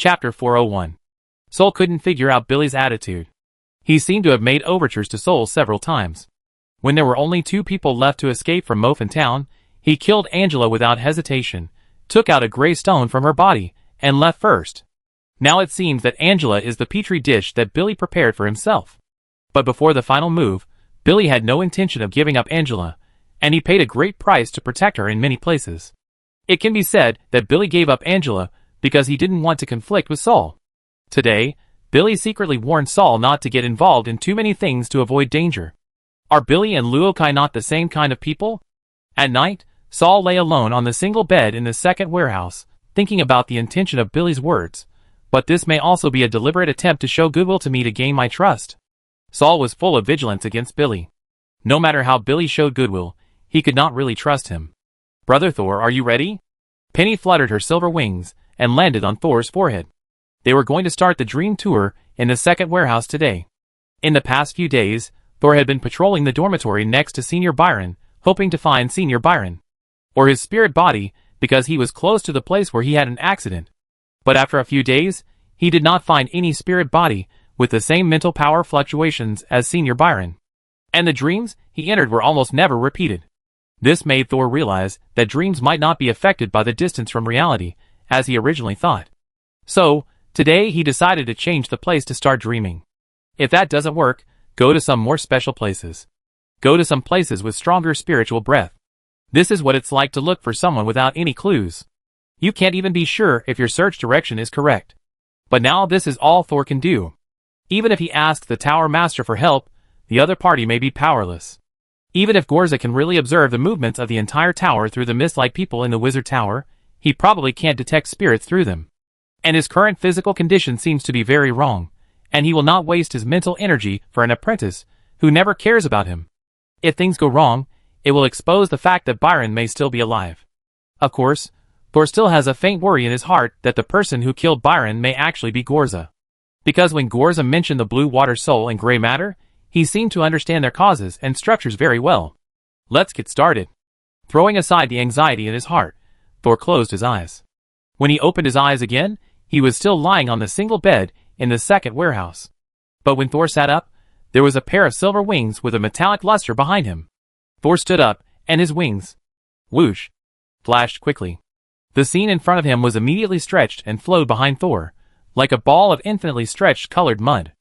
Chapter 401. Soul couldn't figure out Billy's attitude. He seemed to have made overtures to Soul several times. When there were only 2 people left to escape from Muffin Town, he killed Angela without hesitation, took out a gray stone from her body, and left first. Now it seems that Angela is the petri dish that Billy prepared for himself. But before the final move, Billy had no intention of giving up Angela, and he paid a great price to protect her in many places. It can be said that Billy gave up Angela because he didn't want to conflict with Saul. Today, Billy secretly warned Saul not to get involved in too many things to avoid danger. Are Billy and Luokai not the same kind of people? At night, Saul lay alone on the single bed in the second warehouse, thinking about the intention of Billy's words. But this may also be a deliberate attempt to show goodwill to me to gain my trust. Saul was full of vigilance against Billy. No matter how Billy showed goodwill, he could not really trust him. "Brother Thor, are you ready?" Penny fluttered her silver wings and landed on Thor's forehead. They were going to start the dream tour in the second warehouse today. In the past few days, Thor had been patrolling the dormitory next to Senior Byron, hoping to find Senior Byron, or his spirit body, because he was close to the place where he had an accident. But after a few days, he did not find any spirit body with the same mental power fluctuations as Senior Byron. And the dreams he entered were almost never repeated. This made Thor realize that dreams might not be affected by the distance from reality, as he originally thought. So, today he decided to change the place to start dreaming. If that doesn't work, go to some more special places. Go to some places with stronger spiritual breath. This is what it's like to look for someone without any clues. You can't even be sure if your search direction is correct. But now this is all Thor can do. Even if he asks the Tower Master for help, the other party may be powerless. Even if Gorza can really observe the movements of the entire tower through the mist like people in the Wizard Tower, he probably can't detect spirits through them. And his current physical condition seems to be very wrong, and he will not waste his mental energy for an apprentice who never cares about him. If things go wrong, it will expose the fact that Byron may still be alive. Of course, Thor still has a faint worry in his heart that the person who killed Byron may actually be Gorza. Because when Gorza mentioned the blue water soul and gray matter, he seemed to understand their causes and structures very well. Let's get started. Throwing aside the anxiety in his heart, Thor closed his eyes. When he opened his eyes again, he was still lying on the single bed in the second warehouse. But when Thor sat up, there was a pair of silver wings with a metallic luster behind him. Thor stood up, and his wings, whoosh, flashed quickly. The scene in front of him was immediately stretched and flowed behind Thor, like a ball of infinitely stretched colored mud.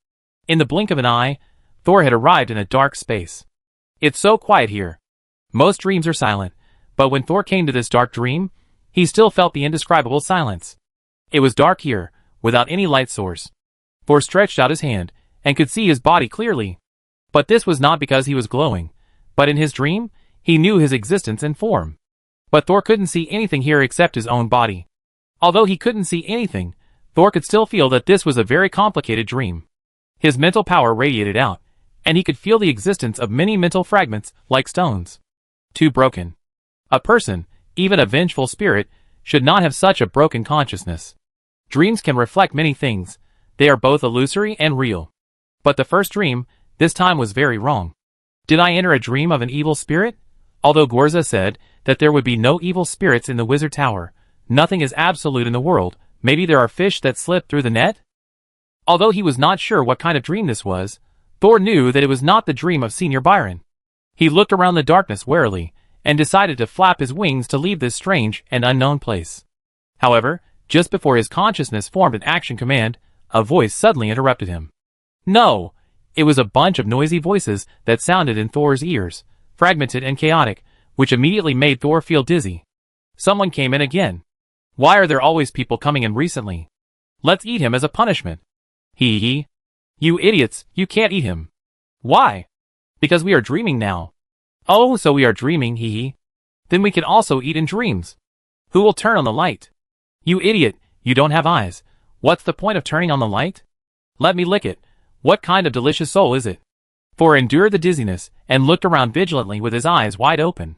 In the blink of an eye, Thor had arrived in a dark space. It's so quiet here. Most dreams are silent, but when Thor came to this dark dream, he still felt the indescribable silence. It was dark here, without any light source. Thor stretched out his hand, and could see his body clearly. But this was not because he was glowing, but in his dream, he knew his existence and form. But Thor couldn't see anything here except his own body. Although he couldn't see anything, Thor could still feel that this was a very complicated dream. His mental power radiated out, and he could feel the existence of many mental fragments, like stones. Too broken. A person, even a vengeful spirit, should not have such a broken consciousness. Dreams can reflect many things. They are both illusory and real. But the first dream, this time was very wrong. Did I enter a dream of an evil spirit? Although Gorza said that there would be no evil spirits in the Wizard Tower, nothing is absolute in the world. Maybe there are fish that slip through the net? Although he was not sure what kind of dream this was, Thor knew that it was not the dream of Senior Byron. He looked around the darkness warily, and decided to flap his wings to leave this strange and unknown place. However, just before his consciousness formed an action command, a voice suddenly interrupted him. No! It was a bunch of noisy voices that sounded in Thor's ears, fragmented and chaotic, which immediately made Thor feel dizzy. Someone came in again. Why are there always people coming in recently? Let's eat him as a punishment. Hee hee. You idiots, you can't eat him. Why? Because we are dreaming now. Oh, so we are dreaming, hee hee. Then we can also eat in dreams. Who will turn on the light? You idiot, you don't have eyes. What's the point of turning on the light? Let me lick it. What kind of delicious soul is it? Thor endured the dizziness and looked around vigilantly with his eyes wide open.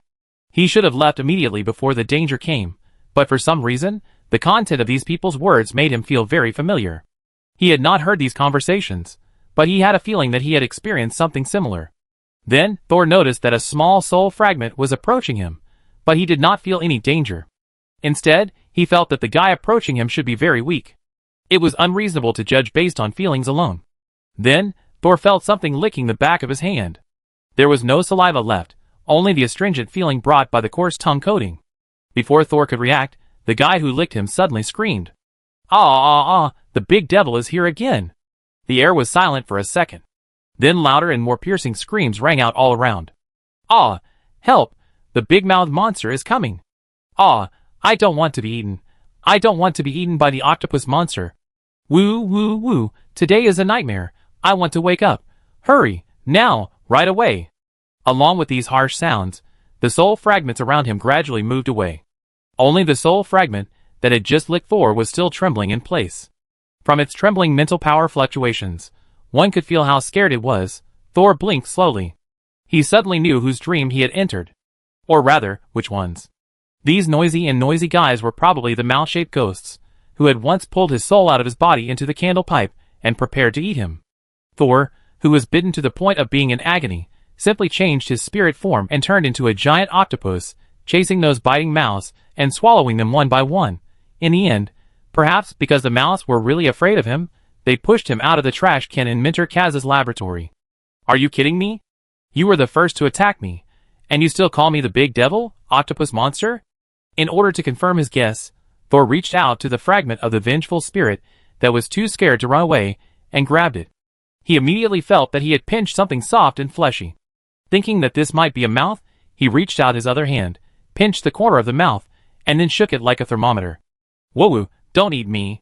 He should have left immediately before the danger came, but for some reason, the content of these people's words made him feel very familiar. He had not heard these conversations, but he had a feeling that he had experienced something similar. Then, Thor noticed that a small soul fragment was approaching him, but he did not feel any danger. Instead, he felt that the guy approaching him should be very weak. It was unreasonable to judge based on feelings alone. Then, Thor felt something licking the back of his hand. There was no saliva left, only the astringent feeling brought by the coarse tongue coating. Before Thor could react, the guy who licked him suddenly screamed. The big devil is here again! The air was silent for a second. Then louder and more piercing screams rang out all around. Help! The big-mouthed monster is coming! I don't want to be eaten. I don't want to be eaten by the octopus monster. Woo, woo, woo, today is a nightmare. I want to wake up. Hurry, now, right away. Along with these harsh sounds, the soul fragments around him gradually moved away. Only the soul fragment that had just licked Thor was still trembling in place. From its trembling mental power fluctuations, one could feel how scared it was. Thor blinked slowly. He suddenly knew whose dream he had entered. Or rather, which one's. These noisy guys were probably the mouth-shaped ghosts, who had once pulled his soul out of his body into the candle pipe and prepared to eat him. Thor, who was bitten to the point of being in agony, simply changed his spirit form and turned into a giant octopus, chasing those biting mouths and swallowing them one by one. In the end, perhaps because the mouths were really afraid of him, they pushed him out of the trash can in Mentor Kaz's laboratory. Are you kidding me? You were the first to attack me, and you still call me the big devil, octopus monster? In order to confirm his guess, Thor reached out to the fragment of the vengeful spirit that was too scared to run away and grabbed it. He immediately felt that he had pinched something soft and fleshy. Thinking that this might be a mouth, he reached out his other hand, pinched the corner of the mouth, and then shook it like a thermometer. Whoa, don't eat me.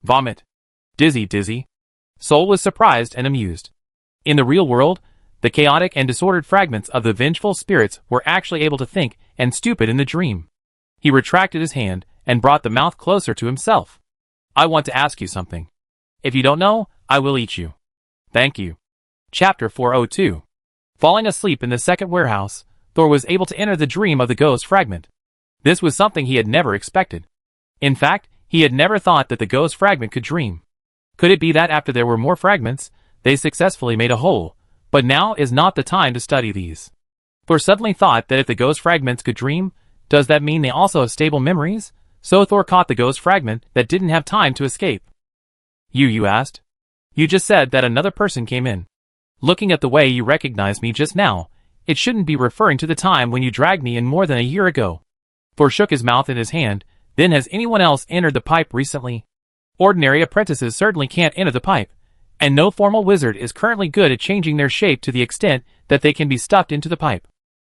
Vomit. Dizzy. Soul was surprised and amused. In the real world, the chaotic and disordered fragments of the vengeful spirits were actually able to think and stupid in the dream. He retracted his hand and brought the mouth closer to himself. I want to ask you something. If you don't know, I will eat you. Thank you. Chapter 402. Falling asleep in the second warehouse, Thor was able to enter the dream of the ghost fragment. This was something he had never expected. In fact, he had never thought that the ghost fragment could dream. Could it be that after there were more fragments, they successfully made a whole, but now is not the time to study these? Thor suddenly thought that if the ghost fragments could dream, does that mean they also have stable memories? So Thor caught the ghost fragment that didn't have time to escape. You asked? You just said that another person came in. Looking at the way you recognized me just now, it shouldn't be referring to the time when you dragged me in more than a year ago. Thor shook his mouth in his hand. Then has anyone else entered the pipe recently? Ordinary apprentices certainly can't enter the pipe, and no formal wizard is currently good at changing their shape to the extent that they can be stuffed into the pipe.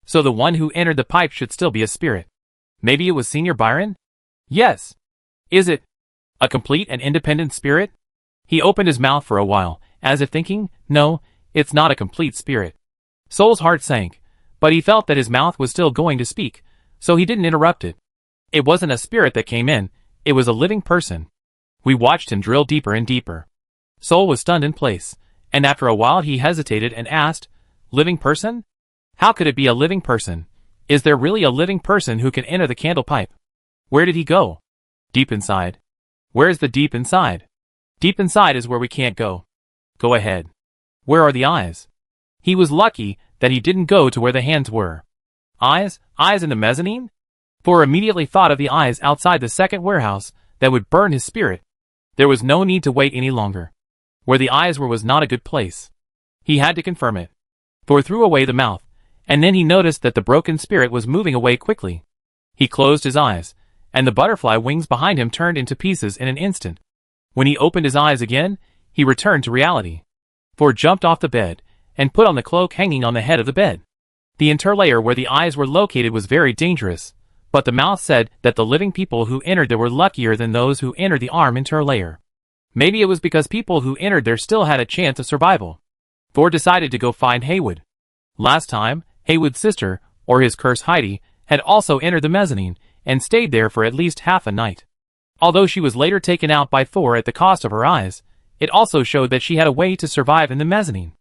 So the one who entered the pipe should still be a spirit. Maybe it was Senior Byron? Yes. Is it a complete and independent spirit? He opened his mouth for a while, as if thinking, no, it's not a complete spirit. Soul's heart sank, but he felt that his mouth was still going to speak, so he didn't interrupt it. It wasn't a spirit that came in, it was a living person. We watched him drill deeper and deeper. Soul was stunned in place, and after a while he hesitated and asked, living person? How could it be a living person? Is there really a living person who can enter the candle pipe? Where did he go? Deep inside. Where is the deep inside? Deep inside is where we can't go. Go ahead. Where are the eyes? He was lucky that he didn't go to where the hands were. Eyes? Eyes in the mezzanine? Thor immediately thought of the eyes outside the second warehouse that would burn his spirit. There was no need to wait any longer. Where the eyes were was not a good place. He had to confirm it. Thor threw away the mouth, and then he noticed that the broken spirit was moving away quickly. He closed his eyes, and the butterfly wings behind him turned into pieces in an instant. When he opened his eyes again, he returned to reality. Thor jumped off the bed, and put on the cloak hanging on the head of the bed. The interlayer where the eyes were located was very dangerous, but the mouth said that the living people who entered there were luckier than those who entered the arm interlayer. Maybe it was because people who entered there still had a chance of survival. Thor decided to go find Haywood. Last time, Haywood's sister, or his curse Heidi, had also entered the mezzanine, and stayed there for at least half a night. Although she was later taken out by Thor at the cost of her eyes, it also showed that she had a way to survive in the mezzanine.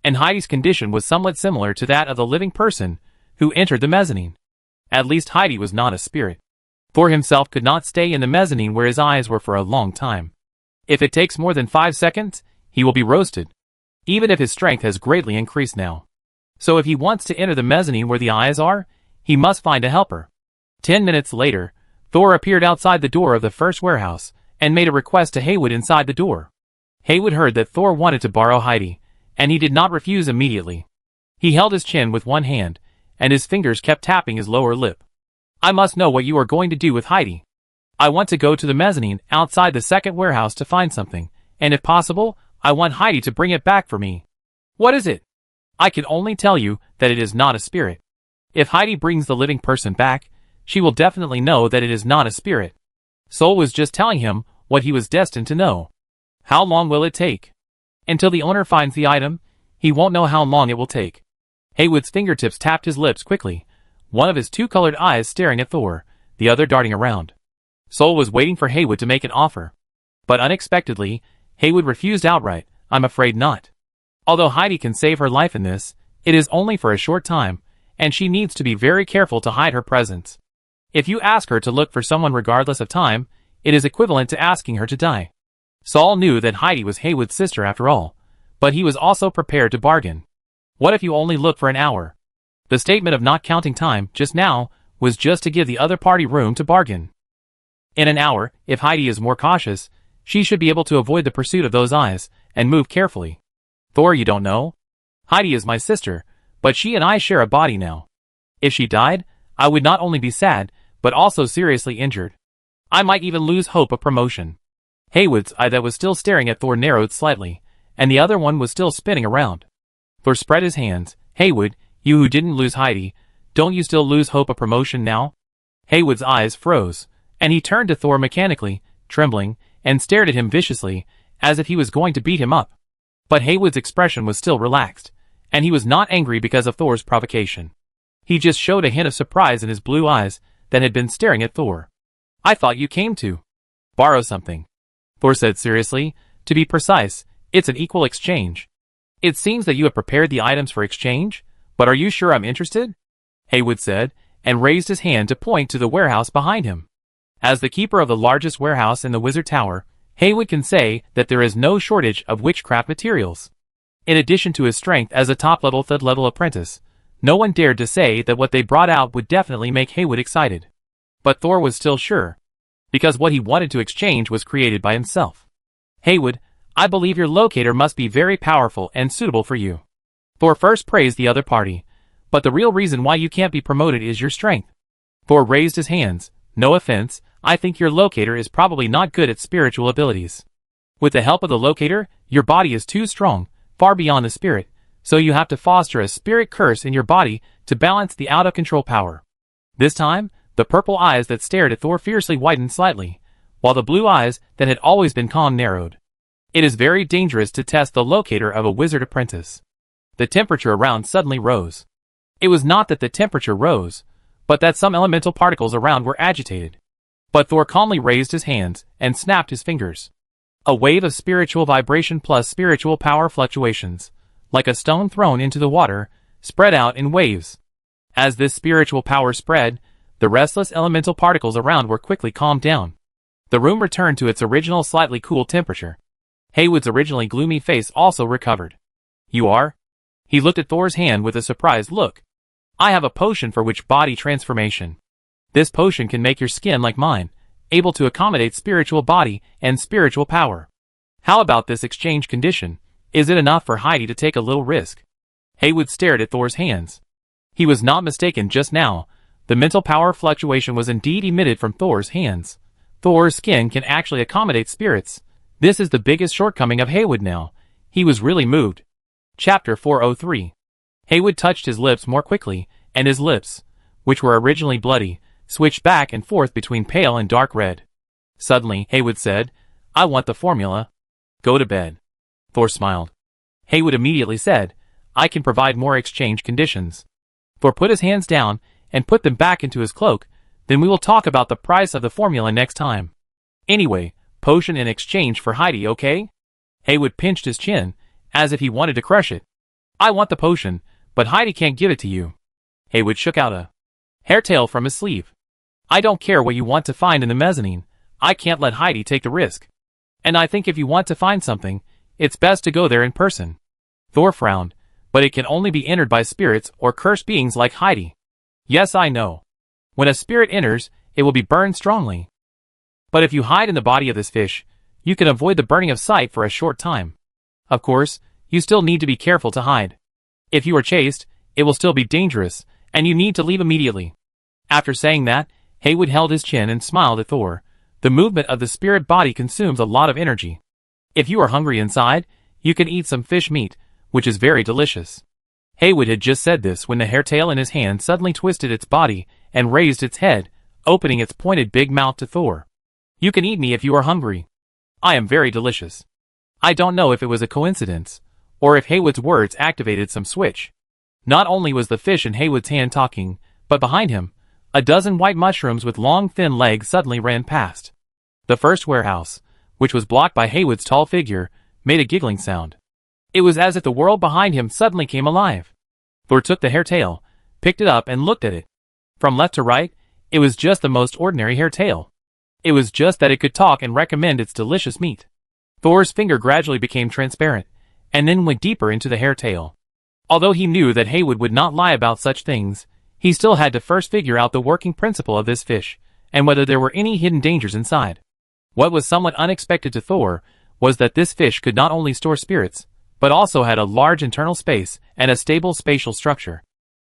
And Heidi's condition was somewhat similar to that of the living person who entered the mezzanine. At least Heidi was not a spirit. Thor himself could not stay in the mezzanine where his eyes were for a long time. If it takes more than 5 seconds, he will be roasted, even if his strength has greatly increased now. So if he wants to enter the mezzanine where the eyes are, he must find a helper. 10 minutes later, Thor appeared outside the door of the first warehouse, and made a request to Haywood inside the door. Haywood heard that Thor wanted to borrow Heidi, and he did not refuse immediately. He held his chin with one hand, and his fingers kept tapping his lower lip. I must know what you are going to do with Heidi. I want to go to the mezzanine outside the second warehouse to find something, and if possible, I want Heidi to bring it back for me. What is it? I can only tell you that it is not a spirit. If Heidi brings the living person back, she will definitely know that it is not a spirit. Sol was just telling him what he was destined to know. How long will it take? Until the owner finds the item, he won't know how long it will take. Haywood's fingertips tapped his lips quickly, one of his two colored eyes staring at Thor, the other darting around. Sol was waiting for Haywood to make an offer. But unexpectedly, Haywood refused outright. I'm afraid not. Although Heidi can save her life in this, it is only for a short time, and she needs to be very careful to hide her presence. If you ask her to look for someone regardless of time, it is equivalent to asking her to die. Sol knew that Heidi was Haywood's sister after all, but he was also prepared to bargain. What if you only look for an hour? The statement of not counting time just now was just to give the other party room to bargain. In an hour, if Heidi is more cautious, she should be able to avoid the pursuit of those eyes and move carefully. Thor, you don't know? Heidi is my sister, but she and I share a body now. If she died, I would not only be sad, but also seriously injured. I might even lose hope of promotion. Haywood's eye that was still staring at Thor narrowed slightly, and the other one was still spinning around. Thor spread his hands. Haywood, you who didn't lose Heidi, don't you still lose hope of promotion now? Haywood's eyes froze, and he turned to Thor mechanically, trembling, and stared at him viciously, as if he was going to beat him up. But Haywood's expression was still relaxed, and he was not angry because of Thor's provocation. He just showed a hint of surprise in his blue eyes that had been staring at Thor. I thought you came to borrow something, Thor said seriously. To be precise, it's an equal exchange. It seems that you have prepared the items for exchange, but are you sure I'm interested? Haywood said, and raised his hand to point to the warehouse behind him. As the keeper of the largest warehouse in the Wizard Tower, Haywood can say that there is no shortage of witchcraft materials. In addition to his strength as a top-level third-level apprentice, no one dared to say that what they brought out would definitely make Haywood excited. But Thor was still sure, because what he wanted to exchange was created by himself. Haywood, I believe your locator must be very powerful and suitable for you. Thor first praised the other party, but the real reason why you can't be promoted is your strength. Thor raised his hands. No offense, I think your locator is probably not good at spiritual abilities. With the help of the locator, your body is too strong, far beyond the spirit, so you have to foster a spirit curse in your body to balance the out-of-control power. This time, the purple eyes that stared at Thor fiercely widened slightly, while the blue eyes that had always been calm narrowed. It is very dangerous to test the locator of a wizard apprentice. The temperature around suddenly rose. It was not that the temperature rose, but that some elemental particles around were agitated. But Thor calmly raised his hands and snapped his fingers. A wave of spiritual vibration plus spiritual power fluctuations, like a stone thrown into the water, spread out in waves. As this spiritual power spread, the restless elemental particles around were quickly calmed down. The room returned to its original slightly cool temperature. Haywood's originally gloomy face also recovered. You are? He looked at Thor's hand with a surprised look. I have a potion for witch body transformation. This potion can make your skin like mine, able to accommodate spiritual body and spiritual power. How about this exchange condition? Is it enough for Heidi to take a little risk? Haywood stared at Thor's hands. He was not mistaken just now. The mental power fluctuation was indeed emitted from Thor's hands. Thor's skin can actually accommodate spirits. This is the biggest shortcoming of Haywood now. He was really moved. Chapter 403. Haywood touched his lips more quickly, and his lips, which were originally bloody, switched back and forth between pale and dark red. Suddenly, Haywood said, I want the formula. Go to bed. Thor smiled. Haywood immediately said, I can provide more exchange conditions. Thor put his hands down and put them back into his cloak. Then we will talk about the price of the formula next time. Anyway, potion in exchange for Heidi, okay? Haywood pinched his chin, as if he wanted to crush it. I want the potion, but Heidi can't give it to you. Haywood shook out a hairtail from his sleeve. I don't care what you want to find in the mezzanine. I can't let Heidi take the risk. And I think if you want to find something, it's best to go there in person. Thor frowned, but it can only be entered by spirits or cursed beings like Heidi. Yes, I know. When a spirit enters, it will be burned strongly. But if you hide in the body of this fish, you can avoid the burning of sight for a short time. Of course, you still need to be careful to hide. If you are chased, it will still be dangerous, and you need to leave immediately. After saying that, Haywood held his chin and smiled at Thor. The movement of the spirit body consumes a lot of energy. If you are hungry inside, you can eat some fish meat, which is very delicious. Haywood had just said this when the hairtail in his hand suddenly twisted its body and raised its head, opening its pointed big mouth to Thor. You can eat me if you are hungry. I am very delicious. I don't know if it was a coincidence, or if Haywood's words activated some switch. Not only was the fish in Haywood's hand talking, but behind him, a dozen white mushrooms with long thin legs suddenly ran past. The first warehouse, which was blocked by Haywood's tall figure, made a giggling sound. It was as if the world behind him suddenly came alive. Thor took the hairtail, picked it up and looked at it. From left to right, it was just the most ordinary hairtail. It was just that it could talk and recommend its delicious meat. Thor's finger gradually became transparent, and then went deeper into the hairtail. Although he knew that Haywood would not lie about such things, he still had to first figure out the working principle of this fish, and whether there were any hidden dangers inside. What was somewhat unexpected to Thor was that this fish could not only store spirits, but also had a large internal space and a stable spatial structure.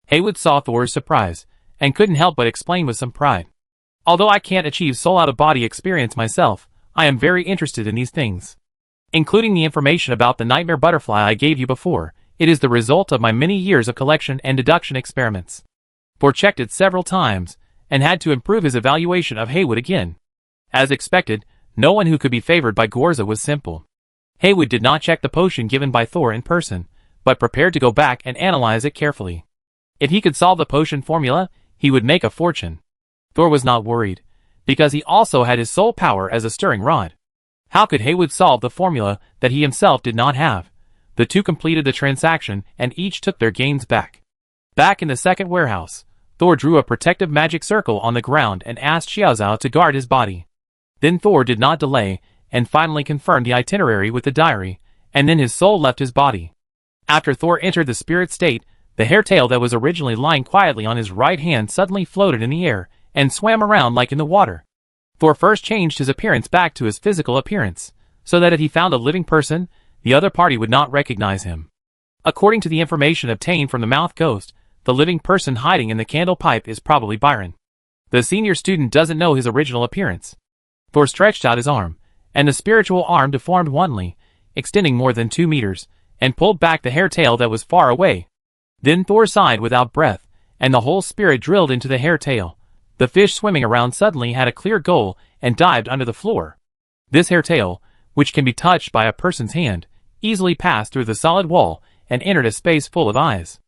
Haywood saw Thor's surprise, and couldn't help but explain with some pride. Although I can't achieve soul-out-of-body experience myself, I am very interested in these things. Including the information about the nightmare butterfly I gave you before, it is the result of my many years of collection and deduction experiments. Thor checked it several times, and had to improve his evaluation of Haywood again. As expected, no one who could be favored by Gorza was simple. Haywood did not check the potion given by Thor in person, but prepared to go back and analyze it carefully. If he could solve the potion formula, he would make a fortune. Thor was not worried, because he also had his soul power as a stirring rod. How could Haywood solve the formula that he himself did not have? The two completed the transaction and each took their gains back. Back in the second warehouse, Thor drew a protective magic circle on the ground and asked Xiaozhao to guard his body. Then Thor did not delay, and finally confirmed the itinerary with the diary, and then his soul left his body. After Thor entered the spirit state, the hairtail that was originally lying quietly on his right hand suddenly floated in the air, and swam around like in the water. Thor first changed his appearance back to his physical appearance, so that if he found a living person, the other party would not recognize him. According to the information obtained from the mouth ghost, the living person hiding in the candle pipe is probably Byron. The senior student doesn't know his original appearance. Thor stretched out his arm, and the spiritual arm deformed only, extending more than 2 meters, and pulled back the hairtail that was far away. Then Thor sighed without breath, and the whole spirit drilled into the hairtail. The fish swimming around suddenly had a clear goal and dived under the floor. This hairtail, which can be touched by a person's hand, easily passed through the solid wall and entered a space full of eyes.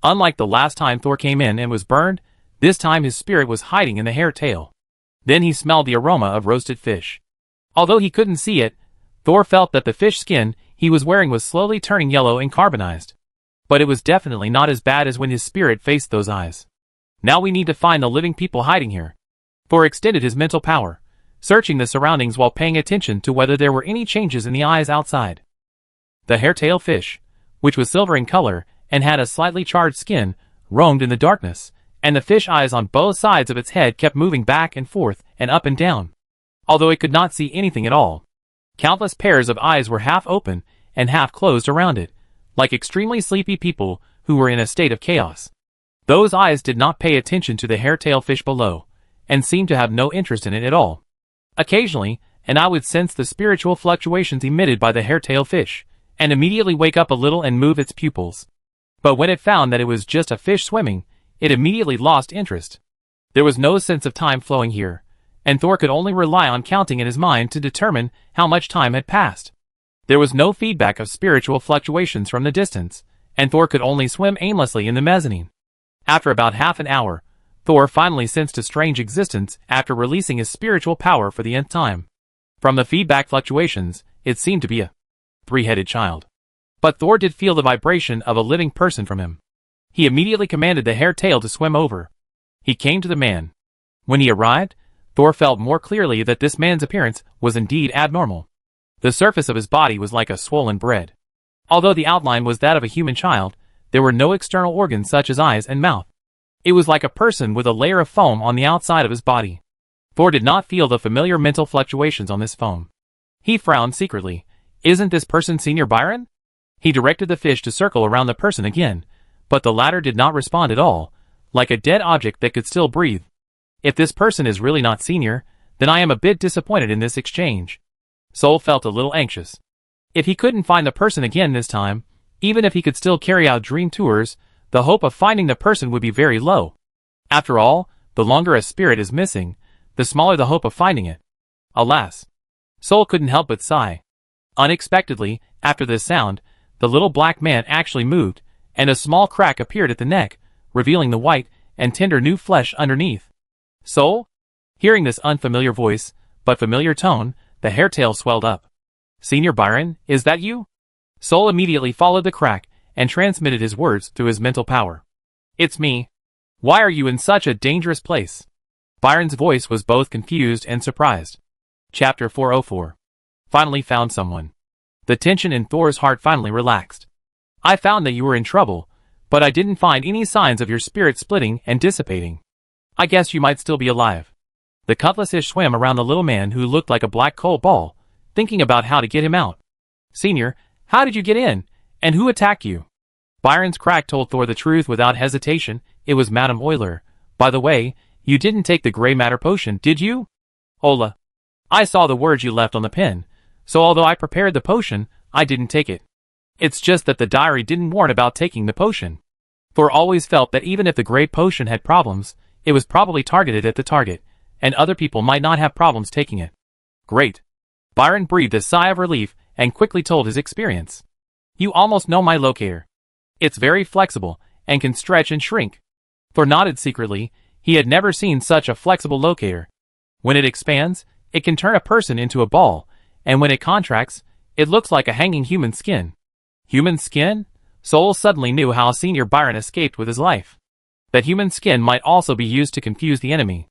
Unlike the last time Thor came in and was burned, this time his spirit was hiding in the hairtail. Then he smelled the aroma of roasted fish. Although he couldn't see it, Thor felt that the fish skin he was wearing was slowly turning yellow and carbonized. But it was definitely not as bad as when his spirit faced those eyes. Now we need to find the living people hiding here. Thor extended his mental power, searching the surroundings while paying attention to whether there were any changes in the eyes outside. The hairtail fish, which was silver in color and had a slightly charred skin, roamed in the darkness, and the fish eyes on both sides of its head kept moving back and forth and up and down. Although it could not see anything at all, countless pairs of eyes were half open and half closed around it, like extremely sleepy people who were in a state of chaos. Those eyes did not pay attention to the hairtail fish below, and seemed to have no interest in it at all. Occasionally, an eye would sense the spiritual fluctuations emitted by the hairtail fish, and immediately wake up a little and move its pupils. But when it found that it was just a fish swimming, it immediately lost interest. There was no sense of time flowing here, and Thor could only rely on counting in his mind to determine how much time had passed. There was no feedback of spiritual fluctuations from the distance, and Thor could only swim aimlessly in the mezzanine. After about half an hour, Thor finally sensed a strange existence after releasing his spiritual power for the nth time. From the feedback fluctuations, it seemed to be a three-headed child. But Thor did feel the vibration of a living person from him. He immediately commanded the hairtail to swim over. He came to the man. When he arrived, Thor felt more clearly that this man's appearance was indeed abnormal. The surface of his body was like a swollen bread. Although the outline was that of a human child, there were no external organs such as eyes and mouth. It was like a person with a layer of foam on the outside of his body. Thor did not feel the familiar mental fluctuations on this phone. He frowned secretly. Isn't this person Senior Byron? He directed the fish to circle around the person again, but the latter did not respond at all, like a dead object that could still breathe. If this person is really not Senior, then I am a bit disappointed in this exchange. Soul felt a little anxious. If he couldn't find the person again this time, even if he could still carry out dream tours, the hope of finding the person would be very low. After all, the longer a spirit is missing, the smaller the hope of finding it. Alas. Soul couldn't help but sigh. Unexpectedly, after this sound, the little black man actually moved, and a small crack appeared at the neck, revealing the white and tender new flesh underneath. Soul? Hearing this unfamiliar voice, but familiar tone, the hairtail swelled up. Senior Byron, is that you? Soul immediately followed the crack and transmitted his words through his mental power. It's me. Why are you in such a dangerous place? Byron's voice was both confused and surprised. Chapter 404. Finally found someone. The tension in Thor's heart finally relaxed. I found that you were in trouble, but I didn't find any signs of your spirit splitting and dissipating. I guess you might still be alive. The cutlass-ish swam around the little man who looked like a black coal ball, thinking about how to get him out. Senior, how did you get in, and who attacked you? Byron's crack told Thor the truth without hesitation. It was Madame Euler. By the way, you didn't take the gray matter potion, did you? Ola. I saw the words you left on the pen, so although I prepared the potion, I didn't take it. It's just that the diary didn't warn about taking the potion. Thor always felt that even if the gray potion had problems, it was probably targeted at the target, and other people might not have problems taking it. Great. Byron breathed a sigh of relief and quickly told his experience. You almost know my locator. It's very flexible and can stretch and shrink. Thor nodded secretly. He had never seen such a flexible locator. When it expands, it can turn a person into a ball, and when it contracts, it looks like a hanging human skin. Human skin? Soul suddenly knew how Senior Byron escaped with his life. That human skin might also be used to confuse the enemy.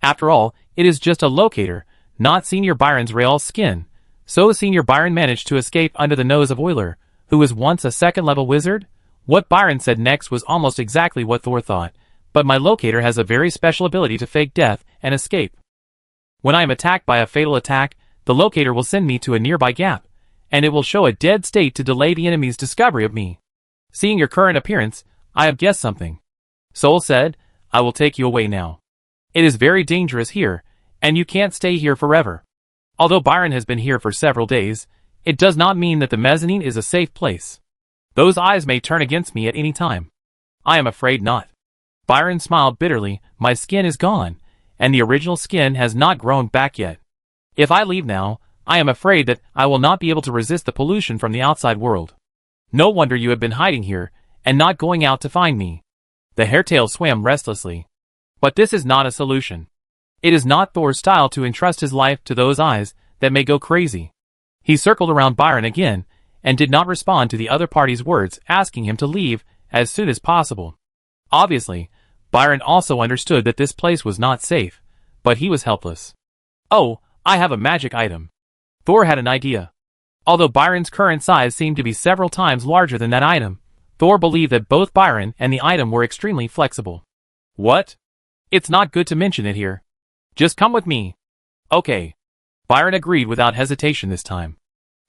After all, it is just a locator, not Senior Byron's real skin. So Senior Byron managed to escape under the nose of Euler, who was once a second-level wizard? What Byron said next was almost exactly what Thor thought, but my locator has a very special ability to fake death and escape. When I am attacked by a fatal attack, the locator will send me to a nearby gap, and it will show a dead state to delay the enemy's discovery of me. Seeing your current appearance, I have guessed something. Soul said, I will take you away now. It is very dangerous here, and you can't stay here forever. Although Byron has been here for several days, it does not mean that the mezzanine is a safe place. Those eyes may turn against me at any time. I am afraid not. Byron smiled bitterly. My skin is gone, and the original skin has not grown back yet. If I leave now, I am afraid that I will not be able to resist the pollution from the outside world. No wonder you have been hiding here, and not going out to find me. The hairtail swam restlessly. But this is not a solution. It is not Thor's style to entrust his life to those eyes that may go crazy. He circled around Byron again, and did not respond to the other party's words asking him to leave as soon as possible. Obviously, Byron also understood that this place was not safe, but he was helpless. Oh, I have a magic item. Thor had an idea. Although Byron's current size seemed to be several times larger than that item, Thor believed that both Byron and the item were extremely flexible. What? It's not good to mention it here. Just come with me. Okay. Byron agreed without hesitation this time.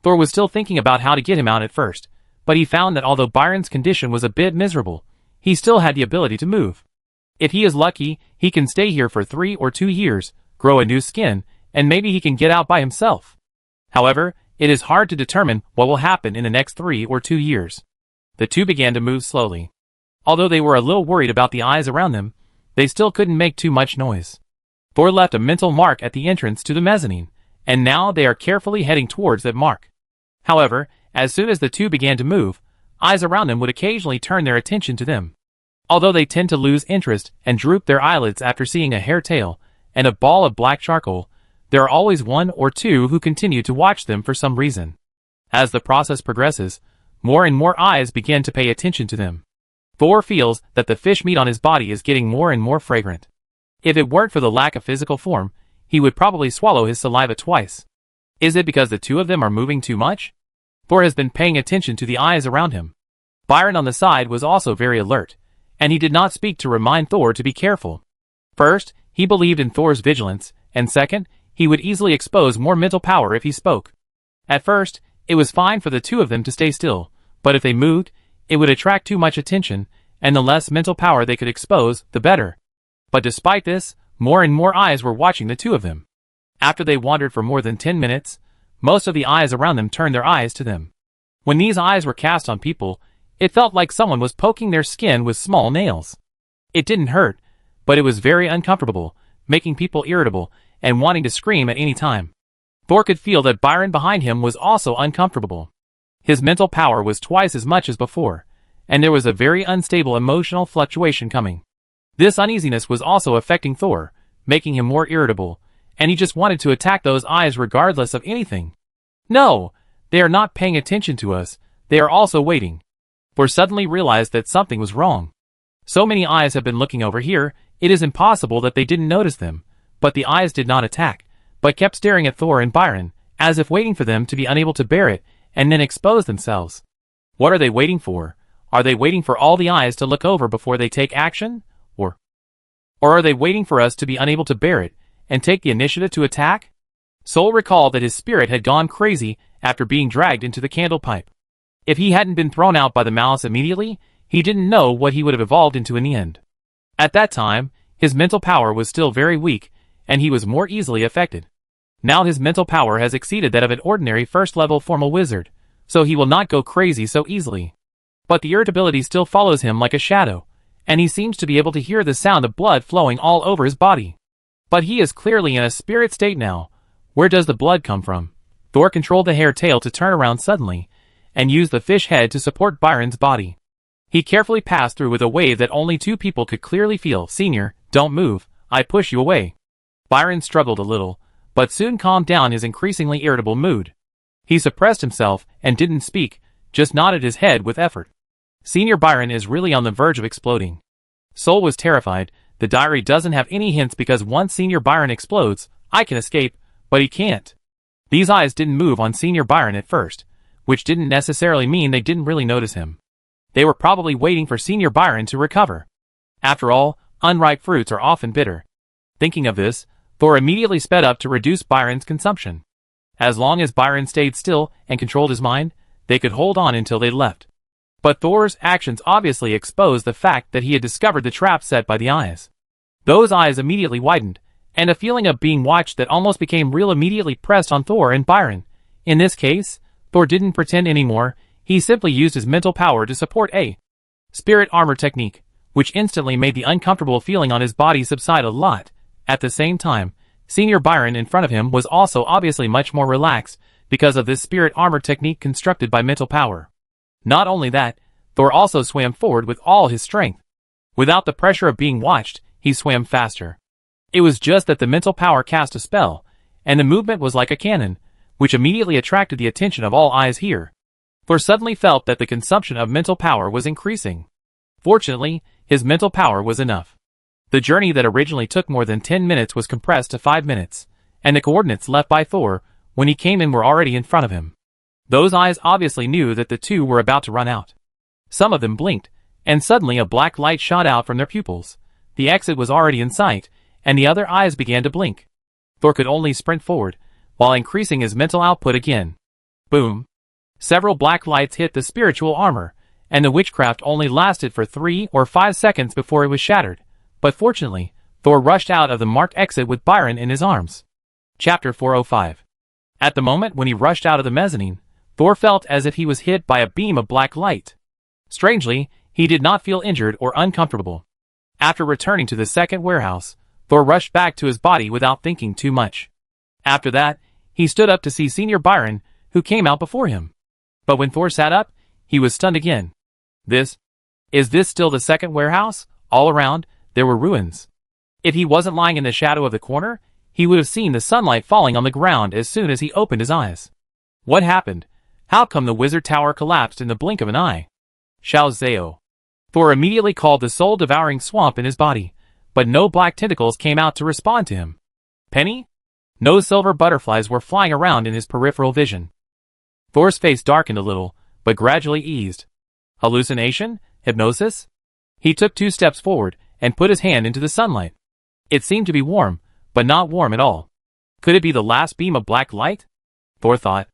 Thor was still thinking about how to get him out at first, but he found that although Byron's condition was a bit miserable, he still had the ability to move. If he is lucky, he can stay here for 3 or 2 years, grow a new skin, and maybe he can get out by himself. However, it is hard to determine what will happen in the next 3 or 2 years. The two began to move slowly. Although they were a little worried about the eyes around them, they still couldn't make too much noise. Thor left a mental mark at the entrance to the mezzanine, and now they are carefully heading towards that mark. However, as soon as the two began to move, eyes around them would occasionally turn their attention to them. Although they tend to lose interest and droop their eyelids after seeing a hair tail and a ball of black charcoal, there are always 1 or 2 who continue to watch them for some reason. As the process progresses, more and more eyes begin to pay attention to them. Thor feels that the fish meat on his body is getting more and more fragrant. If it weren't for the lack of physical form, he would probably swallow his saliva twice. Is it because the two of them are moving too much? Thor has been paying attention to the eyes around him. Byron on the side was also very alert, and he did not speak to remind Thor to be careful. First, he believed in Thor's vigilance and second, he would easily expose more mental power if he spoke. At first, it was fine for the two of them to stay still, but if they moved, it would attract too much attention, and the less mental power they could expose, the better. But despite this, more and more eyes were watching the two of them. After they wandered for more than 10 minutes, most of the eyes around them turned their eyes to them. When these eyes were cast on people, it felt like someone was poking their skin with small nails. It didn't hurt, but it was very uncomfortable, making people irritable and wanting to scream at any time. Thor could feel that Byron behind him was also uncomfortable. His mental power was twice as much as before, and there was a very unstable emotional fluctuation coming. This uneasiness was also affecting Thor, making him more irritable, and he just wanted to attack those eyes regardless of anything. No, they are not paying attention to us, they are also waiting. Thor suddenly realized that something was wrong. So many eyes have been looking over here, it is impossible that they didn't notice them, but the eyes did not attack, but kept staring at Thor and Byron, as if waiting for them to be unable to bear it, and then expose themselves. What are they waiting for? Are they waiting for all the eyes to look over before they take action? Or are they waiting for us to be unable to bear it, and take the initiative to attack? Sol recalled that his spirit had gone crazy after being dragged into the candle pipe. If he hadn't been thrown out by the malice immediately, he didn't know what he would have evolved into in the end. At that time, his mental power was still very weak, and he was more easily affected. Now his mental power has exceeded that of an ordinary first-level formal wizard, so he will not go crazy so easily. But the irritability still follows him like a shadow, and he seems to be able to hear the sound of blood flowing all over his body. But he is clearly in a spirit state now. Where does the blood come from? Thor controlled the hair tail to turn around suddenly, and used the fish head to support Byron's body. He carefully passed through with a wave that only two people could clearly feel. Senior, don't move, I push you away. Byron struggled a little, but soon calmed down his increasingly irritable mood. He suppressed himself and didn't speak, just nodded his head with effort. Senior Byron is really on the verge of exploding. Sol was terrified. The diary doesn't have any hints because once Senior Byron explodes, I can escape, but he can't. These eyes didn't move on Senior Byron at first, which didn't necessarily mean they didn't really notice him. They were probably waiting for Senior Byron to recover. After all, unripe fruits are often bitter. Thinking of this, Thor immediately sped up to reduce Byron's consumption. As long as Byron stayed still and controlled his mind, they could hold on until they left. But Thor's actions obviously exposed the fact that he had discovered the trap set by the eyes. Those eyes immediately widened, and a feeling of being watched that almost became real immediately pressed on Thor and Byron. In this case, Thor didn't pretend anymore, he simply used his mental power to support a spirit armor technique, which instantly made the uncomfortable feeling on his body subside a lot. At the same time, Senior Byron in front of him was also obviously much more relaxed because of this spirit armor technique constructed by mental power. Not only that, Thor also swam forward with all his strength. Without the pressure of being watched, he swam faster. It was just that the mental power cast a spell, and the movement was like a cannon, which immediately attracted the attention of all eyes here. Thor suddenly felt that the consumption of mental power was increasing. Fortunately, his mental power was enough. The journey that originally took more than 10 minutes was compressed to 5 minutes, and the coordinates left by Thor when he came in were already in front of him. Those eyes obviously knew that the two were about to run out. Some of them blinked, and suddenly a black light shot out from their pupils. The exit was already in sight, and the other eyes began to blink. Thor could only sprint forward, while increasing his mental output again. Boom! Several black lights hit the spiritual armor, and the witchcraft only lasted for 3 or 5 seconds before it was shattered. But fortunately, Thor rushed out of the marked exit with Byron in his arms. Chapter 405. At the moment when he rushed out of the mezzanine, Thor felt as if he was hit by a beam of black light. Strangely, he did not feel injured or uncomfortable. After returning to the second warehouse, Thor rushed back to his body without thinking too much. After that, he stood up to see Senior Byron, who came out before him. But when Thor sat up, he was stunned again. Is this still the second warehouse? All around, there were ruins. If he wasn't lying in the shadow of the corner, he would have seen the sunlight falling on the ground as soon as he opened his eyes. What happened? How come the wizard tower collapsed in the blink of an eye? Xiao Zhao. Thor immediately called the soul-devouring swamp in his body, but no black tentacles came out to respond to him. Penny? No silver butterflies were flying around in his peripheral vision. Thor's face darkened a little, but gradually eased. Hallucination? Hypnosis? He took 2 steps forward and put his hand into the sunlight. It seemed to be warm, but not warm at all. Could it be the last beam of black light? Thor thought.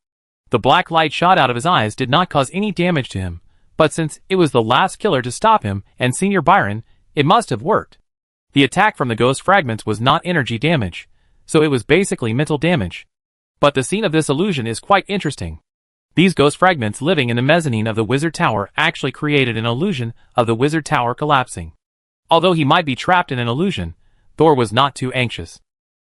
The black light shot out of his eyes did not cause any damage to him, but since it was the last killer to stop him and Senior Byron, it must have worked. The attack from the ghost fragments was not energy damage, so it was basically mental damage. But the scene of this illusion is quite interesting. These ghost fragments living in the mezzanine of the Wizard Tower actually created an illusion of the Wizard Tower collapsing. Although he might be trapped in an illusion, Thor was not too anxious.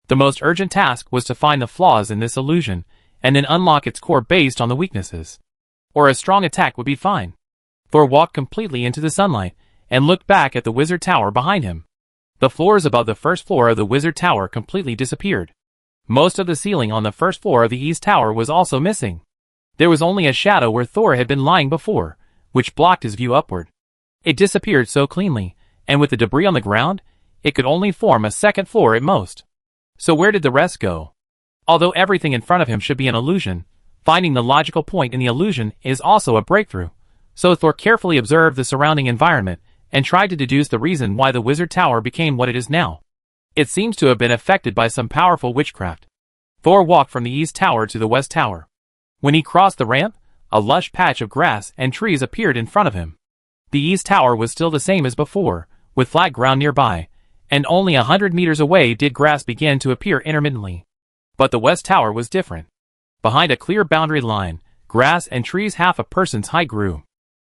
The most urgent task was to find the flaws in this illusion and then unlock its core based on the weaknesses. Or a strong attack would be fine. Thor walked completely into the sunlight and looked back at the Wizard Tower behind him. The floors above the first floor of the Wizard Tower completely disappeared. Most of the ceiling on the first floor of the East Tower was also missing. There was only a shadow where Thor had been lying before, which blocked his view upward. It disappeared so cleanly, and with the debris on the ground, it could only form a second floor at most. So where did the rest go? Although everything in front of him should be an illusion, finding the logical point in the illusion is also a breakthrough. So Thor carefully observed the surrounding environment and tried to deduce the reason why the Wizard Tower became what it is now. It seems to have been affected by some powerful witchcraft. Thor walked from the East Tower to the West Tower. When he crossed the ramp, a lush patch of grass and trees appeared in front of him. The East Tower was still the same as before, with flat ground nearby, and only 100 meters away did grass begin to appear intermittently. But the West Tower was different. Behind a clear boundary line, grass and trees half a person's height grew.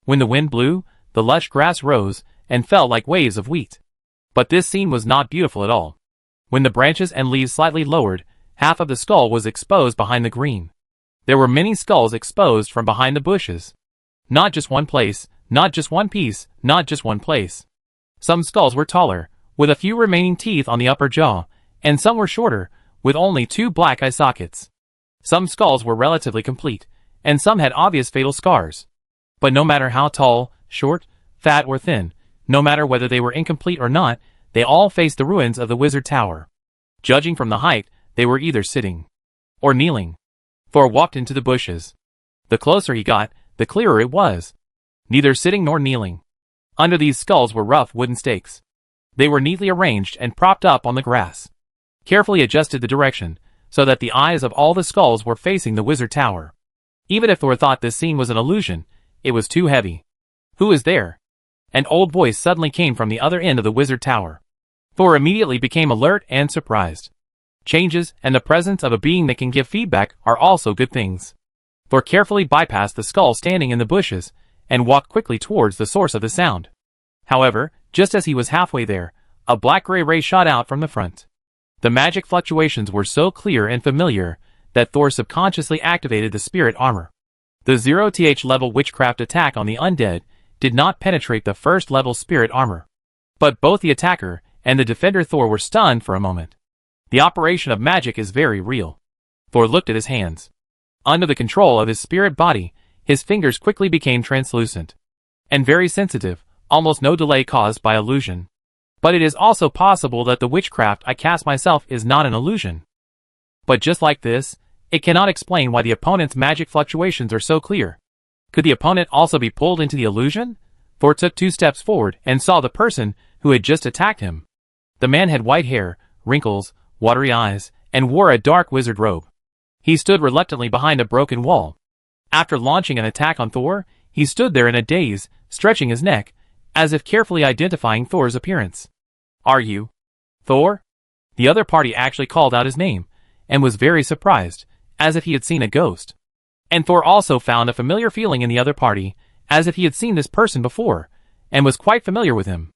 When the wind blew, the lush grass rose and fell like waves of wheat. But this scene was not beautiful at all. When the branches and leaves slightly lowered, half of the skull was exposed behind the green. There were many skulls exposed from behind the bushes. Not just one place, not just one piece, not just one place. Some skulls were taller, with a few remaining teeth on the upper jaw, and some were shorter, with only 2 black eye sockets. Some skulls were relatively complete, and some had obvious fatal scars. But no matter how tall, short, fat or thin, no matter whether they were incomplete or not, they all faced the ruins of the Wizard Tower. Judging from the height, they were either sitting or kneeling. Thor walked into the bushes. The closer he got, the clearer it was. Neither sitting nor kneeling. Under these skulls were rough wooden stakes. They were neatly arranged and propped up on the grass. Carefully adjusted the direction, so that the eyes of all the skulls were facing the Wizard Tower. Even if Thor thought this scene was an illusion, it was too heavy. Who is there? An old voice suddenly came from the other end of the Wizard Tower. Thor immediately became alert and surprised. Changes and the presence of a being that can give feedback are also good things. Thor carefully bypassed the skull standing in the bushes and walked quickly towards the source of the sound. However, just as he was halfway there, a black-gray ray shot out from the front. The magic fluctuations were so clear and familiar that Thor subconsciously activated the spirit armor. The 0th level witchcraft attack on the undead did not penetrate the first level spirit armor. But both the attacker and the defender Thor were stunned for a moment. The operation of magic is very real. Thor looked at his hands. Under the control of his spirit body, his fingers quickly became translucent and very sensitive, almost no delay caused by illusion. But it is also possible that the witchcraft I cast myself is not an illusion. But just like this, it cannot explain why the opponent's magic fluctuations are so clear. Could the opponent also be pulled into the illusion? Thor took 2 steps forward and saw the person who had just attacked him. The man had white hair, wrinkles, watery eyes, and wore a dark wizard robe. He stood reluctantly behind a broken wall. After launching an attack on Thor, he stood there in a daze, stretching his neck, as if carefully identifying Thor's appearance. Are you Thor? The other party actually called out his name, and was very surprised, as if he had seen a ghost. And Thor also found a familiar feeling in the other party, as if he had seen this person before, and was quite familiar with him.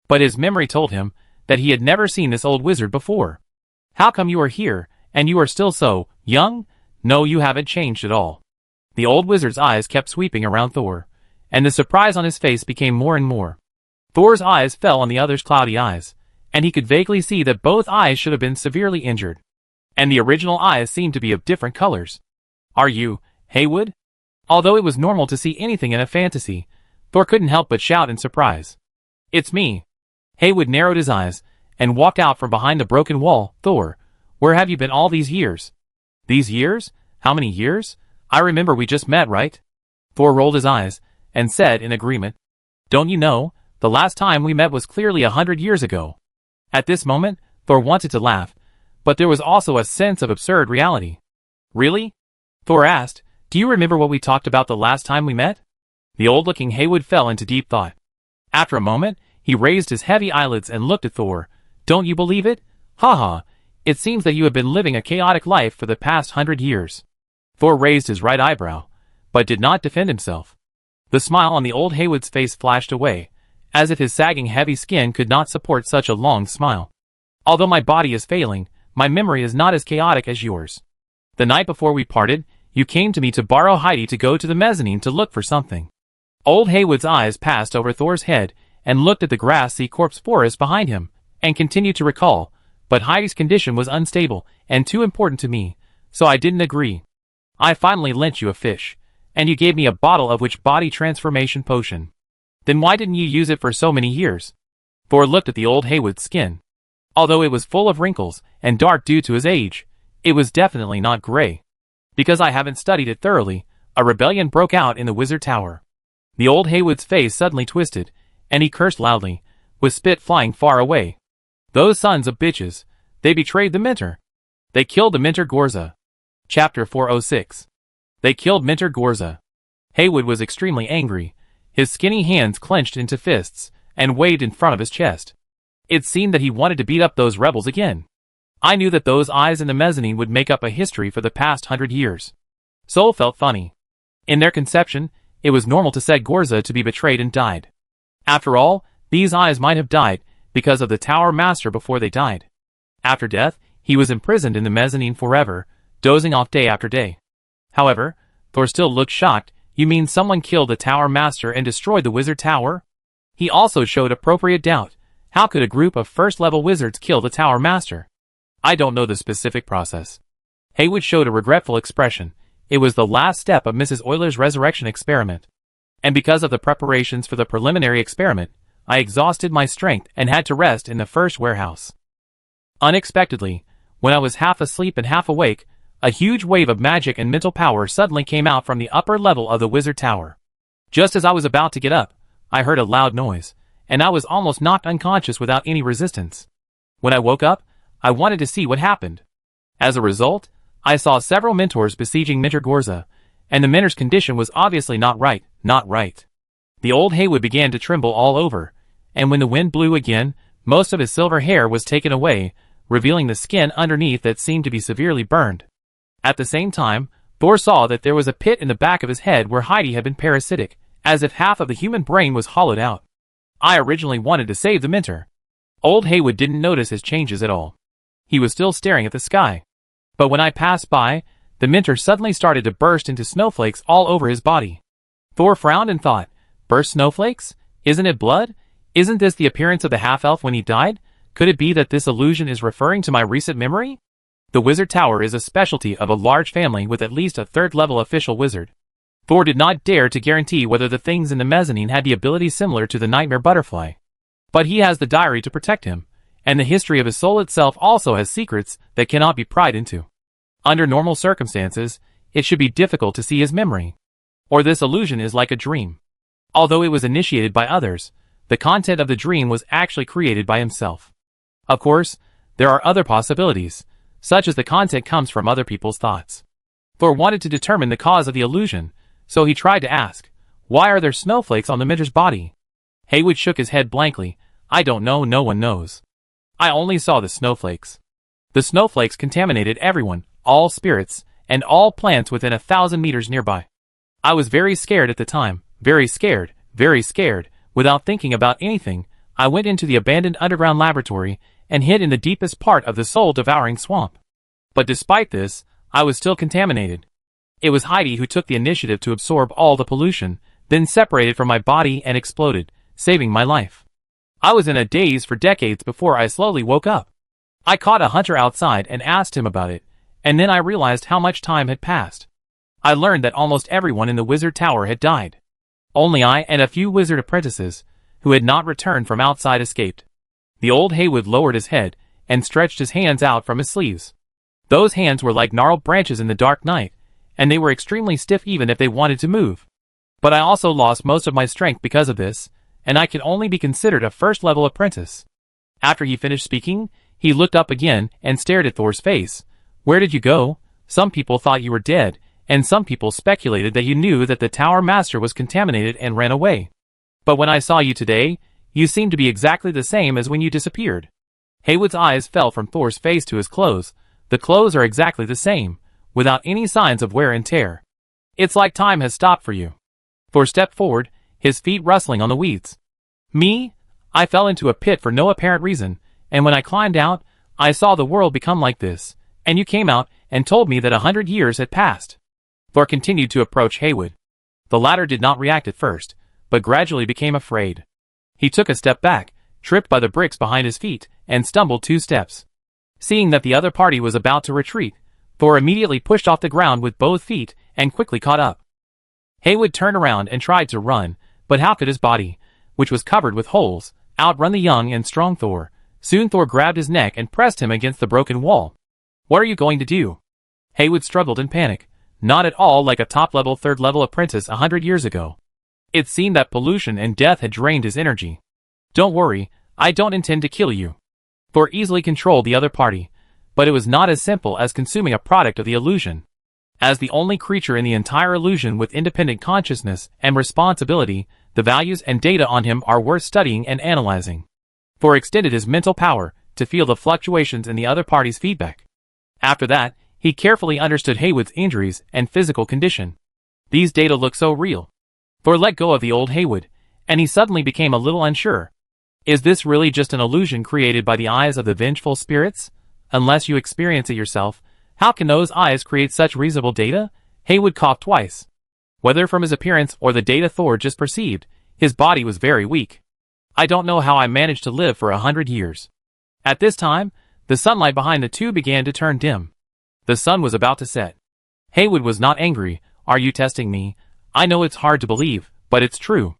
But his memory told him that he had never seen this old wizard before. How come you are here, and you are still so young? No, you haven't changed at all. The old wizard's eyes kept sweeping around Thor, and the surprise on his face became more and more. Thor's eyes fell on the other's cloudy eyes, and he could vaguely see that both eyes should have been severely injured. And the original eyes seemed to be of different colors. Are you Haywood? Although it was normal to see anything in a fantasy, Thor couldn't help but shout in surprise. It's me. Haywood narrowed his eyes, and walked out from behind the broken wall. Thor, where have you been all these years? These years? How many years? I remember we just met, right? Thor rolled his eyes, and said in agreement. Don't you know, the last time we met was clearly 100 years ago. At this moment, Thor wanted to laugh, but there was also a sense of absurd reality. Really? Thor asked, do you remember what we talked about the last time we met? The old-looking Haywood fell into deep thought. After a moment, he raised his heavy eyelids and looked at Thor. Don't you believe it? Ha. It seems that you have been living a chaotic life for the past 100 years. Thor raised his right eyebrow, but did not defend himself. The smile on the old Haywood's face flashed away, as if his sagging heavy skin could not support such a long smile. Although my body is failing, my memory is not as chaotic as yours. The night before we parted, you came to me to borrow Heidi to go to the mezzanine to look for something. Old Haywood's eyes passed over Thor's head and looked at the grassy corpse forest behind him, and continued to recall, but Heidi's condition was unstable and too important to me, so I didn't agree. I finally lent you a fish, and you gave me a bottle of which body transformation potion. Then why didn't you use it for so many years? Thor looked at the old Haywood's skin. Although it was full of wrinkles and dark due to his age, it was definitely not gray. Because I haven't studied it thoroughly, a rebellion broke out in the wizard tower. The old Haywood's face suddenly twisted, and he cursed loudly, with spit flying far away. Those sons of bitches, they betrayed the Mentor. They killed the Mentor Gorza. Chapter 406. They killed Mentor Gorza. Haywood was extremely angry. His skinny hands clenched into fists, and waved in front of his chest. It seemed that he wanted to beat up those rebels again. I knew that those eyes in the mezzanine would make up a history for the past 100 years. Soul felt funny. In their conception, it was normal to set Gorza to be betrayed and died. After all, these eyes might have died because of the Tower Master before they died. After death, he was imprisoned in the mezzanine forever, dozing off day after day. However, Thor still looked shocked. You mean someone killed the Tower Master and destroyed the Wizard Tower? He also showed appropriate doubt. How could a group of first-level wizards kill the Tower Master? I don't know the specific process. Haywood showed a regretful expression. It was the last step of Mrs. Euler's resurrection experiment. And because of the preparations for the preliminary experiment, I exhausted my strength and had to rest in the first warehouse. Unexpectedly, when I was half asleep and half awake, a huge wave of magic and mental power suddenly came out from the upper level of the wizard tower. Just as I was about to get up, I heard a loud noise, and I was almost knocked unconscious without any resistance. When I woke up, I wanted to see what happened. As a result, I saw several mentors besieging Mentor Gorza, and the mentor's condition was obviously not right. The old Haywood began to tremble all over, and when the wind blew again, most of his silver hair was taken away, revealing the skin underneath that seemed to be severely burned. At the same time, Thor saw that there was a pit in the back of his head where Heidi had been parasitic, as if half of the human brain was hollowed out. I originally wanted to save the mentor. Old Haywood didn't notice his changes at all. He was still staring at the sky. But when I passed by, the mentor suddenly started to burst into snowflakes all over his body. Thor frowned and thought, burst snowflakes? Isn't it blood? Isn't this the appearance of the half-elf when he died? Could it be that this illusion is referring to my recent memory? The wizard tower is a specialty of a large family with at least a third-level official wizard. Thor did not dare to guarantee whether the things in the mezzanine had the ability similar to the nightmare butterfly. But he has the diary to protect him, and the history of his soul itself also has secrets that cannot be pried into. Under normal circumstances, it should be difficult to see his memory. Or this illusion is like a dream. Although it was initiated by others, the content of the dream was actually created by himself. Of course, there are other possibilities, such as the content comes from other people's thoughts. Thor wanted to determine the cause of the illusion, so he tried to ask, why are there snowflakes on the mentor's body? Haywood shook his head blankly. I don't know, no one knows. I only saw the snowflakes. The snowflakes contaminated everyone, all spirits, and all plants within 1,000 meters nearby. I was very scared at the time, very scared. Without thinking about anything, I went into the abandoned underground laboratory and hid in the deepest part of the soul-devouring swamp. But despite this, I was still contaminated. It was Heidi who took the initiative to absorb all the pollution, then separated from my body and exploded, saving my life. I was in a daze for decades before I slowly woke up. I caught a hunter outside and asked him about it, and then I realized how much time had passed. I learned that almost everyone in the wizard tower had died. Only I and a few wizard apprentices, who had not returned from outside, escaped. The old Haywood lowered his head and stretched his hands out from his sleeves. Those hands were like gnarled branches in the dark night, and they were extremely stiff even if they wanted to move. But I also lost most of my strength because of this, and I could only be considered a first-level apprentice. After he finished speaking, He looked up again and stared at Thor's face. Where did you go? Some people thought you were dead, and some people speculated that you knew that the Tower Master was contaminated and ran away. But when I saw you today, you seemed to be exactly the same as when you disappeared. Haywood's eyes fell from Thor's face to his clothes. The clothes are exactly the same, without any signs of wear and tear. It's like time has stopped for you. Thor stepped forward, his feet rustling on the weeds. Me? I fell into a pit for no apparent reason, and when I climbed out, I saw the world become like this, and you came out and told me that 100 years had passed. Thor continued to approach Haywood. The latter did not react at first, but gradually became afraid. He took a step back, tripped by the bricks behind his feet, and stumbled 2 steps. Seeing that the other party was about to retreat, Thor immediately pushed off the ground with both feet and quickly caught up. Haywood turned around and tried to run, but how could his body, which was covered with holes, outrun the young and strong Thor? Soon Thor grabbed his neck and pressed him against the broken wall. What are you going to do? Haywood struggled in panic, not at all like a top-level, third-level apprentice 100 years ago. It seemed that pollution and death had drained his energy. Don't worry, I don't intend to kill you. Thor easily controlled the other party, but it was not as simple as consuming a product of the illusion. As the only creature in the entire illusion with independent consciousness and responsibility, the values and data on him are worth studying and analyzing. Thor extended his mental power to feel the fluctuations in the other party's feedback. After that, he carefully understood Haywood's injuries and physical condition. These data looked so real. Thor let go of the old Haywood, and he suddenly became a little unsure. Is this really just an illusion created by the eyes of the vengeful spirits? Unless you experience it yourself, how can those eyes create such reasonable data? Haywood coughed twice. Whether from his appearance or the data Thor just perceived, his body was very weak. I don't know how I managed to live for 100 years. At this time, the sunlight behind the two began to turn dim. The sun was about to set. Haywood was not angry. Are you testing me? I know it's hard to believe, but it's true.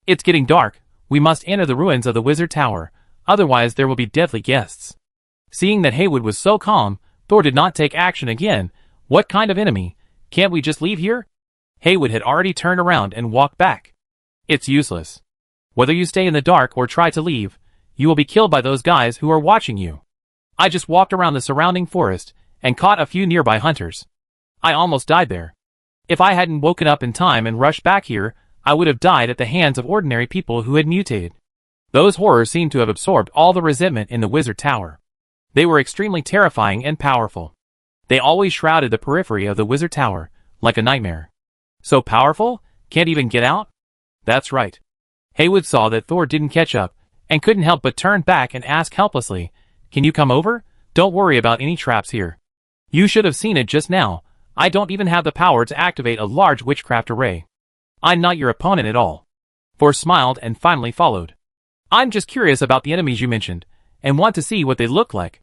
It's getting dark. We must enter the ruins of the Wizard Tower, otherwise there will be deadly guests. Seeing that Haywood was so calm, Thor did not take action again. What kind of enemy? Can't we just leave here? Haywood had already turned around and walked back. It's useless. Whether you stay in the dark or try to leave, you will be killed by those guys who are watching you. I just walked around the surrounding forest and caught a few nearby hunters. I almost died there. If I hadn't woken up in time and rushed back here, I would have died at the hands of ordinary people who had mutated. Those horrors seemed to have absorbed all the resentment in the Wizard Tower. They were extremely terrifying and powerful. They always shrouded the periphery of the Wizard Tower, like a nightmare. So powerful? Can't even get out? That's right. Haywood saw that Thor didn't catch up, and couldn't help but turn back and ask helplessly, Can you come over? Don't worry about any traps here. You should have seen it just now. I don't even have the power to activate a large witchcraft array. I'm not your opponent at all. Thor smiled and finally followed. I'm just curious about the enemies you mentioned, and want to see what they look like.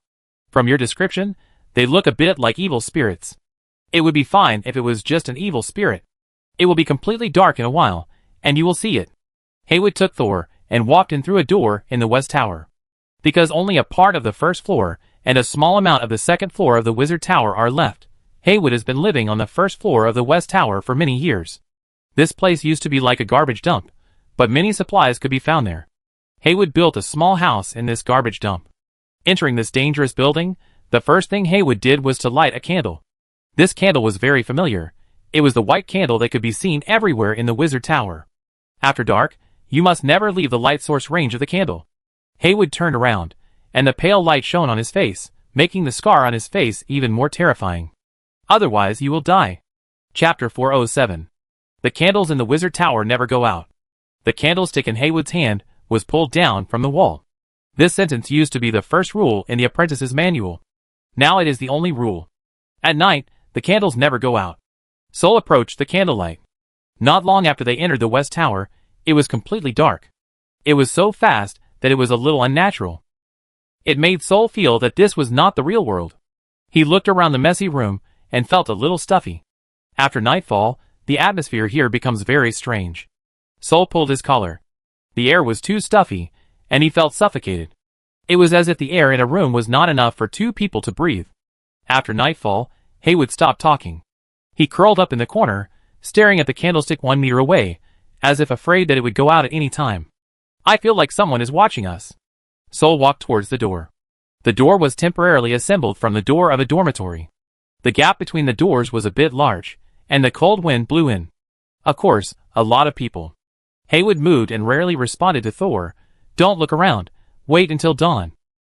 From your description, they look a bit like evil spirits. It would be fine if it was just an evil spirit. It will be completely dark in a while, and you will see it. Haywood took Thor and walked in through a door in the West Tower. Because only a part of the first floor and a small amount of the second floor of the Wizard Tower are left, Haywood has been living on the first floor of the West Tower for many years. This place used to be like a garbage dump, but many supplies could be found there. Haywood built a small house in this garbage dump. Entering this dangerous building, the first thing Haywood did was to light a candle. This candle was very familiar. It was the white candle that could be seen everywhere in the Wizard Tower. After dark, you must never leave the light source range of the candle. Haywood turned around, and the pale light shone on his face, making the scar on his face even more terrifying. Otherwise you will die. Chapter 407. The candles in the Wizard Tower never go out. The candlestick in Haywood's hand was pulled down from the wall. This sentence used to be the first rule in the Apprentice's manual. Now it is the only rule. At night, the candles never go out. Soul approached the candlelight. Not long after they entered the West Tower, it was completely dark. It was so fast that it was a little unnatural. It made Soul feel that this was not the real world. He looked around the messy room and felt a little stuffy. After nightfall, the atmosphere here becomes very strange. Soul pulled his collar. The air was too stuffy, and he felt suffocated. It was as if the air in a room was not enough for two people to breathe. After nightfall, Haywood stopped talking. He curled up in the corner, staring at the candlestick 1 meter away, as if afraid that it would go out at any time. I feel like someone is watching us. Soul walked towards the door. The door was temporarily assembled from the door of a dormitory. The gap between the doors was a bit large, and the cold wind blew in. Of course, a lot of people. Haywood moved and rarely responded to Thor. Don't look around. Wait until dawn.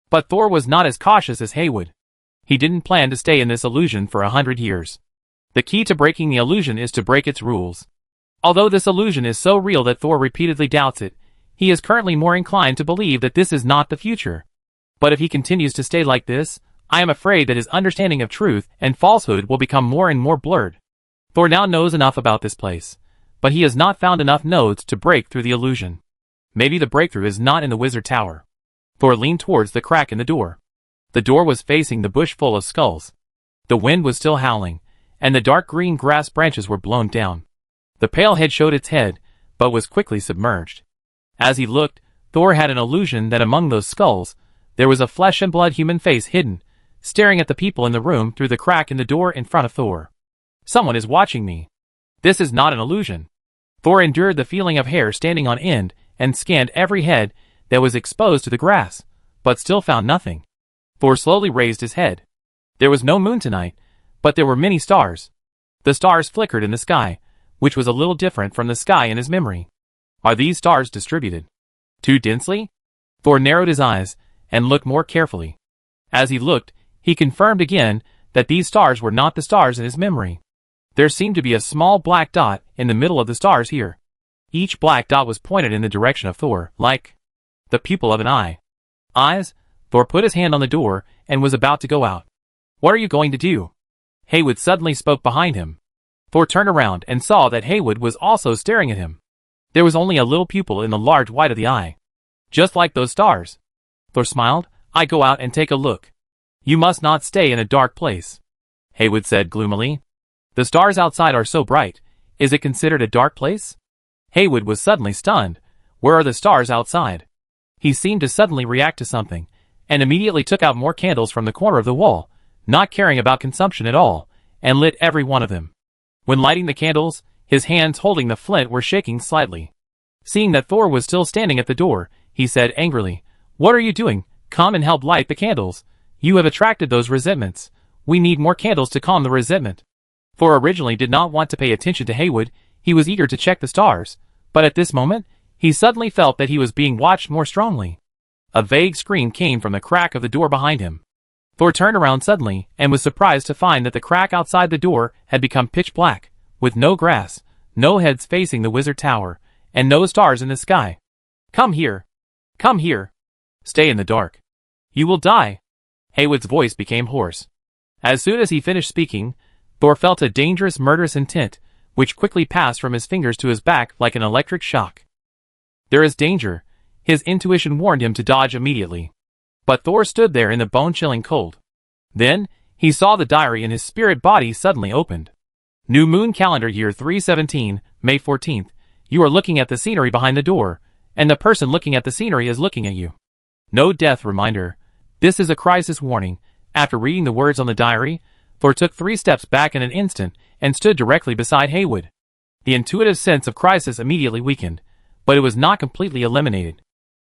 But Thor was not as cautious as Haywood. He didn't plan to stay in this illusion for 100 years. The key to breaking the illusion is to break its rules. Although this illusion is so real that Thor repeatedly doubts it, he is currently more inclined to believe that this is not the future. But if he continues to stay like this, I am afraid that his understanding of truth and falsehood will become more and more blurred. Thor now knows enough about this place, but he has not found enough nodes to break through the illusion. Maybe the breakthrough is not in the wizard tower. Thor leaned towards the crack in the door. The door was facing the bush full of skulls. The wind was still howling, and the dark green grass branches were blown down. The pale head showed its head, but was quickly submerged. As he looked, Thor had an illusion that among those skulls, there was a flesh and blood human face hidden, staring at the people in the room through the crack in the door in front of Thor. Someone is watching me. This is not an illusion. Thor endured the feeling of hair standing on end and scanned every head that was exposed to the grass, but still found nothing. Thor slowly raised his head. There was no moon tonight, but there were many stars. The stars flickered in the sky, which was a little different from the sky in his memory. Are these stars distributed too densely? Thor narrowed his eyes and looked more carefully. As he looked, he confirmed again that these stars were not the stars in his memory. There seemed to be a small black dot in the middle of the stars here. Each black dot was pointed in the direction of Thor, like the pupil of an eye. Eyes? Thor put his hand on the door and was about to go out. What are you going to do? Haywood suddenly spoke behind him. Thor turned around and saw that Haywood was also staring at him. There was only a little pupil in the large white of the eye. Just like those stars. Thor smiled. I go out and take a look. You must not stay in a dark place, Haywood said gloomily. The stars outside are so bright. Is it considered a dark place? Haywood was suddenly stunned. Where are the stars outside? He seemed to suddenly react to something, and immediately took out more candles from the corner of the wall, not caring about consumption at all, and lit every one of them. When lighting the candles, his hands holding the flint were shaking slightly. Seeing that Thor was still standing at the door, he said angrily, What are you doing? Come and help light the candles. You have attracted those resentments. We need more candles to calm the resentment. Thor originally did not want to pay attention to Haywood. He was eager to check the stars, but at this moment, he suddenly felt that he was being watched more strongly. A vague scream came from the crack of the door behind him. Thor turned around suddenly and was surprised to find that the crack outside the door had become pitch black, with no grass, no heads facing the wizard tower, and no stars in the sky. Come here. Come here. Stay in the dark. You will die. Haywood's voice became hoarse. As soon as he finished speaking, Thor felt a dangerous, murderous intent, which quickly passed from his fingers to his back like an electric shock. There is danger. His intuition warned him to dodge immediately. But Thor stood there in the bone-chilling cold. Then, he saw the diary in his spirit body suddenly opened. New Moon Calendar Year 317, May 14th. You are looking at the scenery behind the door, and the person looking at the scenery is looking at you. No death reminder. This is a crisis warning. After reading the words on the diary, Thor took 3 steps back in an instant and stood directly beside Haywood. The intuitive sense of crisis immediately weakened, but it was not completely eliminated.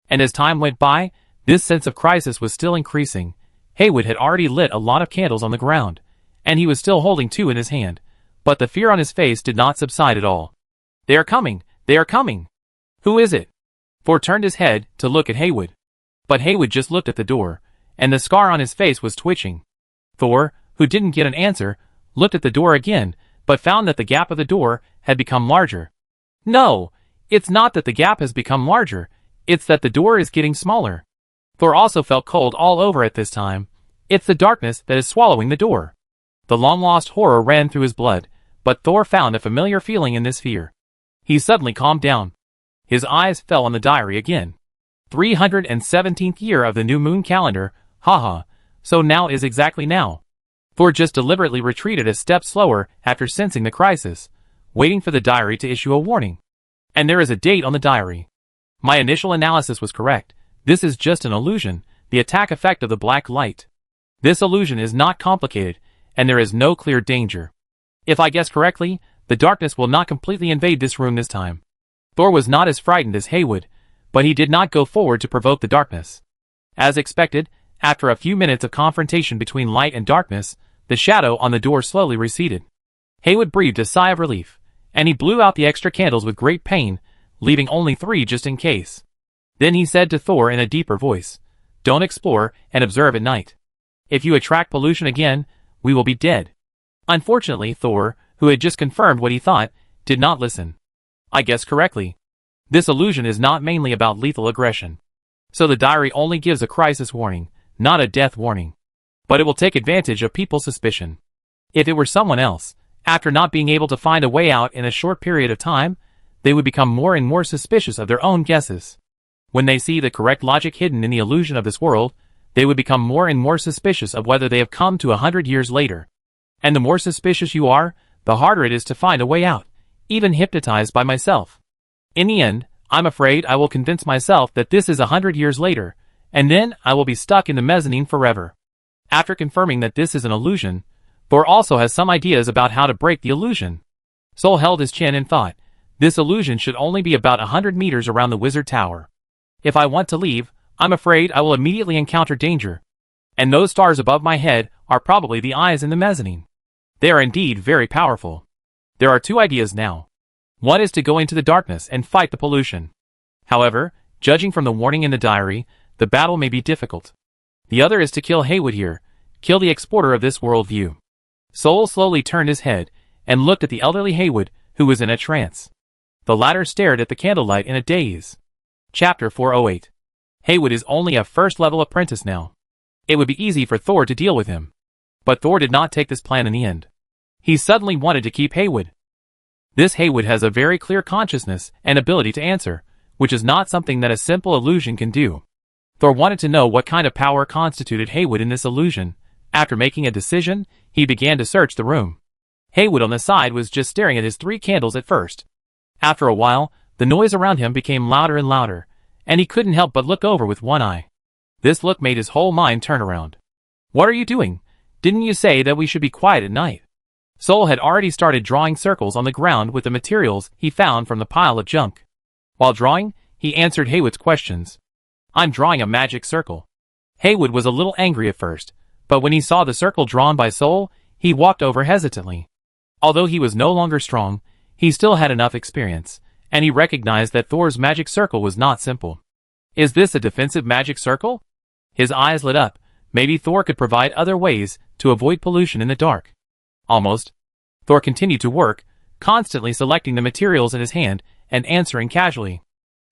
And as time went by, this sense of crisis was still increasing. Haywood had already lit a lot of candles on the ground, and he was still holding 2 in his hand, but the fear on his face did not subside at all. They are coming! They are coming! Who is it? Thor turned his head to look at Haywood. But Haywood just looked at the door, and the scar on his face was twitching. Thor, who didn't get an answer, looked at the door again, but found that the gap of the door had become larger. No! It's not that the gap has become larger, it's that the door is getting smaller. Thor also felt cold all over at this time. It's the darkness that is swallowing the door. The long-lost horror ran through his blood, but Thor found a familiar feeling in this fear. He suddenly calmed down. His eyes fell on the diary again. 317th year of the new moon calendar, haha, so now is exactly now. Thor just deliberately retreated a step slower after sensing the crisis, waiting for the diary to issue a warning. And there is a date on the diary. My initial analysis was correct. This is just an illusion, the attack effect of the black light. This illusion is not complicated, and there is no clear danger. If I guess correctly, the darkness will not completely invade this room this time. Thor was not as frightened as Haywood, but he did not go forward to provoke the darkness. As expected, After a few minutes of confrontation between light and darkness, the shadow on the door slowly receded. Haywood breathed a sigh of relief, and he blew out the extra candles with great pain, leaving only 3 just in case. Then he said to Thor in a deeper voice, "Don't explore and observe at night. If you attract pollution again, we will be dead." Unfortunately, Thor, who had just confirmed what he thought, did not listen. "I guessed correctly. This illusion is not mainly about lethal aggression. So the diary only gives a crisis warning, not a death warning. But it will take advantage of people's suspicion. If it were someone else, after not being able to find a way out in a short period of time, they would become more and more suspicious of their own guesses. When they see the correct logic hidden in the illusion of this world, they would become more and more suspicious of whether they have come to 100 years later. And the more suspicious you are, the harder it is to find a way out, even hypnotized by myself. In the end, I'm afraid I will convince myself that this is 100 years later, and then I will be stuck in the mezzanine forever." After confirming that this is an illusion, Thor also has some ideas about how to break the illusion. Sol held his chin and thought, this illusion should only be about 100 meters around the wizard tower. If I want to leave, I'm afraid I will immediately encounter danger. And those stars above my head are probably the eyes in the mezzanine. They are indeed very powerful. There are 2 ideas now. One is to go into the darkness and fight the pollution. However, judging from the warning in the diary, the battle may be difficult. The other is to kill Haywood here, kill the exporter of this worldview. Sol slowly turned his head and looked at the elderly Haywood, who was in a trance. The latter stared at the candlelight in a daze. Chapter 408. Haywood is only a first-level apprentice now. It would be easy for Thor to deal with him. But Thor did not take this plan in the end. He suddenly wanted to keep Haywood. This Haywood has a very clear consciousness and ability to answer, which is not something that a simple illusion can do. Thor wanted to know what kind of power constituted Haywood in this illusion. After making a decision, he began to search the room. Haywood on the side was just staring at his 3 candles at first. After a while, the noise around him became louder and louder, and he couldn't help but look over with one eye. This look made his whole mind turn around. "What are you doing? Didn't you say that we should be quiet at night?" Sol had already started drawing circles on the ground with the materials he found from the pile of junk. While drawing, he answered Haywood's questions. "I'm drawing a magic circle." Haywood was a little angry at first, but when he saw the circle drawn by Sol, he walked over hesitantly. Although he was no longer strong, he still had enough experience, and he recognized that Thor's magic circle was not simple. "Is this a defensive magic circle?" His eyes lit up. Maybe Thor could provide other ways to avoid pollution in the dark. Almost. Thor continued to work, constantly selecting the materials in his hand and answering casually.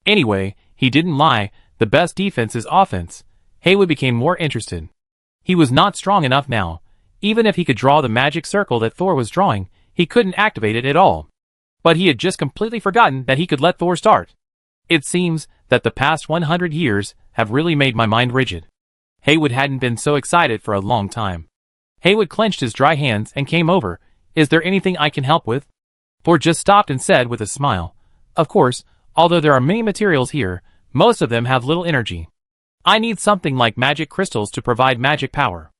Anyway, he didn't lie, the best defense is offense. Haywood became more interested. He was not strong enough now. Even if he could draw the magic circle that Thor was drawing, he couldn't activate it at all. But he had just completely forgotten that he could let Thor start. It seems that the past 100 years have really made my mind rigid. Haywood hadn't been so excited for a long time. Haywood clenched his dry hands and came over. "Is there anything I can help with?" Thor just stopped and said with a smile, "Of course, although there are many materials here, most of them have little energy. I need something like magic crystals to provide magic power.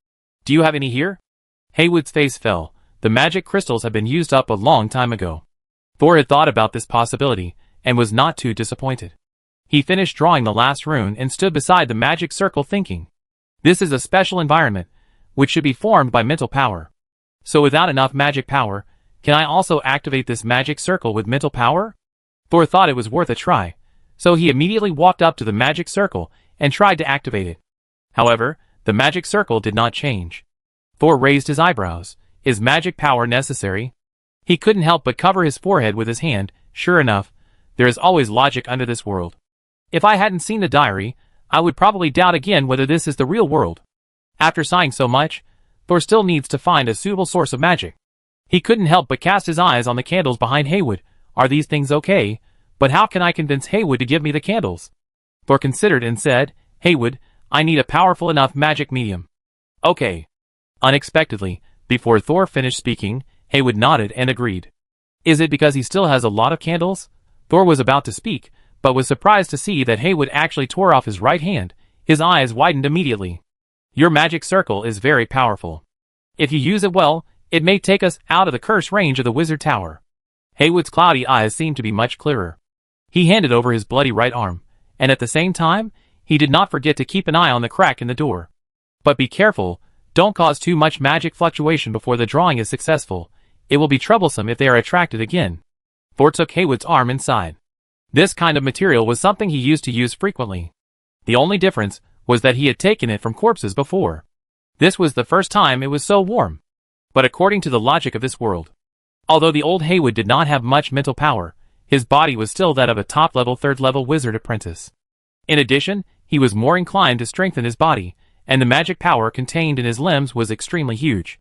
Do you have any here?" Haywood's face fell. The magic crystals had been used up a long time ago. Thor had thought about this possibility, and was not too disappointed. He finished drawing the last rune and stood beside the magic circle thinking. This is a special environment, which should be formed by mental power. So without enough magic power, can I also activate this magic circle with mental power? Thor thought it was worth a try, so he immediately walked up to the magic circle and tried to activate it. However, the magic circle did not change. Thor raised his eyebrows. Is magic power necessary? He couldn't help but cover his forehead with his hand. Sure enough, there is always logic under this world. If I hadn't seen the diary, I would probably doubt again whether this is the real world. After sighing so much, Thor still needs to find a suitable source of magic. He couldn't help but cast his eyes on the candles behind Haywood. Are these things okay? But how can I convince Haywood to give me the candles? Thor considered and said, Haywood, I need a powerful enough magic medium. Okay. Unexpectedly, before Thor finished speaking, Haywood nodded and agreed. Is it because he still has a lot of candles? Thor was about to speak, but was surprised to see that Haywood actually tore off his right hand. His eyes widened immediately. Your magic circle is very powerful. If you use it well, it may take us out of the curse range of the wizard tower. Haywood's cloudy eyes seemed to be much clearer. He handed over his bloody right arm, and at the same time, he did not forget to keep an eye on the crack in the door. But be careful, don't cause too much magic fluctuation before the drawing is successful. It will be troublesome if they are attracted again. Thor took Haywood's arm inside. This kind of material was something he used to use frequently. The only difference was that he had taken it from corpses before. This was the first time it was so warm. But according to the logic of this world, although the old Haywood did not have much mental power, his body was still that of a top-level, third-level wizard apprentice. In addition, he was more inclined to strengthen his body, and the magic power contained in his limbs was extremely huge.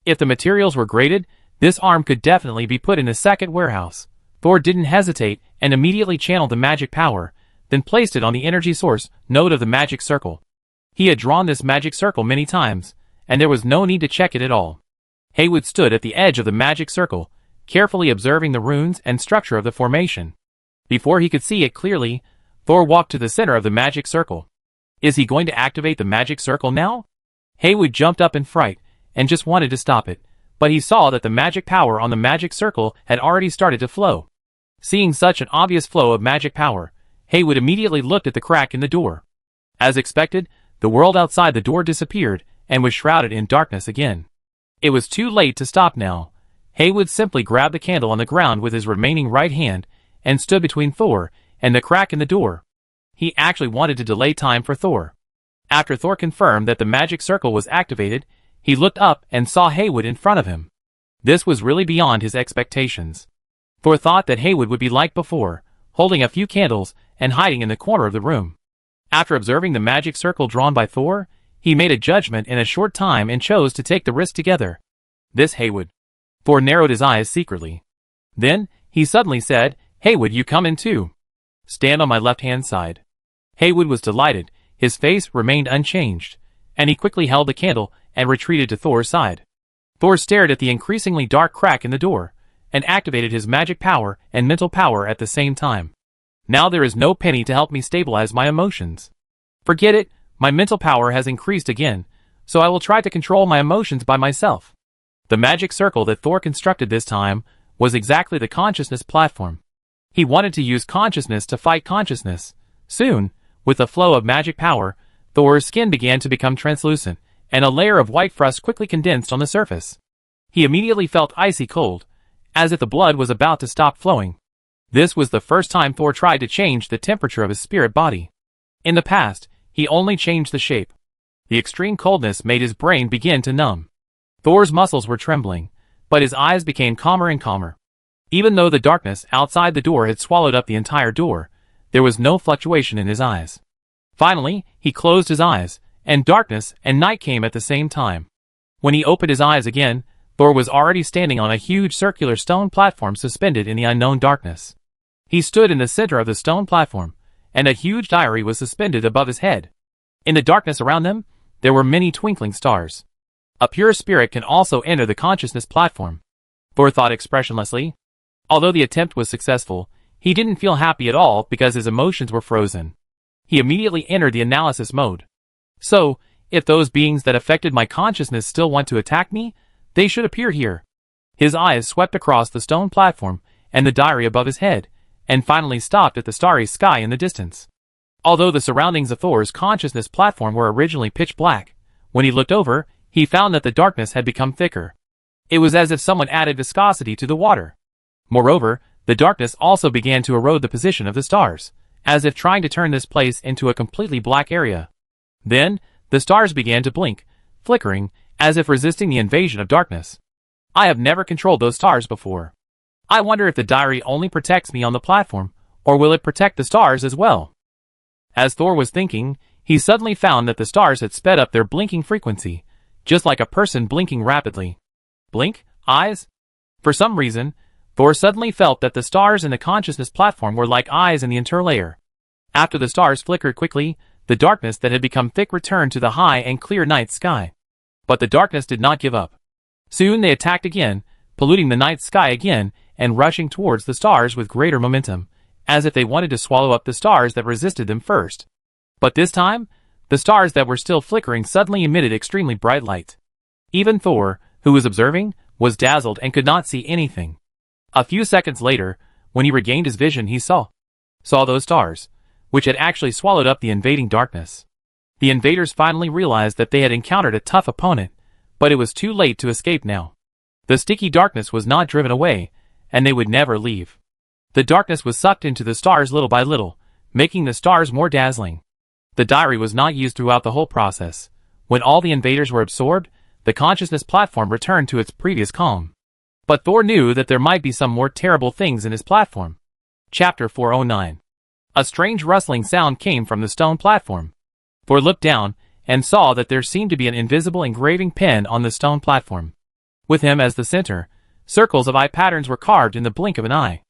If the materials were graded, this arm could definitely be put in a second warehouse. Thor didn't hesitate and immediately channeled the magic power, then placed it on the energy source node of the magic circle. He had drawn this magic circle many times, and there was no need to check it at all. Haywood stood at the edge of the magic circle, carefully observing the runes and structure of the formation. Before he could see it clearly, Thor walked to the center of the magic circle. Is he going to activate the magic circle now? Haywood jumped up in fright and just wanted to stop it, but he saw that the magic power on the magic circle had already started to flow. Seeing such an obvious flow of magic power, Haywood immediately looked at the crack in the door. As expected, the world outside the door disappeared and was shrouded in darkness again. It was too late to stop now. Haywood simply grabbed the candle on the ground with his remaining right hand and stood between Thor and the crack in the door. He actually wanted to delay time for Thor. After Thor confirmed that the magic circle was activated, he looked up and saw Haywood in front of him. This was really beyond his expectations. Thor thought that Haywood would be like before, holding a few candles and hiding in the corner of the room. After observing the magic circle drawn by Thor, he made a judgment in a short time and chose to take the risk together. This Haywood. Thor narrowed his eyes secretly. Then, he suddenly said, "Haywood, you come in too. Stand on my left-hand side." Haywood was delighted, his face remained unchanged, and he quickly held the candle and retreated to Thor's side. Thor stared at the increasingly dark crack in the door, and activated his magic power and mental power at the same time. Now there is no penny to help me stabilize my emotions. Forget it, my mental power has increased again, so I will try to control my emotions by myself. The magic circle that Thor constructed this time was exactly the consciousness platform. He wanted to use consciousness to fight consciousness. Soon, with the flow of magic power, Thor's skin began to become translucent, and a layer of white frost quickly condensed on the surface. He immediately felt icy cold, as if the blood was about to stop flowing. This was the first time Thor tried to change the temperature of his spirit body. In the past, he only changed the shape. The extreme coldness made his brain begin to numb. Thor's muscles were trembling, but his eyes became calmer and calmer. Even though the darkness outside the door had swallowed up the entire door, there was no fluctuation in his eyes. Finally, he closed his eyes, and darkness and night came at the same time. When he opened his eyes again, Thor was already standing on a huge circular stone platform suspended in the unknown darkness. He stood in the center of the stone platform, and a huge diary was suspended above his head. In the darkness around them, there were many twinkling stars. A pure spirit can also enter the consciousness platform, Thor thought expressionlessly. Although the attempt was successful, he didn't feel happy at all because his emotions were frozen. He immediately entered the analysis mode. So, if those beings that affected my consciousness still want to attack me, they should appear here. His eyes swept across the stone platform and the diary above his head, and finally stopped at the starry sky in the distance. Although the surroundings of Thor's consciousness platform were originally pitch black, when he looked over, he found that the darkness had become thicker. It was as if someone added viscosity to the water. Moreover, the darkness also began to erode the position of the stars, as if trying to turn this place into a completely black area. Then, the stars began to blink, flickering, as if resisting the invasion of darkness. I have never controlled those stars before. I wonder if the diary only protects me on the platform, or will it protect the stars as well? As Thor was thinking, he suddenly found that the stars had sped up their blinking frequency, just like a person blinking rapidly. Blink? Eyes? For some reason, Thor suddenly felt that the stars in the consciousness platform were like eyes in the interlayer. After the stars flickered quickly, the darkness that had become thick returned to the high and clear night sky. But the darkness did not give up. Soon they attacked again, polluting the night sky again and rushing towards the stars with greater momentum, as if they wanted to swallow up the stars that resisted them first. But this time, the stars that were still flickering suddenly emitted extremely bright light. Even Thor, who was observing, was dazzled and could not see anything. A few seconds later, when he regained his vision, he saw those stars, which had actually swallowed up the invading darkness. The invaders finally realized that they had encountered a tough opponent, but it was too late to escape now. The sticky darkness was not driven away, and they would never leave. The darkness was sucked into the stars little by little, making the stars more dazzling. The diary was not used throughout the whole process. When all the invaders were absorbed, the consciousness platform returned to its previous calm. But Thor knew that there might be some more terrible things in his platform. Chapter 409. A strange rustling sound came from the stone platform. Thor looked down and saw that there seemed to be an invisible engraving pen on the stone platform. With him as the center, circles of eye patterns were carved in the blink of an eye.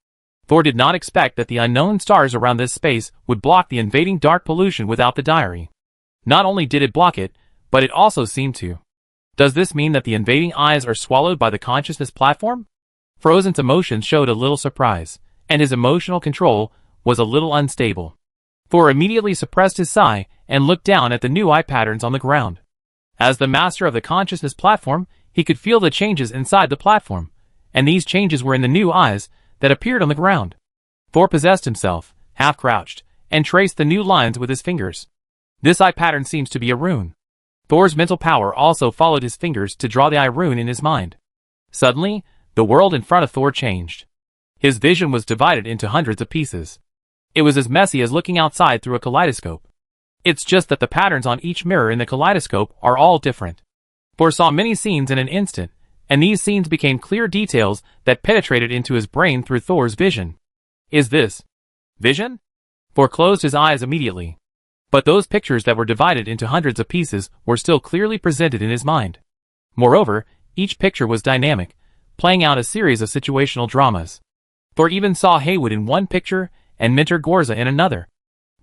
Thor did not expect that the unknown stars around this space would block the invading dark pollution without the diary. Not only did it block it, but it also seemed to. Does this mean that the invading eyes are swallowed by the consciousness platform? Frozen's emotions showed a little surprise, and his emotional control was a little unstable. Thor immediately suppressed his sigh and looked down at the new eye patterns on the ground. As the master of the consciousness platform, he could feel the changes inside the platform, and these changes were in the new eyes that appeared on the ground. Thor possessed himself, half crouched, and traced the new lines with his fingers. This eye pattern seems to be a rune. Thor's mental power also followed his fingers to draw the eye rune in his mind. Suddenly, the world in front of Thor changed. His vision was divided into hundreds of pieces. It was as messy as looking outside through a kaleidoscope. It's just that the patterns on each mirror in the kaleidoscope are all different. Thor saw many scenes in an instant, and these scenes became clear details that penetrated into his brain through Thor's vision. Is this vision? Thor closed his eyes immediately. But those pictures that were divided into hundreds of pieces were still clearly presented in his mind. Moreover, each picture was dynamic, playing out a series of situational dramas. Thor even saw Haywood in one picture and Mentor Gorza in another.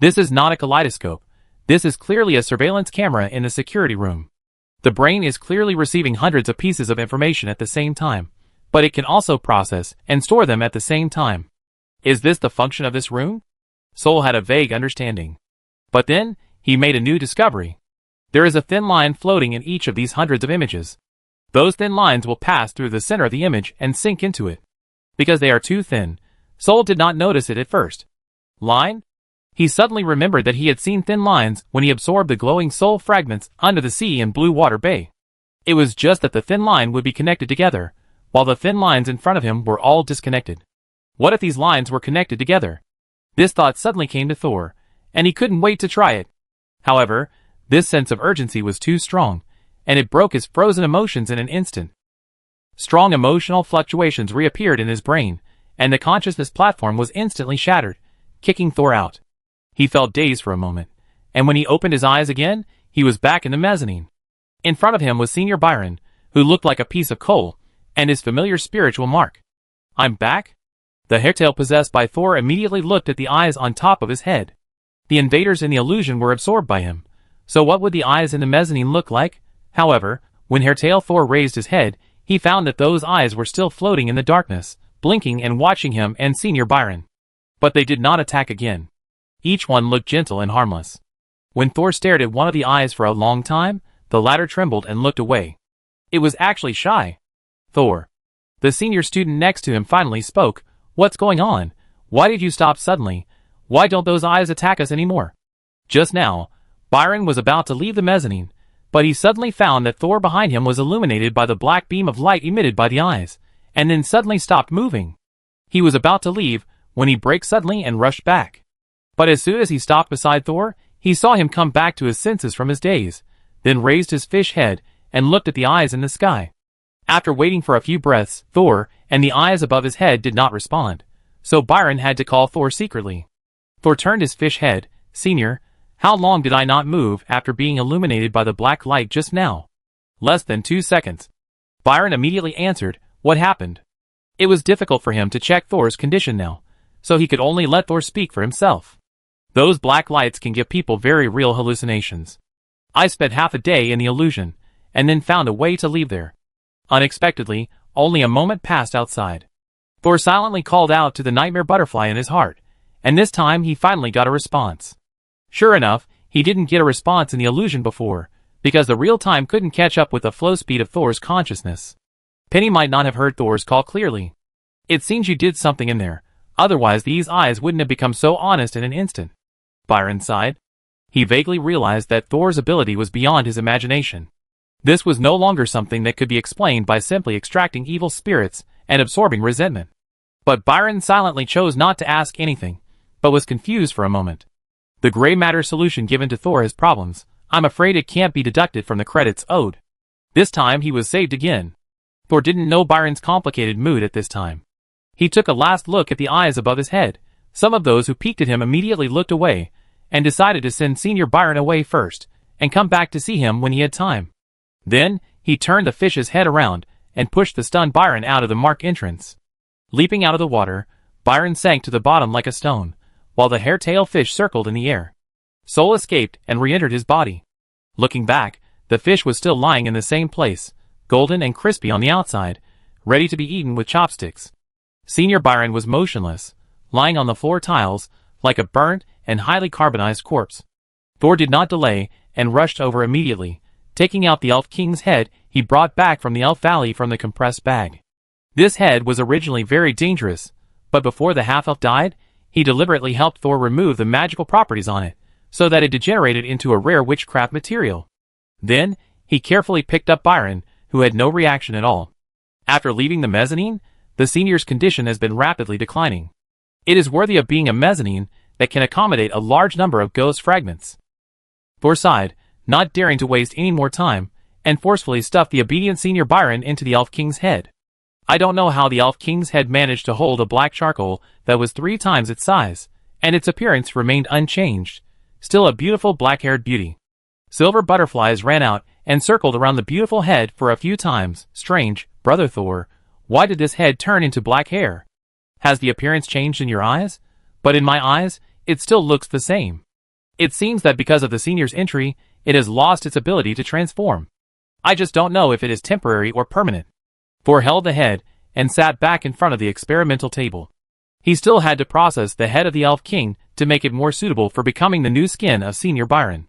This is not a kaleidoscope. This is clearly a surveillance camera in the security room. The brain is clearly receiving hundreds of pieces of information at the same time, but it can also process and store them at the same time. Is this the function of this rune? Soul had a vague understanding. But then, he made a new discovery. There is a thin line floating in each of these hundreds of images. Those thin lines will pass through the center of the image and sink into it. Because they are too thin, Soul did not notice it at first. Line? He suddenly remembered that he had seen thin lines when he absorbed the glowing soul fragments under the sea in Blue Water Bay. It was just that the thin line would be connected together, while the thin lines in front of him were all disconnected. What if these lines were connected together? This thought suddenly came to Thor, and he couldn't wait to try it. However, this sense of urgency was too strong, and it broke his frozen emotions in an instant. Strong emotional fluctuations reappeared in his brain, and the consciousness platform was instantly shattered, kicking Thor out. He felt dazed for a moment, and when he opened his eyes again, he was back in the mezzanine. In front of him was Senior Byron, who looked like a piece of coal, and his familiar spiritual mark. I'm back? The hairtail possessed by Thor immediately looked at the eyes on top of his head. The invaders in the illusion were absorbed by him, so what would the eyes in the mezzanine look like? However, when Hairtail Thor raised his head, he found that those eyes were still floating in the darkness, blinking and watching him and Senior Byron. But they did not attack again. Each one looked gentle and harmless. When Thor stared at one of the eyes for a long time, the latter trembled and looked away. It was actually shy. Thor. The senior student next to him finally spoke. What's going on? Why did you stop suddenly? Why don't those eyes attack us anymore? Just now, Byron was about to leave the mezzanine, but he suddenly found that Thor behind him was illuminated by the black beam of light emitted by the eyes, and then suddenly stopped moving. He was about to leave, when he braked suddenly and rushed back. But as soon as he stopped beside Thor, he saw him come back to his senses from his daze, then raised his fish head and looked at the eyes in the sky. After waiting for a few breaths, Thor and the eyes above his head did not respond, so Byron had to call Thor secretly. Thor turned his fish head. Senior, how long did I not move after being illuminated by the black light just now? Less than 2 seconds. Byron immediately answered, what happened? It was difficult for him to check Thor's condition now, so he could only let Thor speak for himself. Those black lights can give people very real hallucinations. I spent half a day in the illusion, and then found a way to leave there. Unexpectedly, only a moment passed outside. Thor silently called out to the nightmare butterfly in his heart, and this time he finally got a response. Sure enough, he didn't get a response in the illusion before, because the real time couldn't catch up with the flow speed of Thor's consciousness. Penny might not have heard Thor's call clearly. It seems you did something in there, otherwise these eyes wouldn't have become so honest in an instant. Byron sighed. He vaguely realized that Thor's ability was beyond his imagination. This was no longer something that could be explained by simply extracting evil spirits and absorbing resentment. But Byron silently chose not to ask anything, but was confused for a moment. The gray matter solution given to Thor has problems. I'm afraid it can't be deducted from the credits owed. This time he was saved again. Thor didn't know Byron's complicated mood at this time. He took a last look at the eyes above his head. Some of those who peeked at him immediately looked away, and decided to send Senior Byron away first, and come back to see him when he had time. Then, he turned the fish's head around, and pushed the stunned Byron out of the mark entrance. Leaping out of the water, Byron sank to the bottom like a stone, while the hair-tail fish circled in the air. Soul escaped and re-entered his body. Looking back, the fish was still lying in the same place, golden and crispy on the outside, ready to be eaten with chopsticks. Senior Byron was motionless, lying on the floor tiles, like a burnt and highly carbonized corpse. Thor did not delay, and rushed over immediately. Taking out the Elf King's head, he brought back from the Elf Valley from the compressed bag. This head was originally very dangerous, but before the half-elf died, he deliberately helped Thor remove the magical properties on it, so that it degenerated into a rare witchcraft material. Then, he carefully picked up Byron, who had no reaction at all. After leaving the mezzanine, the senior's condition has been rapidly declining. It is worthy of being a mezzanine that can accommodate a large number of ghost fragments. Thor sighed, not daring to waste any more time, and forcefully stuffed the obedient Senior Byron into the Elf King's head. I don't know how the Elf King's head managed to hold a black charcoal that was 3 times its size, and its appearance remained unchanged, still a beautiful black-haired beauty. Silver butterflies ran out and circled around the beautiful head for a few times. Strange, Brother Thor, why did this head turn into black hair? Has the appearance changed in your eyes? But in my eyes, it still looks the same. It seems that because of the senior's entry, it has lost its ability to transform. I just don't know if it is temporary or permanent. Thor held the head and sat back in front of the experimental table. He still had to process the head of the Elf King to make it more suitable for becoming the new skin of Senior Byron.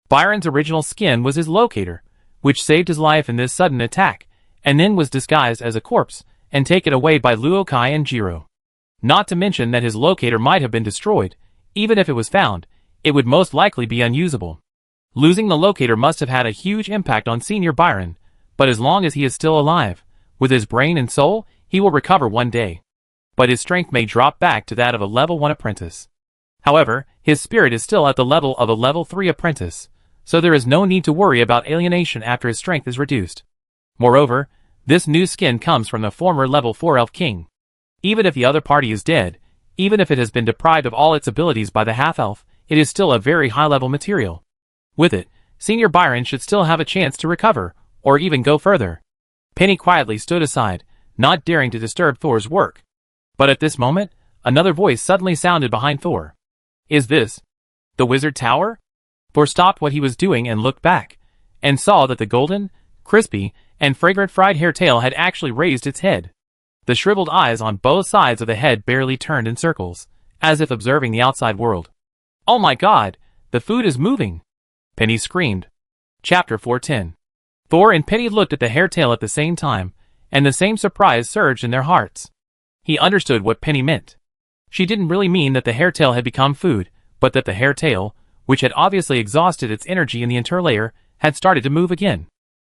Byron's original skin was his locator, which saved his life in this sudden attack, and then was disguised as a corpse and taken away by Luokai and Jiro. Not to mention that his locator might have been destroyed. Even if it was found, it would most likely be unusable. Losing the locator must have had a huge impact on Senior Byron, but as long as he is still alive, with his brain and soul, he will recover one day. But his strength may drop back to that of a level 1 apprentice. However, his spirit is still at the level of a level 3 apprentice, so there is no need to worry about alienation after his strength is reduced. Moreover, this new skin comes from the former level 4 Elf King. Even if the other party is dead, even if it has been deprived of all its abilities by the half-elf, it is still a very high-level material. With it, Senior Byron should still have a chance to recover, or even go further. Penny quietly stood aside, not daring to disturb Thor's work. But at this moment, another voice suddenly sounded behind Thor. Is this the Wizard Tower? Thor stopped what he was doing and looked back, and saw that the golden, crispy, and fragrant fried hair tail had actually raised its head. The shriveled eyes on both sides of the head barely turned in circles, as if observing the outside world. Oh my god, the food is moving! Penny screamed. Chapter 410. Thor and Penny looked at the hair tail at the same time, and the same surprise surged in their hearts. He understood what Penny meant. She didn't really mean that the hair tail had become food, but that the hair tail, which had obviously exhausted its energy in the interlayer, had started to move again.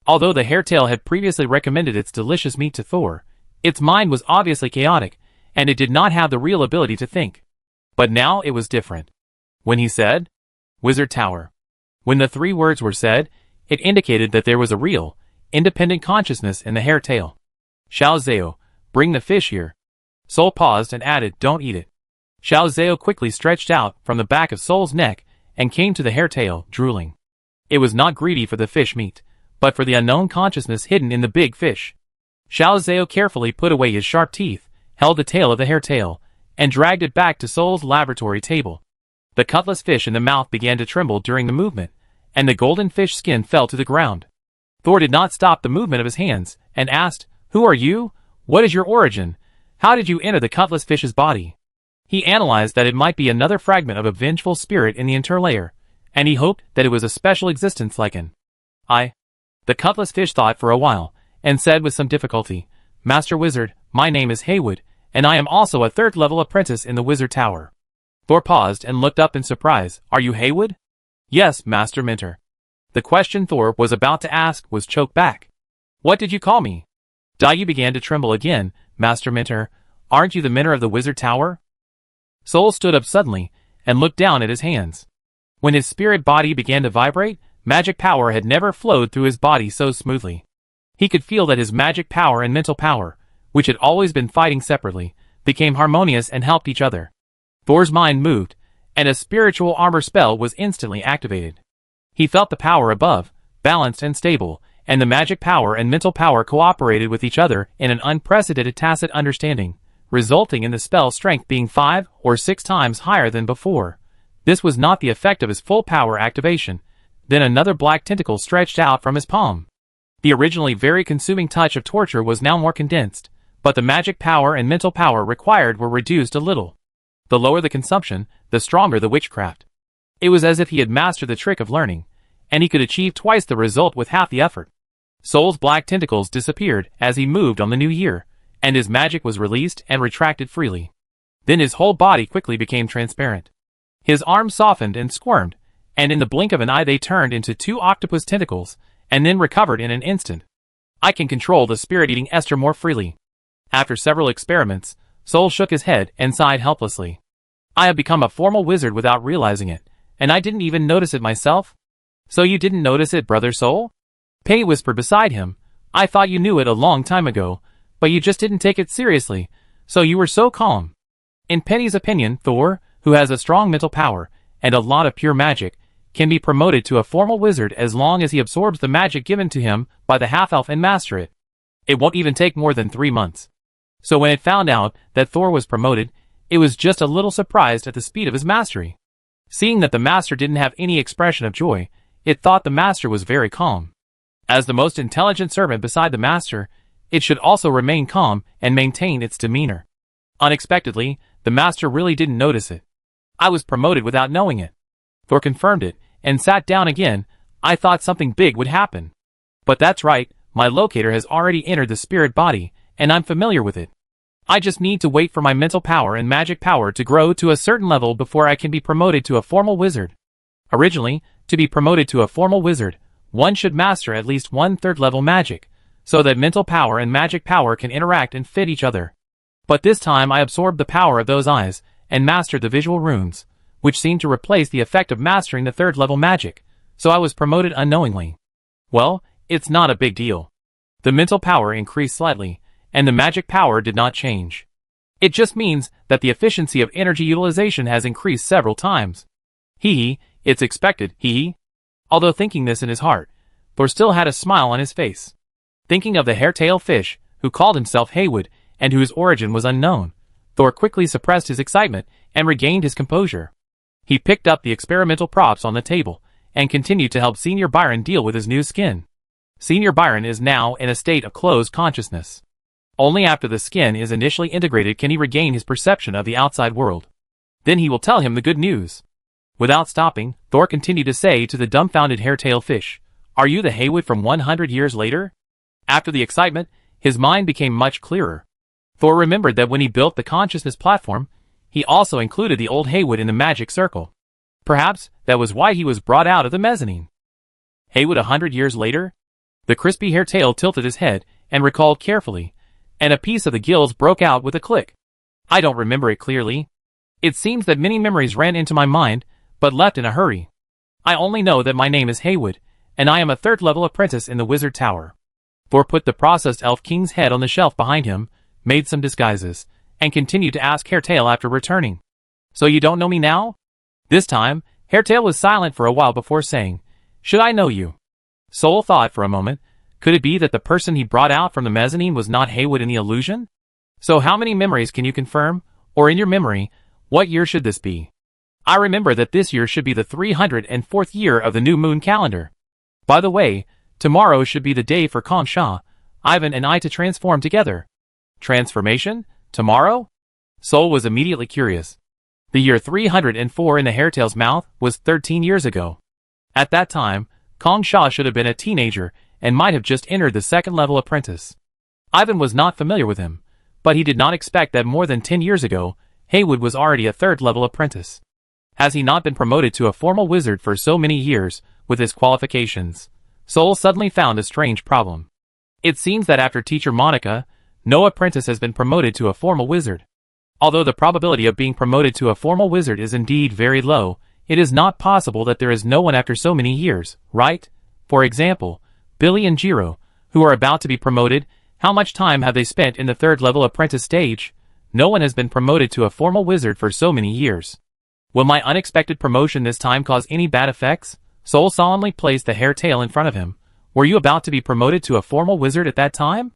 Although the hair tail had previously recommended its delicious meat to Thor, its mind was obviously chaotic, and it did not have the real ability to think. But now it was different. When he said, Wizard Tower. When the 3 words were said, it indicated that there was a real, independent consciousness in the hair tail. Xiao Zhao, bring the fish here. Soul paused and added, don't eat it. Xiao Zhao quickly stretched out from the back of Soul's neck and came to the hair tail, drooling. It was not greedy for the fish meat, but for the unknown consciousness hidden in the big fish. Xiao Zhao carefully put away his sharp teeth, held the tail of the hair tail, and dragged it back to Soul's laboratory table. The cutlass fish in the mouth began to tremble during the movement, and the golden fish skin fell to the ground. Thor did not stop the movement of his hands, and asked, Who are you? What is your origin? How did you enter the cutlass fish's body? He analyzed that it might be another fragment of a vengeful spirit in the interlayer, and he hoped that it was a special existence like an The cutlass fish thought for a while, and said with some difficulty, Master Wizard, my name is Haywood, and I am also a 3rd-level apprentice in the Wizard Tower. Thor paused and looked up in surprise. Are you Haywood? Yes, Master Mentor. The question Thor was about to ask was choked back. What did you call me? Daiyu began to tremble again. Master Mentor, aren't you the mentor of the wizard tower? Sol stood up suddenly and looked down at his hands. When his spirit body began to vibrate, magic power had never flowed through his body so smoothly. He could feel that his magic power and mental power, which had always been fighting separately, became harmonious and helped each other. Thor's mind moved, and a spiritual armor spell was instantly activated. He felt the power above, balanced and stable, and the magic power and mental power cooperated with each other in an unprecedented tacit understanding, resulting in the spell's strength being 5 or 6 times higher than before. This was not the effect of his full power activation. Then another black tentacle stretched out from his palm. The originally very consuming touch of torture was now more condensed, but the magic power and mental power required were reduced a little. The lower the consumption, the stronger the witchcraft. It was as if he had mastered the trick of learning, and he could achieve twice the result with half the effort. Sol's black tentacles disappeared as he moved on the new year, and his magic was released and retracted freely. Then his whole body quickly became transparent. His arms softened and squirmed, and in the blink of an eye they turned into 2 octopus tentacles, and then recovered in an instant. I can control the spirit-eating Esther more freely. After several experiments, Sol shook his head and sighed helplessly. I have become a formal wizard without realizing it, and I didn't even notice it myself. So you didn't notice it, Brother Sol? Pei whispered beside him. I thought you knew it a long time ago, but you just didn't take it seriously, so you were so calm. In Penny's opinion, Thor, who has a strong mental power and a lot of pure magic, can be promoted to a formal wizard as long as he absorbs the magic given to him by the half-elf and master it. It won't even take more than 3 months. So when it found out that Thor was promoted, it was just a little surprised at the speed of his mastery. Seeing that the master didn't have any expression of joy, it thought the master was very calm. As the most intelligent servant beside the master, it should also remain calm and maintain its demeanor. Unexpectedly, the master really didn't notice it. I was promoted without knowing it. Thor confirmed it and sat down again. I thought something big would happen. But that's right, my locator has already entered the spirit body, and I'm familiar with it. I just need to wait for my mental power and magic power to grow to a certain level before I can be promoted to a formal wizard. Originally, to be promoted to a formal wizard, one should master at least 1/3 level magic, so that mental power and magic power can interact and fit each other. But this time I absorbed the power of those eyes, and mastered the visual runes, which seemed to replace the effect of mastering the 3rd level magic, so I was promoted unknowingly. Well, it's not a big deal. The mental power increased slightly, and the magic power did not change. It just means that the efficiency of energy utilization has increased several times. It's expected, Although thinking this in his heart, Thor still had a smile on his face. Thinking of the hair-tail fish, who called himself Haywood, and whose origin was unknown, Thor quickly suppressed his excitement and regained his composure. He picked up the experimental props on the table, and continued to help Senior Byron deal with his new skin. Senior Byron is now in a state of closed consciousness. Only after the skin is initially integrated can he regain his perception of the outside world. Then he will tell him the good news. Without stopping, Thor continued to say to the dumbfounded hair-tail fish, "Are you the Haywood from 100 years later?" After the excitement, his mind became much clearer. Thor remembered that when he built the consciousness platform, he also included the old Haywood in the magic circle. Perhaps that was why he was brought out of the mezzanine. Haywood 100 years later? The crispy hair-tail tilted his head and recalled carefully, and a piece of the gills broke out with a click. I don't remember it clearly. It seems that many memories ran into my mind, but left in a hurry. I only know that my name is Haywood, and I am a 3rd level apprentice in the wizard tower. Thor put the processed elf king's head on the shelf behind him, made some disguises, and continued to ask Hairtail after returning. So you don't know me now? This time, Hairtail was silent for a while before saying, Should I know you? Sol thought for a moment. Could it be that the person he brought out from the mezzanine was not Haywood in the illusion? So how many memories can you confirm? Or in your memory, what year should this be? I remember that this year should be the 304th year of the new moon calendar. By the way, tomorrow should be the day for Kong Sha, Ivan and I to transform together. Transformation? Tomorrow? Sol was immediately curious. The year 304 in the hairtail's mouth was 13 years ago. At that time, Kong Sha should have been a teenager and might have just entered the 2nd level apprentice. Ivan was not familiar with him, but he did not expect that more than 10 years ago, Haywood was already a 3rd level apprentice. Has he not been promoted to a formal wizard for so many years, with his qualifications? Sol suddenly found a strange problem. It seems that after teacher Monica, no apprentice has been promoted to a formal wizard. Although the probability of being promoted to a formal wizard is indeed very low, it is not possible that there is no one after so many years, right? For example, Billy and Jiro, who are about to be promoted, how much time have they spent in the third level apprentice stage? No one has been promoted to a formal wizard for so many years. Will my unexpected promotion this time cause any bad effects? Sol solemnly placed the hairtail in front of him. Were you about to be promoted to a formal wizard at that time?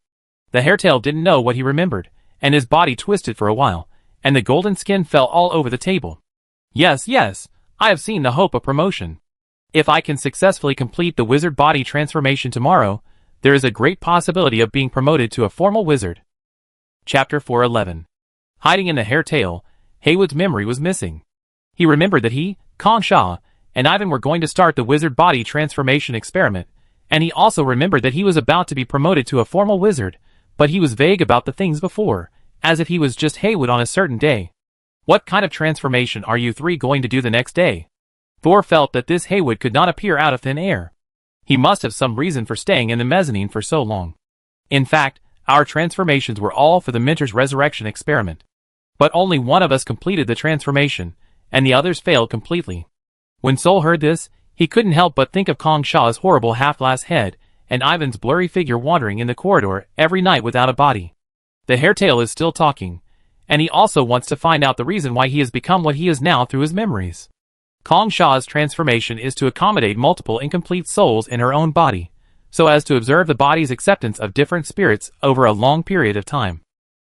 The hairtail didn't know what he remembered, and his body twisted for a while, and the golden skin fell all over the table. Yes, I have seen the hope of promotion. If I can successfully complete the wizard body transformation tomorrow, there is a great possibility of being promoted to a formal wizard. Chapter 411. Hiding in the hairtail, Haywood's memory was missing. He remembered that he, Kong Sha, and Ivan were going to start the wizard body transformation experiment, and he also remembered that he was about to be promoted to a formal wizard, but he was vague about the things before, as if he was just Haywood on a certain day. What kind of transformation are you three going to do the next day? Thor felt that this Haywood could not appear out of thin air. He must have some reason for staying in the mezzanine for so long. In fact, our transformations were all for the Mentor's resurrection experiment. But only one of us completed the transformation, and the others failed completely. When Sol heard this, he couldn't help but think of Kong Sha's horrible half-glass head, and Ivan's blurry figure wandering in the corridor every night without a body. The hairtail is still talking, and he also wants to find out the reason why he has become what he is now through his memories. Kong Sha's transformation is to accommodate multiple incomplete souls in her own body, so as to observe the body's acceptance of different spirits over a long period of time.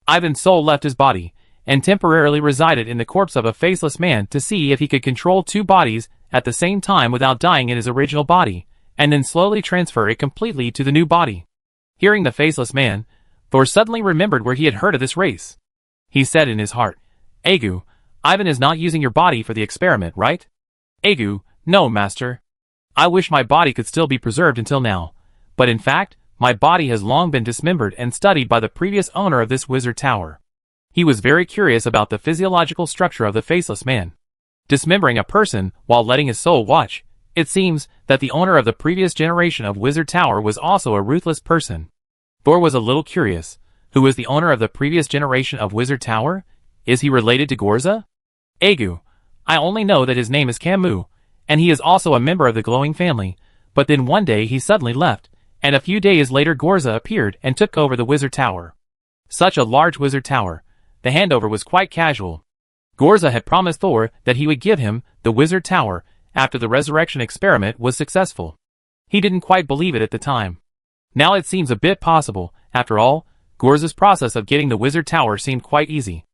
Ivan's soul left his body, and temporarily resided in the corpse of a faceless man to see if he could control two bodies at the same time without dying in his original body, and then slowly transfer it completely to the new body. Hearing the faceless man, Thor suddenly remembered where he had heard of this race. He said in his heart, "Agu, Ivan is not using your body for the experiment, right?" "Agu, no, master. I wish my body could still be preserved until now, but in fact, my body has long been dismembered and studied by the previous owner of this wizard tower." He was very curious about the physiological structure of the faceless man. Dismembering a person while letting his soul watch, it seems that the owner of the previous generation of Wizard Tower was also a ruthless person. Thor was a little curious. Who was the owner of the previous generation of Wizard Tower? Is he related to Gorza? "Agu, I only know that his name is Camus, and he is also a member of the glowing family, but then one day he suddenly left, and a few days later Gorza appeared and took over the Wizard Tower. Such a large Wizard Tower. The handover was quite casual. Gorza had promised Thor that he would give him the Wizard Tower after the resurrection experiment was successful. He didn't quite believe it at the time. Now it seems a bit possible. After all, Gorza's process of getting the Wizard Tower seemed quite easy.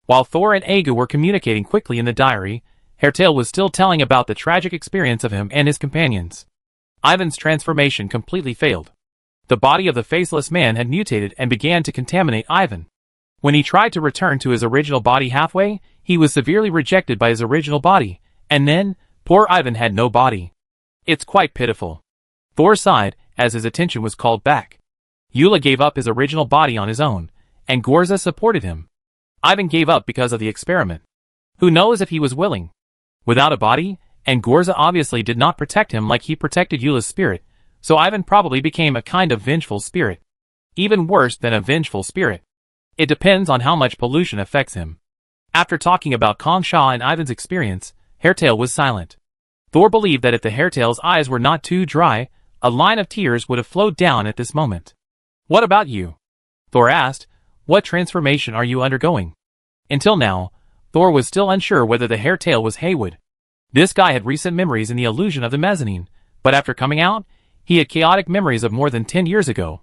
While Thor and Agu were communicating quickly in the diary, Hairtail was still telling about the tragic experience of him and his companions. Ivan's transformation completely failed. The body of the faceless man had mutated and began to contaminate Ivan. When he tried to return to his original body halfway, he was severely rejected by his original body, and then, poor Ivan had no body. It's quite pitiful. Thor sighed as his attention was called back. Eula gave up his original body on his own, and Gorza supported him. Ivan gave up because of the experiment. Who knows if he was willing? Without a body, and Gorza obviously did not protect him like he protected Eula's spirit, so Ivan probably became a kind of vengeful spirit. Even worse than a vengeful spirit. It depends on how much pollution affects him. After talking about Kong Sha and Ivan's experience, Hairtail was silent. Thor believed that if the Hairtail's eyes were not too dry, a line of tears would have flowed down at this moment. "What about you?" Thor asked. "What transformation are you undergoing?" Until now, Thor was still unsure whether the Hairtail was Haywood. This guy had recent memories in the illusion of the mezzanine, but after coming out, he had chaotic memories of more than 10 years ago.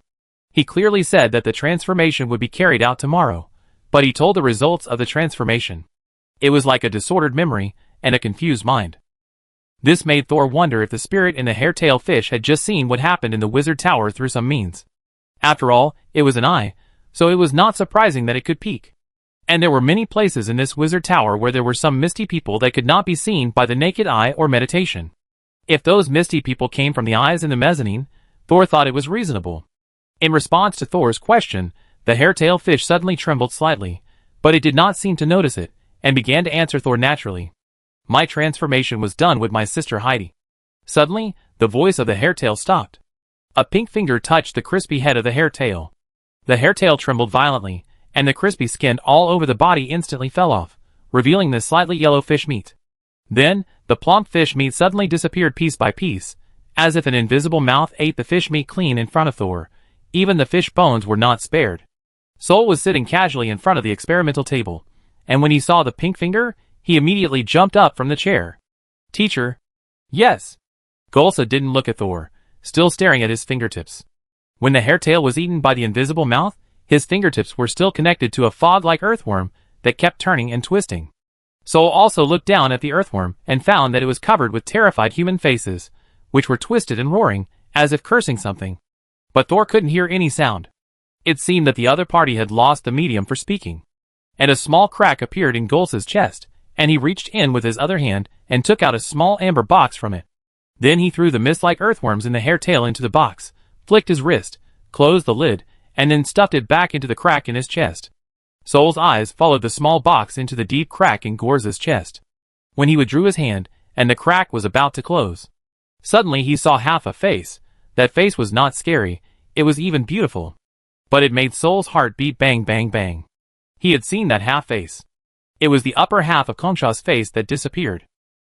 He clearly said that the transformation would be carried out tomorrow, but he told the results of the transformation. It was like a disordered memory and a confused mind. This made Thor wonder if the spirit in the hairtail fish had just seen what happened in the wizard tower through some means. After all, it was an eye, so it was not surprising that it could peek. And there were many places in this wizard tower where there were some misty people that could not be seen by the naked eye or meditation. If those misty people came from the eyes in the mezzanine, Thor thought it was reasonable. In response to Thor's question, the hairtail fish suddenly trembled slightly, but it did not seem to notice it, and began to answer Thor naturally. My transformation was done with my sister Heidi. Suddenly, the voice of the hairtail stopped. A pink finger touched the crispy head of the hairtail. The hairtail trembled violently, and the crispy skin all over the body instantly fell off, revealing the slightly yellow fish meat. Then, the plump fish meat suddenly disappeared piece by piece, as if an invisible mouth ate the fish meat clean in front of Thor. Even the fish bones were not spared. Sol was sitting casually in front of the experimental table, and when he saw the pink finger, he immediately jumped up from the chair. Teacher? Yes. Golsa didn't look at Thor, still staring at his fingertips. When the hairtail was eaten by the invisible mouth, his fingertips were still connected to a fog-like earthworm that kept turning and twisting. Sol also looked down at the earthworm and found that it was covered with terrified human faces, which were twisted and roaring, as if cursing something. But Thor couldn't hear any sound. It seemed that the other party had lost the medium for speaking. And a small crack appeared in Golsa's chest, and he reached in with his other hand and took out a small amber box from it. Then he threw the mist-like earthworms in the hairtail into the box, flicked his wrist, closed the lid, and then stuffed it back into the crack in his chest. Sol's eyes followed the small box into the deep crack in Gorza's chest. When he withdrew his hand, and the crack was about to close, suddenly he saw half a face. That face was not scary, it was even beautiful. But it made Sol's heart beat bang bang bang. He had seen that half face. It was the upper half of Kongsha's face that disappeared.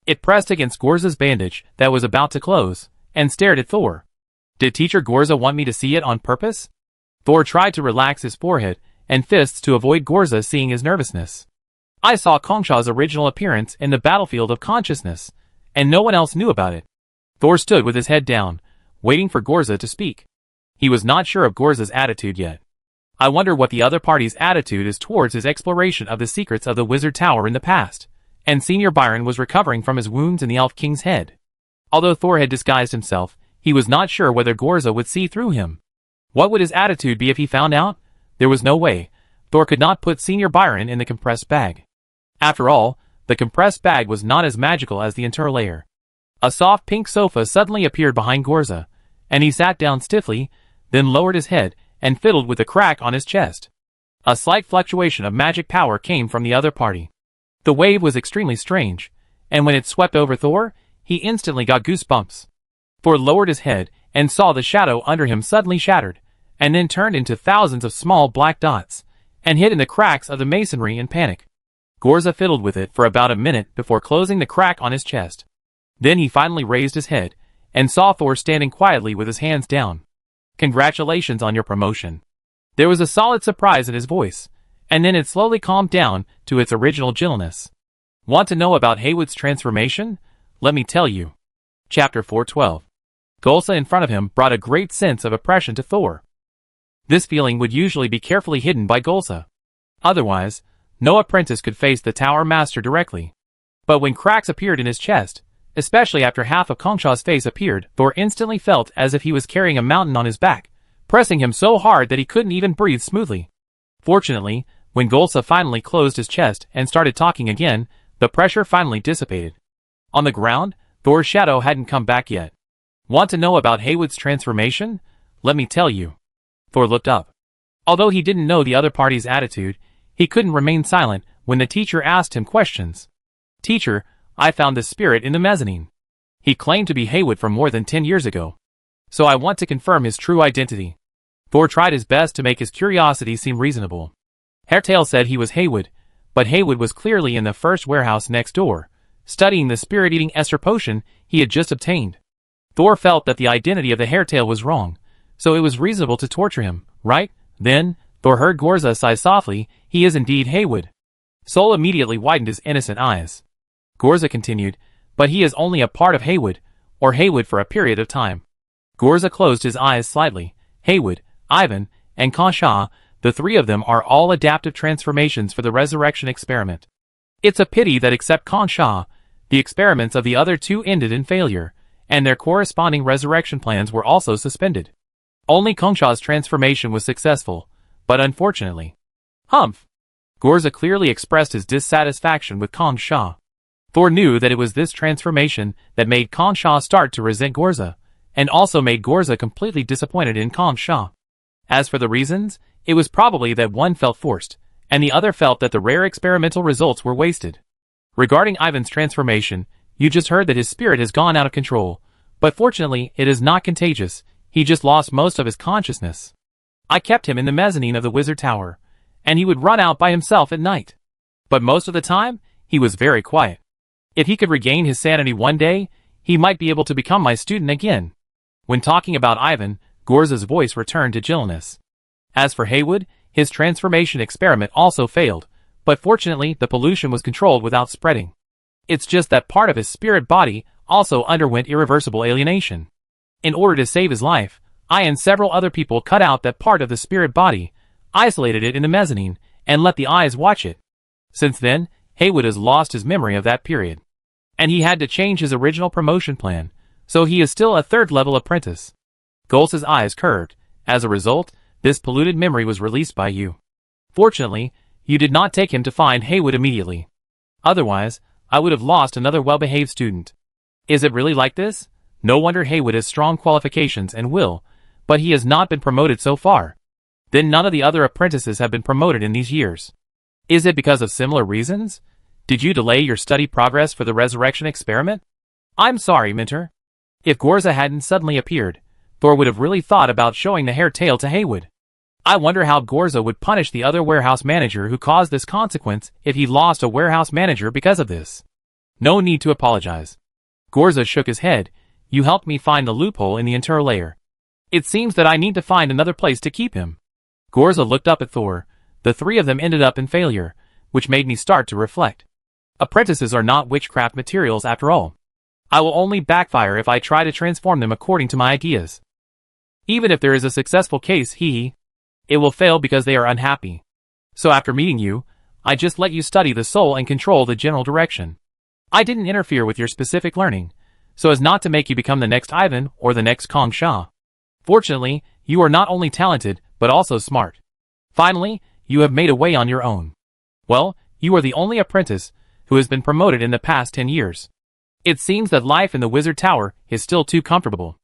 It pressed against Gorza's bandage that was about to close, and stared at Thor. Did Teacher Gorza want me to see it on purpose? Thor tried to relax his forehead and fists to avoid Gorza seeing his nervousness. I saw Kongsha's original appearance in the battlefield of consciousness, and no one else knew about it. Thor stood with his head down, waiting for Gorza to speak. He was not sure of Gorza's attitude yet. I wonder what the other party's attitude is towards his exploration of the secrets of the Wizard Tower in the past, and Senior Byron was recovering from his wounds in the Elf King's head. Although Thor had disguised himself, he was not sure whether Gorza would see through him. What would his attitude be if he found out? There was no way. Thor could not put Senior Byron in the compressed bag. After all, the compressed bag was not as magical as the interlayer. A soft pink sofa suddenly appeared behind Gorza, and he sat down stiffly, then lowered his head and fiddled with the crack on his chest. A slight fluctuation of magic power came from the other party. The wave was extremely strange, and when it swept over Thor, he instantly got goosebumps. Thor lowered his head and saw the shadow under him suddenly shattered, and then turned into thousands of small black dots, and hid in the cracks of the masonry in panic. Gorza fiddled with it for about a minute before closing the crack on his chest. Then he finally raised his head, and saw Thor standing quietly with his hands down. Congratulations on your promotion. There was a solid surprise in his voice, and then it slowly calmed down to its original gentleness. Want to know about Haywood's transformation? Let me tell you. Chapter 412. Golsa in front of him brought a great sense of oppression to Thor. This feeling would usually be carefully hidden by Golsa. Otherwise, no apprentice could face the Tower Master directly. But when cracks appeared in his chest, especially after half of Kongsha's face appeared, Thor instantly felt as if he was carrying a mountain on his back, pressing him so hard that he couldn't even breathe smoothly. Fortunately, when Golsa finally closed his chest and started talking again, the pressure finally dissipated. On the ground, Thor's shadow hadn't come back yet. Want to know about Haywood's transformation? Let me tell you. Thor looked up. Although he didn't know the other party's attitude, he couldn't remain silent when the teacher asked him questions. Teacher, I found this spirit in the mezzanine. He claimed to be Haywood from more than 10 years ago. So I want to confirm his true identity. Thor tried his best to make his curiosity seem reasonable. Hairtail said he was Haywood, but Haywood was clearly in the first warehouse next door, studying the spirit-eating Esser potion he had just obtained. Thor felt that the identity of the Hairtail was wrong, so it was reasonable to torture him, right? Then, Thor heard Gorza sigh softly. He is indeed Haywood. Sol immediately widened his innocent eyes. Gorza continued, but he is only a part of Haywood, or Haywood for a period of time. Gorza closed his eyes slightly. Haywood, Ivan, and Kongsha, the three of them are all adaptive transformations for the resurrection experiment. It's a pity that except Kongsha, the experiments of the other two ended in failure, and their corresponding resurrection plans were also suspended. Only Kongsha's transformation was successful, but unfortunately. Humph! Gorza clearly expressed his dissatisfaction with Kongsha. Thor knew that it was this transformation that made Kongsha start to resent Gorza, and also made Gorza completely disappointed in Kongsha. As for the reasons, it was probably that one felt forced, and the other felt that the rare experimental results were wasted. Regarding Ivan's transformation, you just heard that his spirit has gone out of control, but fortunately it is not contagious, he just lost most of his consciousness. I kept him in the mezzanine of the wizard tower, and he would run out by himself at night. But most of the time, he was very quiet. If he could regain his sanity one day, he might be able to become my student again. When talking about Ivan, Gorza's voice returned to gentleness. As for Haywood, his transformation experiment also failed, but fortunately the pollution was controlled without spreading. It's just that part of his spirit body also underwent irreversible alienation. In order to save his life, I and several other people cut out that part of the spirit body, isolated it in the mezzanine, and let the eyes watch it. Since then, Haywood has lost his memory of that period. And he had to change his original promotion plan, so he is still a third-level apprentice. Golsa's eyes curved. As a result, this polluted memory was released by you. Fortunately, you did not take him to find Haywood immediately. Otherwise, I would have lost another well-behaved student. Is it really like this? No wonder Haywood has strong qualifications and will, but he has not been promoted so far. Then none of the other apprentices have been promoted in these years. Is it because of similar reasons? Did you delay your study progress for the resurrection experiment? I'm sorry, Mentor. If Gorza hadn't suddenly appeared, Thor would have really thought about showing the hair tail to Haywood. I wonder how Gorza would punish the other warehouse manager who caused this consequence if he lost a warehouse manager because of this. No need to apologize. Gorza shook his head. You helped me find the loophole in the internal layer. It seems that I need to find another place to keep him. Gorza looked up at Thor. The three of them ended up in failure, which made me start to reflect. Apprentices are not witchcraft materials after all. I will only backfire if I try to transform them according to my ideas. Even if there is a successful case, it will fail because they are unhappy. So after meeting you, I just let you study the soul and control the general direction. I didn't interfere with your specific learning, so as not to make you become the next Ivan or the next Kong Sha. Fortunately, you are not only talented, but also smart. Finally, you have made a way on your own. Well, you are the only apprentice who has been promoted in the past 10 years. It seems that life in the Wizard Tower is still too comfortable.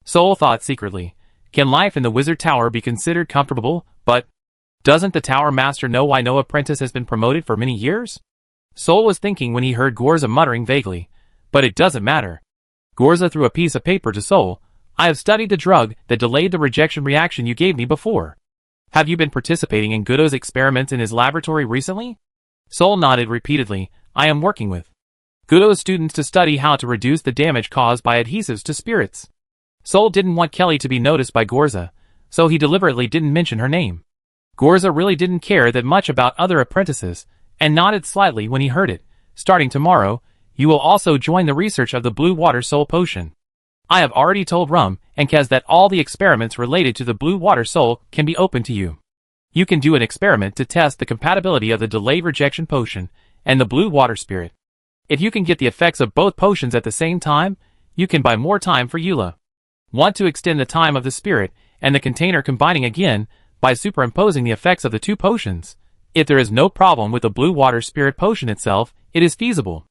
Soul thought secretly, can life in the Wizard Tower be considered comfortable, but doesn't the Tower Master know why no apprentice has been promoted for many years? Soul was thinking when he heard Gorza muttering vaguely, but it doesn't matter. Gorza threw a piece of paper to Soul. I have studied the drug that delayed the rejection reaction you gave me before. Have you been participating in Gudo's experiments in his laboratory recently? Soul nodded repeatedly. I am working with Gudo's students to study how to reduce the damage caused by adhesives to spirits. Soul didn't want Kelly to be noticed by Gorza, so he deliberately didn't mention her name. Gorza really didn't care that much about other apprentices, and nodded slightly when he heard it. Starting tomorrow, you will also join the research of the Blue Water Soul Potion. I have already told Rum and Kaz that all the experiments related to the Blue Water Soul can be open to you. You can do an experiment to test the compatibility of the Delayed Rejection Potion and the Blue Water Spirit. If you can get the effects of both potions at the same time, you can buy more time for Eula. Want to extend the time of the spirit and the container combining again by superimposing the effects of the two potions. If there is no problem with the Blue Water Spirit Potion itself, it is feasible.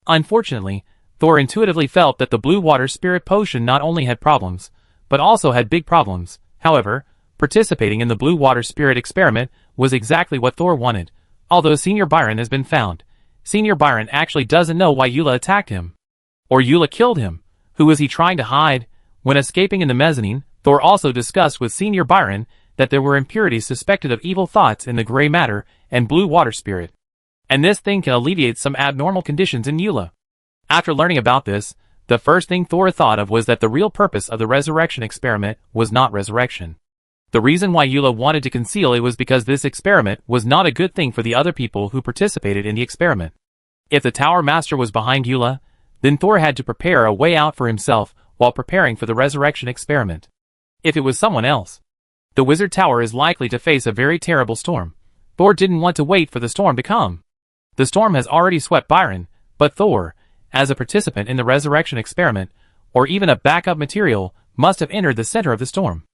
Unfortunately, Thor intuitively felt that the Blue Water Spirit Potion not only had problems, but also had big problems. However, participating in the Blue Water Spirit experiment was exactly what Thor wanted. Although Senior Byron has been found, Senior Byron actually doesn't know why Eula attacked him. Or Eula killed him. Who was he trying to hide? When escaping in the mezzanine, Thor also discussed with Senior Byron that there were impurities suspected of evil thoughts in the gray matter and Blue Water Spirit. And this thing can alleviate some abnormal conditions in Eula. After learning about this, the first thing Thor thought of was that the real purpose of the resurrection experiment was not resurrection. The reason why Eula wanted to conceal it was because this experiment was not a good thing for the other people who participated in the experiment. If the Tower Master was behind Eula, then Thor had to prepare a way out for himself while preparing for the resurrection experiment. If it was someone else, the Wizard Tower is likely to face a very terrible storm. Thor didn't want to wait for the storm to come. The storm has already swept Byron, but Thor, as a participant in the resurrection experiment, or even a backup material, must have entered the center of the storm.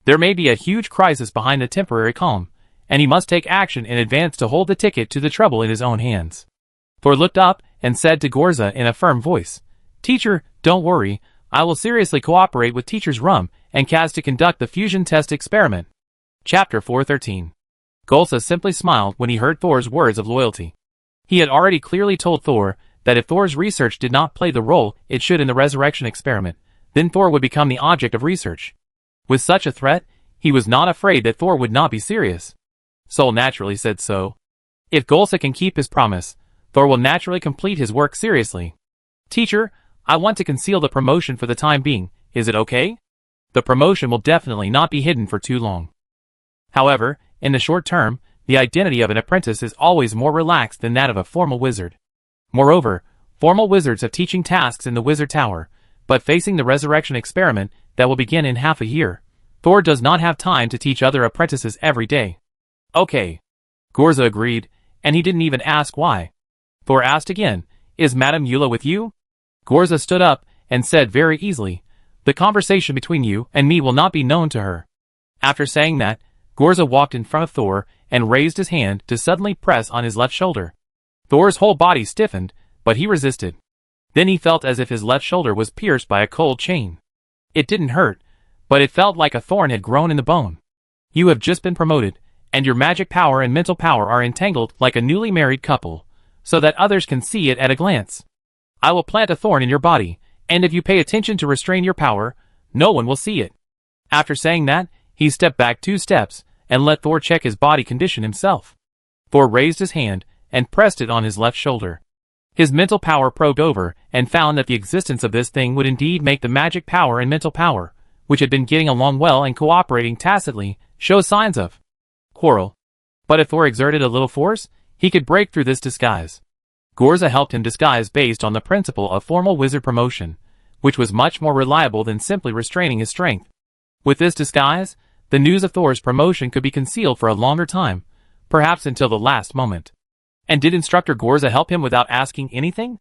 There may be a huge crisis behind the temporary calm, and he must take action in advance to hold the ticket to the trouble in his own hands. Thor looked up and said to Gorza in a firm voice, Teacher, don't worry, I will seriously cooperate with Teachers Rum and Kaz to conduct the fusion test experiment. Chapter 413. Golsa simply smiled when he heard Thor's words of loyalty. He had already clearly told Thor that if Thor's research did not play the role it should in the resurrection experiment, then Thor would become the object of research. With such a threat, he was not afraid that Thor would not be serious. Sol naturally said so. If Golsa can keep his promise, Thor will naturally complete his work seriously. Teacher, I want to conceal the promotion for the time being, is it okay? The promotion will definitely not be hidden for too long. However, in the short term, the identity of an apprentice is always more relaxed than that of a formal wizard. Moreover, formal wizards have teaching tasks in the wizard tower, but facing the resurrection experiment that will begin in half a year, Thor does not have time to teach other apprentices every day. Okay. Gorza agreed, and he didn't even ask why. Thor asked again, is Madame Eula with you? Gorza stood up and said very easily, the conversation between you and me will not be known to her. After saying that, Gorza walked in front of Thor and raised his hand to suddenly press on his left shoulder. Thor's whole body stiffened, but he resisted. Then he felt as if his left shoulder was pierced by a cold chain. It didn't hurt, but it felt like a thorn had grown in the bone. You have just been promoted, and your magic power and mental power are entangled like a newly married couple, so that others can see it at a glance. I will plant a thorn in your body, and if you pay attention to restrain your power, no one will see it. After saying that, he stepped back 2 steps, and let Thor check his body condition himself. Thor raised his hand, and pressed it on his left shoulder. His mental power probed over, and found that the existence of this thing would indeed make the magic power and mental power, which had been getting along well and cooperating tacitly, show signs of quarrel. But if Thor exerted a little force, he could break through this disguise. Gorza helped him disguise based on the principle of formal wizard promotion, which was much more reliable than simply restraining his strength. With this disguise, the news of Thor's promotion could be concealed for a longer time, perhaps until the last moment. And did Instructor Gorza help him without asking anything?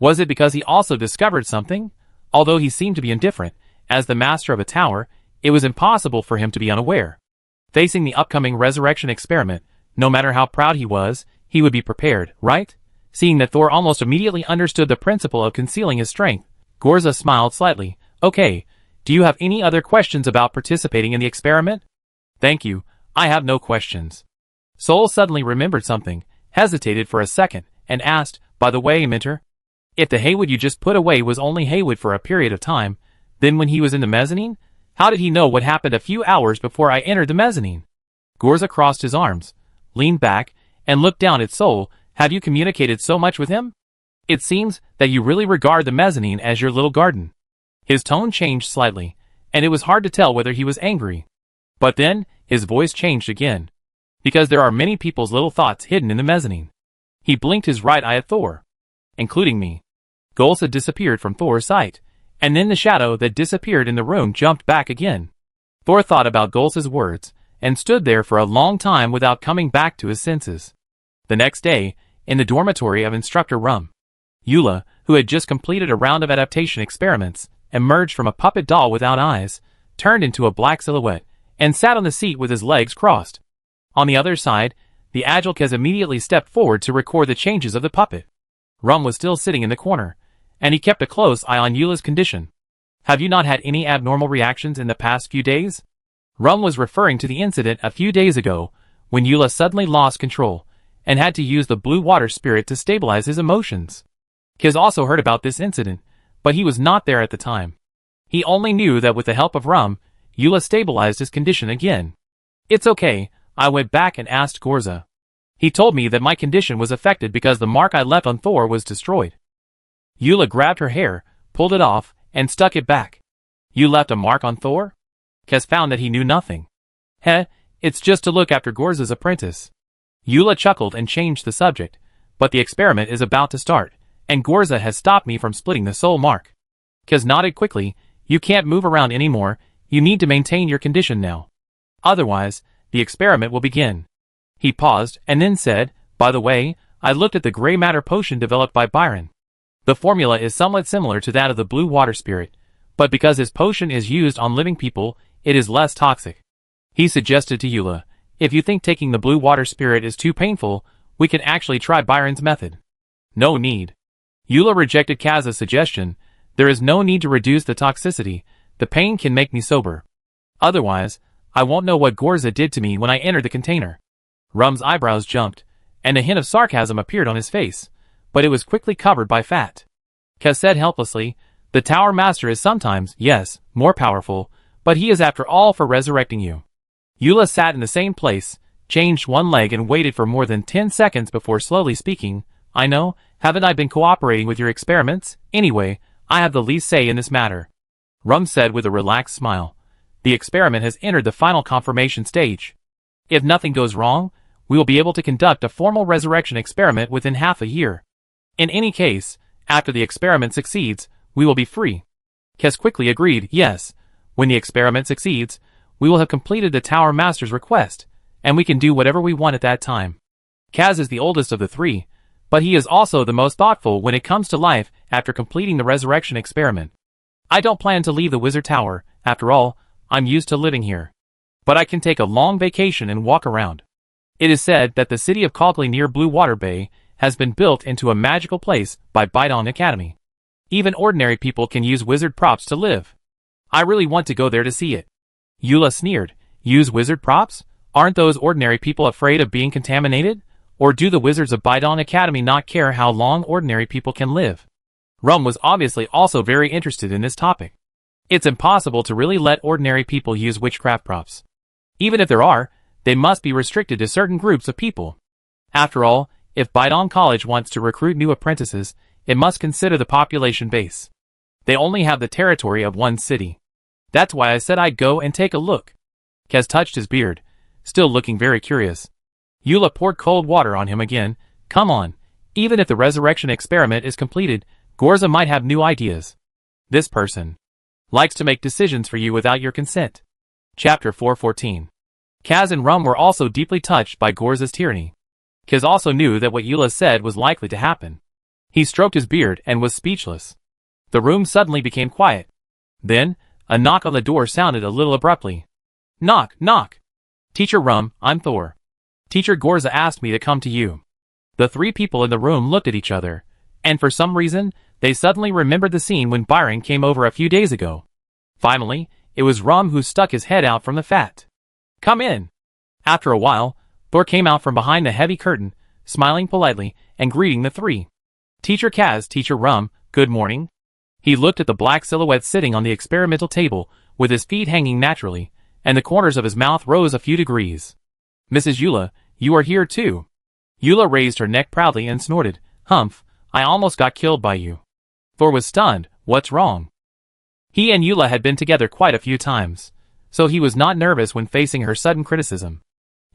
Was it because he also discovered something? Although he seemed to be indifferent, as the master of a tower, it was impossible for him to be unaware. Facing the upcoming resurrection experiment, no matter how proud he was, he would be prepared, right? Seeing that Thor almost immediately understood the principle of concealing his strength, Gorza smiled slightly. Okay, do you have any other questions about participating in the experiment? Thank you, I have no questions. Sol suddenly remembered something, hesitated for a second, and asked, by the way, Mentor, if the haywood you just put away was only haywood for a period of time, then when he was in the mezzanine, how did he know what happened a few hours before I entered the mezzanine? Gorza crossed his arms, leaned back, and looked down at Sol. Have you communicated so much with him? It seems that you really regard the mezzanine as your little garden. His tone changed slightly, and it was hard to tell whether he was angry. But then, his voice changed again. Because there are many people's little thoughts hidden in the mezzanine. He blinked his right eye at Thor. Including me. Golsa disappeared from Thor's sight, and then the shadow that disappeared in the room jumped back again. Thor thought about Golsa's words, and stood there for a long time without coming back to his senses. The next day, in the dormitory of Instructor Rum, Eula, who had just completed a round of adaptation experiments, emerged from a puppet doll without eyes, turned into a black silhouette, and sat on the seat with his legs crossed. On the other side, the agile Kez immediately stepped forward to record the changes of the puppet. Rum was still sitting in the corner, and he kept a close eye on Eula's condition. Have you not had any abnormal reactions in the past few days? Rum was referring to the incident a few days ago, when Eula suddenly lost control, and had to use the blue water spirit to stabilize his emotions. Kez also heard about this incident, but he was not there at the time. He only knew that with the help of Rum, Eula stabilized his condition again. It's okay, I went back and asked Gorza. He told me that my condition was affected because the mark I left on Thor was destroyed. Eula grabbed her hair, pulled it off, and stuck it back. You left a mark on Thor? Kez found that he knew nothing. Heh, it's just to look after Gorza's apprentice. Eula chuckled and changed the subject, but the experiment is about to start, and Gorza has stopped me from splitting the soul mark. Kez nodded quickly. You can't move around anymore, you need to maintain your condition now. Otherwise, the experiment will begin. He paused, and then said, by the way, I looked at the gray matter potion developed by Byron. The formula is somewhat similar to that of the blue water spirit, but because his potion is used on living people, it is less toxic. He suggested to Eula, if you think taking the blue water spirit is too painful, we can actually try Byron's method. No need. Eula rejected Kaz's suggestion. There is no need to reduce the toxicity, the pain can make me sober. Otherwise, I won't know what Gorza did to me when I entered the container. Rum's eyebrows jumped, and a hint of sarcasm appeared on his face, but it was quickly covered by fat. Kaz said helplessly, "The Tower Master is sometimes, yes, more powerful, but he is after all for resurrecting you." Eula sat in the same place, changed one leg and waited for more than 10 seconds before slowly speaking. "I know, haven't I been cooperating with your experiments? Anyway, I have the least say in this matter," Rum said with a relaxed smile. "The experiment has entered the final confirmation stage. If nothing goes wrong, we will be able to conduct a formal resurrection experiment within half a year. In any case, after the experiment succeeds, we will be free." Kaz quickly agreed, "Yes, when the experiment succeeds, we will have completed the Tower Master's request, and we can do whatever we want at that time." Kaz is the oldest of the three, but he is also the most thoughtful when it comes to life after completing the resurrection experiment. "I don't plan to leave the Wizard Tower, after all, I'm used to living here. But I can take a long vacation and walk around." It is said that the city of Calkley near Blue Water Bay has been built into a magical place by Bidon Academy. Even ordinary people can use wizard props to live. I really want to go there to see it. Eula sneered. "Use wizard props? Aren't those ordinary people afraid of being contaminated? Or do the wizards of Bidon Academy not care how long ordinary people can live?" Rum was obviously also very interested in this topic. It's impossible to really let ordinary people use witchcraft props. Even if there are, they must be restricted to certain groups of people. After all, if Bidon College wants to recruit new apprentices, it must consider the population base. They only have the territory of one city. That's why I said I'd go and take a look. Kaz touched his beard, still looking very curious. Eula poured cold water on him again. "Come on, even if the resurrection experiment is completed, Gorza might have new ideas. This person likes to make decisions for you without your consent." Chapter 414. Kaz and Rum were also deeply touched by Gorza's tyranny. Kaz also knew that what Eula said was likely to happen. He stroked his beard and was speechless. The room suddenly became quiet. Then, a knock on the door sounded a little abruptly. "Knock, knock. Teacher Rum, I'm Thor. Teacher Gorza asked me to come to you." The three people in the room looked at each other, and for some reason, they suddenly remembered the scene when Byron came over a few days ago. Finally, it was Rum who stuck his head out from the fat. "Come in." After a while, Thor came out from behind the heavy curtain, smiling politely and greeting the three. "Teacher Kaz, Teacher Rum, good morning." He looked at the black silhouette sitting on the experimental table, with his feet hanging naturally, and the corners of his mouth rose a few degrees. "Mrs. Eula, you are here too." Eula raised her neck proudly and snorted, "Humph, I almost got killed by you." Thor was stunned. "What's wrong?" He and Eula had been together quite a few times, so he was not nervous when facing her sudden criticism.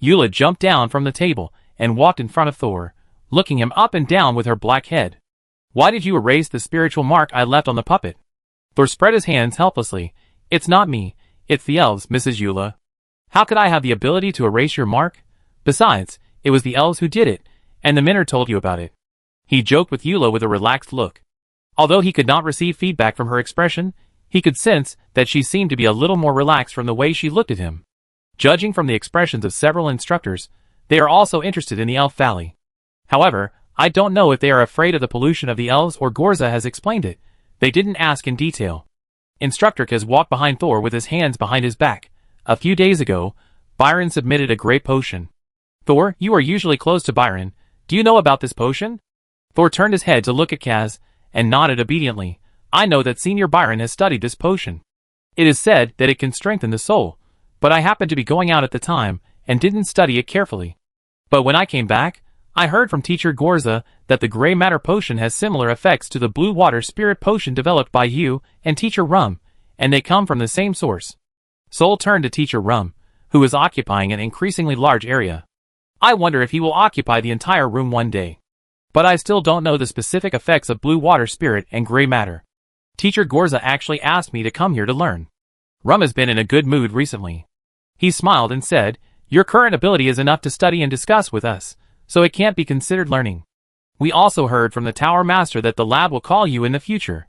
Eula jumped down from the table and walked in front of Thor, looking him up and down with her black head. "Why did you erase the spiritual mark I left on the puppet?" Thor spread his hands helplessly. "It's not me, it's the elves, Mrs. Eula. How could I have the ability to erase your mark? Besides, it was the elves who did it, and the Minor told you about it." He joked with Eula with a relaxed look. Although he could not receive feedback from her expression, he could sense that she seemed to be a little more relaxed from the way she looked at him. Judging from the expressions of several instructors, they are also interested in the Elf Valley. However, I don't know if they are afraid of the pollution of the elves or Gorza has explained it. They didn't ask in detail. Instructor Kaz walked behind Thor with his hands behind his back. "A few days ago, Byron submitted a great potion." "Thor, you are usually close to Byron. Do you know about this potion?" Thor turned his head to look at Kaz, and nodded obediently. "I know that Senior Byron has studied this potion. It is said that it can strengthen the soul, but I happened to be going out at the time, and didn't study it carefully. But when I came back, I heard from Teacher Gorza that the Gray Matter Potion has similar effects to the Blue Water Spirit Potion developed by you and Teacher Rum, and they come from the same source." Soul turned to Teacher Rum, who was occupying an increasingly large area. "I wonder if he will occupy the entire room one day. But I still don't know the specific effects of Blue Water Spirit and Gray Matter. Teacher Gorza actually asked me to come here to learn." Rum has been in a good mood recently. He smiled and said, "Your current ability is enough to study and discuss with us, so it can't be considered learning. We also heard from the Tower Master that the lab will call you in the future."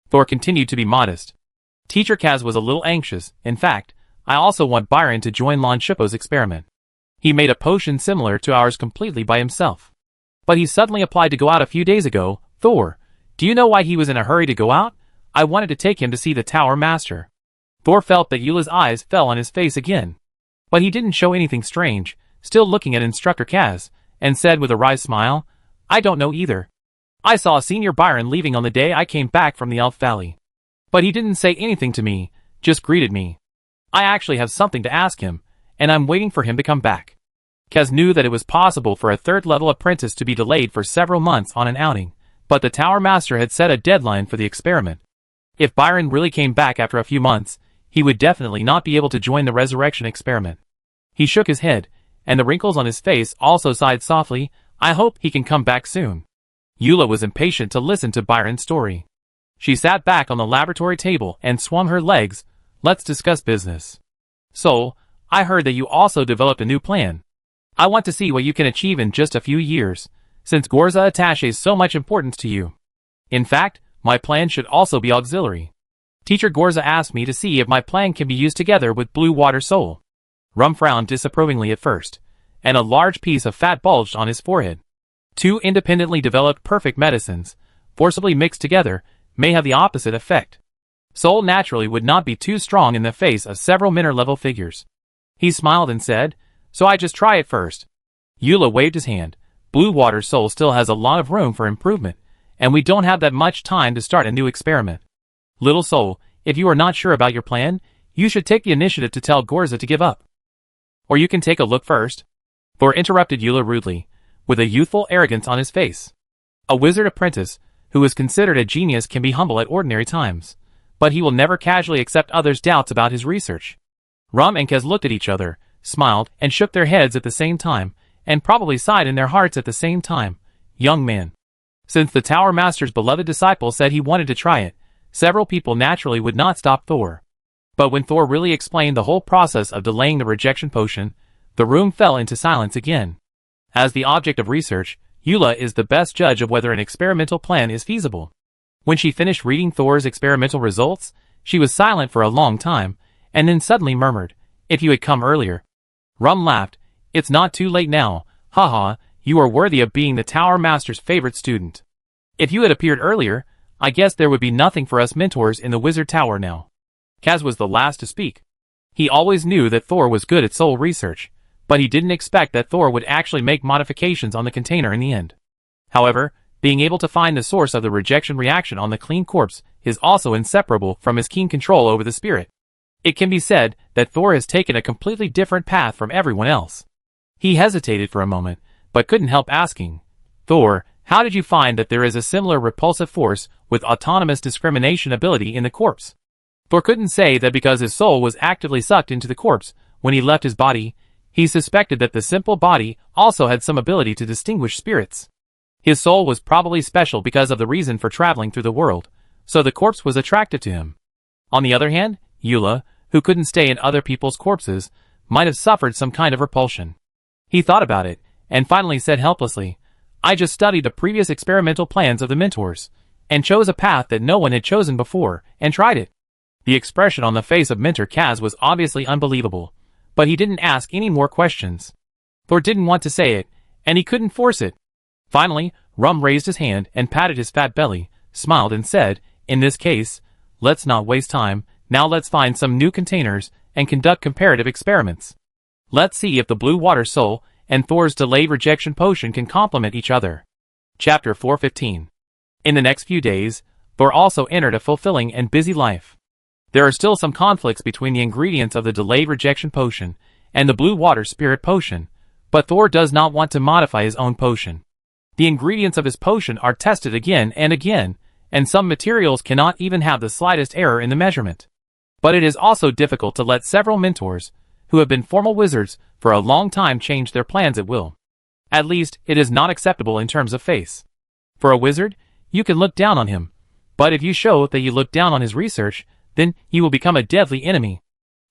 Thor continued to be modest. Teacher Kaz was a little anxious. "In fact, I also want Byron to join Lon Shippo's experiment. He made a potion similar to ours completely by himself. But he suddenly applied to go out a few days ago. Thor, do you know why he was in a hurry to go out? I wanted to take him to see the Tower Master." Thor felt that Eula's eyes fell on his face again. But he didn't show anything strange, still looking at Instructor Kaz, and said with a wry smile, "I don't know either. I saw Senior Byron leaving on the day I came back from the Elf Valley. But he didn't say anything to me, just greeted me. I actually have something to ask him, and I'm waiting for him to come back." Kaz knew that it was possible for a third-level apprentice to be delayed for several months on an outing, but the Tower Master had set a deadline for the experiment. If Byron really came back after a few months, he would definitely not be able to join the resurrection experiment. He shook his head, and the wrinkles on his face also sighed softly. "I hope he can come back soon." Eula was impatient to listen to Byron's story. She sat back on the laboratory table and swung her legs. "Let's discuss business. So, I heard that you also developed a new plan. I want to see what you can achieve in just a few years, since Gorza attaches so much importance to you. In fact, my plan should also be auxiliary. Teacher Gorza asked me to see if my plan can be used together with Blue Water Soul." Rum frowned disapprovingly at first, and a large piece of fat bulged on his forehead. Two independently developed perfect medicines, forcibly mixed together, may have the opposite effect. Soul naturally would not be too strong in the face of several minor-level figures. He smiled and said, "So I just try it first." Eula waved his hand. "Blue Water Soul still has a lot of room for improvement, and we don't have that much time to start a new experiment. Little Soul, if you are not sure about your plan, you should take the initiative to tell Gorza to give up. Or you can take a look first." Thor interrupted Eula rudely, with a youthful arrogance on his face. A wizard apprentice, who is considered a genius, can be humble at ordinary times, but he will never casually accept others' doubts about his research. Rum and Kez looked at each other, smiled, and shook their heads at the same time, and probably sighed in their hearts at the same time. Young man. Since the Tower Master's beloved disciple said he wanted to try it, several people naturally would not stop Thor. But when Thor really explained the whole process of delaying the rejection potion, the room fell into silence again. As the object of research, Eula is the best judge of whether an experimental plan is feasible. When she finished reading Thor's experimental results, she was silent for a long time, and then suddenly murmured, "If you had come earlier." Rum laughed. "It's not too late now. Haha, you are worthy of being the Tower Master's favorite student. If you had appeared earlier, I guess there would be nothing for us mentors in the Wizard Tower now." Kaz was the last to speak. He always knew that Thor was good at soul research, but he didn't expect that Thor would actually make modifications on the container in the end. However, being able to find the source of the rejection reaction on the clean corpse is also inseparable from his keen control over the spirit. It can be said that Thor has taken a completely different path from everyone else. He hesitated for a moment, but couldn't help asking, "Thor, how did you find that there is a similar repulsive force with autonomous discrimination ability in the corpse?" Thor couldn't say that because his soul was actively sucked into the corpse when he left his body. He suspected that the simple body also had some ability to distinguish spirits. His soul was probably special because of the reason for traveling through the world, so the corpse was attractive to him. On the other hand, Eula, who couldn't stay in other people's corpses, might have suffered some kind of repulsion. He thought about it, and finally said helplessly, "I just studied the previous experimental plans of the mentors, and chose a path that no one had chosen before, and tried it." The expression on the face of Mentor Kaz was obviously unbelievable, but he didn't ask any more questions. Thor didn't want to say it, and he couldn't force it. Finally, Rum raised his hand and patted his fat belly, smiled and said, "In this case, let's not waste time. Now let's find some new containers and conduct comparative experiments. Let's see if the Blue Water Soul and Thor's delayed rejection potion can complement each other." Chapter 415. In the next few days, Thor also entered a fulfilling and busy life. There are still some conflicts between the ingredients of the delayed rejection potion and the Blue Water Spirit potion, but Thor does not want to modify his own potion. The ingredients of his potion are tested again and again, and some materials cannot even have the slightest error in the measurement. But it is also difficult to let several mentors, who have been formal wizards for a long time, change their plans at will. At least, it is not acceptable in terms of face. For a wizard, you can look down on him, but if you show that you look down on his research, then he will become a deadly enemy.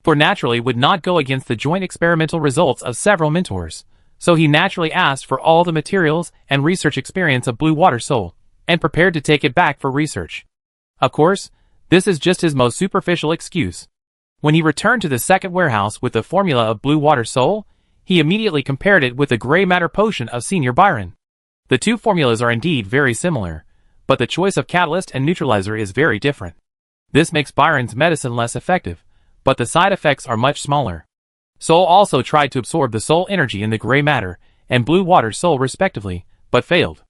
Thor naturally would not go against the joint experimental results of several mentors, so he naturally asked for all the materials and research experience of Blue Water Soul, and prepared to take it back for research. Of course, this is just his most superficial excuse. When he returned to the second warehouse with the formula of Blue Water Soul, he immediately compared it with the gray matter potion of Senior Byron. The two formulas are indeed very similar, but the choice of catalyst and neutralizer is very different. This makes Byron's medicine less effective, but the side effects are much smaller. Soul also tried to absorb the soul energy in the gray matter, and Blue Water Soul respectively, but failed.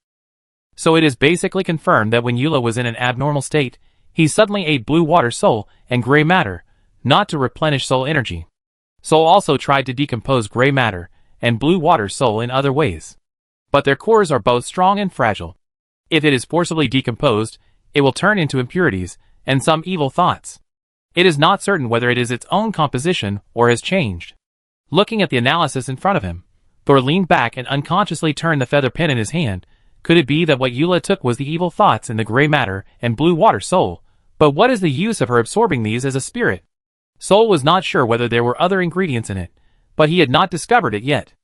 So it is basically confirmed that when Eula was in an abnormal state, he suddenly ate Blue Water Soul and Gray Matter, not to replenish soul energy. Soul also tried to decompose Gray Matter and Blue Water Soul in other ways. But their cores are both strong and fragile. If it is forcibly decomposed, it will turn into impurities and some evil thoughts. It is not certain whether it is its own composition or has changed. Looking at the analysis in front of him, Thor leaned back and unconsciously turned the feather pen in his hand. Could it be that what Eula took was the evil thoughts in the Gray Matter and Blue Water Soul? But what is the use of her absorbing these as a spirit? Soul was not sure whether there were other ingredients in it, but he had not discovered it yet.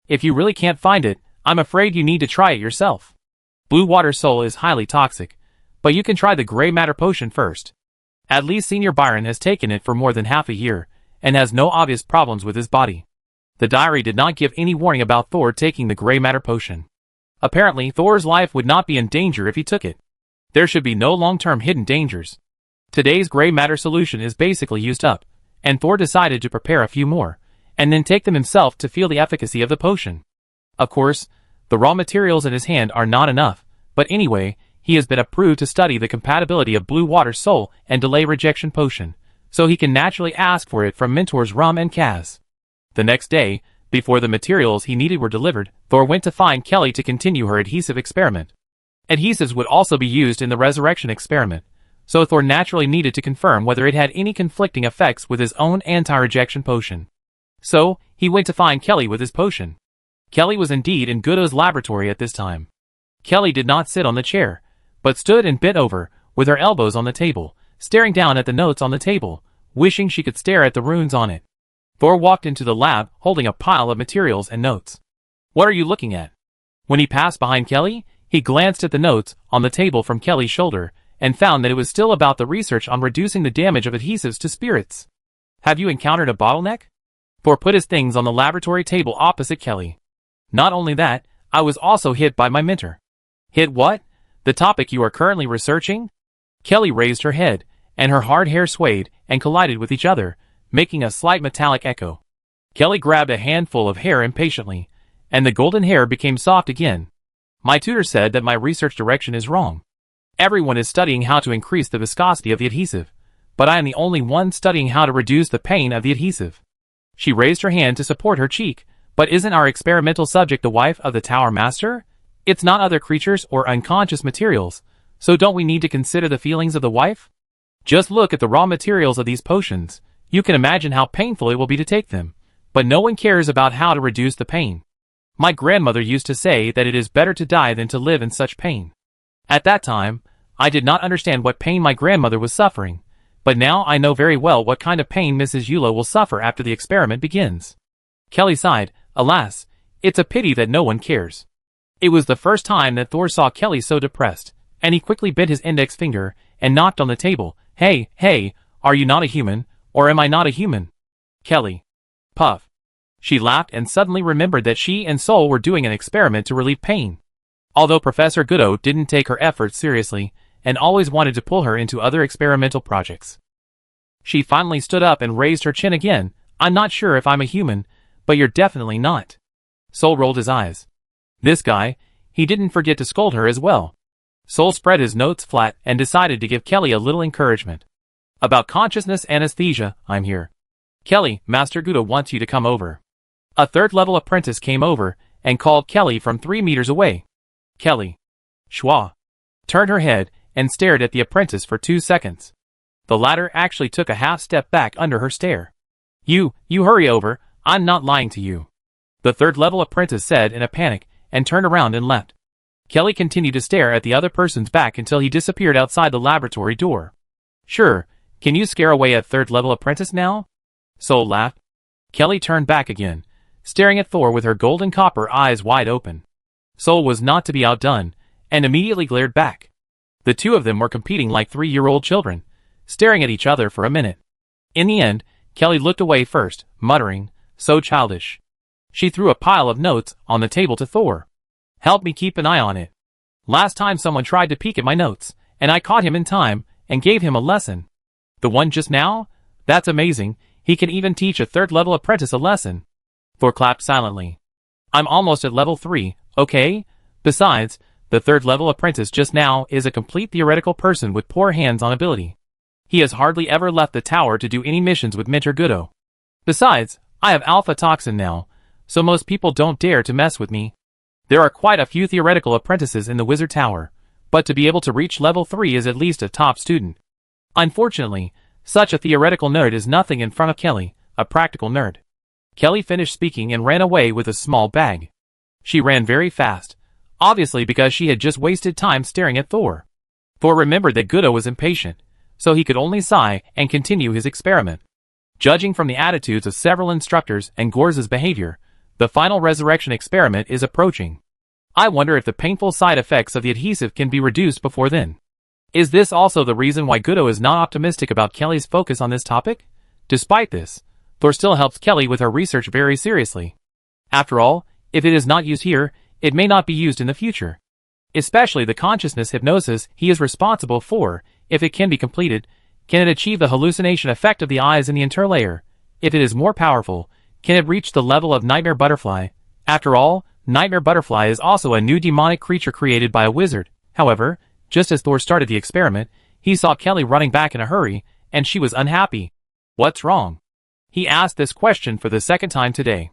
If you really can't find it, I'm afraid you need to try it yourself. Blue Water Soul is highly toxic, but you can try the Gray Matter potion first. At least Senior Byron has taken it for more than half a year, and has no obvious problems with his body. The diary did not give any warning about Thor taking the Gray Matter potion. Apparently, Thor's life would not be in danger if he took it. There should be no long-term hidden dangers. Today's Gray Matter solution is basically used up, and Thor decided to prepare a few more, and then take them himself to feel the efficacy of the potion. Of course, the raw materials in his hand are not enough, but anyway, he has been approved to study the compatibility of Blue Water Soul and Delay Rejection Potion, so he can naturally ask for it from mentors Rum and Kaz. The next day, before the materials he needed were delivered, Thor went to find Kelly to continue her adhesive experiment. Adhesives would also be used in the resurrection experiment, so Thor naturally needed to confirm whether it had any conflicting effects with his own anti-rejection potion. So, he went to find Kelly with his potion. Kelly was indeed in Goodo's laboratory at this time. Kelly did not sit on the chair, but stood and bent over, with her elbows on the table, staring down at the notes on the table, wishing she could stare at the runes on it. Thor walked into the lab, holding a pile of materials and notes. "What are you looking at?" When he passed behind Kelly, he glanced at the notes on the table from Kelly's shoulder, and found that it was still about the research on reducing the damage of adhesives to spirits. "Have you encountered a bottleneck?" Thor put his things on the laboratory table opposite Kelly. "Not only that, I was also hit by my mentor." "Hit what? The topic you are currently researching?" Kelly raised her head, and her hard hair swayed and collided with each other, making a slight metallic echo. Kelly grabbed a handful of hair impatiently, and the golden hair became soft again. "My tutor said that my research direction is wrong. Everyone is studying how to increase the viscosity of the adhesive, but I am the only one studying how to reduce the pain of the adhesive." She raised her hand to support her cheek. "But isn't our experimental subject the wife of the Tower Master? It's not other creatures or unconscious materials, so don't we need to consider the feelings of the wife? Just look at the raw materials of these potions. You can imagine how painful it will be to take them, but no one cares about how to reduce the pain. My grandmother used to say that it is better to die than to live in such pain. At that time, I did not understand what pain my grandmother was suffering, but now I know very well what kind of pain Mrs. Eula will suffer after the experiment begins." Kelly sighed. "Alas, it's a pity that no one cares." It was the first time that Thor saw Kelly so depressed, and he quickly bit his index finger and knocked on the table. Hey, are you not a human, or am I not a human?" "Kelly." Puff. She laughed and suddenly remembered that she and Soul were doing an experiment to relieve pain. Although Professor Goodo didn't take her efforts seriously, and always wanted to pull her into other experimental projects. She finally stood up and raised her chin again. "I'm not sure if I'm a human, but you're definitely not." Soul rolled his eyes. This guy, he didn't forget to scold her as well. Soul spread his notes flat and decided to give Kelly a little encouragement. "About consciousness anesthesia, I'm here. Kelly, Master Goodo wants you to come over." A third-level apprentice came over and called Kelly from 3 meters away. Kelly. Schwa. Turned her head and stared at the apprentice for 2 seconds. The latter actually took a half-step back under her stare. You hurry over, I'm not lying to you," the third-level apprentice said in a panic, and turned around and left. Kelly continued to stare at the other person's back until he disappeared outside the laboratory door. "Sure, can you scare away a third-level apprentice now?" Soul laughed. Kelly turned back again, staring at Thor with her golden copper eyes wide open. Soul was not to be outdone, and immediately glared back. The two of them were competing like 3-year-old children, staring at each other for a minute. In the end, Kelly looked away first, muttering, "So childish." She threw a pile of notes on the table to Thor. "Help me keep an eye on it. Last time someone tried to peek at my notes, and I caught him in time, and gave him a lesson. The one just now? That's amazing, he can even teach a third-level apprentice a lesson." Thor clapped silently. I'm almost at level 3, okay? Besides, the third level apprentice just now is a complete theoretical person with poor hands-on ability. He has hardly ever left the tower to do any missions with Mentor Gudo. Besides, I have alpha toxin now, so most people don't dare to mess with me. There are quite a few theoretical apprentices in the wizard tower, but to be able to reach level 3 is at least a top student. Unfortunately, such a theoretical nerd is nothing in front of Kelly, a practical nerd. Kelly finished speaking and ran away with a small bag. She ran very fast, obviously because she had just wasted time staring at Thor. Thor remembered that Gudo was impatient, so he could only sigh and continue his experiment. Judging from the attitudes of several instructors and Gorza's behavior, the final resurrection experiment is approaching. I wonder if the painful side effects of the adhesive can be reduced before then. Is this also the reason why Gudo is not optimistic about Kelly's focus on this topic? Despite this, Thor still helps Kelly with her research very seriously. After all, if it is not used here, it may not be used in the future. Especially the consciousness hypnosis he is responsible for, if it can be completed, can it achieve the hallucination effect of the eyes in the interlayer? If it is more powerful, can it reach the level of Nightmare Butterfly? After all, Nightmare Butterfly is also a new demonic creature created by a wizard. However, just as Thor started the experiment, he saw Kelly running back in a hurry, and she was unhappy. What's wrong? He asked this question for the second time today.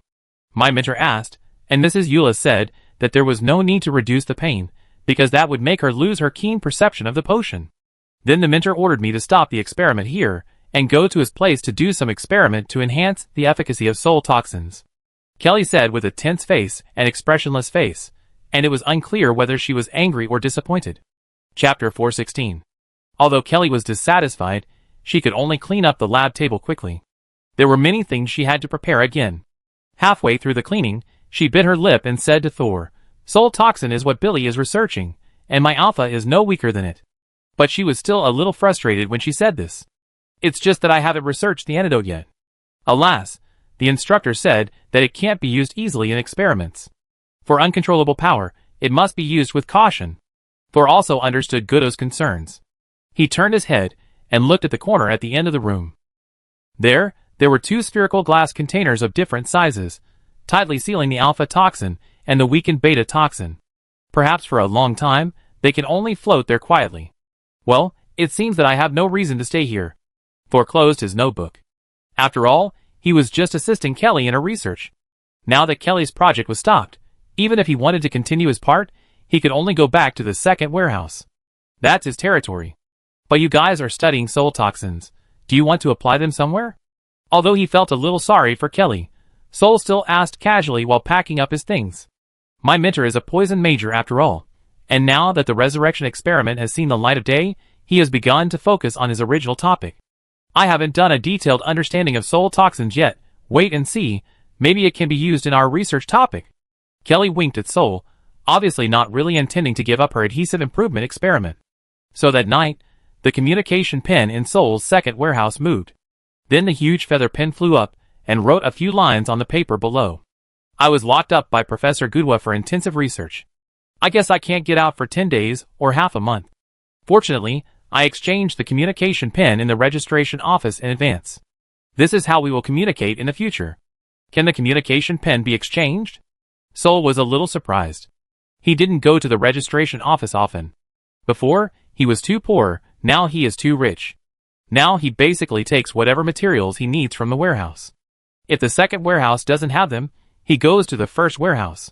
My mentor asked, and Mrs. Eula said that there was no need to reduce the pain, because that would make her lose her keen perception of the potion. Then the mentor ordered me to stop the experiment here, and go to his place to do some experiment to enhance the efficacy of soul toxins. Kelly said with a tense face and expressionless face, and it was unclear whether she was angry or disappointed. Chapter 416. Although Kelly was dissatisfied, she could only clean up the lab table quickly. There were many things she had to prepare again. Halfway through the cleaning, she bit her lip and said to Thor, "Soul toxin is what Billy is researching, and my alpha is no weaker than it." But she was still a little frustrated when she said this. "It's just that I haven't researched the antidote yet." Alas, the instructor said that it can't be used easily in experiments. For uncontrollable power, it must be used with caution. Thor also understood Gudo's concerns. He turned his head and looked at the corner at the end of the room. There were two spherical glass containers of different sizes, tightly sealing the alpha toxin and the weakened beta toxin. Perhaps for a long time, they can only float there quietly. Well, it seems that I have no reason to stay here. Thor closed his notebook. After all, he was just assisting Kelly in her research. Now that Kelly's project was stopped, even if he wanted to continue his part, he could only go back to the second warehouse. That's his territory. But you guys are studying soul toxins. Do you want to apply them somewhere? Although he felt a little sorry for Kelly, Soul still asked casually while packing up his things. My mentor is a poison major after all, and now that the resurrection experiment has seen the light of day, he has begun to focus on his original topic. I haven't done a detailed understanding of soul toxins yet. Wait and see, maybe it can be used in our research topic. Kelly winked at Soul, obviously not really intending to give up her adhesive improvement experiment. So that night, the communication pen in Soul's second warehouse moved. Then the huge feather pen flew up and wrote a few lines on the paper below. I was locked up by Professor Gudwa for intensive research. I guess I can't get out for 10 days or half a month. Fortunately, I exchanged the communication pen in the registration office in advance. This is how we will communicate in the future. Can the communication pen be exchanged? Soul was a little surprised. He didn't go to the registration office often. Before, he was too poor, now he is too rich. Now he basically takes whatever materials he needs from the warehouse. If the second warehouse doesn't have them, he goes to the first warehouse.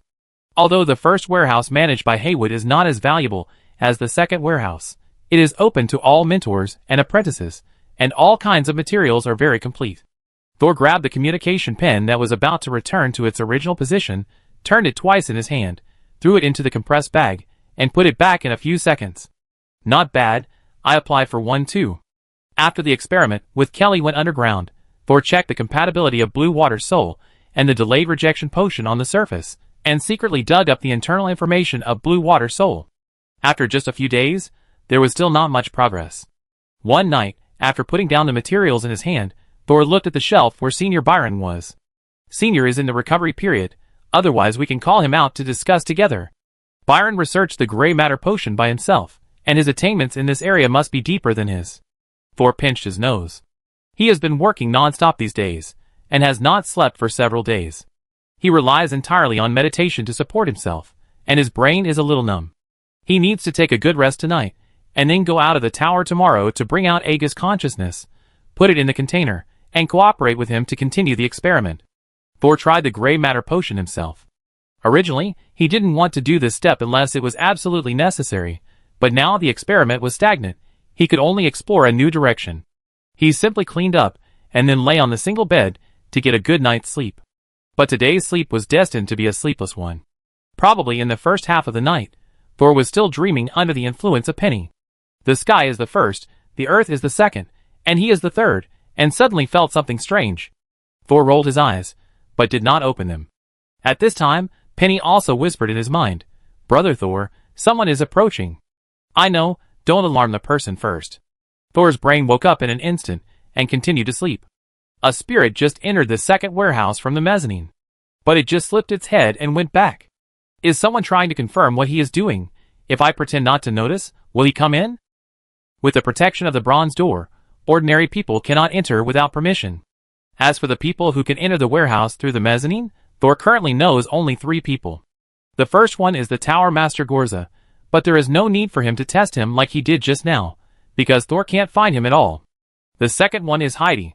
Although the first warehouse managed by Haywood is not as valuable as the second warehouse, it is open to all mentors and apprentices, and all kinds of materials are very complete. Thor grabbed the communication pen that was about to return to its original position, turned it twice in his hand, threw it into the compressed bag, and put it back in a few seconds. Not bad, I apply for one too. After the experiment with Kelly went underground, Thor checked the compatibility of Blue Water Soul and the delayed rejection potion on the surface, and secretly dug up the internal information of Blue Water Soul. After just a few days, there was still not much progress. One night, after putting down the materials in his hand, Thor looked at the shelf where Senior Byron was. Senior is in the recovery period, otherwise we can call him out to discuss together. Byron researched the gray matter potion by himself, and his attainments in this area must be deeper than his. Thor pinched his nose. He has been working non-stop these days, and has not slept for several days. He relies entirely on meditation to support himself, and his brain is a little numb. He needs to take a good rest tonight, and then go out of the tower tomorrow to bring out Aga's consciousness, put it in the container, and cooperate with him to continue the experiment. Thor tried the gray matter potion himself. Originally, he didn't want to do this step unless it was absolutely necessary, but now the experiment was stagnant. He could only explore a new direction. He simply cleaned up, and then lay on the single bed to get a good night's sleep. But today's sleep was destined to be a sleepless one. Probably in the first half of the night, Thor was still dreaming under the influence of Penny. The sky is the first, the earth is the second, and he is the third, and suddenly felt something strange. Thor rolled his eyes, but did not open them. At this time, Penny also whispered in his mind, "Brother Thor, someone is approaching." "I know, don't alarm the person first." Thor's brain woke up in an instant, and continued to sleep. A spirit just entered the second warehouse from the mezzanine. But it just slipped its head and went back. Is someone trying to confirm what he is doing? If I pretend not to notice, will he come in? With the protection of the bronze door, ordinary people cannot enter without permission. As for the people who can enter the warehouse through the mezzanine, Thor currently knows only 3 people. The first one is the Tower Master Gorza, but there is no need for him to test him like he did just now, because Thor can't find him at all. The second one is Heidi.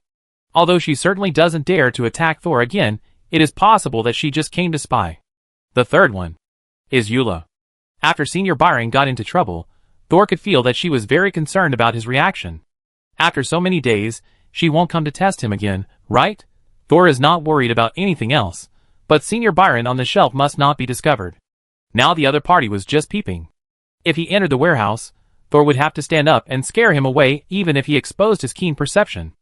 Although she certainly doesn't dare to attack Thor again, it is possible that she just came to spy. The third one is Eula. After Senior Byron got into trouble, Thor could feel that she was very concerned about his reaction. After so many days, she won't come to test him again, right? Thor is not worried about anything else, but Senior Byron on the shelf must not be discovered. Now the other party was just peeping. If he entered the warehouse, Thor would have to stand up and scare him away even if he exposed his keen perception.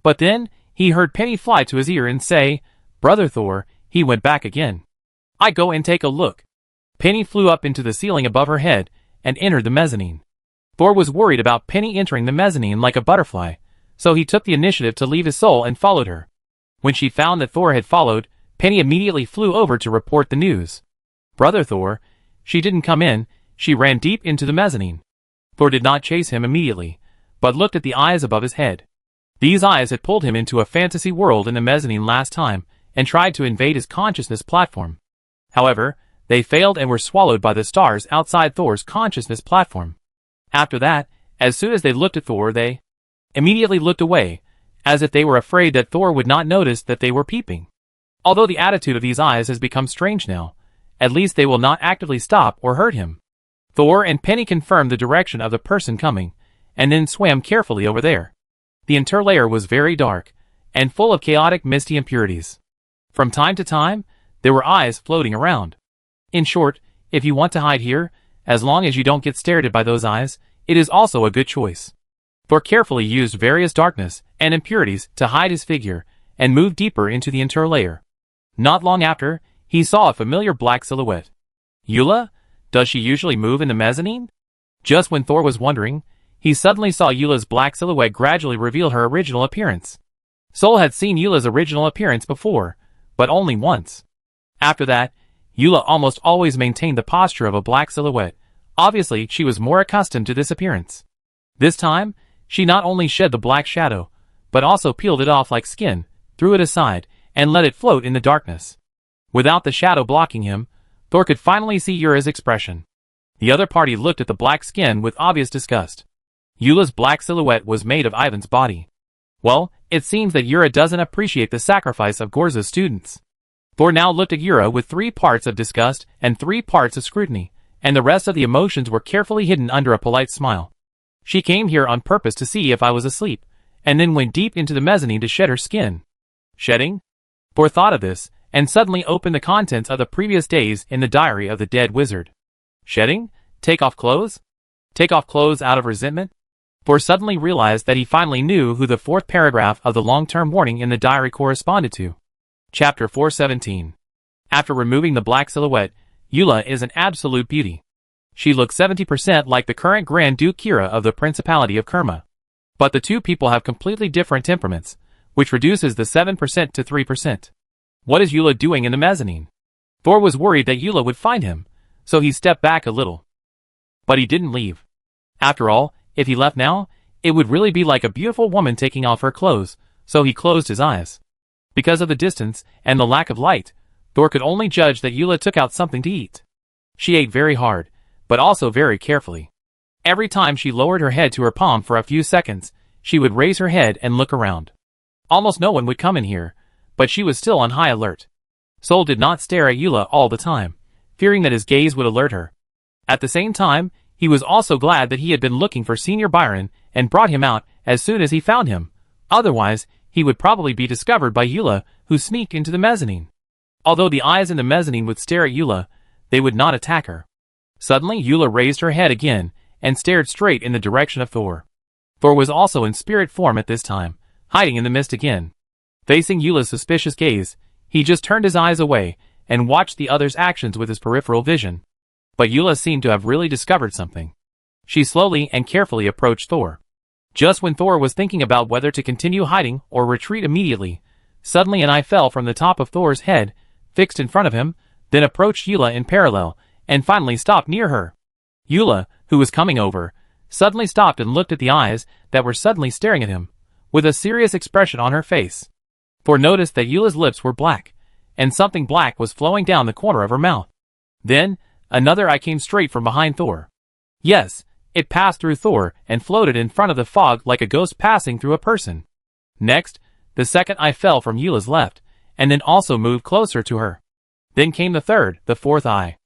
But then, he heard Penny fly to his ear and say, "Brother Thor," he went back again. "I go and take a look." Penny flew up into the ceiling above her head, and entered the mezzanine. Thor was worried about Penny entering the mezzanine like a butterfly, so he took the initiative to leave his soul and followed her. When she found that Thor had followed, Penny immediately flew over to report the news. "Brother Thor," she didn't come in, she ran deep into the mezzanine. Thor did not chase him immediately, but looked at the eyes above his head. These eyes had pulled him into a fantasy world in the mezzanine last time, and tried to invade his consciousness platform. However, they failed and were swallowed by the stars outside Thor's consciousness platform. After that, as soon as they looked at Thor, they immediately looked away, as if they were afraid that Thor would not notice that they were peeping. Although the attitude of these eyes has become strange now, at least they will not actively stop or hurt him. Thor and Penny confirmed the direction of the person coming, and then swam carefully over there. The interlayer was very dark, and full of chaotic misty impurities. From time to time, there were eyes floating around. In short, if you want to hide here, as long as you don't get stared at by those eyes, it is also a good choice. Thor carefully used various darkness and impurities to hide his figure, and moved deeper into the interlayer. Not long after, he saw a familiar black silhouette. Eula? Does she usually move in the mezzanine? Just when Thor was wondering, he suddenly saw Eula's black silhouette gradually reveal her original appearance. Sol had seen Eula's original appearance before, but only once. After that, Eula almost always maintained the posture of a black silhouette. Obviously, she was more accustomed to this appearance. This time, she not only shed the black shadow, but also peeled it off like skin, threw it aside, and let it float in the darkness. Without the shadow blocking him, Thor could finally see Eula's expression. The other party looked at the black skin with obvious disgust. Eula's black silhouette was made of Ivan's body. Well, it seems that Yura doesn't appreciate the sacrifice of Gorza's students. Thor now looked at Yura with 3 parts of disgust and 3 parts of scrutiny, and the rest of the emotions were carefully hidden under a polite smile. She came here on purpose to see if I was asleep, and then went deep into the mezzanine to shed her skin. Shedding? Thor thought of this, and suddenly opened the contents of the previous days in the diary of the dead wizard. Shedding? Take off clothes? Take off clothes out of resentment? Thor suddenly realized that he finally knew who the 4th paragraph of the long-term warning in the diary corresponded to. Chapter 417. After removing the black silhouette, Eula is an absolute beauty. She looks 70% like the current Grand Duke Kira of the Principality of Kerma. But the 2 people have completely different temperaments, which reduces the 7% to 3%. What is Eula doing in the mezzanine? Thor was worried that Eula would find him, so he stepped back a little. But he didn't leave. After all, if he left now, it would really be like a beautiful woman taking off her clothes, so he closed his eyes. Because of the distance and the lack of light, Thor could only judge that Eula took out something to eat. She ate very hard, but also very carefully. Every time she lowered her head to her palm for a few seconds, she would raise her head and look around. Almost no one would come in here, but she was still on high alert. Sol did not stare at Eula all the time, fearing that his gaze would alert her. At the same time, he was also glad that he had been looking for Senior Byron and brought him out as soon as he found him. Otherwise, he would probably be discovered by Eula, who sneaked into the mezzanine. Although the eyes in the mezzanine would stare at Eula, they would not attack her. Suddenly, Eula raised her head again and stared straight in the direction of Thor. Thor was also in spirit form at this time, hiding in the mist again. Facing Eula's suspicious gaze, he just turned his eyes away and watched the other's actions with his peripheral vision. But Eula seemed to have really discovered something. She slowly and carefully approached Thor. Just when Thor was thinking about whether to continue hiding or retreat immediately, suddenly an eye fell from the top of Thor's head, fixed in front of him, then approached Eula in parallel, and finally stopped near her. Eula, who was coming over, suddenly stopped and looked at the eyes that were suddenly staring at him, with a serious expression on her face. Thor noticed that Eula's lips were black, and something black was flowing down the corner of her mouth. Then, another eye came straight from behind Thor. Yes, it passed through Thor and floated in front of the fog like a ghost passing through a person. Next, the second eye fell from Eula's left, and then also moved closer to her. Then came the third, the fourth eye.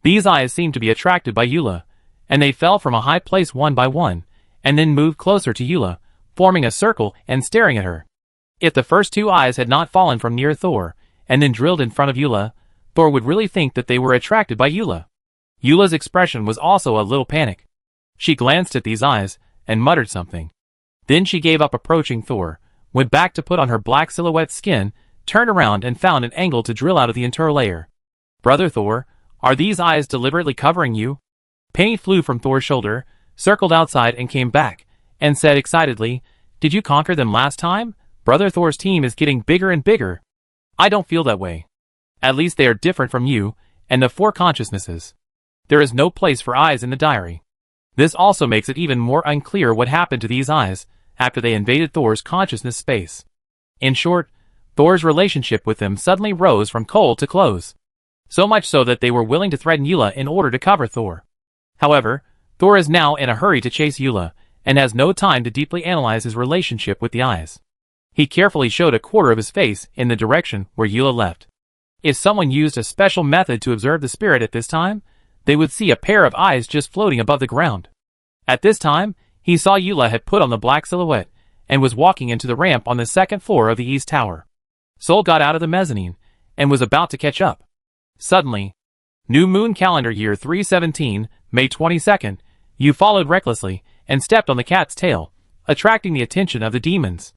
These eyes seemed to be attracted by Eula, and they fell from a high place one by one, and then moved closer to Eula, forming a circle and staring at her. If the first two eyes had not fallen from near Thor, and then drilled in front of Eula, Thor would really think that they were attracted by Eula. Eula's expression was also a little panic. She glanced at these eyes, and muttered something. Then she gave up approaching Thor, went back to put on her black silhouette skin, turned around and found an angle to drill out of the interior layer. "Brother Thor, are these eyes deliberately covering you?" Penny flew from Thor's shoulder, circled outside and came back, and said excitedly, "Did you conquer them last time? Brother Thor's team is getting bigger and bigger." "I don't feel that way. At least they are different from you, and the four consciousnesses. There is no place for eyes in the diary." This also makes it even more unclear what happened to these eyes after they invaded Thor's consciousness space. In short, Thor's relationship with them suddenly rose from cold to close. So much so that they were willing to threaten Eula in order to cover Thor. However, Thor is now in a hurry to chase Eula, and has no time to deeply analyze his relationship with the eyes. He carefully showed a quarter of his face in the direction where Eula left. If someone used a special method to observe the spirit at this time, they would see a pair of eyes just floating above the ground. At this time, he saw Eula had put on the black silhouette, and was walking into the ramp on the second floor of the East Tower. Sol got out of the mezzanine, and was about to catch up. Suddenly, New Moon Calendar Year 317, May 22nd, you followed recklessly, and stepped on the cat's tail, attracting the attention of the demons.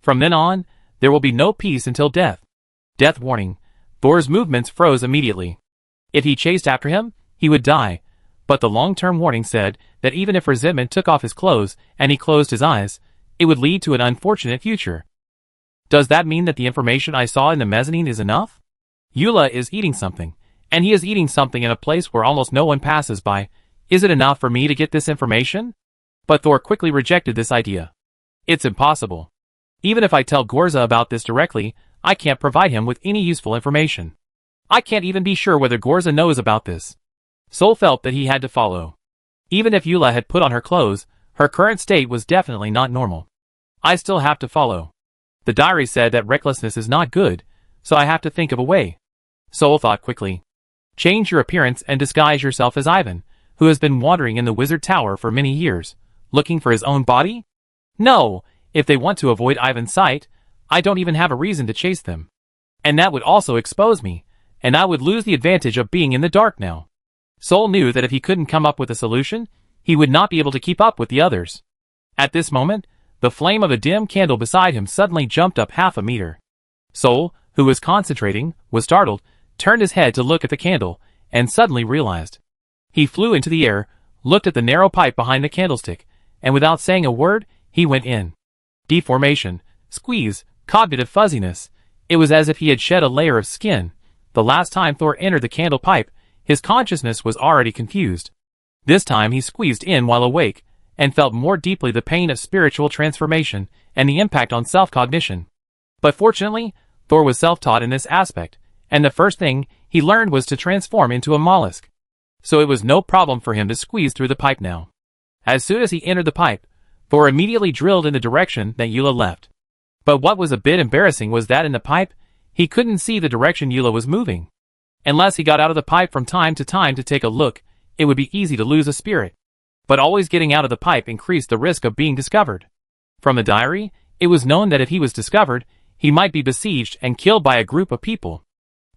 From then on, there will be no peace until death. Death warning. Thor's movements froze immediately. If he chased after him, he would die, but the long-term warning said that even if resentment took off his clothes and he closed his eyes, it would lead to an unfortunate future. Does that mean that the information I saw in the mezzanine is enough? Eula is eating something, and he is eating something in a place where almost no one passes by. Is it enough for me to get this information? But Thor quickly rejected this idea. It's impossible. Even if I tell Gorza about this directly, I can't provide him with any useful information. I can't even be sure whether Gorza knows about this. Sol felt that he had to follow. Even if Eula had put on her clothes, her current state was definitely not normal. I still have to follow. The diary said that recklessness is not good, so I have to think of a way. Sol thought quickly. Change your appearance and disguise yourself as Ivan, who has been wandering in the wizard tower for many years, looking for his own body? No, if they want to avoid Ivan's sight, I don't even have a reason to chase them. And that would also expose me, and I would lose the advantage of being in the dark now. Sol knew that if he couldn't come up with a solution, he would not be able to keep up with the others. At this moment, the flame of a dim candle beside him suddenly jumped up half a meter. Sol, who was concentrating, was startled, turned his head to look at the candle, and suddenly realized. He flew into the air, looked at the narrow pipe behind the candlestick, and without saying a word, he went in. Deformation, squeeze, cognitive fuzziness. It was as if he had shed a layer of skin. The last time Thor entered the candle pipe, his consciousness was already confused. This time he squeezed in while awake, and felt more deeply the pain of spiritual transformation and the impact on self-cognition. But fortunately, Thor was self-taught in this aspect, and the first thing he learned was to transform into a mollusk. So it was no problem for him to squeeze through the pipe now. As soon as he entered the pipe, Thor immediately drilled in the direction that Eula left. But what was a bit embarrassing was that in the pipe, he couldn't see the direction Eula was moving. Unless he got out of the pipe from time to time to take a look, it would be easy to lose a spirit. But always getting out of the pipe increased the risk of being discovered. From the diary, it was known that if he was discovered, he might be besieged and killed by a group of people.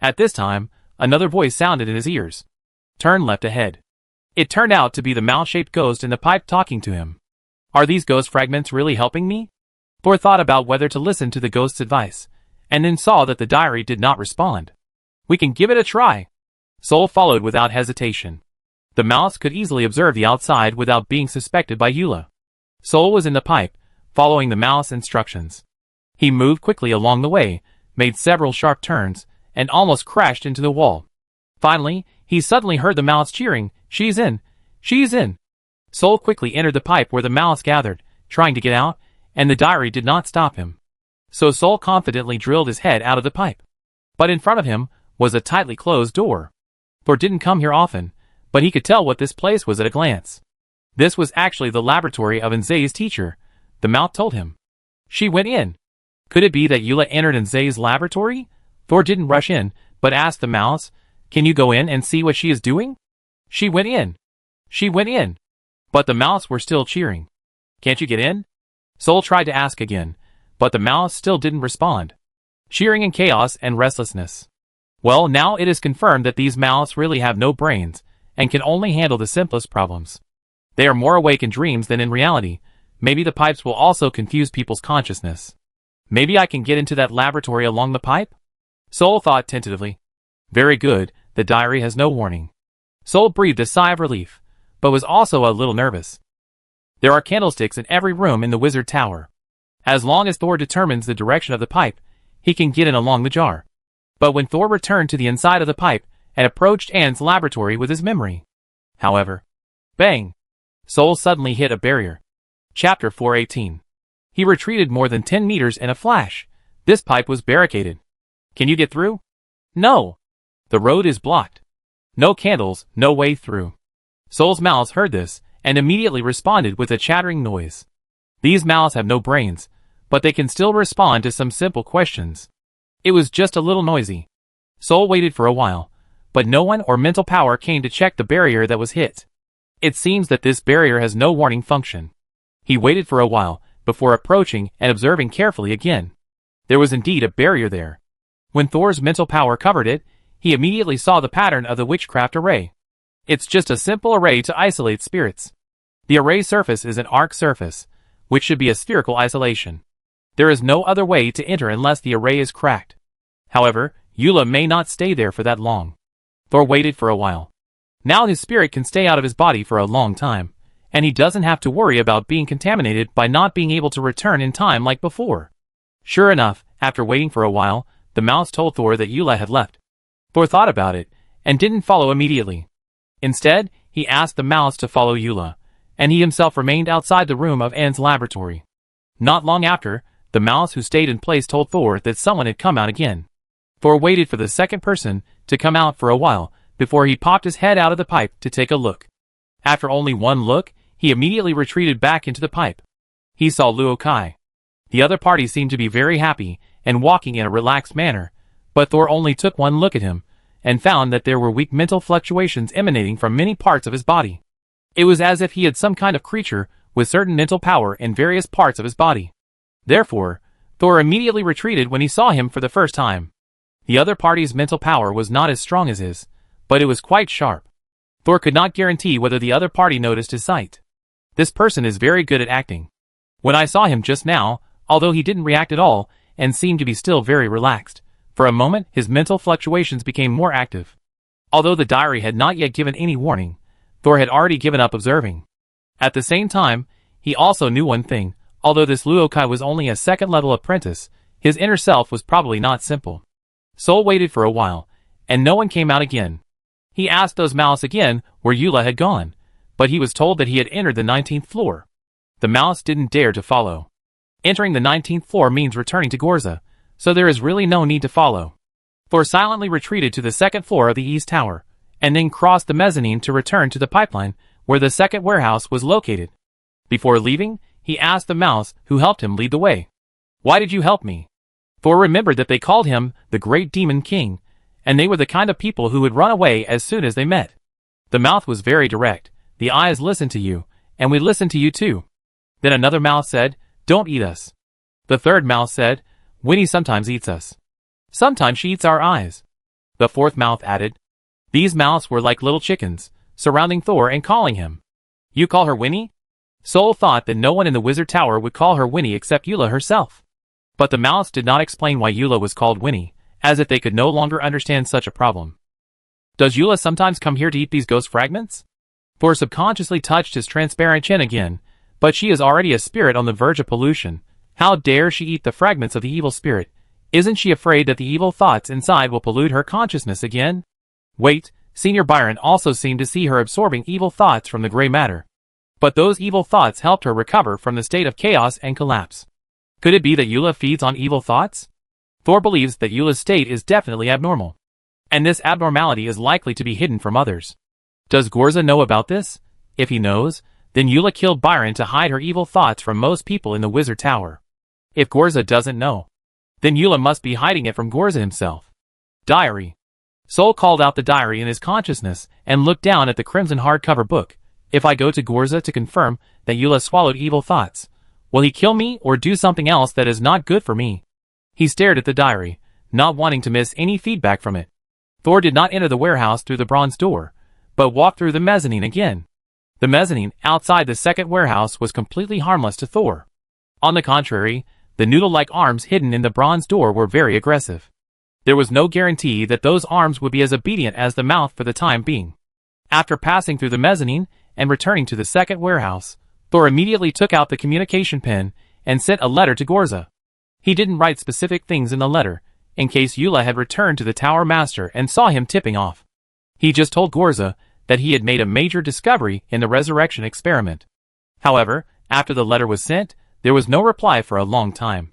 At this time, another voice sounded in his ears. Turn left ahead. It turned out to be the mouth-shaped ghost in the pipe talking to him. Are these ghost fragments really helping me? Thor thought about whether to listen to the ghost's advice, and then saw that the diary did not respond. We can give it a try. Sol followed without hesitation. The mouse could easily observe the outside without being suspected by Eula. Sol was in the pipe, following the mouse instructions. He moved quickly along the way, made several sharp turns, and almost crashed into the wall. Finally, he suddenly heard the mouse cheering, "She's in! She's in!" Sol quickly entered the pipe where the mouse gathered, trying to get out, and the diary did not stop him. So Sol confidently drilled his head out of the pipe. But in front of him was a tightly closed door. Thor didn't come here often, but he could tell what this place was at a glance. This was actually the laboratory of Nzei's teacher, the mouse told him. She went in. Could it be that Eula entered Nzei's laboratory? Thor didn't rush in, but asked the mouse, "Can you go in and see what she is doing?" She went in. She went in. But the mouse were still cheering. "Can't you get in?" Sol tried to ask again, but the mouse still didn't respond. Cheering in chaos and restlessness. Well, now it is confirmed that these mouse really have no brains, and can only handle the simplest problems. They are more awake in dreams than in reality. Maybe the pipes will also confuse people's consciousness. Maybe I can get into that laboratory along the pipe? Sol thought tentatively. Very good, the diary has no warning. Sol breathed a sigh of relief, but was also a little nervous. There are candlesticks in every room in the wizard tower. As long as Thor determines the direction of the pipe, he can get in along the jar. But when Thor returned to the inside of the pipe and approached Anne's laboratory with his memory. However, bang! Sol suddenly hit a barrier. Chapter 418. He retreated more than 10 meters in a flash. This pipe was barricaded. Can you get through? No. The road is blocked. No candles, no way through. Sol's mouse heard this, and immediately responded with a chattering noise. These mouse have no brains, but they can still respond to some simple questions. It was just a little noisy. Sol waited for a while, but no one or mental power came to check the barrier that was hit. It seems that this barrier has no warning function. He waited for a while, before approaching and observing carefully again. There was indeed a barrier there. When Thor's mental power covered it, he immediately saw the pattern of the witchcraft array. It's just a simple array to isolate spirits. The array surface is an arc surface, which should be a spherical isolation. There is no other way to enter unless the array is cracked. However, Eula may not stay there for that long. Thor waited for a while. Now his spirit can stay out of his body for a long time, and he doesn't have to worry about being contaminated by not being able to return in time like before. Sure enough, after waiting for a while, the mouse told Thor that Eula had left. Thor thought about it, and didn't follow immediately. Instead, he asked the mouse to follow Eula, and he himself remained outside the room of Anne's laboratory. Not long after, the mouse who stayed in place told Thor that someone had come out again. Thor waited for the second person to come out for a while, before he popped his head out of the pipe to take a look. After only one look, he immediately retreated back into the pipe. He saw Luo Kai. The other party seemed to be very happy, and walking in a relaxed manner, but Thor only took one look at him, and found that there were weak mental fluctuations emanating from many parts of his body. It was as if he had some kind of creature with certain mental power in various parts of his body. Therefore, Thor immediately retreated when he saw him for the first time. The other party's mental power was not as strong as his, but it was quite sharp. Thor could not guarantee whether the other party noticed his sight. This person is very good at acting. When I saw him just now, although he didn't react at all, and seemed to be still very relaxed, for a moment his mental fluctuations became more active. Although the diary had not yet given any warning, Thor had already given up observing. At the same time, he also knew one thing: although this Luo Kai was only a second-level apprentice, his inner self was probably not simple. Sol waited for a while, and no one came out again. He asked those mouse again where Eula had gone, but he was told that he had entered the 19th floor. The mouse didn't dare to follow. Entering the 19th floor means returning to Gorza, so there is really no need to follow. Thor silently retreated to the second floor of the east tower, and then crossed the mezzanine to return to the pipeline where the second warehouse was located. Before leaving, he asked the mouse who helped him lead the way. "Why did you help me?" Thor remembered that they called him the Great Demon King, and they were the kind of people who would run away as soon as they met. The mouth was very direct. "The eyes listen to you, and we listen to you too." Then another mouse said, "Don't eat us." The third mouse said, "Winnie sometimes eats us. Sometimes she eats our eyes." The fourth mouth added. These mouths were like little chickens, surrounding Thor and calling him. "You call her Winnie?" Sol thought that no one in the wizard tower would call her Winnie except Eula herself. But the mouths did not explain why Eula was called Winnie, as if they could no longer understand such a problem. "Does Eula sometimes come here to eat these ghost fragments?" Thor subconsciously touched his transparent chin again, but she is already a spirit on the verge of pollution. How dare she eat the fragments of the evil spirit? Isn't she afraid that the evil thoughts inside will pollute her consciousness again? Wait, Senior Byron also seemed to see her absorbing evil thoughts from the gray matter. But those evil thoughts helped her recover from the state of chaos and collapse. Could it be that Eula feeds on evil thoughts? Thor believes that Eula's state is definitely abnormal, and this abnormality is likely to be hidden from others. Does Gorza know about this? If he knows, then Eula killed Byron to hide her evil thoughts from most people in the wizard tower. If Gorza doesn't know, then Eula must be hiding it from Gorza himself. Diary. Sol called out the diary in his consciousness and looked down at the crimson hardcover book. If I go to Gorza to confirm that Eula swallowed evil thoughts, will he kill me or do something else that is not good for me? He stared at the diary, not wanting to miss any feedback from it. Thor did not enter the warehouse through the bronze door, but walked through the mezzanine again. The mezzanine outside the second warehouse was completely harmless to Thor. On the contrary, the noodle-like arms hidden in the bronze door were very aggressive. There was no guarantee that those arms would be as obedient as the mouth for the time being. After passing through the mezzanine and returning to the second warehouse, Thor immediately took out the communication pen and sent a letter to Gorza. He didn't write specific things in the letter, in case Eula had returned to the Tower Master and saw him tipping off. He just told Gorza that he had made a major discovery in the resurrection experiment. However, after the letter was sent, there was no reply for a long time.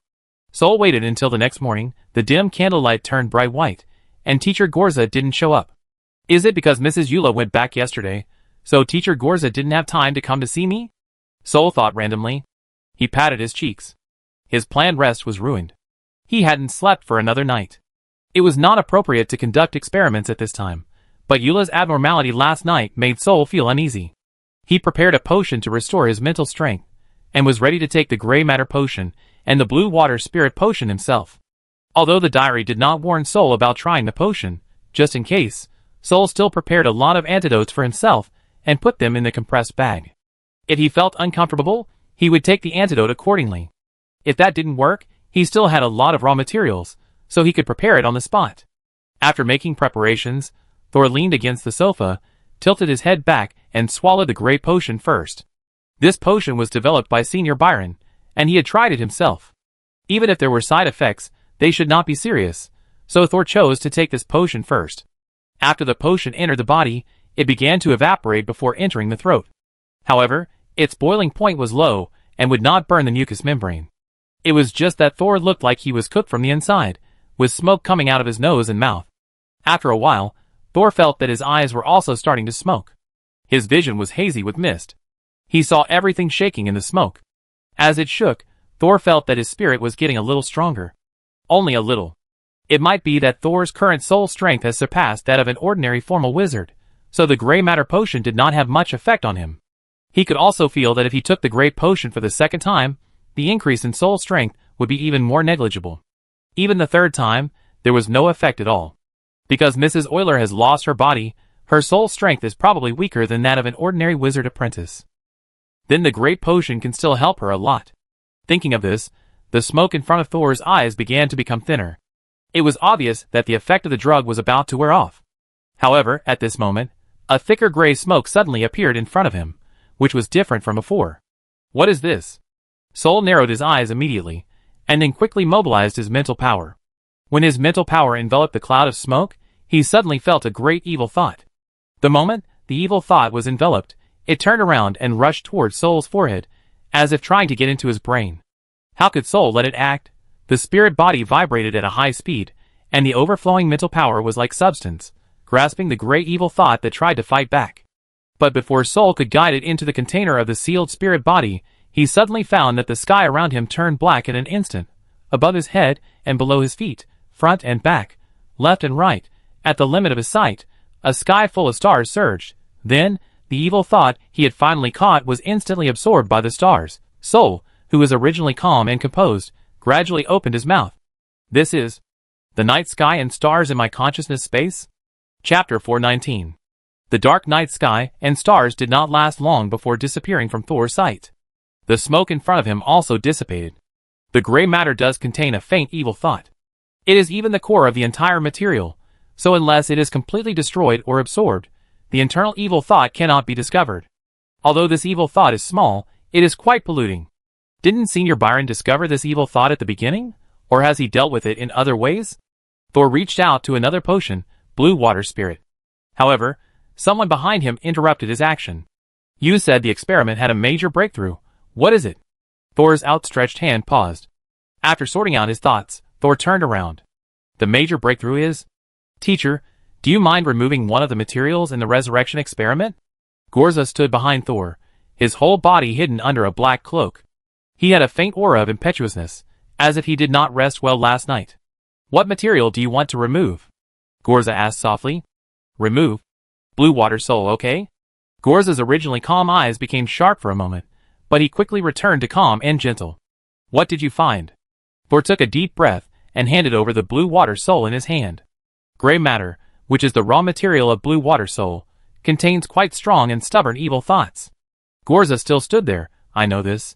Sol waited until the next morning. The dim candlelight turned bright white, and Teacher Gorza didn't show up. Is it because Mrs. Eula went back yesterday, so Teacher Gorza didn't have time to come to see me? Sol thought randomly. He patted his cheeks. His planned rest was ruined. He hadn't slept for another night. It was not appropriate to conduct experiments at this time, but Eula's abnormality last night made Sol feel uneasy. He prepared a potion to restore his mental strength, and was ready to take the gray matter potion and the blue water spirit potion himself. Although the diary did not warn Sol about trying the potion, just in case, Sol still prepared a lot of antidotes for himself and put them in the compressed bag. If he felt uncomfortable, he would take the antidote accordingly. If that didn't work, he still had a lot of raw materials, so he could prepare it on the spot. After making preparations, Thor leaned against the sofa, tilted his head back, and swallowed the gray potion first. This potion was developed by Senior Byron, and he had tried it himself. Even if there were side effects, they should not be serious, so Thor chose to take this potion first. After the potion entered the body, it began to evaporate before entering the throat. However, its boiling point was low and would not burn the mucous membrane. It was just that Thor looked like he was cooked from the inside, with smoke coming out of his nose and mouth. After a while, Thor felt that his eyes were also starting to smoke. His vision was hazy with mist. He saw everything shaking in the smoke. As it shook, Thor felt that his spirit was getting a little stronger. Only a little. It might be that Thor's current soul strength has surpassed that of an ordinary formal wizard, so the gray matter potion did not have much effect on him. He could also feel that if he took the gray potion for the second time, the increase in soul strength would be even more negligible. Even the third time, there was no effect at all. Because Mrs. Euler has lost her body, her soul strength is probably weaker than that of an ordinary wizard apprentice. Then the great potion can still help her a lot. Thinking of this, the smoke in front of Thor's eyes began to become thinner. It was obvious that the effect of the drug was about to wear off. However, at this moment, a thicker gray smoke suddenly appeared in front of him, which was different from before. What is this? Sol narrowed his eyes immediately, and then quickly mobilized his mental power. When his mental power enveloped the cloud of smoke, he suddenly felt a great evil thought. The moment the evil thought was enveloped, it turned around and rushed towards Sol's forehead, as if trying to get into his brain. How could Sol let it act? The spirit body vibrated at a high speed, and the overflowing mental power was like substance, grasping the gray evil thought that tried to fight back. But before Soul could guide it into the container of the sealed spirit body, he suddenly found that the sky around him turned black in an instant, above his head and below his feet, front and back, left and right, at the limit of his sight. A sky full of stars surged. Then, the evil thought he had finally caught was instantly absorbed by the stars. Soul, who was originally calm and composed, gradually opened his mouth. This is the night sky and stars in my consciousness space? Chapter 419. The dark night sky and stars did not last long before disappearing from Thor's sight. The smoke in front of him also dissipated. The gray matter does contain a faint evil thought. It is even the core of the entire material, so unless it is completely destroyed or absorbed, the internal evil thought cannot be discovered. Although this evil thought is small, it is quite polluting. Didn't Senior Byron discover this evil thought at the beginning? Or has he dealt with it in other ways? Thor reached out to another potion, Blue Water Spirit. However, someone behind him interrupted his action. You said the experiment had a major breakthrough. What is it? Thor's outstretched hand paused. After sorting out his thoughts, Thor turned around. The major breakthrough is? Teacher, do you mind removing one of the materials in the resurrection experiment? Gorza stood behind Thor, his whole body hidden under a black cloak. He had a faint aura of impetuousness, as if he did not rest well last night. What material do you want to remove? Gorza asked softly. Remove? Blue Water Soul, okay? Gorza's originally calm eyes became sharp for a moment, but he quickly returned to calm and gentle. What did you find? Thor took a deep breath and handed over the Blue Water Soul in his hand. Gray matter, which is the raw material of Blue Water Soul, contains quite strong and stubborn evil thoughts. Gorza still stood there. I know this.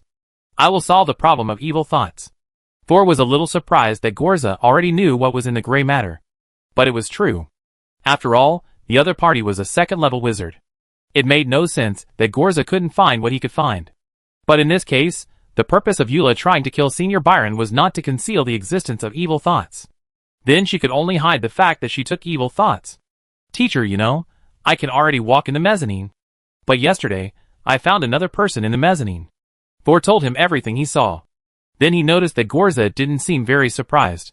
I will solve the problem of evil thoughts. Thor was a little surprised that Gorza already knew what was in the gray matter. But it was true. After all, the other party was a second-level wizard. It made no sense that Gorza couldn't find what he could find. But in this case, the purpose of Eula trying to kill Senior Byron was not to conceal the existence of evil thoughts. Then she could only hide the fact that she took evil thoughts. Teacher, you know, I can already walk in the mezzanine. But yesterday, I found another person in the mezzanine. Thor told him everything he saw. Then he noticed that Gorza didn't seem very surprised.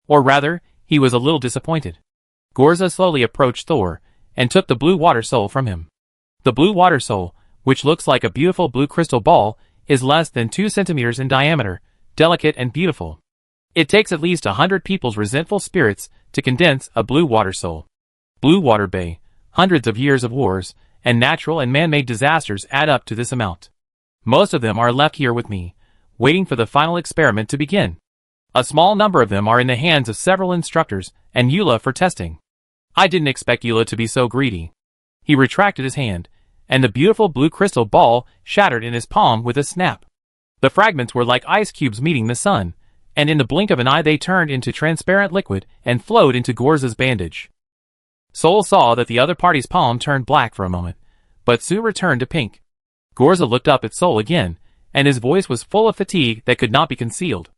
Or rather, he was a little disappointed. Gorza slowly approached Thor, and took the Blue Water Soul from him. The Blue Water Soul, which looks like a beautiful blue crystal ball, is less than 2 centimeters in diameter, delicate and beautiful. It takes at least 100 people's resentful spirits to condense a Blue Water Soul. Blue Water Bay, hundreds of years of wars, and natural and man-made disasters add up to this amount. Most of them are left here with me, waiting for the final experiment to begin. A small number of them are in the hands of several instructors and Eula for testing. I didn't expect Eula to be so greedy. He retracted his hand, and the beautiful blue crystal ball shattered in his palm with a snap. The fragments were like ice cubes meeting the sun, and in the blink of an eye they turned into transparent liquid and flowed into Gorza's bandage. Soul saw that the other party's palm turned black for a moment, but soon returned to pink. Gorza looked up at Soul again, and his voice was full of fatigue that could not be concealed.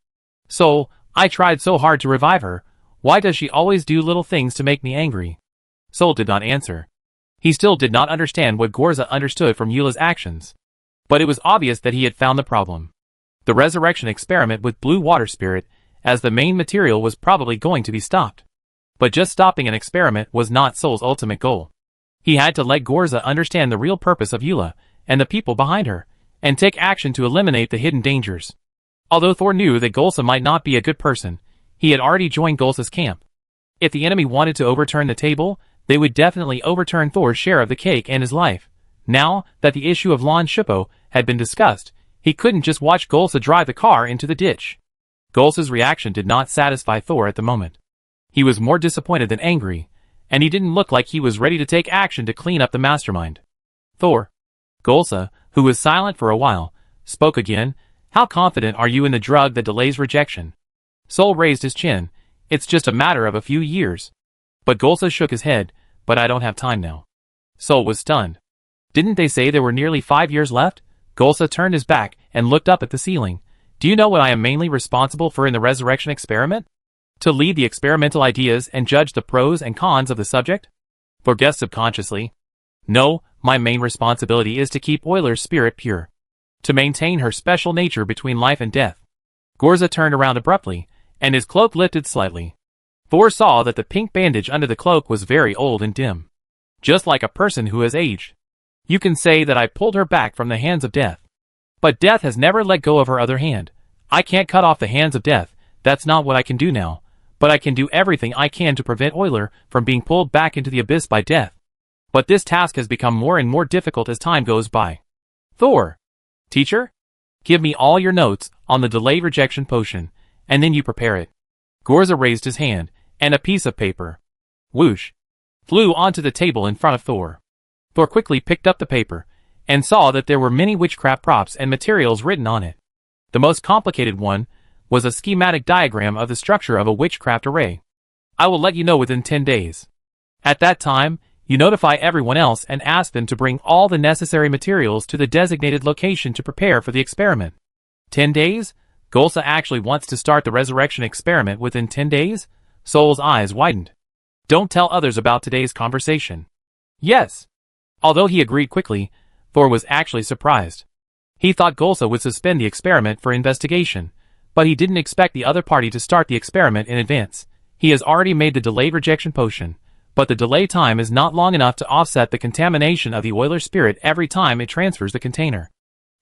Soul, I tried so hard to revive her. Why does she always do little things to make me angry? Soul did not answer. He still did not understand what Gorza understood from Eula's actions. But it was obvious that he had found the problem. The resurrection experiment with Blue Water Spirit, as the main material, was probably going to be stopped. But just stopping an experiment was not Soul's ultimate goal. He had to let Gorza understand the real purpose of Eula, and the people behind her, and take action to eliminate the hidden dangers. Although Thor knew that Golsa might not be a good person, he had already joined Golsa's camp. If the enemy wanted to overturn the table, they would definitely overturn Thor's share of the cake and his life. Now that the issue of Lon Shippo had been discussed, he couldn't just watch Golsa drive the car into the ditch. Golsa's reaction did not satisfy Thor at the moment. He was more disappointed than angry, and he didn't look like he was ready to take action to clean up the mastermind. Thor. Golsa, who was silent for a while, spoke again. How confident are you in the drug that delays rejection? Soul raised his chin. It's just a matter of a few years. But Golsa shook his head. But I don't have time now. Soul was stunned. Didn't they say there were nearly 5 years left? Golsa turned his back and looked up at the ceiling. Do you know what I am mainly responsible for in the resurrection experiment? To lead the experimental ideas and judge the pros and cons of the subject? Thor guessed subconsciously. No, my main responsibility is to keep Euler's spirit pure. To maintain her special nature between life and death. Gorza turned around abruptly, and his cloak lifted slightly. Thor saw that the pink bandage under the cloak was very old and dim. Just like a person who has aged. You can say that I pulled her back from the hands of death. But death has never let go of her other hand. I can't cut off the hands of death, that's not what I can do now. But I can do everything I can to prevent Euler from being pulled back into the abyss by death. But this task has become more and more difficult as time goes by. Thor. Teacher? Give me all your notes on the delayed rejection potion, and then you prepare it. Gorza raised his hand, and a piece of paper, whoosh, flew onto the table in front of Thor. Thor quickly picked up the paper, and saw that there were many witchcraft props and materials written on it. The most complicated one was a schematic diagram of the structure of a witchcraft array. I will let you know within 10 days. At that time, you notify everyone else and ask them to bring all the necessary materials to the designated location to prepare for the experiment. 10 days? Golsa actually wants to start the resurrection experiment within 10 days? Soul's eyes widened. Don't tell others about today's conversation. Yes. Although he agreed quickly, Thor was actually surprised. He thought Golsa would suspend the experiment for investigation, but he didn't expect the other party to start the experiment in advance. He has already made the delayed rejection potion, but the delay time is not long enough to offset the contamination of the Euler spirit every time it transfers the container.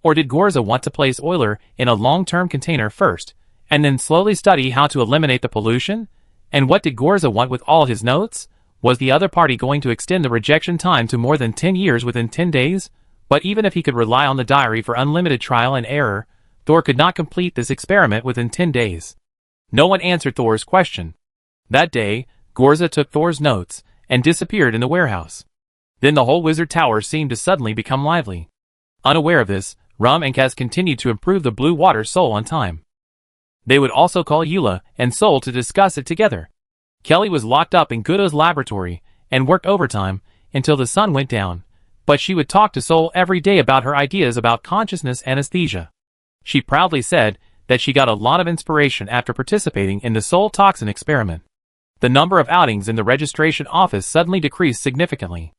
Or did Gorza want to place Euler in a long-term container first, and then slowly study how to eliminate the pollution? And what did Gorza want with all his notes? Was the other party going to extend the rejection time to more than 10 years within 10 days? But even if he could rely on the diary for unlimited trial and error, Thor could not complete this experiment within 10 days. No one answered Thor's question. That day, Gorza took Thor's notes and disappeared in the warehouse. Then the whole wizard tower seemed to suddenly become lively. Unaware of this, Rum and Kaz continued to improve the blue water Soul on time. They would also call Eula and Soul to discuss it together. Kelly was locked up in Gudo's laboratory and worked overtime until the sun went down, but she would talk to Soul every day about her ideas about consciousness anesthesia. She proudly said that she got a lot of inspiration after participating in the Soul toxin experiment. The number of outings in the registration office suddenly decreased significantly.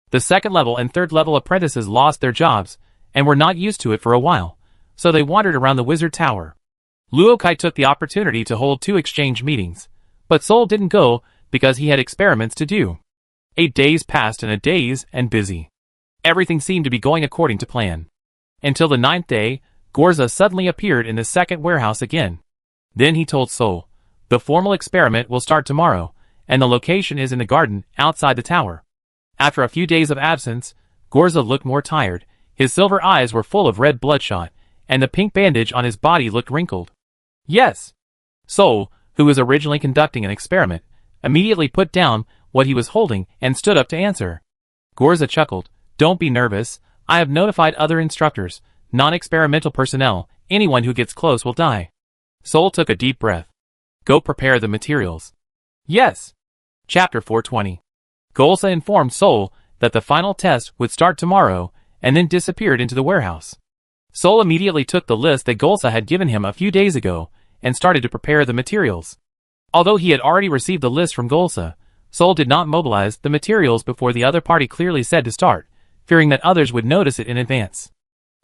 The second-level and third-level apprentices lost their jobs and were not used to it for a while, so they wandered around the wizard tower. Luokai took the opportunity to hold 2 exchange meetings, but Soul didn't go because he had experiments to do. 8 days passed in a daze and busy. Everything seemed to be going according to plan. Until the 9th day, Gorza suddenly appeared in the second warehouse again. Then he told Soul, the formal experiment will start tomorrow, and the location is in the garden outside the tower. After a few days of absence, Gorza looked more tired, his silver eyes were full of red bloodshot, and the pink bandage on his body looked wrinkled. Yes. Soul, who was originally conducting an experiment, immediately put down what he was holding and stood up to answer. Gorza chuckled, don't be nervous, I have notified other instructors, non-experimental personnel, anyone who gets close will die. Soul took a deep breath. Go prepare the materials. Yes. Chapter 420. Golsa informed Soul that the final test would start tomorrow, and then disappeared into the warehouse. Soul immediately took the list that Golsa had given him a few days ago, and started to prepare the materials. Although he had already received the list from Golsa, Soul did not mobilize the materials before the other party clearly said to start, fearing that others would notice it in advance.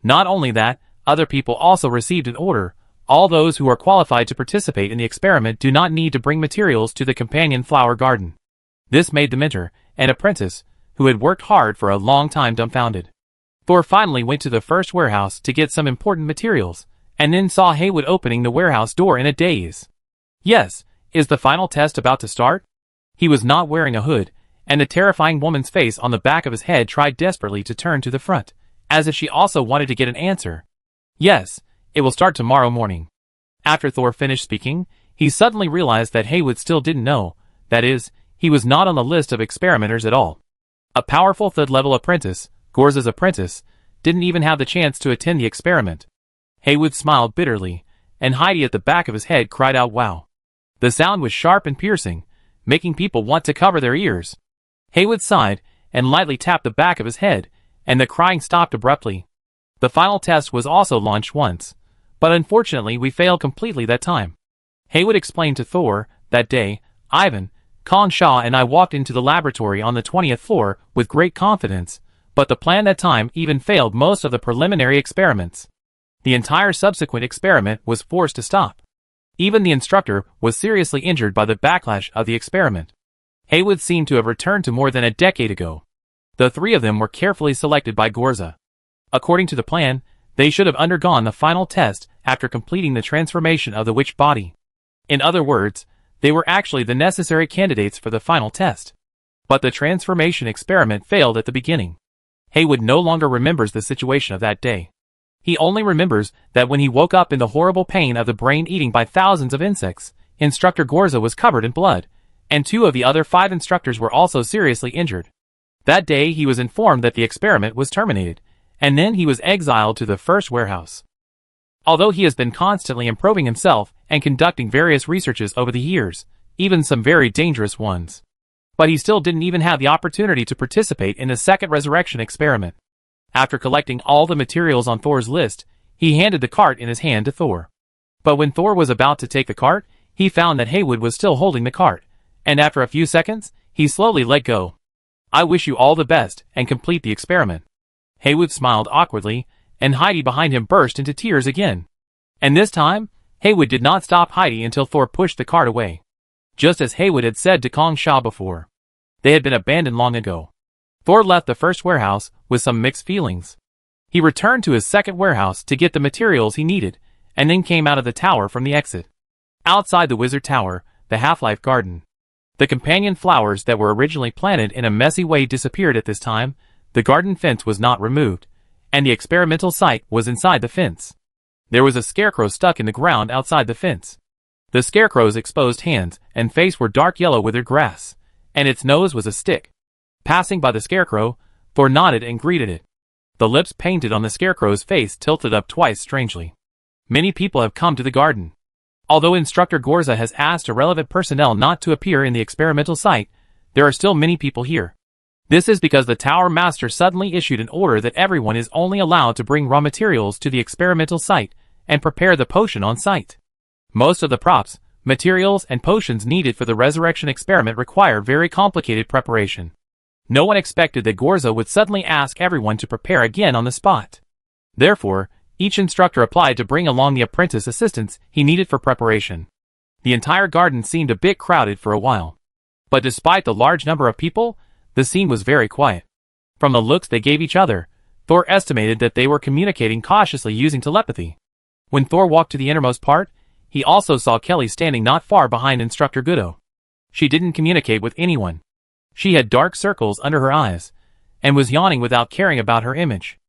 Not only that, other people also received an order. All those who are qualified to participate in the experiment do not need to bring materials to the companion flower garden. This made the mentor, an apprentice, who had worked hard for a long time dumbfounded. Thor finally went to the first warehouse to get some important materials, and then saw Haywood opening the warehouse door in a daze. Yes, is the final test about to start? He was not wearing a hood, and the terrifying woman's face on the back of his head tried desperately to turn to the front, as if she also wanted to get an answer. Yes, it will start tomorrow morning. After Thor finished speaking, he suddenly realized that Haywood still didn't know, that is, he was not on the list of experimenters at all. A powerful third-level apprentice, Gorza's apprentice, didn't even have the chance to attend the experiment. Haywood smiled bitterly, and Heidi at the back of his head cried out wow. The sound was sharp and piercing, making people want to cover their ears. Haywood sighed, and lightly tapped the back of his head, and the crying stopped abruptly. The final test was also launched once, but unfortunately we failed completely that time. Haywood explained to Thor, that day, Ivan, Khan Shah and I walked into the laboratory on the 20th floor with great confidence, but the plan that time even failed most of the preliminary experiments. The entire subsequent experiment was forced to stop. Even the instructor was seriously injured by the backlash of the experiment. Haywood seemed to have returned to more than a decade ago. The three of them were carefully selected by Gorza. According to the plan, they should have undergone the final test after completing the transformation of the witch body. In other words, they were actually the necessary candidates for the final test. But the transformation experiment failed at the beginning. Haywood no longer remembers the situation of that day. He only remembers that when he woke up in the horrible pain of the brain eating by thousands of insects, Instructor Gorza was covered in blood, and 2 of the other 5 instructors were also seriously injured. That day he was informed that the experiment was terminated, and then he was exiled to the first warehouse. Although he has been constantly improving himself and conducting various researches over the years, even some very dangerous ones. But he still didn't even have the opportunity to participate in the second resurrection experiment. After collecting all the materials on Thor's list, he handed the cart in his hand to Thor. But when Thor was about to take the cart, he found that Haywood was still holding the cart, and after a few seconds, he slowly let go. "I wish you all the best, and complete the experiment." Haywood smiled awkwardly, and Heidi behind him burst into tears again. And this time, Haywood did not stop Heidi until Thor pushed the cart away. Just as Haywood had said to Kong Sha before. They had been abandoned long ago. Thor left the first warehouse with some mixed feelings. He returned to his second warehouse to get the materials he needed, and then came out of the tower from the exit. Outside the wizard tower, the Half-Life garden. The companion flowers that were originally planted in a messy way disappeared at this time, the garden fence was not removed, and the experimental site was inside the fence. There was a scarecrow stuck in the ground outside the fence. The scarecrow's exposed hands and face were dark yellow withered grass, and its nose was a stick. Passing by the scarecrow, Thor nodded and greeted it. The lips painted on the scarecrow's face tilted up twice strangely. Many people have come to the garden. Although Instructor Gorza has asked irrelevant personnel not to appear in the experimental site, there are still many people here. This is because the Tower Master suddenly issued an order that everyone is only allowed to bring raw materials to the experimental site and prepare the potion on site. Most of the props, materials, and potions needed for the resurrection experiment require very complicated preparation. No one expected that Gorza would suddenly ask everyone to prepare again on the spot. Therefore, each instructor applied to bring along the apprentice assistants he needed for preparation. The entire garden seemed a bit crowded for a while. But despite the large number of people, the scene was very quiet. From the looks they gave each other, Thor estimated that they were communicating cautiously using telepathy. When Thor walked to the innermost part, he also saw Kelly standing not far behind Instructor Gudo. She didn't communicate with anyone. She had dark circles under her eyes, and was yawning without caring about her image.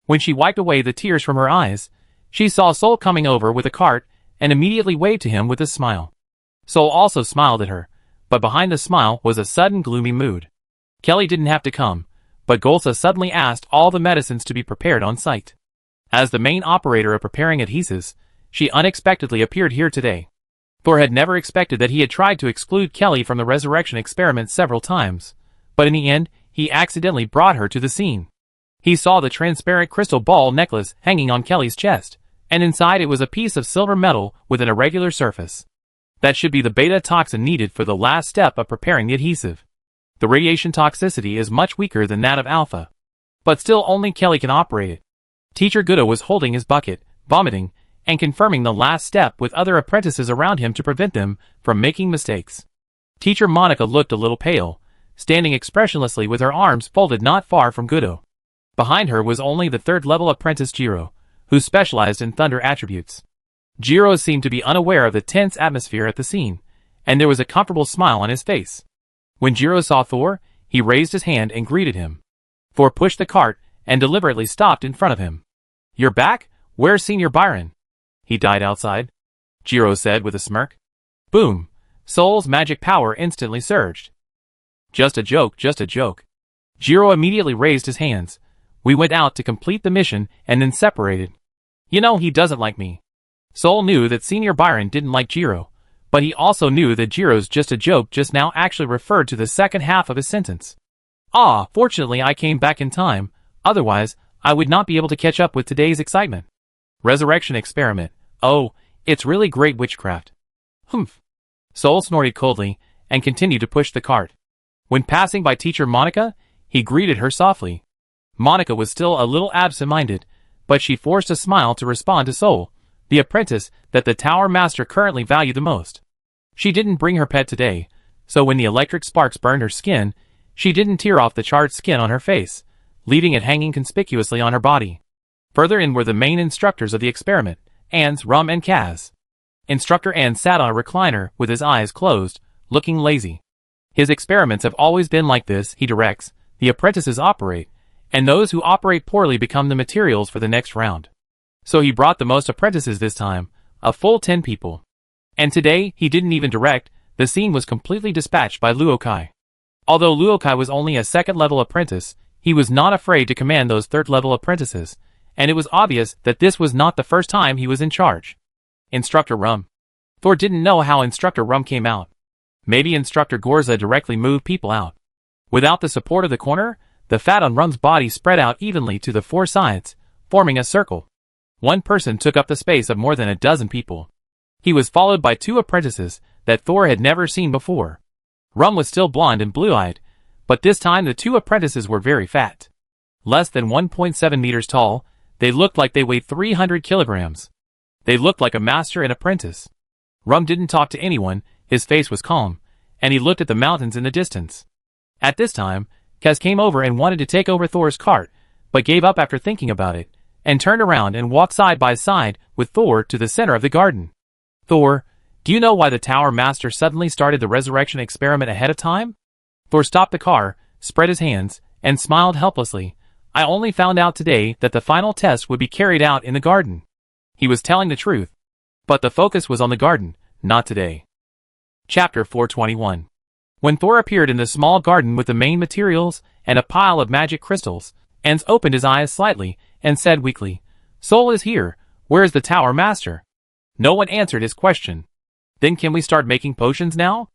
When she wiped away the tears from her eyes, she saw Sol coming over with a cart and immediately waved to him with a smile. Sol also smiled at her, but behind the smile was a sudden gloomy mood. Kelly didn't have to come, but Golsa suddenly asked all the medicines to be prepared on site. As the main operator of preparing adhesives, she unexpectedly appeared here today. Thor had never expected that he had tried to exclude Kelly from the resurrection experiment several times, but in the end, he accidentally brought her to the scene. He saw the transparent crystal ball necklace hanging on Kelly's chest, and inside it was a piece of silver metal with an irregular surface. That should be the beta toxin needed for the last step of preparing the adhesive. The radiation toxicity is much weaker than that of alpha. But still only Kelly can operate it. Teacher Gudo was holding his bucket, vomiting, and confirming the last step with other apprentices around him to prevent them from making mistakes. Teacher Monica looked a little pale, standing expressionlessly with her arms folded not far from Gudo. Behind her was only the third-level apprentice Jiro, who specialized in thunder attributes. Jiro seemed to be unaware of the tense atmosphere at the scene, and there was a comfortable smile on his face. When Jiro saw Thor, he raised his hand and greeted him. Thor pushed the cart and deliberately stopped in front of him. "You're back? Where's Senior Byron?" "He died outside," Jiro said with a smirk. Boom! Sol's magic power instantly surged. Just a joke, just a joke. Jiro immediately raised his hands. "We went out to complete the mission and then separated. You know he doesn't like me." Sol knew that Senior Byron didn't like Jiro, but he also knew that Jiro's just a joke just now actually referred to the second half of his sentence. Fortunately I came back in time, otherwise I would not be able to catch up with today's excitement. Resurrection experiment. Oh, it's really great witchcraft. Humph. Sol snorted coldly and continued to push the cart. When passing by Teacher Monica, he greeted her softly. Monica was still a little absent-minded, but she forced a smile to respond to Sol, the apprentice that the Tower Master currently valued the most. She didn't bring her pet today, so when the electric sparks burned her skin, she didn't tear off the charred skin on her face, leaving it hanging conspicuously on her body. Further in were the main instructors of the experiment, Ans, Rum, and Kaz. Instructor Ans sat on a recliner with his eyes closed, looking lazy. His experiments have always been like this. He directs, the apprentices operate, and those who operate poorly become the materials for the next round. So he brought the most apprentices this time, a full 10 people. And today, he didn't even direct, the scene was completely dispatched by Luokai. Although Luokai was only a second-level apprentice, he was not afraid to command those third-level apprentices, and it was obvious that this was not the first time he was in charge. Instructor Rum. Thor didn't know how Instructor Rum came out. Maybe Instructor Gorza directly moved people out. Without the support of the corner, the fat on Rum's body spread out evenly to the 4 sides, forming a circle. One person took up the space of more than a dozen people. He was followed by 2 apprentices that Thor had never seen before. Rum was still blonde and blue-eyed, but this time the 2 apprentices were very fat. Less than 1.7 meters tall, they looked like they weighed 300 kilograms. They looked like a master and apprentice. Rum didn't talk to anyone, his face was calm, and he looked at the mountains in the distance. At this time, Kaz came over and wanted to take over Thor's cart, but gave up after thinking about it, and turned around and walked side by side with Thor to the center of the garden. Thor, do you know why the Tower Master suddenly started the resurrection experiment ahead of time? Thor stopped the car, spread his hands, and smiled helplessly. I only found out today that the final test would be carried out in the garden. He was telling the truth, but the focus was on the garden, not today. Chapter 421. When Thor appeared in the small garden with the main materials and a pile of magic crystals, Ans opened his eyes slightly and said weakly, Soul is here, where is the Tower Master? No one answered his question. Then can we start making potions now?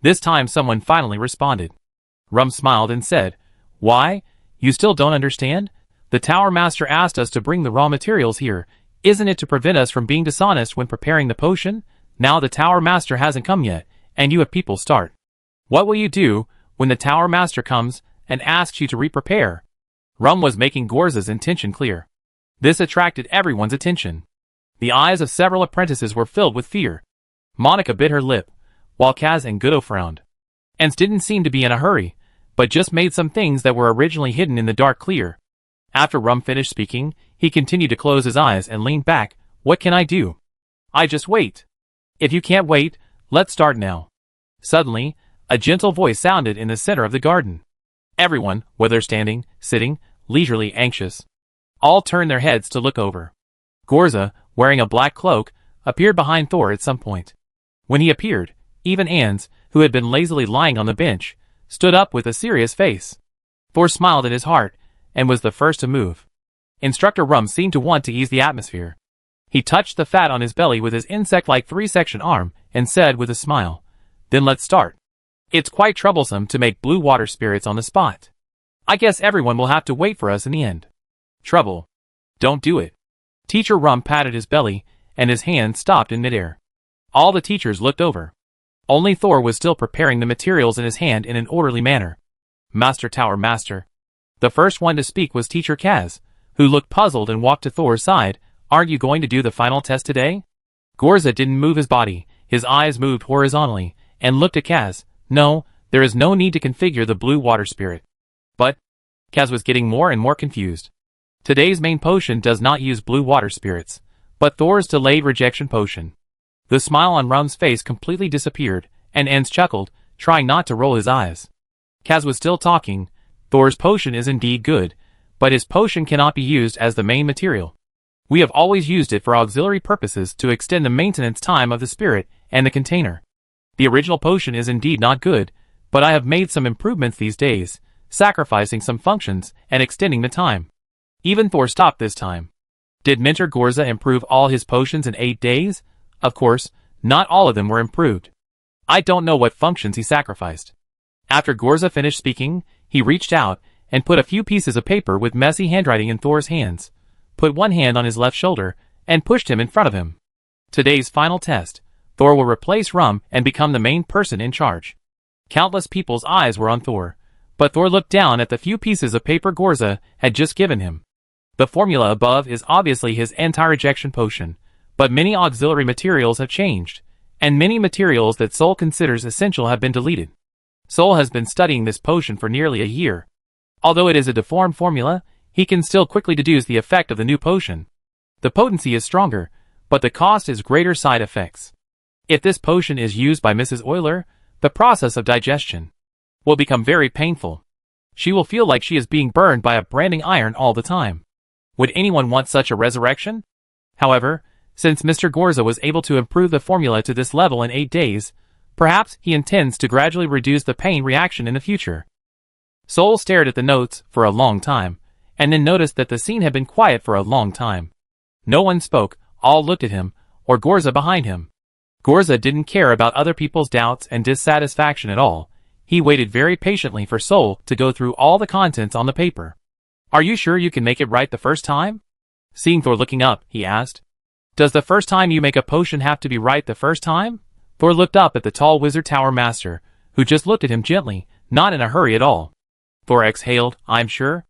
This time someone finally responded. Rum smiled and said, Why? You still don't understand? The Tower Master asked us to bring the raw materials here. Isn't it to prevent us from being dishonest when preparing the potion? Now the Tower Master hasn't come yet, and you have people start. What will you do when the Tower Master comes and asks you to re-prepare? Rum was making Gorza's intention clear. This attracted everyone's attention. The eyes of several apprentices were filled with fear. Monica bit her lip, while Kaz and Gudo frowned. Ans didn't seem to be in a hurry, but just made some things that were originally hidden in the dark clear. After Rum finished speaking, he continued to close his eyes and leaned back. What can I do? I just wait. If you can't wait, let's start now. Suddenly, a gentle voice sounded in the center of the garden. Everyone, whether standing, sitting, leisurely anxious, all turned their heads to look over. Gorza, wearing a black cloak, appeared behind Thor at some point. When he appeared, even Ans, who had been lazily lying on the bench, stood up with a serious face. Thor smiled in his heart, and was the first to move. Instructor Rum seemed to want to ease the atmosphere. He touched the fat on his belly with his insect-like 3-section arm, and said with a smile, Then let's start. It's quite troublesome to make blue water spirits on the spot. I guess everyone will have to wait for us in the end. Trouble. Don't do it. Teacher Rum patted his belly, and his hand stopped in midair. All the teachers looked over. Only Thor was still preparing the materials in his hand in an orderly manner. Master Tower Master. The first one to speak was Teacher Kaz, who looked puzzled and walked to Thor's side. Aren't you going to do the final test today? Gorza didn't move his body, his eyes moved horizontally, and looked at Kaz. No, there is no need to configure the blue water spirit. But, Kaz was getting more and more confused. Today's main potion does not use blue water spirits, but Thor's delayed rejection potion. The smile on Rum's face completely disappeared, and Ans chuckled, trying not to roll his eyes. Kaz was still talking. Thor's potion is indeed good, but his potion cannot be used as the main material. We have always used it for auxiliary purposes to extend the maintenance time of the spirit and the container. The original potion is indeed not good, but I have made some improvements these days, sacrificing some functions and extending the time. Even Thor stopped this time. Did Mentor Gorza improve all his potions in 8 days? Of course, not all of them were improved. I don't know what functions he sacrificed. After Gorza finished speaking, he reached out and put a few pieces of paper with messy handwriting in Thor's hands, put one hand on his left shoulder, and pushed him in front of him. Today's final test, Thor will replace Rum and become the main person in charge. Countless people's eyes were on Thor, but Thor looked down at the few pieces of paper Gorza had just given him. The formula above is obviously his anti-rejection potion, But many auxiliary materials have changed, and many materials that Sol considers essential have been deleted. Sol has been studying this potion for nearly a year. Although it is a deformed formula, he can still quickly deduce the effect of the new potion. The potency is stronger, but the cost is greater side effects. If this potion is used by Mrs. Euler, the process of digestion will become very painful. She will feel like she is being burned by a branding iron all the time. Would anyone want such a resurrection? However, since Mr. Gorza was able to improve the formula to this level in 8 days, perhaps he intends to gradually reduce the pain reaction in the future. Sol stared at the notes for a long time, and then noticed that the scene had been quiet for a long time. No one spoke, all looked at him, or Gorza behind him. Gorza didn't care about other people's doubts and dissatisfaction at all. He waited very patiently for Sol to go through all the contents on the paper. Are you sure you can make it right the first time? Seeing Thor looking up, he asked. Does the first time you make a potion have to be right the first time? Thor looked up at the tall wizard tower master, who just looked at him gently, not in a hurry at all. Thor exhaled, I'm sure.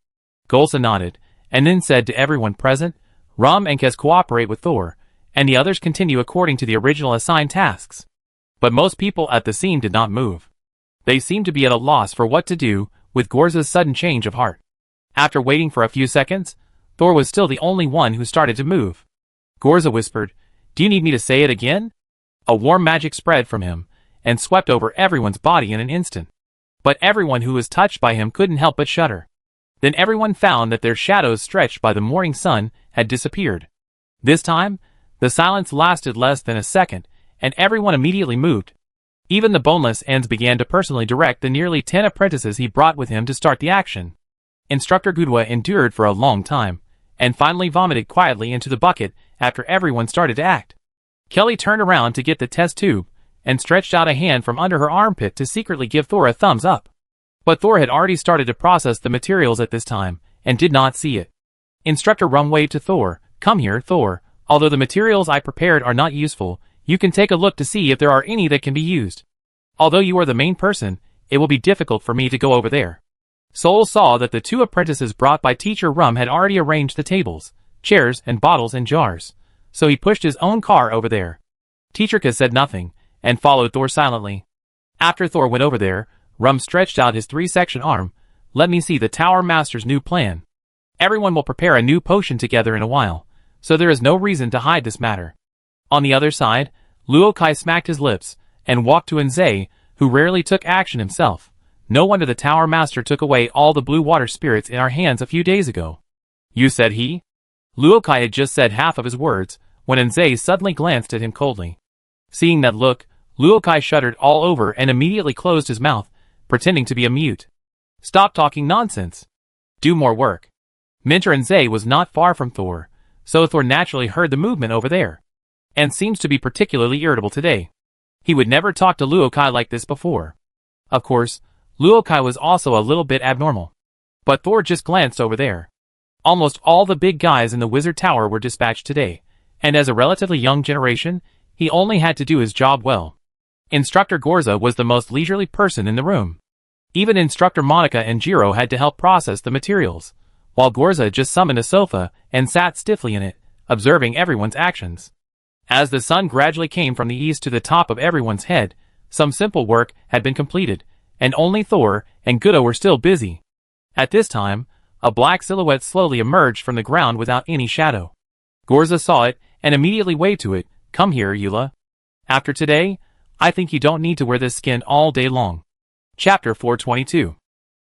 Golsa nodded, and then said to everyone present, Rum and Kes cooperate with Thor, and the others continue according to the original assigned tasks. But most people at the scene did not move. They seemed to be at a loss for what to do with Gorza's sudden change of heart. After waiting for a few seconds, Thor was still the only one who started to move. Gorza whispered, Do you need me to say it again? A warm magic spread from him, and swept over everyone's body in an instant. But everyone who was touched by him couldn't help but shudder. Then everyone found that their shadows stretched by the morning sun had disappeared. This time, the silence lasted less than a second, and everyone immediately moved. Even the boneless ends began to personally direct the nearly 10 apprentices he brought with him to start the action. Instructor Gudwa endured for a long time, and finally vomited quietly into the bucket after everyone started to act. Kelly turned around to get the test tube, and stretched out a hand from under her armpit to secretly give Thor a thumbs up. But Thor had already started to process the materials at this time, and did not see it. Instructor Rum waved to Thor, Come here, Thor. Although the materials I prepared are not useful, you can take a look to see if there are any that can be used. Although you are the main person, it will be difficult for me to go over there. Sol saw that the 2 apprentices brought by Teacher Rum had already arranged the tables, chairs, and bottles and jars, so he pushed his own car over there. Teacher Ka said nothing, and followed Thor silently. After Thor went over there, Rum stretched out his 3-section arm. Let me see the Tower Master's new plan. Everyone will prepare a new potion together in a while, so there is no reason to hide this matter. On the other side, Luo Kai smacked his lips, and walked to Nzei, who rarely took action himself. No wonder the Tower Master took away all the blue water spirits in our hands a few days ago. You said he? Luo Kai had just said half of his words, when Nzei suddenly glanced at him coldly. Seeing that look, Luo Kai shuddered all over and immediately closed his mouth, pretending to be a mute. Stop talking nonsense. Do more work. Mentor Nzei was not far from Thor, so Thor naturally heard the movement over there, and seems to be particularly irritable today. He would never talk to Luo Kai like this before. Of course, Luo Kai was also a little bit abnormal. But Thor just glanced over there. Almost all the big guys in the Wizard Tower were dispatched today, and as a relatively young generation, he only had to do his job well. Instructor Gorza was the most leisurely person in the room. Even Instructor Monica and Jiro had to help process the materials, while Gorza just summoned a sofa and sat stiffly in it, observing everyone's actions. As the sun gradually came from the east to the top of everyone's head, some simple work had been completed, and only Thor and Gudo were still busy. At this time, a black silhouette slowly emerged from the ground without any shadow. Gorza saw it and immediately waved to it, Come here, Eula. After today, I think you don't need to wear this skin all day long. Chapter 422.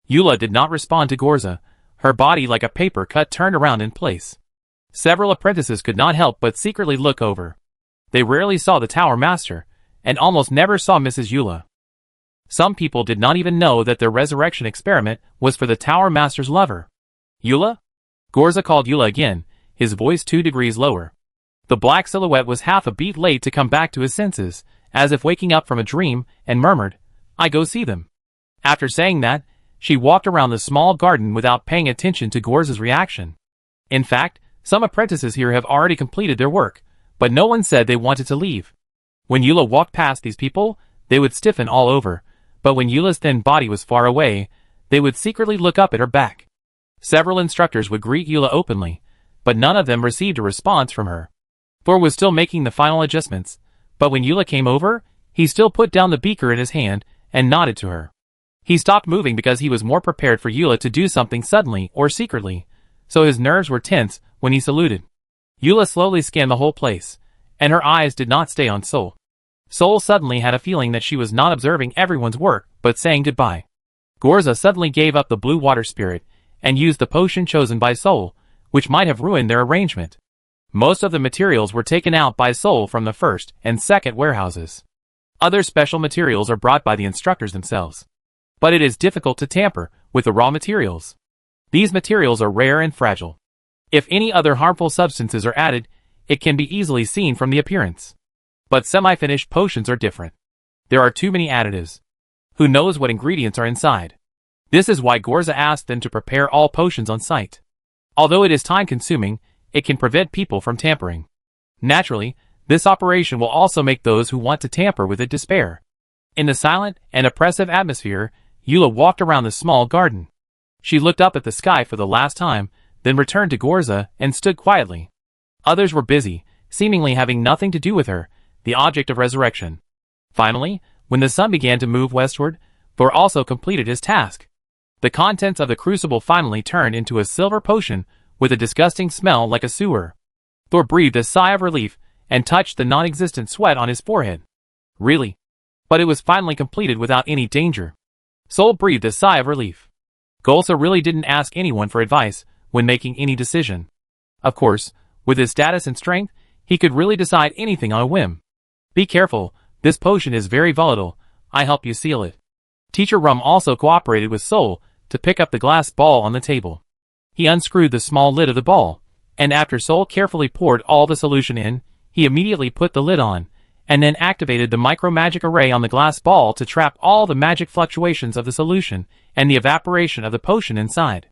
Eula did not respond to Gorza, her body like a paper cut turned around in place. Several apprentices could not help but secretly look over. They rarely saw the Tower Master, and almost never saw Mrs. Eula. Some people did not even know that their resurrection experiment was for the Tower Master's lover. Eula? Gorza called Eula again, his voice 2 degrees lower. The black silhouette was half a beat late to come back to his senses, as if waking up from a dream, and murmured, I go see them. After saying that, she walked around the small garden without paying attention to Gorza's reaction. In fact, some apprentices here have already completed their work, but no one said they wanted to leave. When Eula walked past these people, they would stiffen all over, but when Eula's thin body was far away, they would secretly look up at her back. Several instructors would greet Eula openly, but none of them received a response from her. Thor was still making the final adjustments, but when Eula came over, he still put down the beaker in his hand and nodded to her. He stopped moving because he was more prepared for Eula to do something suddenly or secretly, so his nerves were tense when he saluted. Eula slowly scanned the whole place, and her eyes did not stay on Sol. Sol suddenly had a feeling that she was not observing everyone's work, but saying goodbye. Gorza suddenly gave up the blue water spirit and used the potion chosen by Sol, which might have ruined their arrangement. Most of the materials were taken out by Sol from the first and second warehouses. Other special materials are brought by the instructors themselves. But it is difficult to tamper with the raw materials. These materials are rare and fragile. If any other harmful substances are added, it can be easily seen from the appearance. But semi-finished potions are different. There are too many additives. Who knows what ingredients are inside? This is why Gorza asked them to prepare all potions on site. Although it is time-consuming, it can prevent people from tampering. Naturally, this operation will also make those who want to tamper with it despair. In the silent and oppressive atmosphere, Eula walked around the small garden. She looked up at the sky for the last time, then returned to Gorza and stood quietly. Others were busy, seemingly having nothing to do with her, the object of resurrection. Finally, when the sun began to move westward, Thor also completed his task. The contents of the crucible finally turned into a silver potion with a disgusting smell like a sewer. Thor breathed a sigh of relief and touched the non-existent sweat on his forehead. Really? But it was finally completed without any danger. Sol breathed a sigh of relief. Golsa really didn't ask anyone for advice when making any decision. Of course, with his status and strength, he could really decide anything on a whim. Be careful, this potion is very volatile, I help you seal it. Teacher Rum also cooperated with Sol to pick up the glass ball on the table. He unscrewed the small lid of the ball, and after Sol carefully poured all the solution in, he immediately put the lid on, and then activated the micro-magic array on the glass ball to trap all the magic fluctuations of the solution and the evaporation of the potion inside.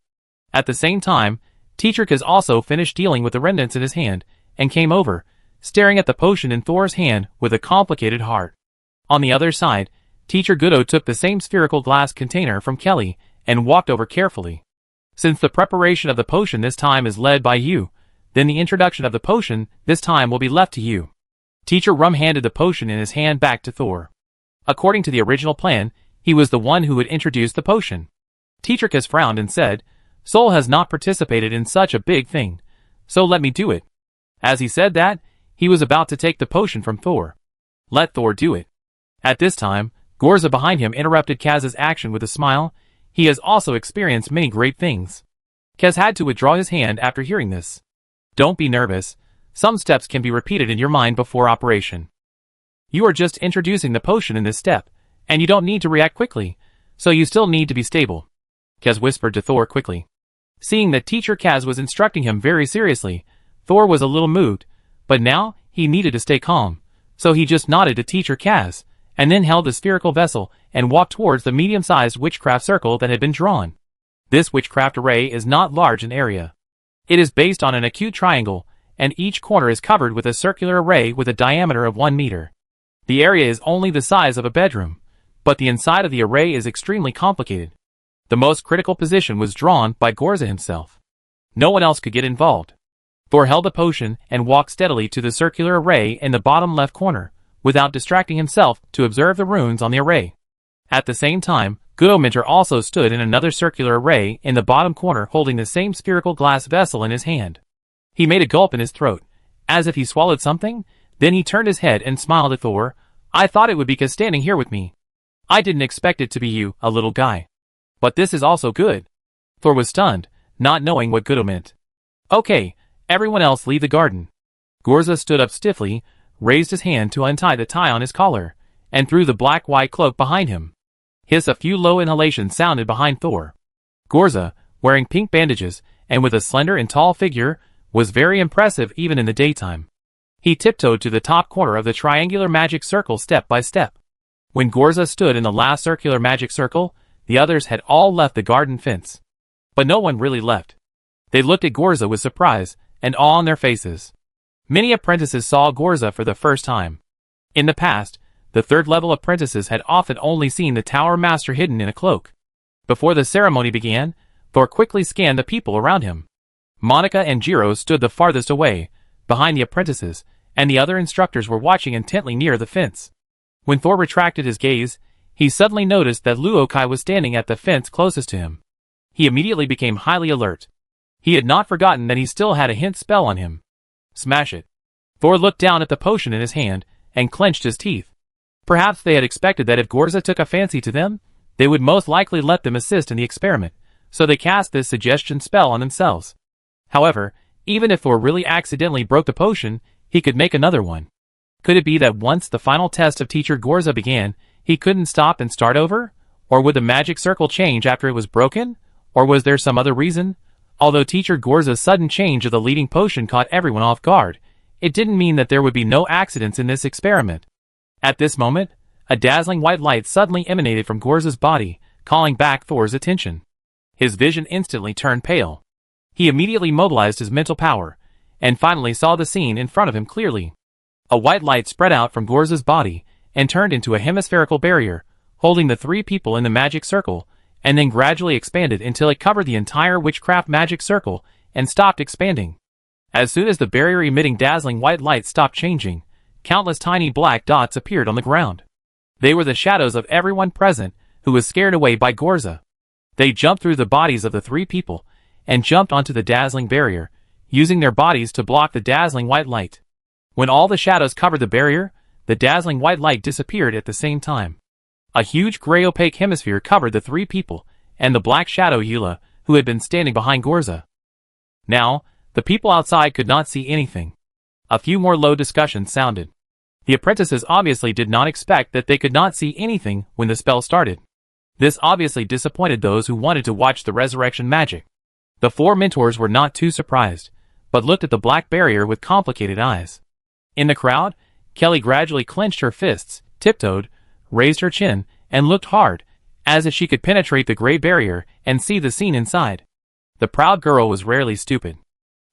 At the same time, Teacher Kaz also finished dealing with the remnants in his hand, and came over, staring at the potion in Thor's hand with a complicated heart. On the other side, Teacher Gudo took the same spherical glass container from Kelly and walked over carefully. Since the preparation of the potion this time is led by you, then the introduction of the potion this time will be left to you. Teacher Rum handed the potion in his hand back to Thor. According to the original plan, he was the one who would introduce the potion. Teacher Kaz frowned and said, Sol has not participated in such a big thing, so let me do it. As he said that, he was about to take the potion from Thor. Let Thor do it. At this time, Gorza behind him interrupted Kaz's action with a smile. He has also experienced many great things. Kaz had to withdraw his hand after hearing this. Don't be nervous. Some steps can be repeated in your mind before operation. You are just introducing the potion in this step, and you don't need to react quickly, so you still need to be stable. Kaz whispered to Thor quickly. Seeing that Teacher Kaz was instructing him very seriously, Thor was a little moved, but now he needed to stay calm, so he just nodded to Teacher Kaz, and then held the spherical vessel and walked towards the medium-sized witchcraft circle that had been drawn. This witchcraft array is not large in area. It is based on an acute triangle, and each corner is covered with a circular array with a diameter of 1 meter. The area is only the size of a bedroom, but the inside of the array is extremely complicated. The most critical position was drawn by Gorza himself. No one else could get involved. Thor held the potion and walked steadily to the circular array in the bottom left corner, without distracting himself to observe the runes on the array. At the same time, Gudominter also stood in another circular array in the bottom corner holding the same spherical glass vessel in his hand. He made a gulp in his throat, as if he swallowed something, then he turned his head and smiled at Thor. I thought it would be Kaz standing here with me. I didn't expect it to be you, a little guy. But this is also good. Thor was stunned, not knowing what Gudo meant. Okay, everyone else leave the garden. Gorza stood up stiffly, raised his hand to untie the tie on his collar, and threw the black-white cloak behind him. A few low inhalations sounded behind Thor. Gorza, wearing pink bandages, and with a slender and tall figure, was very impressive even in the daytime. He tiptoed to the top corner of the triangular magic circle step by step. When Gorza stood in the last circular magic circle, the others had all left the garden fence. But no one really left. They looked at Gorza with surprise and awe on their faces. Many apprentices saw Gorza for the first time. In the past, the third-level apprentices had often only seen the Tower Master hidden in a cloak. Before the ceremony began, Thor quickly scanned the people around him. Monica and Jiro stood the farthest away, behind the apprentices, and the other instructors were watching intently near the fence. When Thor retracted his gaze, he suddenly noticed that Luokai was standing at the fence closest to him. He immediately became highly alert. He had not forgotten that he still had a hint spell on him. Smash it. Thor looked down at the potion in his hand and clenched his teeth. Perhaps they had expected that if Gorza took a fancy to them, they would most likely let them assist in the experiment, so they cast this suggestion spell on themselves. However, even if Thor really accidentally broke the potion, he could make another one. Could it be that once the final test of Teacher Gorza began, he couldn't stop and start over? Or would the magic circle change after it was broken? Or was there some other reason? Although Teacher Gorza's sudden change of the leading potion caught everyone off guard, it didn't mean that there would be no accidents in this experiment. At this moment, a dazzling white light suddenly emanated from Gorza's body, calling back Thor's attention. His vision instantly turned pale. He immediately mobilized his mental power, and finally saw the scene in front of him clearly. A white light spread out from Gorza's body, and turned into a hemispherical barrier, holding the three people in the magic circle, and then gradually expanded until it covered the entire witchcraft magic circle, and stopped expanding. As soon as the barrier emitting dazzling white light stopped changing, countless tiny black dots appeared on the ground. They were the shadows of everyone present who was scared away by Gorza. They jumped through the bodies of the three people, and jumped onto the dazzling barrier, using their bodies to block the dazzling white light. When all the shadows covered the barrier, the dazzling white light disappeared at the same time. A huge gray opaque hemisphere covered the three people, and the black shadow Eula, who had been standing behind Gorza. Now, the people outside could not see anything. A few more low discussions sounded. The apprentices obviously did not expect that they could not see anything when the spell started. This obviously disappointed those who wanted to watch the resurrection magic. The four mentors were not too surprised, but looked at the black barrier with complicated eyes. In the crowd, Kelly gradually clenched her fists, tiptoed, raised her chin, and looked hard, as if she could penetrate the gray barrier and see the scene inside. The proud girl was rarely stupid.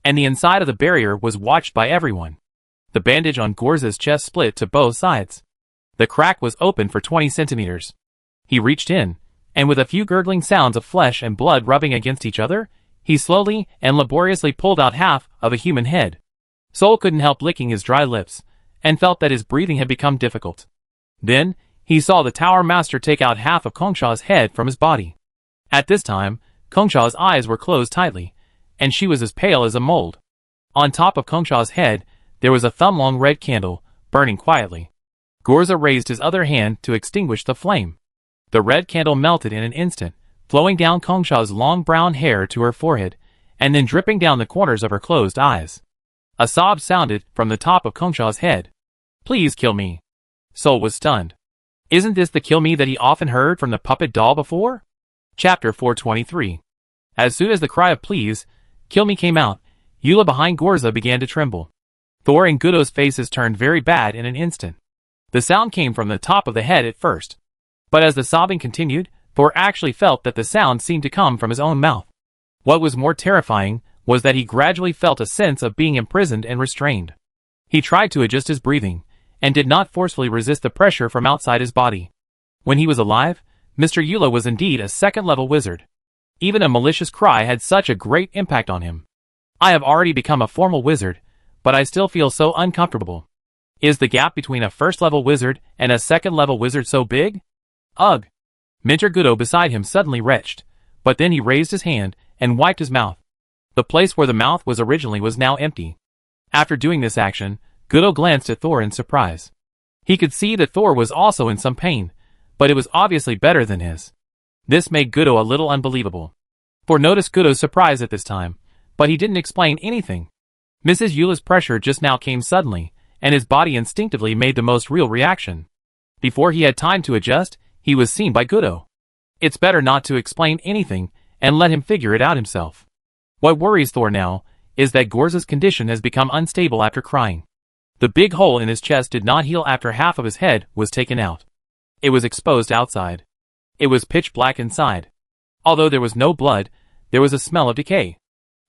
And the inside of the barrier was watched by everyone. The bandage on Gorza's chest split to both sides. The crack was open for 20 centimeters. He reached in, and with a few gurgling sounds of flesh and blood rubbing against each other, he slowly and laboriously pulled out half of a human head. Soul couldn't help licking his dry lips, and felt that his breathing had become difficult. Then, he saw the Tower Master take out half of Kongsha's head from his body. At this time, Kongsha's eyes were closed tightly, and she was as pale as a mold. On top of Kongsha's head, there was a thumb-long red candle, burning quietly. Gorza raised his other hand to extinguish the flame. The red candle melted in an instant, flowing down Kongsha's long brown hair to her forehead, and then dripping down the corners of her closed eyes. A sob sounded from the top of Kongsha's head. "Please kill me." Soul was stunned. Isn't this the kill me that he often heard from the puppet doll before? Chapter 423. As soon as the cry of "please, kill me" came out, Eula behind Gorza began to tremble. Thor and Gudo's faces turned very bad in an instant. The sound came from the top of the head at first. But as the sobbing continued, Thor actually felt that the sound seemed to come from his own mouth. What was more terrifying was that he gradually felt a sense of being imprisoned and restrained. He tried to adjust his breathing, and did not forcefully resist the pressure from outside his body. When he was alive, Mr. Eula was indeed a second-level wizard. Even a malicious cry had such a great impact on him. I have already become a formal wizard, but I still feel so uncomfortable. Is the gap between a first-level wizard and a second-level wizard so big? Ugh! Mentor Gudo beside him suddenly retched, but then he raised his hand and wiped his mouth. The place where the mouth was originally was now empty. After doing this action, Gudo glanced at Thor in surprise. He could see that Thor was also in some pain, but it was obviously better than his. This made Gudo a little unbelievable. Thor noticed Gudo's surprise at this time, but he didn't explain anything. Mrs. Eula's pressure just now came suddenly, and his body instinctively made the most real reaction. Before he had time to adjust, he was seen by Gudo. It's better not to explain anything, and let him figure it out himself. What worries Thor now is that Gorza's condition has become unstable after crying. The big hole in his chest did not heal after half of his head was taken out. It was exposed outside. It was pitch black inside. Although there was no blood, there was a smell of decay.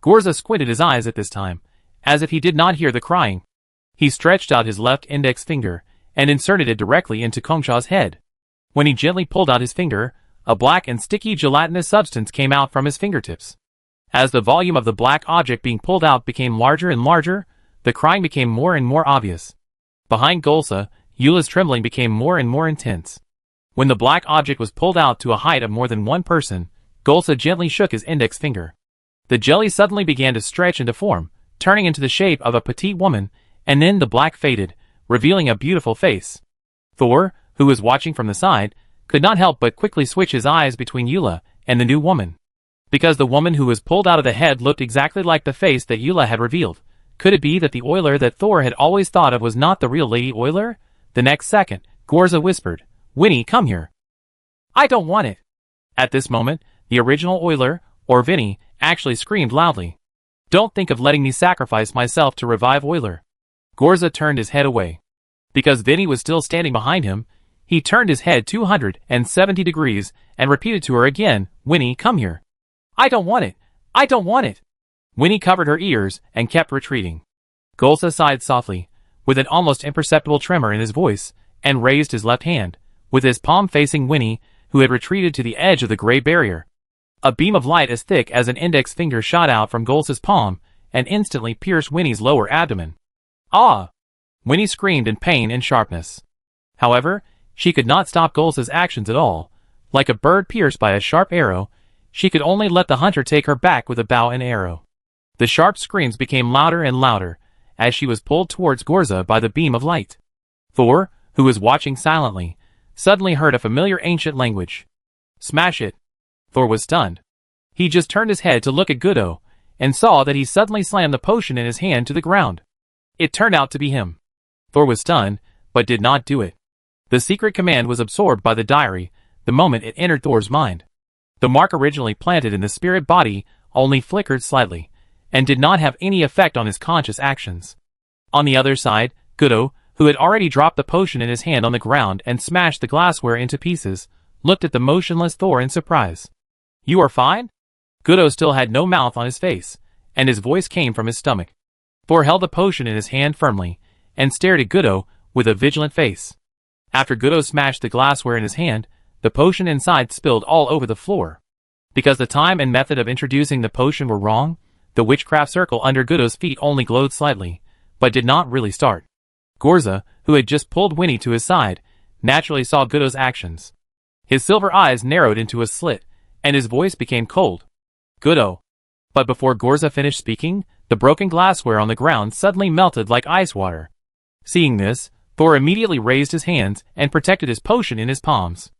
Gorza squinted his eyes at this time, as if he did not hear the crying. He stretched out his left index finger, and inserted it directly into Kongsha's head. When he gently pulled out his finger, a black and sticky gelatinous substance came out from his fingertips. As the volume of the black object being pulled out became larger and larger, The crying became more and more obvious. Behind Golsa, Eula's trembling became more and more intense. When the black object was pulled out to a height of more than one person, Golsa gently shook his index finger. The jelly suddenly began to stretch into form, turning into the shape of a petite woman, and then the black faded, revealing a beautiful face. Thor, who was watching from the side, could not help but quickly switch his eyes between Eula and the new woman. Because the woman who was pulled out of the head looked exactly like the face that Eula had revealed. Could it be that the oiler that Thor had always thought of was not the real Lady Oiler? The next second, Gorza whispered, "Winnie, come here." "I don't want it." At this moment, the original oiler, or Vinny, actually screamed loudly. "Don't think of letting me sacrifice myself to revive Oiler." Gorza turned his head away. Because Vinny was still standing behind him, he turned his head 270 degrees and repeated to her again, "Winnie, come here." "I don't want it. I don't want it." Winnie covered her ears and kept retreating. Golsa sighed softly, with an almost imperceptible tremor in his voice, and raised his left hand, with his palm facing Winnie, who had retreated to the edge of the gray barrier. A beam of light as thick as an index finger shot out from Golsa's palm and instantly pierced Winnie's lower abdomen. "Ah!" Winnie screamed in pain and sharpness. However, she could not stop Golsa's actions at all. Like a bird pierced by a sharp arrow, she could only let the hunter take her back with a bow and arrow. The sharp screams became louder and louder as she was pulled towards Gorza by the beam of light. Thor, who was watching silently, suddenly heard a familiar ancient language. "Smash it." Thor was stunned. He just turned his head to look at Gudo, and saw that he suddenly slammed the potion in his hand to the ground. It turned out to be him. Thor was stunned, but did not do it. The secret command was absorbed by the diary the moment it entered Thor's mind. The mark originally planted in the spirit body only flickered slightly, and did not have any effect on his conscious actions. On the other side, Gudo, who had already dropped the potion in his hand on the ground and smashed the glassware into pieces, looked at the motionless Thor in surprise. "You are fine?" Gudo still had no mouth on his face, and his voice came from his stomach. Thor held the potion in his hand firmly, and stared at Gudo with a vigilant face. After Gudo smashed the glassware in his hand, the potion inside spilled all over the floor. Because the time and method of introducing the potion were wrong, the witchcraft circle under Gudo's feet only glowed slightly, but did not really start. Gorza, who had just pulled Winnie to his side, naturally saw Gudo's actions. His silver eyes narrowed into a slit, and his voice became cold. "Gudo." But before Gorza finished speaking, the broken glassware on the ground suddenly melted like ice water. Seeing this, Thor immediately raised his hands and protected his potion in his palms.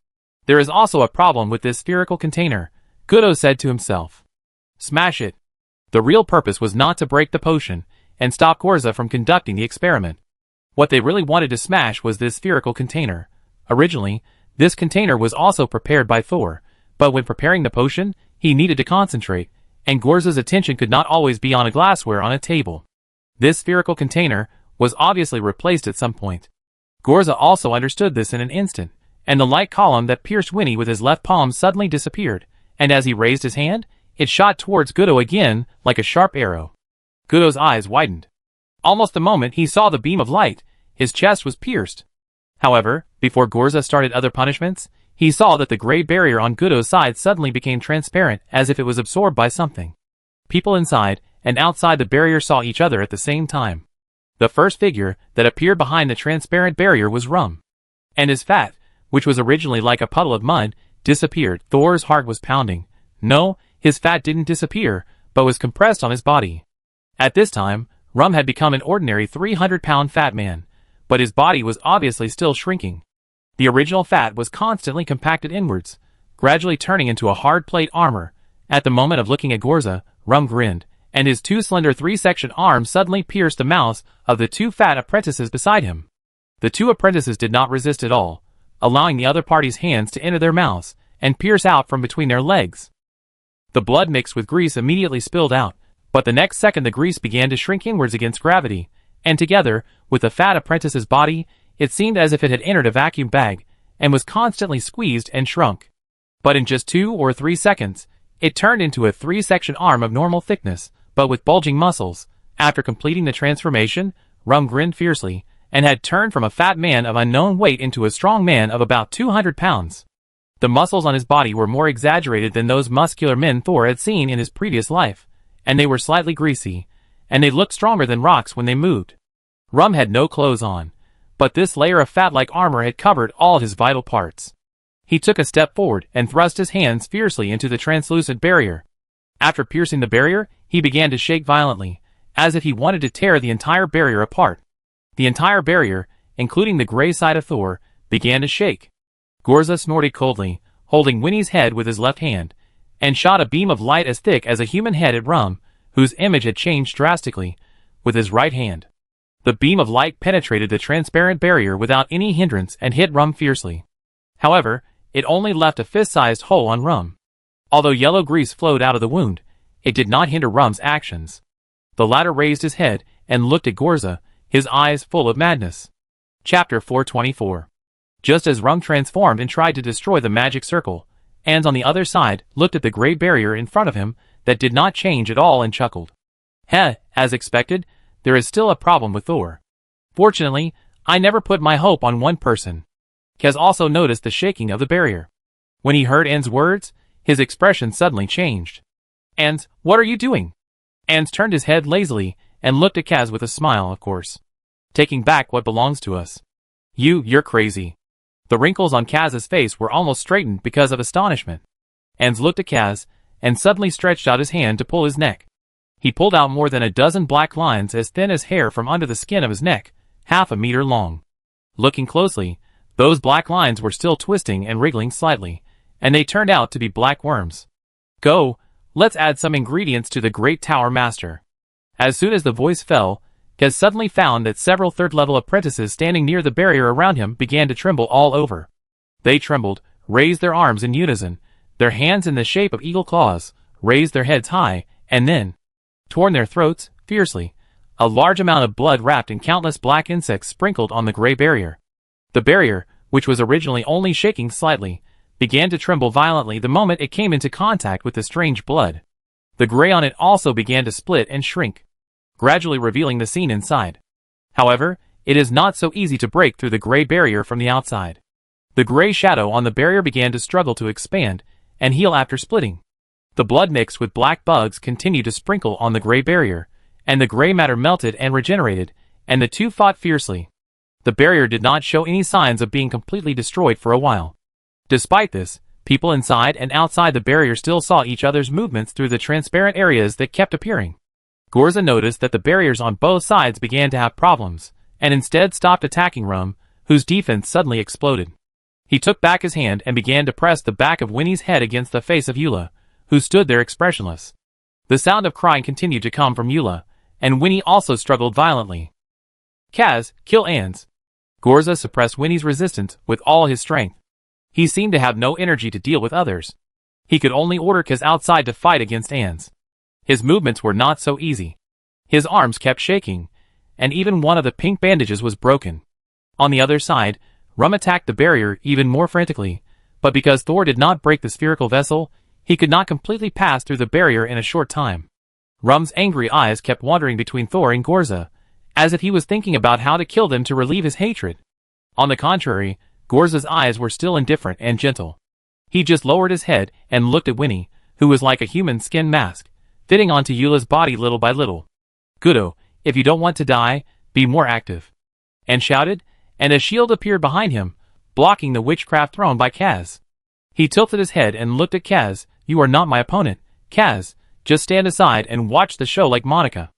"There is also a problem with this spherical container," Gudo said to himself. "Smash it." The real purpose was not to break the potion and stop Gorza from conducting the experiment. What they really wanted to smash was this spherical container. Originally, this container was also prepared by Thor, but when preparing the potion, he needed to concentrate, and Gorza's attention could not always be on a glassware on a table. This spherical container was obviously replaced at some point. Gorza also understood this in an instant, and the light column that pierced Winnie with his left palm suddenly disappeared, and as he raised his hand, it shot towards Gudo again like a sharp arrow. Gudo's eyes widened. Almost the moment he saw the beam of light, his chest was pierced. However, before Gorza started other punishments, he saw that the gray barrier on Gudo's side suddenly became transparent as if it was absorbed by something. People inside and outside the barrier saw each other at the same time. The first figure that appeared behind the transparent barrier was Rum. And his fat, which was originally like a puddle of mud, disappeared. Thor's heart was pounding. No, his fat didn't disappear, but was compressed on his body. At this time, Rum had become an ordinary 300-pound fat man, but his body was obviously still shrinking. The original fat was constantly compacted inwards, gradually turning into a hard plate armor. At the moment of looking at Gorza, Rum grinned, and his two slender three-section arms suddenly pierced the mouths of the two fat apprentices beside him. The two apprentices did not resist at all, allowing the other party's hands to enter their mouths and pierce out from between their legs. The blood mixed with grease immediately spilled out, but the next second the grease began to shrink inwards against gravity, and together with the fat apprentice's body, it seemed as if it had entered a vacuum bag and was constantly squeezed and shrunk. But in just 2 or 3 seconds, it turned into a 3-section arm of normal thickness, but with bulging muscles. After completing the transformation, Rum grinned fiercely, and had turned from a fat man of unknown weight into a strong man of about 200 pounds. The muscles on his body were more exaggerated than those muscular men Thor had seen in his previous life, and they were slightly greasy, and they looked stronger than rocks when they moved. Rum had no clothes on, but this layer of fat-like armor had covered all his vital parts. He took a step forward and thrust his hands fiercely into the translucent barrier. After piercing the barrier, he began to shake violently, as if he wanted to tear the entire barrier apart. The entire barrier, including the gray side of Thor, began to shake. Gorza snorted coldly, holding Winnie's head with his left hand, and shot a beam of light as thick as a human head at Rum, whose image had changed drastically, with his right hand. The beam of light penetrated the transparent barrier without any hindrance and hit Rum fiercely. However, it only left a fist-sized hole on Rum. Although yellow grease flowed out of the wound, it did not hinder Rum's actions. The latter raised his head and looked at Gorza, his eyes full of madness. Chapter 424. Just as Rum transformed and tried to destroy the magic circle, Ans on the other side looked at the gray barrier in front of him that did not change at all and chuckled. Heh, as expected, there is still a problem with Thor. Fortunately, I never put my hope on one person. Kaz also noticed the shaking of the barrier. When he heard Ans' words, his expression suddenly changed. Ans, what are you doing? Ans turned his head lazily and looked at Kaz with a smile, of course. Taking back what belongs to us. You're crazy. The wrinkles on Kaz's face were almost straightened because of astonishment. Ans looked at Kaz and suddenly stretched out his hand to pull his neck. He pulled out more than a dozen black lines as thin as hair from under the skin of his neck, half a meter long. Looking closely, those black lines were still twisting and wriggling slightly, and they turned out to be black worms. Go, let's add some ingredients to the Great Tower Master. As soon as the voice fell, Kaz suddenly found that several third-level apprentices standing near the barrier around him began to tremble all over. They trembled, raised their arms in unison, their hands in the shape of eagle claws, raised their heads high, and then torn their throats, fiercely. A large amount of blood wrapped in countless black insects sprinkled on the gray barrier. The barrier, which was originally only shaking slightly, began to tremble violently the moment it came into contact with the strange blood. The gray on it also began to split and shrink, gradually revealing the scene inside. However, it is not so easy to break through the gray barrier from the outside. The gray shadow on the barrier began to struggle to expand and heal after splitting. The blood mixed with black bugs continued to sprinkle on the gray barrier, and the gray matter melted and regenerated, and the two fought fiercely. The barrier did not show any signs of being completely destroyed for a while. Despite this, people inside and outside the barrier still saw each other's movements through the transparent areas that kept appearing. Gorza noticed that the barriers on both sides began to have problems, and instead stopped attacking Rum, whose defense suddenly exploded. He took back his hand and began to press the back of Winnie's head against the face of Eula, who stood there expressionless. The sound of crying continued to come from Eula, and Winnie also struggled violently. Kaz, kill Ans. Gorza suppressed Winnie's resistance with all his strength. He seemed to have no energy to deal with others. He could only order Kaz outside to fight against Ans. His movements were not so easy. His arms kept shaking, and even one of the pink bandages was broken. On the other side, Rum attacked the barrier even more frantically, but because Thor did not break the spherical vessel, he could not completely pass through the barrier in a short time. Rum's angry eyes kept wandering between Thor and Gorza, as if he was thinking about how to kill them to relieve his hatred. On the contrary, Gorza's eyes were still indifferent and gentle. He just lowered his head and looked at Winnie, who was like a human skin mask, fitting onto Eula's body little by little. Goodo, if you don't want to die, be more active. And shouted, and a shield appeared behind him, blocking the witchcraft thrown by Kaz. He tilted his head and looked at Kaz. You are not my opponent, Kaz. Just stand aside and watch the show like Monica.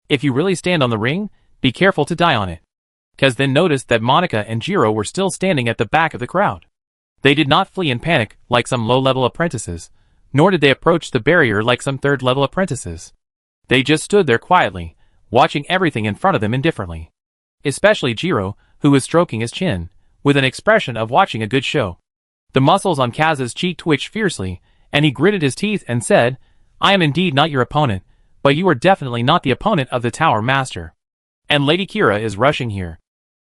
If you really stand on the ring, be careful to die on it. Kaz then noticed that Monica and Jiro were still standing at the back of the crowd. They did not flee in panic like some low-level apprentices, nor did they approach the barrier like some third-level apprentices. They just stood there quietly, watching everything in front of them indifferently. Especially Jiro, who was stroking his chin, with an expression of watching a good show. The muscles on Kaz's cheek twitched fiercely, and he gritted his teeth and said, I am indeed not your opponent, but you are definitely not the opponent of the Tower Master. And Lady Kira is rushing here.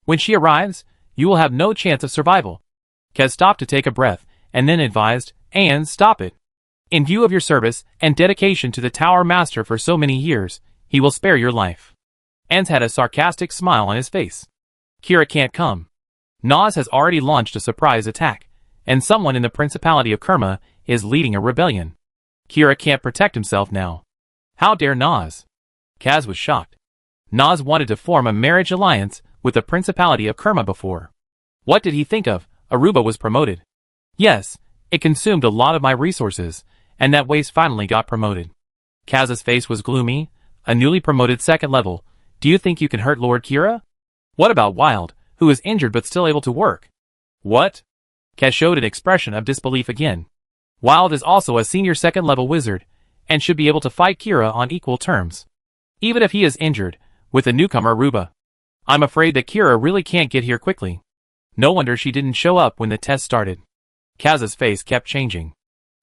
When she arrives, you will have no chance of survival. Kaz stopped to take a breath, and then advised, Ans, stop it. In view of your service and dedication to the Tower Master for so many years, he will spare your life. Ans had a sarcastic smile on his face. Kira can't come. Nas has already launched a surprise attack, and someone in the Principality of Kerma is leading a rebellion. Kira can't protect himself now. How dare Nas? Kaz was shocked. Nas wanted to form a marriage alliance with the Principality of Kerma before. What did he think of? Aruba was promoted. Yes, it consumed a lot of my resources, and that waste finally got promoted. Kaz's face was gloomy. A newly promoted second level. Do you think you can hurt Lord Kira? What about Wild, who is injured but still able to work? What? Kaz showed an expression of disbelief again. Wild is also a senior second level wizard, and should be able to fight Kira on equal terms. Even if he is injured, with the newcomer Aruba. I'm afraid that Kira really can't get here quickly. No wonder she didn't show up when the test started. Kaz's face kept changing.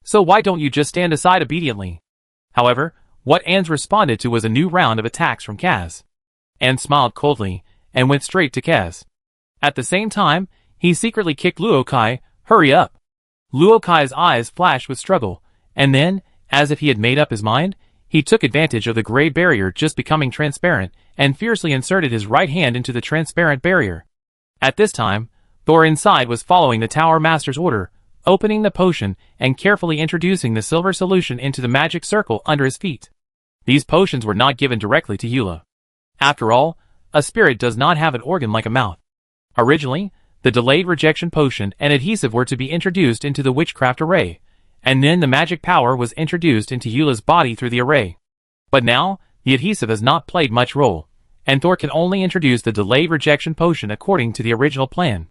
So why don't you just stand aside obediently? However, what Anne's responded to was a new round of attacks from Kaz. Anne smiled coldly, and went straight to Kaz. At the same time, he secretly kicked Luo Kai. Hurry up! Luo Kai's eyes flashed with struggle, and then, as if he had made up his mind, he took advantage of the gray barrier just becoming transparent, and fiercely inserted his right hand into the transparent barrier. At this time, Thor inside was following the Tower Master's order, opening the potion and carefully introducing the silver solution into the magic circle under his feet. These potions were not given directly to Eula. After all, a spirit does not have an organ like a mouth. Originally, the delayed rejection potion and adhesive were to be introduced into the witchcraft array, and then the magic power was introduced into Eula's body through the array. But now, the adhesive has not played much role, and Thor can only introduce the delayed rejection potion according to the original plan.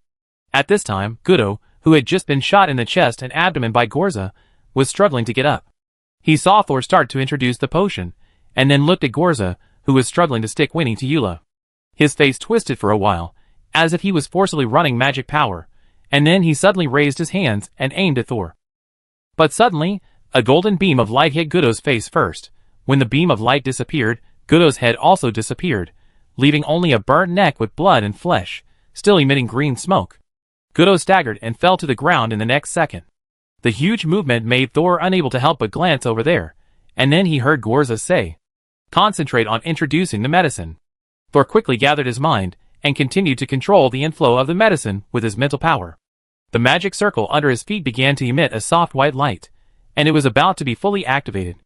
At this time, Gudo, who had just been shot in the chest and abdomen by Gorza, was struggling to get up. He saw Thor start to introduce the potion, and then looked at Gorza, who was struggling to stick Winnie to Eula. His face twisted for a while, as if he was forcibly running magic power, and then he suddenly raised his hands and aimed at Thor. But suddenly, a golden beam of light hit Gudo's face first. When the beam of light disappeared, Gudo's head also disappeared, leaving only a burnt neck with blood and flesh, still emitting green smoke. Gudo staggered and fell to the ground in the next second. The huge movement made Thor unable to help but glance over there, and then he heard Gorza say, "Concentrate on introducing the medicine." Thor quickly gathered his mind, and continued to control the inflow of the medicine with his mental power. The magic circle under his feet began to emit a soft white light, and it was about to be fully activated.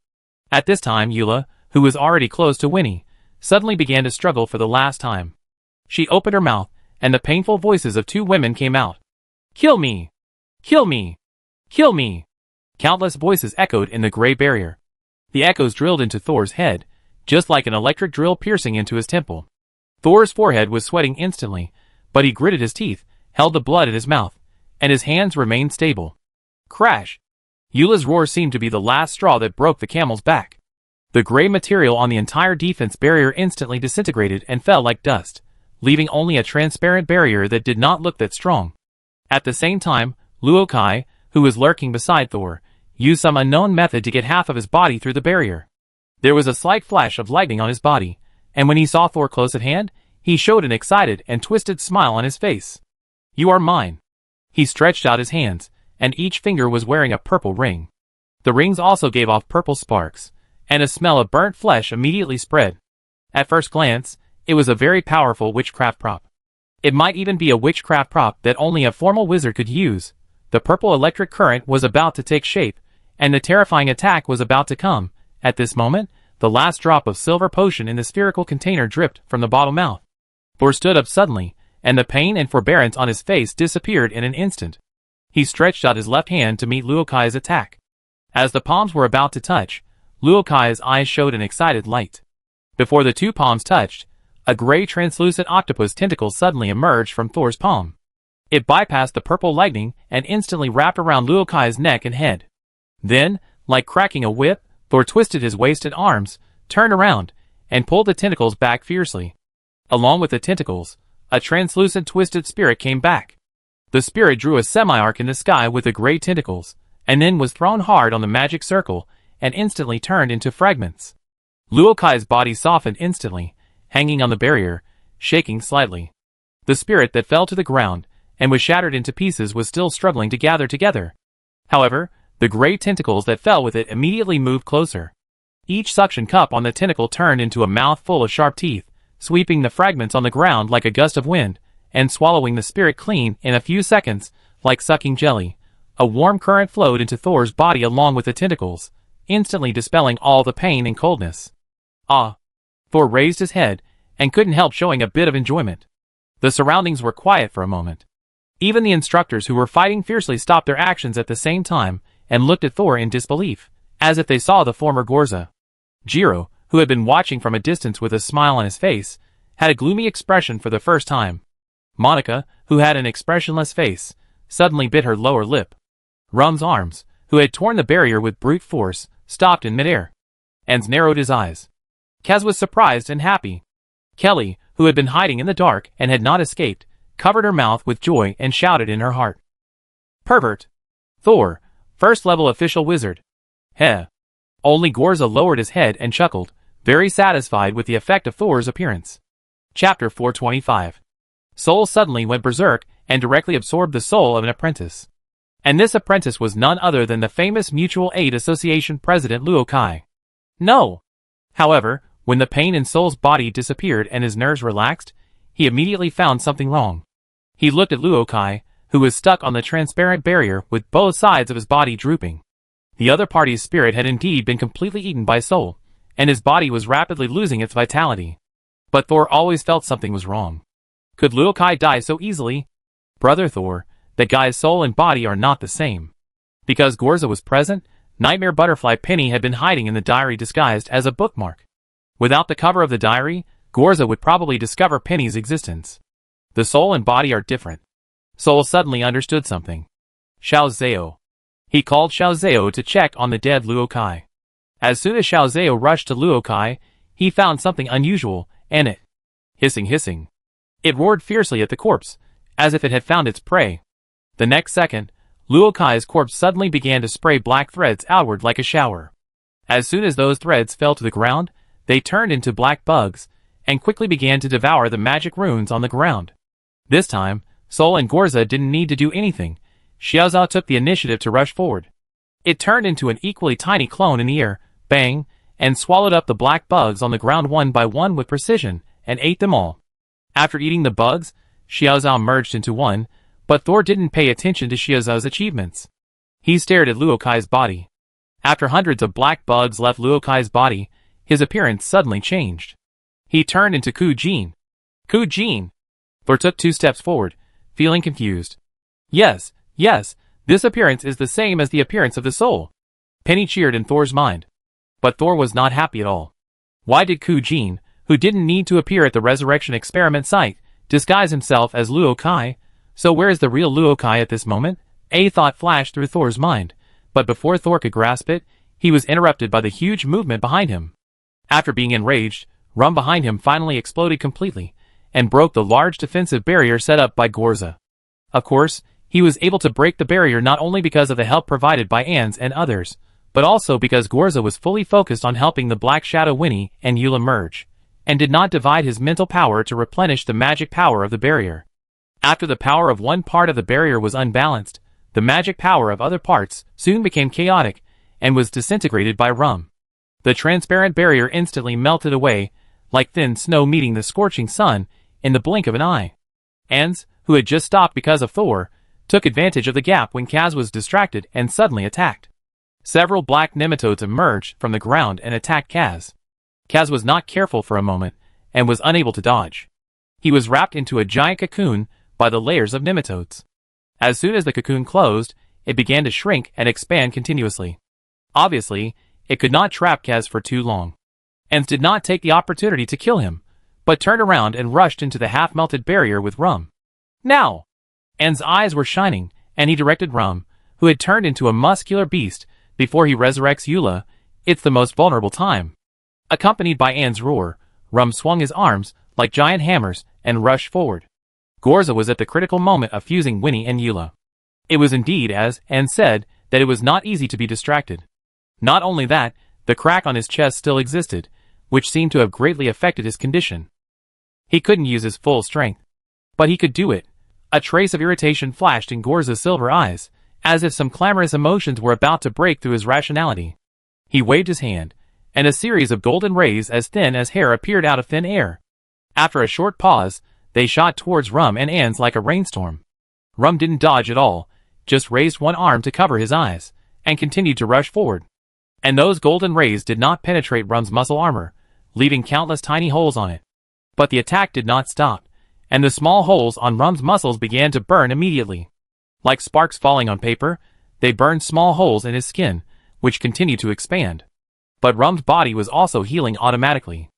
At this time Eula, who was already close to Winnie, suddenly began to struggle for the last time. She opened her mouth, and the painful voices of two women came out. "Kill me! Kill me! Kill me!" Countless voices echoed in the gray barrier. The echoes drilled into Thor's head, just like an electric drill piercing into his temple. Thor's forehead was sweating instantly, but he gritted his teeth, held the blood in his mouth, and his hands remained stable. Crash! Eula's roar seemed to be the last straw that broke the camel's back. The gray material on the entire defense barrier instantly disintegrated and fell like dust, leaving only a transparent barrier that did not look that strong. At the same time, Luo Kai, who was lurking beside Thor, used some unknown method to get half of his body through the barrier. There was a slight flash of lightning on his body, and when he saw Thor close at hand, he showed an excited and twisted smile on his face. "You are mine." He stretched out his hands, and each finger was wearing a purple ring. The rings also gave off purple sparks, and a smell of burnt flesh immediately spread. At first glance, it was a very powerful witchcraft prop. It might even be a witchcraft prop that only a formal wizard could use. The purple electric current was about to take shape, and the terrifying attack was about to come. At this moment, the last drop of silver potion in the spherical container dripped from the bottle mouth. Thor stood up suddenly, and the pain and forbearance on his face disappeared in an instant. He stretched out his left hand to meet Luo Kai's attack. As the palms were about to touch, Luo Kai's eyes showed an excited light. Before the two palms touched, a gray translucent octopus tentacle suddenly emerged from Thor's palm. It bypassed the purple lightning and instantly wrapped around Luo Kai's neck and head. Then, like cracking a whip, Thor twisted his waist and arms, turned around, and pulled the tentacles back fiercely. Along with the tentacles, a translucent twisted spirit came back. The spirit drew a semi-arc in the sky with the gray tentacles, and then was thrown hard on the magic circle, and instantly turned into fragments. Luo Kai's body softened instantly, hanging on the barrier, shaking slightly. The spirit that fell to the ground, and was shattered into pieces was still struggling to gather together. However, the gray tentacles that fell with it immediately moved closer. Each suction cup on the tentacle turned into a mouth full of sharp teeth, sweeping the fragments on the ground like a gust of wind, and swallowing the spirit clean in a few seconds, like sucking jelly. A warm current flowed into Thor's body along with the tentacles, instantly dispelling all the pain and coldness. Ah! Thor raised his head and couldn't help showing a bit of enjoyment. The surroundings were quiet for a moment. Even the instructors who were fighting fiercely stopped their actions at the same time and looked at Thor in disbelief, as if they saw the former Gorza. Jiro, who had been watching from a distance with a smile on his face, had a gloomy expression for the first time. Monica, who had an expressionless face, suddenly bit her lower lip. Rum's arms, who had torn the barrier with brute force, stopped in midair. Enz narrowed his eyes. Kaz was surprised and happy. Kelly, who had been hiding in the dark and had not escaped, covered her mouth with joy and shouted in her heart. Pervert! Thor, first-level official wizard. Heh. Only Gorza lowered his head and chuckled, very satisfied with the effect of Thor's appearance. Chapter 425. Soul suddenly went berserk and directly absorbed the soul of an apprentice. And this apprentice was none other than the famous Mutual Aid Association president Luo Kai. No! However, when the pain in Soul's body disappeared and his nerves relaxed, he immediately found something wrong. He looked at Luo Kai, who was stuck on the transparent barrier with both sides of his body drooping. The other party's spirit had indeed been completely eaten by Soul, and his body was rapidly losing its vitality. But Thor always felt something was wrong. Could Luo Kai die so easily? Brother Thor, that guy's soul and body are not the same. Because Gorza was present, Nightmare Butterfly Penny had been hiding in the diary disguised as a bookmark. Without the cover of the diary, Gorza would probably discover Penny's existence. The soul and body are different. Soul suddenly understood something. Xiao Zhao. He called Xiao Zhao to check on the dead Luo Kai. As soon as Xiao Zhao rushed to Luo Kai, he found something unusual, and it hissing. It roared fiercely at the corpse, as if it had found its prey. The next second, Luo Kai's corpse suddenly began to spray black threads outward like a shower. As soon as those threads fell to the ground, they turned into black bugs, and quickly began to devour the magic runes on the ground. This time, Soul and Gorza didn't need to do anything. Xiaozhao took the initiative to rush forward. It turned into an equally tiny clone in the air, bang, and swallowed up the black bugs on the ground one by one with precision, and ate them all. After eating the bugs, Xiaozhao merged into one, but Thor didn't pay attention to Xiaozhao's achievements. He stared at Luo Kai's body. After hundreds of black bugs left Luo Kai's body, his appearance suddenly changed. He turned into Ku Jin. Ku Jin! Thor took 2 steps forward, feeling confused. Yes, this appearance is the same as the appearance of the soul. Penny cheered in Thor's mind. But Thor was not happy at all. Why did Ku Jin, who didn't need to appear at the resurrection experiment site, disguise himself as Luo Kai? So where is the real Luo Kai at this moment? A thought flashed through Thor's mind, but before Thor could grasp it, he was interrupted by the huge movement behind him. After being enraged, Rum behind him finally exploded completely, and broke the large defensive barrier set up by Gorza. Of course, he was able to break the barrier not only because of the help provided by Ans and others, but also because Gorza was fully focused on helping the Black Shadow Winnie and Eula merge, and did not divide his mental power to replenish the magic power of the barrier. After the power of one part of the barrier was unbalanced, the magic power of other parts soon became chaotic, and was disintegrated by Rum. The transparent barrier instantly melted away, like thin snow meeting the scorching sun, in the blink of an eye. Ans, who had just stopped because of Thor, took advantage of the gap when Kaz was distracted and suddenly attacked. Several black nematodes emerged from the ground and attacked Kaz. Kaz was not careful for a moment, and was unable to dodge. He was wrapped into a giant cocoon by the layers of nematodes. As soon as the cocoon closed, it began to shrink and expand continuously. Obviously, it could not trap Kaz for too long. Ans did not take the opportunity to kill him, but turned around and rushed into the half-melted barrier with Rum. Now! Ans' eyes were shining, and he directed Rum, who had turned into a muscular beast, before he resurrects Eula. It's the most vulnerable time. Accompanied by Ans' roar, Rum swung his arms like giant hammers and rushed forward. Gorza was at the critical moment of fusing Winnie and Eula. It was indeed as Ans said, that it was not easy to be distracted. Not only that, the crack on his chest still existed, which seemed to have greatly affected his condition. He couldn't use his full strength. But he could do it. A trace of irritation flashed in Gorza's silver eyes, as if some clamorous emotions were about to break through his rationality. He waved his hand, and a series of golden rays as thin as hair appeared out of thin air. After a short pause, they shot towards Rum and Ans like a rainstorm. Rum didn't dodge at all, just raised one arm to cover his eyes, and continued to rush forward. And those golden rays did not penetrate Rum's muscle armor, leaving countless tiny holes on it. But the attack did not stop, and the small holes on Rum's muscles began to burn immediately. Like sparks falling on paper, they burned small holes in his skin, which continued to expand. But Rum's body was also healing automatically.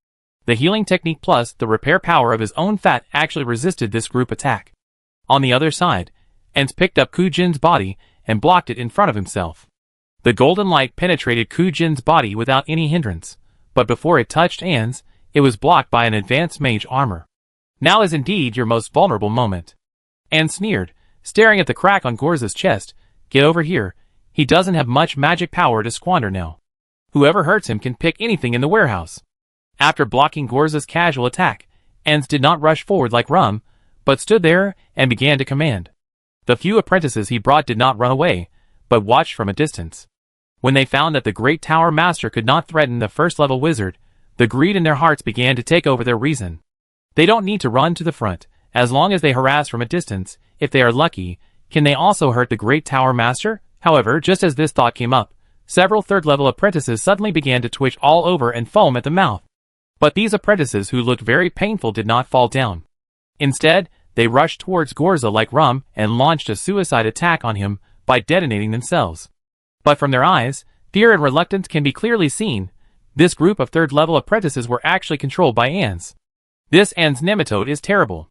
The healing technique plus the repair power of his own fat actually resisted this group attack. On the other side, Ans picked up Kujin's body and blocked it in front of himself. The golden light penetrated Kujin's body without any hindrance, but before it touched Ans, it was blocked by an advanced mage armor. Now is indeed your most vulnerable moment. Ans sneered, staring at the crack on Gorza's chest. Get over here, he doesn't have much magic power to squander now. Whoever hurts him can pick anything in the warehouse. After blocking Gorza's casual attack, Ans did not rush forward like Rum, but stood there and began to command. The few apprentices he brought did not run away, but watched from a distance. When they found that the great tower master could not threaten the first-level wizard, the greed in their hearts began to take over their reason. They don't need to run to the front, as long as they harass from a distance. If they are lucky, can they also hurt the great tower master? However, just as this thought came up, several third-level apprentices suddenly began to twitch all over and foam at the mouth. But these apprentices who looked very painful did not fall down. Instead, they rushed towards Gorza like Rum and launched a suicide attack on him by detonating themselves. But from their eyes, fear and reluctance can be clearly seen. This group of third-level apprentices were actually controlled by Ans. This Ans nematode is terrible.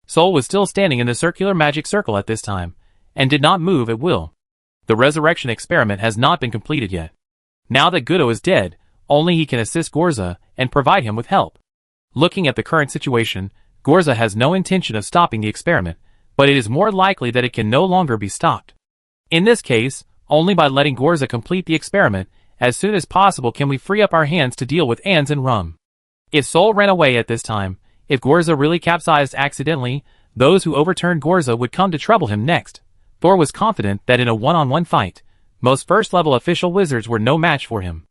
Sol was still standing in the circular magic circle at this time, and did not move at will. The resurrection experiment has not been completed yet. Now that Gudo is dead, only he can assist Gorza and provide him with help. Looking at the current situation, Gorza has no intention of stopping the experiment, but it is more likely that it can no longer be stopped. In this case, only by letting Gorza complete the experiment as soon as possible can we free up our hands to deal with Ans and Rum. If Sol ran away at this time, if Gorza really capsized accidentally, those who overturned Gorza would come to trouble him next. Thor was confident that in a one-on-one fight, most first-level official wizards were no match for him.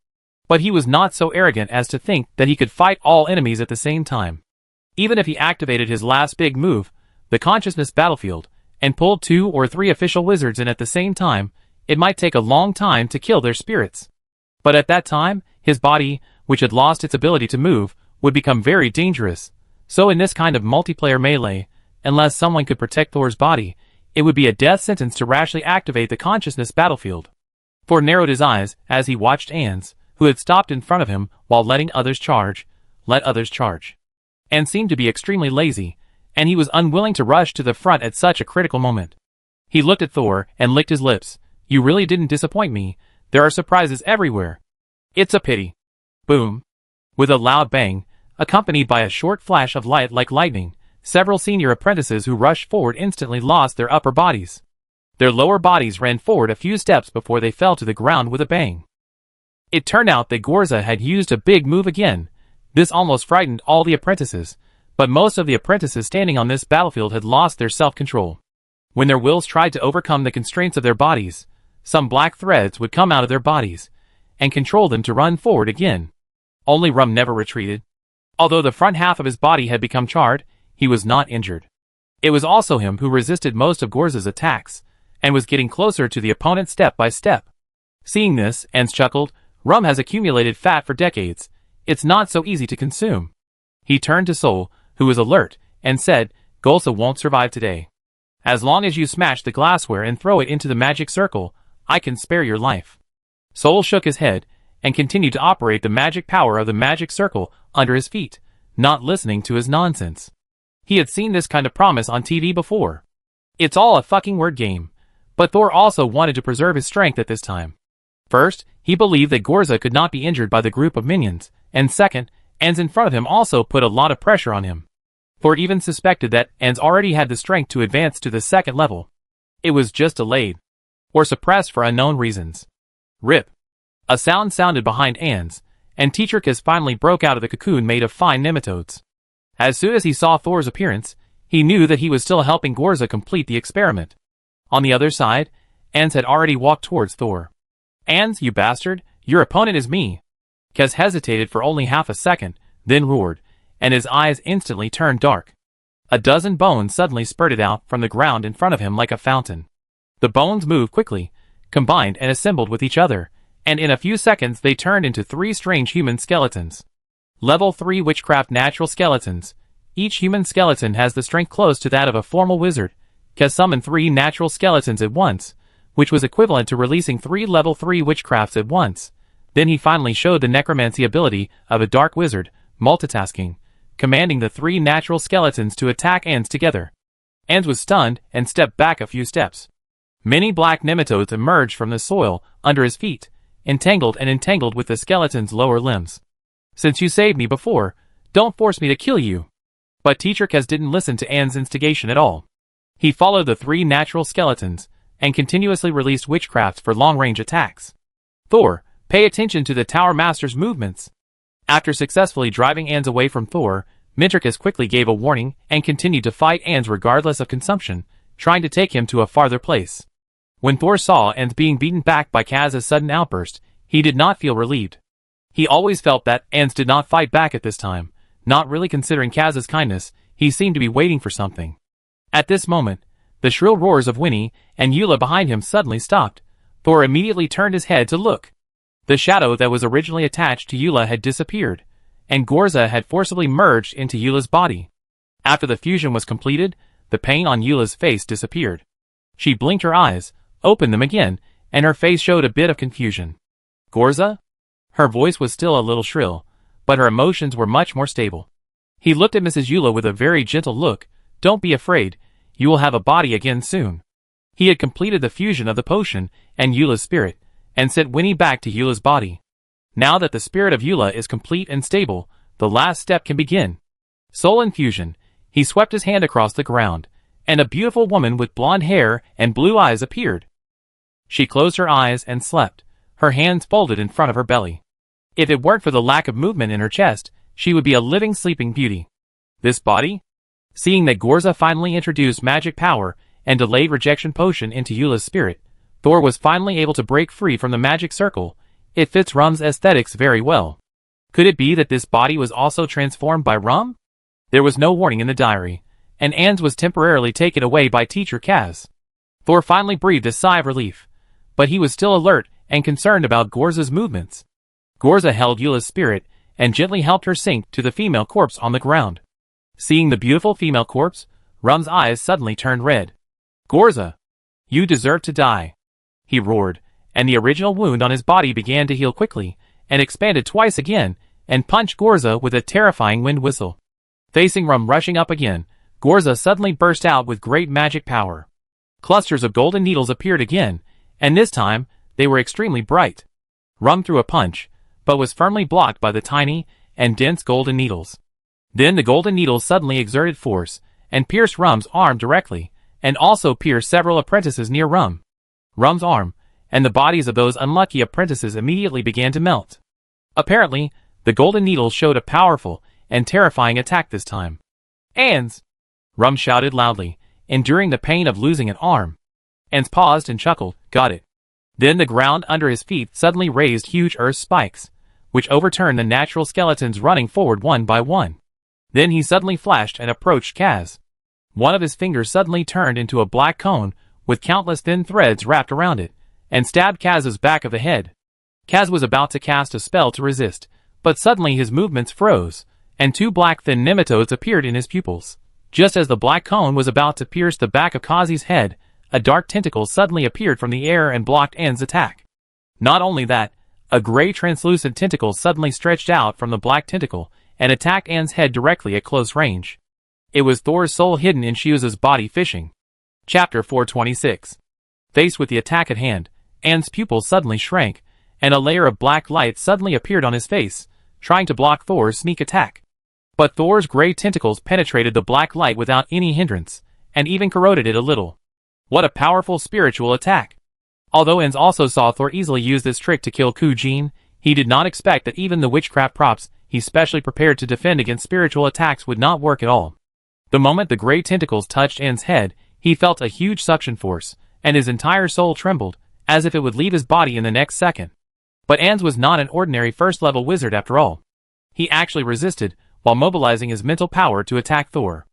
But he was not so arrogant as to think that he could fight all enemies at the same time. Even if he activated his last big move, the consciousness battlefield, and pulled 2 or 3 official wizards in at the same time, it might take a long time to kill their spirits. But at that time, his body, which had lost its ability to move, would become very dangerous. So in this kind of multiplayer melee, unless someone could protect Thor's body, it would be a death sentence to rashly activate the consciousness battlefield. Thor narrowed his eyes as he watched Ans, who had stopped in front of him while letting others charge. Let others charge. Ans seemed to be extremely lazy, and he was unwilling to rush to the front at such a critical moment. He looked at Thor and licked his lips. You really didn't disappoint me. There are surprises everywhere. It's a pity. Boom. With a loud bang, accompanied by a short flash of light like lightning, several senior apprentices who rushed forward instantly lost their upper bodies. Their lower bodies ran forward a few steps before they fell to the ground with a bang. It turned out that Gorza had used a big move again. This almost frightened all the apprentices, but most of the apprentices standing on this battlefield had lost their self-control. When their wills tried to overcome the constraints of their bodies, some black threads would come out of their bodies and control them to run forward again. Only Rum never retreated. Although the front half of his body had become charred, he was not injured. It was also him who resisted most of Gorza's attacks, and was getting closer to the opponent step by step. Seeing this, Ans chuckled, Rum has accumulated fat for decades. It's not so easy to consume. He turned to Sol, who was alert, and said, Gorza won't survive today. As long as you smash the glassware and throw it into the magic circle, I can spare your life. Sol shook his head, and continued to operate the magic power of the magic circle under his feet, not listening to his nonsense. He had seen this kind of promise on TV before. It's all a fucking word game. But Thor also wanted to preserve his strength at this time. First, he believed that Gorza could not be injured by the group of minions, and second, Ans in front of him also put a lot of pressure on him. Thor even suspected that Ans already had the strength to advance to the second level. It was just delayed, or suppressed for unknown reasons. Rip. A sound sounded behind Ans, and Teacherkiss finally broke out of the cocoon made of fine nematodes. As soon as he saw Thor's appearance, he knew that he was still helping Gorza complete the experiment. On the other side, Ans had already walked towards Thor. Ans, you bastard, your opponent is me. Kez hesitated for only half a second, then roared, and his eyes instantly turned dark. A dozen bones suddenly spurted out from the ground in front of him like a fountain. The bones moved quickly, combined and assembled with each other, and in a few seconds they turned into 3 strange human skeletons. Level 3 Witchcraft Natural Skeletons. Each human skeleton has the strength close to that of a formal wizard. Kaz summoned 3 natural skeletons at once, which was equivalent to releasing 3 level 3 witchcrafts at once. Then he finally showed the necromancy ability of a dark wizard, multitasking, commanding the 3 natural skeletons to attack Ans together. Ans was stunned and stepped back a few steps. Many black nematodes emerged from the soil under his feet, entangled with the skeleton's lower limbs. Since you saved me before, don't force me to kill you. But Teacher Kaz didn't listen to Ans' instigation at all. He followed the 3 natural skeletons, and continuously released witchcrafts for long-range attacks. Thor, pay attention to the Tower Master's movements. After successfully driving Ans away from Thor, Mintricus quickly gave a warning and continued to fight Ans regardless of consumption, trying to take him to a farther place. When Thor saw Ans being beaten back by Kaz's sudden outburst, he did not feel relieved. He always felt that Ans did not fight back at this time. Not really considering Kaz's kindness, he seemed to be waiting for something. At this moment, the shrill roars of Winnie and Eula behind him suddenly stopped. Thor immediately turned his head to look. The shadow that was originally attached to Eula had disappeared, and Gorza had forcibly merged into Eula's body. After the fusion was completed, the pain on Eula's face disappeared. She blinked her eyes, opened them again, and her face showed a bit of confusion. Gorza? Her voice was still a little shrill, but her emotions were much more stable. He looked at Mrs. Eula with a very gentle look. Don't be afraid, you will have a body again soon. He had completed the fusion of the potion and Eula's spirit, and sent Winnie back to Eula's body. Now that the spirit of Eula is complete and stable, the last step can begin. Soul infusion. He swept his hand across the ground, and a beautiful woman with blonde hair and blue eyes appeared. She closed her eyes and slept, her hands folded in front of her belly. If it weren't for the lack of movement in her chest, she would be a living sleeping beauty. This body? Seeing that Gorza finally introduced magic power and delayed rejection potion into Eula's spirit, Thor was finally able to break free from the magic circle. It fits Rum's aesthetics very well. Could it be that this body was also transformed by Rum? There was no warning in the diary, and Ans was temporarily taken away by Teacher Kaz. Thor finally breathed a sigh of relief, but he was still alert and concerned about Gorza's movements. Gorza held Eula's spirit and gently helped her sink to the female corpse on the ground. Seeing the beautiful female corpse, Rum's eyes suddenly turned red. Gorza! You deserve to die! He roared, and the original wound on his body began to heal quickly, and expanded twice again, and punched Gorza with a terrifying wind whistle. Facing Rum rushing up again, Gorza suddenly burst out with great magic power. Clusters of golden needles appeared again, and this time, they were extremely bright. Rum threw a punch, but was firmly blocked by the tiny and dense golden needles. Then the golden needles suddenly exerted force, and pierced Rum's arm directly, and also pierced several apprentices near Rum. Rum's arm, and the bodies of those unlucky apprentices immediately began to melt. Apparently, the golden needles showed a powerful and terrifying attack this time. Ans! Rum shouted loudly, enduring the pain of losing an arm. Ans paused and chuckled. Got it. Then the ground under his feet suddenly raised huge earth spikes, which overturned the natural skeletons running forward one by one. Then he suddenly flashed and approached Kaz. One of his fingers suddenly turned into a black cone with countless thin threads wrapped around it, and stabbed Kaz's back of the head. Kaz was about to cast a spell to resist, but suddenly his movements froze, and 2 black thin nematodes appeared in his pupils. Just as the black cone was about to pierce the back of Kazi's head, a dark tentacle suddenly appeared from the air and blocked Ans' attack. Not only that, a gray translucent tentacle suddenly stretched out from the black tentacle and attacked Ans' head directly at close range. It was Thor's soul hidden in Shiuza's body fishing. Chapter 426. Faced with the attack at hand, Ans' pupils suddenly shrank, and a layer of black light suddenly appeared on his face, trying to block Thor's sneak attack. But Thor's gray tentacles penetrated the black light without any hindrance, and even corroded it a little. What a powerful spiritual attack! Although Ans also saw Thor easily use this trick to kill Kujin, he did not expect that even the witchcraft props he specially prepared to defend against spiritual attacks would not work at all. The moment the gray tentacles touched Ans' head, he felt a huge suction force, and his entire soul trembled, as if it would leave his body in the next second. But Ans was not an ordinary first-level wizard after all. He actually resisted, while mobilizing his mental power to attack Thor.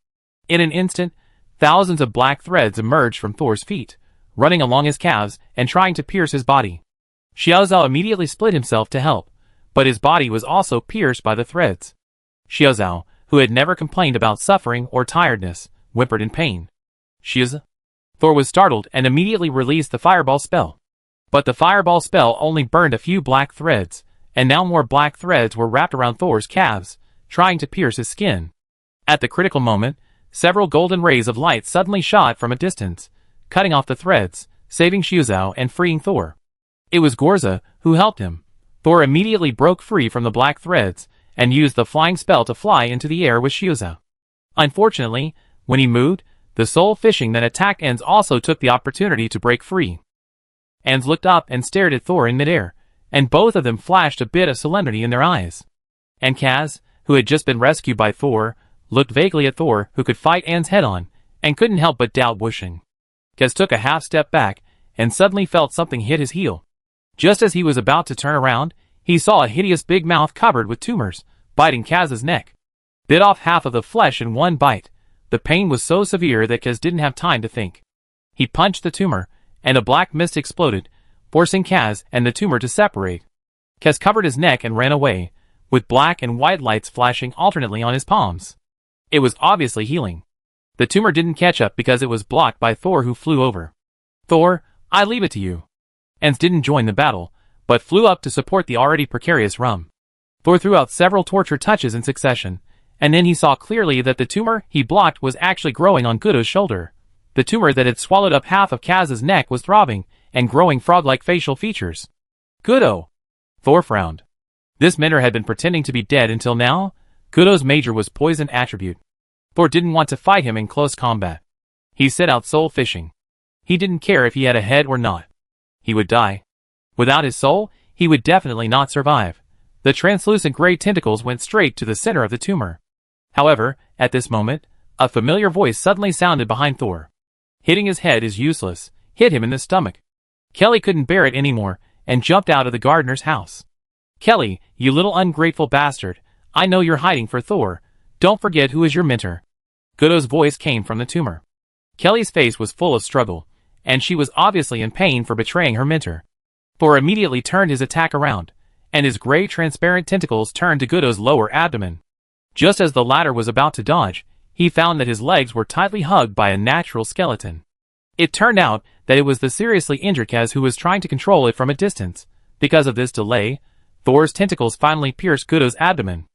In an instant, thousands of black threads emerged from Thor's feet, running along his calves and trying to pierce his body. Xiao Zhao immediately split himself to help, but his body was also pierced by the threads. Xiaozhao, who had never complained about suffering or tiredness, whimpered in pain. Xiaozhao? Thor was startled and immediately released the fireball spell. But the fireball spell only burned a few black threads, and now more black threads were wrapped around Thor's calves, trying to pierce his skin. At the critical moment, several golden rays of light suddenly shot from a distance, cutting off the threads, saving Xiaozhao and freeing Thor. It was Gorza who helped him. Thor immediately broke free from the black threads, and used the flying spell to fly into the air with Xiaozhao. Unfortunately, when he moved, the soul fishing that attacked Ans also took the opportunity to break free. Ans looked up and stared at Thor in midair, and both of them flashed a bit of solemnity in their eyes. And Kaz, who had just been rescued by Thor, looked vaguely at Thor, who could fight Ans head-on, and couldn't help but doubt Wushing. Kaz took a half-step back, and suddenly felt something hit his heel. Just as he was about to turn around, he saw a hideous big mouth covered with tumors, biting Kaz's neck. Bit off half of the flesh in one bite. The pain was so severe that Kaz didn't have time to think. He punched the tumor, and a black mist exploded, forcing Kaz and the tumor to separate. Kaz covered his neck and ran away, with black and white lights flashing alternately on his palms. It was obviously healing. The tumor didn't catch up because it was blocked by Thor, who flew over. "Thor, I leave it to you." Ans didn't join the battle, but flew up to support the already precarious Rum. Thor threw out several torture touches in succession, and then he saw clearly that the tumor he blocked was actually growing on Gudo's shoulder. The tumor that had swallowed up half of Kaz's neck was throbbing, and growing frog-like facial features. "Gudo!" Thor frowned. This mentor had been pretending to be dead until now. Gudo's major was poison attribute. Thor didn't want to fight him in close combat. He set out soul fishing. He didn't care if he had a head or not. He would die. Without his soul, he would definitely not survive. The translucent gray tentacles went straight to the center of the tumor. However, at this moment, a familiar voice suddenly sounded behind Thor. "Hitting his head is useless. Hit him in the stomach." Kelly couldn't bear it anymore, and jumped out of the gardener's house. "Kelly, you little ungrateful bastard, I know you're hiding for Thor. Don't forget who is your mentor." Gudo's voice came from the tumor. Kelly's face was full of struggle, and she was obviously in pain for betraying her mentor. Thor immediately turned his attack around, and his gray transparent tentacles turned to Gudo's lower abdomen. Just as the latter was about to dodge, he found that his legs were tightly hugged by a natural skeleton. It turned out that it was the seriously injured Kaz who was trying to control it from a distance. Because of this delay, Thor's tentacles finally pierced Gudo's abdomen.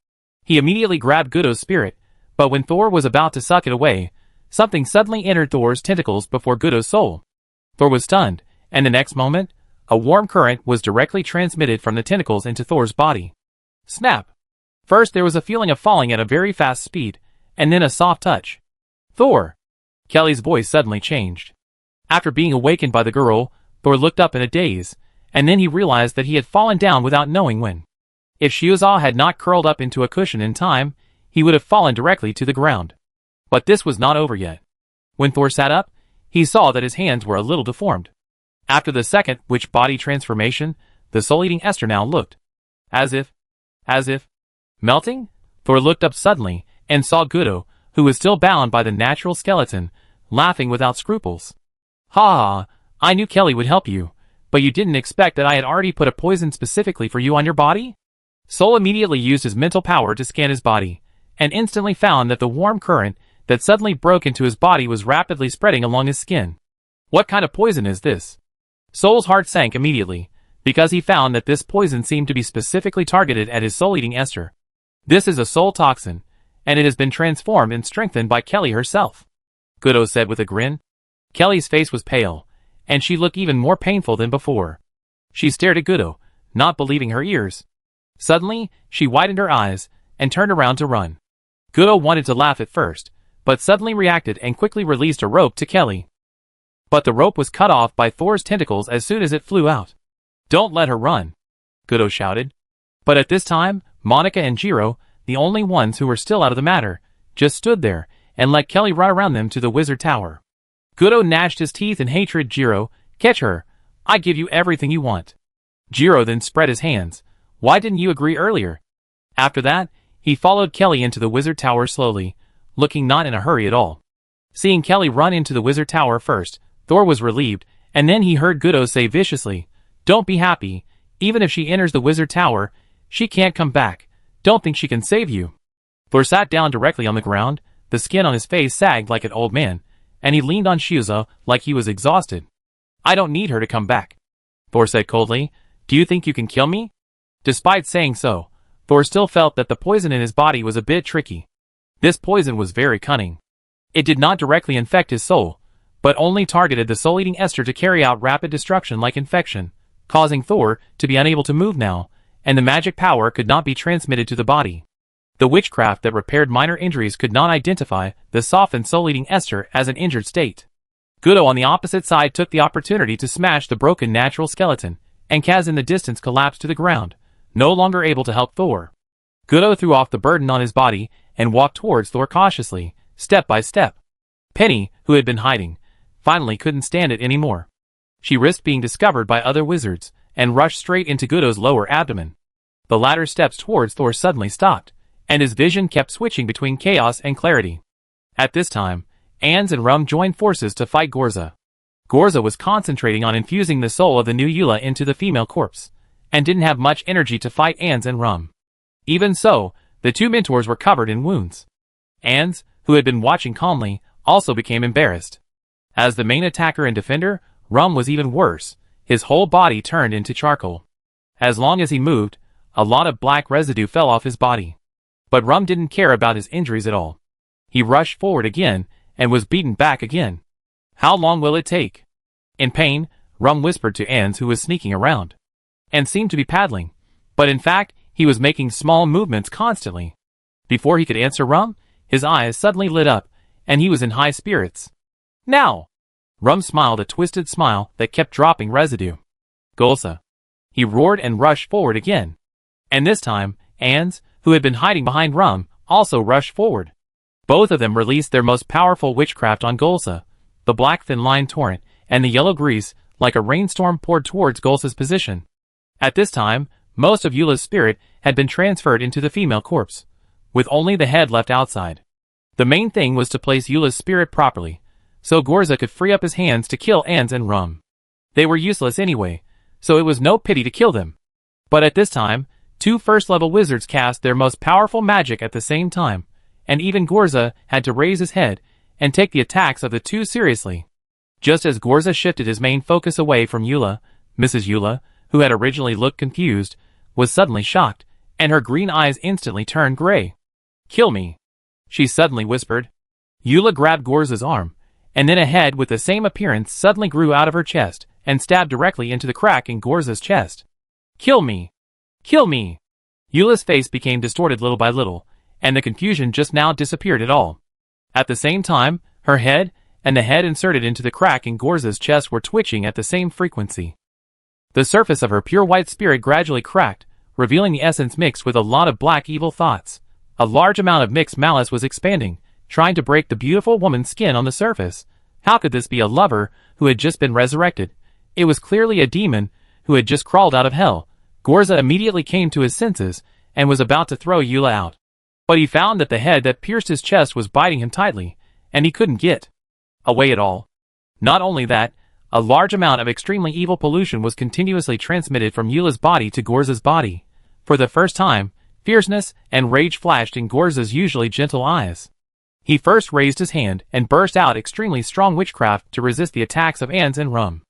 He immediately grabbed Gudo's spirit, but when Thor was about to suck it away, something suddenly entered Thor's tentacles before Gudo's soul. Thor was stunned, and the next moment, a warm current was directly transmitted from the tentacles into Thor's body. Snap! First there was a feeling of falling at a very fast speed, and then a soft touch. "Thor!" Kelly's voice suddenly changed. After being awakened by the girl, Thor looked up in a daze, and then he realized that he had fallen down without knowing when. If Xiaozhao had not curled up into a cushion in time, he would have fallen directly to the ground. But this was not over yet. When Thor sat up, he saw that his hands were a little deformed. After the second witch body transformation, the soul-eating Esther now looked as if melting. Thor looked up suddenly and saw Gudo, who was still bound by the natural skeleton, laughing without scruples. "Ha ha, I knew Kelly would help you, but you didn't expect that I had already put a poison specifically for you on your body?" Soul immediately used his mental power to scan his body, and instantly found that the warm current that suddenly broke into his body was rapidly spreading along his skin. "What kind of poison is this?" Soul's heart sank immediately, because he found that this poison seemed to be specifically targeted at his soul-eating Esther. "This is a soul toxin, and it has been transformed and strengthened by Kelly herself," Gudo said with a grin. Kelly's face was pale, and she looked even more painful than before. She stared at Gudo, not believing her ears. Suddenly, she widened her eyes, and turned around to run. Gudo wanted to laugh at first, but suddenly reacted and quickly released a rope to Kelly. But the rope was cut off by Thor's tentacles as soon as it flew out. "Don't let her run," Gudo shouted. But at this time, Monica and Jiro, the only ones who were still out of the matter, just stood there, and let Kelly run around them to the wizard tower. Gudo gnashed his teeth in hatred. "Jiro, catch her. I give you everything you want." Jiro then spread his hands. "Why didn't you agree earlier?" After that, he followed Kelly into the wizard tower slowly, looking not in a hurry at all. Seeing Kelly run into the wizard tower first, Thor was relieved, and then he heard Gudo say viciously, "Don't be happy. Even if she enters the wizard tower, She can't come back. Don't think she can save you. Thor sat down directly on the ground, the skin on his face sagged like an old man, and he leaned on Shuzo like he was exhausted. I don't need her to come back, Thor said coldly. Do you think you can kill me? Despite saying so, Thor still felt that the poison in his body was a bit tricky. This poison was very cunning. It did not directly infect his soul, but only targeted the soul-eating ester to carry out rapid destruction like infection, causing Thor to be unable to move now, and the magic power could not be transmitted to the body. The witchcraft that repaired minor injuries could not identify the softened soul-eating ester as an injured state. Gudo on the opposite side took the opportunity to smash the broken natural skeleton, and Kaz in the distance collapsed to the ground, no longer able to help Thor. Gudo threw off the burden on his body and walked towards Thor cautiously, step by step. Penny, who had been hiding, finally couldn't stand it anymore. She risked being discovered by other wizards, and rushed straight into Gudo's lower abdomen. The latter's steps towards Thor suddenly stopped, and his vision kept switching between chaos and clarity. At this time, Ans and Rum joined forces to fight Gorza. Gorza was concentrating on infusing the soul of the new Eula into the female corpse, and didn't have much energy to fight Ans and Rum. Even so, the two mentors were covered in wounds. Ans, who had been watching calmly, also became embarrassed. As the main attacker and defender, Rum was even worse. His whole body turned into charcoal. As long as he moved, a lot of black residue fell off his body. But Rum didn't care about his injuries at all. He rushed forward again, and was beaten back again. How long will it take? In pain, Rum whispered to Ans, who was sneaking around, and seemed to be paddling, but in fact, he was making small movements constantly. Before he could answer Rum, his eyes suddenly lit up, and he was in high spirits. Now! Rum smiled a twisted smile that kept dropping residue. Golsa! He roared and rushed forward again. And this time, Ans, who had been hiding behind Rum, also rushed forward. Both of them released their most powerful witchcraft on Golsa. The black thin line torrent and the yellow grease, like a rainstorm, poured towards Golsa's position. At this time, most of Eula's spirit had been transferred into the female corpse, with only the head left outside. The main thing was to place Eula's spirit properly, so Gorza could free up his hands to kill Ans and Rum. They were useless anyway, so it was no pity to kill them. But at this time, two first-level wizards cast their most powerful magic at the same time, and even Gorza had to raise his head and take the attacks of the two seriously. Just as Gorza shifted his main focus away from Eula, Mrs. Eula, who had originally looked confused, was suddenly shocked, and her green eyes instantly turned gray. Kill me, she suddenly whispered. Eula grabbed Gorza's arm, and then a head with the same appearance suddenly grew out of her chest and stabbed directly into the crack in Gorza's chest. Kill me! Kill me! Eula's face became distorted little by little, and the confusion just now disappeared at all. At the same time, her head and the head inserted into the crack in Gorza's chest were twitching at the same frequency. The surface of her pure white spirit gradually cracked, revealing the essence mixed with a lot of black evil thoughts. A large amount of mixed malice was expanding, trying to break the beautiful woman's skin on the surface. How could this be a lover who had just been resurrected? It was clearly a demon who had just crawled out of hell. Gorza immediately came to his senses and was about to throw Eula out. But he found that the head that pierced his chest was biting him tightly, and he couldn't get away at all. Not only that, a large amount of extremely evil pollution was continuously transmitted from Eula's body to Gorza's body. For the first time, fierceness and rage flashed in Gorza's usually gentle eyes. He first raised his hand and burst out extremely strong witchcraft to resist the attacks of Ans and Rum.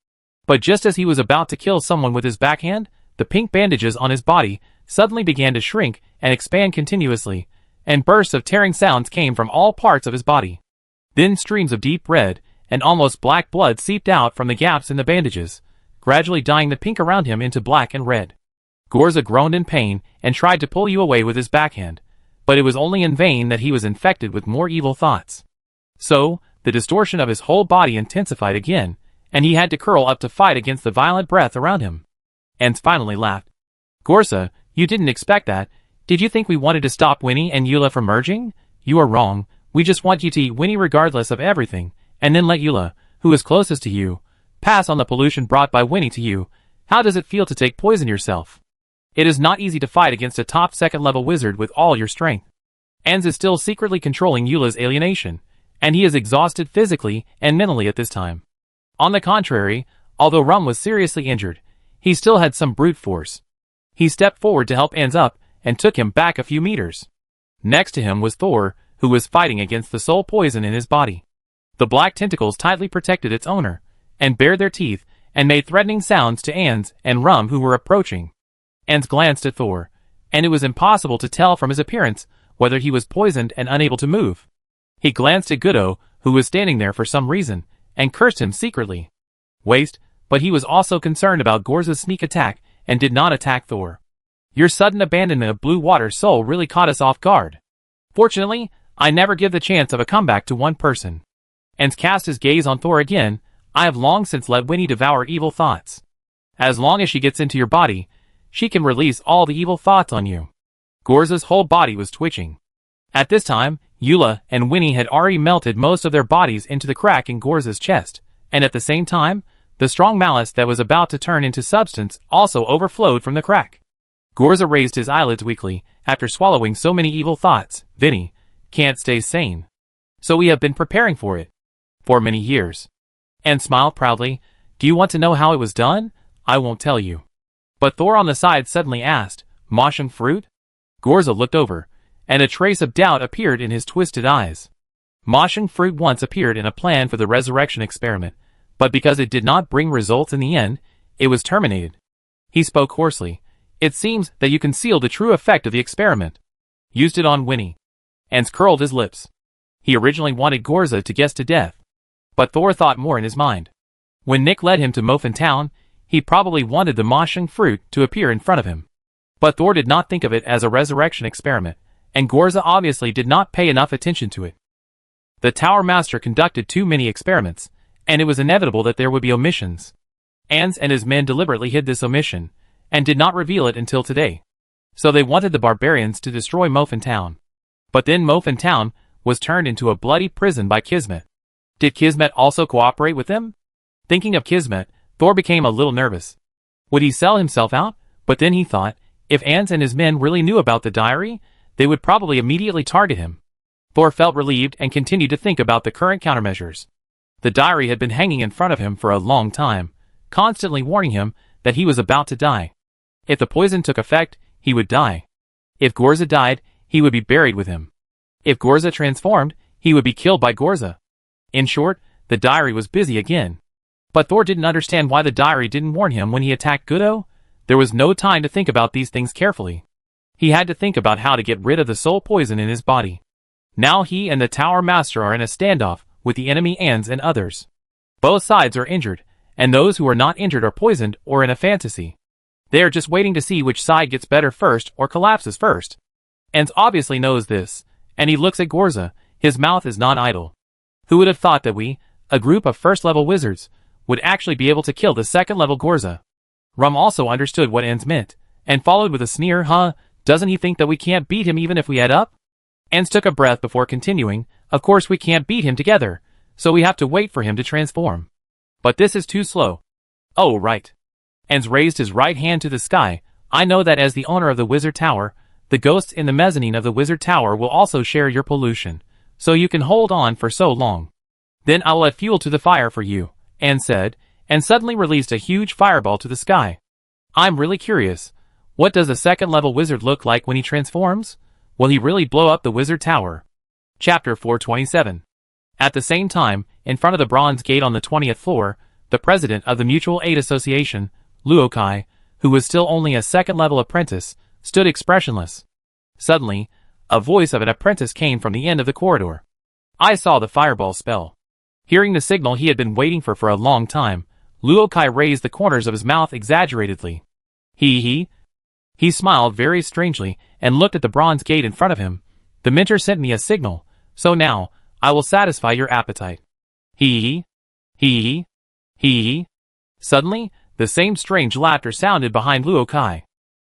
But just as he was about to kill someone with his backhand, the pink bandages on his body suddenly began to shrink and expand continuously, and bursts of tearing sounds came from all parts of his body. Then streams of deep red and almost black blood seeped out from the gaps in the bandages, gradually dyeing the pink around him into black and red. Gorza groaned in pain and tried to pull you away with his backhand, but it was only in vain that he was infected with more evil thoughts. So, the distortion of his whole body intensified again, and he had to curl up to fight against the violent breath around him. Ans finally laughed. Gorza, you didn't expect that. Did you think we wanted to stop Winnie and Eula from merging? You are wrong. We just want you to eat Winnie regardless of everything, and then let Eula, who is closest to you, pass on the pollution brought by Winnie to you. How does it feel to take poison yourself? It is not easy to fight against a top second-level wizard with all your strength. Ans is still secretly controlling Eula's alienation, and he is exhausted physically and mentally at this time. On the contrary, although Rum was seriously injured, he still had some brute force. He stepped forward to help Ans up and took him back a few meters. Next to him was Thor, who was fighting against the soul poison in his body. The black tentacles tightly protected its owner, and bared their teeth, and made threatening sounds to Ans and Rum, who were approaching. Ans glanced at Thor, and it was impossible to tell from his appearance whether he was poisoned and unable to move. He glanced at Goodo, who was standing there for some reason, and cursed him secretly. Waste, but he was also concerned about Gorza's sneak attack and did not attack Thor. Your sudden abandonment of Blue Water Soul really caught us off guard. Fortunately, I never give the chance of a comeback to one person. Ans cast his gaze on Thor again. I have long since let Winnie devour evil thoughts. As long as she gets into your body, she can release all the evil thoughts on you. Gorza's whole body was twitching. At this time, Eula and Winnie had already melted most of their bodies into the crack in Gorza's chest, and at the same time, the strong malice that was about to turn into substance also overflowed from the crack. Gorza raised his eyelids weakly. After swallowing so many evil thoughts, Vinny can't stay sane. So we have been preparing for it. For many years. And smiled proudly. Do you want to know how it was done? I won't tell you. But Thor on the side suddenly asked, Moshing fruit? Gorza looked over, and a trace of doubt appeared in his twisted eyes. Moshing fruit once appeared in a plan for the resurrection experiment, but because it did not bring results in the end, it was terminated. He spoke hoarsely. It seems that you concealed the true effect of the experiment. Used it on Winnie. Ans curled his lips. He originally wanted Gorza to guess to death. But Thor thought more in his mind. When Nick led him to Mofin Town, he probably wanted the moshing fruit to appear in front of him. But Thor did not think of it as a resurrection experiment, and Gorza obviously did not pay enough attention to it. The Tower Master conducted too many experiments, and it was inevitable that there would be omissions. Ans and his men deliberately hid this omission, and did not reveal it until today. So they wanted the barbarians to destroy Mofin Town. But then Mofin Town was turned into a bloody prison by Kismet. Did Kismet also cooperate with them? Thinking of Kismet, Thor became a little nervous. Would he sell himself out? But then he thought, if Ans and his men really knew about the diary, they would probably immediately target him. Thor felt relieved and continued to think about the current countermeasures. The diary had been hanging in front of him for a long time, constantly warning him that he was about to die. If the poison took effect, he would die. If Gorza died, he would be buried with him. If Gorza transformed, he would be killed by Gorza. In short, the diary was busy again. But Thor didn't understand why the diary didn't warn him when he attacked Goodo. There was no time to think about these things carefully. He had to think about how to get rid of the soul poison in his body. Now he and the Tower Master are in a standoff with the enemy Ans and others. Both sides are injured, and those who are not injured are poisoned or in a fantasy. They are just waiting to see which side gets better first or collapses first. Ans obviously knows this, and he looks at Gorza. His mouth is not idle. Who would have thought that we, a group of first-level wizards, would actually be able to kill the second-level Gorza? Rum also understood what Ans meant, and followed with a sneer. Doesn't he think that we can't beat him even if we head up? Ans took a breath before continuing. Of course we can't beat him together, so we have to wait for him to transform. But this is too slow. Oh, right. Ans raised his right hand to the sky. I know that as the owner of the Wizard Tower, the ghosts in the mezzanine of the Wizard Tower will also share your pollution, so you can hold on for so long. Then I'll add fuel to the fire for you, Ans said, and suddenly released a huge fireball to the sky. I'm really curious. What does a second-level wizard look like when he transforms? Will he really blow up the Wizard Tower? Chapter 427. At the same time, in front of the bronze gate on the 20th floor, the president of the Mutual Aid Association, Luokai, who was still only a second-level apprentice, stood expressionless. Suddenly, a voice of an apprentice came from the end of the corridor. I saw the fireball spell. Hearing the signal he had been waiting for a long time, Luokai raised the corners of his mouth exaggeratedly. He smiled very strangely and looked at the bronze gate in front of him. The mentor sent me a signal, so now, I will satisfy your appetite. Suddenly, the same strange laughter sounded behind Luokai.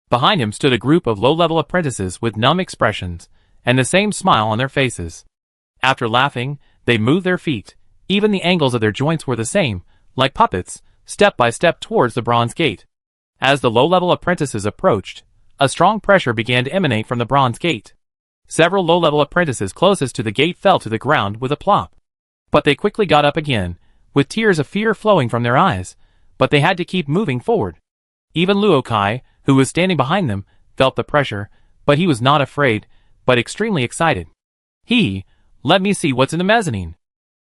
Behind him stood a group of low-level apprentices with numb expressions, and the same smile on their faces. After laughing, they moved their feet. Even the angles of their joints were the same, like puppets, step by step towards the bronze gate. As the low-level apprentices approached, a strong pressure began to emanate from the bronze gate. Several low-level apprentices closest to the gate fell to the ground with a plop. But they quickly got up again, with tears of fear flowing from their eyes, but they had to keep moving forward. Even Luokai, who was standing behind them, felt the pressure, but he was not afraid, but extremely excited. Let me see what's in the mezzanine.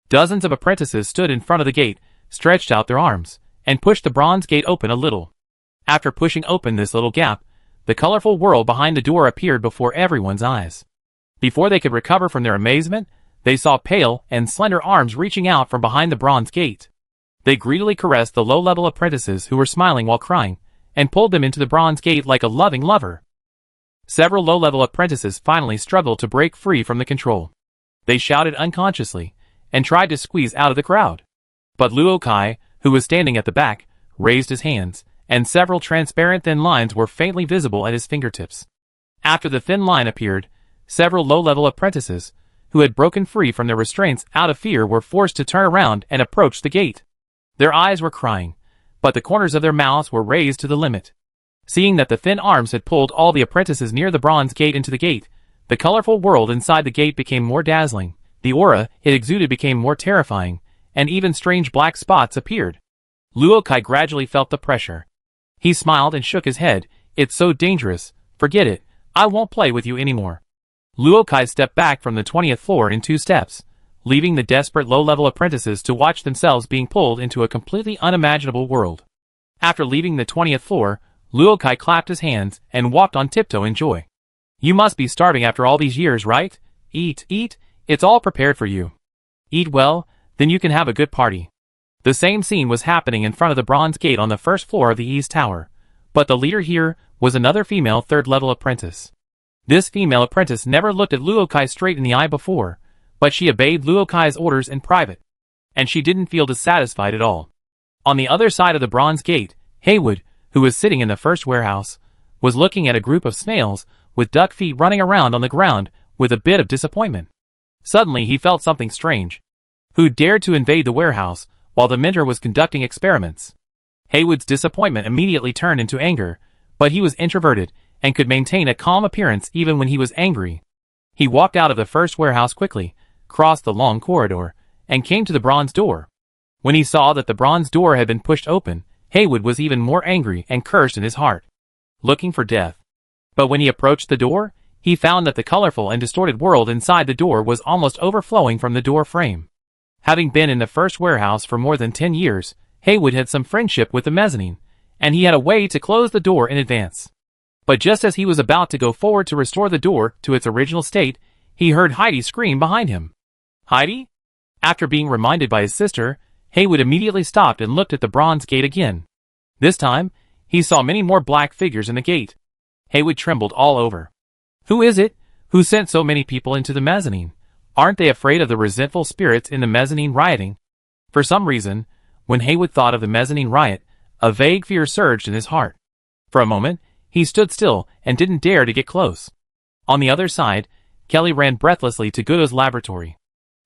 Dozens of apprentices stood in front of the gate, stretched out their arms, and pushed the bronze gate open a little. After pushing open this little gap, the colorful world behind the door appeared before everyone's eyes. Before they could recover from their amazement, they saw pale and slender arms reaching out from behind the bronze gate. They greedily caressed the low-level apprentices who were smiling while crying, and pulled them into the bronze gate like a loving lover. Several low-level apprentices finally struggled to break free from the control. They shouted unconsciously, and tried to squeeze out of the crowd. But Luo Kai, who was standing at the back, raised his hands, and several transparent thin lines were faintly visible at his fingertips. After the thin line appeared, several low-level apprentices, who had broken free from their restraints out of fear, were forced to turn around and approach the gate. Their eyes were crying, but the corners of their mouths were raised to the limit. Seeing that the thin arms had pulled all the apprentices near the bronze gate into the gate, the colorful world inside the gate became more dazzling, the aura it exuded became more terrifying, and even strange black spots appeared. Luo Kai gradually felt the pressure. He smiled and shook his head. It's so dangerous. Forget it. I won't play with you anymore. Luo Kai stepped back from the 20th floor in 2 steps, leaving the desperate low-level apprentices to watch themselves being pulled into a completely unimaginable world. After leaving the 20th floor, Luo Kai clapped his hands and walked on tiptoe in joy. You must be starving after all these years, right? Eat, it's all prepared for you. Eat well, then you can have a good party. The same scene was happening in front of the bronze gate on the first floor of the East Tower, but the leader here was another female 3rd-level apprentice. This female apprentice never looked at Luo Kai straight in the eye before, but she obeyed Luo Kai's orders in private, and she didn't feel dissatisfied at all. On the other side of the bronze gate, Haywood, who was sitting in the first warehouse, was looking at a group of snails with duck feet running around on the ground with a bit of disappointment. Suddenly he felt something strange. Who dared to invade the warehouse while the mentor was conducting experiments? Haywood's disappointment immediately turned into anger, but he was introverted and could maintain a calm appearance even when he was angry. He walked out of the first warehouse quickly, crossed the long corridor, and came to the bronze door. When he saw that the bronze door had been pushed open, Haywood was even more angry and cursed in his heart, looking for death. But when he approached the door, he found that the colorful and distorted world inside the door was almost overflowing from the door frame. Having been in the first warehouse for more than 10 years, Haywood had some friendship with the mezzanine, and he had a way to close the door in advance. But just as he was about to go forward to restore the door to its original state, he heard Heidi scream behind him. Heidi? After being reminded by his sister, Haywood immediately stopped and looked at the bronze gate again. This time, he saw many more black figures in the gate. Haywood trembled all over. Who is it? Who sent so many people into the mezzanine? Aren't they afraid of the resentful spirits in the mezzanine rioting? For some reason, when Haywood thought of the mezzanine riot, a vague fear surged in his heart. For a moment, he stood still and didn't dare to get close. On the other side, Kelly ran breathlessly to Gudo's laboratory.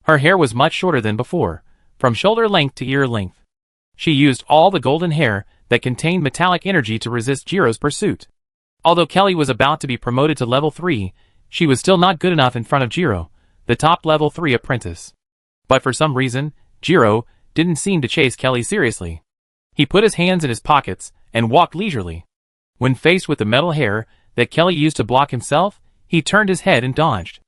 Her hair was much shorter than before, from shoulder length to ear length. She used all the golden hair that contained metallic energy to resist Jiro's pursuit. Although Kelly was about to be promoted to level 3, she was still not good enough in front of Jiro, the top level 3 apprentice. But for some reason, Jiro didn't seem to chase Kelly seriously. He put his hands in his pockets and walked leisurely. When faced with the metal hair that Kelly used to block himself, he turned his head and dodged.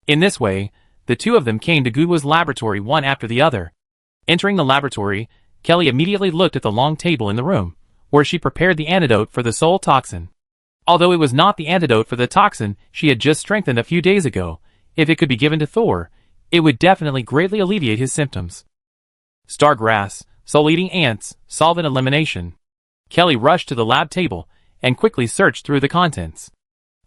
In this way, the two of them came to Gudo's laboratory one after the other. Entering the laboratory, Kelly immediately looked at the long table in the room, where she prepared the antidote for the soul toxin. Although it was not the antidote for the toxin she had just strengthened a few days ago, if it could be given to Thor, it would definitely greatly alleviate his symptoms. Star grass, soul-eating ants, solvent elimination. Kelly rushed to the lab table and quickly searched through the contents.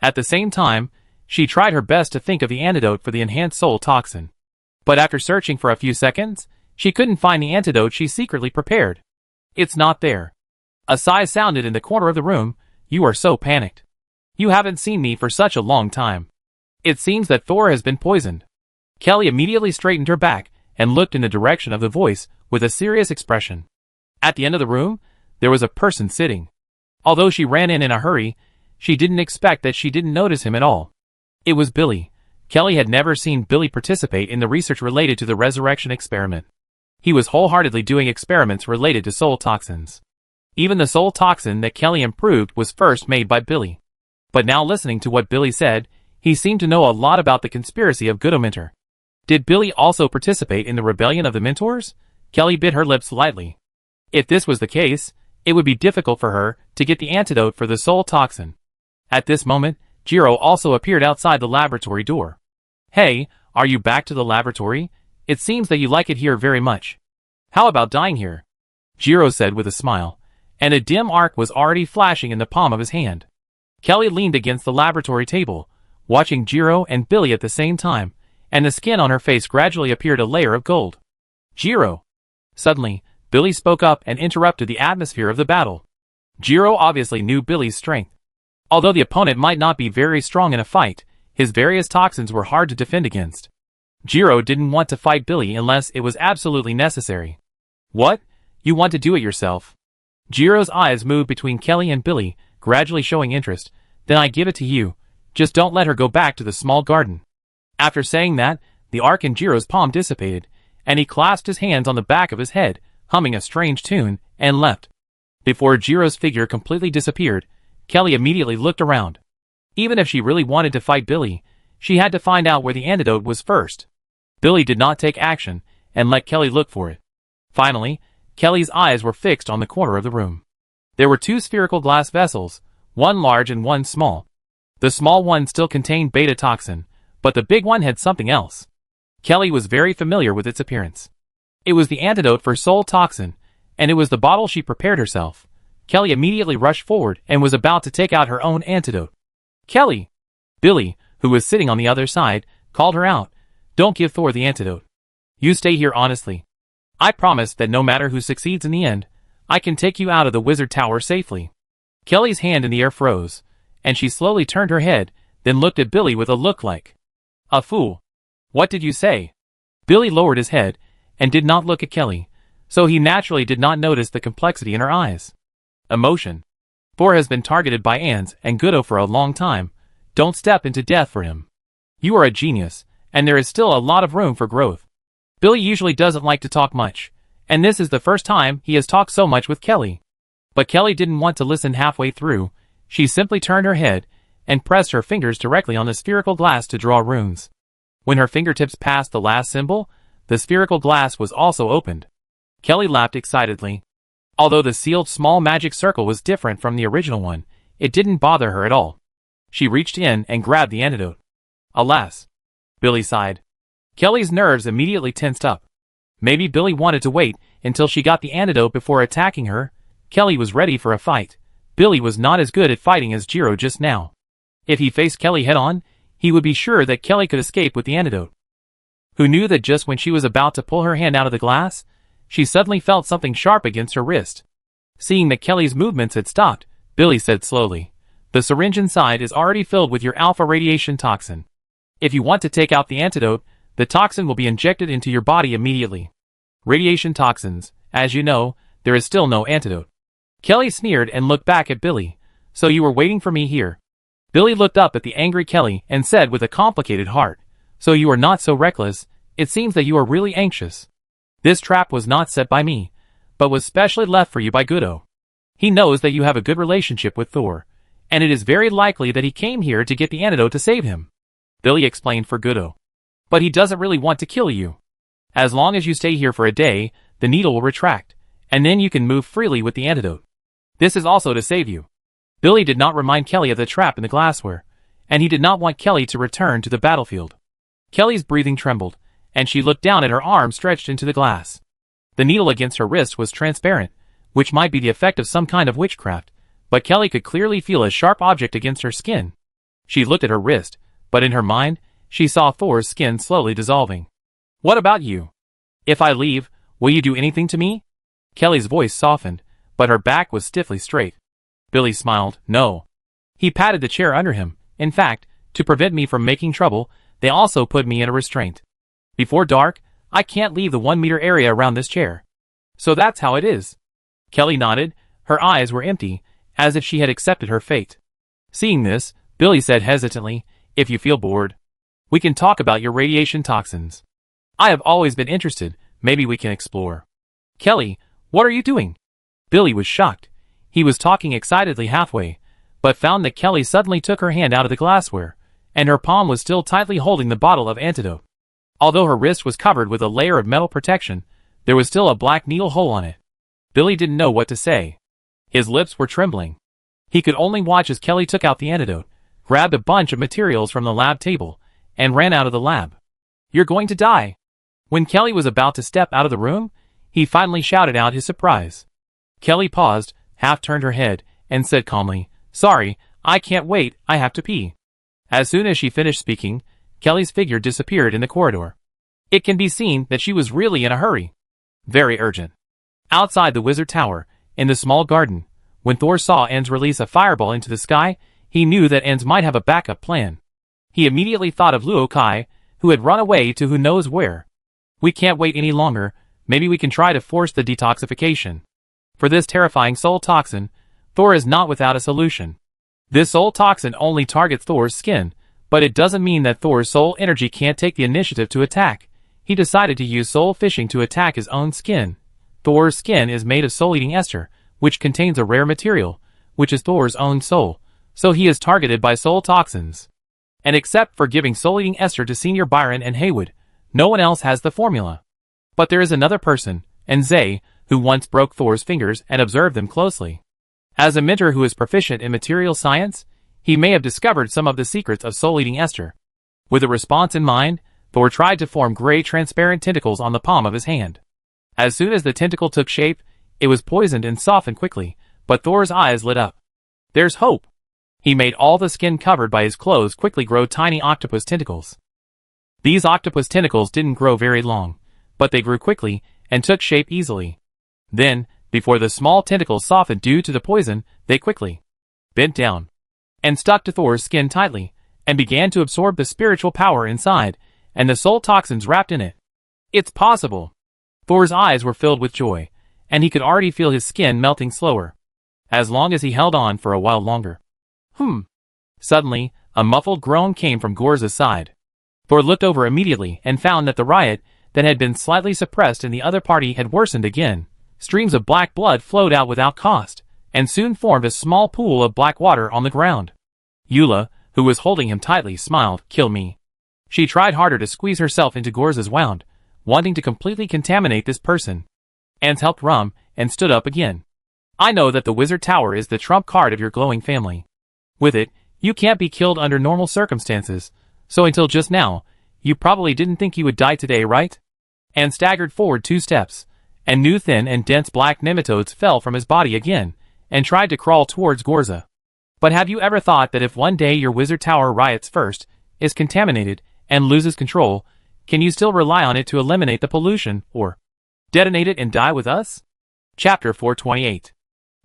At the same time, she tried her best to think of the antidote for the enhanced soul toxin. But after searching for a few seconds, she couldn't find the antidote she secretly prepared. It's not there. A sigh sounded in the corner of the room. You are so panicked. You haven't seen me for such a long time. It seems that Thor has been poisoned. Kelly immediately straightened her back and looked in the direction of the voice with a serious expression. At the end of the room, there was a person sitting. Although she ran in a hurry, she didn't expect that she didn't notice him at all. It was Billy. Kelly had never seen Billy participate in the research related to the resurrection experiment. He was wholeheartedly doing experiments related to soul toxins. Even the soul toxin that Kelly improved was first made by Billy. But now listening to what Billy said, he seemed to know a lot about the conspiracy of Goodo Mentor. Did Billy also participate in the rebellion of the Mentors? Kelly bit her lips lightly. If this was the case, it would be difficult for her to get the antidote for the soul toxin. At this moment, Jiro also appeared outside the laboratory door. Hey, are you back to the laboratory? It seems that you like it here very much. How about dying here? Jiro said with a smile, and a dim arc was already flashing in the palm of his hand. Kelly leaned against the laboratory table, watching Jiro and Billy at the same time, and the skin on her face gradually appeared a layer of gold. Jiro! Suddenly, Billy spoke up and interrupted the atmosphere of the battle. Jiro obviously knew Billy's strength. Although the opponent might not be very strong in a fight, his various toxins were hard to defend against. Jiro didn't want to fight Billy unless it was absolutely necessary. What? You want to do it yourself? Jiro's eyes moved between Kelly and Billy, gradually showing interest. Then I give it to you. Just don't let her go back to the small garden. After saying that, the arc in Jiro's palm dissipated, and he clasped his hands on the back of his head, humming a strange tune, and left. Before Jiro's figure completely disappeared, Kelly immediately looked around. Even if she really wanted to fight Billy, she had to find out where the antidote was first. Billy did not take action, and let Kelly look for it. Finally, Kelly's eyes were fixed on the corner of the room. There were two spherical glass vessels, one large and one small. The small one still contained beta toxin, but the big one had something else. Kelly was very familiar with its appearance. It was the antidote for soul toxin, and it was the bottle she prepared herself. Kelly immediately rushed forward and was about to take out her own antidote. Kelly! Billy, who was sitting on the other side, called her out. Don't give Thor the antidote. You stay here honestly. I promise that no matter who succeeds in the end, I can take you out of the wizard tower safely. Kelly's hand in the air froze, and she slowly turned her head, then looked at Billy with a look like a fool. What did you say? Billy lowered his head, and did not look at Kelly, so he naturally did not notice the complexity in her eyes. Emotion. Thor has been targeted by Ans and Goodo for a long time. Don't step into death for him. You are a genius, and there is still a lot of room for growth. Billy usually doesn't like to talk much, and this is the first time he has talked so much with Kelly. But Kelly didn't want to listen halfway through. She simply turned her head and pressed her fingers directly on the spherical glass to draw runes. When her fingertips passed the last symbol, the spherical glass was also opened. Kelly laughed excitedly. Although the sealed small magic circle was different from the original one, it didn't bother her at all. She reached in and grabbed the antidote. Alas! Billy sighed. Kelly's nerves immediately tensed up. Maybe Billy wanted to wait until she got the antidote before attacking her. Kelly was ready for a fight. Billy was not as good at fighting as Jiro just now. If he faced Kelly head-on, he would be sure that Kelly could escape with the antidote. Who knew that just when she was about to pull her hand out of the glass, she suddenly felt something sharp against her wrist. Seeing that Kelly's movements had stopped, Billy said slowly, "The syringe inside is already filled with your alpha radiation toxin. If you want to take out the antidote, the toxin will be injected into your body immediately. Radiation toxins, as you know, there is still no antidote." Kelly sneered and looked back at Billy. "So you were waiting for me here?" Billy looked up at the angry Kelly and said with a complicated heart, "So you are not so reckless. It seems that you are really anxious. This trap was not set by me, but was specially left for you by Goodo. He knows that you have a good relationship with Thor, and it is very likely that he came here to get the antidote to save him." Billy explained for Goodo. "But he doesn't really want to kill you. As long as you stay here for a day, the needle will retract, and then you can move freely with the antidote. This is also to save you." Billy did not remind Kelly of the trap in the glassware, and he did not want Kelly to return to the battlefield. Kelly's breathing trembled, and she looked down at her arm stretched into the glass. The needle against her wrist was transparent, which might be the effect of some kind of witchcraft, but Kelly could clearly feel a sharp object against her skin. She looked at her wrist, but in her mind, she saw Thor's skin slowly dissolving. "What about you? If I leave, will you do anything to me?" Kelly's voice softened, but her back was stiffly straight. Billy smiled, "No." He patted the chair under him. "In fact, to prevent me from making trouble, they also put me in a restraint. Before dark, I can't leave the 1-meter area around this chair. So that's how it is." Kelly nodded. Her eyes were empty, as if she had accepted her fate. Seeing this, Billy said hesitantly, "If you feel bored, we can talk about your radiation toxins. I have always been interested. Maybe we can explore." "Kelly, what are you doing?" Billy was shocked. He was talking excitedly halfway, but found that Kelly suddenly took her hand out of the glassware, and her palm was still tightly holding the bottle of antidote. Although her wrist was covered with a layer of metal protection, there was still a black needle hole on it. Billy didn't know what to say. His lips were trembling. He could only watch as Kelly took out the antidote, grabbed a bunch of materials from the lab table, and ran out of the lab. "You're going to die." When Kelly was about to step out of the room, he finally shouted out his surprise. Kelly paused, half turned her head, and said calmly, "Sorry, I can't wait, I have to pee." As soon as she finished speaking, Kelly's figure disappeared in the corridor. It can be seen that she was really in a hurry. Very urgent. Outside the wizard tower, in the small garden, when Thor saw Ans release a fireball into the sky, he knew that Ans might have a backup plan. He immediately thought of Luo Kai, who had run away to who knows where. "We can't wait any longer, maybe we can try to force the detoxification." For this terrifying soul toxin, Thor is not without a solution. This soul toxin only targets Thor's skin, but it doesn't mean that Thor's soul energy can't take the initiative to attack. He decided to use soul fishing to attack his own skin. Thor's skin is made of soul-eating ester, which contains a rare material, which is Thor's own soul, so he is targeted by soul toxins. And except for giving soul-eating ester to Senior Byron and Haywood, no one else has the formula. But there is another person, Zay, who once broke Thor's fingers and observed them closely. As a mentor who is proficient in material science, he may have discovered some of the secrets of soul-eating ester. With a response in mind, Thor tried to form gray transparent tentacles on the palm of his hand. As soon as the tentacle took shape, it was poisoned and softened quickly, but Thor's eyes lit up. "There's hope." He made all the skin covered by his clothes quickly grow tiny octopus tentacles. These octopus tentacles didn't grow very long, but they grew quickly and took shape easily. Then, before the small tentacles softened due to the poison, they quickly bent down and stuck to Thor's skin tightly, and began to absorb the spiritual power inside, and the soul toxins wrapped in it. "It's possible." Thor's eyes were filled with joy, and he could already feel his skin melting slower, as long as he held on for a while longer. Suddenly, a muffled groan came from Gorza's side. Thor looked over immediately and found that the riot that had been slightly suppressed in the other party had worsened again. Streams of black blood flowed out without cost, and soon formed a small pool of black water on the ground. Eula, who was holding him tightly, smiled. "Kill me." She tried harder to squeeze herself into Gorza's wound, wanting to completely contaminate this person. Ans helped Rum, and stood up again. "I know that the wizard tower is the trump card of your glowing family. With it, you can't be killed under normal circumstances, so until just now, you probably didn't think you would die today, right?" Ans staggered forward 2 steps, and new thin and dense black nematodes fell from his body again, and tried to crawl towards Gorza. "But have you ever thought that if one day your wizard tower riots first, is contaminated, and loses control, can you still rely on it to eliminate the pollution, or detonate it and die with us?" Chapter 428.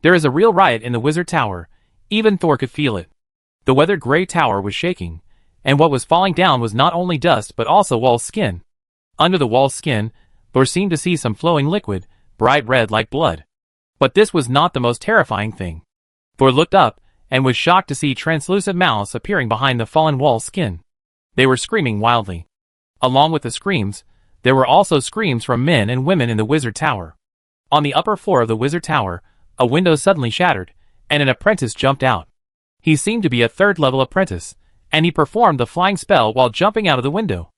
There is a real riot in the wizard tower. Even Thor could feel it. The weathered gray tower was shaking, and what was falling down was not only dust but also Wall's skin. Under the Wall's skin, Thor seemed to see some flowing liquid, bright red like blood. But this was not the most terrifying thing. Thor looked up, and was shocked to see translucent mouths appearing behind the fallen Wall's skin. They were screaming wildly. Along with the screams, there were also screams from men and women in the wizard tower. On the upper floor of the wizard tower, a window suddenly shattered, and an apprentice jumped out. He seemed to be a 3rd-level apprentice, and he performed the flying spell while jumping out of the window.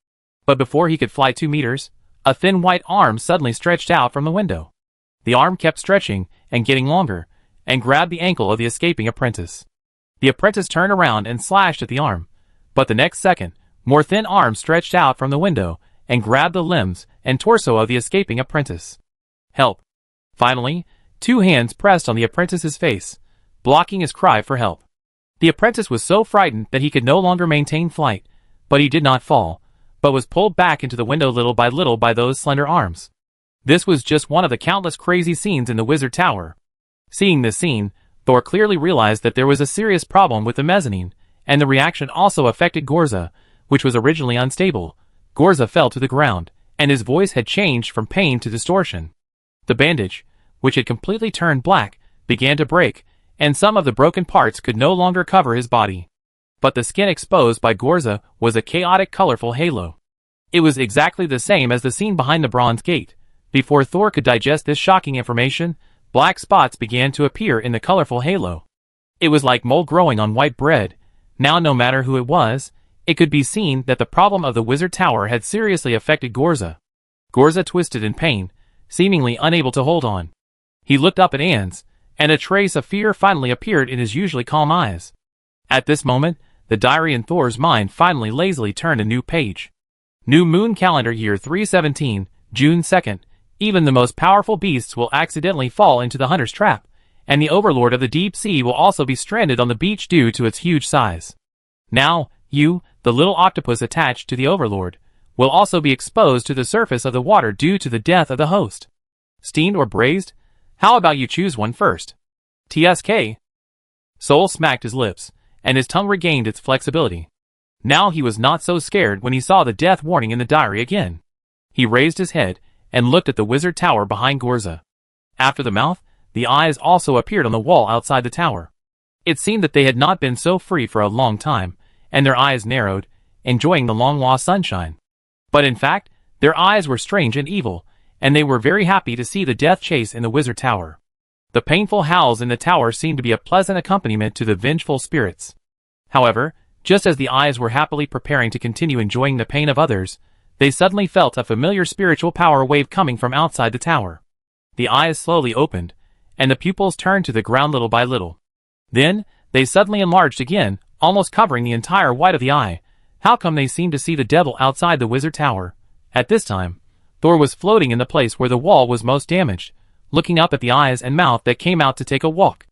But before he could fly 2 meters, a thin white arm suddenly stretched out from the window. The arm kept stretching and getting longer, and grabbed the ankle of the escaping apprentice. The apprentice turned around and slashed at the arm, but the next second, more thin arms stretched out from the window and grabbed the limbs and torso of the escaping apprentice. "Help!" Finally, 2 hands pressed on the apprentice's face, blocking his cry for help. The apprentice was so frightened that he could no longer maintain flight, but he did not fall, but was pulled back into the window little by those slender arms. This was just one of the countless crazy scenes in the wizard tower. Seeing this scene, Thor clearly realized that there was a serious problem with the mezzanine, and the reaction also affected Gorza, which was originally unstable. Gorza fell to the ground, and his voice had changed from pain to distortion. The bandage, which had completely turned black, began to break, and some of the broken parts could no longer cover his body. But the skin exposed by Gorza was a chaotic, colorful halo. It was exactly the same as the scene behind the bronze gate. Before Thor could digest this shocking information, Black spots began to appear in the colorful halo. It was like mold growing on white bread. Now, no matter who it was, it could be seen that the problem of the wizard tower had seriously affected Gorza. Gorza twisted in pain, seemingly unable to hold on. He looked up at Ans, and a trace of fear finally appeared in his usually calm eyes. At this moment, the diary in Thor's mind finally lazily turned a new page. New Moon Calendar Year 317, June 2nd. Even the most powerful beasts will accidentally fall into the hunter's trap, and the overlord of the deep sea will also be stranded on the beach due to its huge size. Now, you, the little octopus attached to the overlord, will also be exposed to the surface of the water due to the death of the host. Steamed or braised? How about you choose one first? TSK. Soul smacked his lips, and his tongue regained its flexibility. Now he was not so scared when he saw the death warning in the diary again. He raised his head and looked at the wizard tower behind Gorza. After the mouth, the eyes also appeared on the wall outside the tower. It seemed that they had not been so free for a long time, and their eyes narrowed, enjoying the long-lost sunshine. But in fact, their eyes were strange and evil, and they were very happy to see the death chase in the wizard tower. The painful howls in the tower seemed to be a pleasant accompaniment to the vengeful spirits. However, just as the eyes were happily preparing to continue enjoying the pain of others, they suddenly felt a familiar spiritual power wave coming from outside the tower. The eyes slowly opened, and the pupils turned to the ground little by little. Then, they suddenly enlarged again, almost covering the entire white of the eye. How come they seemed to see the devil outside the wizard tower? At this time, Thor was floating in the place where the wall was most damaged, looking up at the eyes and mouth that came out to take a walk.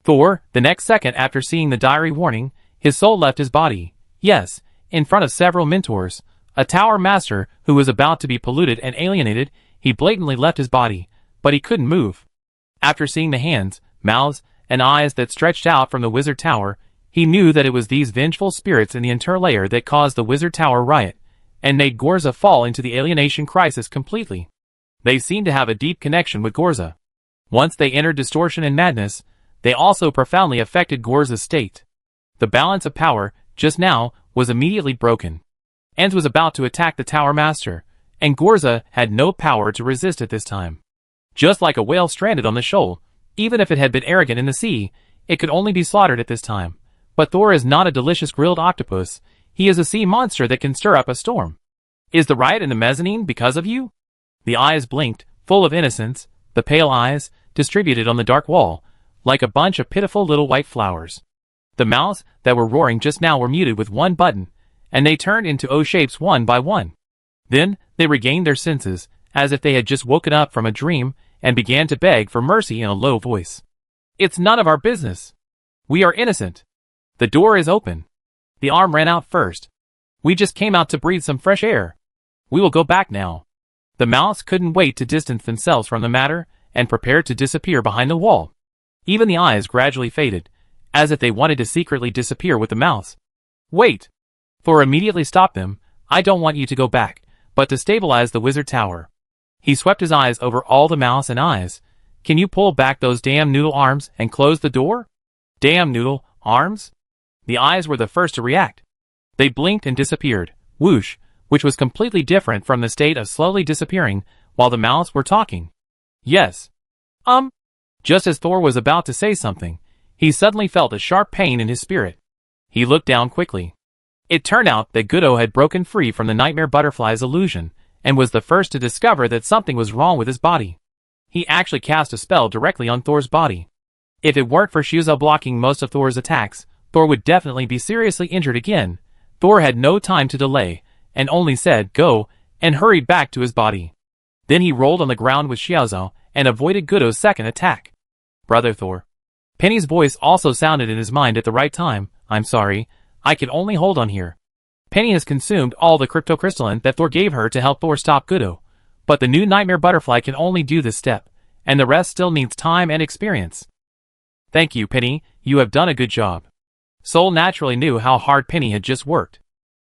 Thor, the next second after seeing the diary warning, his soul left his body. Yes, in front of several mentors, a tower master who was about to be polluted and alienated, he blatantly left his body, but he couldn't move. After seeing the hands, mouths, and eyes that stretched out from the wizard tower, he knew that it was these vengeful spirits in the interlayer that caused the wizard tower riot, and made Gorza fall into the alienation crisis completely. They seemed to have a deep connection with Gorza. Once they entered distortion and madness, they also profoundly affected Gorza's state. The balance of power, just now, was immediately broken. Ans was about to attack the tower master, and Gorza had no power to resist at this time. Just like a whale stranded on the shoal, even if it had been arrogant in the sea, it could only be slaughtered at this time. But Thor is not a delicious grilled octopus, he is a sea monster that can stir up a storm. Is the riot in the mezzanine because of you? The eyes blinked, full of innocence, the pale eyes, distributed on the dark wall, like a bunch of pitiful little white flowers. The mouths that were roaring just now were muted with one button, and they turned into O shapes one by one. Then, they regained their senses, as if they had just woken up from a dream, and began to beg for mercy in a low voice. It's none of our business. We are innocent. The door is open. The arm ran out first. We just came out to breathe some fresh air. We will go back now. The mouths couldn't wait to distance themselves from the matter, and prepared to disappear behind the wall. Even the eyes gradually faded, as if they wanted to secretly disappear with the mouths. Wait! Thor immediately stopped them. I don't want you to go back, but to stabilize the wizard tower. He swept his eyes over all the mouths and eyes. Can you pull back those damn noodle arms and close the door? Damn noodle arms? The eyes were the first to react. They blinked and disappeared, whoosh, which was completely different from the state of slowly disappearing while the mouths were talking. Yes. Just as Thor was about to say something, he suddenly felt a sharp pain in his spirit. He looked down quickly. It turned out that Goodo had broken free from the nightmare butterfly's illusion, and was the first to discover that something was wrong with his body. He actually cast a spell directly on Thor's body. If it weren't for Shuzo blocking most of Thor's attacks, Thor would definitely be seriously injured again. Thor had no time to delay, and only said, go, and hurried back to his body. Then he rolled on the ground with Shuzo, and avoided Goodo's second attack. Brother Thor. Penny's voice also sounded in his mind at the right time. I'm sorry, I can only hold on here. Penny has consumed all the cryptocrystalline that Thor gave her to help Thor stop Goodo, but the new nightmare butterfly can only do this step, and the rest still needs time and experience. Thank you, Penny, you have done a good job. Soul naturally knew how hard Penny had just worked.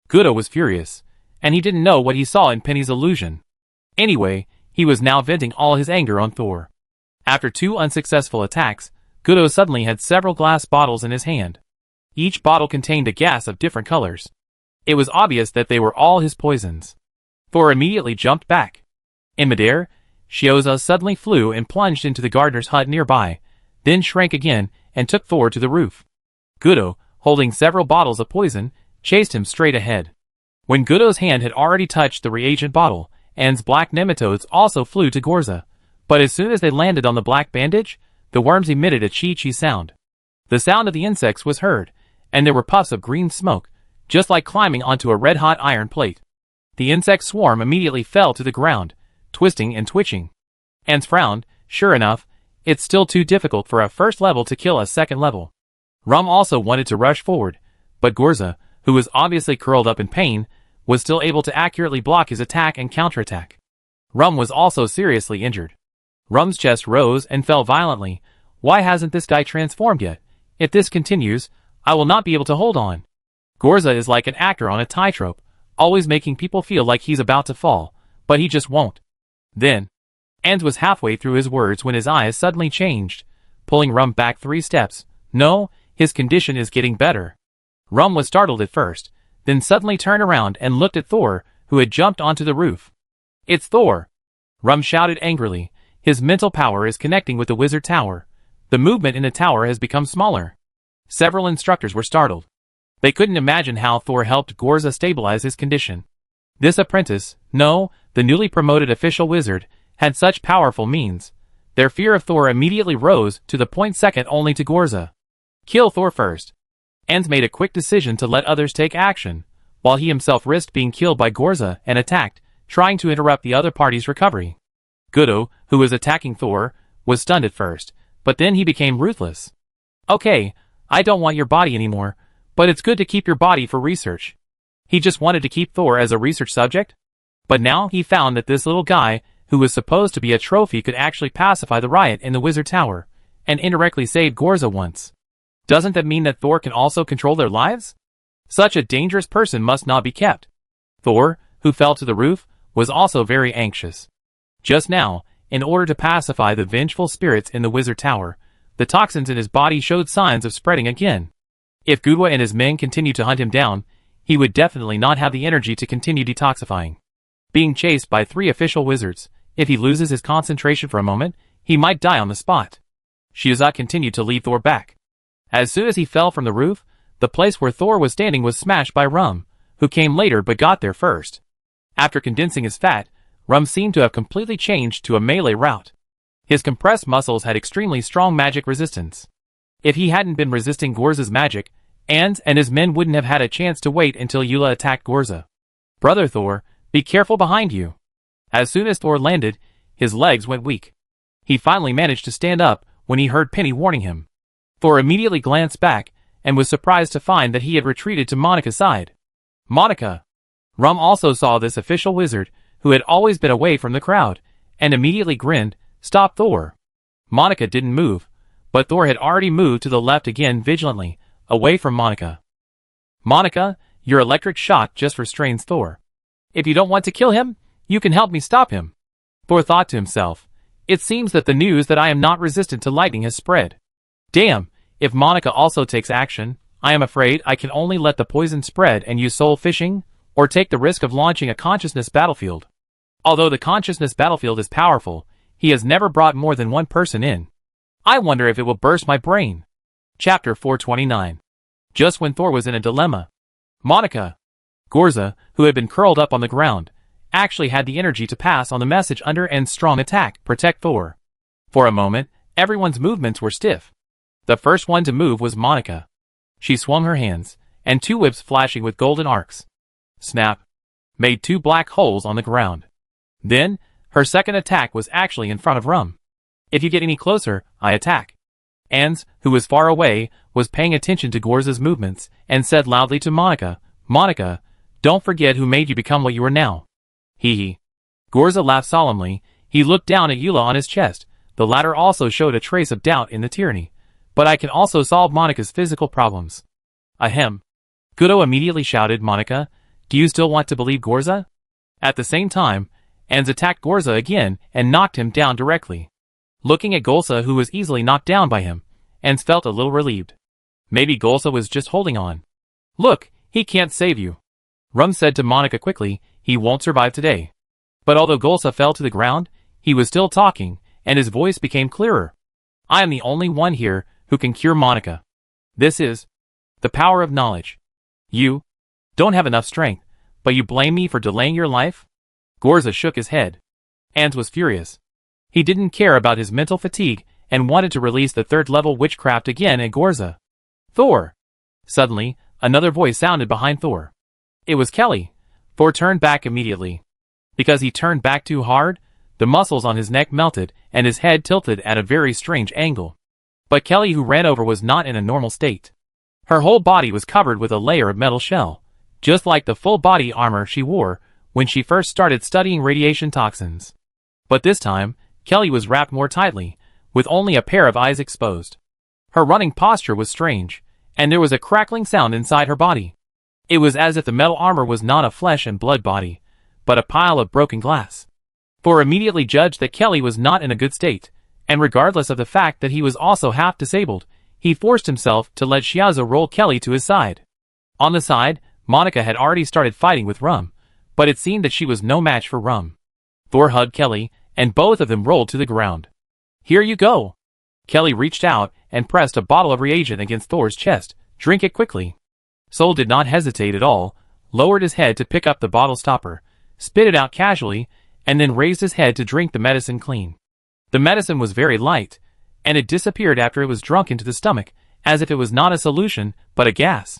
Goodo was furious, and he didn't know what he saw in Penny's illusion. Anyway, he was now venting all his anger on Thor. After 2 unsuccessful attacks, Goodo suddenly had several glass bottles in his hand. Each bottle contained a gas of different colors. It was obvious that they were all his poisons. Thor immediately jumped back. In midair, Shioza suddenly flew and plunged into the gardener's hut nearby, then shrank again and took Thor to the roof. Gudo, holding several bottles of poison, chased him straight ahead. When Gudo's hand had already touched the reagent bottle, Anne's black nematodes also flew to Gorza, but as soon as they landed on the black bandage, the worms emitted a chee-chee sound. The sound of the insects was heard, and there were puffs of green smoke, just like climbing onto a red-hot iron plate. The insect swarm immediately fell to the ground, twisting and twitching. Anne frowned. Sure enough, it's still too difficult for a first level to kill a second level. Rum also wanted to rush forward, but Gorza, who was obviously curled up in pain, was still able to accurately block his attack and counterattack. Rum was also seriously injured. Rum's chest rose and fell violently. Why hasn't this guy transformed yet? If this continues, I will not be able to hold on. Gorza is like an actor on a tightrope, always making people feel like he's about to fall, but he just won't. Then, Anne was halfway through his words when his eyes suddenly changed, pulling Rum back 3 steps. No, his condition is getting better. Rum was startled at first, then suddenly turned around and looked at Thor, who had jumped onto the roof. It's Thor! Rum shouted angrily. His mental power is connecting with the wizard tower. The movement in the tower has become smaller. Several instructors were startled. They couldn't imagine how Thor helped Gorza stabilize his condition. This apprentice, no, the newly promoted official wizard, had such powerful means. Their fear of Thor immediately rose to the point second only to Gorza. Kill Thor first. Anne made a quick decision to let others take action, while he himself risked being killed by Gorza and attacked, trying to interrupt the other party's recovery. Gudo, who was attacking Thor, was stunned at first, but then he became ruthless. Okay, I don't want your body anymore, but it's good to keep your body for research. He just wanted to keep Thor as a research subject? But now he found that this little guy, who was supposed to be a trophy, could actually pacify the riot in the wizard tower, and indirectly save Gorza once. Doesn't that mean that Thor can also control their lives? Such a dangerous person must not be kept. Thor, who fell to the roof, was also very anxious. Just now, in order to pacify the vengeful spirits in the wizard tower, the toxins in his body showed signs of spreading again. If Gudwa and his men continued to hunt him down, he would definitely not have the energy to continue detoxifying. Being chased by 3 official wizards, if he loses his concentration for a moment, he might die on the spot. Shioza continued to lead Thor back. As soon as he fell from the roof, the place where Thor was standing was smashed by Rum, who came later but got there first. After condensing his fat, Rum seemed to have completely changed to a melee route. His compressed muscles had extremely strong magic resistance. If he hadn't been resisting Gorza's magic, Anne and his men wouldn't have had a chance to wait until Eula attacked Gorza. Brother Thor, be careful behind you. As soon as Thor landed, his legs went weak. He finally managed to stand up when he heard Penny warning him. Thor immediately glanced back and was surprised to find that he had retreated to Monica's side. Monica! Rum also saw this official wizard, who had always been away from the crowd, and immediately grinned. Stop Thor! Monica didn't move, but Thor had already moved to the left again vigilantly, away from Monica. Monica, your electric shock just restrains Thor. If you don't want to kill him, you can help me stop him. Thor thought to himself. It seems that the news that I am not resistant to lightning has spread. Damn, if Monica also takes action, I am afraid I can only let the poison spread and use soul fishing, or take the risk of launching a consciousness battlefield. Although the consciousness battlefield is powerful, he has never brought more than 1 person in. I wonder if it will burst my brain. Chapter 429. Just when Thor was in a dilemma. Monica! Gorza, who had been curled up on the ground, actually had the energy to pass on the message under Anne's strong attack, protect Thor. For a moment, everyone's movements were stiff. The first one to move was Monica. She swung her hands, and 2 whips flashing with golden arcs. Snap! Made 2 black holes on the ground. Then, her second attack was actually in front of Rum. If you get any closer, I attack. Anne, who was far away, was paying attention to Gorza's movements, and said loudly to Monica, Monica, don't forget who made you become what you are now. Hee hee. Gorza laughed solemnly. He looked down at Eula on his chest. The latter also showed a trace of doubt in the tyranny. But I can also solve Monica's physical problems. Ahem. Gudo immediately shouted, Monica, do you still want to believe Gorza? At the same time, Anne attacked Gorza again and knocked him down directly. Looking at Gorza, who was easily knocked down by him, Anne felt a little relieved. Maybe Gorza was just holding on. Look, he can't save you. Rum said to Monica quickly, he won't survive today. But although Gorza fell to the ground, He was still talking, and his voice became clearer. I am the only one here who can cure Monica. This is the power of knowledge. You don't have enough strength, but you blame me for delaying your life? Gorza shook his head. Ans was furious. He didn't care about his mental fatigue and wanted to release the third-level witchcraft again at Gorza. Thor! Suddenly, another voice sounded behind Thor. It was Kelly. Thor turned back immediately. Because he turned back too hard, the muscles on his neck melted and his head tilted at a very strange angle. But Kelly, who ran over, was not in a normal state. Her whole body was covered with a layer of metal shell, just like the full body armor she wore when she first started studying radiation toxins. But this time, Kelly was wrapped more tightly, with only a pair of eyes exposed. Her running posture was strange, and there was a crackling sound inside her body. It was as if the metal armor was not a flesh and blood body, but a pile of broken glass. Thor immediately judged that Kelly was not in a good state, and regardless of the fact that he was also half disabled, he forced himself to let Shiazo roll Kelly to his side. On the side, Monica had already started fighting with Rum, but it seemed that she was no match for Rum. Thor hugged Kelly, and both of them rolled to the ground. Here you go. Kelly reached out and pressed a bottle of reagent against Thor's chest. Drink it quickly. Sol did not hesitate at all, lowered his head to pick up the bottle stopper, spit it out casually, and then raised his head to drink the medicine clean. The medicine was very light, and it disappeared after it was drunk into the stomach, as if it was not a solution, but a gas.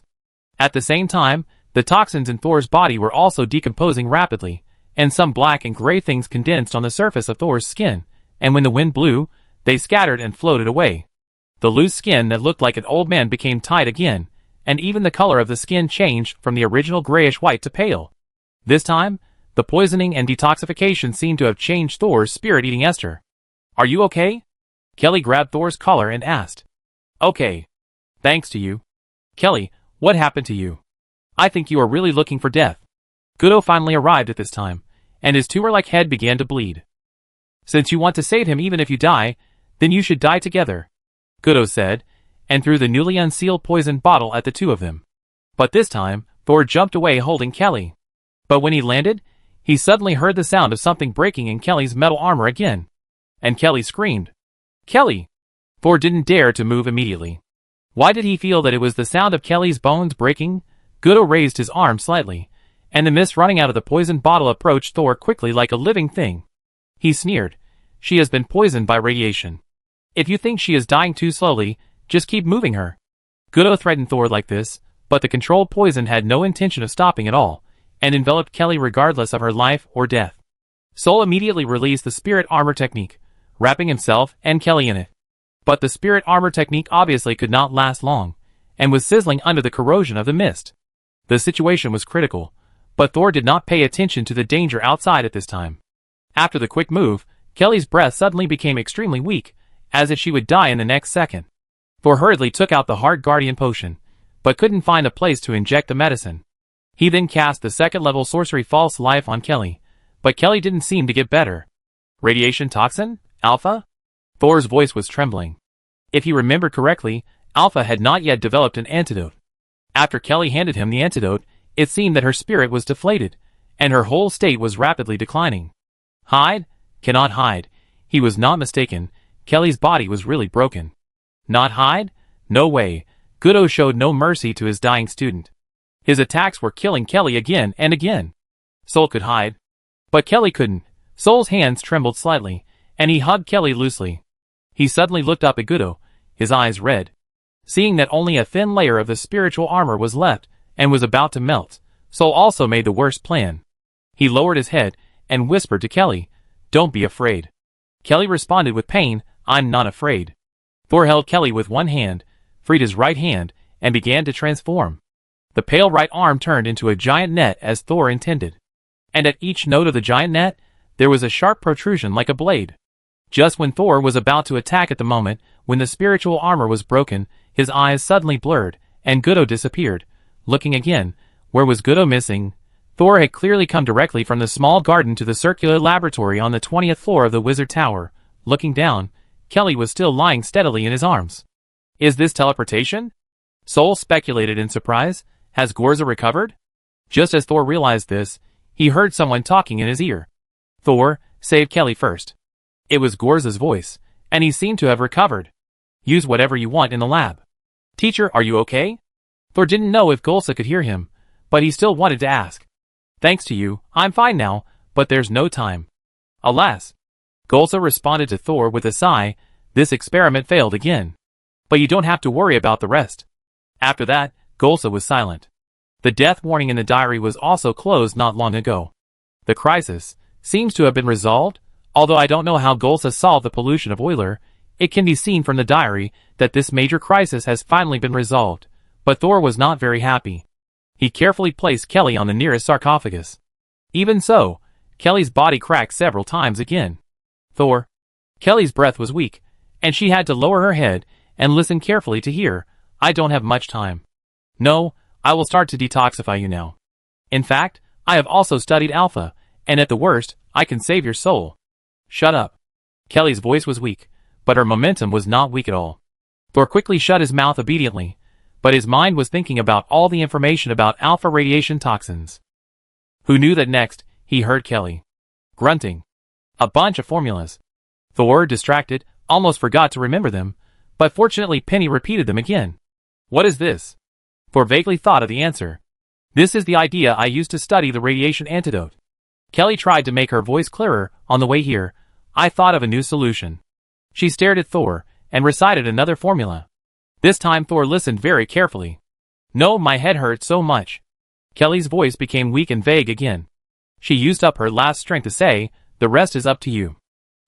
At the same time, the toxins in Thor's body were also decomposing rapidly, and some black and gray things condensed on the surface of Thor's skin, and when the wind blew, they scattered and floated away. The loose skin that looked like an old man became tight again, and even the color of the skin changed from the original grayish-white to pale. This time, the poisoning and detoxification seemed to have changed Thor's spirit-eating Esther. Are you okay? Kelly grabbed Thor's collar and asked. Okay. Thanks to you. Kelly, what happened to you? I think you are really looking for death. Gudo finally arrived at this time, and his tumor-like head began to bleed. Since you want to save him even if you die, then you should die together, Gudo said, and threw the newly unsealed poison bottle at the two of them. But this time, Thor jumped away holding Kelly. But when he landed, he suddenly heard the sound of something breaking in Kelly's metal armor again. And Kelly screamed. Kelly! Thor didn't dare to move immediately. Why did he feel that it was the sound of Kelly's bones breaking? Gudo raised his arm slightly, and the mist running out of the poisoned bottle approached Thor quickly like a living thing. He sneered. She has been poisoned by radiation. If you think she is dying too slowly, just keep moving her. Gudo threatened Thor like this, but the controlled poison had no intention of stopping at all, and enveloped Kelly regardless of her life or death. Sol immediately released the spirit armor technique, wrapping himself and Kelly in it. But the spirit armor technique obviously could not last long, and was sizzling under the corrosion of the mist. The situation was critical, but Thor did not pay attention to the danger outside at this time. After the quick move, Kelly's breath suddenly became extremely weak, as if she would die in the next second. Thor hurriedly took out the Heart Guardian potion, but couldn't find a place to inject the medicine. He then cast the second-level sorcery False Life on Kelly, but Kelly didn't seem to get better. Radiation toxin? Alpha? Thor's voice was trembling. If he remembered correctly, Alpha had not yet developed an antidote. After Kelly handed him the antidote, it seemed that her spirit was deflated, and her whole state was rapidly declining. Hide? Cannot hide. He was not mistaken. Kelly's body was really broken. Not hide? No way. Gudo showed no mercy to his dying student. His attacks were killing Kelly again and again. Sol could hide. But Kelly couldn't. Sol's hands trembled slightly, and he hugged Kelly loosely. He suddenly looked up at Gudo, his eyes red. Seeing that only a thin layer of the spiritual armor was left, and was about to melt, Sol also made the worst plan. He lowered his head, and whispered to Kelly, "Don't be afraid." Kelly responded with pain, "I'm not afraid." Thor held Kelly with one hand, freed his right hand, and began to transform. The pale right arm turned into a giant net as Thor intended. And at each node of the giant net, there was a sharp protrusion like a blade. Just when Thor was about to attack at the moment, when the spiritual armor was broken, his eyes suddenly blurred, and Gudo disappeared. Looking again, where was Gudo missing? Thor had clearly come directly from the small garden to the circular laboratory on the 20th floor of the Wizard Tower. Looking down, Kelly was still lying steadily in his arms. Is this teleportation? Sol speculated in surprise. Has Gorza recovered? Just as Thor realized this, he heard someone talking in his ear. Thor, save Kelly first. It was Gorza's voice, and he seemed to have recovered. Use whatever you want in the lab. Teacher, are you okay? Thor didn't know if Golsa could hear him, but he still wanted to ask. Thanks to you, I'm fine now, but there's no time. Alas. Golsa responded to Thor with a sigh. This experiment failed again. But you don't have to worry about the rest. After that, Golsa was silent. The death warning in the diary was also closed not long ago. The crisis seems to have been resolved, although I don't know how Golsa solved the pollution of Euler. It can be seen from the diary that this major crisis has finally been resolved, but Thor was not very happy. He carefully placed Kelly on the nearest sarcophagus. Even so, Kelly's body cracked several times again. Thor. Kelly's breath was weak, and she had to lower her head and listen carefully to hear. I don't have much time. No, I will start to detoxify you now. In fact, I have also studied Alpha, and at the worst, I can save your soul. Shut up. Kelly's voice was weak, but her momentum was not weak at all. Thor quickly shut his mouth obediently, but his mind was thinking about all the information about alpha radiation toxins. Who knew that next, he heard Kelly grunting. A bunch of formulas. Thor, distracted, almost forgot to remember them, but fortunately Penny repeated them again. What is this? Thor vaguely thought of the answer. This is the idea I used to study the radiation antidote. Kelly tried to make her voice clearer. On the way here, I thought of a new solution. She stared at Thor and recited another formula. This time Thor listened very carefully. No, my head hurt so much. Kelly's voice became weak and vague again. She used up her last strength to say, the rest is up to you.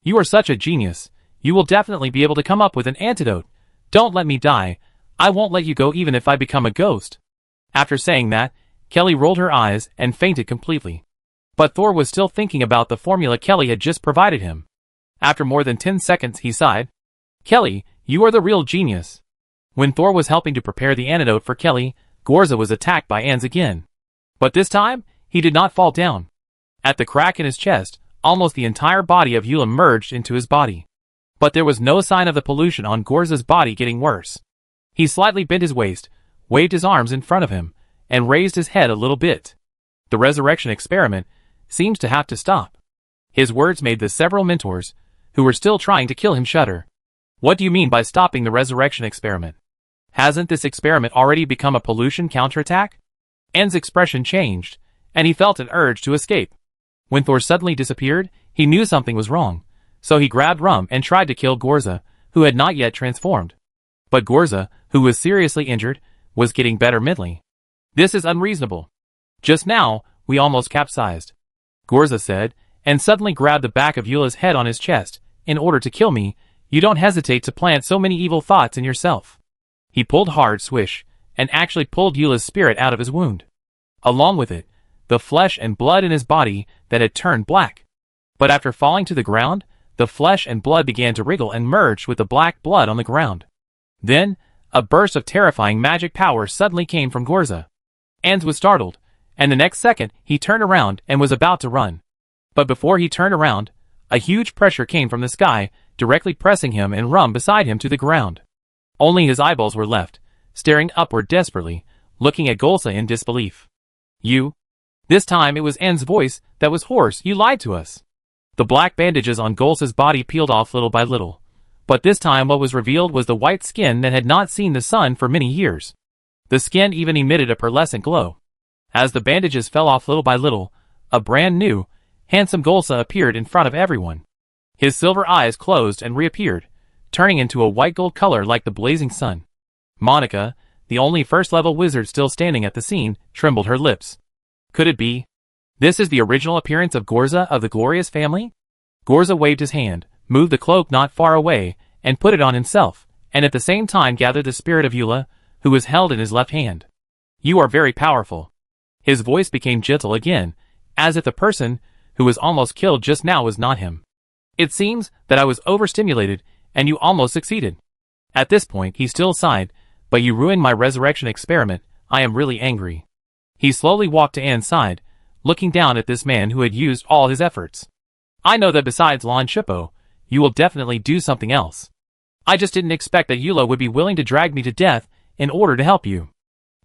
You are such a genius. You will definitely be able to come up with an antidote. Don't let me die. I won't let you go even if I become a ghost. After saying that, Kelly rolled her eyes and fainted completely. But Thor was still thinking about the formula Kelly had just provided him. After more than 10 seconds he sighed. Kelly, you are the real genius. When Thor was helping to prepare the antidote for Kelly, Gorza was attacked by ants again. But this time, he did not fall down. At the crack in his chest, almost the entire body of Eula merged into his body. But there was no sign of the pollution on Gorza's body getting worse. He slightly bent his waist, waved his arms in front of him, and raised his head a little bit. The resurrection experiment seems to have to stop. His words made the several mentors, who were still trying to kill him, shudder. What do you mean by stopping the resurrection experiment? Hasn't this experiment already become a pollution counterattack? An's expression changed, and he felt an urge to escape. When Thor suddenly disappeared, he knew something was wrong, so he grabbed Rum and tried to kill Gorza, who had not yet transformed. But Gorza, who was seriously injured, was getting better mentally. This is unreasonable. Just now, we almost capsized. Gorza said, and suddenly grabbed the back of Eula's head on his chest. In order to kill me, you don't hesitate to plant so many evil thoughts in yourself. He pulled hard, swish, and actually pulled Eula's spirit out of his wound. Along with it, the flesh and blood in his body that had turned black. But after falling to the ground, the flesh and blood began to wriggle and merged with the black blood on the ground. Then, a burst of terrifying magic power suddenly came from Gorza. Ans was startled, and the next second he turned around and was about to run. But before he turned around, a huge pressure came from the sky, directly pressing him and Rum beside him to the ground. Only his eyeballs were left, staring upward desperately, looking at Golsa in disbelief. You? This time it was An's voice that was hoarse. You lied to us. The black bandages on Golsa's body peeled off little by little. But this time what was revealed was the white skin that had not seen the sun for many years. The skin even emitted a pearlescent glow. As the bandages fell off little by little, a brand new, handsome Golsa appeared in front of everyone. His silver eyes closed and reappeared, turning into a white gold color like the blazing sun. Monica, the only first-level wizard still standing at the scene, trembled her lips. Could it be? This is the original appearance of Gorza of the glorious family? Gorza waved his hand, moved the cloak not far away, and put it on himself, and at the same time gathered the spirit of Eula, who was held in his left hand. You are very powerful. His voice became gentle again, as if the person who was almost killed just now was not him. It seems that I was overstimulated, and you almost succeeded. At this point he still sighed, but you ruined my resurrection experiment. I am really angry. He slowly walked to An's side, looking down at this man who had used all his efforts. I know that besides Lon Shippo, you will definitely do something else. I just didn't expect that Eula would be willing to drag me to death in order to help you.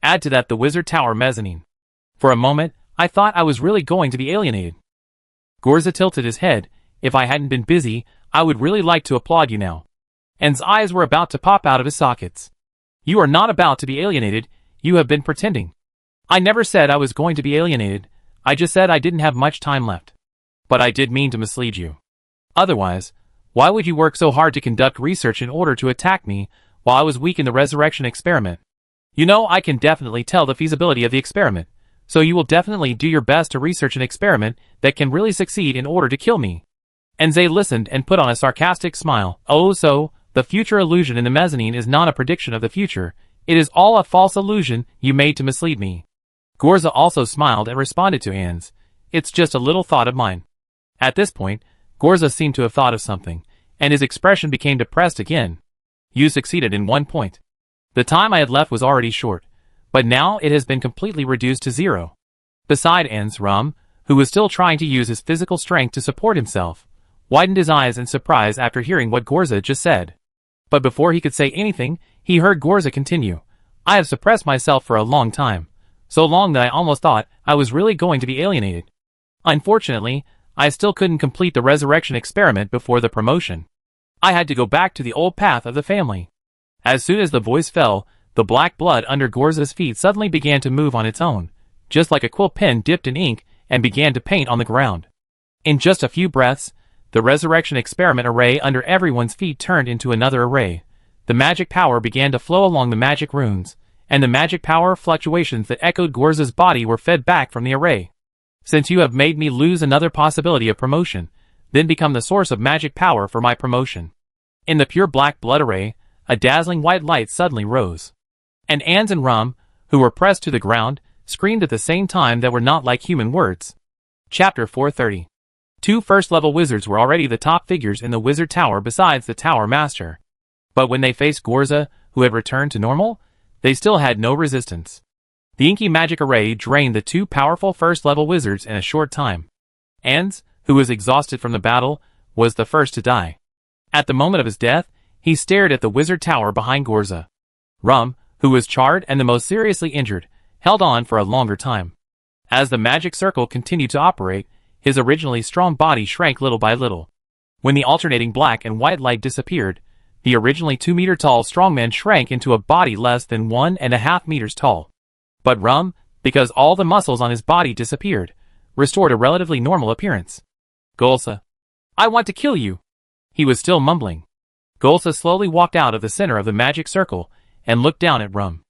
Add to that the Wizard Tower mezzanine. For a moment, I thought I was really going to be alienated. Gorza tilted his head. If I hadn't been busy, I would really like to applaud you now. An's eyes were about to pop out of his sockets. You are not about to be alienated, you have been pretending. I never said I was going to be alienated, I just said I didn't have much time left. But I did mean to mislead you. Otherwise, why would you work so hard to conduct research in order to attack me while I was weak in the resurrection experiment? You know, I can definitely tell the feasibility of the experiment, so you will definitely do your best to research an experiment that can really succeed in order to kill me. Enze listened and put on a sarcastic smile. Oh, so, the future illusion in the mezzanine is not a prediction of the future, it is all a false illusion you made to mislead me. Gorza also smiled and responded to An's. It's just a little thought of mine. At this point, Gorza seemed to have thought of something, and his expression became depressed again. You succeeded in one point. The time I had left was already short, but now it has been completely reduced to 0. Beside An's, Rum, who was still trying to use his physical strength to support himself, widened his eyes in surprise after hearing what Gorza just said. But before he could say anything, he heard Gorza continue. I have suppressed myself for a long time, so long that I almost thought I was really going to be alienated. Unfortunately, I still couldn't complete the resurrection experiment before the promotion. I had to go back to the old path of the family. As soon as the voice fell, the black blood under Gorza's feet suddenly began to move on its own, just like a quill pen dipped in ink, and began to paint on the ground. In just a few breaths, the resurrection experiment array under everyone's feet turned into another array. The magic power began to flow along the magic runes, and the magic power fluctuations that echoed Gorza's body were fed back from the array. Since you have made me lose another possibility of promotion, then become the source of magic power for my promotion. In the pure black blood array, a dazzling white light suddenly rose. And Ans and Rum, who were pressed to the ground, screamed at the same time that were not like human words. Chapter 430. 2 first-level wizards were already the top figures in the wizard tower besides the tower master. But when they faced Gorza, who had returned to normal, they still had no resistance. The inky magic array drained the 2 powerful first-level wizards in a short time. Ans, who was exhausted from the battle, was the first to die. At the moment of his death, he stared at the wizard tower behind Gorza. Rum, who was charred and the most seriously injured, held on for a longer time. As the magic circle continued to operate, his originally strong body shrank little by little. When the alternating black and white light disappeared, the originally 2-meter-tall strongman shrank into a body less than 1.5 meters tall. But Rum, because all the muscles on his body disappeared, restored a relatively normal appearance. Golsa. I want to kill you. He was still mumbling. Golsa slowly walked out of the center of the magic circle and looked down at Rum.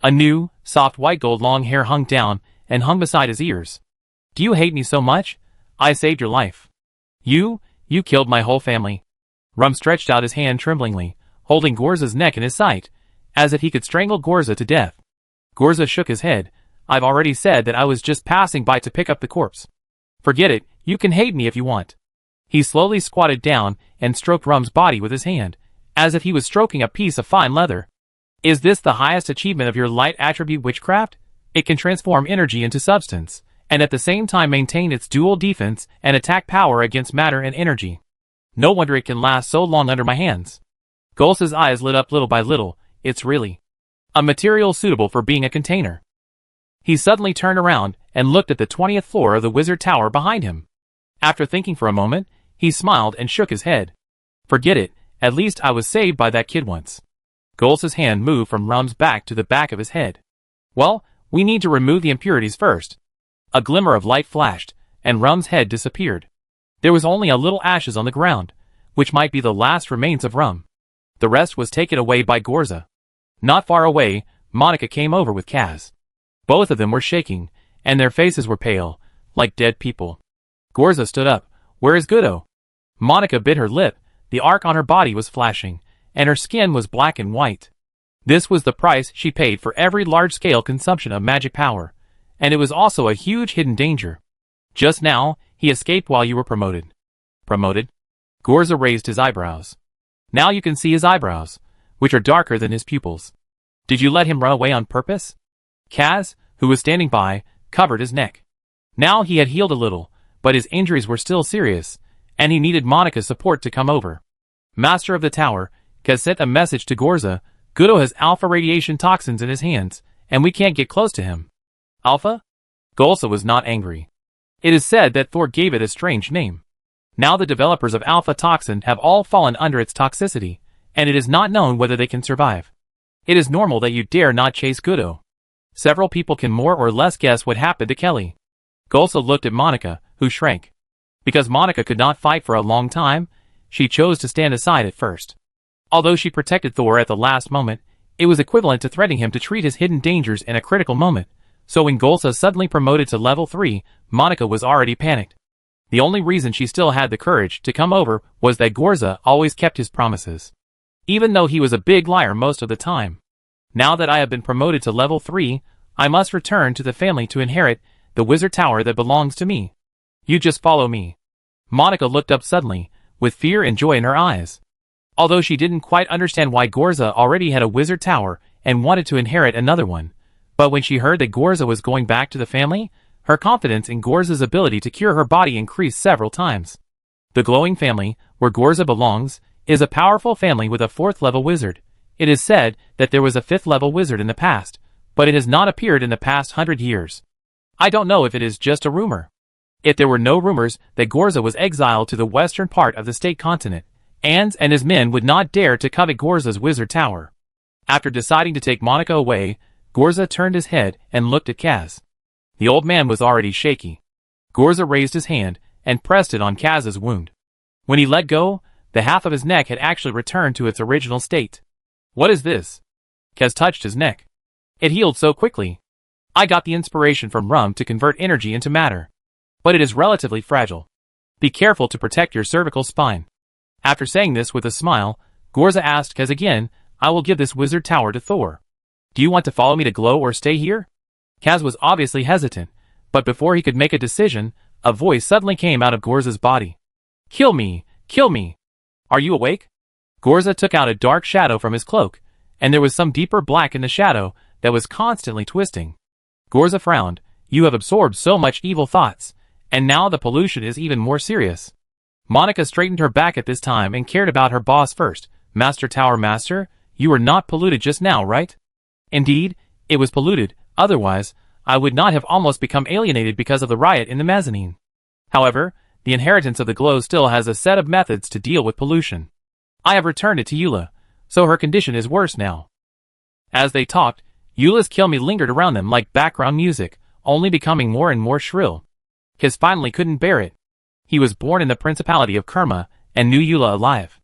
A new, soft white gold long hair hung down and hung beside his ears. Do you hate me so much? I saved your life. You killed my whole family. Rum stretched out his hand tremblingly, holding Gorza's neck in his sight, as if he could strangle Gorza to death. Gorza shook his head. I've already said that I was just passing by to pick up the corpse. Forget it, you can hate me if you want. He slowly squatted down and stroked Rum's body with his hand, as if he was stroking a piece of fine leather. Is this the highest achievement of your light attribute witchcraft? It can transform energy into substance, and at the same time maintain its dual defense and attack power against matter and energy. No wonder it can last so long under my hands. Golsa's eyes lit up little by little. It's really a material suitable for being a container. He suddenly turned around and looked at the 20th floor of the wizard tower behind him. After thinking for a moment, he smiled and shook his head. Forget it, at least I was saved by that kid once. Golsa's hand moved from Rum's back to the back of his head. Well, we need to remove the impurities first. A glimmer of light flashed, and Rum's head disappeared. There was only a little ashes on the ground, which might be the last remains of Rum. The rest was taken away by Gorza. Not far away, Monica came over with Kaz. Both of them were shaking, and their faces were pale, like dead people. Gorza stood up. Where is Gudo? Monica bit her lip. The arc on her body was flashing, and her skin was black and white. This was the price she paid for every large-scale consumption of magic power, and it was also a huge hidden danger. Just now, he escaped while you were promoted. Promoted? Gorza raised his eyebrows. Now you can see his eyebrows, which are darker than his pupils. Did you let him run away on purpose? Kaz, who was standing by, covered his neck. Now he had healed a little, but his injuries were still serious, and he needed Monica's support to come over. Master of the tower, Kaz sent a message to Gorza. Gudo has alpha radiation toxins in his hands, and we can't get close to him. Alpha? Golsa was not angry. It is said that Thor gave it a strange name. Now the developers of alpha toxin have all fallen under its toxicity, and it is not known whether they can survive. It is normal that you dare not chase Gudo. Several people can more or less guess what happened to Kelly. Golsa looked at Monica, who shrank. Because Monica could not fight for a long time, she chose to stand aside at first. Although she protected Thor at the last moment, it was equivalent to threatening him to treat his hidden dangers in a critical moment, so when Golsa suddenly promoted to level 3, Monica was already panicked. The only reason she still had the courage to come over was that Gorza always kept his promises. Even though he was a big liar most of the time. Now that I have been promoted to level 3, I must return to the family to inherit the wizard tower that belongs to me. You just follow me. Monica looked up suddenly, with fear and joy in her eyes. Although she didn't quite understand why Gorza already had a wizard tower and wanted to inherit another one, but when she heard that Gorza was going back to the family, her confidence in Gorza's ability to cure her body increased several times. The glowing family, where Gorza belongs, is a powerful family with a 4th level wizard. It is said that there was a 5th level wizard in the past, but it has not appeared in the past 100 years. I don't know if it is just a rumor. If there were no rumors that Gorza was exiled to the western part of the state continent, and his men would not dare to covet Gorza's wizard tower. After deciding to take Monica away, Gorza turned his head and looked at Kaz. The old man was already shaky. Gorza raised his hand and pressed it on Kaz's wound. When he let go, the half of his neck had actually returned to its original state. What is this? Kaz touched his neck. It healed so quickly. I got the inspiration from rum to convert energy into matter. But it is relatively fragile. Be careful to protect your cervical spine. After saying this with a smile, Gorza asked Kaz again, I will give this wizard tower to Thor. Do you want to follow me to Glow or stay here? Kaz was obviously hesitant, but before he could make a decision, a voice suddenly came out of Gorza's body. Kill me! Kill me! Are you awake? Gorza took out a dark shadow from his cloak, and there was some deeper black in the shadow that was constantly twisting. Gorza frowned. You have absorbed so much evil thoughts, and now the pollution is even more serious. Monica straightened her back at this time and cared about her boss first. Master Tower Master, you were not polluted just now, right? Indeed, it was polluted, otherwise, I would not have almost become alienated because of the riot in the mezzanine. However, the inheritance of the Glow still has a set of methods to deal with pollution. I have returned it to Eula, so her condition is worse now. As they talked, Eula's kill me lingered around them like background music, only becoming more and more shrill. Kaz finally couldn't bear it. He was born in the Principality of Kerma, and knew Eula alive.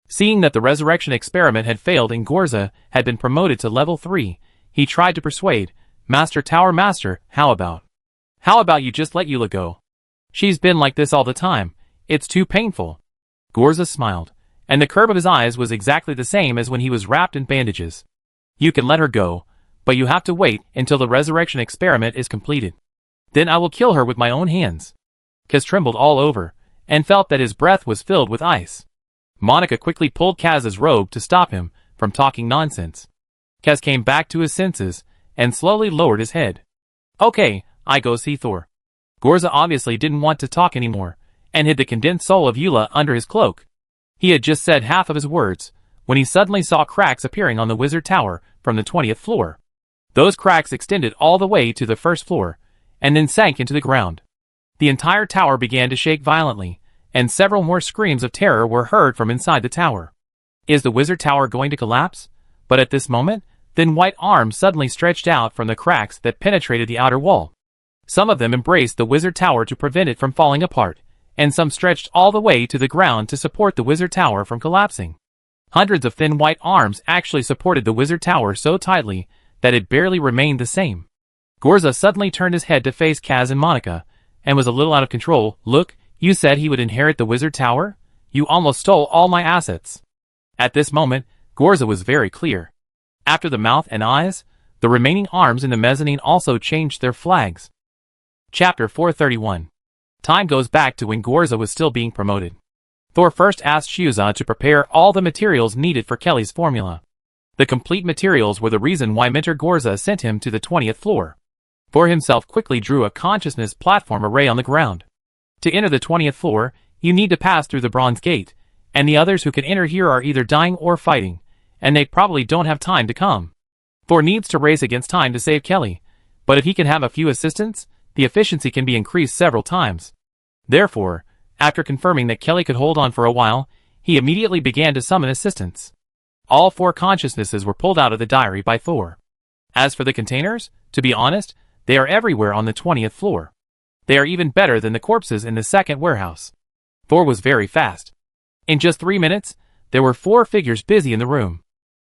Seeing that the resurrection experiment had failed and Gorza had been promoted to level 3, he tried to persuade, Master Tower Master, how about you just let Eula go? She's been like this all the time, it's too painful. Gorza smiled, and the curve of his eyes was exactly the same as when he was wrapped in bandages. You can let her go, but you have to wait until the resurrection experiment is completed. Then I will kill her with my own hands. Kaz trembled all over, and felt that his breath was filled with ice. Monica quickly pulled Kaz's robe to stop him from talking nonsense. Kaz came back to his senses, and slowly lowered his head. Okay, I go see Thor. Gorza obviously didn't want to talk anymore, and hid the condensed soul of Eula under his cloak. He had just said half of his words, when he suddenly saw cracks appearing on the wizard tower from the 20th floor. Those cracks extended all the way to the 1st floor, and then sank into the ground. The entire tower began to shake violently, and several more screams of terror were heard from inside the tower. Is the wizard tower going to collapse? But at this moment, thin white arms suddenly stretched out from the cracks that penetrated the outer wall. Some of them embraced the wizard tower to prevent it from falling apart, and some stretched all the way to the ground to support the wizard tower from collapsing. Hundreds of thin white arms actually supported the wizard tower so tightly that it barely remained the same. Gorza suddenly turned his head to face Kaz and Monica, and was a little out of control. Look, you said he would inherit the wizard tower? You almost stole all my assets. At this moment, Gorza was very clear. After the mouth and eyes, the remaining arms in the mezzanine also changed their flags. Chapter 431. Time goes back to when Gorza was still being promoted. Thor first asked Shuza to prepare all the materials needed for Kelly's formula. The complete materials were the reason why Mentor Gorza sent him to the 20th floor. Thor himself quickly drew a consciousness platform array on the ground. To enter the 20th floor, you need to pass through the bronze gate, and the others who can enter here are either dying or fighting, and they probably don't have time to come. Thor needs to race against time to save Kelly, but if he can have a few assistants, the efficiency can be increased several times. Therefore, After confirming that Kelly could hold on for a while, he immediately began to summon assistance. All 4 consciousnesses were pulled out of the diary by Thor. As for the containers, to be honest, they are everywhere on the 20th floor. They are even better than the corpses in the second warehouse. Thor was very fast. In just 3 minutes, there were 4 figures busy in the room.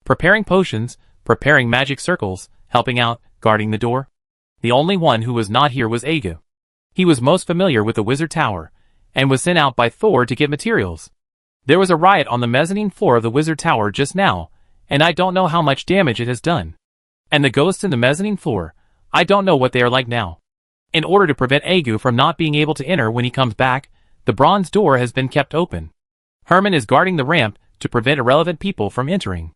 Preparing potions, preparing magic circles, helping out, guarding the door. The only one who was not here was Agu. He was most familiar with the wizard tower, and was sent out by Thor to get materials. There was a riot on the mezzanine floor of the wizard tower just now, and I don't know how much damage it has done. And the ghosts in the mezzanine floor, I don't know what they are like now. In order to prevent Agu from not being able to enter when he comes back, the bronze door has been kept open. Herman is guarding the ramp to prevent irrelevant people from entering.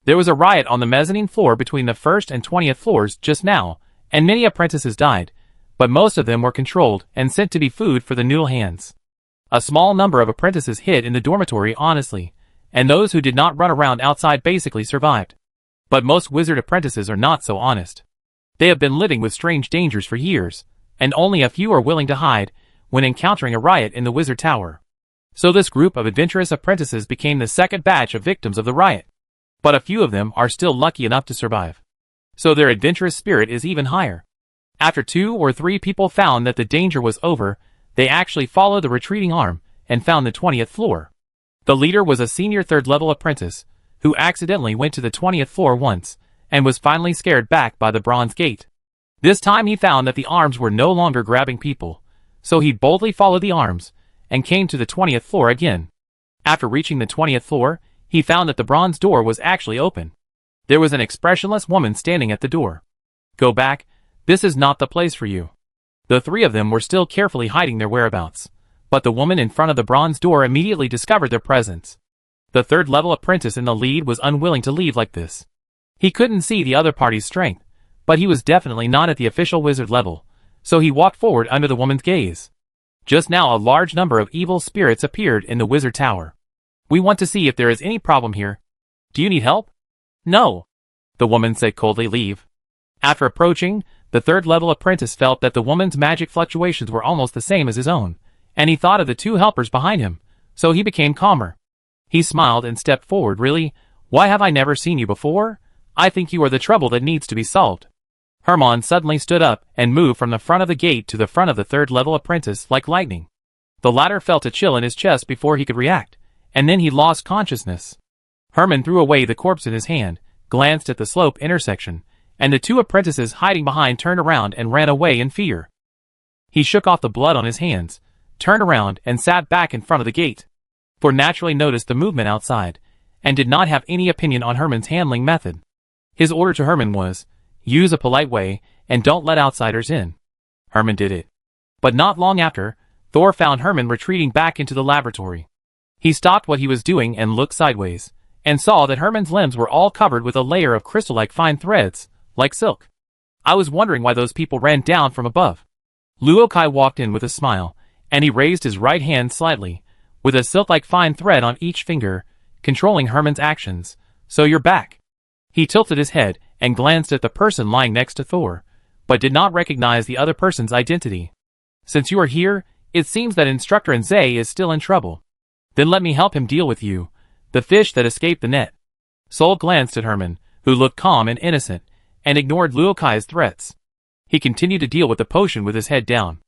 There was a riot on the mezzanine floor between the 1st and 20th floors just now, and many apprentices died, but most of them were controlled and sent to be food for the noodle hands. A small number of apprentices hid in the dormitory honestly, and those who did not run around outside basically survived. But most wizard apprentices are not so honest. They have been living with strange dangers for years, and only a few are willing to hide when encountering a riot in the wizard tower. So this group of adventurous apprentices became the second batch of victims of the riot. But a few of them are still lucky enough to survive. So their adventurous spirit is even higher. After 2 or 3 people found that the danger was over, they actually followed the retreating arm and found the 20th floor. The leader was a senior 3rd-level apprentice who accidentally went to the 20th floor once and was finally scared back by the bronze gate. This time he found that the arms were no longer grabbing people, so he boldly followed the arms and came to the 20th floor again. After reaching the 20th floor, he found that the bronze door was actually open. There was an expressionless woman standing at the door. "Go back, this is not the place for you." The 3 of them were still carefully hiding their whereabouts, but the woman in front of the bronze door immediately discovered their presence. The 3rd-level apprentice in the lead was unwilling to leave like this. He couldn't see the other party's strength, but he was definitely not at the official wizard level, so he walked forward under the woman's gaze. Just now a large number of evil spirits appeared in the wizard tower. "We want to see if there is any problem here. Do you need help?" "No," the woman said coldly. "Leave." After approaching, the 3rd-level apprentice felt that the woman's magic fluctuations were almost the same as his own, and he thought of the 2 helpers behind him, so he became calmer. He smiled and stepped forward. "Really? Why have I never seen you before? I think you are the trouble that needs to be solved." Herman suddenly stood up and moved from the front of the gate to the front of the 3rd-level apprentice like lightning. The latter felt a chill in his chest before he could react, and then he lost consciousness. Herman threw away the corpse in his hand, glanced at the slope intersection, and the 2 apprentices hiding behind turned around and ran away in fear. He shook off the blood on his hands, turned around and sat back in front of the gate. Thor naturally noticed the movement outside, and did not have any opinion on Herman's handling method. His order to Herman was, use a polite way, and don't let outsiders in. Herman did it. But not long after, Thor found Herman retreating back into the laboratory. He stopped what he was doing and looked sideways, and saw that Herman's limbs were all covered with a layer of crystal-like fine threads, like silk. I was wondering why those people ran down from above. Luokai walked in with a smile, and he raised his right hand slightly, with a silk-like fine thread on each finger, controlling Herman's actions. "So you're back." He tilted his head and glanced at the person lying next to Thor, but did not recognize the other person's identity. "Since you are here, it seems that Instructor Nzay is still in trouble. Then let me help him deal with you, the fish that escaped the net." Sol glanced at Herman, who looked calm and innocent, and ignored Luokai's threats. He continued to deal with the potion with his head down.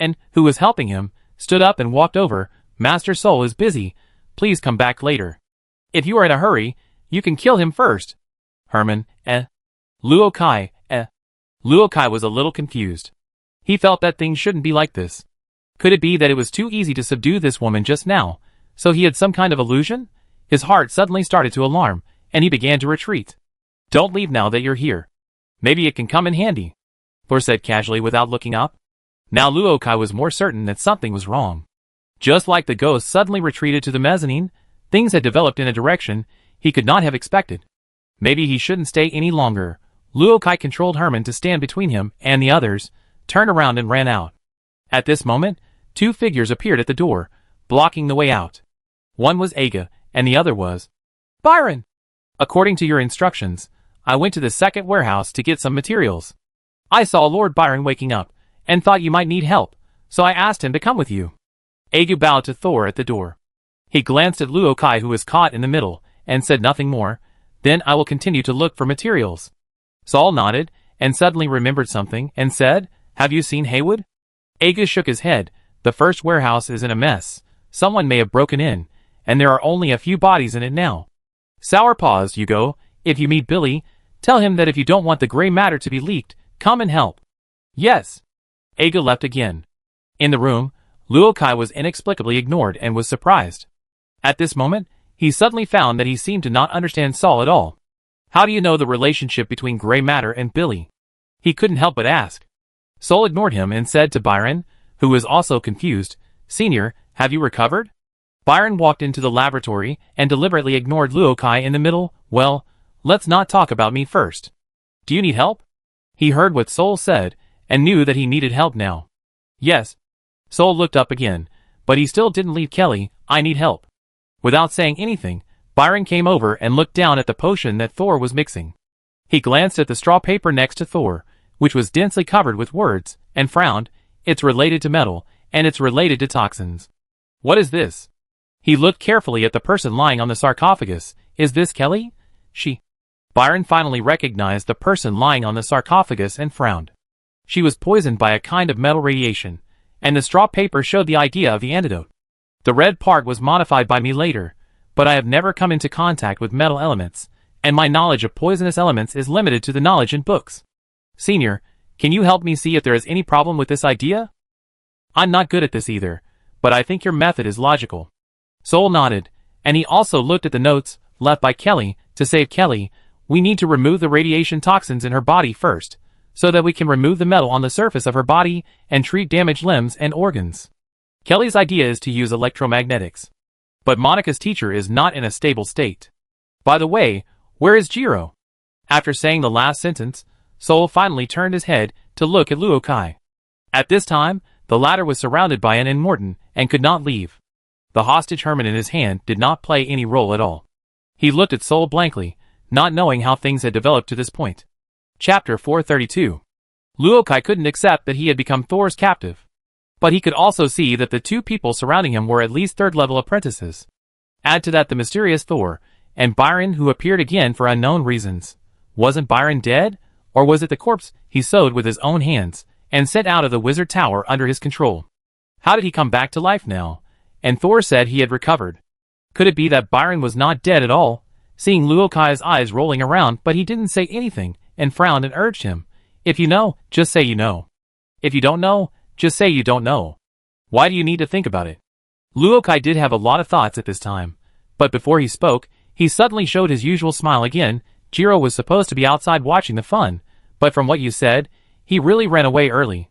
And, who was helping him, stood up and walked over. "Master Sol is busy. Please come back later. If you are in a hurry, you can kill him first." Herman, Luokai, Luokai was a little confused. He felt that things shouldn't be like this. Could it be that it was too easy to subdue this woman just now, so he had some kind of illusion? His heart suddenly started to alarm, and he began to retreat. "Don't leave now that you're here. Maybe it can come in handy," Thor said casually without looking up. Now Luokai was more certain that something was wrong. Just like the ghost suddenly retreated to the mezzanine, things had developed in a direction he could not have expected. Maybe he shouldn't stay any longer. Luokai controlled Herman to stand between him and the others, turned around and ran out. At this moment, two figures appeared at the door, blocking the way out. One was Aga, and the other was Byron. "According to your instructions, I went to the second warehouse to get some materials. I saw Lord Byron waking up, and thought you might need help, so I asked him to come with you." Aegu bowed to Thor at the door. He glanced at Luo Kai, who was caught in the middle, and said nothing more. Then I will continue to look for materials. Saul nodded, and suddenly remembered something, and said, Have you seen Haywood? Aegu shook his head. The first warehouse is in a mess. Someone may have broken in, and there are only a few bodies in it now. Sour paused. Hugo, if you meet Billy, tell him that if you don't want the gray matter to be leaked, come and help. Yes. Aegu left again. In the room, Luo Kai was inexplicably ignored and was surprised. At this moment, he suddenly found that he seemed to not understand Saul at all. How do you know the relationship between gray matter and Billy? He couldn't help but ask. Saul ignored him and said to Byron, who was also confused, Senior, have you recovered? Byron walked into the laboratory and deliberately ignored Luo Kai in the middle. Well, let's not talk about me first. Do you need help? He heard what Saul said and knew that he needed help now. Yes. Saul looked up again, but he still didn't leave Kelly. I need help. Without saying anything, Byron came over and looked down at the potion that Thor was mixing. He glanced at the straw paper next to Thor, which was densely covered with words, and frowned. It's related to metal, and it's related to toxins. What is this? He looked carefully at the person lying on the sarcophagus. Is this Kelly? She. Byron finally recognized the person lying on the sarcophagus and frowned. She was poisoned by a kind of metal radiation, and the straw paper showed the idea of the antidote. The red part was modified by me later, but I have never come into contact with metal elements, and my knowledge of poisonous elements is limited to the knowledge in books. Senior, can you help me see if there is any problem with this idea? I'm not good at this either, but I think your method is logical. Saul nodded, and he also looked at the notes left by Kelly. To save Kelly, we need to remove the radiation toxins in her body first, so that we can remove the metal on the surface of her body and treat damaged limbs and organs. Kelly's idea is to use electromagnetics. But Monica's teacher is not in a stable state. By the way, where is Jiro? After saying the last sentence, Saul finally turned his head to look at Luo Kai. At this time, the latter was surrounded by an Immortan and could not leave. The hostage hermit in his hand did not play any role at all. He looked at Saul blankly, not knowing how things had developed to this point. Chapter 432. Luo Kai couldn't accept that he had become Thor's captive. But he could also see that the two people surrounding him were at least third-level apprentices. Add to that the mysterious Thor, and Byron, who appeared again for unknown reasons. Wasn't Byron dead? Or was it the corpse he sewed with his own hands, and sent out of the wizard tower under his control? How did he come back to life now? And Thor said he had recovered. Could it be that Byron was not dead at all? Seeing Luo Kai's eyes rolling around, but he didn't say anything, and frowned and urged him. If you know, just say you know. If you don't know, just say you don't know. Why do you need to think about it? Luo Kai did have a lot of thoughts at this time, but before he spoke, he suddenly showed his usual smile again. Jiro was supposed to be outside watching the fun, but from what you said, he really ran away early.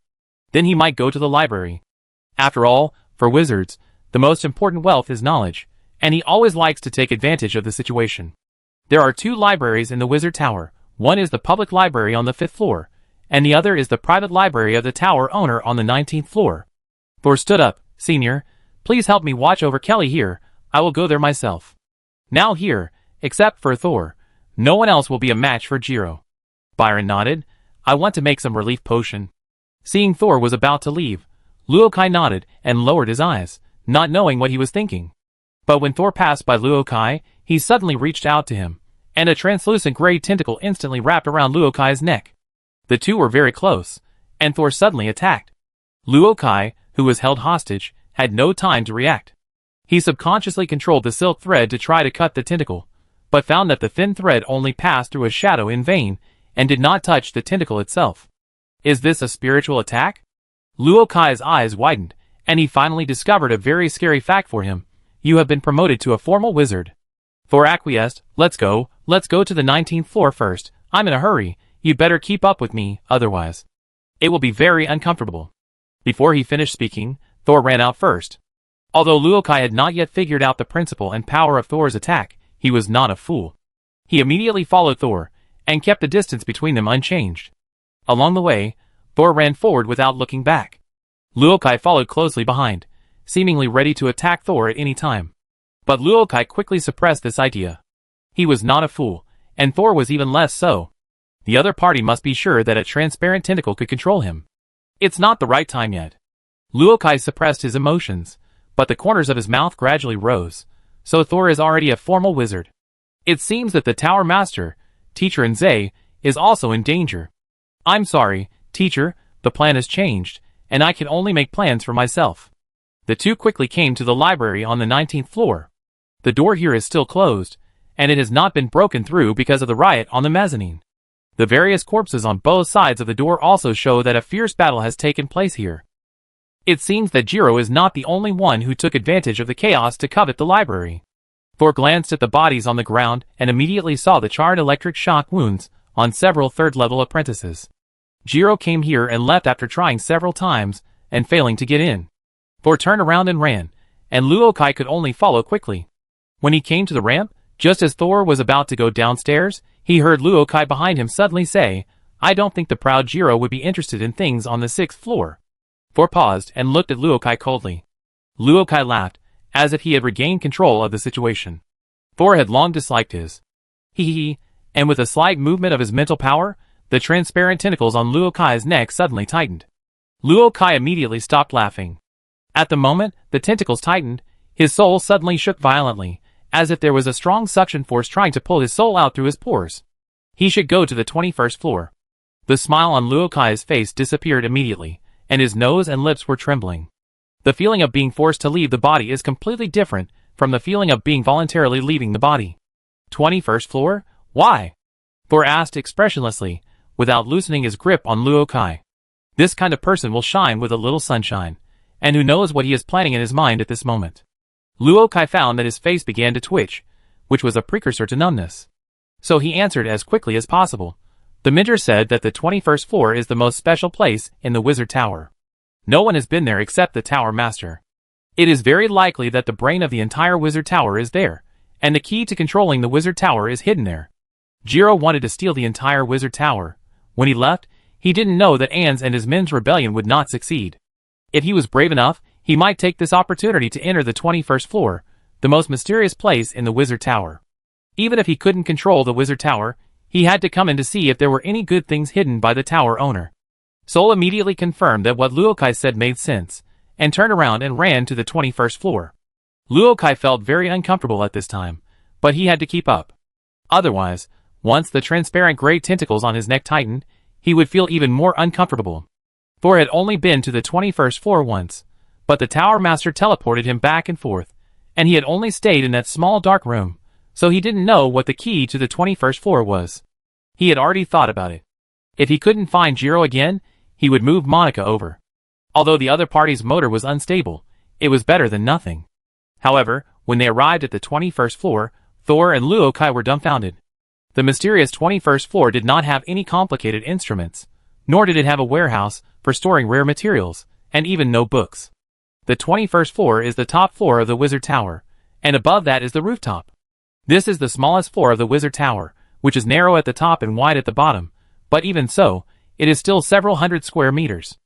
Then he might go to the library. After all, for wizards, the most important wealth is knowledge, and he always likes to take advantage of the situation. There are two libraries in the wizard tower. One is the public library on the 5th floor, and the other is the private library of the tower owner on the 19th floor. Thor stood up. Senior, please help me watch over Kelly here. I will go there myself. Now here, except for Thor, no one else will be a match for Jiro. Byron nodded. I want to make some relief potion. Seeing Thor was about to leave, Luo Kai nodded and lowered his eyes, not knowing what he was thinking. But when Thor passed by Luo Kai, he suddenly reached out to him, and a translucent gray tentacle instantly wrapped around Luo Kai's neck. The two were very close, and Thor suddenly attacked. Luo Kai, who was held hostage, had no time to react. He subconsciously controlled the silk thread to try to cut the tentacle, but found that the thin thread only passed through a shadow in vain, and did not touch the tentacle itself. Is this a spiritual attack? Luo Kai's eyes widened, and he finally discovered a very scary fact for him. You have been promoted to a formal wizard. Thor acquiesced. Let's go to the 19th floor first. I'm in a hurry. You'd better keep up with me, otherwise it will be very uncomfortable. Before he finished speaking, Thor ran out first. Although Luo Kai had not yet figured out the principle and power of Thor's attack, he was not a fool. He immediately followed Thor, and kept the distance between them unchanged. Along the way, Thor ran forward without looking back. Luo Kai followed closely behind, seemingly ready to attack Thor at any time. But Luo Kai quickly suppressed this idea. He was not a fool, and Thor was even less so. The other party must be sure that a transparent tentacle could control him. It's not the right time yet. Luo Kai suppressed his emotions, but the corners of his mouth gradually rose, so Thor is already a formal wizard. It seems that the Tower Master, Teacher Nze, is also in danger. I'm sorry, Teacher, the plan has changed, and I can only make plans for myself. The two quickly came to the library on the 19th floor. The door here is still closed, and it has not been broken through because of the riot on the mezzanine. The various corpses on both sides of the door also show that a fierce battle has taken place here. It seems that Jiro is not the only one who took advantage of the chaos to covet the library. Thor glanced at the bodies on the ground and immediately saw the charred electric shock wounds on several third-level apprentices. Jiro came here and left after trying several times and failing to get in. Thor turned around and ran, and Luokai could only follow quickly. When he came to the ramp, just as Thor was about to go downstairs, he heard Luokai behind him suddenly say, "I don't think the proud Jiro would be interested in things on the 6th floor." Thor paused and looked at Luokai coldly. Luokai laughed, as if he had regained control of the situation. Thor had long disliked his hee, and with a slight movement of his mental power, the transparent tentacles on Luokai's neck suddenly tightened. Luokai immediately stopped laughing. At the moment the tentacles tightened, his soul suddenly shook violently, as if there was a strong suction force trying to pull his soul out through his pores. He should go to the 21st floor. The smile on Luokai's face disappeared immediately, and his nose and lips were trembling. The feeling of being forced to leave the body is completely different from the feeling of being voluntarily leaving the body. 21st floor? Why? Thor asked expressionlessly, without loosening his grip on Luokai. This kind of person will shine with a little sunshine, and who knows what he is planning in his mind at this moment. Luokai found that his face began to twitch, which was a precursor to numbness. So he answered as quickly as possible. The mentor said that the 21st floor is the most special place in the Wizard Tower. No one has been there except the Tower Master. It is very likely that the brain of the entire Wizard Tower is there, and the key to controlling the Wizard Tower is hidden there. Jiro wanted to steal the entire Wizard Tower. When he left, he didn't know that Ans and his men's rebellion would not succeed. If he was brave enough, he might take this opportunity to enter the 21st floor, the most mysterious place in the Wizard Tower. Even if he couldn't control the Wizard Tower, he had to come in to see if there were any good things hidden by the tower owner. Sol immediately confirmed that what Luokai said made sense, and turned around and ran to the 21st floor. Luokai felt very uncomfortable at this time, but he had to keep up. Otherwise, once the transparent gray tentacles on his neck tightened, he would feel even more uncomfortable. Thor had only been to the 21st floor once, but the Tower Master teleported him back and forth, and he had only stayed in that small dark room, so he didn't know what the key to the 21st floor was. He had already thought about it. If he couldn't find Jiro again, he would move Monica over. Although the other party's motor was unstable, it was better than nothing. However, when they arrived at the 21st floor, Thor and Luokai were dumbfounded. The mysterious 21st floor did not have any complicated instruments, nor did it have a warehouse for storing rare materials, and even no books. The 21st floor is the top floor of the Wizard Tower, and above that is the rooftop. This is the smallest floor of the Wizard Tower, which is narrow at the top and wide at the bottom, but even so, it is still several hundred square meters.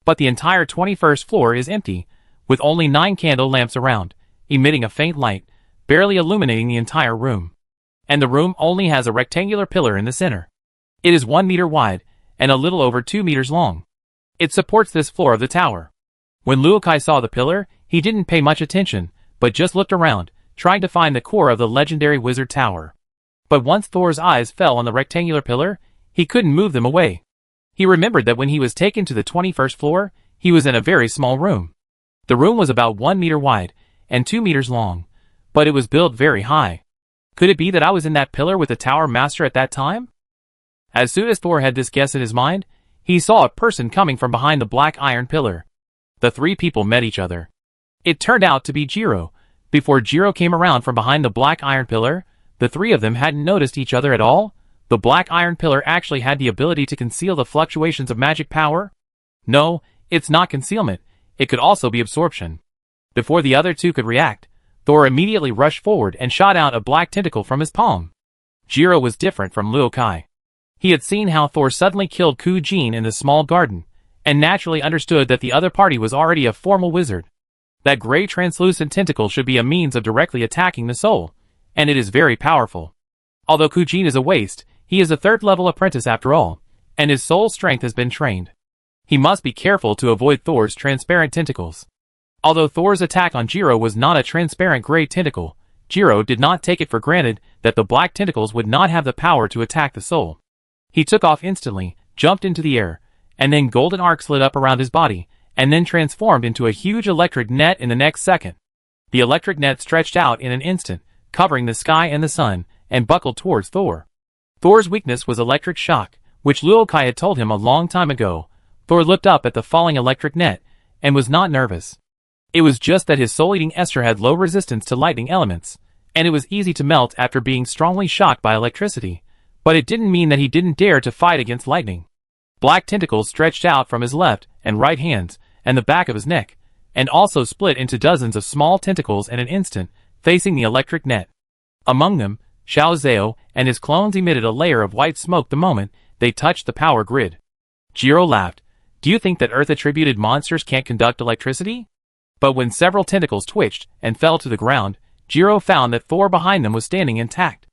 But the entire 21st floor is empty, with only 9 candle lamps around, emitting a faint light, barely illuminating the entire room. And the room only has a rectangular pillar in the center. It is 1 meter wide, and a little over 2 meters long. It supports this floor of the tower. When Luokai saw the pillar, he didn't pay much attention, but just looked around, trying to find the core of the legendary Wizard Tower. But once Thor's eyes fell on the rectangular pillar, he couldn't move them away. He remembered that when he was taken to the 21st floor, he was in a very small room. The room was about 1 meter wide, and 2 meters long, but it was built very high. Could it be that I was in that pillar with the Tower Master at that time? As soon as Thor had this guess in his mind, he saw a person coming from behind the black iron pillar. The 3 people met each other. It turned out to be Jiro. Before Jiro came around from behind the black iron pillar, the 3 of them hadn't noticed each other at all. The black iron pillar actually had the ability to conceal the fluctuations of magic power. No, it's not concealment. It could also be absorption. Before the other 2 could react, Thor immediately rushed forward and shot out a black tentacle from his palm. Jiro was different from Luokai. He had seen how Thor suddenly killed Ku Jin in the small garden, and naturally understood that the other party was already a formal wizard. That gray translucent tentacle should be a means of directly attacking the soul, and it is very powerful. Although Ku Jin is a waste, he is a 3rd-level apprentice after all, and his soul strength has been trained. He must be careful to avoid Thor's transparent tentacles. Although Thor's attack on Jiro was not a transparent gray tentacle, Jiro did not take it for granted that the black tentacles would not have the power to attack the soul. He took off instantly, jumped into the air, and then golden arcs lit up around his body, and then transformed into a huge electric net in the next second. The electric net stretched out in an instant, covering the sky and the sun, and buckled towards Thor. Thor's weakness was electric shock, which Luokai had told him a long time ago. Thor looked up at the falling electric net, and was not nervous. It was just that his soul-eating Esther had low resistance to lightning elements, and it was easy to melt after being strongly shocked by electricity, but it didn't mean that he didn't dare to fight against lightning. Black tentacles stretched out from his left and right hands, and the back of his neck, and also split into dozens of small tentacles in an instant, facing the electric net. Among them, Xiao Zhao and his clones emitted a layer of white smoke the moment they touched the power grid. Jiro laughed. Do you think that Earth-attributed monsters can't conduct electricity? But when several tentacles twitched and fell to the ground, Jiro found that Thor behind them was standing intact.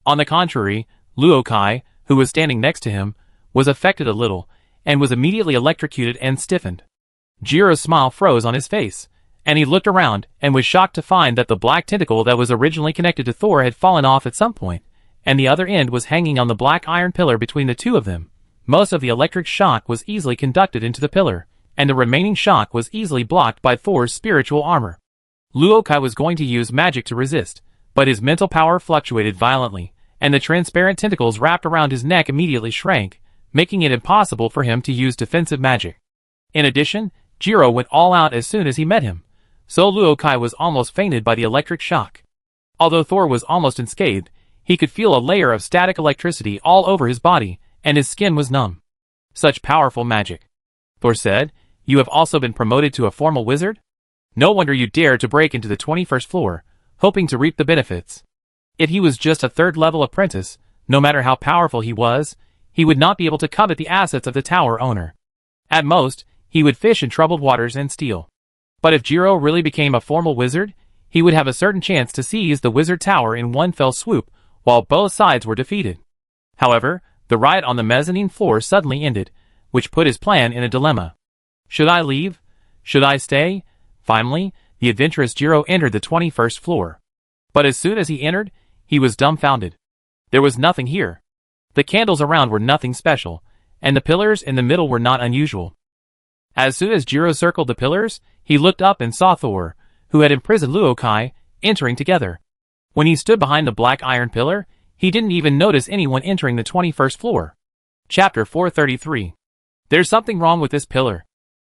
On the contrary, Luokai, who was standing next to him, was affected a little, and was immediately electrocuted and stiffened. Jiro's smile froze on his face, and he looked around and was shocked to find that the black tentacle that was originally connected to Thor had fallen off at some point, and the other end was hanging on the black iron pillar between the two of them. Most of the electric shock was easily conducted into the pillar, and the remaining shock was easily blocked by Thor's spiritual armor. Luokai was going to use magic to resist, but his mental power fluctuated violently, and the transparent tentacles wrapped around his neck immediately shrank, making it impossible for him to use defensive magic. In addition, Jiro went all out as soon as he met him, so Luokai was almost fainted by the electric shock. Although Thor was almost unscathed, he could feel a layer of static electricity all over his body, and his skin was numb. Such powerful magic. Thor said, "You have also been promoted to a formal wizard? No wonder you dared to break into the 21st floor, hoping to reap the benefits. If he was just a third-level apprentice, no matter how powerful he was, he would not be able to covet the assets of the tower owner. At most, he would fish in troubled waters and steal. But if Jiro really became a formal wizard, he would have a certain chance to seize the wizard tower in one fell swoop, while both sides were defeated." However, the riot on the mezzanine floor suddenly ended, which put his plan in a dilemma. Should I leave? Should I stay? Finally, the adventurous Jiro entered the 21st floor. But as soon as he entered, he was dumbfounded. There was nothing here. The candles around were nothing special, and the pillars in the middle were not unusual. As soon as Jiro circled the pillars, he looked up and saw Thor, who had imprisoned Luokai, entering together. When he stood behind the black iron pillar, he didn't even notice anyone entering the 21st floor. Chapter 433. There's something wrong with this pillar.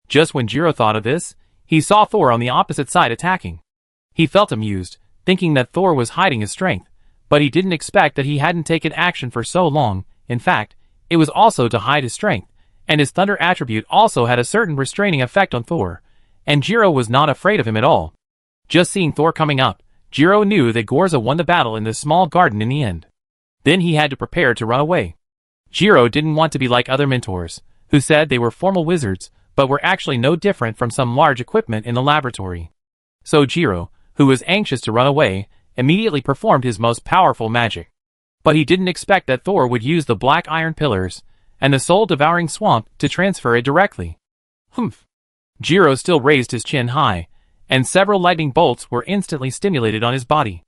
Just when Jiro thought of this, he saw Thor on the opposite side attacking. He felt amused, thinking that Thor was hiding his strength, but he didn't expect that he hadn't taken action for so long. In fact, it was also to hide his strength, and his thunder attribute also had a certain restraining effect on Thor, and Jiro was not afraid of him at all. Just seeing Thor coming up, Jiro knew that Gorza won the battle in this small garden in the end. Then he had to prepare to run away. Jiro didn't want to be like other mentors, who said they were formal wizards, but were actually no different from some large equipment in the laboratory. So Jiro, who was anxious to run away, immediately performed his most powerful magic. But he didn't expect that Thor would use the black iron pillars and the soul-devouring swamp to transfer it directly. Humph! Jiro still raised his chin high, and several lightning bolts were instantly stimulated on his body.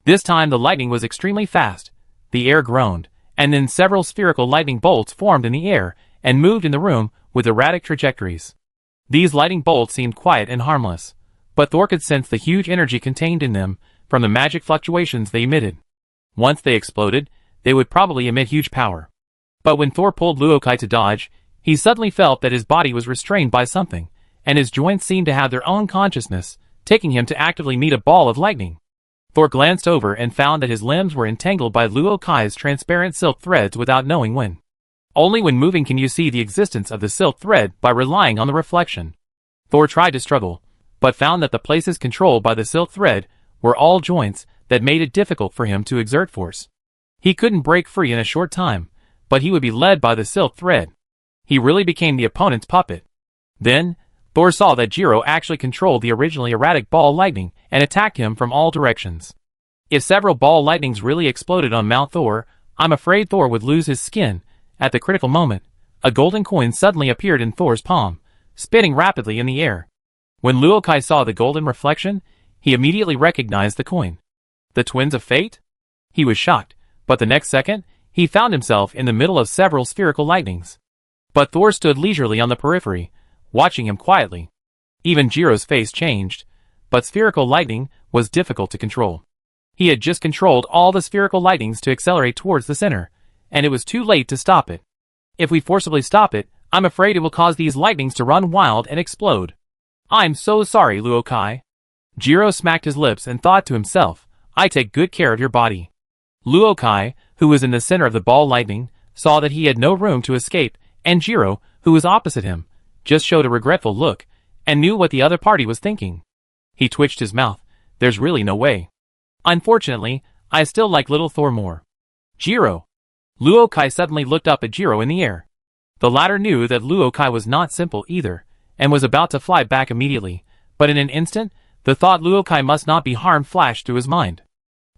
This time the lightning was extremely fast. The air groaned, and then several spherical lightning bolts formed in the air and moved in the room with erratic trajectories. These lightning bolts seemed quiet and harmless, but Thor could sense the huge energy contained in them from the magic fluctuations they emitted. Once they exploded, they would probably emit huge power. But when Thor pulled Luokai to dodge, he suddenly felt that his body was restrained by something, and his joints seemed to have their own consciousness, taking him to actively meet a ball of lightning. Thor glanced over and found that his limbs were entangled by Luokai's transparent silk threads without knowing when. Only when moving can you see the existence of the silk thread by relying on the reflection. Thor tried to struggle, but found that the places controlled by the silk thread were all joints that made it difficult for him to exert force. He couldn't break free in a short time, but he would be led by the silk thread. He really became the opponent's puppet. Then, Thor saw that Jiro actually controlled the originally erratic ball lightning and attacked him from all directions. If several ball lightnings really exploded on Mount Thor, I'm afraid Thor would lose his skin. At the critical moment, a golden coin suddenly appeared in Thor's palm, spinning rapidly in the air. When Luo Kai saw the golden reflection, he immediately recognized the coin. The twins of fate? He was shocked, but the next second, he found himself in the middle of several spherical lightnings. But Thor stood leisurely on the periphery, watching him quietly. Even Jiro's face changed, but spherical lightning was difficult to control. He had just controlled all the spherical lightnings to accelerate towards the center, and it was too late to stop it. If we forcibly stop it, I'm afraid it will cause these lightnings to run wild and explode. I'm so sorry, Luo Kai. Jiro smacked his lips and thought to himself, I take good care of your body. Luo Kai, who was in the center of the ball lightning, saw that he had no room to escape, and Jiro, who was opposite him, just showed a regretful look, and knew what the other party was thinking. He twitched his mouth. There's really no way. Unfortunately, I still like little Thor more. Jiro. Luo Kai suddenly looked up at Jiro in the air. The latter knew that Luo Kai was not simple either, and was about to fly back immediately, but in an instant, the thought Luo Kai must not be harmed flashed through his mind.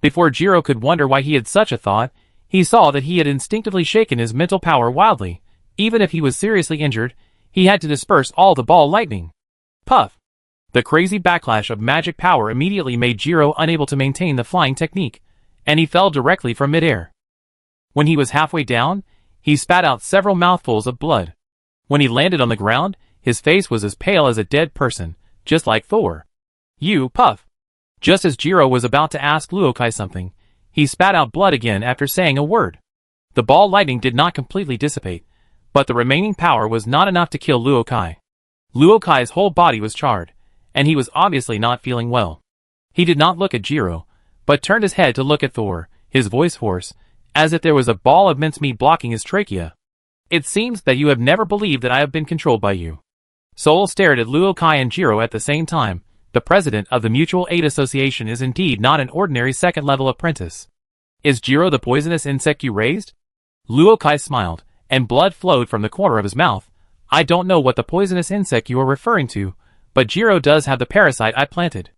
Before Jiro could wonder why he had such a thought, he saw that he had instinctively shaken his mental power wildly. Even if he was seriously injured, he had to disperse all the ball lightning. Puff! The crazy backlash of magic power immediately made Jiro unable to maintain the flying technique, and he fell directly from midair. When he was halfway down, he spat out several mouthfuls of blood. When he landed on the ground, his face was as pale as a dead person, just like Thor. You, Puff! Just as Jiro was about to ask Luo Kai something, he spat out blood again after saying a word. The ball lightning did not completely dissipate, but the remaining power was not enough to kill Luo Kai. Luo Kai's whole body was charred, and he was obviously not feeling well. He did not look at Jiro, but turned his head to look at Thor, his voice hoarse, as if there was a ball of mincemeat blocking his trachea. It seems that you have never believed that I have been controlled by you. Soul stared at Luo Kai and Jiro at the same time. The president of the Mutual Aid Association is indeed not an ordinary second-level apprentice. Is Jiro the poisonous insect you raised? Luo Kai smiled, and blood flowed from the corner of his mouth. I don't know what the poisonous insect you are referring to, but Jiro does have the parasite I planted.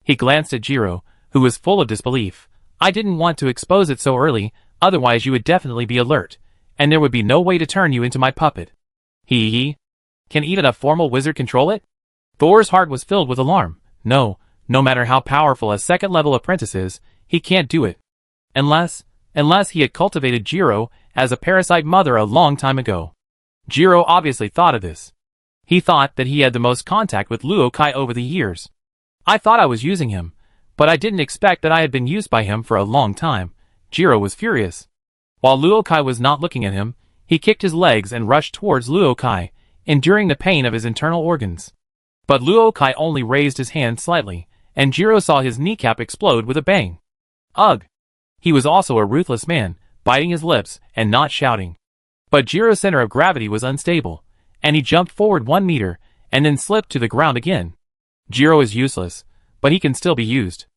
He glanced at Jiro, who was full of disbelief. I didn't want to expose it so early, otherwise you would definitely be alert, and there would be no way to turn you into my puppet. He. Can even a formal wizard control it? Thor's heart was filled with alarm. No matter how powerful a second-level apprentice is, he can't do it. Unless he had cultivated Jiro as a parasite mother a long time ago. Jiro obviously thought of this. He thought that he had the most contact with Luo Kai over the years. I thought I was using him, but I didn't expect that I had been used by him for a long time. Jiro was furious. While Luo Kai was not looking at him, he kicked his legs and rushed towards Luo Kai, enduring the pain of his internal organs. But Luo Kai only raised his hand slightly, and Jiro saw his kneecap explode with a bang. Ugh! He was also a ruthless man, biting his lips and not shouting. But Jiro's center of gravity was unstable, and he jumped forward 1 meter, and then slipped to the ground again. Jiro is useless, but he can still be used.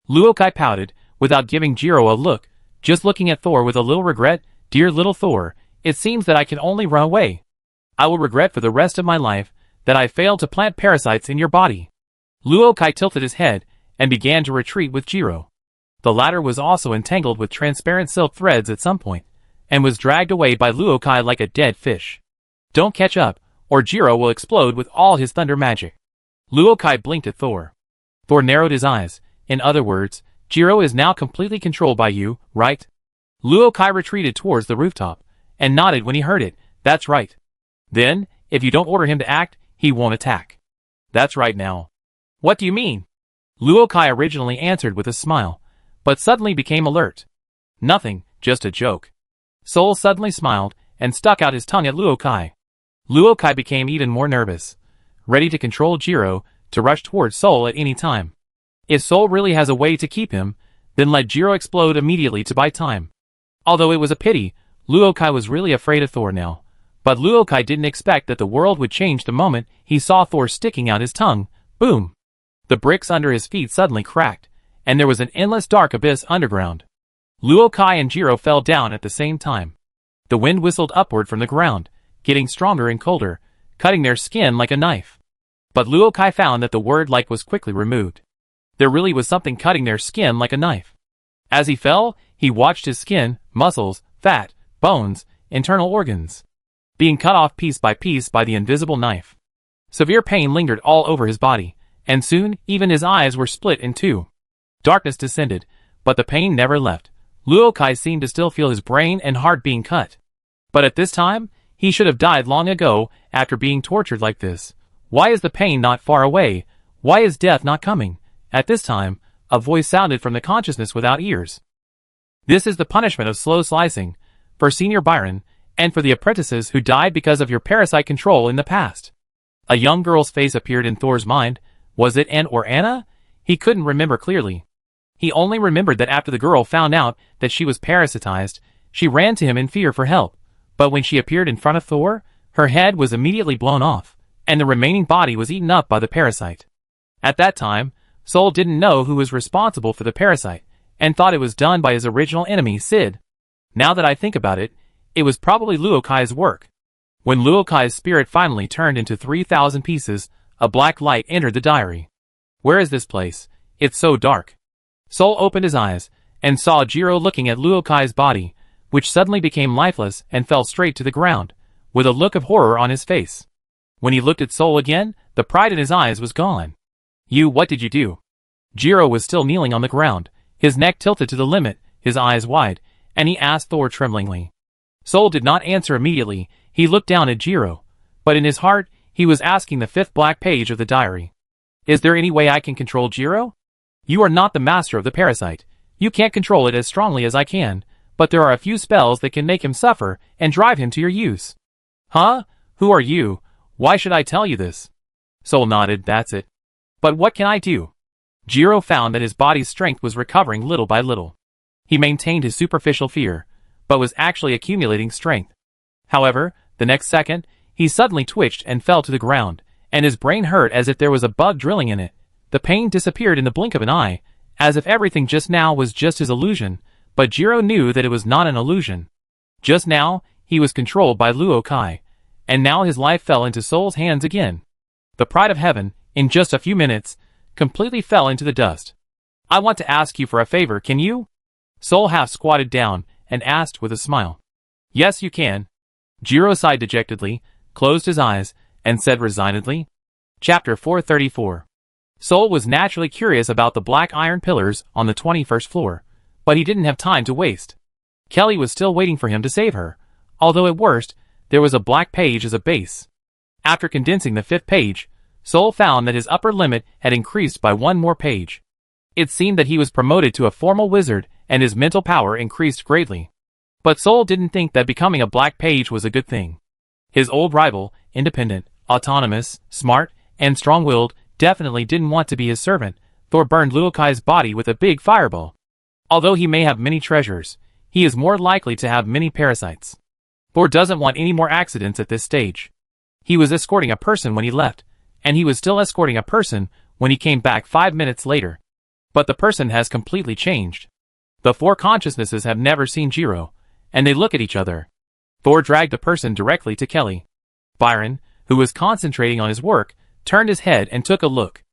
Luo Kai pouted, without giving Jiro a look, just looking at Thor with a little regret. Dear little Thor, it seems that I can only run away. I will regret for the rest of my life that I failed to plant parasites in your body. Luo Kai tilted his head and began to retreat with Jiro. The latter was also entangled with transparent silk threads at some point, and was dragged away by Luo Kai like a dead fish. Don't catch up, or Jiro will explode with all his thunder magic. Luo Kai blinked at Thor. Thor narrowed his eyes. In other words, Jiro is now completely controlled by you, right? Luo Kai retreated towards the rooftop, and nodded when he heard it. That's right. Then, if you don't order him to act, he won't attack. That's right now. What do you mean? Luo Kai originally answered with a smile, but suddenly became alert. Nothing, just a joke. Soul suddenly smiled, and stuck out his tongue at Luo Kai. Luo Kai became even more nervous, ready to control Jiro, to rush towards Soul at any time. If Soul really has a way to keep him, then let Jiro explode immediately to buy time. Although it was a pity, Luo Kai was really afraid of Thor now. But Luo Kai didn't expect that the world would change the moment he saw Thor sticking out his tongue. Boom! The bricks under his feet suddenly cracked, and there was an endless dark abyss underground. Luo Kai and Jiro fell down at the same time. The wind whistled upward from the ground, getting stronger and colder, cutting their skin like a knife. But Luo Kai found that the word like was quickly removed. There really was something cutting their skin like a knife. As he fell, he watched his skin, muscles, fat, bones, internal organs being cut off piece by the invisible knife. Severe pain lingered all over his body, and soon even his eyes were split in two. Darkness descended, but the pain never left. Luo Kai seemed to still feel his brain and heart being cut. But at this time, he should have died long ago after being tortured like this. Why is the pain not far away? Why is death not coming? At this time, a voice sounded from the consciousness without ears. This is the punishment of slow slicing, for Senior Byron, and for the apprentices who died because of your parasite control in the past. A young girl's face appeared in Thor's mind. Was it Anne or Anna? He couldn't remember clearly. He only remembered that after the girl found out that she was parasitized, she ran to him in fear for help. But when she appeared in front of Thor, her head was immediately blown off, and the remaining body was eaten up by the parasite. At that time, Sol didn't know who was responsible for the parasite, and thought it was done by his original enemy, Sid. Now that I think about it, it was probably Luo Kai's work. When Luo Kai's spirit finally turned into 3,000 pieces, a black light entered the diary. Where is this place? It's so dark. Sol opened his eyes, and saw Jiro looking at Luo Kai's body, which suddenly became lifeless and fell straight to the ground, with a look of horror on his face. When he looked at Sol again, the pride in his eyes was gone. What did you do? Jiro was still kneeling on the ground, his neck tilted to the limit, his eyes wide, and he asked Thor tremblingly. Sol did not answer immediately. He looked down at Jiro, but in his heart, he was asking the 5th black page of the diary. Is there any way I can control Jiro? You are not the master of the parasite. You can't control it as strongly as I can, but there are a few spells that can make him suffer and drive him to your use. Huh? Who are you? Why should I tell you this? Sol nodded. That's it. But what can I do? Jiro found that his body's strength was recovering little by little. He maintained his superficial fear, but was actually accumulating strength. However, the next second, he suddenly twitched and fell to the ground, and his brain hurt as if there was a bug drilling in it. The pain disappeared in the blink of an eye, as if everything just now was just his illusion, but Jiro knew that it was not an illusion. Just now, he was controlled by Luo Kai, and now his life fell into Sol's hands again. The pride of heaven, in just a few minutes, completely fell into the dust. I want to ask you for a favor, can you? Sol half squatted down, and asked with a smile. Yes, you can. Jiro sighed dejectedly, closed his eyes, and said resignedly. Chapter 434. Sol was naturally curious about the black iron pillars on the 21st floor, but he didn't have time to waste. Kelly was still waiting for him to save her, although at worst, there was a black page as a base. After condensing the 5th page, Sol found that his upper limit had increased by one more page. It seemed that he was promoted to a formal wizard and his mental power increased greatly. But Sol didn't think that becoming a black page was a good thing. His old rival, independent, autonomous, smart, and strong-willed, definitely didn't want to be his servant. Thor burned Luo Kai's body with a big fireball. Although he may have many treasures, he is more likely to have many parasites. Thor doesn't want any more accidents at this stage. He was escorting a person when he left, and he was still escorting a person when he came back 5 minutes later. But the person has completely changed. The 4 consciousnesses have never seen Jiro, and they look at each other. Thor dragged the person directly to Kelly. Byron, who was concentrating on his work, turned his head and took a look.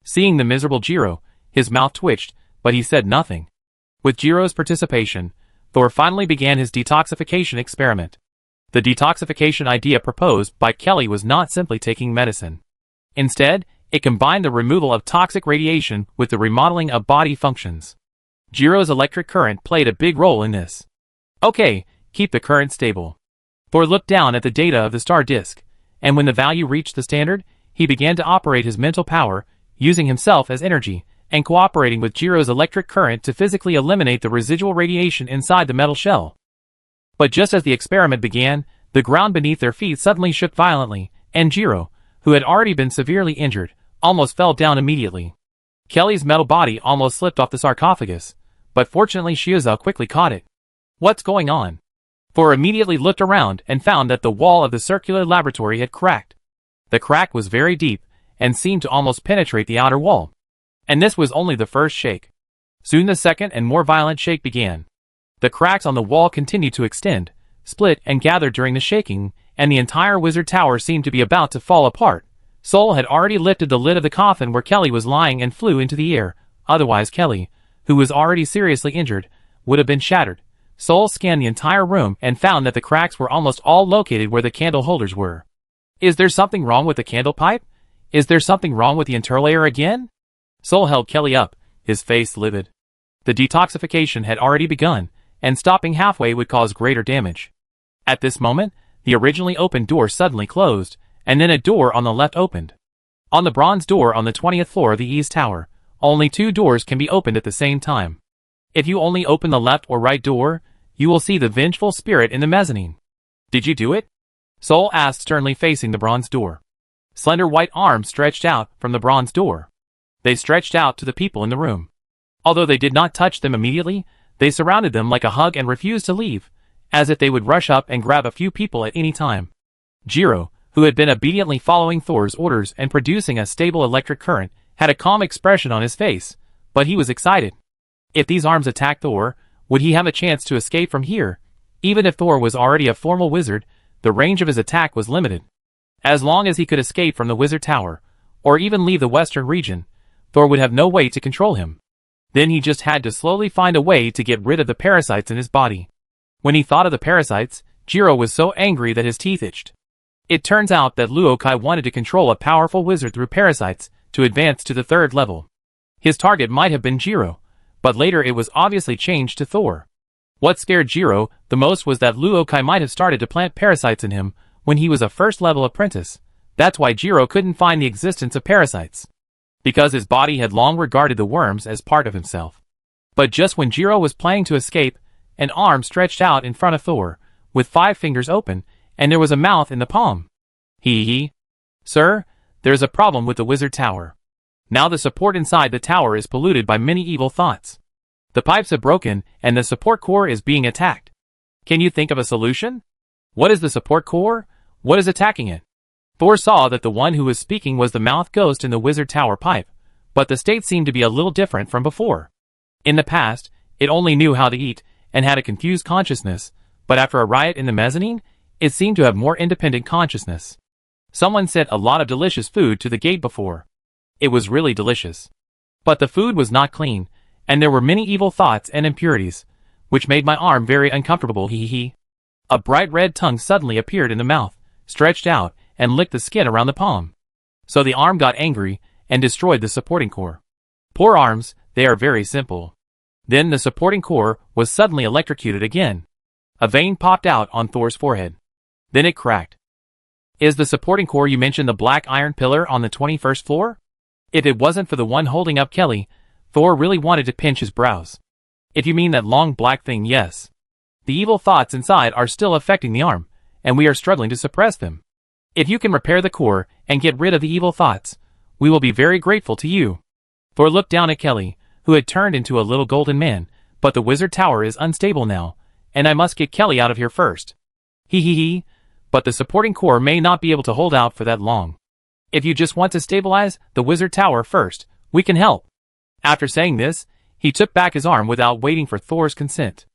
Seeing the miserable Jiro, his mouth twitched, but he said nothing. With Jiro's participation, Thor finally began his detoxification experiment. The detoxification idea proposed by Kelly was not simply taking medicine. Instead, it combined the removal of toxic radiation with the remodeling of body functions. Jiro's electric current played a big role in this. Okay, keep the current stable. Thor looked down at the data of the star disk, and when the value reached the standard, he began to operate his mental power, using himself as energy, and cooperating with Jiro's electric current to physically eliminate the residual radiation inside the metal shell. But just as the experiment began, the ground beneath their feet suddenly shook violently, and Jiro, who had already been severely injured, almost fell down immediately. Kelly's metal body almost slipped off the sarcophagus, but fortunately Shizuo quickly caught it. What's going on? Thor immediately looked around and found that the wall of the circular laboratory had cracked. The crack was very deep, and seemed to almost penetrate the outer wall. And this was only the first shake. Soon the second and more violent shake began. The cracks on the wall continued to extend, split and gathered during the shaking, and the entire wizard tower seemed to be about to fall apart. Sol had already lifted the lid of the coffin where Kelly was lying and flew into the air, otherwise Kelly, who was already seriously injured, would have been shattered. Sol scanned the entire room and found that the cracks were almost all located where the candle holders were. Is there something wrong with the candle pipe? Is there something wrong with the interlayer again? Sol held Kelly up, his face livid. The detoxification had already begun, and stopping halfway would cause greater damage. At this moment, the originally open door suddenly closed, and then a door on the left opened. On the bronze door on the 20th floor of the east tower, only 2 doors can be opened at the same time. If you only open the left or right door, you will see the vengeful spirit in the mezzanine. Did you do it? Sol asked, sternly facing the bronze door. Slender white arms stretched out from the bronze door. They stretched out to the people in the room. Although they did not touch them immediately, they surrounded them like a hug and refused to leave, as if they would rush up and grab a few people at any time. Jiro, who had been obediently following Thor's orders and producing a stable electric current, had a calm expression on his face, but he was excited. If these arms attacked Thor, would he have a chance to escape from here? Even if Thor was already a formal wizard, the range of his attack was limited. As long as he could escape from the wizard tower, or even leave the western region, Thor would have no way to control him. Then he just had to slowly find a way to get rid of the parasites in his body. When he thought of the parasites, Jiro was so angry that his teeth itched. It turns out that Luokai wanted to control a powerful wizard through parasites to advance to the 3rd level. His target might have been Jiro, but later it was obviously changed to Thor. What scared Jiro the most was that Luokai might have started to plant parasites in him when he was a 1st level apprentice. That's why Jiro couldn't find the existence of parasites, because his body had long regarded the worms as part of himself. But just when Jiro was planning to escape, an arm stretched out in front of Thor, with 5 fingers open, and there was a mouth in the palm. Sir, there's a problem with the wizard tower. Now the support inside the tower is polluted by many evil thoughts. The pipes have broken, and the support core is being attacked. Can you think of a solution? What is the support core? What is attacking it? Thor saw that the one who was speaking was the mouth ghost in the wizard tower pipe, but the state seemed to be a little different from before. In the past, it only knew how to eat, and had a confused consciousness, but after a riot in the mezzanine, it seemed to have more independent consciousness. Someone sent a lot of delicious food to the gate before. It was really delicious. But the food was not clean, and there were many evil thoughts and impurities, which made my arm very uncomfortable. A bright red tongue suddenly appeared in the mouth, stretched out, and licked the skin around the palm. So the arm got angry, and destroyed the supporting core. Poor arms, they are very simple. Then the supporting core was suddenly electrocuted again. A vein popped out on Thor's forehead. Then it cracked. Is the supporting core you mentioned the black iron pillar on the 21st floor? If it wasn't for the one holding up Kelly, Thor really wanted to pinch his brows. If you mean that long black thing, yes. The evil thoughts inside are still affecting the arm, and we are struggling to suppress them. If you can repair the core and get rid of the evil thoughts, we will be very grateful to you. Thor looked down at Kelly, who had turned into a little golden man, but the wizard tower is unstable now, and I must get Kelly out of here first. But the supporting core may not be able to hold out for that long. If you just want to stabilize the wizard tower first, we can help. After saying this, he took back his arm without waiting for Thor's consent.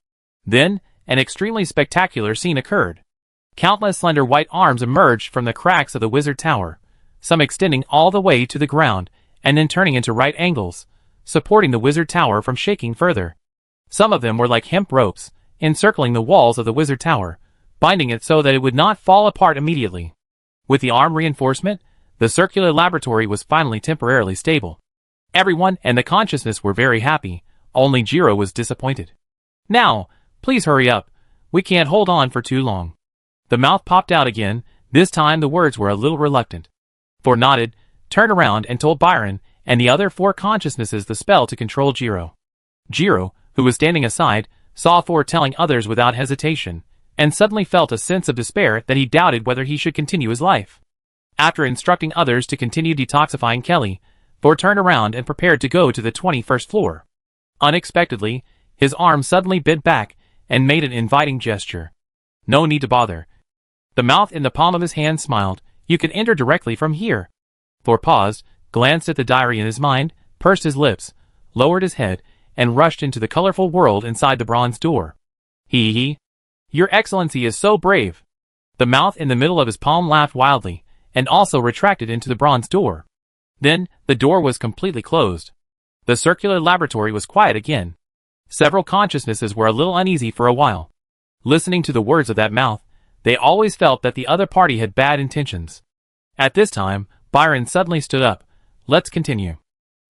Then, an extremely spectacular scene occurred. Countless slender white arms emerged from the cracks of the wizard tower, some extending all the way to the ground, and then turning into right angles, supporting the wizard tower from shaking further. Some of them were like hemp ropes, encircling the walls of the wizard tower, binding it so that it would not fall apart immediately. With the arm reinforcement, the circular laboratory was finally temporarily stable. Everyone and the consciousness were very happy, only Jiro was disappointed. Now, please hurry up, we can't hold on for too long. The mouth popped out again, this time the words were a little reluctant. Thor nodded, turned around and told Byron and the other 4 consciousnesses the spell to control Jiro. Jiro, who was standing aside, saw Thor telling others without hesitation, and suddenly felt a sense of despair that he doubted whether he should continue his life. After instructing others to continue detoxifying Kelly, Thor turned around and prepared to go to the 21st floor. Unexpectedly, his arm suddenly bent back and made an inviting gesture. No need to bother. The mouth in the palm of his hand smiled. You can enter directly from here. Thor paused, glanced at the diary in his mind, pursed his lips, lowered his head, and rushed into the colorful world inside the bronze door. Your Excellency is so brave. The mouth in the middle of his palm laughed wildly, and also retracted into the bronze door. Then, the door was completely closed. The circular laboratory was quiet again. Several consciousnesses were a little uneasy for a while. Listening to the words of that mouth, they always felt that the other party had bad intentions. At this time, Byron suddenly stood up. Let's continue.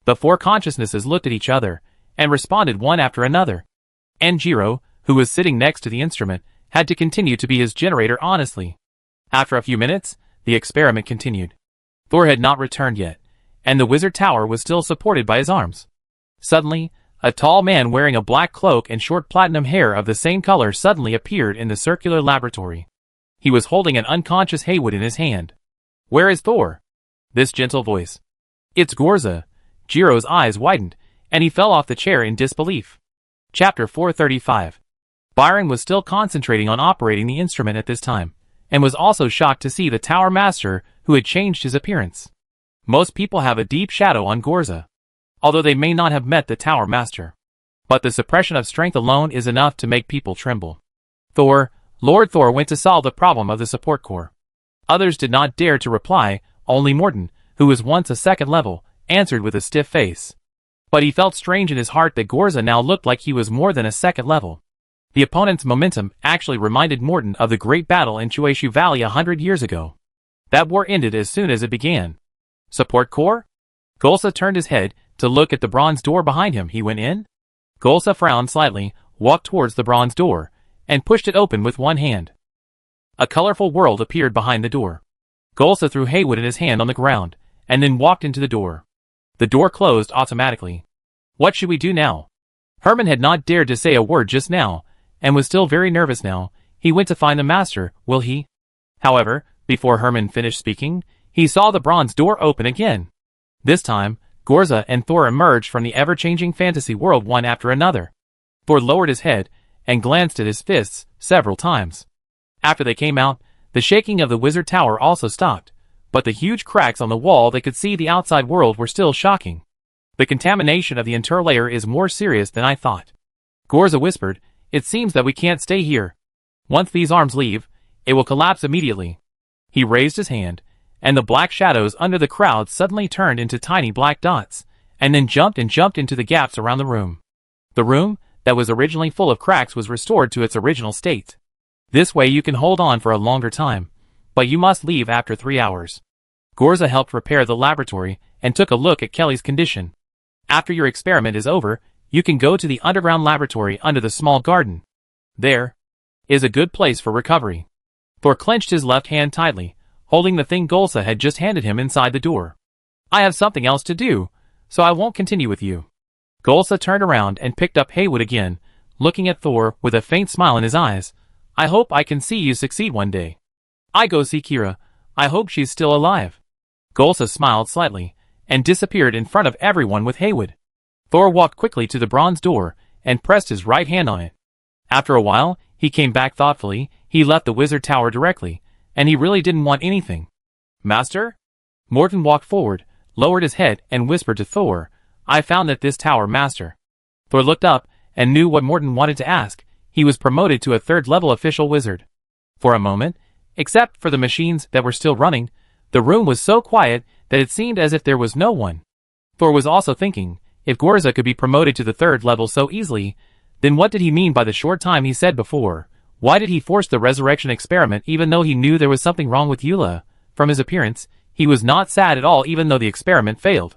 The four consciousnesses looked at each other, and responded one after another. And Jiro, who was sitting next to the instrument, had to continue to be his generator honestly. After a few minutes, the experiment continued. Thor had not returned yet, and the wizard tower was still supported by his arms. Suddenly, a tall man wearing a black cloak and short platinum hair of the same color suddenly appeared in the circular laboratory. He was holding an unconscious Haywood in his hand. Where is Thor? This gentle voice. It's Gorza. Jiro's eyes widened, and he fell off the chair in disbelief. Chapter 435. Byron was still concentrating on operating the instrument at this time, and was also shocked to see the Tower Master, who had changed his appearance. Most people have a deep shadow on Gorza, although they may not have met the Tower Master. But the suppression of strength alone is enough to make people tremble. Lord Thor went to solve the problem of the support core. Others did not dare to reply, only Morton, who was once a second level, answered with a stiff face. But he felt strange in his heart that Gorza now looked like he was more than a second level. The opponent's momentum actually reminded Morton of the great battle in Chueshu Valley 100 years ago. That war ended as soon as it began. Support core? Golsa turned his head to look at the bronze door behind him. He went in? Golsa frowned slightly, walked towards the bronze door, and pushed it open with one hand. A colorful world appeared behind the door. Golsa threw Haywood in his hand on the ground, and then walked into the door. The door closed automatically. What should we do now? Herman had not dared to say a word just now, and was still very nervous now. He went to find the master, will he? However, before Herman finished speaking, he saw the bronze door open again. This time, Gorza and Thor emerged from the ever-changing fantasy world one after another. Thor lowered his head, and glanced at his fists several times. After they came out, the shaking of the wizard tower also stopped, but the huge cracks on the wall that could see the outside world were still shocking. The contamination of the interlayer is more serious than I thought. Gorza whispered, it seems that we can't stay here. Once these arms leave, it will collapse immediately. He raised his hand, and the black shadows under the crowd suddenly turned into tiny black dots, and then jumped into the gaps around the room. The room, that was originally full of cracks, was restored to its original state. This way you can hold on for a longer time, but you must leave after 3 hours. Gorza helped repair the laboratory, and took a look at Kelly's condition. After your experiment is over, you can go to the underground laboratory under the small garden. There is a good place for recovery. Thor clenched his left hand tightly, holding the thing Golsa had just handed him inside the door. I have something else to do, so I won't continue with you. Golsa turned around and picked up Haywood again, looking at Thor with a faint smile in his eyes. I hope I can see you succeed one day. I go see Kira. I hope she's still alive. Golsa smiled slightly, and disappeared in front of everyone with Haywood. Thor walked quickly to the bronze door, and pressed his right hand on it. After a while, he came back thoughtfully. He left the wizard tower directly, and he really didn't want anything. Master? Morton walked forward, lowered his head, and whispered to Thor, I found that this tower master. Thor looked up, and knew what Morton wanted to ask. He was promoted to a third-level official wizard. For a moment, except for the machines that were still running, the room was so quiet that it seemed as if there was no one. Thor was also thinking, if Gorza could be promoted to the third level so easily, then what did he mean by the short time he said before? Why did he force the resurrection experiment even though he knew there was something wrong with Eula? From his appearance, he was not sad at all even though the experiment failed.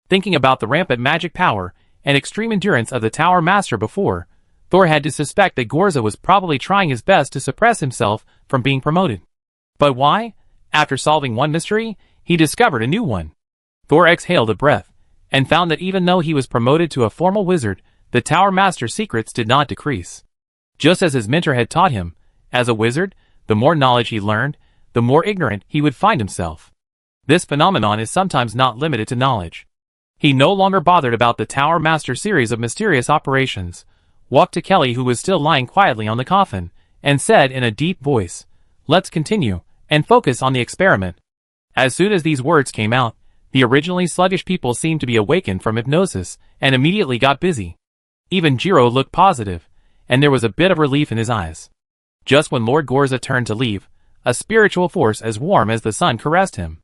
Thinking about the rampant magic power and extreme endurance of the Tower Master before, Thor had to suspect that Gorza was probably trying his best to suppress himself from being promoted. But why? After solving one mystery, he discovered a new one. Thor exhaled a breath, and found that even though he was promoted to a formal wizard, the Tower Master's secrets did not decrease. Just as his mentor had taught him, as a wizard, the more knowledge he learned, the more ignorant he would find himself. This phenomenon is sometimes not limited to knowledge. He no longer bothered about the Tower Master's series of mysterious operations, walked to Kelly, who was still lying quietly on the coffin, and said in a deep voice, let's continue, and focus on the experiment. As soon as these words came out, the originally sluggish people seemed to be awakened from hypnosis, and immediately got busy. Even Jiro looked positive, and there was a bit of relief in his eyes. Just when Lord Gorza turned to leave, a spiritual force as warm as the sun caressed him.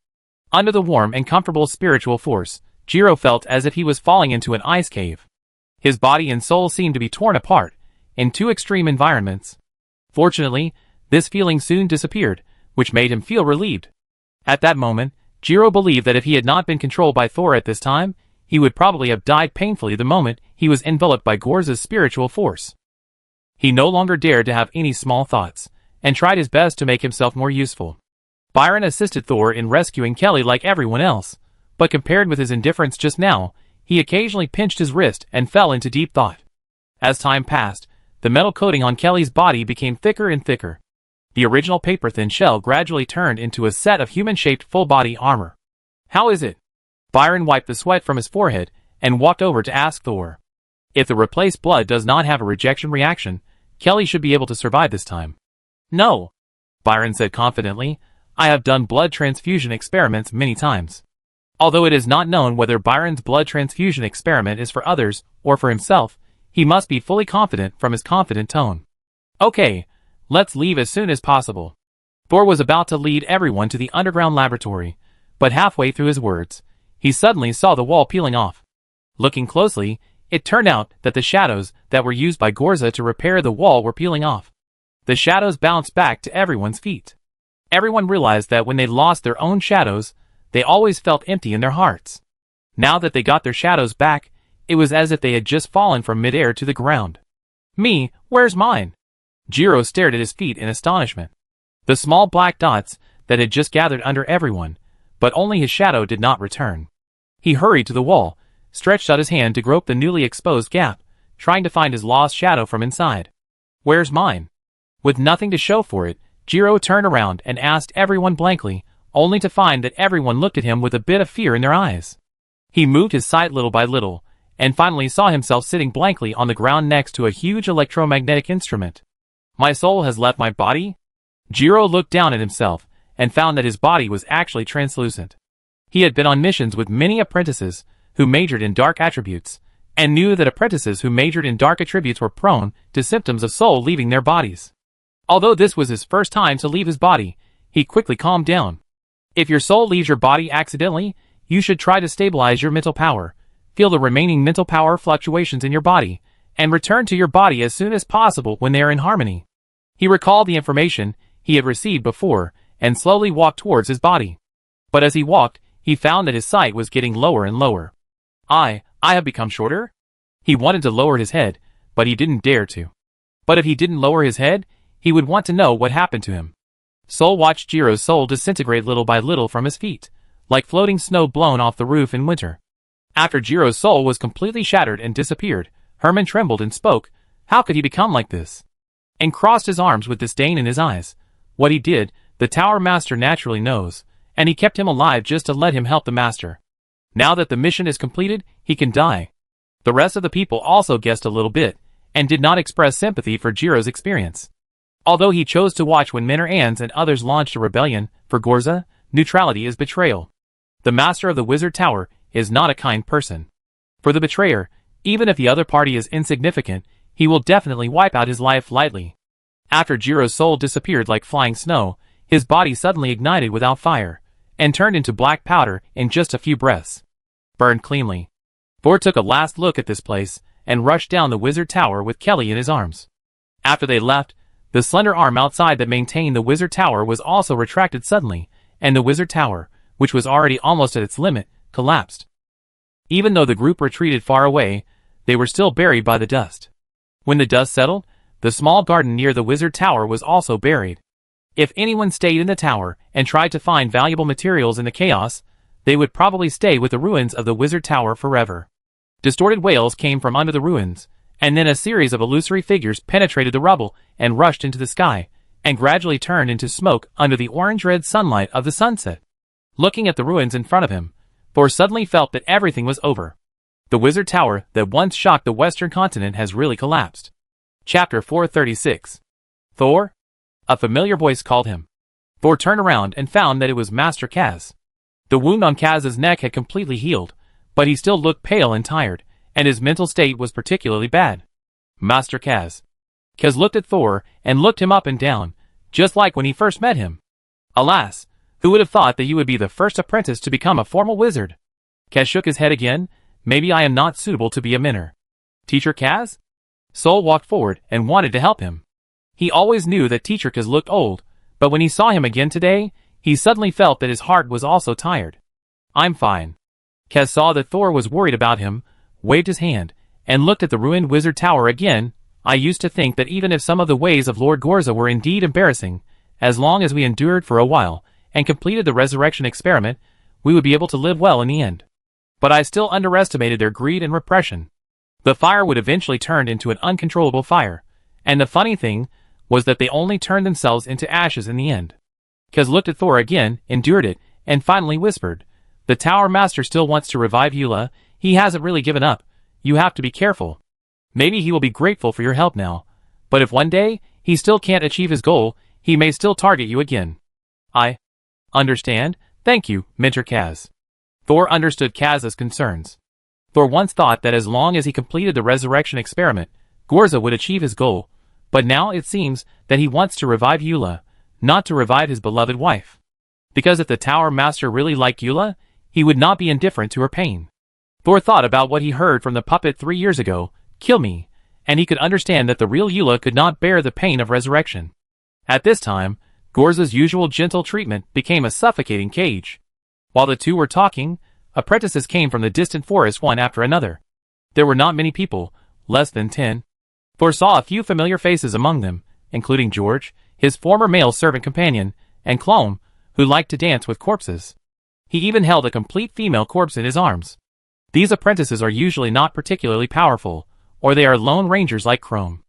Under the warm and comfortable spiritual force, Jiro felt as if he was falling into an ice cave. His body and soul seemed to be torn apart, in two extreme environments. Fortunately, this feeling soon disappeared, which made him feel relieved. At that moment, Jiro believed that if he had not been controlled by Thor at this time, he would probably have died painfully the moment he was enveloped by Gorza's spiritual force. He no longer dared to have any small thoughts, and tried his best to make himself more useful. Byron assisted Thor in rescuing Kelly like everyone else, but compared with his indifference just now, he occasionally pinched his wrist and fell into deep thought. As time passed, the metal coating on Kelly's body became thicker and thicker. The original paper-thin shell gradually turned into a set of human-shaped full-body armor. How is it? Byron wiped the sweat from his forehead and walked over to ask Thor. If the replaced blood does not have a rejection reaction, Kelly should be able to survive this time. No, Byron said confidently. I have done blood transfusion experiments many times. Although it is not known whether Byron's blood transfusion experiment is for others or for himself, he must be fully confident from his confident tone. Okay, let's leave as soon as possible. Thor was about to lead everyone to the underground laboratory, but halfway through his words, he suddenly saw the wall peeling off. Looking closely, it turned out that the shadows that were used by Gorza to repair the wall were peeling off. The shadows bounced back to everyone's feet. Everyone realized that when they lost their own shadows, they always felt empty in their hearts. Now that they got their shadows back, it was as if they had just fallen from midair to the ground. Me, where's mine? Jiro stared at his feet in astonishment. The small black dots that had just gathered under everyone, but only his shadow did not return. He hurried to the wall, stretched out his hand to grope the newly exposed gap, trying to find his lost shadow from inside. Where's mine? With nothing to show for it, Jiro turned around and asked everyone blankly, only to find that everyone looked at him with a bit of fear in their eyes. He moved his sight little by little, and finally saw himself sitting blankly on the ground next to a huge electromagnetic instrument. My soul has left my body? Jiro looked down at himself, and found that his body was actually translucent. He had been on missions with many apprentices who majored in dark attributes, and knew that apprentices who majored in dark attributes were prone to symptoms of soul leaving their bodies. Although this was his first time to leave his body, he quickly calmed down. If your soul leaves your body accidentally, you should try to stabilize your mental power, feel the remaining mental power fluctuations in your body, and return to your body as soon as possible when they are in harmony. He recalled the information he had received before, and slowly walked towards his body. But as he walked, he found that his sight was getting lower and lower. I have become shorter? He wanted to lower his head, but he didn't dare to. But if he didn't lower his head, he would want to know what happened to him. Soul watched Jiro's soul disintegrate little by little from his feet, like floating snow blown off the roof in winter. After Jiro's soul was completely shattered and disappeared, Herman trembled and spoke, how could he become like this? And crossed his arms with disdain in his eyes. What he did, the Tower Master naturally knows, and he kept him alive just to let him help the Master. Now that the mission is completed, he can die. The rest of the people also guessed a little bit, and did not express sympathy for Jiro's experience. Although he chose to watch when Minor Ans and others launched a rebellion, for Gorza, neutrality is betrayal. The Master of the Wizard Tower is not a kind person. For the betrayer, even if the other party is insignificant, he will definitely wipe out his life lightly. After Jiro's soul disappeared like flying snow, his body suddenly ignited without fire, and turned into black powder in just a few breaths. Burned cleanly. Thor took a last look at this place, and rushed down the Wizard Tower with Kelly in his arms. After they left, the slender arm outside that maintained the Wizard Tower was also retracted suddenly, and the Wizard Tower, which was already almost at its limit, collapsed. Even though the group retreated far away, they were still buried by the dust. When the dust settled, the small garden near the Wizard Tower was also buried. If anyone stayed in the tower and tried to find valuable materials in the chaos, they would probably stay with the ruins of the Wizard Tower forever. Distorted wails came from under the ruins, and then a series of illusory figures penetrated the rubble and rushed into the sky, and gradually turned into smoke under the orange-red sunlight of the sunset. Looking at the ruins in front of him, Thor suddenly felt that everything was over. The Wizard Tower that once shocked the Western continent has really collapsed. Chapter 436. Thor? A familiar voice called him. Thor turned around and found that it was Master Kaz. The wound on Kaz's neck had completely healed, but he still looked pale and tired, and his mental state was particularly bad. Master Kaz. Kaz looked at Thor and looked him up and down, just like when he first met him. Alas, who would have thought that you would be the first apprentice to become a formal wizard? Kaz shook his head again. Maybe I am not suitable to be a minor. Teacher Kaz? Sol walked forward and wanted to help him. He always knew that Teacher Kaz looked old, but when he saw him again today, he suddenly felt that his heart was also tired. I'm fine. Kaz saw that Thor was worried about him, waved his hand, and looked at the ruined wizard tower again. I used to think that even if some of the ways of Lord Gorza were indeed embarrassing, as long as we endured for a while, and completed the resurrection experiment, we would be able to live well in the end. But I still underestimated their greed and repression. The fire would eventually turn into an uncontrollable fire, and the funny thing was that they only turned themselves into ashes in the end. Kaz looked at Thor again, endured it, and finally whispered, "The Tower Master still wants to revive Eula. He hasn't really given up. You have to be careful. Maybe he will be grateful for your help now, but if one day he still can't achieve his goal, he may still target you again." I understand. Thank you, Mentor Kaz. Thor understood Kaz's concerns. Thor once thought that as long as he completed the resurrection experiment, Gorza would achieve his goal, but now it seems that he wants to revive Eula, not to revive his beloved wife. Because if the Tower Master really liked Eula, he would not be indifferent to her pain. Thor thought about what he heard from the puppet 3 years ago, "Kill me," and he could understand that the real Eula could not bear the pain of resurrection. At this time, Gorza's usual gentle treatment became a suffocating cage. While the two were talking, apprentices came from the distant forest one after another. There were not many people, less than 10. Thor saw a few familiar faces among them, including George, his former male servant companion, and Clome, who liked to dance with corpses. He even held a complete female corpse in his arms. These apprentices are usually not particularly powerful, or they are lone rangers like Chrome.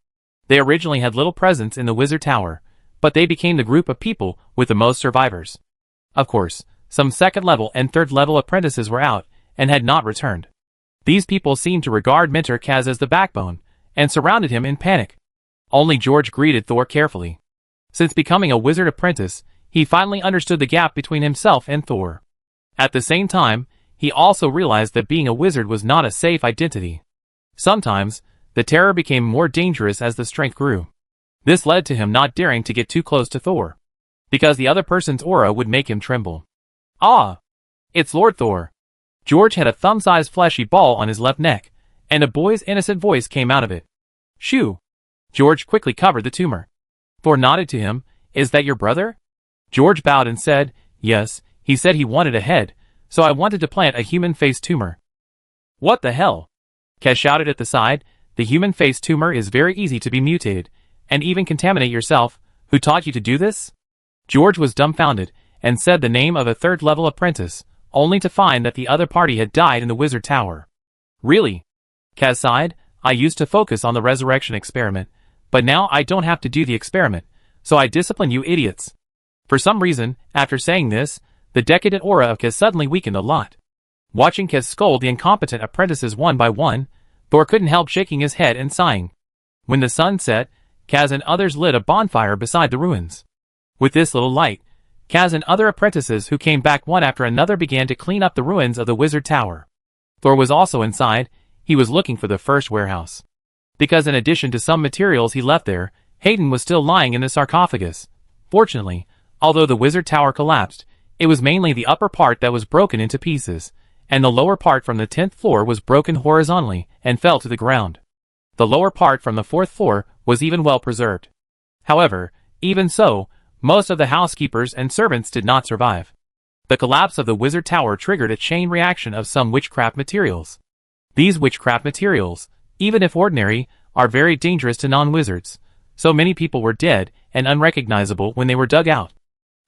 They originally had little presence in the Wizard Tower, but they became the group of people with the most survivors. Of course, some second-level and third-level apprentices were out and had not returned. These people seemed to regard Mentor Kaz as the backbone, and surrounded him in panic. Only George greeted Thor carefully. Since becoming a wizard apprentice, he finally understood the gap between himself and Thor. At the same time, he also realized that being a wizard was not a safe identity. Sometimes, the terror became more dangerous as the strength grew. This led to him not daring to get too close to Thor, because the other person's aura would make him tremble. "Ah! It's Lord Thor." George had a thumb-sized fleshy ball on his left neck, and a boy's innocent voice came out of it. "Shoo!" George quickly covered the tumor. Thor nodded to him. "Is that your brother?" George bowed and said, "Yes, he said he wanted a head, so I wanted to plant a human-faced tumor." "What the hell?" Kaz shouted at the side. "The human-faced tumor is very easy to be mutated, and even contaminate yourself. Who taught you to do this?" George was dumbfounded, and said the name of a third-level apprentice, only to find that the other party had died in the Wizard Tower. "Really?" Kaz sighed. "I used to focus on the resurrection experiment, but now I don't have to do the experiment, so I discipline you idiots." For some reason, after saying this, the decadent aura of Kaz suddenly weakened a lot. Watching Kaz scold the incompetent apprentices one by one, Thor couldn't help shaking his head and sighing. When the sun set, Kaz and others lit a bonfire beside the ruins. With this little light, Kaz and other apprentices who came back one after another began to clean up the ruins of the Wizard Tower. Thor was also inside. He was looking for the first warehouse. Because in addition to some materials he left there, Hayden was still lying in the sarcophagus. Fortunately, although the Wizard Tower collapsed, it was mainly the upper part that was broken into pieces, and the lower part from the 10th floor was broken horizontally and fell to the ground. The lower part from the 4th floor was even well preserved. However, even so, most of the housekeepers and servants did not survive. The collapse of the Wizard Tower triggered a chain reaction of some witchcraft materials. These witchcraft materials, even if ordinary, are very dangerous to non-wizards, so many people were dead and unrecognizable when they were dug out.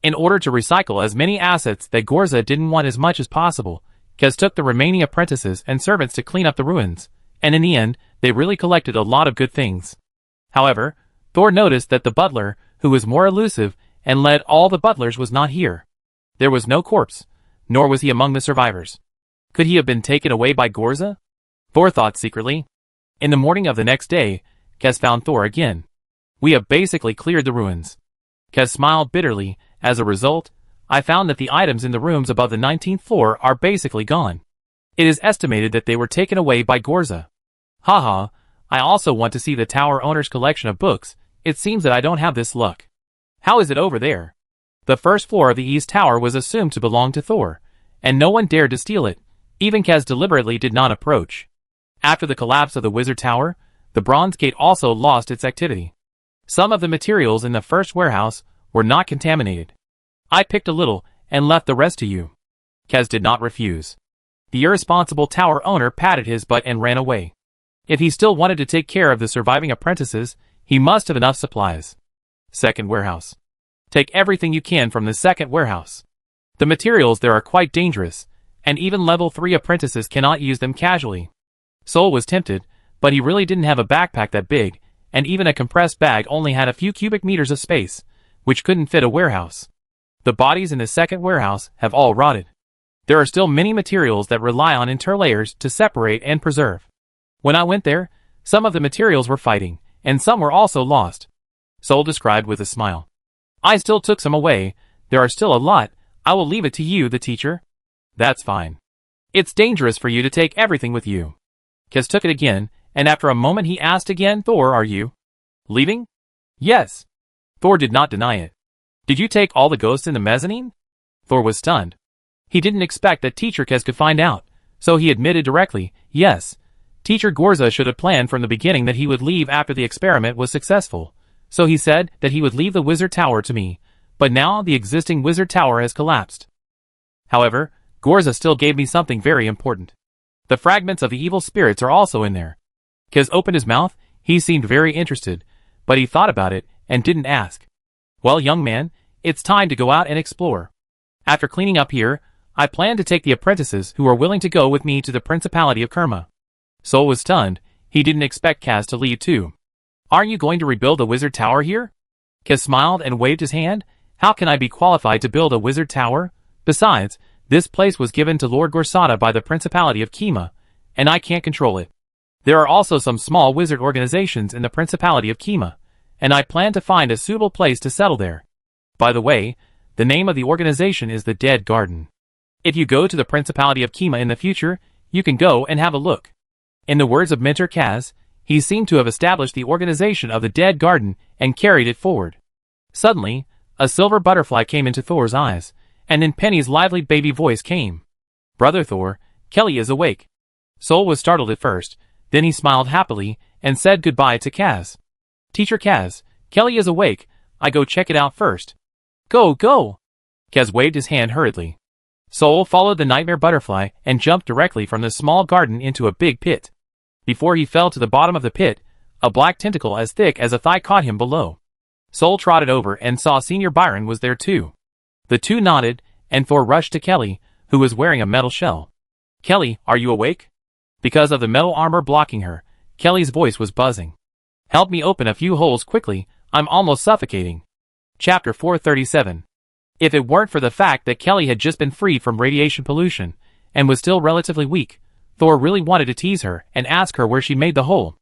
In order to recycle as many assets that Gorza didn't want as much as possible, Kaz took the remaining apprentices and servants to clean up the ruins, and in the end, they really collected a lot of good things. However, Thor noticed that the butler, who was more elusive and led all the butlers, was not here. There was no corpse, nor was he among the survivors. Could he have been taken away by Gorza? Thor thought secretly. In the morning of the next day, Kaz found Thor again. "We have basically cleared the ruins." Kaz smiled bitterly. "As a result, I found that the items in the rooms above the 19th floor are basically gone. It is estimated that they were taken away by Gorza. Haha, I also want to see the tower owner's collection of books. It seems that I don't have this luck. How is it over there?" The first floor of the East Tower was assumed to belong to Thor, and no one dared to steal it. Even Kaz deliberately did not approach. After the collapse of the Wizard Tower, the Bronze Gate also lost its activity. Some of the materials in the first warehouse were not contaminated. I picked a little, and left the rest to you. Kaz did not refuse. The irresponsible tower owner patted his butt and ran away. If he still wanted to take care of the surviving apprentices, he must have enough supplies. Second warehouse. Take everything you can from the second warehouse. The materials there are quite dangerous, and even level 3 apprentices cannot use them casually. Sol was tempted, but he really didn't have a backpack that big, and even a compressed bag only had a few cubic meters of space, which couldn't fit a warehouse. The bodies in the second warehouse have all rotted. There are still many materials that rely on interlayers to separate and preserve. When I went there, some of the materials were fighting, and some were also lost. Sol described with a smile. I still took some away. There are still a lot. I will leave it to you, the teacher. That's fine. It's dangerous for you to take everything with you. Kaz took it again, and after a moment he asked again, Thor, are you leaving? Yes. Thor did not deny it. Did you take all the ghosts in the mezzanine? Thor was stunned. He didn't expect that Teacher Kaz could find out, so he admitted directly, yes. Teacher Gorza should have planned from the beginning that he would leave after the experiment was successful, so he said that he would leave the wizard tower to me, but now the existing wizard tower has collapsed. However, Gorza still gave me something very important. The fragments of the evil spirits are also in there. Kaz opened his mouth. He seemed very interested, but he thought about it and didn't ask. Well, young man, it's time to go out and explore. After cleaning up here, I plan to take the apprentices who are willing to go with me to the Principality of Kerma. Sol was stunned. He didn't expect Kaz to leave too. Aren't you going to rebuild the wizard tower here? Kaz smiled and waved his hand. How can I be qualified to build a wizard tower? Besides, this place was given to Lord Gorsada by the Principality of Kema, and I can't control it. There are also some small wizard organizations in the Principality of Kema, and I plan to find a suitable place to settle there. By the way, the name of the organization is the Dead Garden. If you go to the Principality of Kema in the future, you can go and have a look. In the words of Mentor Kaz, he seemed to have established the organization of the Dead Garden and carried it forward. Suddenly, a silver butterfly came into Thor's eyes, and then Penny's lively baby voice came. Brother Thor, Kelly is awake. Sol was startled at first, then he smiled happily and said goodbye to Kaz. Teacher Kaz, Kelly is awake. I go check it out first. Go, go! Kaz waved his hand hurriedly. Sol followed the nightmare butterfly and jumped directly from the small garden into a big pit. Before he fell to the bottom of the pit, a black tentacle as thick as a thigh caught him below. Sol trotted over and saw Senior Byron was there too. The two nodded, and Thor rushed to Kelly, who was wearing a metal shell. Kelly, are you awake? Because of the metal armor blocking her, Kelly's voice was buzzing. Help me open a few holes quickly, I'm almost suffocating. Chapter 437. If it weren't for the fact that Kelly had just been freed from radiation pollution, and was still relatively weak, Thor really wanted to tease her and ask her where she made the hole.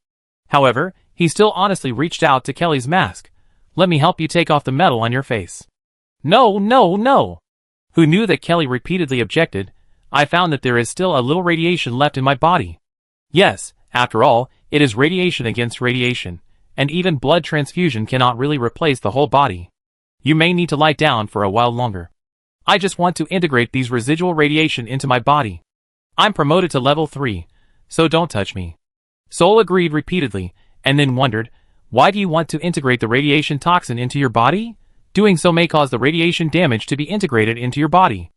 However, he still honestly reached out to Kelly's mask. Let me help you take off the metal on your face. No, no, no! Who knew that Kelly repeatedly objected? I found that there is still a little radiation left in my body. Yes, after all, it is radiation against radiation, and even blood transfusion cannot really replace the whole body. You may need to lie down for a while longer. I just want to integrate these residual radiation into my body. I'm promoted to level 3, so don't touch me. Sol agreed repeatedly, and then wondered, why do you want to integrate the radiation toxin into your body? Doing so may cause the radiation damage to be integrated into your body.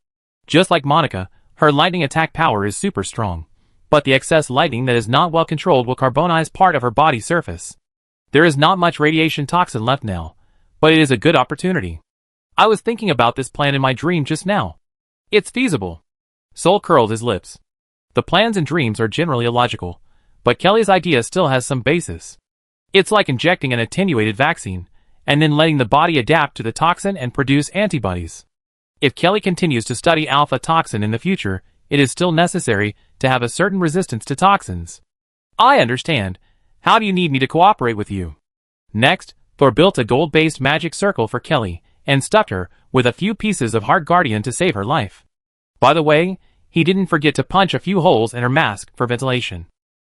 Just like Monica, her lightning attack power is super strong, but the excess lightning that is not well controlled will carbonize part of her body surface. There is not much radiation toxin left now, but it is a good opportunity. I was thinking about this plan in my dream just now. It's feasible. Sol curled his lips. The plans and dreams are generally illogical, but Kelly's idea still has some basis. It's like injecting an attenuated vaccine, and then letting the body adapt to the toxin and produce antibodies. If Kelly continues to study alpha toxin in the future, it is still necessary to have a certain resistance to toxins. I understand. How do you need me to cooperate with you? Next, Thor built a gold-based magic circle for Kelly, and stuffed her with a few pieces of Heart Guardian to save her life. By the way, he didn't forget to punch a few holes in her mask for ventilation.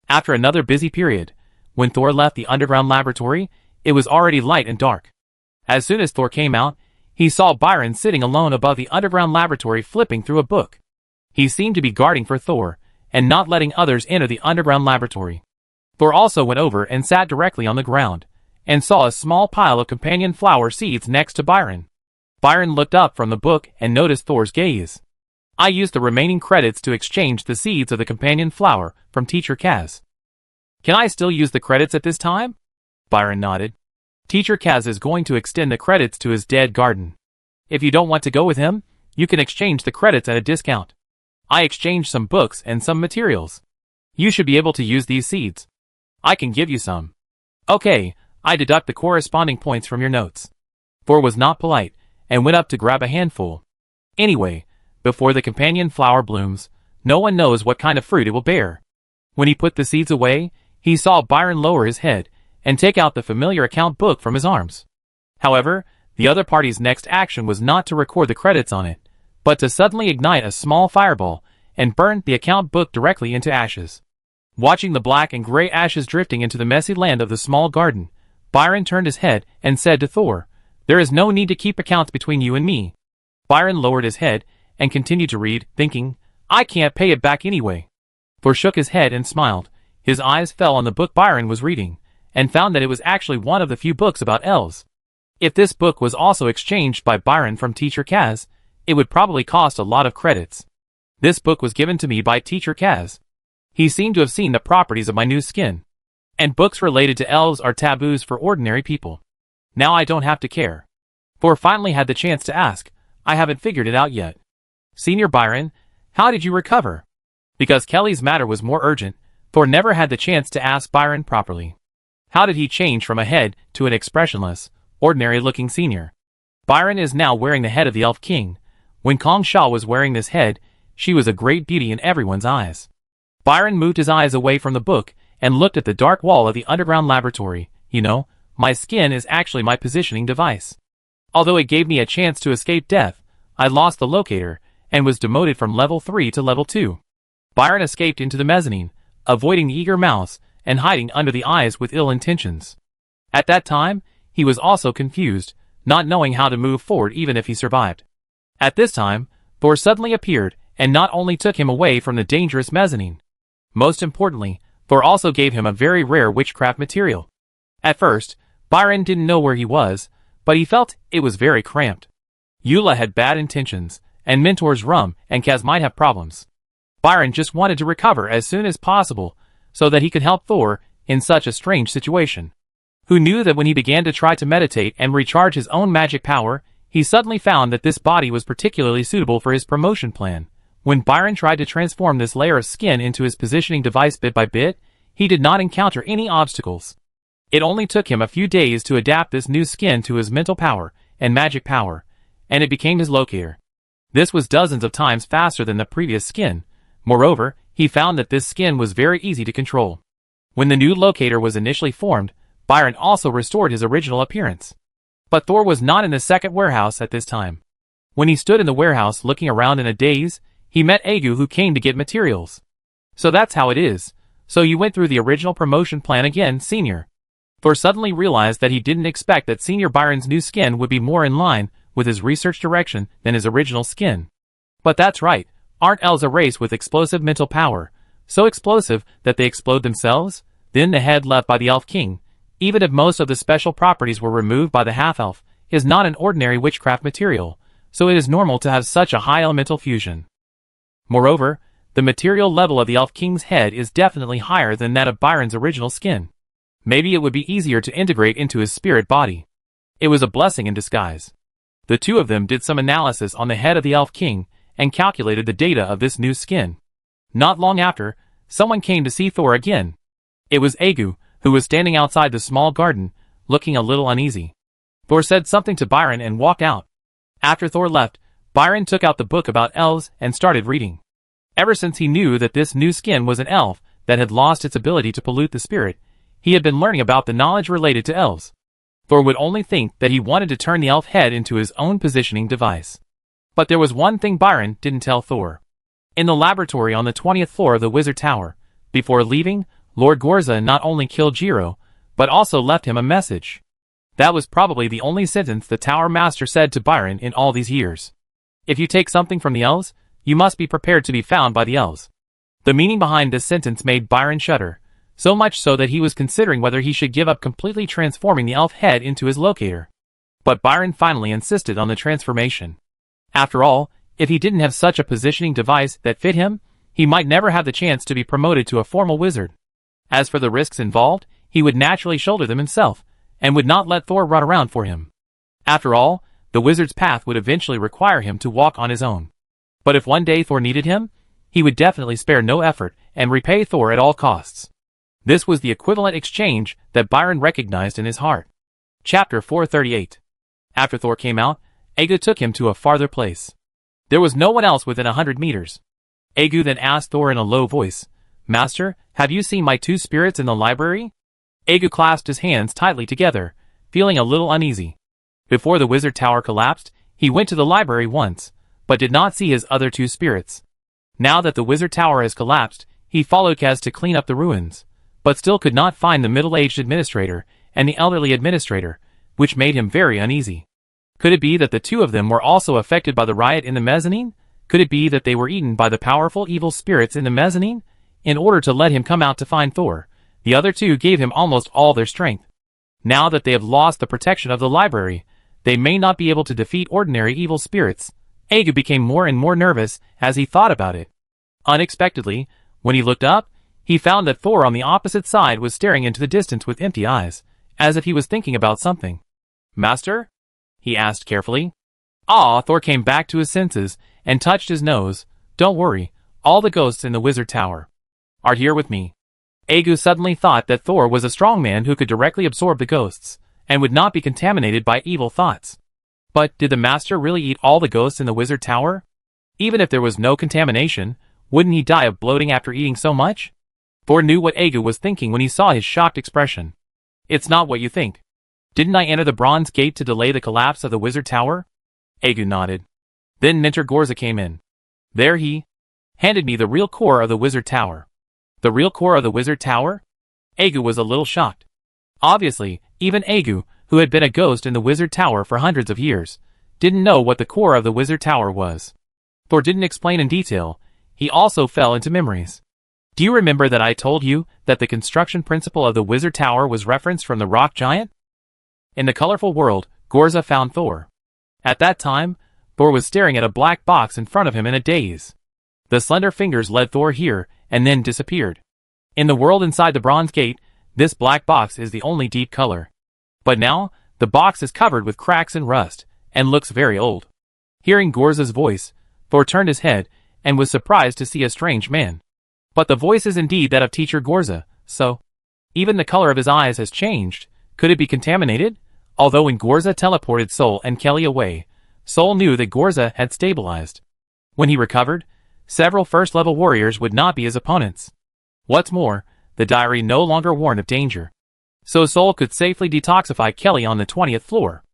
After another busy period, when Thor left the underground laboratory, it was already light and dark. As soon as Thor came out, he saw Byron sitting alone above the underground laboratory flipping through a book. He seemed to be guarding for Thor, and not letting others enter the underground laboratory. Thor also went over and sat directly on the ground, and saw a small pile of companion flower seeds next to Byron. Byron looked up from the book and noticed Thor's gaze. I used the remaining credits to exchange the seeds of the companion flower from Teacher Kaz. Can I still use the credits at this time? Byron nodded. Teacher Kaz is going to extend the credits to his dead garden. If you don't want to go with him, you can exchange the credits at a discount. I exchanged some books and some materials. You should be able to use these seeds. I can give you some. Okay, I deduct the corresponding points from your notes. Thor was not polite, and went up to grab a handful. Anyway, before the companion flower blooms, no one knows what kind of fruit it will bear. When he put the seeds away, he saw Byron lower his head, and take out the familiar account book from his arms. However, the other party's next action was not to record the credits on it, but to suddenly ignite a small fireball, and burn the account book directly into ashes. Watching the black and gray ashes drifting into the messy land of the small garden, Byron turned his head and said to Thor, "There is no need to keep accounts between you and me." Byron lowered his head and continued to read, thinking, "I can't pay it back anyway." Thor shook his head and smiled. His eyes fell on the book Byron was reading, and found that it was actually one of the few books about elves. If this book was also exchanged by Byron from Teacher Kaz, it would probably cost a lot of credits. This book was given to me by Teacher Kaz. He seemed to have seen the properties of my new skin. And books related to elves are taboos for ordinary people. Now I don't have to care. Thor finally had the chance to ask, "I haven't figured it out yet. Senior Byron, how did you recover?" Because Kelly's matter was more urgent, Thor never had the chance to ask Byron properly. How did he change from a head to an expressionless, ordinary-looking senior? Byron is now wearing the head of the Elf King. When Kong Sha was wearing this head, she was a great beauty in everyone's eyes. Byron moved his eyes away from the book and looked at the dark wall of the underground laboratory. You know, my skin is actually my positioning device. Although it gave me a chance to escape death, I lost the locator and was demoted from level 3 to level 2. Byron escaped into the mezzanine, avoiding the eager mouse and hiding under the eyes with ill intentions. At that time, he was also confused, not knowing how to move forward even if he survived. At this time, Thor suddenly appeared and not only took him away from the dangerous mezzanine. Most importantly, Thor also gave him a very rare witchcraft material. At first, Byron didn't know where he was, but he felt it was very cramped. Eula had bad intentions, and Mentor's Rum and Kaz might have problems. Byron just wanted to recover as soon as possible, so that he could help Thor in such a strange situation. Who knew that when he began to try to meditate and recharge his own magic power, he suddenly found that this body was particularly suitable for his promotion plan. When Byron tried to transform this layer of skin into his positioning device bit by bit, he did not encounter any obstacles. It only took him a few days to adapt this new skin to his mental power and magic power, and it became his locator. This was dozens of times faster than the previous skin. Moreover, he found that this skin was very easy to control. When the new locator was initially formed, Byron also restored his original appearance. But Thor was not in the second warehouse at this time. When he stood in the warehouse looking around in a daze, he met Agu, who came to get materials. "So that's how it is. So you went through the original promotion plan again, Senior." Thor suddenly realized that he didn't expect that Senior Byron's new skin would be more in line with his research direction than his original skin. But that's right, aren't elves a race with explosive mental power, so explosive that they explode themselves? Then the head left by the Elf King, even if most of the special properties were removed by the half-elf, is not an ordinary witchcraft material, so it is normal to have such a high elemental fusion. Moreover, the material level of the Elf King's head is definitely higher than that of Byron's original skin. Maybe it would be easier to integrate into his spirit body. It was a blessing in disguise. The two of them did some analysis on the head of the Elf King and calculated the data of this new skin. Not long after, someone came to see Thor again. It was Agu, who was standing outside the small garden, looking a little uneasy. Thor said something to Byron and walked out. After Thor left, Byron took out the book about elves and started reading. Ever since he knew that this new skin was an elf that had lost its ability to pollute the spirit, he had been learning about the knowledge related to elves. Thor would only think that he wanted to turn the elf head into his own positioning device. But there was one thing Byron didn't tell Thor. In the laboratory on the 20th floor of the Wizard Tower, before leaving, Lord Gorza not only killed Jiro, but also left him a message. That was probably the only sentence the Tower Master said to Byron in all these years. If you take something from the elves, you must be prepared to be found by the elves. The meaning behind this sentence made Byron shudder, so much so that he was considering whether he should give up completely transforming the elf head into his locator. But Byron finally insisted on the transformation. After all, if he didn't have such a positioning device that fit him, he might never have the chance to be promoted to a formal wizard. As for the risks involved, he would naturally shoulder them himself, and would not let Thor run around for him. After all, the wizard's path would eventually require him to walk on his own. But if one day Thor needed him, he would definitely spare no effort and repay Thor at all costs. This was the equivalent exchange that Byron recognized in his heart. Chapter 438. After Thor came out, Egu took him to a farther place. There was no one else within 100 meters. Egu then asked Thor in a low voice, "Master, have you seen my two spirits in the library?" Egu clasped his hands tightly together, feeling a little uneasy. Before the wizard tower collapsed, he went to the library once, but did not see his other two spirits. Now that the wizard tower has collapsed, he followed Kaz to clean up the ruins, but still could not find the middle-aged administrator and the elderly administrator, which made him very uneasy. Could it be that the two of them were also affected by the riot in the mezzanine? Could it be that they were eaten by the powerful evil spirits in the mezzanine? In order to let him come out to find Thor, the other two gave him almost all their strength. Now that they have lost the protection of the library, they may not be able to defeat ordinary evil spirits. Egu became more and more nervous as he thought about it. Unexpectedly, when he looked up, he found that Thor on the opposite side was staring into the distance with empty eyes, as if he was thinking about something. "Master?" he asked carefully. Thor came back to his senses and touched his nose. "Don't worry, all the ghosts in the wizard tower are here with me." Egu suddenly thought that Thor was a strong man who could directly absorb the ghosts, and would not be contaminated by evil thoughts. But did the master really eat all the ghosts in the wizard tower? Even if there was no contamination, wouldn't he die of bloating after eating so much? Thor knew what Egu was thinking when he saw his shocked expression. "It's not what you think. Didn't I enter the bronze gate to delay the collapse of the wizard tower?" Egu nodded. Then Mentor Gorza came in. There he handed me the real core of the wizard tower. The real core of the wizard tower? Egu was a little shocked. Obviously, even Egu, who had been a ghost in the wizard tower for hundreds of years, didn't know what the core of the wizard tower was. Thor didn't explain in detail. He also fell into memories. "Do you remember that I told you that the construction principle of the wizard tower was referenced from the rock giant?" In the colorful world, Gorza found Thor. At that time, Thor was staring at a black box in front of him in a daze. The slender fingers led Thor here and then disappeared. In the world inside the bronze gate, this black box is the only deep color. But now, the box is covered with cracks and rust, and looks very old. Hearing Gorza's voice, Thor turned his head, and was surprised to see a strange man. But the voice is indeed that of Teacher Gorza, so even the color of his eyes has changed. Could it be contaminated? Although when Gorza teleported Sol and Kelly away, Sol knew that Gorza had stabilized. When he recovered, several first-level warriors would not be his opponents. What's more, the diary no longer warned of danger. So Sol could safely detoxify Kelly on the 20th floor.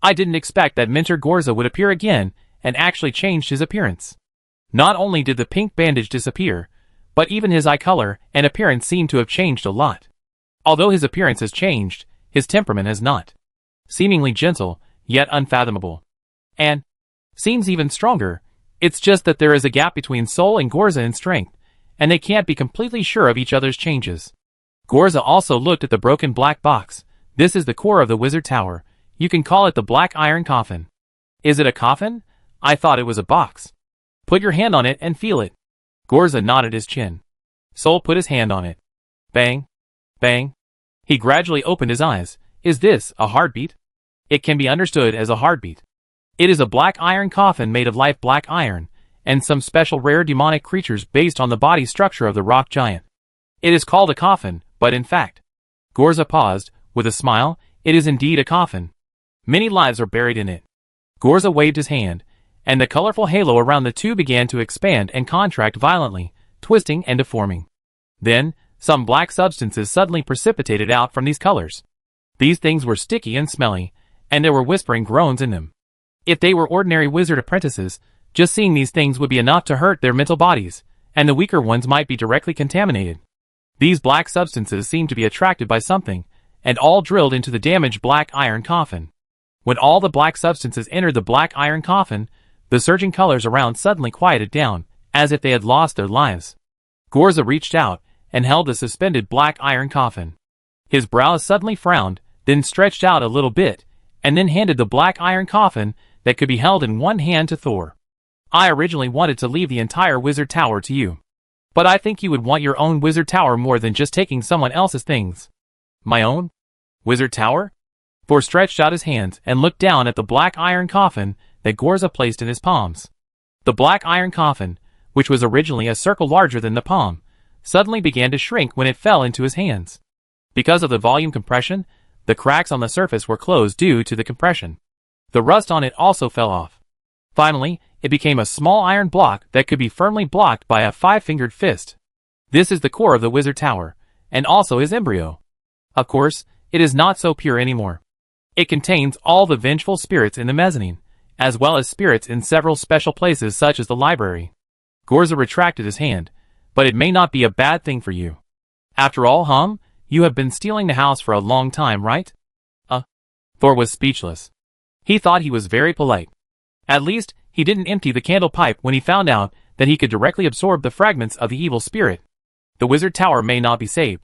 I didn't expect that Mentor Gorza would appear again and actually changed his appearance. Not only did the pink bandage disappear, but even his eye color and appearance seem to have changed a lot. Although his appearance has changed, his temperament has not. Seemingly gentle, yet unfathomable. And seems even stronger. It's just that there is a gap between Sol and Gorza in strength, and they can't be completely sure of each other's changes. Gorza also looked at the broken black box. This is the core of the wizard tower. You can call it the black iron coffin. Is it a coffin? I thought it was a box. Put your hand on it and feel it. Gorza nodded his chin. Sol put his hand on it. Bang. Bang. He gradually opened his eyes. Is this a heartbeat? It can be understood as a heartbeat. It is a black iron coffin made of live black iron, and some special rare demonic creatures based on the body structure of the rock giant. It is called a coffin, but in fact, Gorza paused, with a smile, it is indeed a coffin. Many lives are buried in it. Gorza waved his hand, and the colorful halo around the two began to expand and contract violently, twisting and deforming. Then, some black substances suddenly precipitated out from these colors. These things were sticky and smelly, and there were whispering groans in them. If they were ordinary wizard apprentices, just seeing these things would be enough to hurt their mental bodies, and the weaker ones might be directly contaminated. These black substances seemed to be attracted by something, and all drilled into the damaged black iron coffin. When all the black substances entered the black iron coffin, the surging colors around suddenly quieted down, as if they had lost their lives. Gorza reached out, and held the suspended black iron coffin. His brows suddenly frowned, then stretched out a little bit, and then handed the black iron coffin that could be held in one hand to Thor. I originally wanted to leave the entire wizard tower to you. But I think you would want your own wizard tower more than just taking someone else's things. My own? Wizard tower? Thor stretched out his hands and looked down at the black iron coffin that Gorza placed in his palms. The black iron coffin, which was originally a circle larger than the palm, suddenly began to shrink when it fell into his hands. Because of the volume compression, the cracks on the surface were closed due to the compression. The rust on it also fell off. Finally, it became a small iron block that could be firmly blocked by a five-fingered fist. This is the core of the wizard tower, and also his embryo. Of course, it is not so pure anymore. It contains all the vengeful spirits in the mezzanine, as well as spirits in several special places such as the library. Gorza retracted his hand, but it may not be a bad thing for you. After all, you have been stealing the house for a long time, right? Thor was speechless. He thought he was very polite. At least, he didn't empty the candle pipe when he found out that he could directly absorb the fragments of the evil spirit. The wizard tower may not be saved.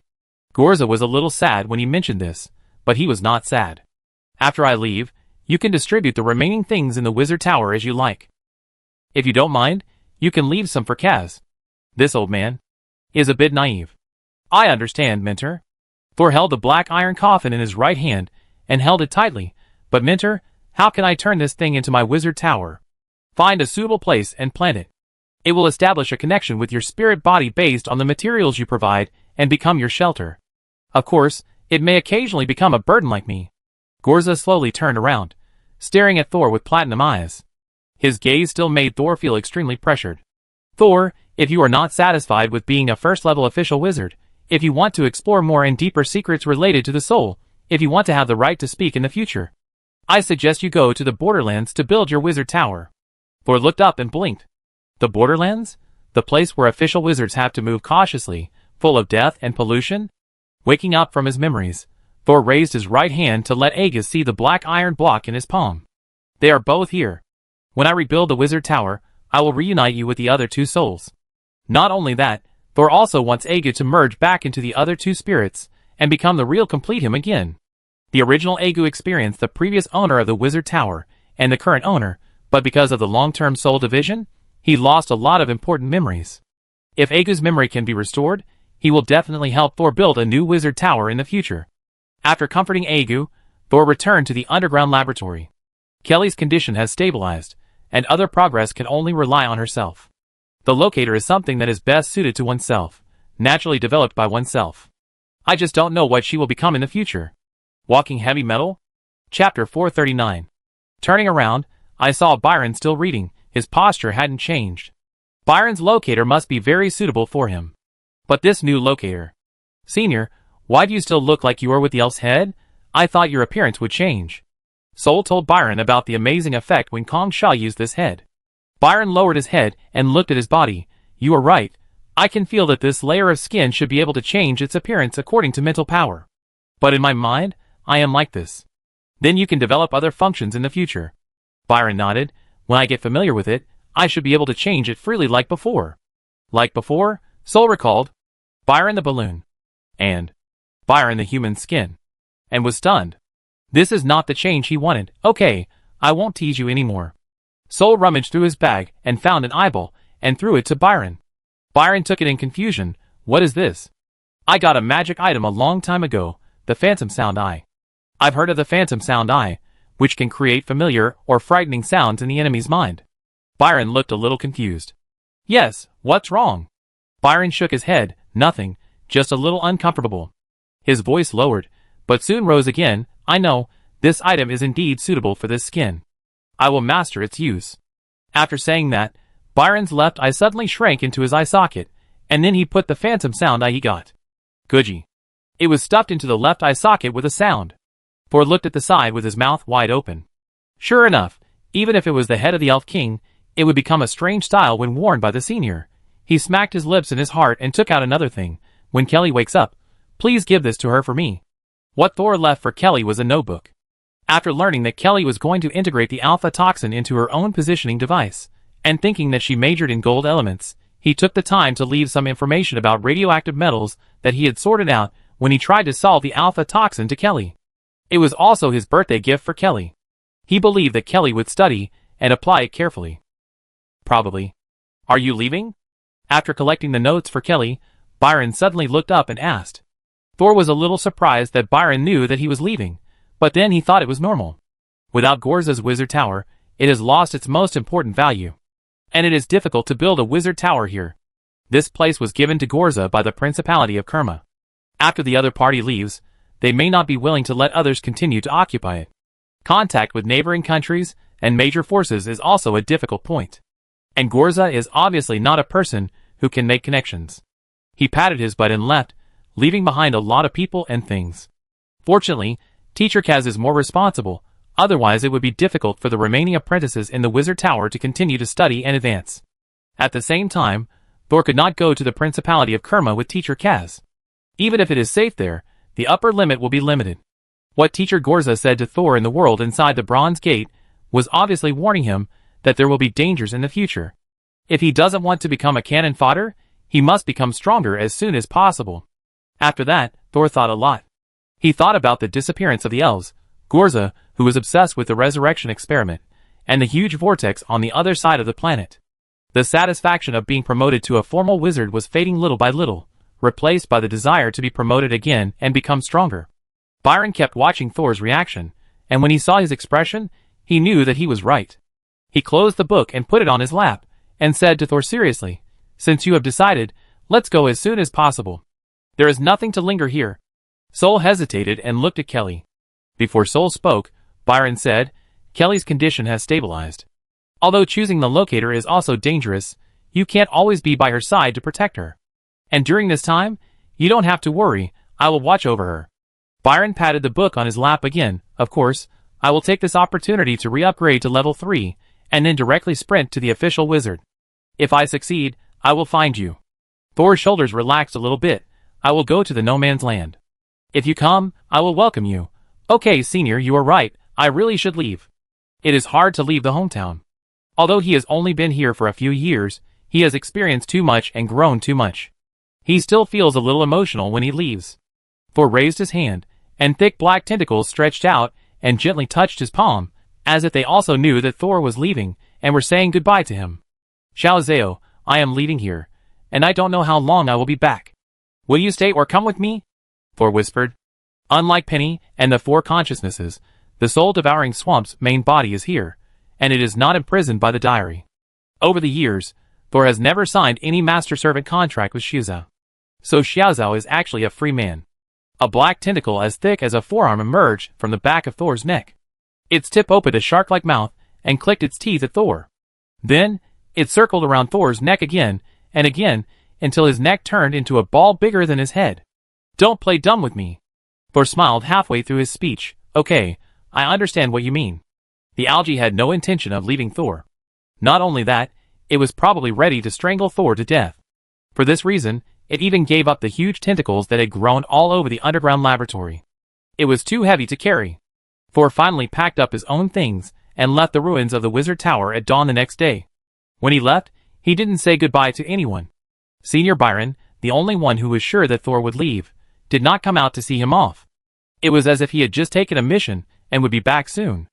Gorza was a little sad when he mentioned this, but he was not sad. After I leave, you can distribute the remaining things in the wizard tower as you like. If you don't mind, you can leave some for Kaz. This old man is a bit naive. I understand, Mentor. Thor held the black iron coffin in his right hand and held it tightly, but Mentor, how can I turn this thing into my wizard tower? Find a suitable place and plant it. It will establish a connection with your spirit body based on the materials you provide and become your shelter. Of course, it may occasionally become a burden like me. Gorza slowly turned around, staring at Thor with platinum eyes. His gaze still made Thor feel extremely pressured. Thor, if you are not satisfied with being a first-level official wizard, if you want to explore more and deeper secrets related to the soul, if you want to have the right to speak in the future, I suggest you go to the Borderlands to build your wizard tower. Thor looked up and blinked. The Borderlands? The place where official wizards have to move cautiously, full of death and pollution? Waking up from his memories, Thor raised his right hand to let Aegis see the black iron block in his palm. They are both here. When I rebuild the wizard tower, I will reunite you with the other two souls. Not only that, Thor also wants Aegis to merge back into the other two spirits and become the real complete him again. The original Aegis experienced the previous owner of the wizard tower and the current owner, but because of the long-term soul division, he lost a lot of important memories. If Aegis' memory can be restored, he will definitely help Thor build a new wizard tower in the future. After comforting Aegis, Thor returned to the underground laboratory. Kelly's condition has stabilized, and other progress can only rely on herself. The locator is something that is best suited to oneself, naturally developed by oneself. I just don't know what she will become in the future. Walking heavy metal? Chapter 439. Turning around, I saw Byron still reading. His posture hadn't changed. Byron's locator must be very suitable for him. But this new locator. Senior, why do you still look like you are with the elf's head? I thought your appearance would change. Soul told Byron about the amazing effect when Kong Sha used this head. Byron lowered his head and looked at his body. You are right. I can feel that this layer of skin should be able to change its appearance according to mental power. But in my mind, I am like this. Then you can develop other functions in the future. Byron nodded. When I get familiar with it, I should be able to change it freely like before. Like before? Soul recalled. Byron the balloon. And Byron the human skin. And was stunned. This is not the change he wanted. Okay, I won't tease you anymore. Soul rummaged through his bag and found an eyeball and threw it to Byron. Byron took it in confusion. What is this? I got a magic item a long time ago, the Phantom Sound Eye. I've heard of the Phantom Sound Eye, which can create familiar or frightening sounds in the enemy's mind. Byron looked a little confused. Yes, what's wrong? Byron shook his head. Nothing, just a little uncomfortable. His voice lowered, but soon rose again. I know, this item is indeed suitable for this skin. I will master its use. After saying that, Byron's left eye suddenly shrank into his eye socket, and then he put the Phantom Sound Eye he got. Goodgee. It was stuffed into the left eye socket with a sound. Thor looked at the side with his mouth wide open. Sure enough, even if it was the head of the Elf King, it would become a strange style when worn by the senior. He smacked his lips in his heart and took out another thing. When Kelly wakes up, please give this to her for me. What Thor left for Kelly was a notebook. After learning that Kelly was going to integrate the alpha toxin into her own positioning device, and thinking that she majored in gold elements, he took the time to leave some information about radioactive metals that he had sorted out when he tried to solve the alpha toxin to Kelly. It was also his birthday gift for Kelly. He believed that Kelly would study and apply it carefully. Probably. Are you leaving? After collecting the notes for Kelly, Byron suddenly looked up and asked. Thor was a little surprised that Byron knew that he was leaving, but then he thought it was normal. Without Gorza's wizard tower, it has lost its most important value. And it is difficult to build a wizard tower here. This place was given to Gorza by the Principality of Kerma. After the other party leaves, they may not be willing to let others continue to occupy it. Contact with neighboring countries and major forces is also a difficult point. And Gorza is obviously not a person who can make connections. He patted his butt and left, leaving behind a lot of people and things. Fortunately, Teacher Kaz is more responsible, otherwise it would be difficult for the remaining apprentices in the wizard tower to continue to study and advance. At the same time, Thor could not go to the Principality of Kerma with Teacher Kaz. Even if it is safe there, the upper limit will be limited. What Teacher Gorza said to Thor in the world inside the Bronze Gate was obviously warning him that there will be dangers in the future. If he doesn't want to become a cannon fodder, he must become stronger as soon as possible. After that, Thor thought a lot. He thought about the disappearance of the elves, Gorza, who was obsessed with the resurrection experiment, and the huge vortex on the other side of the planet. The satisfaction of being promoted to a formal wizard was fading little by little, replaced by the desire to be promoted again and become stronger. Byron kept watching Thor's reaction, and when he saw his expression, he knew that he was right. He closed the book and put it on his lap, and said to Thor seriously, "Since you have decided, let's go as soon as possible. There is nothing to linger here." Sol hesitated and looked at Kelly. Before Sol spoke, Byron said, "Kelly's condition has stabilized. Although choosing the locator is also dangerous, you can't always be by her side to protect her. And during this time, you don't have to worry, I will watch over her." Byron patted the book on his lap again. "Of course, I will take this opportunity to re-upgrade to level 3, and then directly sprint to the official wizard. If I succeed, I will find you." Thor's shoulders relaxed a little bit. "I will go to the no man's land. If you come, I will welcome you." "Okay, senior, you are right, I really should leave." It is hard to leave the hometown. Although he has only been here for a few years, he has experienced too much and grown too much. He still feels a little emotional when he leaves. Thor raised his hand, and thick black tentacles stretched out and gently touched his palm, as if they also knew that Thor was leaving and were saying goodbye to him. "Xiao Zhao, I am leaving here, and I don't know how long I will be back. Will you stay or come with me?" Thor whispered. Unlike Penny and the Four Consciousnesses, the soul-devouring swamp's main body is here, and it is not imprisoned by the diary. Over the years, Thor has never signed any master-servant contract with Xiao. So Xiao Zhao is actually a free man. A black tentacle as thick as a forearm emerged from the back of Thor's neck. Its tip opened a shark-like mouth and clicked its teeth at Thor. Then, it circled around Thor's neck again and again until his neck turned into a ball bigger than his head. "Don't play dumb with me." Thor smiled halfway through his speech. "Okay, I understand what you mean." The algae had no intention of leaving Thor. Not only that, it was probably ready to strangle Thor to death. For this reason, it even gave up the huge tentacles that had grown all over the underground laboratory. It was too heavy to carry. Thor finally packed up his own things and left the ruins of the wizard tower at dawn the next day. When he left, he didn't say goodbye to anyone. Senior Byron, the only one who was sure that Thor would leave, did not come out to see him off. It was as if he had just taken a mission and would be back soon.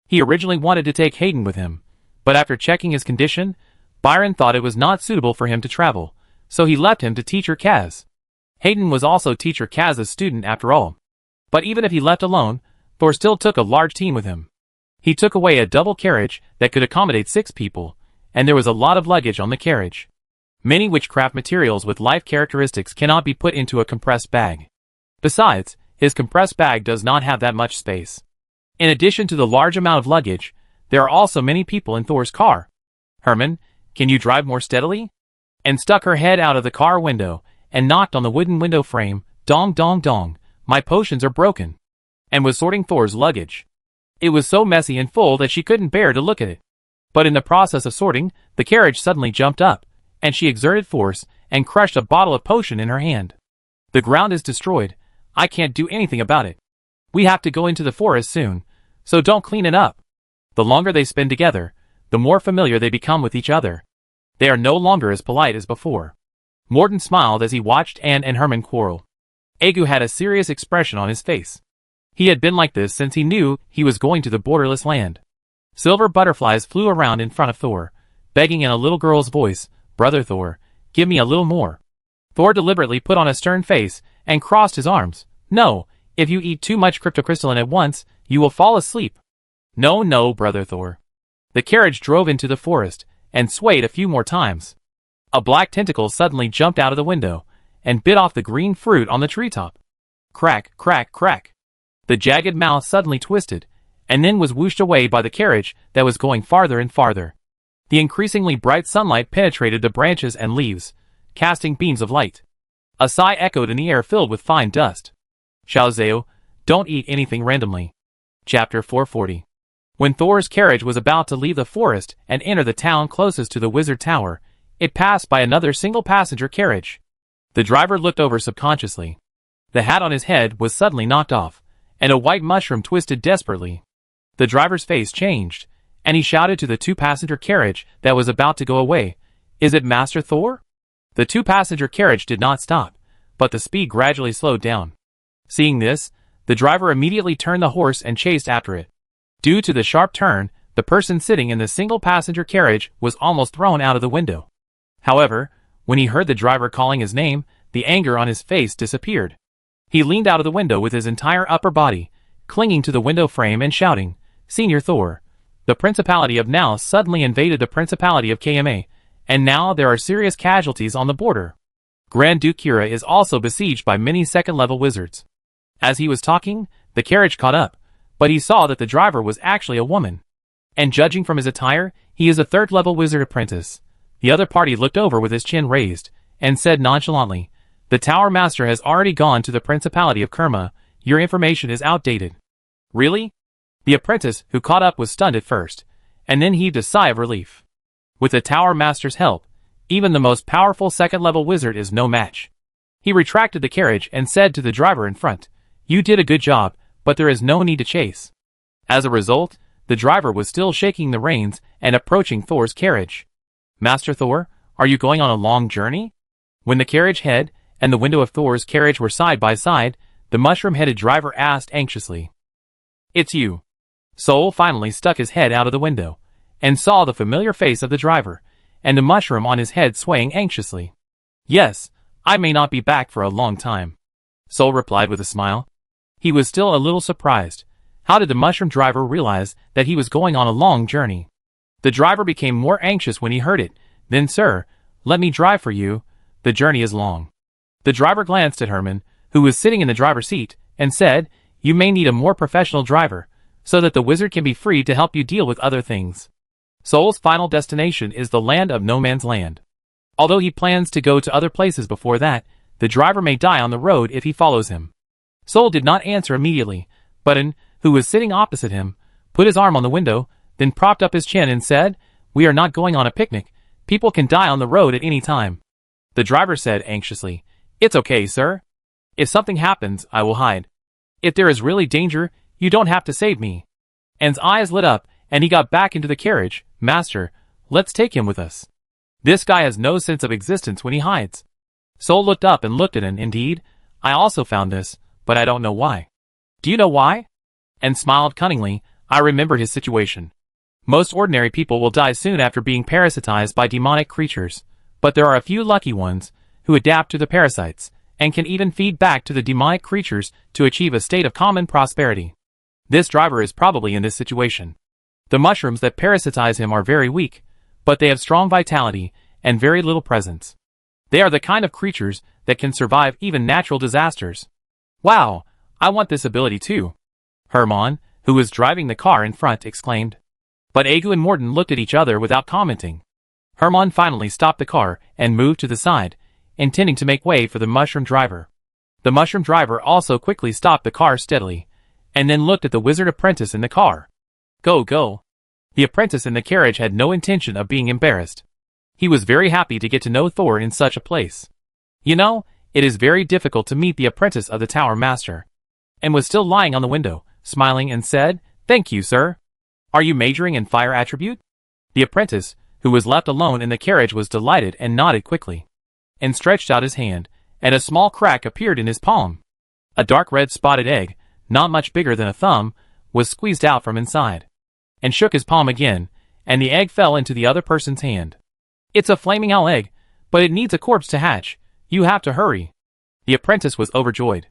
He originally wanted to take Hayden with him, but after checking his condition, Byron thought it was not suitable for him to travel, so he left him to Teacher Kaz. Hayden was also Teacher Kaz's student after all. But even if he left alone, Thor still took a large team with him. He took away a double carriage that could accommodate 6 people, and there was a lot of luggage on the carriage. Many witchcraft materials with life characteristics cannot be put into a compressed bag. Besides, his compressed bag does not have that much space. In addition to the large amount of luggage, there are also many people in Thor's car. "Herman, can you drive more steadily?" And stuck her head out of the car window and knocked on the wooden window frame. "Dong dong dong, my potions are broken," and was sorting Thor's luggage. It was so messy and full that she couldn't bear to look at it. But in the process of sorting, the carriage suddenly jumped up, and she exerted force and crushed a bottle of potion in her hand. "The ground is destroyed. I can't do anything about it. We have to go into the forest soon, so don't clean it up." The longer they spend together, the more familiar they become with each other. They are no longer as polite as before. Morton smiled as he watched Anne and Herman quarrel. Egu had a serious expression on his face. He had been like this since he knew he was going to the borderless land. Silver butterflies flew around in front of Thor, begging in a little girl's voice, "Brother Thor, give me a little more." Thor deliberately put on a stern face and crossed his arms. "No, if you eat too much cryptocrystalline at once, you will fall asleep." "No, no, Brother Thor." The carriage drove into the forest and swayed a few more times. A black tentacle suddenly jumped out of the window and bit off the green fruit on the treetop. Crack, crack, crack. The jagged mouth suddenly twisted, and then was whooshed away by the carriage that was going farther and farther. The increasingly bright sunlight penetrated the branches and leaves, casting beams of light. A sigh echoed in the air filled with fine dust. Xiao Zhao, don't eat anything randomly. Chapter 440. When Thor's carriage was about to leave the forest and enter the town closest to the wizard tower, it passed by another single-passenger carriage. The driver looked over subconsciously. The hat on his head was suddenly knocked off, and a white mushroom twisted desperately. The driver's face changed, and he shouted to the two-passenger carriage that was about to go away, "Is it Master Thor?" The two-passenger carriage did not stop, but the speed gradually slowed down. Seeing this, the driver immediately turned the horse and chased after it. Due to the sharp turn, the person sitting in the single-passenger carriage was almost thrown out of the window. However, when he heard the driver calling his name, the anger on his face disappeared. He leaned out of the window with his entire upper body, clinging to the window frame and shouting, "Senior Thor, the Principality of Now suddenly invaded the Principality of KMA, and now there are serious casualties on the border. Grand Duke Kira is also besieged by many second-level wizards." As he was talking, the carriage caught up, but he saw that the driver was actually a woman. And judging from his attire, he is a third-level wizard apprentice. The other party looked over with his chin raised, and said nonchalantly, "The Tower Master has already gone to the Principality of Kerma. Your information is outdated." "Really?" The apprentice who caught up was stunned at first, and then heaved a sigh of relief. With the Tower Master's help, even the most powerful second-level wizard is no match. He retracted the carriage and said to the driver in front, "You did a good job, but there is no need to chase." As a result, the driver was still shaking the reins and approaching Thor's carriage. "Master Thor, are you going on a long journey?" When the carriage head and the window of Thor's carriage were side by side, the mushroom-headed driver asked anxiously, "It's you." Sol finally stuck his head out of the window, and saw the familiar face of the driver, and a mushroom on his head swaying anxiously. "Yes, I may not be back for a long time," Sol replied with a smile. He was still a little surprised. How did the mushroom driver realize that he was going on a long journey? The driver became more anxious when he heard it. "Then sir, let me drive for you. The journey is long." The driver glanced at Herman, who was sitting in the driver's seat, and said, "You may need a more professional driver, so that the wizard can be free to help you deal with other things." Sol's final destination is the land of no man's land. Although he plans to go to other places before that, the driver may die on the road if he follows him. Sol did not answer immediately. Button, who was sitting opposite him, put his arm on the window, then propped up his chin and said, "We are not going on a picnic. People can die on the road at any time." The driver said anxiously, "It's okay, sir. If something happens, I will hide. If there is really danger, you don't have to save me." An's eyes lit up, and he got back into the carriage. "Master, let's take him with us. This guy has no sense of existence when he hides." Sol looked up and looked at An. "Indeed, I also found this, but I don't know why." "Do you know why?" And smiled cunningly. "I remembered his situation. Most ordinary people will die soon after being parasitized by demonic creatures, but there are a few lucky ones who adapt to the parasites, and can even feed back to the demonic creatures to achieve a state of common prosperity. This driver is probably in this situation. The mushrooms that parasitize him are very weak, but they have strong vitality and very little presence. They are the kind of creatures that can survive even natural disasters." "Wow, I want this ability too," Herman, who was driving the car in front, exclaimed. But Agu and Morton looked at each other without commenting. Herman finally stopped the car and moved to the side, intending to make way for the mushroom driver. The mushroom driver also quickly stopped the car steadily, and then looked at the wizard apprentice in the car. "Go, go." The apprentice in the carriage had no intention of being embarrassed. He was very happy to get to know Thor in such a place. "You know, it is very difficult to meet the apprentice of the Tower Master." And was still lying on the window, smiling, and said, "Thank you, sir. Are you majoring in fire attribute?" The apprentice, who was left alone in the carriage, was delighted and nodded quickly, and stretched out his hand, and a small crack appeared in his palm. A dark red spotted egg, not much bigger than a thumb, was squeezed out from inside, and shook his palm again, and the egg fell into the other person's hand. It's a flaming owl egg, but it needs a corpse to hatch. You have to hurry. The apprentice was overjoyed.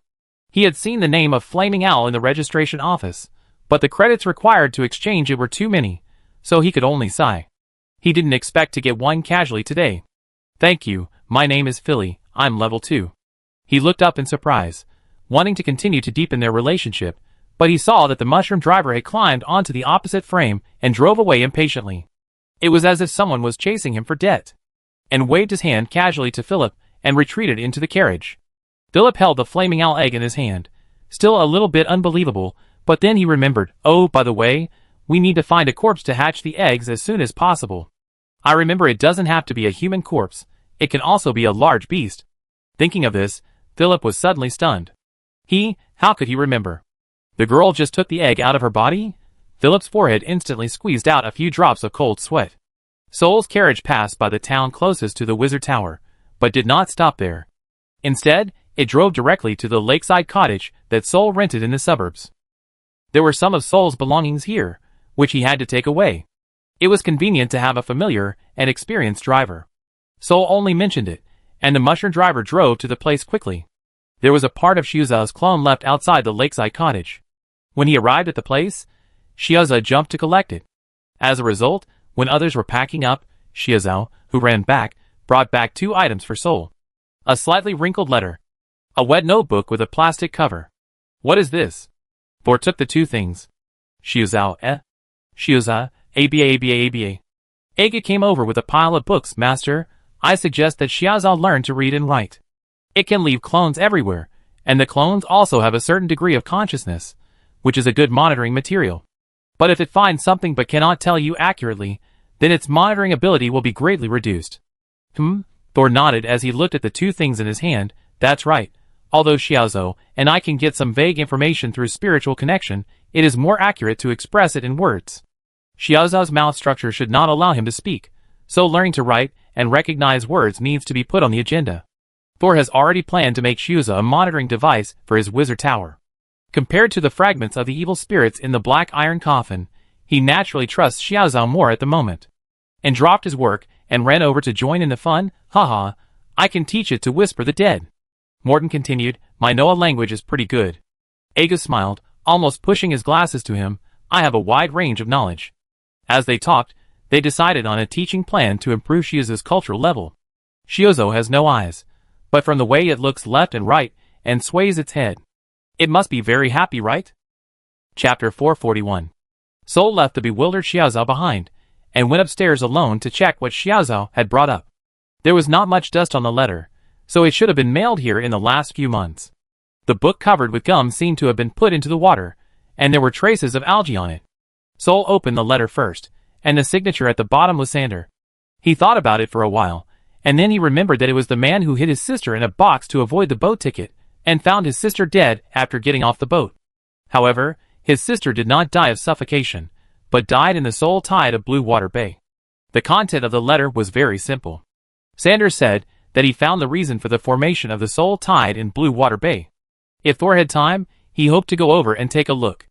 He had seen the name of Flaming Owl in the registration office, but the credits required to exchange it were too many, so he could only sigh. He didn't expect to get one casually today. Thank you, my name is Philly, I'm level 2. He looked up in surprise, wanting to continue to deepen their relationship, but he saw that the mushroom driver had climbed onto the opposite frame and drove away impatiently. It was as if someone was chasing him for debt, and waved his hand casually to Philip and retreated into the carriage. Philip held the flaming owl egg in his hand, still a little bit unbelievable, but then he remembered, oh, by the way, we need to find a corpse to hatch the eggs as soon as possible. I remember it doesn't have to be a human corpse, it can also be a large beast. Thinking of this, Philip was suddenly stunned. How could he remember? The girl just took the egg out of her body? Philip's forehead instantly squeezed out a few drops of cold sweat. Soul's carriage passed by the town closest to the Wizard Tower, but did not stop there. Instead, it drove directly to the lakeside cottage that Soul rented in the suburbs. There were some of Soul's belongings here, which he had to take away. It was convenient to have a familiar and experienced driver. Soul only mentioned it, and the mushroom driver drove to the place quickly. There was a part of Shiaza's clone left outside the lakeside cottage. When he arrived at the place, Shiaza jumped to collect it. As a result, when others were packing up, Shiaza, who ran back, brought back 2 items for Soul. A slightly wrinkled letter. A wet notebook with a plastic cover. What is this? Thor took the 2 things. Shiaza, Shiaza, ABA. Aga came over with a pile of books, Master. I suggest that Shiaza learn to read and write. It can leave clones everywhere, and the clones also have a certain degree of consciousness, which is a good monitoring material. But if it finds something but cannot tell you accurately, then its monitoring ability will be greatly reduced. Thor nodded as he looked at the 2 things in his hand. That's right. Although Shiazo and I can get some vague information through spiritual connection, it is more accurate to express it in words. Shiaza's mouth structure should not allow him to speak, so learning to write and recognize words needs to be put on the agenda. Thor has already planned to make Shiaza a monitoring device for his wizard tower. Compared to the fragments of the evil spirits in the black iron coffin, he naturally trusts Shiaza more at the moment. And dropped his work and ran over to join in the fun. Haha, I can teach it to whisper the dead. Morton continued, my Noah language is pretty good. Aga smiled, almost pushing his glasses to him. I have a wide range of knowledge. As they talked, they decided on a teaching plan to improve Shiaza's cultural level. Shiazo has no eyes, but from the way it looks left and right, and sways its head, it must be very happy, right? Chapter 441. Soul left the bewildered Shiaza behind, and went upstairs alone to check what Shiaza had brought up. There was not much dust on the letter, so it should have been mailed here in the last few months. The book covered with gum seemed to have been put into the water, and there were traces of algae on it. Soul opened the letter first, and the signature at the bottom was Sander. He thought about it for a while, and then he remembered that it was the man who hid his sister in a box to avoid the boat ticket, and found his sister dead after getting off the boat. However, his sister did not die of suffocation, but died in the Soul Tide of Blue Water Bay. The content of the letter was very simple. Sander said that he found the reason for the formation of the Soul Tide in Blue Water Bay. If Thor had time, he hoped to go over and take a look.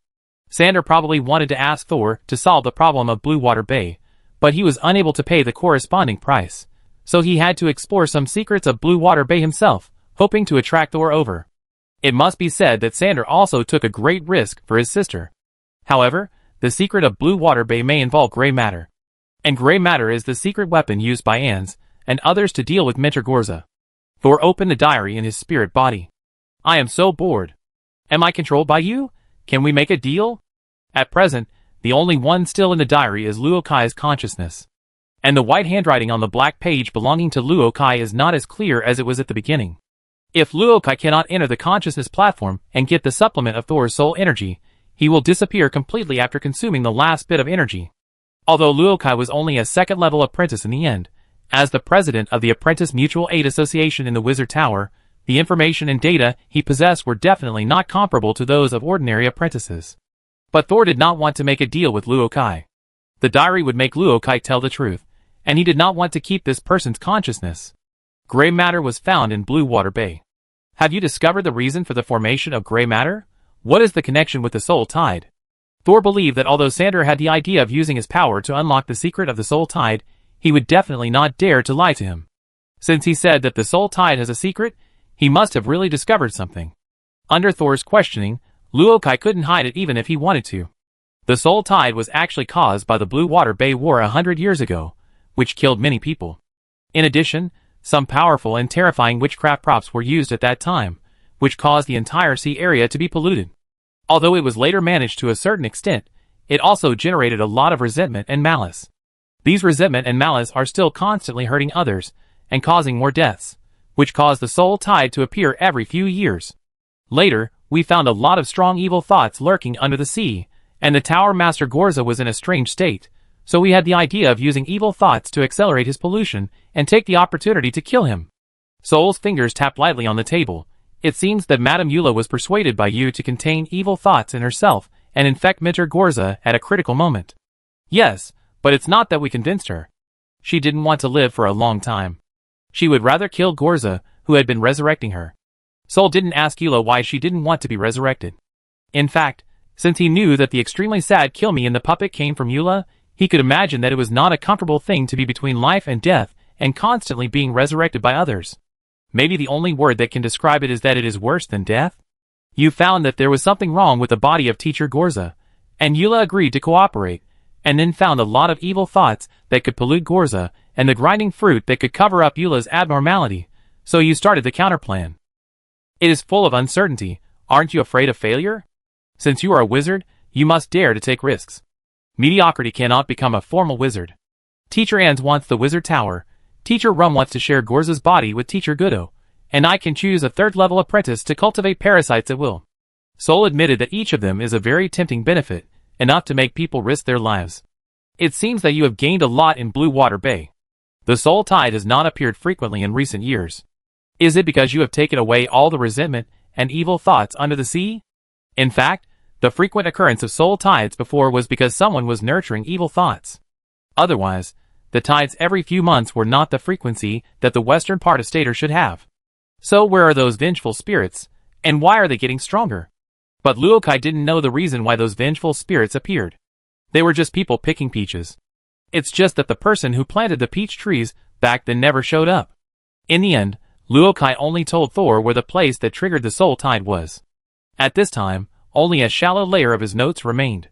Sander probably wanted to ask Thor to solve the problem of Blue Water Bay, but he was unable to pay the corresponding price, so he had to explore some secrets of Blue Water Bay himself, hoping to attract Thor over. It must be said that Sander also took a great risk for his sister. However, the secret of Blue Water Bay may involve gray matter. And gray matter is the secret weapon used by Ans and others to deal with Mentor Gorza. Thor opened the diary in his spirit body. I am so bored. Am I controlled by you? Can we make a deal? At present, the only one still in the diary is Luokai's consciousness. And the white handwriting on the black page belonging to Luokai is not as clear as it was at the beginning. If Luokai cannot enter the consciousness platform and get the supplement of Thor's soul energy, he will disappear completely after consuming the last bit of energy. Although Luokai was only a second-level apprentice in the end, as the president of the Apprentice Mutual Aid Association in the Wizard Tower, the information and data he possessed were definitely not comparable to those of ordinary apprentices. But Thor did not want to make a deal with Luokai. The diary would make Luokai tell the truth, and he did not want to keep this person's consciousness. Gray matter was found in Blue Water Bay. Have you discovered the reason for the formation of gray matter? What is the connection with the soul tide? Thor believed that although Sander had the idea of using his power to unlock the secret of the soul tide, he would definitely not dare to lie to him. Since he said that the soul tide has a secret, he must have really discovered something. Under Thor's questioning, Luokai couldn't hide it even if he wanted to. The soul tide was actually caused by the Blue Water Bay War 100 years ago, which killed many people. In addition, some powerful and terrifying witchcraft props were used at that time, which caused the entire sea area to be polluted. Although it was later managed to a certain extent, it also generated a lot of resentment and malice. These resentment and malice are still constantly hurting others and causing more deaths, which caused the soul tide to appear every few years. Later, we found a lot of strong evil thoughts lurking under the sea, and the Tower Master Gorza was in a strange state, so we had the idea of using evil thoughts to accelerate his pollution and take the opportunity to kill him. Soul's fingers tapped lightly on the table. It seems that Madame Eula was persuaded by you to contain evil thoughts in herself and infect Mentor Gorza at a critical moment. Yes, but it's not that we convinced her. She didn't want to live for a long time. She would rather kill Gorza, who had been resurrecting her. Soul didn't ask Eula why she didn't want to be resurrected. In fact, since he knew that the extremely sad kill me in the puppet came from Eula, he could imagine that it was not a comfortable thing to be between life and death and constantly being resurrected by others. Maybe the only word that can describe it is that it is worse than death? You found that there was something wrong with the body of Teacher Gorza, and Eula agreed to cooperate, and then found a lot of evil thoughts that could pollute Gorza and the grinding fruit that could cover up Eula's abnormality, so you started the counterplan. It is full of uncertainty. Aren't you afraid of failure? Since you are a wizard, you must dare to take risks. Mediocrity cannot become a formal wizard. Teacher Ans wants the wizard tower, Teacher Rum wants to share Gorza's body with Teacher Gudo, and I can choose a third-level apprentice to cultivate parasites at will. Soul admitted that each of them is a very tempting benefit, enough to make people risk their lives. It seems that you have gained a lot in Blue Water Bay. The soul tide has not appeared frequently in recent years. Is it because you have taken away all the resentment and evil thoughts under the sea? In fact, the frequent occurrence of soul tides before was because someone was nurturing evil thoughts. Otherwise, the tides every few months were not the frequency that the western part of Stater should have. So where are those vengeful spirits, and why are they getting stronger? But Luokai didn't know the reason why those vengeful spirits appeared. They were just people picking peaches. It's just that the person who planted the peach trees back then never showed up. In the end, Luokai only told Thor where the place that triggered the soul tide was. At this time, only a shallow layer of his notes remained.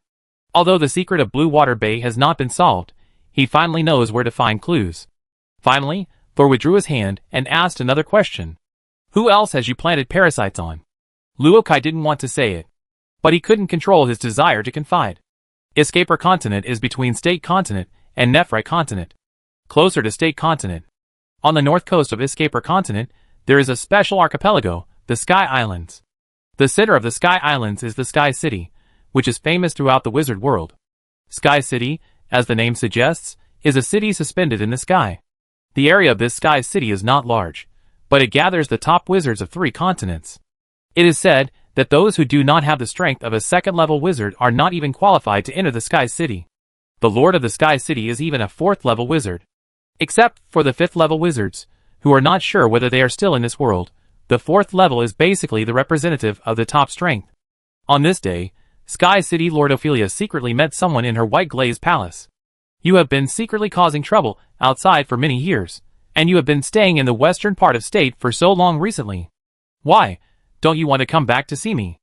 Although the secret of Blue Water Bay has not been solved, he finally knows where to find clues. Finally, Thor withdrew his hand and asked another question. Who else has you planted parasites on? Luokai didn't want to say it, but he couldn't control his desire to confide. Escaper Continent is between State Continent and Nephrite Continent, closer to State Continent. On the north coast of Escaper Continent, there is a special archipelago, the Sky Islands. The center of the Sky Islands is the Sky City, which is famous throughout the wizard world. Sky City, as the name suggests, is a city suspended in the sky. The area of this Sky City is not large, but it gathers the top wizards of 3 continents. It is said that those who do not have the strength of a second-level wizard are not even qualified to enter the Sky City. The Lord of the Sky City is even a 4th-level wizard. Except for the 5th-level wizards, who are not sure whether they are still in this world, the 4th level is basically the representative of the top strength. On this day, Sky City Lord Ophelia secretly met someone in her white glazed palace. You have been secretly causing trouble outside for many years, and you have been staying in the western part of state for so long recently. Why? Don't you want to come back to see me?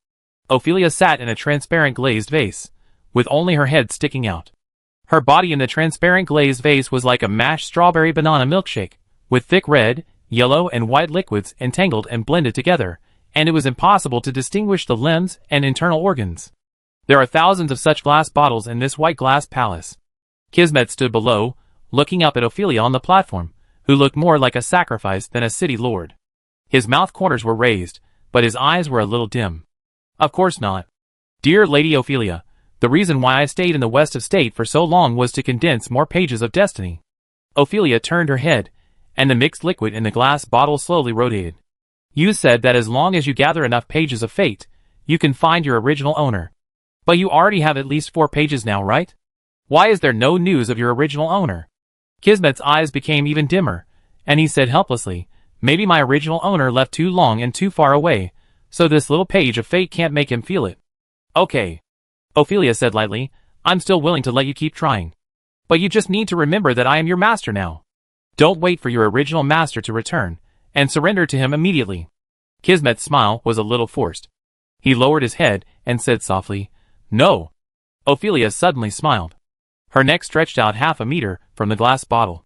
Ophelia sat in a transparent glazed vase, with only her head sticking out. Her body in the transparent glazed vase was like a mashed strawberry banana milkshake, with thick red, yellow and white liquids entangled and blended together, and it was impossible to distinguish the limbs and internal organs. There are thousands of such glass bottles in this white glass palace. Kismet stood below, looking up at Ophelia on the platform, who looked more like a sacrifice than a city lord. His mouth corners were raised, but his eyes were a little dim. Of course not. Dear Lady Ophelia, the reason why I stayed in the west of state for so long was to condense more pages of destiny. Ophelia turned her head, and the mixed liquid in the glass bottle slowly rotated. You said that as long as you gather enough pages of fate, you can find your original owner. But you already have at least 4 pages now, right? Why is there no news of your original owner? Kismet's eyes became even dimmer, and he said helplessly, maybe my original owner left too long and too far away, so this little page of fate can't make him feel it. Okay. Ophelia said lightly, I'm still willing to let you keep trying. But you just need to remember that I am your master now. Don't wait for your original master to return, and surrender to him immediately. Kismet's smile was a little forced. He lowered his head and said softly, No. Ophelia suddenly smiled. Her neck stretched out half a meter from the glass bottle.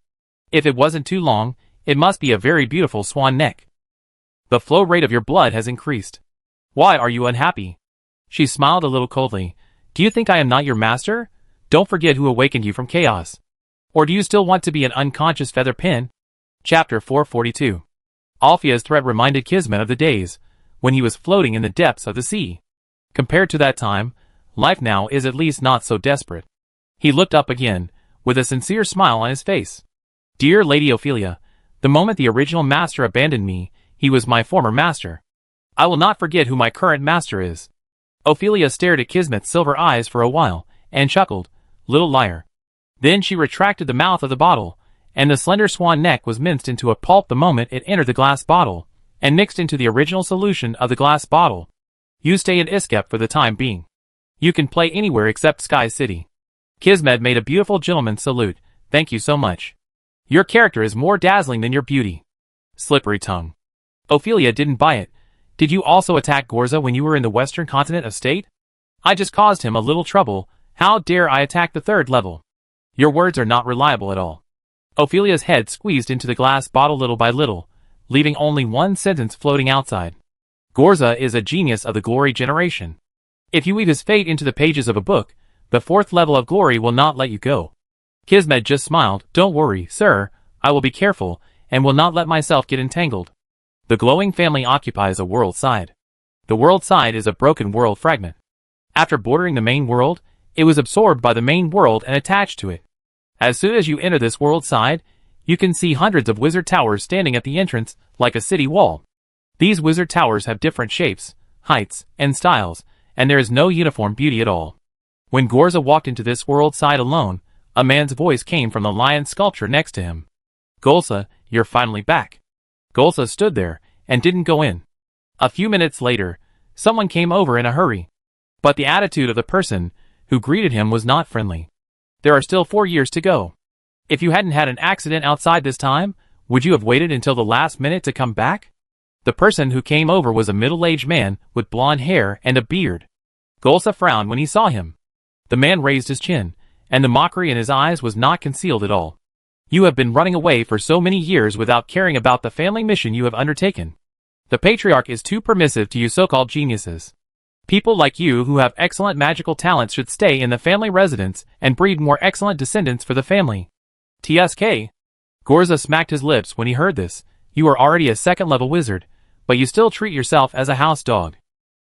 If it wasn't too long, it must be a very beautiful swan neck. The flow rate of your blood has increased. Why are you unhappy? She smiled a little coldly. Do you think I am not your master? Don't forget who awakened you from chaos. Or do you still want to be an unconscious feather pen? Chapter 442. Alphea's threat reminded Kismet of the days when he was floating in the depths of the sea. Compared to that time, life now is at least not so desperate. He looked up again, with a sincere smile on his face. Dear Lady Ophelia, the moment the original master abandoned me, he was my former master. I will not forget who my current master is. Ophelia stared at Kismet's silver eyes for a while, and chuckled, Little liar. Then she retracted the mouth of the bottle, and the slender swan neck was minced into a pulp the moment it entered the glass bottle, and mixed into the original solution of the glass bottle. You stay in Iskep for the time being. You can play anywhere except Sky City. Kismet made a beautiful gentleman's salute. Thank you so much. Your character is more dazzling than your beauty. Slippery tongue. Ophelia didn't buy it. Did you also attack Gorza when you were in the western continent of state? I just caused him a little trouble. How dare I attack the third level? Your words are not reliable at all. Ophelia's head squeezed into the glass bottle little by little, leaving only one sentence floating outside. Gorza is a genius of the glory generation. If you weave his fate into the pages of a book, the fourth level of glory will not let you go. Kismet just smiled. Don't worry, sir, I will be careful, and will not let myself get entangled. The glowing family occupies a world side. The world side is a broken world fragment. After bordering the main world, it was absorbed by the main world and attached to it. As soon as you enter this world side, you can see hundreds of wizard towers standing at the entrance like a city wall. These wizard towers have different shapes, heights, and styles, and there is no uniform beauty at all. When Gorza walked into this world side alone, a man's voice came from the lion sculpture next to him. Golsa, you're finally back. Golsa stood there and didn't go in. A few minutes later, someone came over in a hurry. But the attitude of the person who greeted him was not friendly. There are still 4 years to go. If you hadn't had an accident outside this time, would you have waited until the last minute to come back? The person who came over was a middle-aged man with blonde hair and a beard. Golsa frowned when he saw him. The man raised his chin, and the mockery in his eyes was not concealed at all. You have been running away for so many years without caring about the family mission you have undertaken. The patriarch is too permissive to you so-called geniuses. People like you who have excellent magical talents should stay in the family residence and breed more excellent descendants for the family. TSK. Gorza smacked his lips when he heard this. You are already a second-level wizard, but you still treat yourself as a house dog.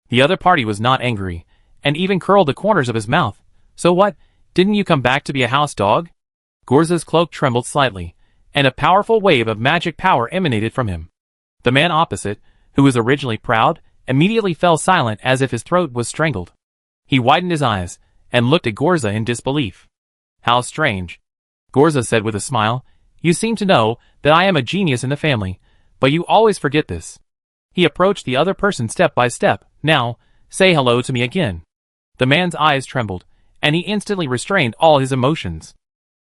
The other party was not angry, and even curled the corners of his mouth. So what, didn't you come back to be a house dog? Gorza's cloak trembled slightly, and a powerful wave of magic power emanated from him. The man opposite, who was originally proud, immediately fell silent as if his throat was strangled. He widened his eyes, and looked at Gorza in disbelief. How strange. Gorza said with a smile, You seem to know that I am a genius in the family, but you always forget this. He approached the other person step by step. Now, say hello to me again. The man's eyes trembled, and he instantly restrained all his emotions.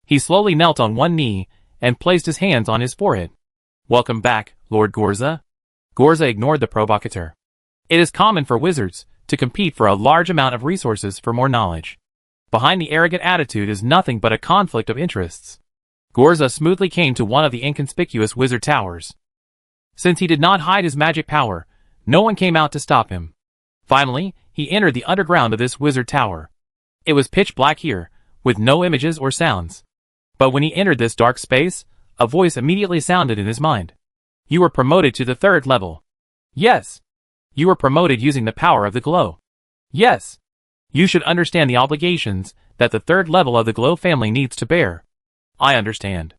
He slowly knelt on one knee, and placed his hands on his forehead. Welcome back, Lord Gorza. Gorza ignored the provocateur. It is common for wizards to compete for a large amount of resources for more knowledge. Behind the arrogant attitude is nothing but a conflict of interests. Gorza smoothly came to one of the inconspicuous wizard towers. Since he did not hide his magic power, no one came out to stop him. Finally, he entered the underground of this wizard tower. It was pitch black here, with no images or sounds. But when he entered this dark space, a voice immediately sounded in his mind. You were promoted to the third level. Yes. You were promoted using the power of the glow. Yes. You should understand the obligations that the third level of the glow family needs to bear. I understand.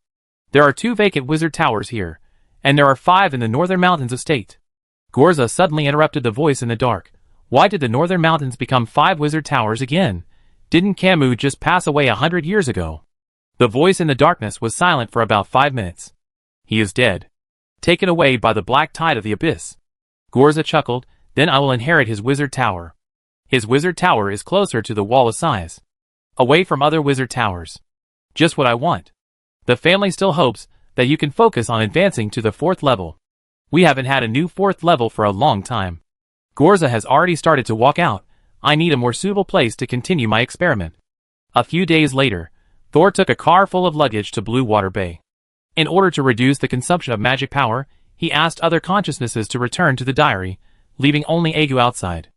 There are 2 vacant wizard towers here, and there are 5 in the northern mountains of state. Gorza suddenly interrupted the voice in the dark. Why did the northern mountains become 5 wizard towers again? Didn't Camus just pass away 100 years ago? The voice in the darkness was silent for about 5 minutes. He is dead. Taken away by the black tide of the abyss. Gorza chuckled, then I will inherit his wizard tower. His wizard tower is closer to the wall of size, away from other wizard towers. Just what I want. The family still hopes that you can focus on advancing to the 4th level. We haven't had a new 4th level for a long time. Gorza has already started to walk out. I need a more suitable place to continue my experiment. A few days later, Thor took a car full of luggage to Blue Water Bay. In order to reduce the consumption of magic power, he asked other consciousnesses to return to the diary, leaving only Aegu outside.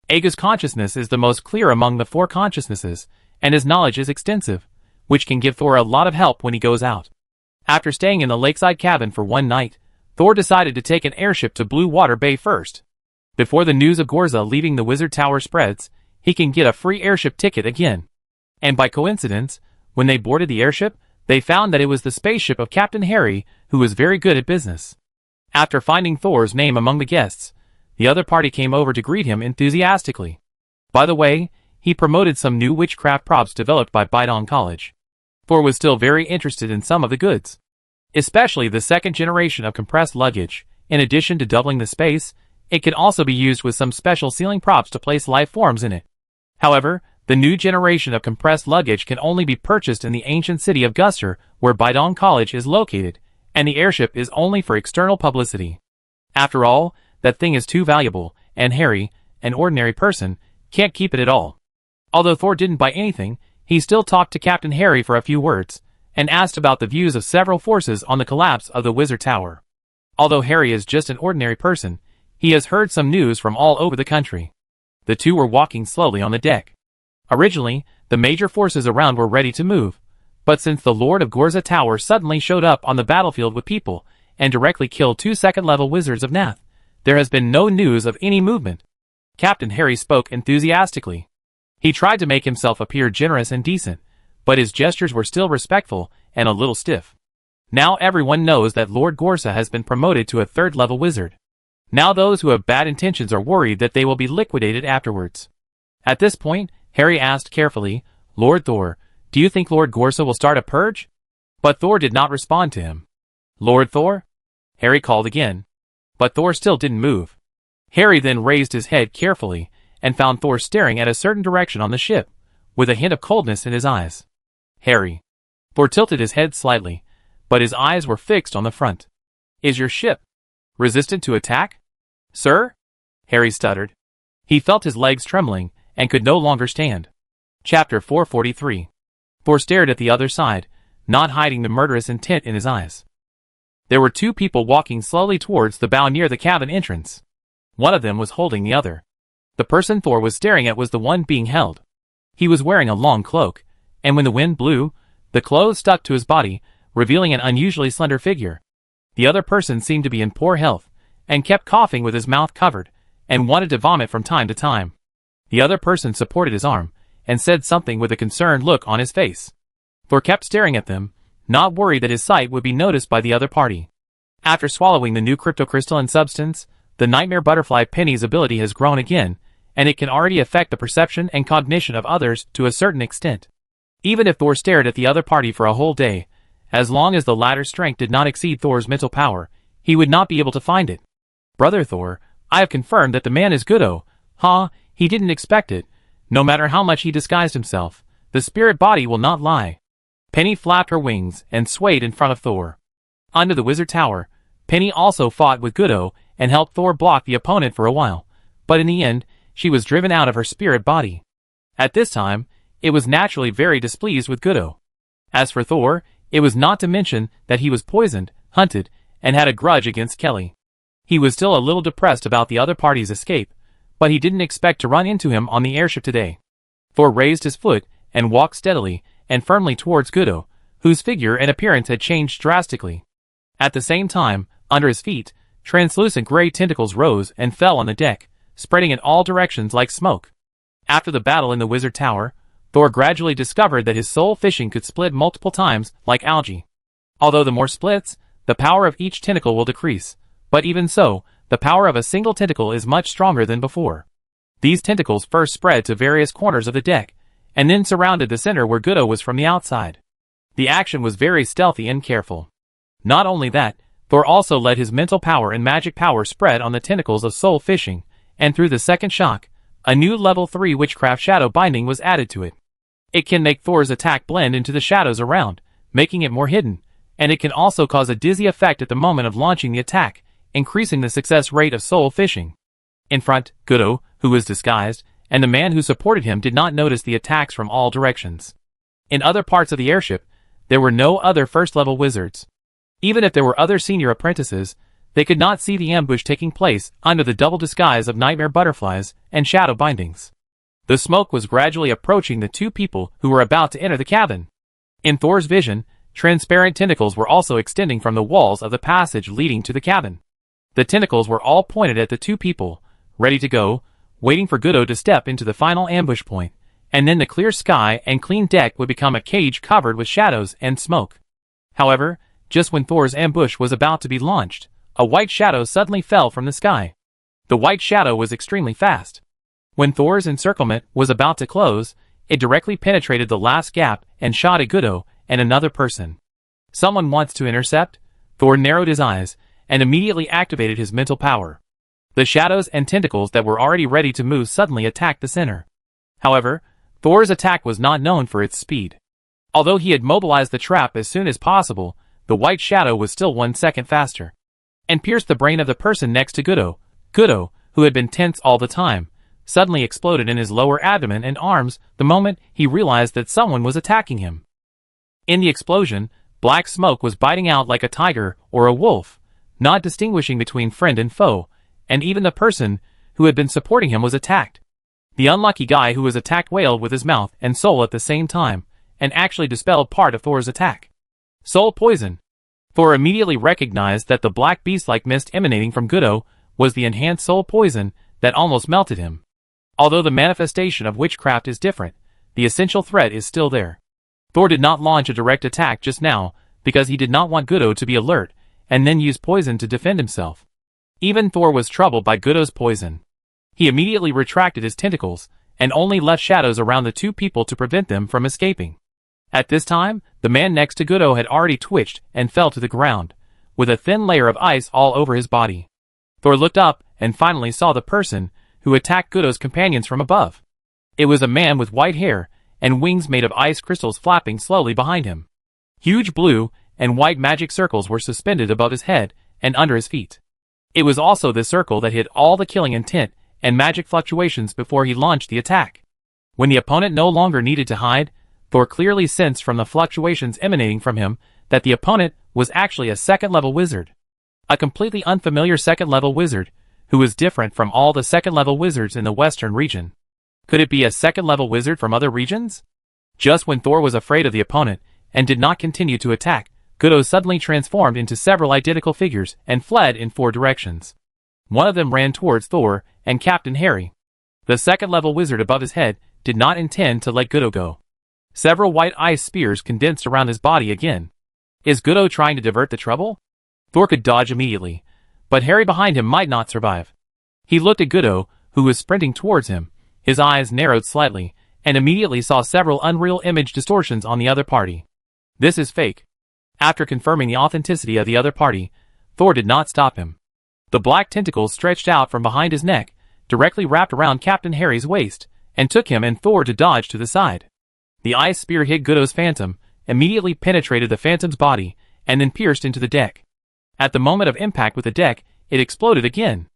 Aegu's consciousness is the most clear among the 4 consciousnesses, and his knowledge is extensive, which can give Thor a lot of help when he goes out. After staying in the lakeside cabin for one night, Thor decided to take an airship to Blue Water Bay first. Before the news of Gorza leaving the wizard tower spreads, he can get a free airship ticket again. And by coincidence, when they boarded the airship, they found that it was the spaceship of Captain Harry, who was very good at business. After finding Thor's name among the guests, the other party came over to greet him enthusiastically. By the way, he promoted some new witchcraft props developed by Bidong College. Thor was still very interested in some of the goods, especially the 2nd generation of compressed luggage. In addition to doubling the space, it can also be used with some special ceiling props to place life forms in it. However, the new generation of compressed luggage can only be purchased in the ancient city of Guster, where Bidong College is located, and the airship is only for external publicity. After all, that thing is too valuable, and Harry, an ordinary person, can't keep it at all. Although Thor didn't buy anything, he still talked to Captain Harry for a few words, and asked about the views of several forces on the collapse of the Wizard Tower. Although Harry is just an ordinary person, he has heard some news from all over the country. The two were walking slowly on the deck. Originally, the major forces around were ready to move, but since the Lord of Gorza Tower suddenly showed up on the battlefield with people, and directly killed 2 second-level wizards of Nath, there has been no news of any movement. Captain Harry spoke enthusiastically. He tried to make himself appear generous and decent, but his gestures were still respectful and a little stiff. Now everyone knows that Lord Gorza has been promoted to a 3rd-level wizard. Now those who have bad intentions are worried that they will be liquidated afterwards. At this point, Harry asked carefully, "Lord Thor, do you think Lord Gorza will start a purge?" But Thor did not respond to him. "Lord Thor?" Harry called again. But Thor still didn't move. Harry then raised his head carefully, and found Thor staring at a certain direction on the ship, with a hint of coldness in his eyes. "Harry." Thor tilted his head slightly, but his eyes were fixed on the front. "Is your ship resistant to attack, sir?" Harry stuttered. He felt his legs trembling, and could no longer stand. Chapter 443. Thor stared at the other side, not hiding the murderous intent in his eyes. There were 2 people walking slowly towards the bow near the cabin entrance. One of them was holding the other. The person Thor was staring at was the one being held. He was wearing a long cloak, and when the wind blew, the clothes stuck to his body, revealing an unusually slender figure. The other person seemed to be in poor health, and kept coughing with his mouth covered, and wanted to vomit from time to time. The other person supported his arm, and said something with a concerned look on his face. Thor kept staring at them, not worried that his sight would be noticed by the other party. After swallowing the new cryptocrystalline substance, the nightmare butterfly Penny's ability has grown again, and it can already affect the perception and cognition of others to a certain extent. Even if Thor stared at the other party for a whole day, as long as the latter's strength did not exceed Thor's mental power, he would not be able to find it. "Brother Thor, I have confirmed that the man is Goodo." He didn't expect it. No matter how much he disguised himself, the spirit body will not lie. Penny flapped her wings and swayed in front of Thor. Under the wizard tower, Penny also fought with Goodo and helped Thor block the opponent for a while, but in the end, she was driven out of her spirit body. At this time, it was naturally very displeased with Goodo. As for Thor, it was not to mention that he was poisoned, hunted, and had a grudge against Kelly. He was still a little depressed about the other party's escape, but he didn't expect to run into him on the airship today. Thor raised his foot and walked steadily and firmly towards Goodo, whose figure and appearance had changed drastically. At the same time, under his feet, translucent gray tentacles rose and fell on the deck, spreading in all directions like smoke. After the battle in the wizard tower, Thor gradually discovered that his soul fishing could split multiple times like algae. Although the more splits, the power of each tentacle will decrease, but even so, the power of a single tentacle is much stronger than before. These tentacles first spread to various corners of the deck, and then surrounded the center where Goodo was from the outside. The action was very stealthy and careful. Not only that, Thor also let his mental power and magic power spread on the tentacles of soul fishing, and through the second shock, A new level 3 witchcraft shadow binding was added to it. It can make Thor's attack blend into the shadows around, making it more hidden, and it can also cause a dizzy effect at the moment of launching the attack, increasing the success rate of soul fishing. In front, Gudo, who was disguised, and the man who supported him did not notice the attacks from all directions. In other parts of the airship, there were no other first-level wizards. Even if there were other senior apprentices, they could not see the ambush taking place under the double disguise of nightmare butterflies and shadow bindings. The smoke was gradually approaching the two people who were about to enter the cabin. In Thor's vision, transparent tentacles were also extending from the walls of the passage leading to the cabin. The tentacles were all pointed at the two people, ready to go, waiting for Gudo to step into the final ambush point, and then the clear sky and clean deck would become a cage covered with shadows and smoke. However, just when Thor's ambush was about to be launched, a white shadow suddenly fell from the sky. The white shadow was extremely fast. When Thor's encirclement was about to close, it directly penetrated the last gap and shot at Gudo and another person. Someone wants to intercept? Thor narrowed his eyes and immediately activated his mental power. The shadows and tentacles that were already ready to move suddenly attacked the center. However, Thor's attack was not known for its speed. Although he had mobilized the trap as soon as possible, the white shadow was still 1 second faster, and pierced the brain of the person next to Gudo. Gudo, who had been tense all the time, suddenly exploded in his lower abdomen and arms the moment he realized that someone was attacking him. In the explosion, black smoke was biting out like a tiger or a wolf, not distinguishing between friend and foe, and even the person who had been supporting him was attacked. The unlucky guy who was attacked wailed with his mouth and soul at the same time, and actually dispelled part of Thor's attack. Soul poison. Thor immediately recognized that the black beast-like mist emanating from Gudo was the enhanced soul poison that almost melted him. Although the manifestation of witchcraft is different, the essential threat is still there. Thor did not launch a direct attack just now because he did not want Gudo to be alert and then use poison to defend himself. Even Thor was troubled by Gudo's poison. He immediately retracted his tentacles and only left shadows around the two people to prevent them from escaping. At this time, the man next to Gudo had already twitched and fell to the ground, with a thin layer of ice all over his body. Thor looked up and finally saw the person who attacked Gudo's companions from above. It was a man with white hair and wings made of ice crystals flapping slowly behind him. Huge blue and white magic circles were suspended above his head and under his feet. It was also the circle that hid all the killing intent and magic fluctuations before he launched the attack. When the opponent no longer needed to hide, Thor clearly sensed from the fluctuations emanating from him that the opponent was actually a second-level wizard. A completely unfamiliar second-level wizard, who was different from all the second-level wizards in the western region. Could it be a second-level wizard from other regions? Just when Thor was afraid of the opponent and did not continue to attack, Gudo suddenly transformed into several identical figures and fled in 4 directions. One of them ran towards Thor and Captain Harry. The second-level wizard above his head did not intend to let Gudo go. Several white ice spears condensed around his body again. Is Gudo trying to divert the trouble? Thor could dodge immediately, but Harry behind him might not survive. He looked at Gudo, who was sprinting towards him. His eyes narrowed slightly, and immediately saw several unreal image distortions on the other party. This is fake. After confirming the authenticity of the other party, Thor did not stop him. The black tentacles stretched out from behind his neck, directly wrapped around Captain Harry's waist, and took him and Thor to dodge to the side. The ice spear hit Gudo's phantom, immediately penetrated the phantom's body, and then pierced into the deck. At the moment of impact with the deck, it exploded again.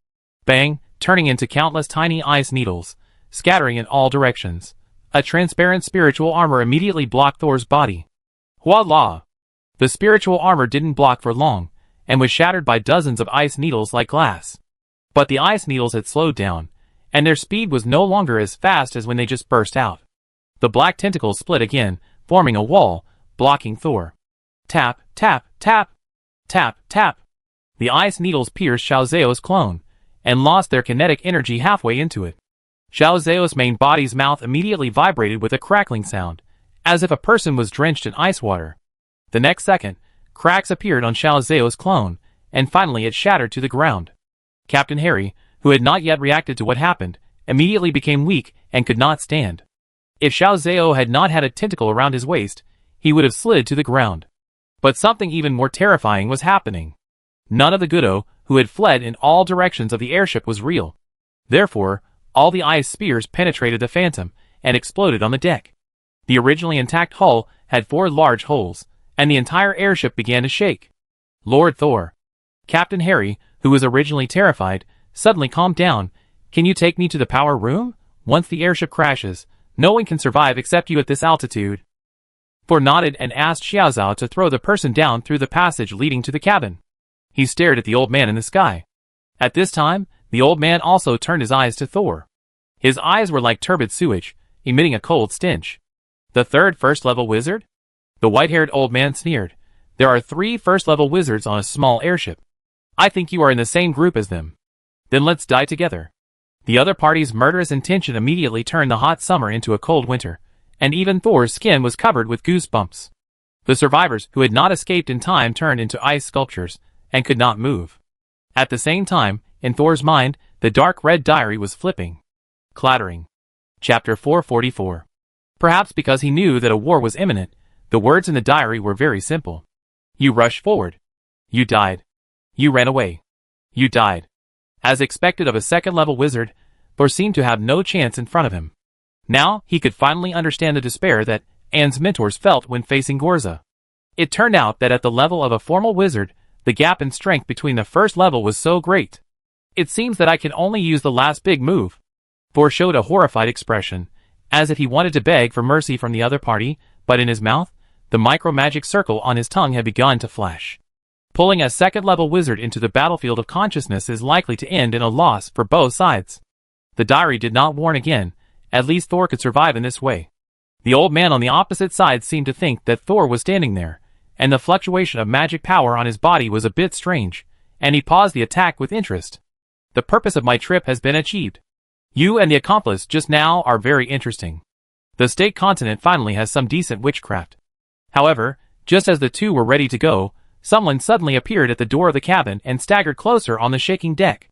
Bang, turning into countless tiny ice needles, scattering in all directions. A transparent spiritual armor immediately blocked Thor's body. Voila! The spiritual armor didn't block for long, and was shattered by dozens of ice needles like glass. But the ice needles had slowed down, and their speed was no longer as fast as when they just burst out. The black tentacles split again, forming a wall, blocking Thor. Tap, tap, tap, tap, tap. The ice needles pierced Xiao Zhao's clone, and lost their kinetic energy halfway into it. Xiao Zhao's main body's mouth immediately vibrated with a crackling sound, as if a person was drenched in ice water. The next second, cracks appeared on Xiao Zhao's clone, and finally it shattered to the ground. Captain Harry, who had not yet reacted to what happened, immediately became weak and could not stand. If Xiao Zhao had not had a tentacle around his waist, he would have slid to the ground. But something even more terrifying was happening. None of the Gudo, who had fled in all directions of the airship, was real. Therefore, All the ice spears penetrated the Phantom and exploded on the deck. The originally intact hull had 4 large holes, and the entire airship began to shake. Lord Thor. Captain Harry, who was originally terrified, suddenly calmed down. Can you take me to the power room? Once the airship crashes, no one can survive except you at this altitude. Thor nodded and asked Xiaozhao to throw the person down through the passage leading to the cabin. He stared at the old man in the sky. At this time, the old man also turned his eyes to Thor. His eyes were like turbid sewage, emitting a cold stench. The third first-level wizard? The white-haired old man sneered. There are 3 first-level wizards on a small airship. I think you are in the same group as them. Then let's die together. The other party's murderous intention immediately turned the hot summer into a cold winter, and even Thor's skin was covered with goosebumps. The survivors who had not escaped in time turned into ice sculptures and could not move. At the same time, in Thor's mind, the dark red diary was flipping. Clattering. Chapter 444. Perhaps because he knew that a war was imminent, the words in the diary were very simple. You rushed forward. You died. You ran away. You died. As expected of a second-level wizard, Thor seemed to have no chance in front of him. Now, he could finally understand the despair that Anne's mentors felt when facing Gorza. It turned out that at the level of a formal wizard, the gap in strength between the first level was so great. It seems that I can only use the last big move. Thor showed a horrified expression, as if he wanted to beg for mercy from the other party, but in his mouth, the micro-magic circle on his tongue had begun to flash. Pulling a second-level wizard into the battlefield of consciousness is likely to end in a loss for both sides. The diary did not warn again. At least Thor could survive in this way. The old man on the opposite side seemed to think that Thor was standing there, and the fluctuation of magic power on his body was a bit strange, and he paused the attack with interest. The purpose of my trip has been achieved. You and the accomplice just now are very interesting. The state continent finally has some decent witchcraft. However, just as the two were ready to go, someone suddenly appeared at the door of the cabin and staggered closer on the shaking deck.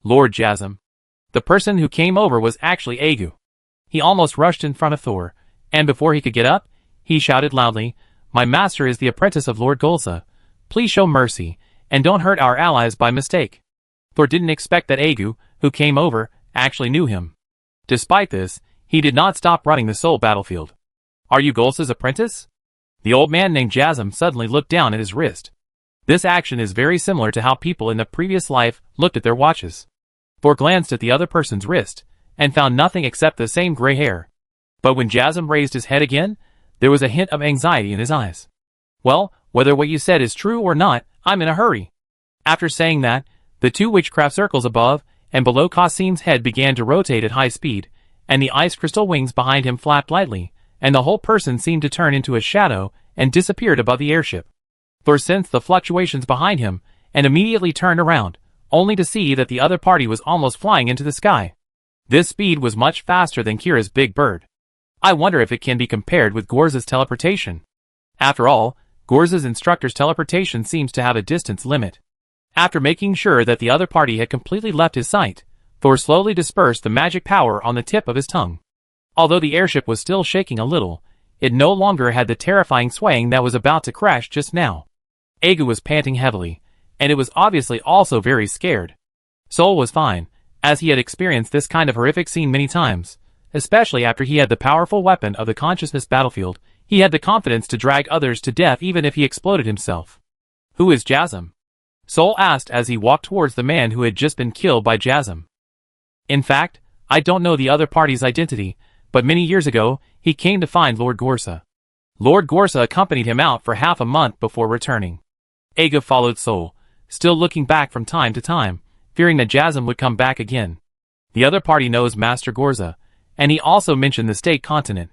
Lord Jasm. The person who came over was actually Agu. He almost rushed in front of Thor, and before he could get up, he shouted loudly, My master is the apprentice of Lord Golsa. Please show mercy, and don't hurt our allies by mistake. Thor didn't expect that Agu, who came over, actually knew him. Despite this, he did not stop running the soul battlefield. Are you Golsa's apprentice? The old man named Jasm suddenly looked down at his wrist. This action is very similar to how people in the previous life looked at their watches. Thor glanced at the other person's wrist, and found nothing except the same gray hair. But when Jasm raised his head again, there was a hint of anxiety in his eyes. Well, whether what you said is true or not, I'm in a hurry. After saying that, the 2 witchcraft circles above and below Qasim's head began to rotate at high speed, and the ice crystal wings behind him flapped lightly, and the whole person seemed to turn into a shadow and disappeared above the airship. Thor sensed the fluctuations behind him and immediately turned around, only to see that the other party was almost flying into the sky. This speed was much faster than Kira's big bird. I wonder if it can be compared with Gorza's teleportation. After all, Gorza's instructor's teleportation seems to have a distance limit. After making sure that the other party had completely left his sight, Thor slowly dispersed the magic power on the tip of his tongue. Although the airship was still shaking a little, it no longer had the terrifying swaying that was about to crash just now. Agu was panting heavily, and it was obviously also very scared. Sol was fine, as he had experienced this kind of horrific scene many times, especially after he had the powerful weapon of the consciousness battlefield. He had the confidence to drag others to death even if he exploded himself. Who is Jasm? Sol asked as he walked towards the man who had just been killed by Jasm. In fact, I don't know the other party's identity, but many years ago, he came to find Lord Gorsa. Lord Gorsa accompanied him out for half a month before returning. Agu followed Sol, still looking back from time to time, fearing that Jasm would come back again. The other party knows Master Gorza, and he also mentioned the state continent.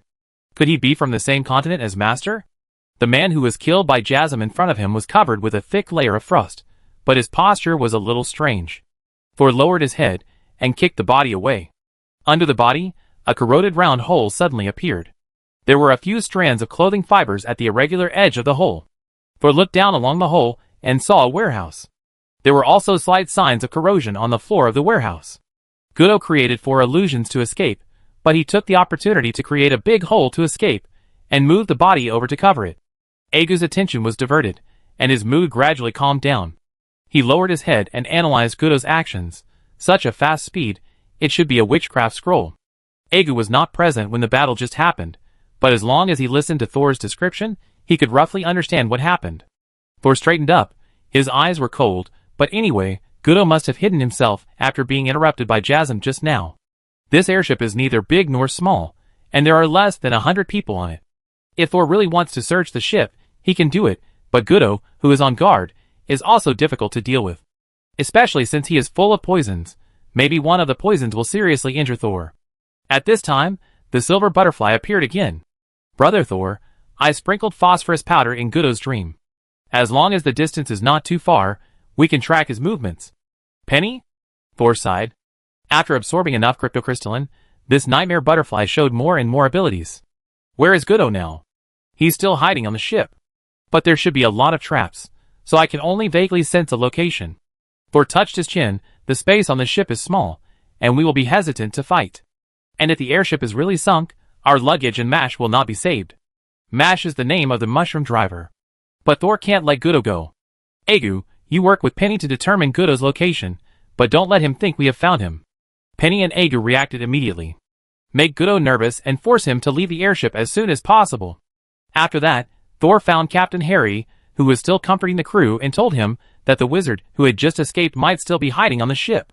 Could he be from the same continent as Master? The man who was killed by Jasm in front of him was covered with a thick layer of frost, but his posture was a little strange. Thor lowered his head and kicked the body away. Under the body, a corroded round hole suddenly appeared. There were a few strands of clothing fibers at the irregular edge of the hole. Thor looked down along the hole and saw a warehouse. There were also slight signs of corrosion on the floor of the warehouse. Gudo created 4 illusions to escape, but he took the opportunity to create a big hole to escape, and moved the body over to cover it. Agu's attention was diverted, and his mood gradually calmed down. He lowered his head and analyzed Gudo's actions. Such a fast speed, it should be a witchcraft scroll. Egu was not present when the battle just happened, but as long as he listened to Thor's description, he could roughly understand what happened. Thor straightened up. His eyes were cold, but anyway, Gudo must have hidden himself after being interrupted by Jasm just now. This airship is neither big nor small, and there are less than 100 people on it. If Thor really wants to search the ship, he can do it, but Gudo, who is on guard, is also difficult to deal with. Especially since he is full of poisons. Maybe one of the poisons will seriously injure Thor. At this time, the silver butterfly appeared again. Brother Thor, I sprinkled phosphorus powder in Gudo's dream. As long as the distance is not too far, we can track his movements. Penny? Thor sighed. After absorbing enough cryptocrystalline, this nightmare butterfly showed more and more abilities. Where is Gudo now? He's still hiding on the ship. But there should be a lot of traps, so I can only vaguely sense a location. Thor touched his chin. The space on the ship is small, and we will be hesitant to fight. And if the airship is really sunk, our luggage and Mash will not be saved. Mash is the name of the mushroom driver. But Thor can't let Gudo go. Egu, you work with Penny to determine Gudo's location, but don't let him think we have found him. Penny and Egu reacted immediately. Make Gudo nervous and force him to leave the airship as soon as possible. After that, Thor found Captain Harry, who was still comforting the crew, and told him that the wizard who had just escaped might still be hiding on the ship.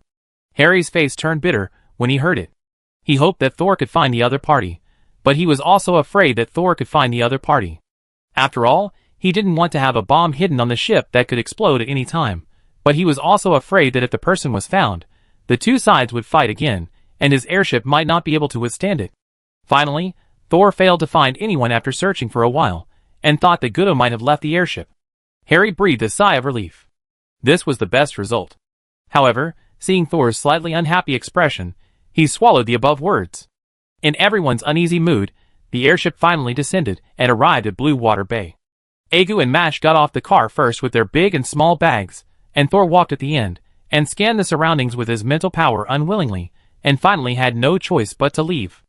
Harry's face turned bitter when he heard it. He hoped that Thor could find the other party, but he was also afraid that Thor could find the other party. After all, he didn't want to have a bomb hidden on the ship that could explode at any time, but he was also afraid that if the person was found, the two sides would fight again, and his airship might not be able to withstand it. Finally, Thor failed to find anyone after searching for a while, and thought that Gudo might have left the airship. Harry breathed a sigh of relief. This was the best result. However, seeing Thor's slightly unhappy expression, he swallowed the above words. In everyone's uneasy mood, the airship finally descended and arrived at Blue Water Bay. Egu and Mash got off the car first with their big and small bags, and Thor walked at the end, and scanned the surroundings with his mental power unwillingly, and finally had no choice but to leave.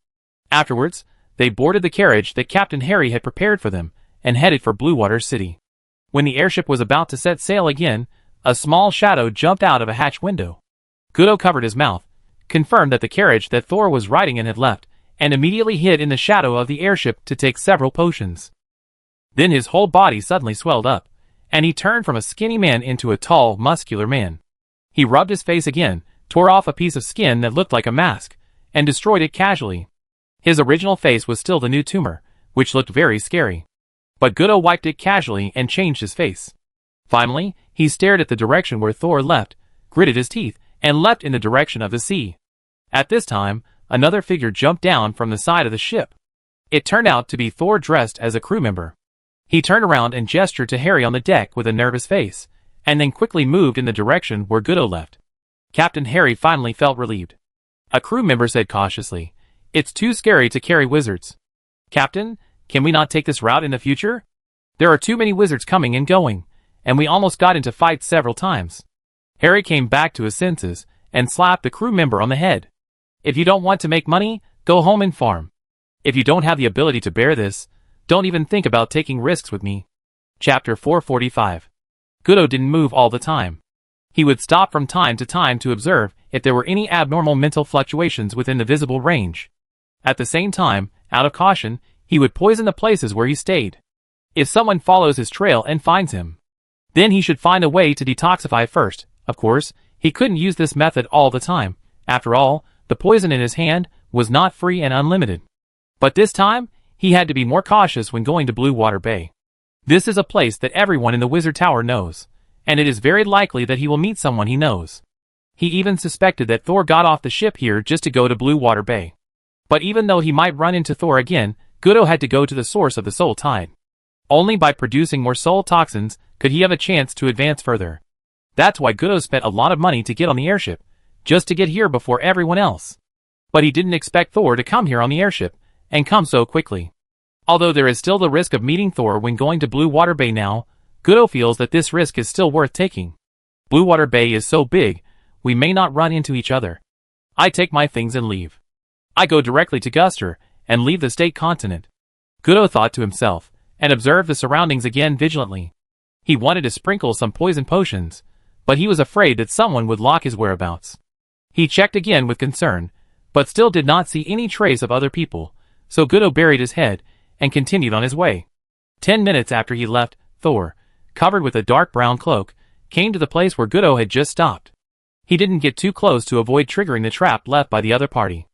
Afterwards, they boarded the carriage that Captain Harry had prepared for them, and headed for Blue Water City. When the airship was about to set sail again, a small shadow jumped out of a hatch window. Gudo covered his mouth, confirmed that the carriage that Thor was riding in had left, and immediately hid in the shadow of the airship to take several potions. Then his whole body suddenly swelled up, and he turned from a skinny man into a tall, muscular man. He rubbed his face again, tore off a piece of skin that looked like a mask, and destroyed it casually. His original face was still the new tumor, which looked very scary. But Gudo wiped it casually and changed his face. Finally, he stared at the direction where Thor left, gritted his teeth, and leapt in the direction of the sea. At this time, another figure jumped down from the side of the ship. It turned out to be Thor dressed as a crew member. He turned around and gestured to Harry on the deck with a nervous face, and then quickly moved in the direction where Gudo left. Captain Harry finally felt relieved. A crew member said cautiously, "It's too scary to carry wizards. Captain, can we not take this route in the future? There are too many wizards coming and going, and we almost got into fights several times." Harry came back to his senses, and slapped the crew member on the head. "If you don't want to make money, go home and farm. If you don't have the ability to bear this, don't even think about taking risks with me." Chapter 445. Gudo didn't move all the time. He would stop from time to time to observe if there were any abnormal mental fluctuations within the visible range. At the same time, out of caution, he would poison the places where he stayed. If someone follows his trail and finds him, then he should find a way to detoxify first. Of course, he couldn't use this method all the time. After all, the poison in his hand was not free and unlimited. But this time, he had to be more cautious when going to Blue Water Bay. This is a place that everyone in the Wizard Tower knows, and it is very likely that he will meet someone he knows. He even suspected that Thor got off the ship here just to go to Blue Water Bay. But even though he might run into Thor again, Gudo had to go to the source of the soul tide. Only by producing more soul toxins could he have a chance to advance further. That's why Gudo spent a lot of money to get on the airship, just to get here before everyone else. But he didn't expect Thor to come here on the airship, and come so quickly. Although there is still the risk of meeting Thor when going to Blue Water Bay now, Gudo feels that this risk is still worth taking. Blue Water Bay is so big, we may not run into each other. I take my things and leave. I go directly to Guster, and leave the state continent. Gudo thought to himself, and observed the surroundings again vigilantly. He wanted to sprinkle some poison potions, but he was afraid that someone would lock his whereabouts. He checked again with concern, but still did not see any trace of other people, so Goodo buried his head and continued on his way. 10 minutes after he left, Thor, covered with a dark brown cloak, came to the place where Goodo had just stopped. He didn't get too close to avoid triggering the trap left by the other party.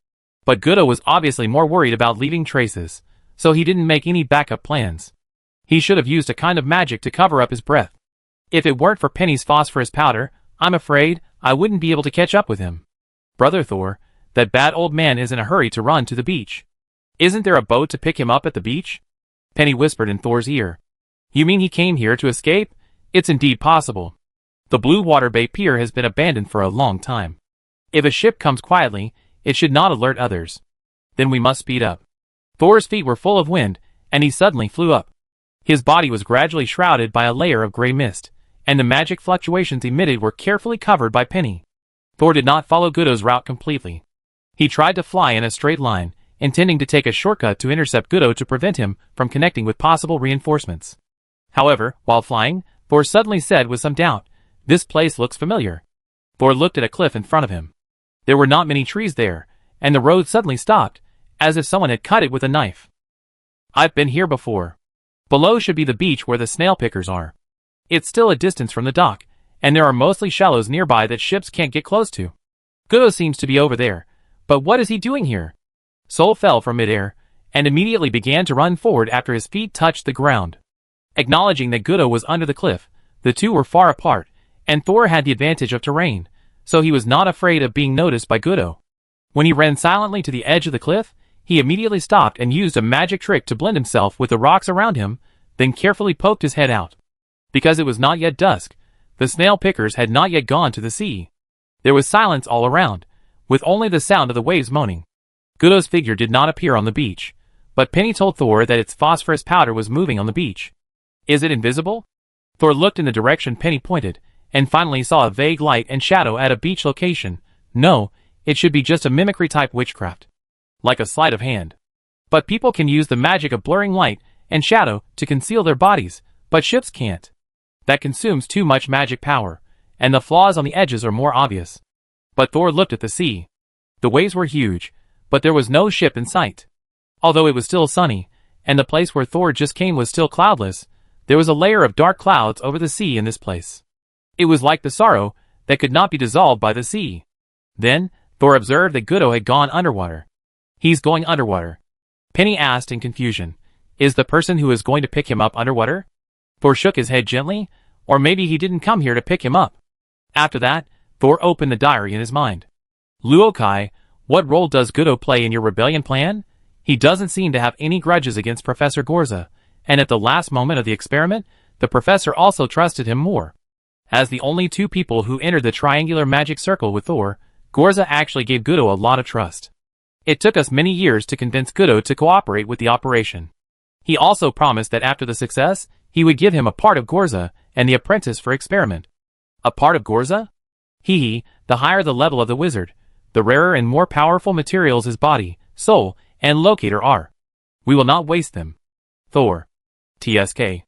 But Goodo was obviously more worried about leaving traces, so he didn't make any backup plans. He should have used a kind of magic to cover up his breath. If it weren't for Penny's phosphorus powder, I'm afraid I wouldn't be able to catch up with him. Brother Thor, that bad old man is in a hurry to run to the beach. Isn't there a boat to pick him up at the beach? Penny whispered in Thor's ear. You mean he came here to escape? It's indeed possible. The Blue Water Bay Pier has been abandoned for a long time. If a ship comes quietly, it should not alert others. Then we must speed up. Thor's feet were full of wind, and he suddenly flew up. His body was gradually shrouded by a layer of gray mist, and the magic fluctuations emitted were carefully covered by Penny. Thor did not follow Goodo's route completely. He tried to fly in a straight line, intending to take a shortcut to intercept Goodo to prevent him from connecting with possible reinforcements. However, while flying, Thor suddenly said with some doubt, "This place looks familiar." Thor looked at a cliff in front of him. There were not many trees there, and the road suddenly stopped, as if someone had cut it with a knife. I've been here before. Below should be the beach where the snail pickers are. It's still a distance from the dock, and there are mostly shallows nearby that ships can't get close to. Goodo seems to be over there, but what is he doing here? Sol fell from midair, and immediately began to run forward after his feet touched the ground. Acknowledging that Goodo was under the cliff, the two were far apart, and Thor had the advantage of terrain, so he was not afraid of being noticed by Goodo. When he ran silently to the edge of the cliff, he immediately stopped and used a magic trick to blend himself with the rocks around him, then carefully poked his head out. Because it was not yet dusk, the snail pickers had not yet gone to the sea. There was silence all around, with only the sound of the waves moaning. Goodo's figure did not appear on the beach, but Penny told Thor that its phosphorus powder was moving on the beach. Is it invisible? Thor looked in the direction Penny pointed, and finally saw a vague light and shadow at a beach location. No, it should be just a mimicry-type witchcraft. Like a sleight of hand. But people can use the magic of blurring light and shadow to conceal their bodies, but ships can't. That consumes too much magic power, and the flaws on the edges are more obvious. But Thor looked at the sea. The waves were huge, but there was no ship in sight. Although it was still sunny, and the place where Thor just came was still cloudless, there was a layer of dark clouds over the sea in this place. It was like the sorrow that could not be dissolved by the sea. Then, Thor observed that Goodo had gone underwater. He's going underwater? Penny asked in confusion. Is the person who is going to pick him up underwater? Thor shook his head gently, or maybe he didn't come here to pick him up. After that, Thor opened the diary in his mind. Luokai, what role does Goodo play in your rebellion plan? He doesn't seem to have any grudges against Professor Gorza, and at the last moment of the experiment, the professor also trusted him more. As the only two people who entered the triangular magic circle with Thor, Gorza actually gave Goodo a lot of trust. It took us many years to convince Goodo to cooperate with the operation. He also promised that after the success, he would give him a part of Gorza and the apprentice for experiment. A part of Gorza? The higher the level of the wizard, the rarer and more powerful materials his body, soul, and locator are. We will not waste them. Thor. TSK.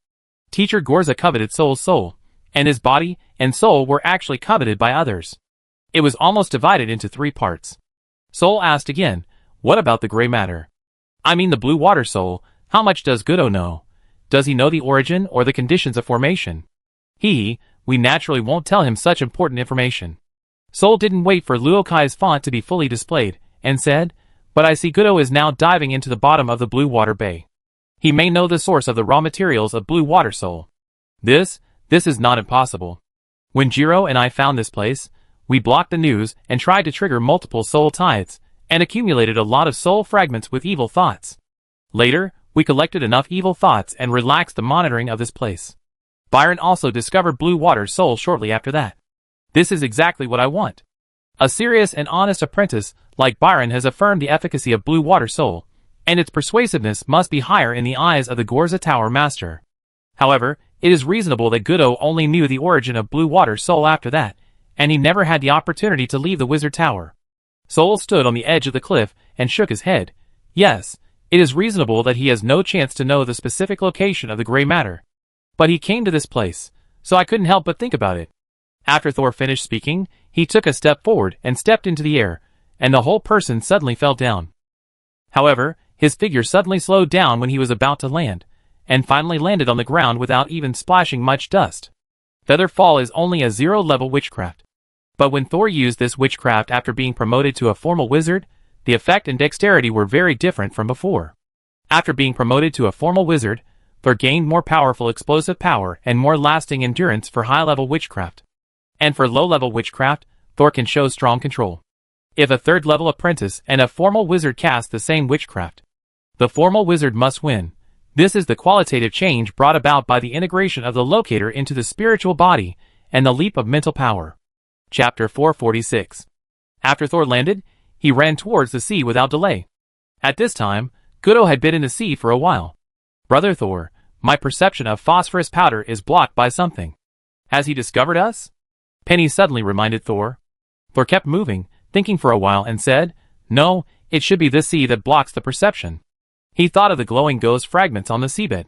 Teacher Gorza coveted Sol's soul, and his body and soul were actually coveted by others. It was almost divided into 3 parts. Sol asked again, what about the gray matter? I mean the blue water soul, how much does Goodo know? Does he know the origin or the conditions of formation? We naturally won't tell him such important information. Sol didn't wait for Luokai's font to be fully displayed, and said, but I see Goodo is now diving into the bottom of the Blue Water Bay. He may know the source of the raw materials of Blue Water Soul. This is not impossible. When Jiro and I found this place, we blocked the news and tried to trigger multiple soul tides, and accumulated a lot of soul fragments with evil thoughts. Later, we collected enough evil thoughts and relaxed the monitoring of this place. Byron also discovered Blue Water Soul shortly after that. This is exactly what I want. A serious and honest apprentice like Byron has affirmed the efficacy of Blue Water Soul, and its persuasiveness must be higher in the eyes of the Gorza Tower Master. However, it is reasonable that Goodo only knew the origin of Blue Water Soul after that, and he never had the opportunity to leave the Wizard Tower. Sol stood on the edge of the cliff and shook his head. Yes, it is reasonable that he has no chance to know the specific location of the gray matter. But he came to this place, so I couldn't help but think about it. After Thor finished speaking, he took a step forward and stepped into the air, and the whole person suddenly fell down. However, his figure suddenly slowed down when he was about to land, and finally landed on the ground without even splashing much dust. Feather fall is only a 0-level witchcraft. But when Thor used this witchcraft after being promoted to a formal wizard, the effect and dexterity were very different from before. After being promoted to a formal wizard, Thor gained more powerful explosive power and more lasting endurance for high-level witchcraft. And for low-level witchcraft, Thor can show strong control. If a third-level apprentice and a formal wizard cast the same witchcraft, the formal wizard must win. This is the qualitative change brought about by the integration of the locator into the spiritual body and the leap of mental power. Chapter 446. After Thor landed, he ran towards the sea without delay. At this time, Gudo had been in the sea for a while. Brother Thor, my perception of phosphorus powder is blocked by something. Has he discovered us? Penny suddenly reminded Thor. Thor kept moving, thinking for a while and said, no, it should be this sea that blocks the perception. He thought of the glowing ghost fragments on the seabed.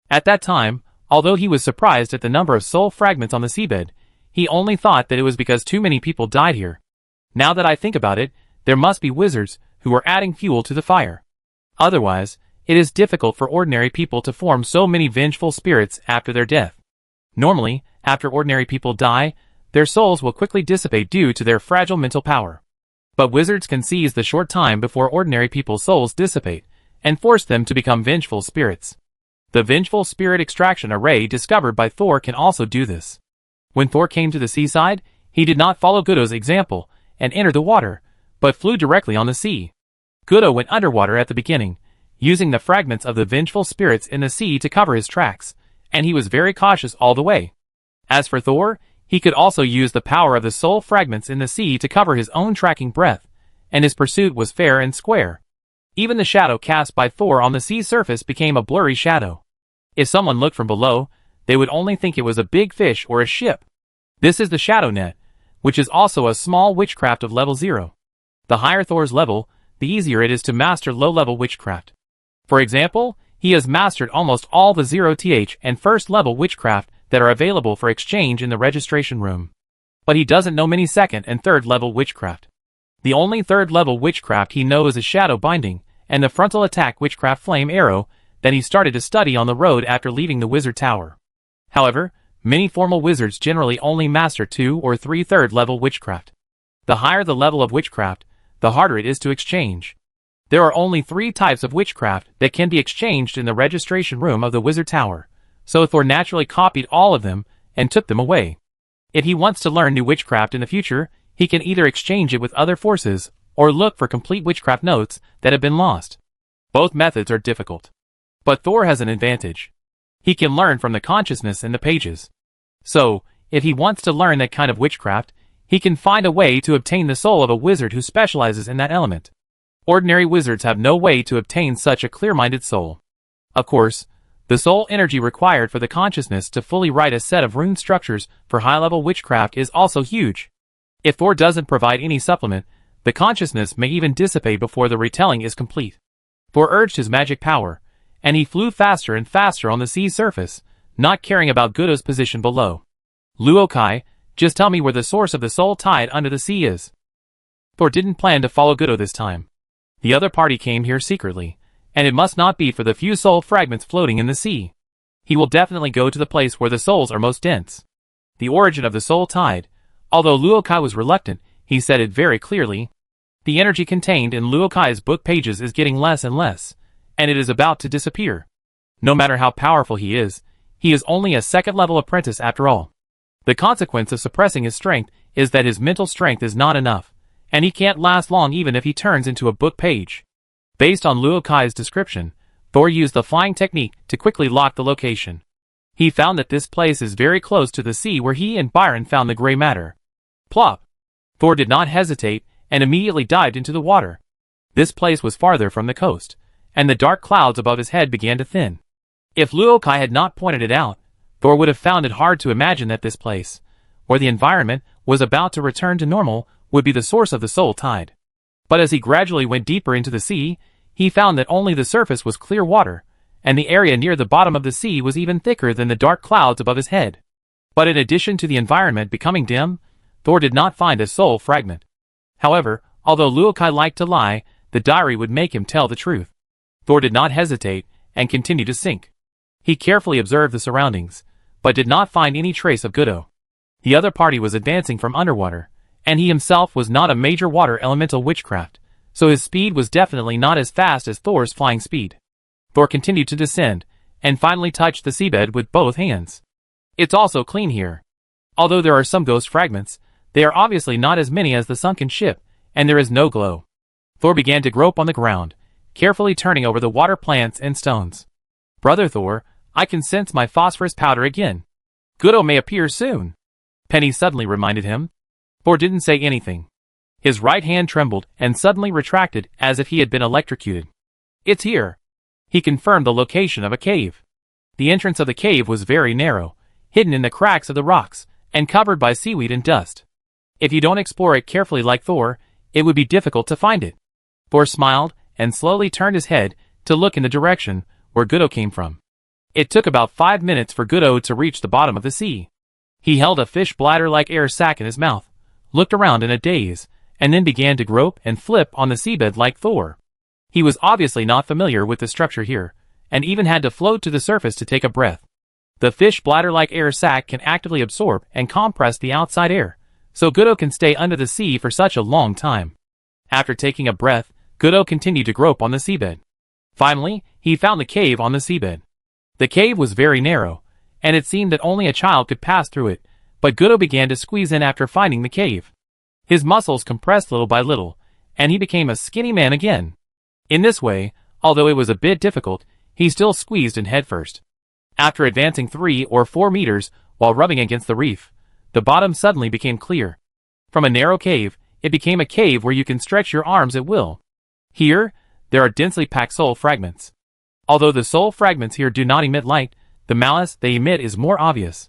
At that time, although he was surprised at the number of soul fragments on the seabed, he only thought that it was because too many people died here. Now that I think about it, there must be wizards who are adding fuel to the fire. Otherwise, it is difficult for ordinary people to form so many vengeful spirits after their death. Normally, after ordinary people die, their souls will quickly dissipate due to their fragile mental power. But wizards can seize the short time before ordinary people's souls dissipate, and force them to become vengeful spirits. The vengeful spirit extraction array discovered by Thor can also do this. When Thor came to the seaside, he did not follow Gudo's example and enter the water, but flew directly on the sea. Gudo went underwater at the beginning, using the fragments of the vengeful spirits in the sea to cover his tracks, and he was very cautious all the way. As for Thor, he could also use the power of the soul fragments in the sea to cover his own tracking breath, and his pursuit was fair and square. Even the shadow cast by Thor on the sea surface became a blurry shadow. If someone looked from below, they would only think it was a big fish or a ship. This is the shadow net, which is also a small witchcraft of level 0. The higher Thor's level, the easier it is to master low-level witchcraft. For example, he has mastered almost all the 0th and first-level witchcraft that are available for exchange in the registration room. But he doesn't know many second and third-level witchcraft. The only third-level witchcraft he knows is Shadow Binding, and the frontal attack witchcraft Flame Arrow that he started to study on the road after leaving the Wizard Tower. However, many formal wizards generally only master 2 or 3 third-level witchcraft. The higher the level of witchcraft, the harder it is to exchange. There are only 3 types of witchcraft that can be exchanged in the registration room of the Wizard Tower, so Thor naturally copied all of them and took them away. If he wants to learn new witchcraft in the future, he can either exchange it with other forces, or look for complete witchcraft notes that have been lost. Both methods are difficult. But Thor has an advantage. He can learn from the consciousness in the pages. So, if he wants to learn that kind of witchcraft, he can find a way to obtain the soul of a wizard who specializes in that element. Ordinary wizards have no way to obtain such a clear-minded soul. Of course, the soul energy required for the consciousness to fully write a set of rune structures for high-level witchcraft is also huge. If Thor doesn't provide any supplement, the consciousness may even dissipate before the retelling is complete. Thor urged his magic power, and he flew faster and faster on the sea's surface, not caring about Gudo's position below. Luokai, just tell me where the source of the soul tide under the sea is. Thor didn't plan to follow Gudo this time. The other party came here secretly, and it must not be for the few soul fragments floating in the sea. He will definitely go to the place where the souls are most dense. The origin of the soul tide, although Luokai was reluctant, he said it very clearly. The energy contained in Luokai's book pages is getting less and less, and it is about to disappear. No matter how powerful he is only a second-level apprentice after all. The consequence of suppressing his strength is that his mental strength is not enough, and he can't last long even if he turns into a book page. Based on Luokai's description, Thor used the flying technique to quickly lock the location. He found that this place is very close to the sea where he and Byron found the gray matter. Plop! Thor did not hesitate and immediately dived into the water. This place was farther from the coast, and the dark clouds above his head began to thin. If Luokai had not pointed it out, Thor would have found it hard to imagine that this place, where the environment was about to return to normal, would be the source of the soul tide. But as he gradually went deeper into the sea, he found that only the surface was clear water, and the area near the bottom of the sea was even thicker than the dark clouds above his head. But in addition to the environment becoming dim, Thor did not find a soul fragment. However, although Luokai liked to lie, the diary would make him tell the truth. Thor did not hesitate and continued to sink. He carefully observed the surroundings, but did not find any trace of Gudo. The other party was advancing from underwater, and he himself was not a major water elemental witchcraft, so his speed was definitely not as fast as Thor's flying speed. Thor continued to descend, and finally touched the seabed with both hands. It's also clean here. Although there are some ghost fragments, they are obviously not as many as the sunken ship, and there is no glow. Thor began to grope on the ground, carefully turning over the water plants and stones. Brother Thor, I can sense my phosphorus powder again. Gudo may appear soon. Penny suddenly reminded him. Thor didn't say anything. His right hand trembled and suddenly retracted as if he had been electrocuted. It's here. He confirmed the location of a cave. The entrance of the cave was very narrow, hidden in the cracks of the rocks, and covered by seaweed and dust. If you don't explore it carefully like Thor, it would be difficult to find it. Thor smiled and slowly turned his head to look in the direction where Gudo came from. It took about 5 minutes for Gudo to reach the bottom of the sea. He held a fish bladder-like air sac in his mouth, looked around in a daze, and then began to grope and flip on the seabed like Thor. He was obviously not familiar with the structure here, and even had to float to the surface to take a breath. The fish bladder-like air sac can actively absorb and compress the outside air, so Gudo can stay under the sea for such a long time. After taking a breath, Gudo continued to grope on the seabed. Finally, he found the cave on the seabed. The cave was very narrow, and it seemed that only a child could pass through it, but Gudo began to squeeze in after finding the cave. His muscles compressed little by little, and he became a skinny man again. In this way, although it was a bit difficult, he still squeezed in headfirst. After advancing 3 or 4 meters while rubbing against the reef, the bottom suddenly became clear. From a narrow cave, it became a cave where you can stretch your arms at will. Here, there are densely packed soul fragments. Although the soul fragments here do not emit light, the malice they emit is more obvious.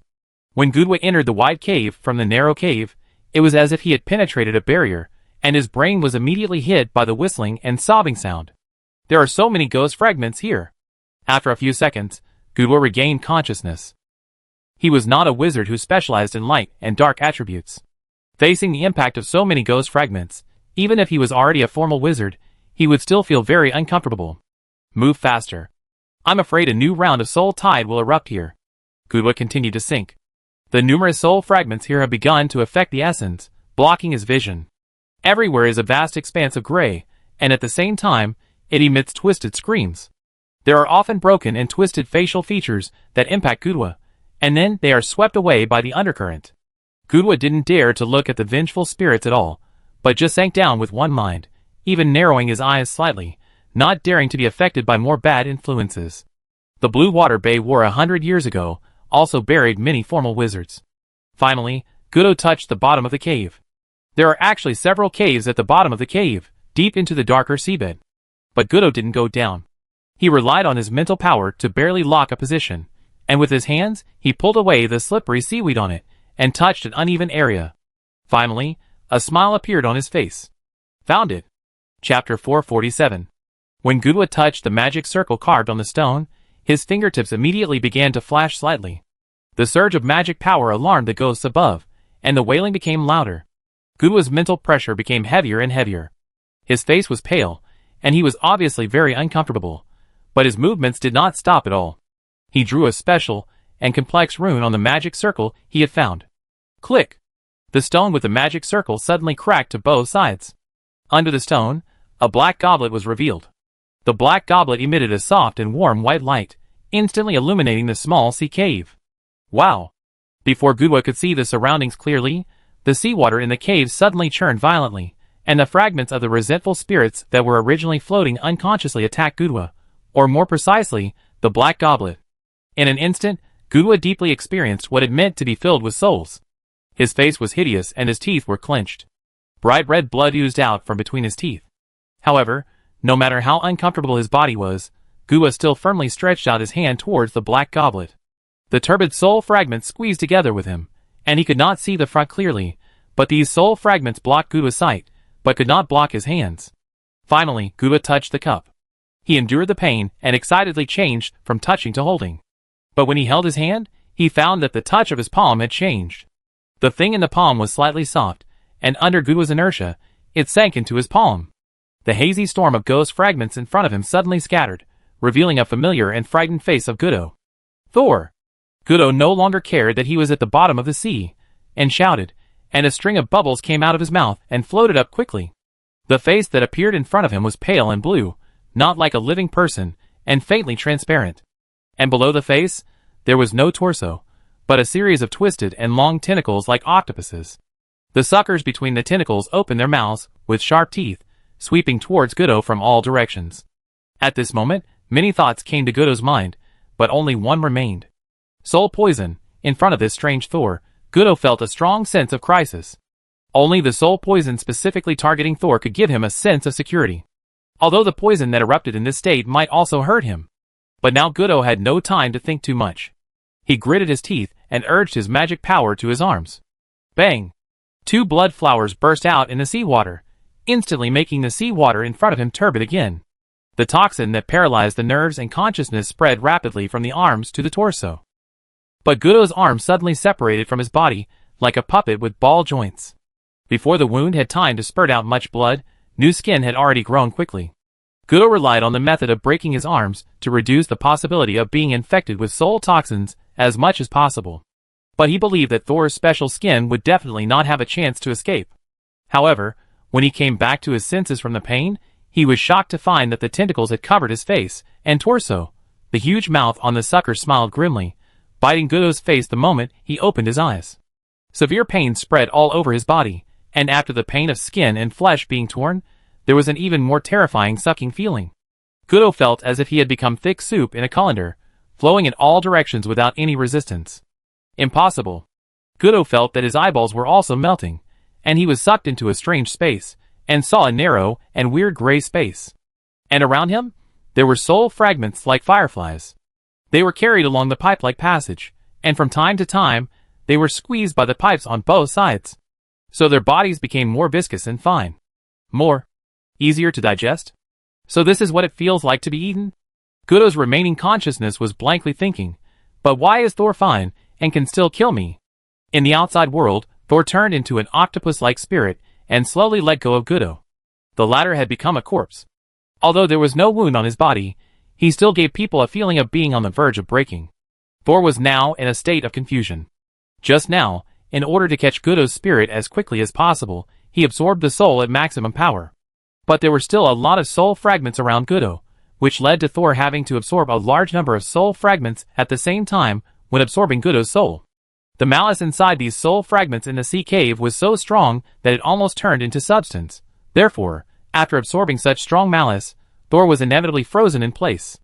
When Gudwa entered the wide cave from the narrow cave, it was as if he had penetrated a barrier, and his brain was immediately hit by the whistling and sobbing sound. There are so many ghost fragments here. After a few seconds, Gudwa regained consciousness. He was not a wizard who specialized in light and dark attributes. Facing the impact of so many ghost fragments, even if he was already a formal wizard, he would still feel very uncomfortable. Move faster. I'm afraid a new round of soul tide will erupt here. Gudwa continued to sink. The numerous soul fragments here have begun to affect the essence, blocking his vision. Everywhere is a vast expanse of gray, and at the same time, it emits twisted screams. There are often broken and twisted facial features that impact Gudwa, and then they are swept away by the undercurrent. Gudwa didn't dare to look at the vengeful spirits at all, but just sank down with one mind, even narrowing his eyes slightly, not daring to be affected by more bad influences. The Blue Water Bay War 100 years ago also buried many formal wizards. Finally, Gudo touched the bottom of the cave. There are actually several caves at the bottom of the cave, deep into the darker seabed. But Gudo didn't go down. He relied on his mental power to barely lock a position, and with his hands, he pulled away the slippery seaweed on it, and touched an uneven area. Finally, a smile appeared on his face. Found it. Chapter 447. When Gudwa touched the magic circle carved on the stone, his fingertips immediately began to flash slightly. The surge of magic power alarmed the ghosts above, and the wailing became louder. Gudwa's mental pressure became heavier and heavier. His face was pale, and he was obviously very uncomfortable, but his movements did not stop at all. He drew a special and complex rune on the magic circle he had found. Click! The stone with the magic circle suddenly cracked to both sides. Under the stone, a black goblet was revealed. The black goblet emitted a soft and warm white light, instantly illuminating the small sea cave. Wow! Before Gudwa could see the surroundings clearly, the seawater in the cave suddenly churned violently, and the fragments of the resentful spirits that were originally floating unconsciously attacked Gudwa, or more precisely, the black goblet. In an instant, Gudwa deeply experienced what it meant to be filled with souls. His face was hideous and his teeth were clenched. Bright red blood oozed out from between his teeth. However, no matter how uncomfortable his body was, Gudwa still firmly stretched out his hand towards the black goblet. The turbid soul fragments squeezed together with him, and he could not see the front clearly, but these soul fragments blocked Gudwa's sight, but could not block his hands. Finally, Gudwa touched the cup. He endured the pain and excitedly changed from touching to holding. But when he held his hand, he found that the touch of his palm had changed. The thing in the palm was slightly soft, and under Gudo's inertia, it sank into his palm. The hazy storm of ghost fragments in front of him suddenly scattered, revealing a familiar and frightened face of Gudo. Thor! Gudo no longer cared that he was at the bottom of the sea, and shouted, and a string of bubbles came out of his mouth and floated up quickly. The face that appeared in front of him was pale and blue, not like a living person, and faintly transparent. And below the face, there was no torso, but a series of twisted and long tentacles like octopuses. The suckers between the tentacles opened their mouths, with sharp teeth, sweeping towards Gudo from all directions. At this moment, many thoughts came to Gudo's mind, but only one remained. Soul poison. In front of this strange Thor, Gudo felt a strong sense of crisis. Only the soul poison specifically targeting Thor could give him a sense of security. Although the poison that erupted in this state might also hurt him. But now Gudo had no time to think too much. He gritted his teeth and urged his magic power to his arms. Bang! 2 blood flowers burst out in the seawater, instantly making the seawater in front of him turbid again. The toxin that paralyzed the nerves and consciousness spread rapidly from the arms to the torso. But Gudo's arms suddenly separated from his body, like a puppet with ball joints. Before the wound had time to spurt out much blood, new skin had already grown quickly. Gudo relied on the method of breaking his arms to reduce the possibility of being infected with soul toxins as much as possible. But he believed that Thor's special skin would definitely not have a chance to escape. However, when he came back to his senses from the pain, he was shocked to find that the tentacles had covered his face and torso. The huge mouth on the sucker smiled grimly, biting Gudo's face the moment he opened his eyes. Severe pain spread all over his body, and after the pain of skin and flesh being torn, there was an even more terrifying sucking feeling. Gudo felt as if he had become thick soup in a colander, flowing in all directions without any resistance. Impossible. Gudo felt that his eyeballs were also melting, and he was sucked into a strange space, and saw a narrow and weird gray space. And around him, there were soul fragments like fireflies. They were carried along the pipe-like passage, and from time to time, they were squeezed by the pipes on both sides. So their bodies became more viscous and fine. More easier to digest? So this is what it feels like to be eaten? Gudo's remaining consciousness was blankly thinking, but why is Thor fine and can still kill me? In the outside world, Thor turned into an octopus-like spirit and slowly let go of Gudo. The latter had become a corpse. Although there was no wound on his body, he still gave people a feeling of being on the verge of breaking. Thor was now in a state of confusion. Just now, in order to catch Gudo's spirit as quickly as possible, he absorbed the soul at maximum power. But there were still a lot of soul fragments around Gudo, which led to Thor having to absorb a large number of soul fragments at the same time when absorbing Gudo's soul. The malice inside these soul fragments in the sea cave was so strong that it almost turned into substance. Therefore, after absorbing such strong malice, Thor was inevitably frozen in place.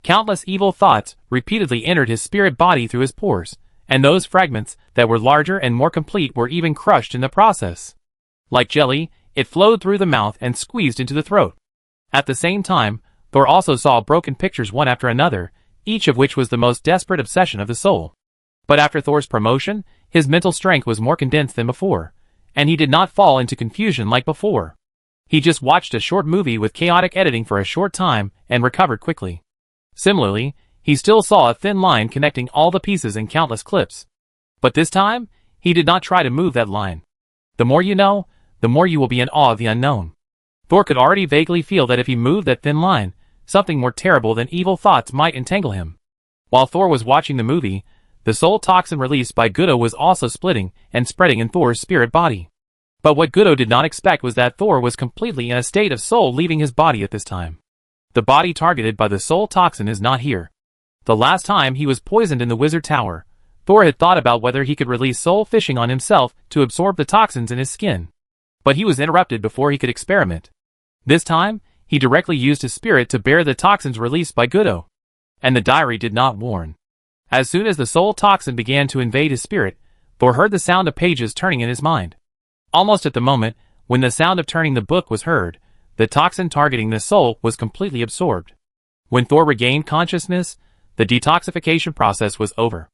Countless evil thoughts repeatedly entered his spirit body through his pores, and those fragments that were larger and more complete were even crushed in the process. Like jelly, it flowed through the mouth and squeezed into the throat. At the same time, Thor also saw broken pictures one after another, each of which was the most desperate obsession of the soul. But after Thor's promotion, his mental strength was more condensed than before, and he did not fall into confusion like before. He just watched a short movie with chaotic editing for a short time and recovered quickly. Similarly, he still saw a thin line connecting all the pieces in countless clips. But this time, he did not try to move that line. The more you know, the more you will be in awe of the unknown. Thor could already vaguely feel that if he moved that thin line, something more terrible than evil thoughts might entangle him. While Thor was watching the movie, the soul toxin released by Gudo was also splitting and spreading in Thor's spirit body. But what Gudo did not expect was that Thor was completely in a state of soul leaving his body at this time. The body targeted by the soul toxin is not here. The last time he was poisoned in the Wizard Tower, Thor had thought about whether he could release soul fishing on himself to absorb the toxins in his skin. But he was interrupted before he could experiment. This time, he directly used his spirit to bear the toxins released by Gudo. And the diary did not warn. As soon as the soul toxin began to invade his spirit, Thor heard the sound of pages turning in his mind. Almost at the moment, when the sound of turning the book was heard, the toxin targeting the soul was completely absorbed. When Thor regained consciousness, the detoxification process was over.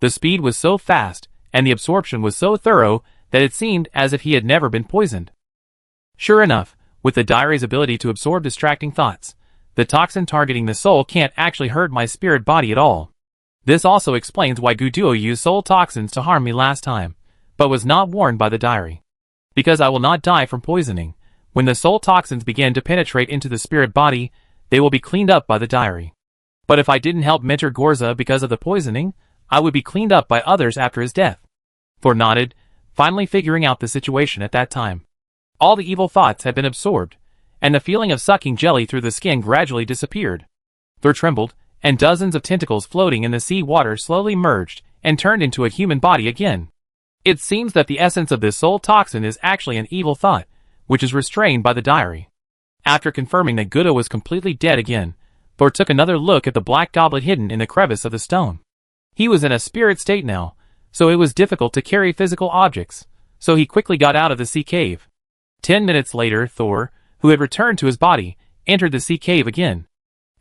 The speed was so fast, and the absorption was so thorough, that it seemed as if he had never been poisoned. Sure enough, with the diary's ability to absorb distracting thoughts, the toxin targeting the soul can't actually hurt my spirit body at all. This also explains why Guduo used soul toxins to harm me last time, but was not warned by the diary. Because I will not die from poisoning, when the soul toxins begin to penetrate into the spirit body, they will be cleaned up by the diary. But if I didn't help mentor Gorza because of the poisoning, I would be cleaned up by others after his death. Thor nodded, finally figuring out the situation at that time. All the evil thoughts had been absorbed, and the feeling of sucking jelly through the skin gradually disappeared. Thor trembled, and dozens of tentacles floating in the sea water slowly merged and turned into a human body again. It seems that the essence of this soul toxin is actually an evil thought, which is restrained by the diary. After confirming that Gudo was completely dead again, Thor took another look at the black goblet hidden in the crevice of the stone. He was in a spirit state now, so it was difficult to carry physical objects, so he quickly got out of the sea cave. 10 minutes later, Thor, who had returned to his body, entered the sea cave again.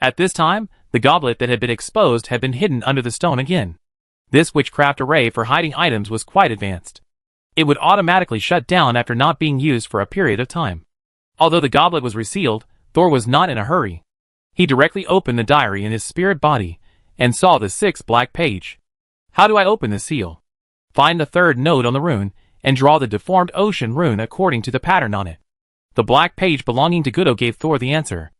At this time, the goblet that had been exposed had been hidden under the stone again. This witchcraft array for hiding items was quite advanced. It would automatically shut down after not being used for a period of time. Although the goblet was resealed, Thor was not in a hurry. He directly opened the diary in his spirit body, and saw the 6th black page. How do I open the seal? Find the 3rd node on the rune, and draw the deformed ocean rune according to the pattern on it. The black page belonging to Gudo gave Thor the answer.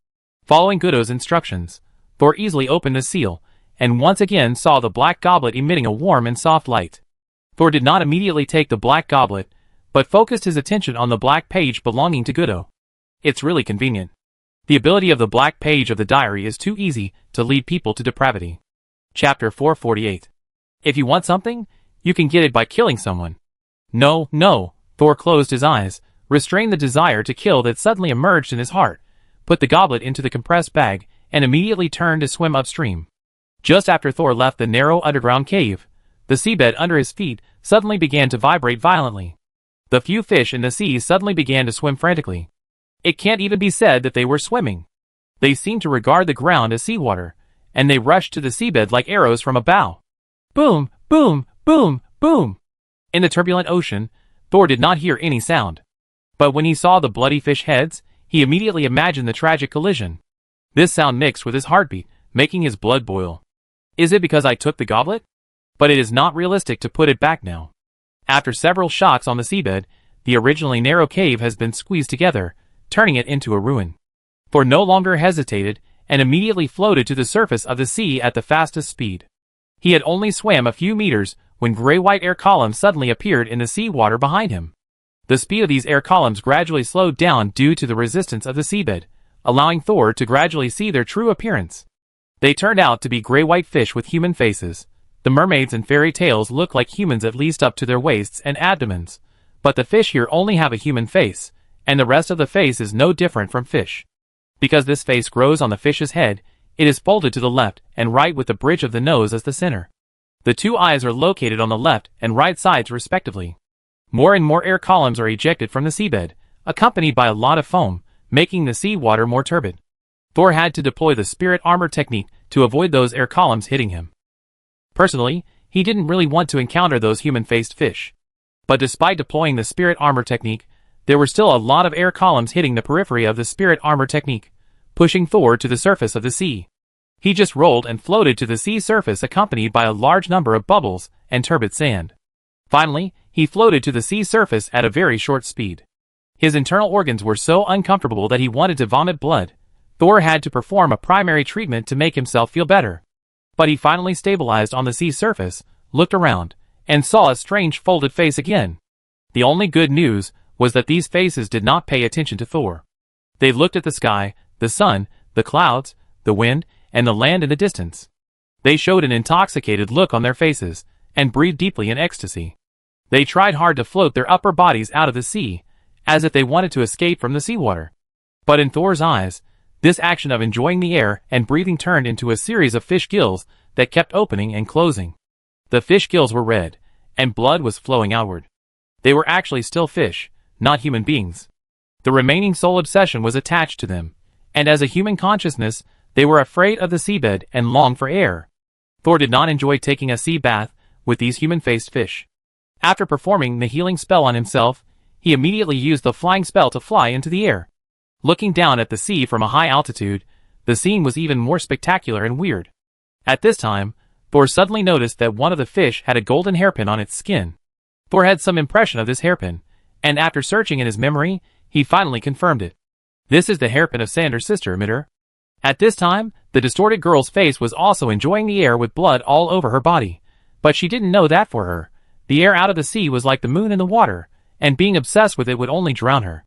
Following Gudo's instructions, Thor easily opened the seal, and once again saw the black goblet emitting a warm and soft light. Thor did not immediately take the black goblet, but focused his attention on the black page belonging to Gudo. It's really convenient. The ability of the black page of the diary is too easy to lead people to depravity. Chapter 448. If you want something, you can get it by killing someone. No, Thor closed his eyes, restrained the desire to kill that suddenly emerged in his heart, put the goblet into the compressed bag, and immediately turned to swim upstream. Just after Thor left the narrow underground cave, the seabed under his feet suddenly began to vibrate violently. The few fish in the sea suddenly began to swim frantically. It can't even be said that they were swimming. They seemed to regard the ground as seawater, and they rushed to the seabed like arrows from a bow. Boom, boom, boom, boom. In the turbulent ocean, Thor did not hear any sound. But when he saw the bloody fish heads, he immediately imagined the tragic collision. This sound mixed with his heartbeat, making his blood boil. Is it because I took the goblet? But it is not realistic to put it back now. After several shocks on the seabed, the originally narrow cave has been squeezed together, turning it into a ruin. Thor no longer hesitated, and immediately floated to the surface of the sea at the fastest speed. He had only swam a few meters when gray-white air columns suddenly appeared in the sea water behind him. The speed of these air columns gradually slowed down due to the resistance of the seabed, allowing Thor to gradually see their true appearance. They turned out to be gray-white fish with human faces. The mermaids in fairy tales look like humans at least up to their waists and abdomens, but the fish here only have a human face, and the rest of the face is no different from fish. Because this face grows on the fish's head, it is folded to the left and right with the bridge of the nose as the center. The 2 eyes are located on the left and right sides respectively. More and more air columns are ejected from the seabed, accompanied by a lot of foam, making the sea water more turbid. Thor had to deploy the spirit armor technique to avoid those air columns hitting him. Personally, he didn't really want to encounter those human-faced fish. But despite deploying the spirit armor technique, there were still a lot of air columns hitting the periphery of the spirit armor technique, pushing Thor to the surface of the sea. He just rolled and floated to the sea surface accompanied by a large number of bubbles and turbid sand. Finally, he floated to the sea surface at a very short speed. His internal organs were so uncomfortable that he wanted to vomit blood. Thor had to perform a primary treatment to make himself feel better. But he finally stabilized on the sea surface, looked around, and saw a strange folded face again. The only good news was that these faces did not pay attention to Thor. They looked at the sky, the sun, the clouds, the wind, and the land in the distance. They showed an intoxicated look on their faces, and breathed deeply in ecstasy. They tried hard to float their upper bodies out of the sea, as if they wanted to escape from the seawater. But in Thor's eyes, this action of enjoying the air and breathing turned into a series of fish gills that kept opening and closing. The fish gills were red, and blood was flowing outward. They were actually still fish, not human beings. The remaining soul obsession was attached to them, and as a human consciousness, they were afraid of the seabed and longed for air. Thor did not enjoy taking a sea bath with these human-faced fish. After performing the healing spell on himself, he immediately used the flying spell to fly into the air. Looking down at the sea from a high altitude, the scene was even more spectacular and weird. At this time, Thor suddenly noticed that one of the fish had a golden hairpin on its skin. Thor had some impression of this hairpin, and after searching in his memory, he finally confirmed it. This is the hairpin of Sander's sister, Mitter. At this time, the distorted girl's face was also enjoying the air with blood all over her body, but she didn't know that for her. The air out of the sea was like the moon in the water, and being obsessed with it would only drown her.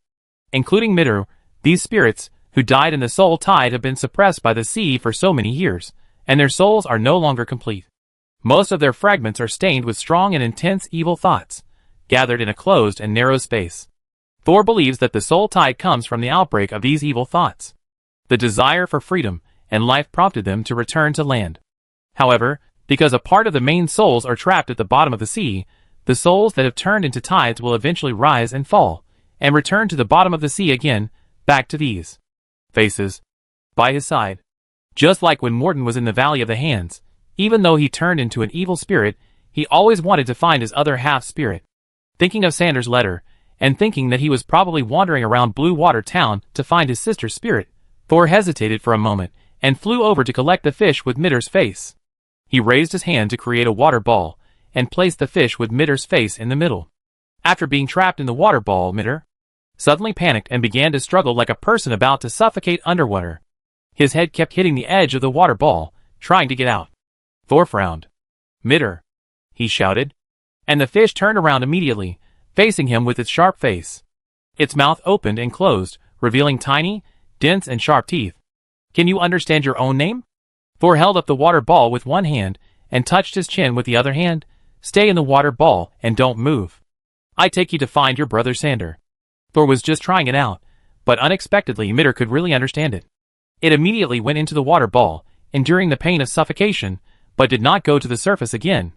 Including Mitter, these spirits, who died in the soul tide, have been suppressed by the sea for so many years, and their souls are no longer complete. Most of their fragments are stained with strong and intense evil thoughts, gathered in a closed and narrow space. Thor believes that the soul tide comes from the outbreak of these evil thoughts. The desire for freedom and life prompted them to return to land. However, because a part of the main souls are trapped at the bottom of the sea, the souls that have turned into tides will eventually rise and fall, and return to the bottom of the sea again, back to these faces by his side. Just like when Morton was in the Valley of the Hands, even though he turned into an evil spirit, he always wanted to find his other half spirit. Thinking of Sander's letter, and thinking that he was probably wandering around Blue Water Town to find his sister's spirit, Thor hesitated for a moment, and flew over to collect the fish with Mitter's face. He raised his hand to create a water ball, and placed the fish with Mitter's face in the middle. After being trapped in the water ball, Mitter suddenly panicked and began to struggle like a person about to suffocate underwater. His head kept hitting the edge of the water ball, trying to get out. Thor frowned. "Mitter," he shouted. And the fish turned around immediately, facing him with its sharp face. Its mouth opened and closed, revealing tiny, dense and sharp teeth. "Can you understand your own name?" Thor held up the water ball with one hand, and touched his chin with the other hand. "Stay in the water ball, and don't move. I take you to find your brother Sander." Thor was just trying it out, but unexpectedly Mitter could really understand it. It immediately went into the water ball, enduring the pain of suffocation, but did not go to the surface again.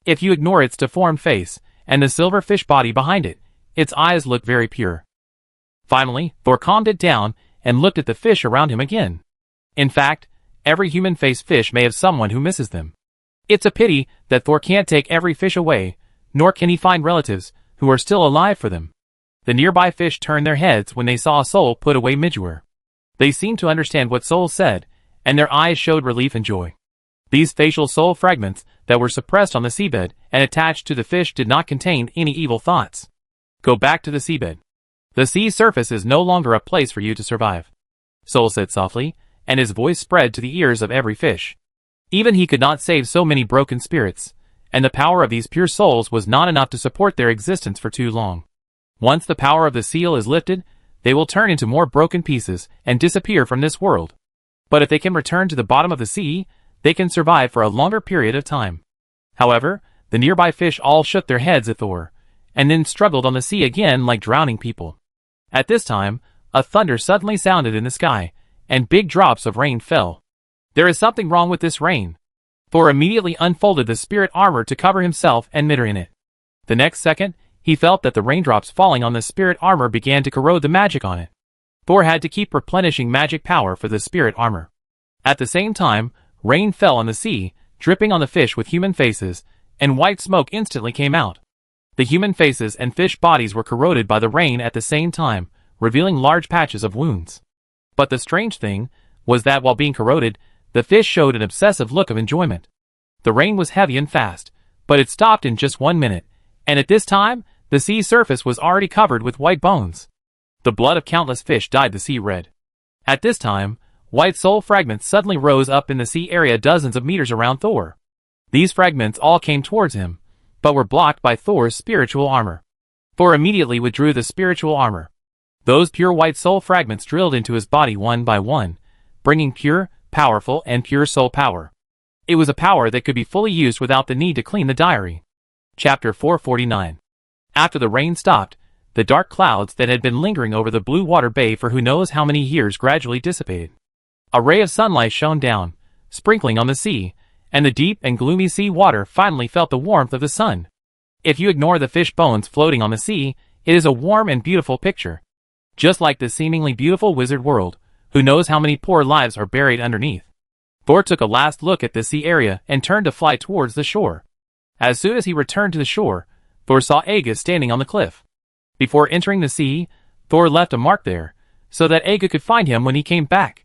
If you ignore its deformed face, and the silver fish body behind it, its eyes look very pure. Finally, Thor calmed it down, and looked at the fish around him again. In fact, every human-faced fish may have someone who misses them. It's a pity that Thor can't take every fish away, nor can he find relatives who are still alive for them. The nearby fish turned their heads when they saw a soul put away Midgeware. They seemed to understand what Soul said, and their eyes showed relief and joy. These facial soul fragments that were suppressed on the seabed and attached to the fish did not contain any evil thoughts. Go back to the seabed. The sea surface is no longer a place for you to survive, Soul said softly, and his voice spread to the ears of every fish. Even he could not save so many broken spirits, and the power of these pure souls was not enough to support their existence for too long. Once the power of the seal is lifted, they will turn into more broken pieces and disappear from this world. But if they can return to the bottom of the sea, they can survive for a longer period of time. However, the nearby fish all shook their heads at Thor, and then struggled on the sea again like drowning people. At this time, a thunder suddenly sounded in the sky, and big drops of rain fell. "There is something wrong with this rain." Thor immediately unfolded the spirit armor to cover himself and Mitter in it. The next second, he felt that the raindrops falling on the spirit armor began to corrode the magic on it. Thor had to keep replenishing magic power for the spirit armor. At the same time, rain fell on the sea, dripping on the fish with human faces, and white smoke instantly came out. The human faces and fish bodies were corroded by the rain at the same time, revealing large patches of wounds. But the strange thing was that while being corroded, the fish showed an obsessive look of enjoyment. The rain was heavy and fast, but it stopped in just 1 minute, and at this time, the sea surface was already covered with white bones. The blood of countless fish dyed the sea red. At this time, white soul fragments suddenly rose up in the sea area dozens of meters around Thor. These fragments all came towards him, but were blocked by Thor's spiritual armor. Thor immediately withdrew the spiritual armor. Those pure white soul fragments drilled into his body one by one, bringing pure, powerful, and pure soul power. It was a power that could be fully used without the need to clean the diary. Chapter 449. After the rain stopped, the dark clouds that had been lingering over the blue water bay for who knows how many years gradually dissipated. A ray of sunlight shone down, sprinkling on the sea, and the deep and gloomy sea water finally felt the warmth of the sun. If you ignore the fish bones floating on the sea, it is a warm and beautiful picture. Just like the seemingly beautiful wizard world, who knows how many poor lives are buried underneath. Thor took a last look at the sea area and turned to fly towards the shore. As soon as he returned to the shore, Thor saw Aga standing on the cliff. Before entering the sea, Thor left a mark there, so that Aga could find him when he came back.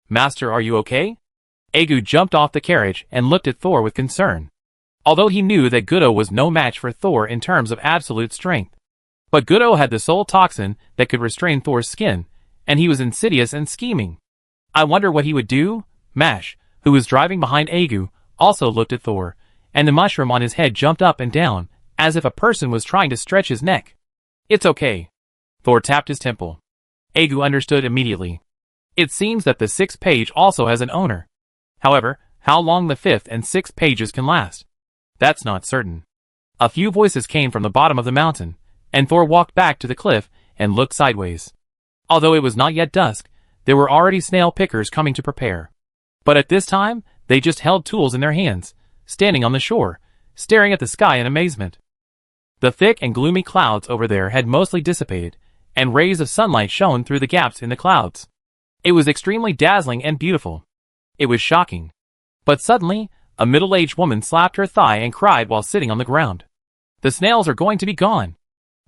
"Master, are you okay?" Egu jumped off the carriage and looked at Thor with concern. Although he knew that Gudo was no match for Thor in terms of absolute strength. But Gudo had the soul toxin that could restrain Thor's skin, and he was insidious and scheming. I wonder what he would do? Mash, who was driving behind Egu, also looked at Thor, and the mushroom on his head jumped up and down, as if a person was trying to stretch his neck. It's okay. Thor tapped his temple. Egu understood immediately. It seems that the 6th page also has an owner. However, how long the 5th and 6th pages can last? That's not certain. A few voices came from the bottom of the mountain, and Thor walked back to the cliff and looked sideways. Although it was not yet dusk, there were already snail pickers coming to prepare. But at this time, they just held tools in their hands, standing on the shore, staring at the sky in amazement. The thick and gloomy clouds over there had mostly dissipated, and rays of sunlight shone through the gaps in the clouds. It was extremely dazzling and beautiful. It was shocking. But suddenly, a middle-aged woman slapped her thigh and cried while sitting on the ground. The snails are going to be gone.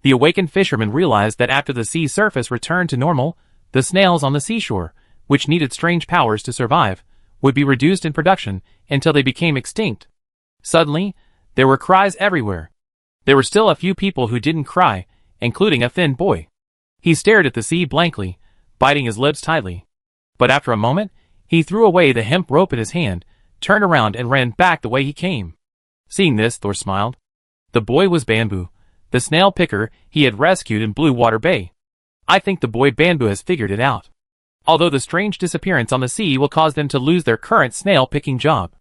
The awakened fishermen realized that after the sea surface returned to normal, the snails on the seashore, which needed strange powers to survive, would be reduced in production until they became extinct. Suddenly, there were cries everywhere. There were still a few people who didn't cry, including a thin boy. He stared at the sea blankly, biting his lips tightly. But after a moment, he threw away the hemp rope in his hand, turned around and ran back the way he came. Seeing this, Thor smiled. The boy was Bamboo, the snail picker he had rescued in Blue Water Bay. I think the boy Bamboo has figured it out. Although the strange disappearance on the sea will cause them to lose their current snail-picking job.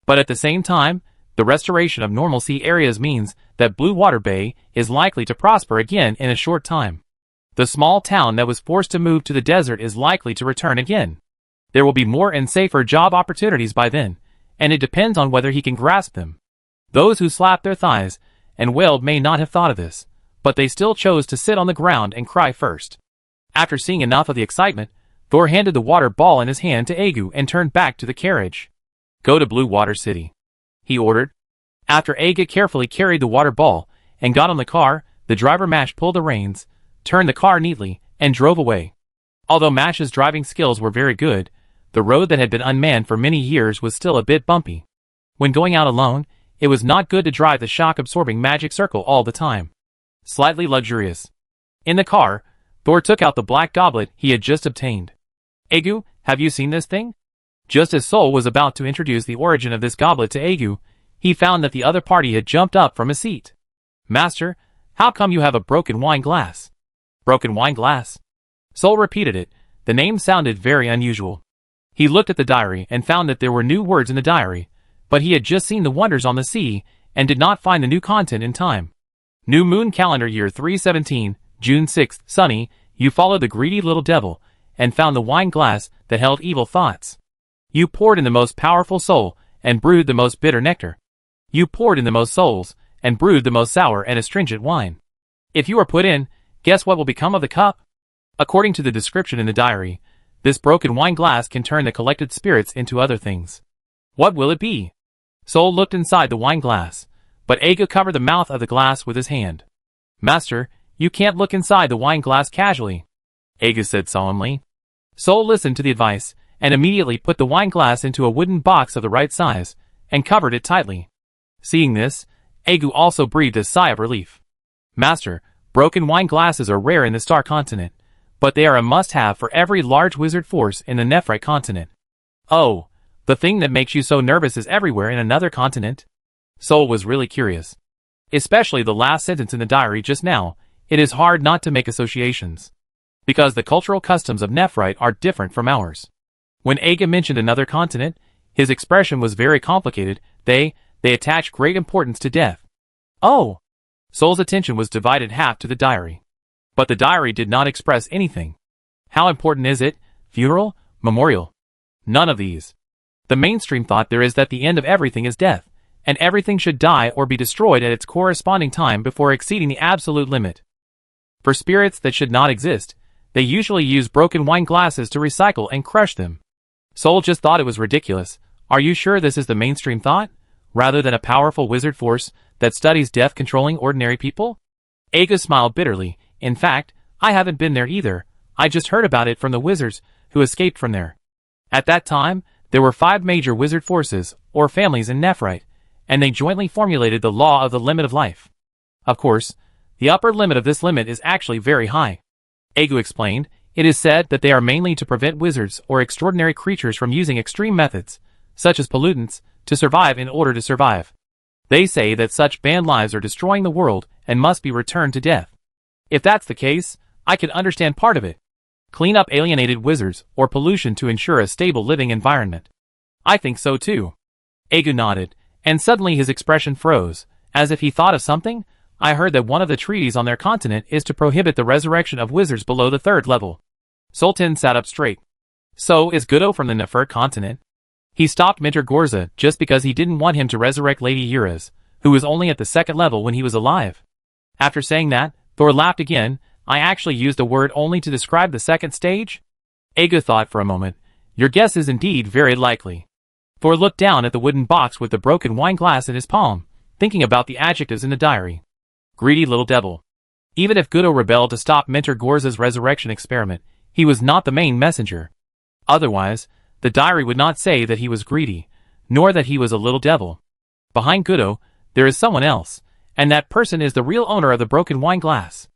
But at the same time, the restoration of normalcy areas means that Blue Water Bay is likely to prosper again in a short time. The small town that was forced to move to the desert is likely to return again. There will be more and safer job opportunities by then, and it depends on whether he can grasp them. Those who slapped their thighs and wailed may not have thought of this, but they still chose to sit on the ground and cry first. After seeing enough of the excitement, Thor handed the water ball in his hand to Egu and turned back to the carriage. Go to Blue Water City, he ordered. After Egu carefully carried the water ball and got on the car, the driver Mash pulled the reins, turned the car neatly, and drove away. Although Mash's driving skills were very good, the road that had been unmanned for many years was still a bit bumpy. When going out alone, it was not good to drive the shock-absorbing magic circle all the time. Slightly luxurious. In the car, Thor took out the black goblet he had just obtained. Egu, have you seen this thing? Just as Sol was about to introduce the origin of this goblet to Egu, he found that the other party had jumped up from his seat. Master, how come you have a broken wine glass? Broken wine glass? Sol repeated it. The name sounded very unusual. He looked at the diary and found that there were new words in the diary, but he had just seen the wonders on the sea and did not find the new content in time. New moon calendar year 317, June 6th, sunny, you followed the greedy little devil and found the wine glass that held evil thoughts. You poured in the most powerful soul and brewed the most bitter nectar. You poured in the most souls and brewed the most sour and astringent wine. If you are put in, guess what will become of the cup? According to the description in the diary, this broken wine glass can turn the collected spirits into other things. What will it be? Sol looked inside the wine glass, but Egu covered the mouth of the glass with his hand. Master, you can't look inside the wine glass casually, Egu said solemnly. Sol listened to the advice, and immediately put the wine glass into a wooden box of the right size, and covered it tightly. Seeing this, Egu also breathed a sigh of relief. Master, broken wine glasses are rare in the Star Continent, but they are a must-have for every large wizard force in the Nephrite continent. Oh, the thing that makes you so nervous is everywhere in another continent? Sol was really curious. Especially the last sentence in the diary just now, it is hard not to make associations. Because the cultural customs of Nephrite are different from ours. When Ega mentioned another continent, his expression was very complicated. They attach great importance to death. Oh! Sol's attention was divided half to the diary. But the diary did not express anything. How important is it? Funeral? Memorial? None of these. The mainstream thought there is that the end of everything is death, and everything should die or be destroyed at its corresponding time before exceeding the absolute limit. For spirits that should not exist, they usually use broken wine glasses to recycle and crush them. Sol just thought it was ridiculous. Are you sure this is the mainstream thought, rather than a powerful wizard force that studies death controlling ordinary people? Ega smiled bitterly. In fact, I haven't been there either. I just heard about it from the wizards who escaped from there. At that time, There were 5 major wizard forces, or families in Nephrite, and they jointly formulated the law of the limit of life. Of course, the upper limit of this limit is actually very high. Agu explained, it is said that they are mainly to prevent wizards or extraordinary creatures from using extreme methods, such as pollutants, to survive in order to survive. They say that such banned lives are destroying the world and must be returned to death. If that's the case, I can understand part of it. Clean up alienated wizards or pollution to ensure a stable living environment. I think so too. Agu nodded, and suddenly his expression froze, as if he thought of something. I heard that one of the treaties on their continent is to prohibit the resurrection of wizards below the 3rd level. Sultan sat up straight. So is Gudo from the Nefer continent? He stopped Minter Gorza just because he didn't want him to resurrect Lady Yuraz, who was only at the 2nd level when he was alive. After saying that, Thor laughed again. I actually used a word only to describe the 2nd stage? Agu thought for a moment. Your guess is indeed very likely. Thor looked down at the wooden box with the broken wine glass in his palm, thinking about the adjectives in the diary. Greedy little devil. Even if Gudo rebelled to stop Minter Gorza's resurrection experiment, he was not the main messenger. Otherwise, the diary would not say that he was greedy, nor that he was a little devil. Behind Gudo, there is someone else, and that person is the real owner of the broken wine glass.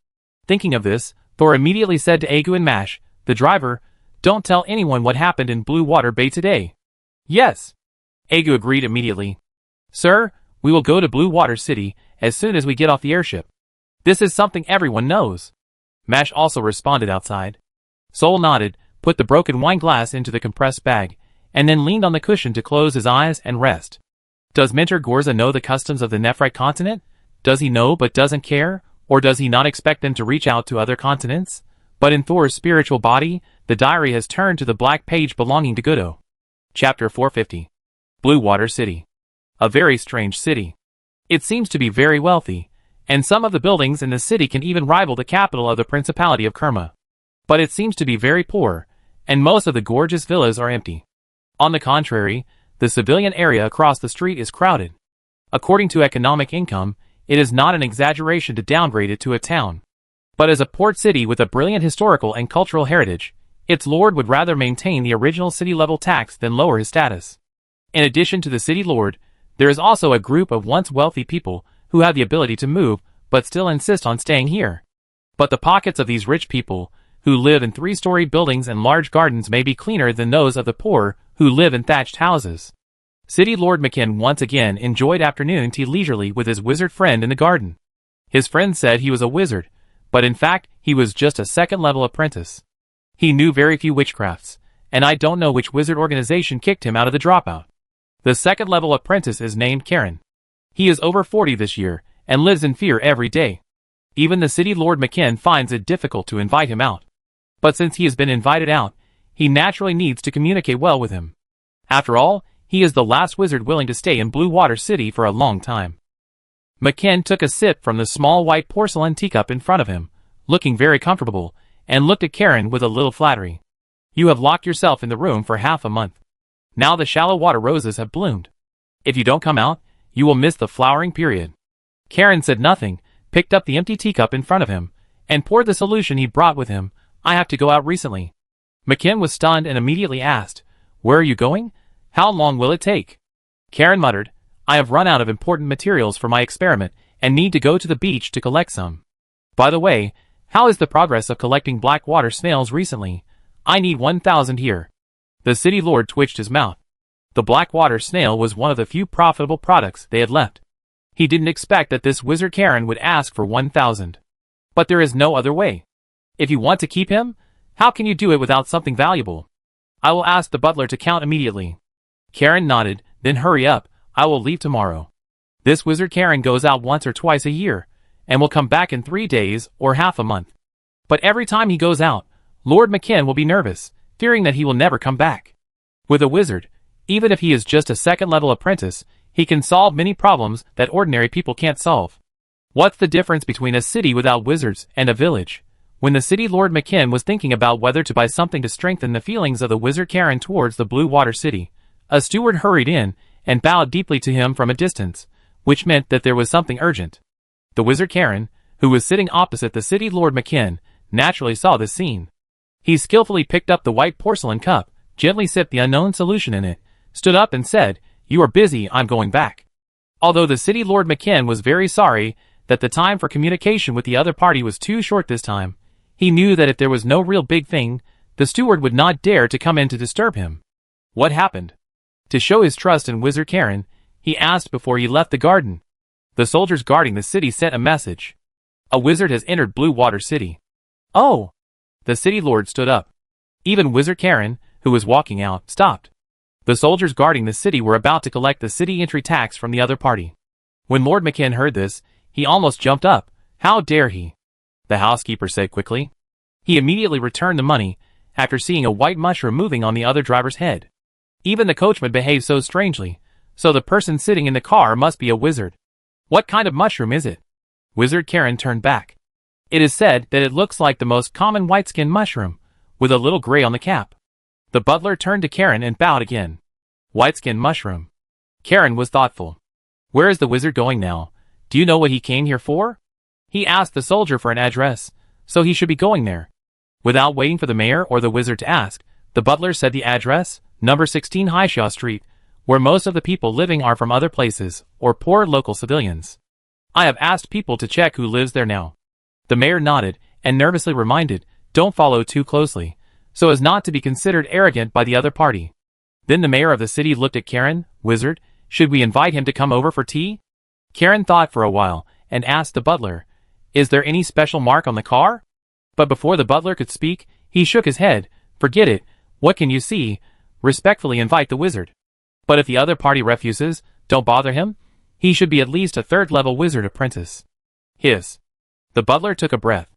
Thinking of this, Thor immediately said to Agu and Mash, the driver, don't tell anyone what happened in Blue Water Bay today. Yes. Agu agreed immediately. Sir, we will go to Blue Water City as soon as we get off the airship. This is something everyone knows. Mash also responded outside. Sol nodded, put the broken wine glass into the compressed bag, and then leaned on the cushion to close his eyes and rest. Does Minter Gorza know the customs of the Nephrite continent? Does he know but doesn't care? Or does he not expect them to reach out to other continents? But in Thor's spiritual body, the diary has turned to the black page belonging to Gudo. Chapter 450. Blue Water City. A very strange city. It seems to be very wealthy, and some of the buildings in the city can even rival the capital of the Principality of Kerma. But it seems to be very poor, and most of the gorgeous villas are empty. On the contrary, the civilian area across the street is crowded. According to economic income, it is not an exaggeration to downgrade it to a town. But as a port city with a brilliant historical and cultural heritage, its lord would rather maintain the original city-level tax than lower his status. In addition to the city lord, there is also a group of once wealthy people who have the ability to move, but still insist on staying here. But the pockets of these rich people, who live in 3-story buildings and large gardens, may be cleaner than those of the poor, who live in thatched houses. City Lord McKin once again enjoyed afternoon tea leisurely with his wizard friend in the garden. His friend said he was a wizard, but in fact he was just a 2nd-level apprentice. He knew very few witchcrafts, and I don't know which wizard organization kicked him out of the dropout. The 2nd-level apprentice is named Karen. He is over 40 this year, and lives in fear every day. Even the city Lord McKin finds it difficult to invite him out. But since he has been invited out, he naturally needs to communicate well with him. After all, he is the last wizard willing to stay in Blue Water City for a long time. McKin took a sip from the small white porcelain teacup in front of him, looking very comfortable, and looked at Karen with a little flattery. You have locked yourself in the room for half a month. Now the shallow water roses have bloomed. If you don't come out, you will miss the flowering period. Karen said nothing, picked up the empty teacup in front of him, and poured the solution he brought with him. I have to go out recently. McKin was stunned and immediately asked, Where are you going? How long will it take? Karen muttered, I have run out of important materials for my experiment and need to go to the beach to collect some. By the way, how is the progress of collecting black water snails recently? I need 1,000 here. The city lord twitched his mouth. The black water snail was one of the few profitable products they had left. He didn't expect that this wizard Karen would ask for 1,000. But there is no other way. If you want to keep him, how can you do it without something valuable? I will ask the butler to count immediately. Karen nodded, then hurry up, I will leave tomorrow. This wizard Karen goes out once or twice a year, and will come back in 3 days or half a month. But every time he goes out, Lord McKin will be nervous, fearing that he will never come back. With a wizard, even if he is just a 2nd-level apprentice, he can solve many problems that ordinary people can't solve. What's the difference between a city without wizards and a village? When the city Lord McKin was thinking about whether to buy something to strengthen the feelings of the wizard Karen towards the Blue Water City, a steward hurried in and bowed deeply to him from a distance, which meant that there was something urgent. The wizard Karen, who was sitting opposite the city Lord McKin, naturally saw this scene. He skillfully picked up the white porcelain cup, gently sipped the unknown solution in it, stood up and said, "You are busy, I'm going back." Although the city lord McKin was very sorry that the time for communication with the other party was too short this time, he knew that if there was no real big thing, the steward would not dare to come in to disturb him. What happened? To show his trust in Wizard Karen, he asked before he left the garden. The soldiers guarding the city sent a message. A wizard has entered Blue Water City. Oh! The city lord stood up. Even Wizard Karen, who was walking out, stopped. The soldiers guarding the city were about to collect the city entry tax from the other party. When Lord McKin heard this, he almost jumped up. How dare he? The housekeeper said quickly. He immediately returned the money, after seeing a white mushroom moving on the other driver's head. Even the coachman behaved so strangely, so the person sitting in the car must be a wizard. What kind of mushroom is it? Wizard Karen turned back. It is said that it looks like the most common white-skin mushroom, with a little gray on the cap. The butler turned to Karen and bowed again. White-skin mushroom. Karen was thoughtful. Where is the wizard going now? Do you know what he came here for? He asked the soldier for an address, so he should be going there. Without waiting for the mayor or the wizard to ask, the butler said the address, number 16 Highshaw Street, where most of the people living are from other places, or poor local civilians. I have asked people to check who lives there now. The mayor nodded, and nervously reminded, don't follow too closely, so as not to be considered arrogant by the other party. Then the mayor of the city looked at Karen. Wizard, should we invite him to come over for tea? Karen thought for a while, and asked the butler, is there any special mark on the car? But before the butler could speak, he shook his head. Forget it, what can you see? Respectfully invite the wizard. But if the other party refuses, don't bother him. He should be at least a third-level wizard apprentice. Hiss. The butler took a breath.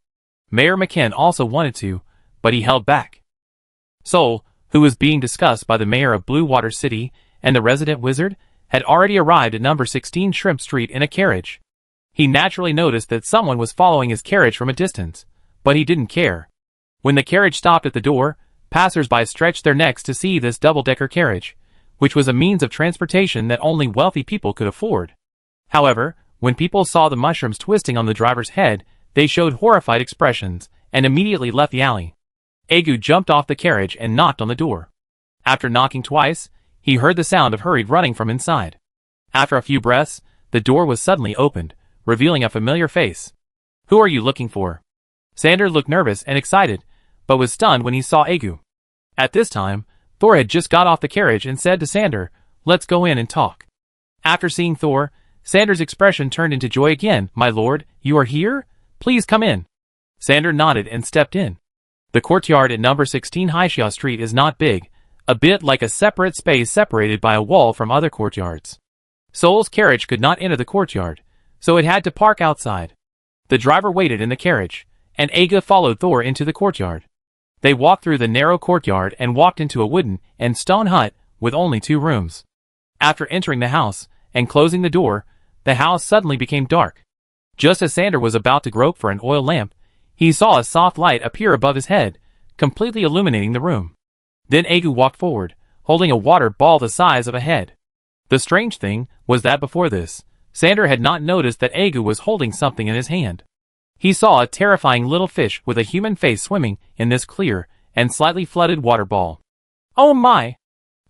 Mayor McKin also wanted to, but he held back. Sol, who was being discussed by the mayor of Blue Water City and the resident wizard, had already arrived at number 16 Shrimp Street in a carriage. He naturally noticed that someone was following his carriage from a distance, but he didn't care. When the carriage stopped at the door, passers-by stretched their necks to see this double-decker carriage, which was a means of transportation that only wealthy people could afford. However, when people saw the mushrooms twisting on the driver's head, they showed horrified expressions and immediately left the alley. Agu jumped off the carriage and knocked on the door. After knocking twice, he heard the sound of hurried running from inside. After a few breaths, the door was suddenly opened, revealing a familiar face. Who are you looking for? Sander looked nervous and excited, but was stunned when he saw Agu. At this time, Thor had just got off the carriage and said to Sander, let's go in and talk. After seeing Thor, Sander's expression turned into joy again. My lord, you are here? Please come in. Sander nodded and stepped in. The courtyard at number 16 Highshaw Street is not big, a bit like a separate space separated by a wall from other courtyards. Sol's carriage could not enter the courtyard, so it had to park outside. The driver waited in the carriage, and Aga followed Thor into the courtyard. They walked through the narrow courtyard and walked into a wooden and stone hut with only 2 rooms. After entering the house and closing the door, the house suddenly became dark. Just as Sander was about to grope for an oil lamp, he saw a soft light appear above his head, completely illuminating the room. Then Agu walked forward, holding a water ball the size of a head. The strange thing was that before this, Sander had not noticed that Agu was holding something in his hand. He saw a terrifying little fish with a human face swimming in this clear and slightly flooded water ball. Oh my!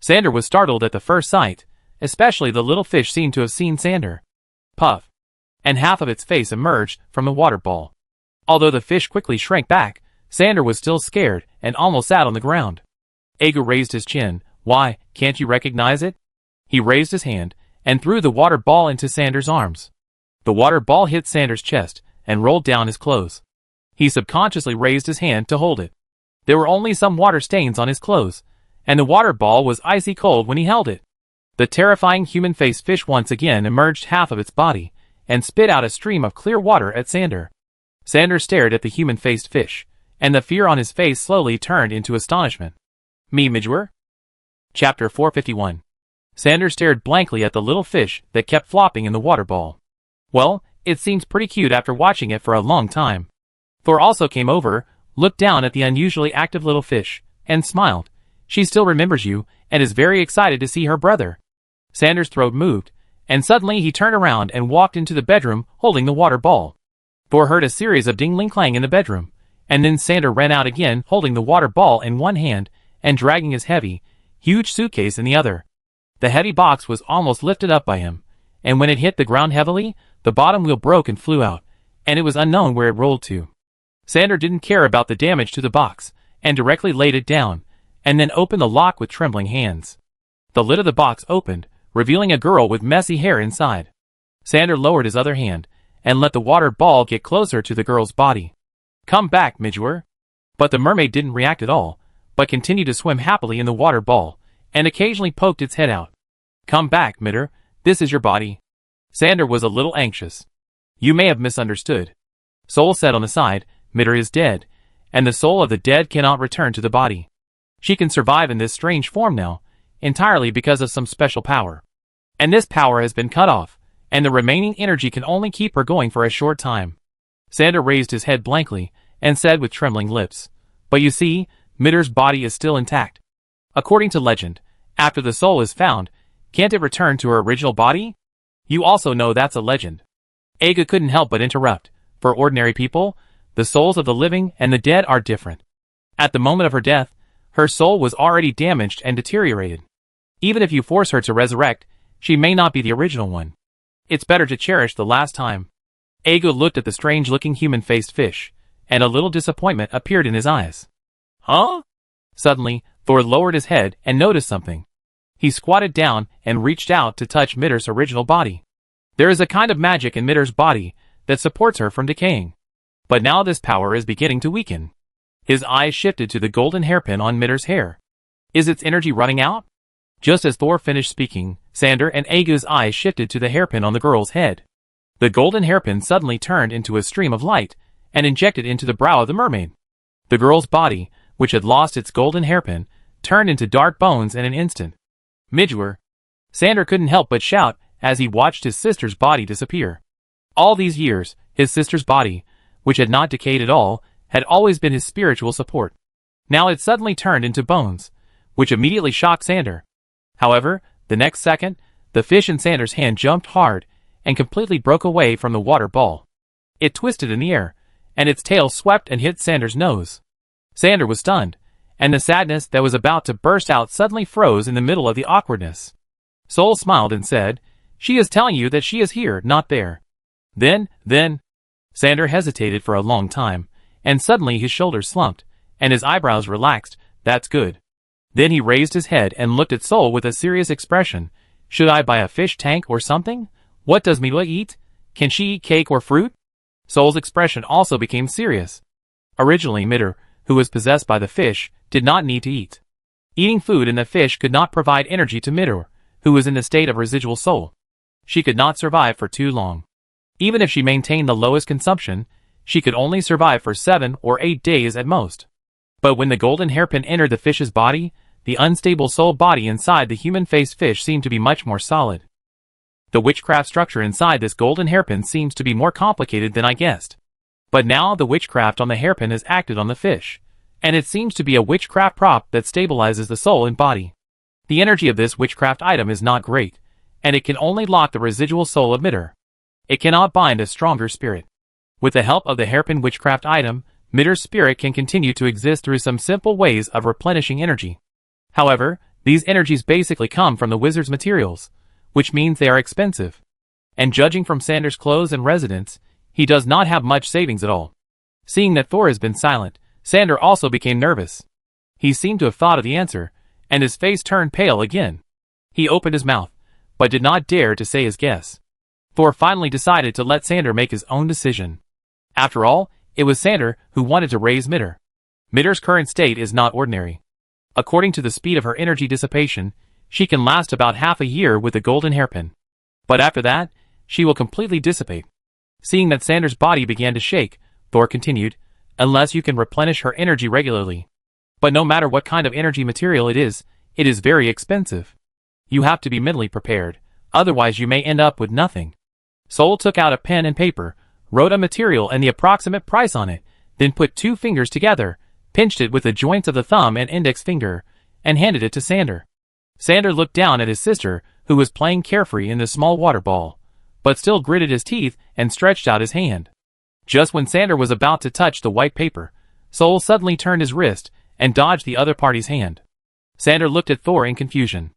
Sander was startled at the first sight, especially the little fish seemed to have seen Sander. Puff! And half of its face emerged from the water ball. Although the fish quickly shrank back, Sander was still scared and almost sat on the ground. Agu raised his chin. Why, can't you recognize it? He raised his hand and threw the water ball into Sander's arms. The water ball hit Sander's chest and rolled down his clothes. He subconsciously raised his hand to hold it. There were only some water stains on his clothes, and the water ball was icy cold when he held it. The terrifying human-faced fish once again emerged half of its body and spit out a stream of clear water at Sander. Sander stared at the human-faced fish, and the fear on his face slowly turned into astonishment. Me Midgewar? Chapter 451. Sander stared blankly at the little fish that kept flopping in the water ball. Well, it seems pretty cute after watching it for a long time. Thor also came over, looked down at the unusually active little fish, and smiled. She still remembers you, and is very excited to see her brother. Sander's throat moved, and suddenly he turned around and walked into the bedroom holding the water ball. Thor heard a series of ding-ling-clang in the bedroom, and then Sander ran out again holding the water ball in one hand and dragging his heavy, huge suitcase in the other. The heavy box was almost lifted up by him, and when it hit the ground heavily, the bottom wheel broke and flew out, and it was unknown where it rolled to. Xander didn't care about the damage to the box, and directly laid it down, and then opened the lock with trembling hands. The lid of the box opened, revealing a girl with messy hair inside. Xander lowered his other hand, and let the water ball get closer to the girl's body. "Come back, Midgewar." But the mermaid didn't react at all, but continued to swim happily in the water ball, and occasionally poked its head out. "Come back, Midder, this is your body." Xander was a little anxious. "You may have misunderstood," Soul said on the side. "Midder is dead, and the soul of the dead cannot return to the body. She can survive in this strange form now, entirely because of some special power. And this power has been cut off, and the remaining energy can only keep her going for a short time." Xander raised his head blankly, and said with trembling lips, "But you see, Midder's body is still intact. According to legend, after the soul is found, can't it return to her original body? You also know that's a legend." Aga couldn't help but interrupt. For ordinary people, the souls of the living and the dead are different. At the moment of her death, her soul was already damaged and deteriorated. Even if you force her to resurrect, she may not be the original one. It's better to cherish the last time. Aga looked at the strange-looking human-faced fish, and a little disappointment appeared in his eyes. "Huh?" Suddenly, Thor lowered his head and noticed something. He squatted down and reached out to touch Midder's original body. There is a kind of magic in Midder's body that supports her from decaying. But now this power is beginning to weaken. His eyes shifted to the golden hairpin on Midder's hair. Is its energy running out? Just as Thor finished speaking, Xander and Aga's eyes shifted to the hairpin on the girl's head. The golden hairpin suddenly turned into a stream of light and injected into the brow of the mermaid. The girl's body, which had lost its golden hairpin, turned into dark bones in an instant. "Midgewar!" Xander couldn't help but shout as he watched his sister's body disappear. All these years, his sister's body, which had not decayed at all, had always been his spiritual support. Now it suddenly turned into bones, which immediately shocked Xander. However, the next second, the fish in Xander's hand jumped hard and completely broke away from the water ball. It twisted in the air, and its tail swept and hit Xander's nose. Xander was stunned, and the sadness that was about to burst out suddenly froze in the middle of the awkwardness. Soul smiled and said, "She is telling you that she is here, not there." Then, Xander hesitated for a long time, and suddenly his shoulders slumped, and his eyebrows relaxed. "That's good." Then he raised his head and looked at Soul with a serious expression. "Should I buy a fish tank or something? What does Mila eat? Can she eat cake or fruit?" Soul's expression also became serious. Originally Midder, who was possessed by the fish, did not need to eat. Eating food in the fish could not provide energy to Midder, who was in the state of residual soul. She could not survive for too long. Even if she maintained the lowest consumption, she could only survive for 7 or 8 days at most. But when the golden hairpin entered the fish's body, the unstable soul body inside the human-faced fish seemed to be much more solid. The witchcraft structure inside this golden hairpin seems to be more complicated than I guessed. But now the witchcraft on the hairpin has acted on the fish, and it seems to be a witchcraft prop that stabilizes the soul and body. The energy of this witchcraft item is not great, and it can only lock the residual soul of Midder. It cannot bind a stronger spirit. With the help of the hairpin witchcraft item, Midder's spirit can continue to exist through some simple ways of replenishing energy. However, these energies basically come from the wizard's materials, which means they are expensive. And judging from Xander's clothes and residence, he does not have much savings at all. Seeing that Thor has been silent, Xander also became nervous. He seemed to have thought of the answer, and his face turned pale again. He opened his mouth, but did not dare to say his guess. Thor finally decided to let Xander make his own decision. After all, it was Xander who wanted to raise Midder. Midder's current state is not ordinary. According to the speed of her energy dissipation, she can last about half a year with the golden hairpin. But after that, she will completely dissipate. Seeing that Xander's body began to shake, Thor continued, "Unless you can replenish her energy regularly. But no matter what kind of energy material it is very expensive. You have to be mentally prepared, otherwise you may end up with nothing." Soul took out a pen and paper, wrote a material and the approximate price on it, then put 2 fingers together, pinched it with the joints of the thumb and index finger, and handed it to Xander. Xander looked down at his sister, who was playing carefree in the small water ball, but still gritted his teeth and stretched out his hand. Just when Xander was about to touch the white paper, Soul suddenly turned his wrist and dodged the other party's hand. Xander looked at Thor in confusion.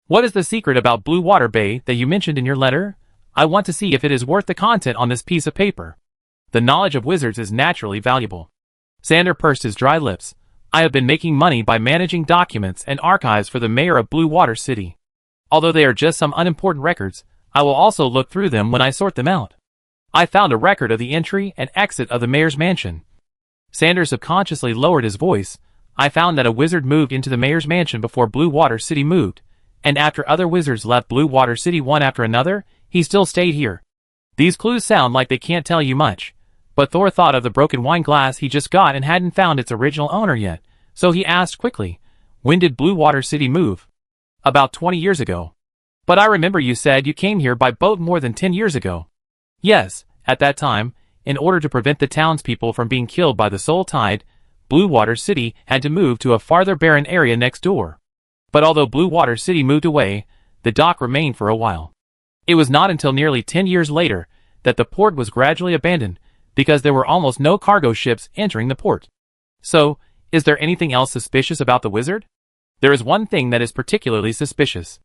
What is the secret about Blue Water Bay that you mentioned in your letter? I want to see if it is worth the content on this piece of paper. The knowledge of wizards is naturally valuable. Xander pursed his dry lips. I have been making money by managing documents and archives for the mayor of Blue Water City. Although they are just some unimportant records, I will also look through them when I sort them out. I found a record of the entry and exit of the mayor's mansion. Xander subconsciously lowered his voice. I found that a wizard moved into the mayor's mansion before Blue Water City moved, and after other wizards left Blue Water City one after another, he still stayed here. These clues sound like they can't tell you much, but Thor thought of the broken wine glass he just got and hadn't found its original owner yet, so he asked quickly, when did Blue Water City move? About 20 years ago. But I remember you said you came here by boat more than 10 years ago. Yes, at that time, in order to prevent the townspeople from being killed by the Soul Tide, Blue Water City had to move to a farther barren area next door. But although Blue Water City moved away, the dock remained for a while. It was not until nearly 10 years later that the port was gradually abandoned, because there were almost no cargo ships entering the port. So, is there anything else suspicious about the wizard? There is one thing that is particularly suspicious.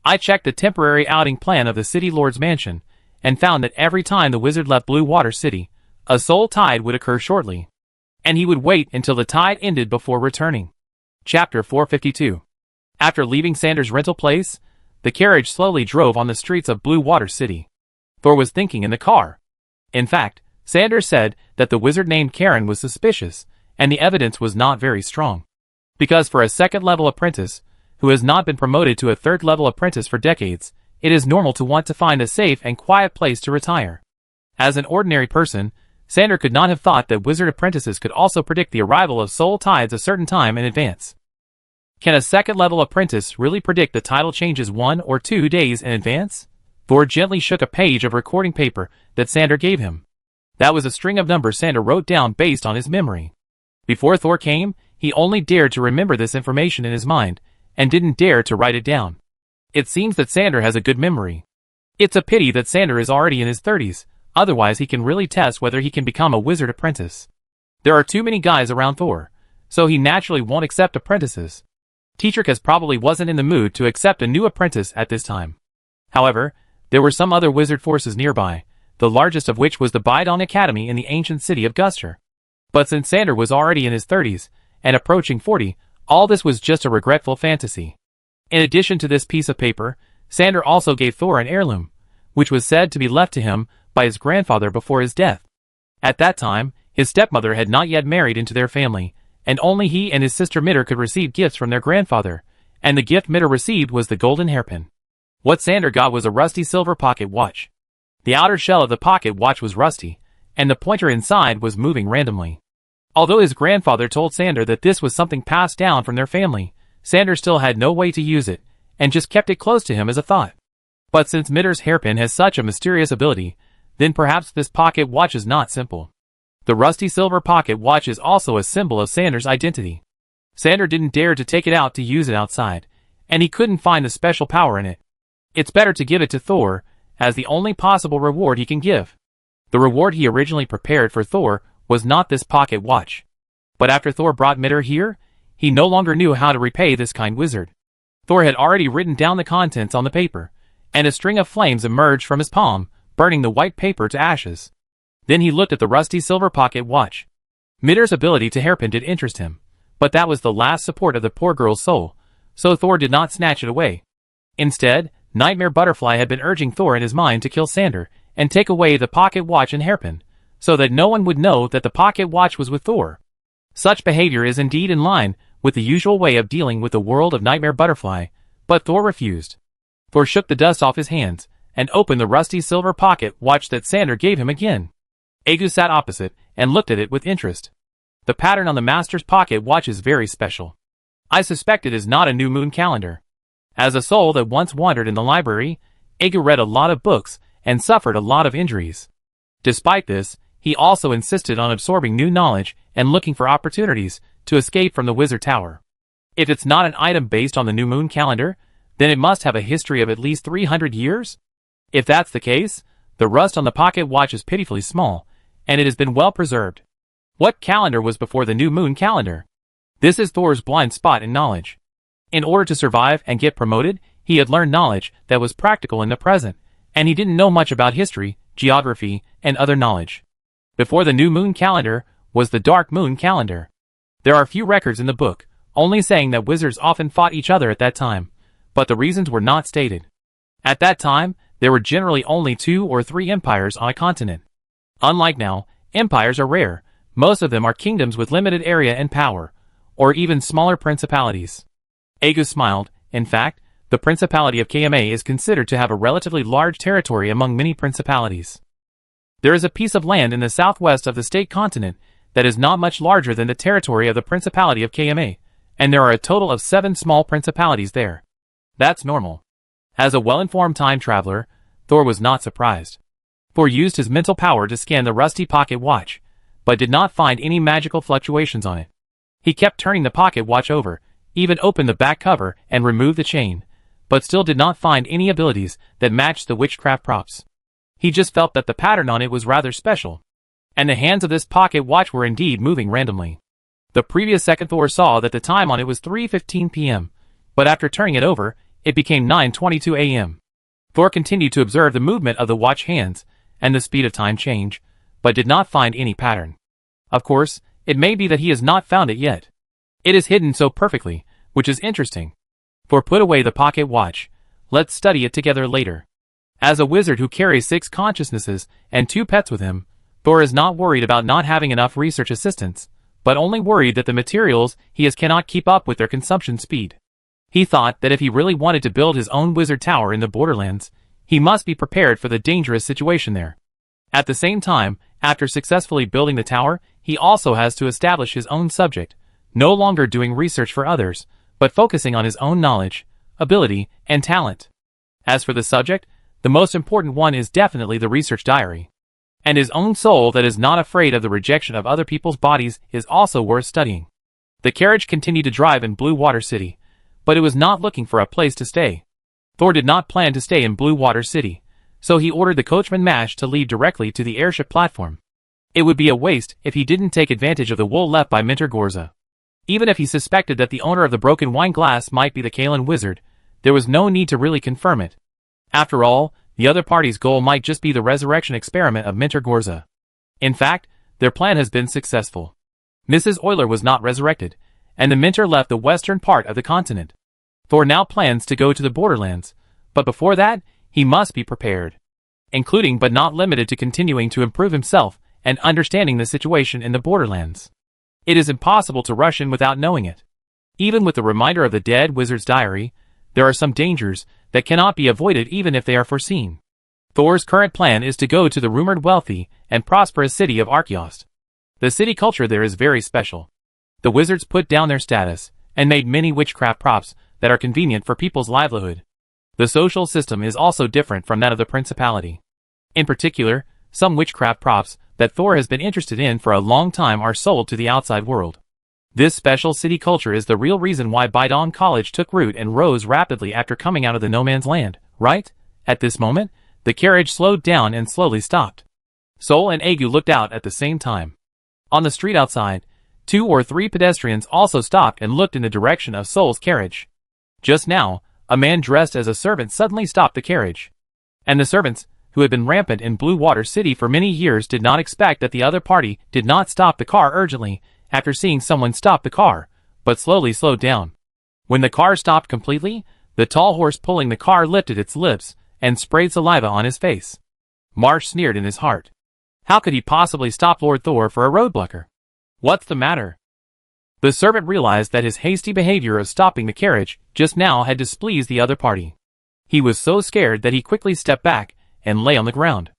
I checked the temporary outing plan of the City Lord's mansion, and found that every time the wizard left Blue Water City, a soul tide would occur shortly. And he would wait until the tide ended before returning. Chapter 452. After leaving Xander's rental place, the carriage slowly drove on the streets of Blue Water City. Thor was thinking in the car. In fact, Xander said that the wizard named Karen was suspicious, and the evidence was not very strong. Because for a second-level apprentice, who has not been promoted to a third-level apprentice for decades, it is normal to want to find a safe and quiet place to retire. As an ordinary person, Xander could not have thought that wizard apprentices could also predict the arrival of soul tides a certain time in advance. Can a second-level apprentice really predict the tidal changes 1 or 2 days in advance? Thor gently shook a page of recording paper that Xander gave him. That was a string of numbers Xander wrote down based on his memory. Before Thor came, he only dared to remember this information in his mind, and didn't dare to write it down. It seems that Xander has a good memory. It's a pity that Xander is already in his 30s, otherwise he can really test whether he can become a wizard apprentice. There are too many guys around Thor, so he naturally won't accept apprentices. Teacherkas probably wasn't in the mood to accept a new apprentice at this time. However, there were some other wizard forces nearby, the largest of which was the Bidon Academy in the ancient city of Guster. But since Xander was already in his 30s, and approaching 40, all this was just a regretful fantasy. In addition to this piece of paper, Xander also gave Thor an heirloom, which was said to be left to him by his grandfather before his death. At that time, his stepmother had not yet married into their family, and only he and his sister Mitter could receive gifts from their grandfather, and the gift Mitter received was the golden hairpin. What Xander got was a rusty silver pocket watch. The outer shell of the pocket watch was rusty, and the pointer inside was moving randomly. Although his grandfather told Xander that this was something passed down from their family, Xander still had no way to use it, and just kept it close to him as a thought. But since Mitter's hairpin has such a mysterious ability, then perhaps this pocket watch is not simple. The rusty silver pocket watch is also a symbol of Xander's identity. Xander didn't dare to take it out to use it outside, and he couldn't find the special power in it. It's better to give it to Thor, as the only possible reward he can give. The reward he originally prepared for Thor was not this pocket watch. But after Thor brought Mitter here, he no longer knew how to repay this kind wizard. Thor had already written down the contents on the paper, and a string of flames emerged from his palm, burning the white paper to ashes. Then he looked at the rusty silver pocket watch. Mitter's ability to hairpin did interest him, but that was the last support of the poor girl's soul, so Thor did not snatch it away. Instead, Nightmare Butterfly had been urging Thor in his mind to kill Xander and take away the pocket watch and hairpin, so that no one would know that the pocket watch was with Thor. Such behavior is indeed in line with the usual way of dealing with the world of Nightmare Butterfly, but Thor refused. Thor shook the dust off his hands, and opened the rusty silver pocket watch that Xander gave him again. Egu sat opposite, and looked at it with interest. The pattern on the master's pocket watch is very special. I suspect it is not a new moon calendar. As a soul that once wandered in the library, Egu read a lot of books, and suffered a lot of injuries. Despite this, he also insisted on absorbing new knowledge, and looking for opportunities to escape from the Wizard Tower. If it's not an item based on the new moon calendar, then it must have a history of at least 300 years? If that's the case, the rust on the pocket watch is pitifully small, and it has been well preserved. What calendar was before the new moon calendar? This is Thor's blind spot in knowledge. In order to survive and get promoted, he He had learned knowledge that was practical in the present, and he didn't know much about history, geography, and other knowledge. Before the new moon calendar was the dark moon calendar. There are few records in the book, only saying that wizards often fought each other at that time, but the reasons were not stated. At that time, there were generally only 2 or 3 empires on a continent. Unlike now, empires are rare. Most of them are kingdoms with limited area and power, or even smaller principalities. Agu smiled. In fact, the Principality of KMA is considered to have a relatively large territory among many principalities. There is a piece of land in the southwest of the state continent that is not much larger than the territory of the Principality of KMA, and there are a total of 7 small principalities there. That's normal. As a well-informed time traveler, Thor was not surprised. Thor used his mental power to scan the rusty pocket watch, but did not find any magical fluctuations on it. He kept turning the pocket watch over, even opened the back cover and removed the chain, but still did not find any abilities that matched the witchcraft props. He just felt that the pattern on it was rather special. And the hands of this pocket watch were indeed moving randomly. The previous second Thor saw that the time on it was 3:15 p.m., but after turning it over, it became 9:22 a.m. Thor continued to observe the movement of the watch hands and the speed of time change, but did not find any pattern. Of course, it may be that he has not found it yet. It is hidden so perfectly, which is interesting. Thor put away the pocket watch. Let's study it together later. As a wizard who carries 6 consciousnesses and 2 pets with him, Thor is not worried about not having enough research assistants, but only worried that the materials he has cannot keep up with their consumption speed. He thought that if he really wanted to build his own wizard tower in the borderlands, he must be prepared for the dangerous situation there. At the same time, after successfully building the tower, he also has to establish his own subject, no longer doing research for others, but focusing on his own knowledge, ability, and talent. As for the subject, the most important one is definitely the research diary. And his own soul that is not afraid of the rejection of other people's bodies is also worth studying. The carriage continued to drive in Blue Water City, but it was not looking for a place to stay. Thor did not plan to stay in Blue Water City, so he ordered the coachman Mash to lead directly to the airship platform. It would be a waste if he didn't take advantage of the wool left by Minter Gorza. Even if he suspected that the owner of the broken wine glass might be the Kalen wizard, there was no need to really confirm it. After all, the other party's goal might just be the resurrection experiment of Minter Gorza. In fact, their plan has been successful. Mrs. Euler was not resurrected, and the Minter left the western part of the continent. Thor now plans to go to the borderlands, but before that, he must be prepared. Including but not limited to continuing to improve himself and understanding the situation in the borderlands. It is impossible to rush in without knowing it. Even with the reminder of the dead wizard's diary, there are some dangers that cannot be avoided even if they are foreseen. Thor's current plan is to go to the rumored wealthy and prosperous city of Archaeost. The city culture there is very special. The wizards put down their status and made many witchcraft props that are convenient for people's livelihood. The social system is also different from that of the principality. In particular, some witchcraft props that Thor has been interested in for a long time are sold to the outside world. This special city culture is the real reason why Bidon College took root and rose rapidly after coming out of the no man's land, right? At this moment, the carriage slowed down and slowly stopped. Sol and Agu looked out at the same time. On the street outside, 2 or 3 pedestrians also stopped and looked in the direction of Sol's carriage. Just now, a man dressed as a servant suddenly stopped the carriage. And the servants, who had been rampant in Blue Water City for many years, did not expect that the other party did not stop the car urgently after seeing someone stop the car, but slowly slowed down. When the car stopped completely, the tall horse pulling the car lifted its lips and sprayed saliva on his face. Marsh sneered in his heart. How could he possibly stop Lord Thor for a roadblocker? What's the matter? The servant realized that his hasty behavior of stopping the carriage just now had displeased the other party. He was so scared that he quickly stepped back and lay on the ground.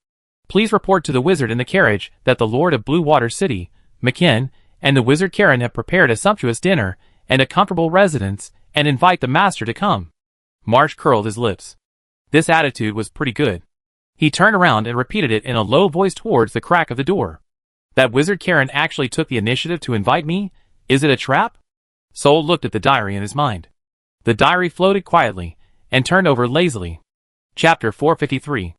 Please report to the wizard in the carriage that the Lord of Blue Water City, McKin, and the wizard Karen have prepared a sumptuous dinner and a comfortable residence, and invite the master to come. Marsh curled his lips. This attitude was pretty good. He turned around and repeated it in a low voice towards the crack of the door. That wizard Karen actually took the initiative to invite me? Is it a trap? Sol looked at the diary in his mind. The diary floated quietly and turned over lazily. Chapter 453.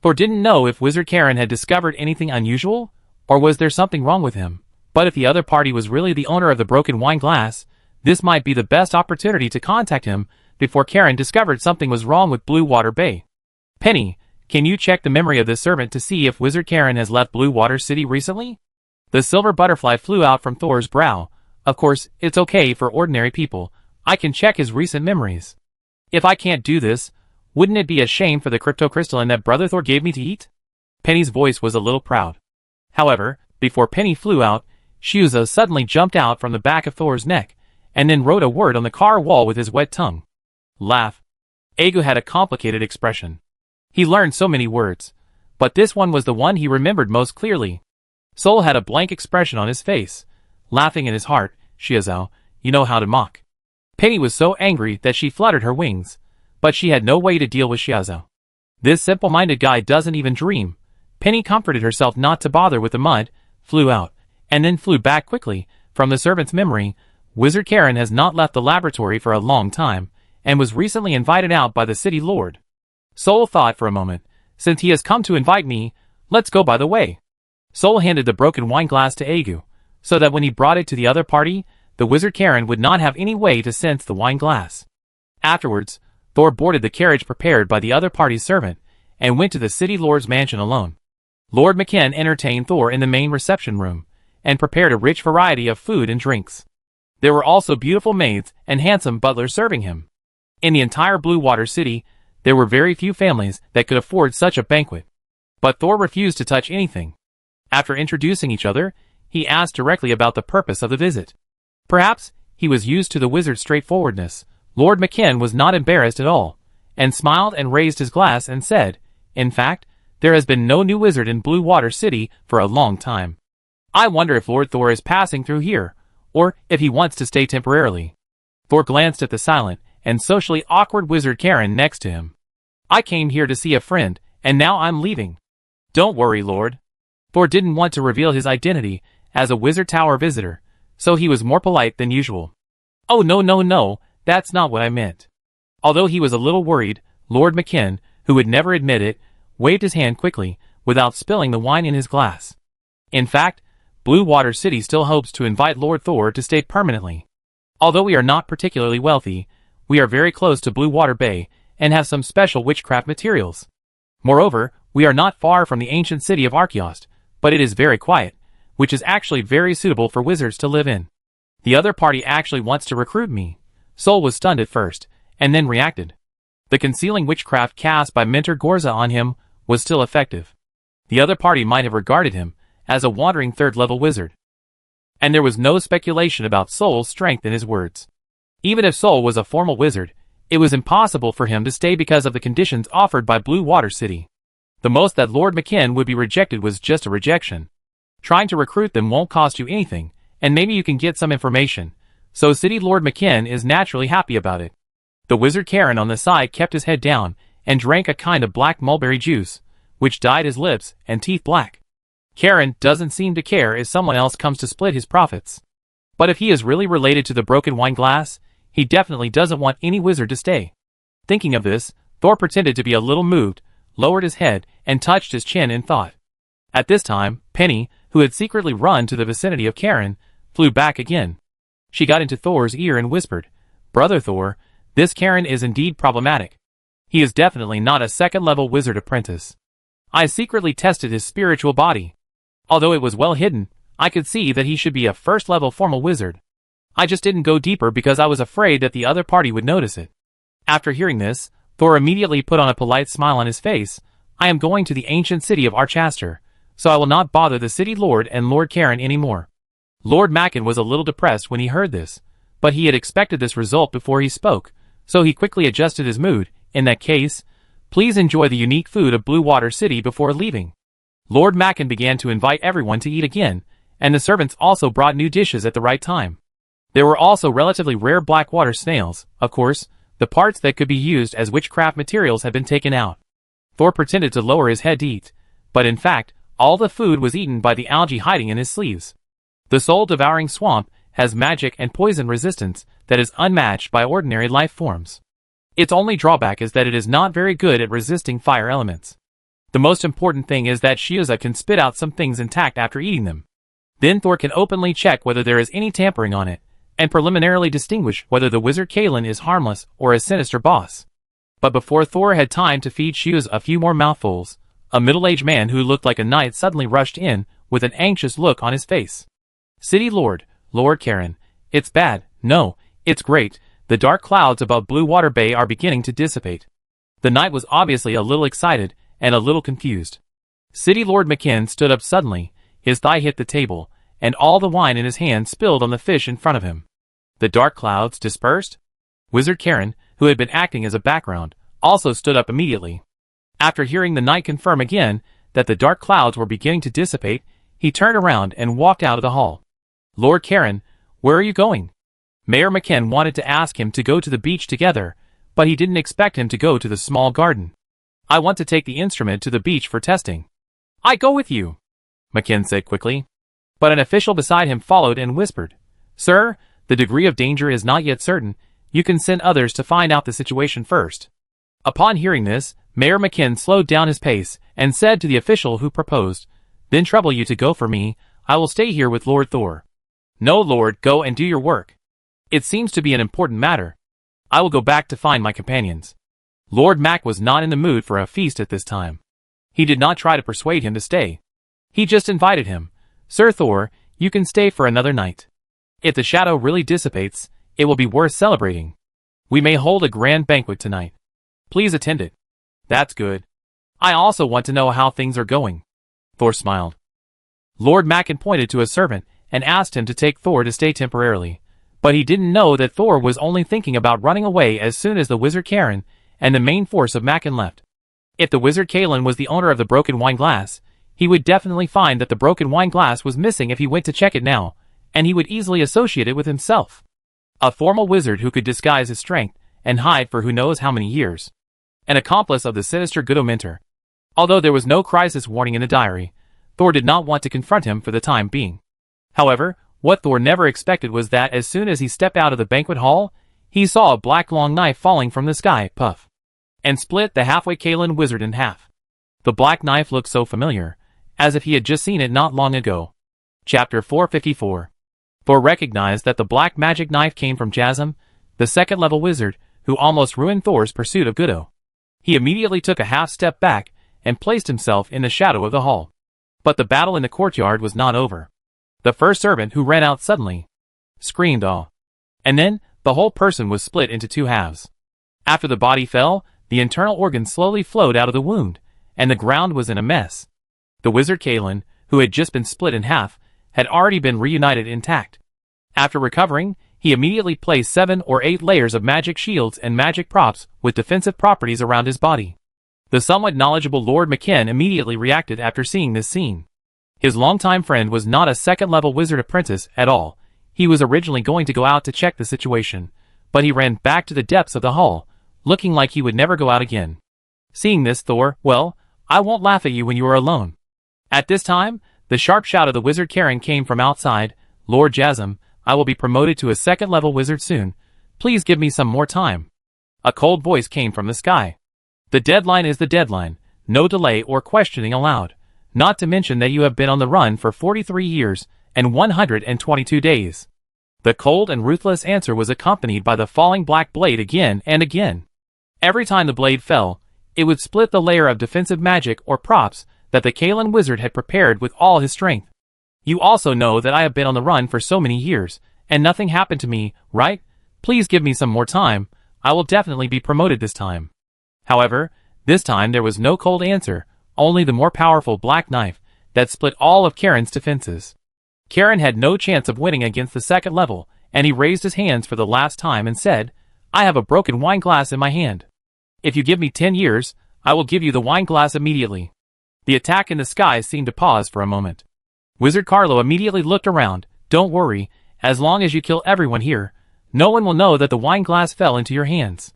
Thor didn't know if wizard Karen had discovered anything unusual, or was there something wrong with him. But if the other party was really the owner of the broken wine glass, this might be the best opportunity to contact him before Karen discovered something was wrong with Blue Water Bay. Penny, can you check the memory of this servant to see if Wizard Karen has left Blue Water City recently? The silver butterfly flew out from Thor's brow. Of course, it's okay for ordinary people. I can check his recent memories. If I can't do this, wouldn't it be a shame for the cryptocrystalline that Brother Thor gave me to eat? Penny's voice was a little proud. However, before Penny flew out, Shuza suddenly jumped out from the back of Thor's neck, and then wrote a word on the car wall with his wet tongue. Laugh. Aegu had a complicated expression. He learned so many words, but this one was the one he remembered most clearly. Sol had a blank expression on his face, laughing in his heart. Shiazao, you know how to mock. Penny was so angry that she fluttered her wings, but she had no way to deal with Shiazao. This simple-minded guy doesn't even dream. Penny comforted herself not to bother with the mud, flew out, and then flew back quickly. From the servant's memory, Wizard Karen has not left the laboratory for a long time, and was recently invited out by the city lord. Sol thought for a moment. Since he has come to invite me, let's go by the way. Sol handed the broken wine glass to Aegu, so that when he brought it to the other party, the Wizard Karen would not have any way to sense the wine glass. Afterwards, Thor boarded the carriage prepared by the other party's servant, and went to the city lord's mansion alone. Lord McKen entertained Thor in the main reception room, and prepared a rich variety of food and drinks. There were also beautiful maids and handsome butlers serving him. In the entire Blue Water City, there were very few families that could afford such a banquet. But Thor refused to touch anything. After introducing each other, he asked directly about the purpose of the visit. Perhaps he was used to the wizard's straightforwardness. Lord McKen was not embarrassed at all, and smiled and raised his glass and said, in fact, there has been no new wizard in Blue Water City for a long time. I wonder if Lord Thor is passing through here, or if he wants to stay temporarily. Thor glanced at the silent and socially awkward Wizard Karen next to him. I came here to see a friend, and now I'm leaving. Don't worry, Lord. Thor didn't want to reveal his identity as a Wizard Tower visitor, so he was more polite than usual. Oh no, that's not what I meant. Although he was a little worried, Lord McKen, who would never admit it, waved his hand quickly, without spilling the wine in his glass. In fact, Blue Water City still hopes to invite Lord Thor to stay permanently. Although we are not particularly wealthy, we are very close to Blue Water Bay, and have some special witchcraft materials. Moreover, we are not far from the ancient city of Archaeost, but it is very quiet, which is actually very suitable for wizards to live in. The other party actually wants to recruit me. Sol was stunned at first, and then reacted. The concealing witchcraft cast by Mentor Gorza on him was still effective. The other party might have regarded him as a wandering third-level wizard. And there was no speculation about Sol's strength in his words. Even if Sol was a formal wizard, it was impossible for him to stay because of the conditions offered by Blue Water City. The most that Lord McKen would be rejected was just a rejection. Trying to recruit them won't cost you anything, and maybe you can get some information, so City Lord McKen is naturally happy about it. The Wizard Karen on the side kept his head down, and drank a kind of black mulberry juice, which dyed his lips and teeth black. Karen doesn't seem to care if someone else comes to split his profits. But if he is really related to the broken wine glass, he definitely doesn't want any wizard to stay. Thinking of this, Thor pretended to be a little moved, lowered his head, and touched his chin in thought. At this time, Penny, who had secretly run to the vicinity of Karen, flew back again. She got into Thor's ear and whispered, Brother Thor, this Karen is indeed problematic. He is definitely not a second-level wizard apprentice. I secretly tested his spiritual body. Although it was well hidden, I could see that he should be a first-level formal wizard. I just didn't go deeper because I was afraid that the other party would notice it. After hearing this, Thor immediately put on a polite smile on his face. I am going to the ancient city of Archaster, so I will not bother the city lord and Lord Karen anymore. Lord Mackin was a little depressed when he heard this, but he had expected this result before he spoke, so he quickly adjusted his mood. In that case, please enjoy the unique food of Blue Water City before leaving. Lord Mackin began to invite everyone to eat again, and the servants also brought new dishes at the right time. There were also relatively rare black water snails. Of course, the parts that could be used as witchcraft materials had been taken out. Thor pretended to lower his head to eat, but in fact, all the food was eaten by the algae hiding in his sleeves. The soul-devouring swamp has magic and poison resistance that is unmatched by ordinary life forms. Its only drawback is that it is not very good at resisting fire elements. The most important thing is that Shiuza can spit out some things intact after eating them. Then Thor can openly check whether there is any tampering on it. and preliminarily distinguish whether the wizard Kalen is harmless or a sinister boss. But before Thor had time to feed Shoes a few more mouthfuls, a middle-aged man who looked like a knight suddenly rushed in with an anxious look on his face. City Lord, Lord Karen, it's bad. No, it's great. The dark clouds above Blue Water Bay are beginning to dissipate. The knight was obviously a little excited and a little confused. City Lord McKen stood up suddenly, his thigh hit the table, and all the wine in his hand spilled on the fish in front of him. The dark clouds dispersed? Wizard Karen, who had been acting as a background, also stood up immediately. After hearing the knight confirm again that the dark clouds were beginning to dissipate, he turned around and walked out of the hall. Lord Karen, where are you going? Mayor McKen wanted to ask him to go to the beach together, but he didn't expect him to go to the small garden. I want to take the instrument to the beach for testing. I go with you, McKen said quickly. But an official beside him followed and whispered, Sir, the degree of danger is not yet certain. You can send others to find out the situation first. Upon hearing this, Mayor McKen slowed down his pace and said to the official who proposed, Then trouble you to go for me, I will stay here with Lord Thor. No, Lord, go and do your work. It seems to be an important matter. I will go back to find my companions. Lord Mac was not in the mood for a feast at this time. He did not try to persuade him to stay. He just invited him. Sir Thor, you can stay for another night. If the shadow really dissipates, it will be worth celebrating. We may hold a grand banquet tonight. Please attend it. That's good. I also want to know how things are going. Thor smiled. Lord Mackin pointed to a servant and asked him to take Thor to stay temporarily, but he didn't know that Thor was only thinking about running away as soon as the wizard Karen and the main force of Mackin left. If the wizard Kalen was the owner of the broken wine glass, he would definitely find that the broken wine glass was missing if he went to check it now, and he would easily associate it with himself. A formal wizard who could disguise his strength and hide for who knows how many years. An accomplice of the sinister Goodominter. Although there was no crisis warning in the diary, Thor did not want to confront him for the time being. However, what Thor never expected was that as soon as he stepped out of the banquet hall, he saw a black long knife falling from the sky, puff, and split the halfway Kalen wizard in half. The black knife looked so familiar, as if he had just seen it not long ago. Chapter 454. Thor recognized that the black magic knife came from Jasm, the second-level wizard, who almost ruined Thor's pursuit of Goodo. He immediately took a half-step back and placed himself in the shadow of the hall. But the battle in the courtyard was not over. The first servant, who ran out suddenly, screamed "Aw!" And then, the whole person was split into two halves. After the body fell, the internal organs slowly flowed out of the wound, and the ground was in a mess. The wizard Kalen, who had just been split in half, had already been reunited intact. After recovering, he immediately placed 7 or 8 layers of magic shields and magic props with defensive properties around his body. The somewhat knowledgeable Lord McKen immediately reacted after seeing this scene. His longtime friend was not a second-level wizard apprentice at all. He was originally going to go out to check the situation, but he ran back to the depths of the hall, looking like he would never go out again. Seeing this, Thor, well, I won't laugh at you when you are alone. At this time, the sharp shout of the wizard Karen came from outside. Lord Jasm, I will be promoted to a second-level wizard soon. Please give me some more time. A cold voice came from the sky. The deadline is the deadline. No delay or questioning allowed. Not to mention that you have been on the run for 43 years and 122 days. The cold and ruthless answer was accompanied by the falling black blade again and again. Every time the blade fell, it would split the layer of defensive magic or props that the Kalen wizard had prepared with all his strength. You also know that I have been on the run for so many years, and nothing happened to me, right? Please give me some more time. I will definitely be promoted this time. However, this time there was no cold answer, only the more powerful black knife that split all of Karen's defenses. Karen had no chance of winning against the second level, and he raised his hands for the last time and said, I have a broken wine glass in my hand. If you give me 10 years, I will give you the wine glass immediately. The attack in the sky seemed to pause for a moment. Wizard Carlo immediately looked around. Don't worry, as long as you kill everyone here, no one will know that the wine glass fell into your hands.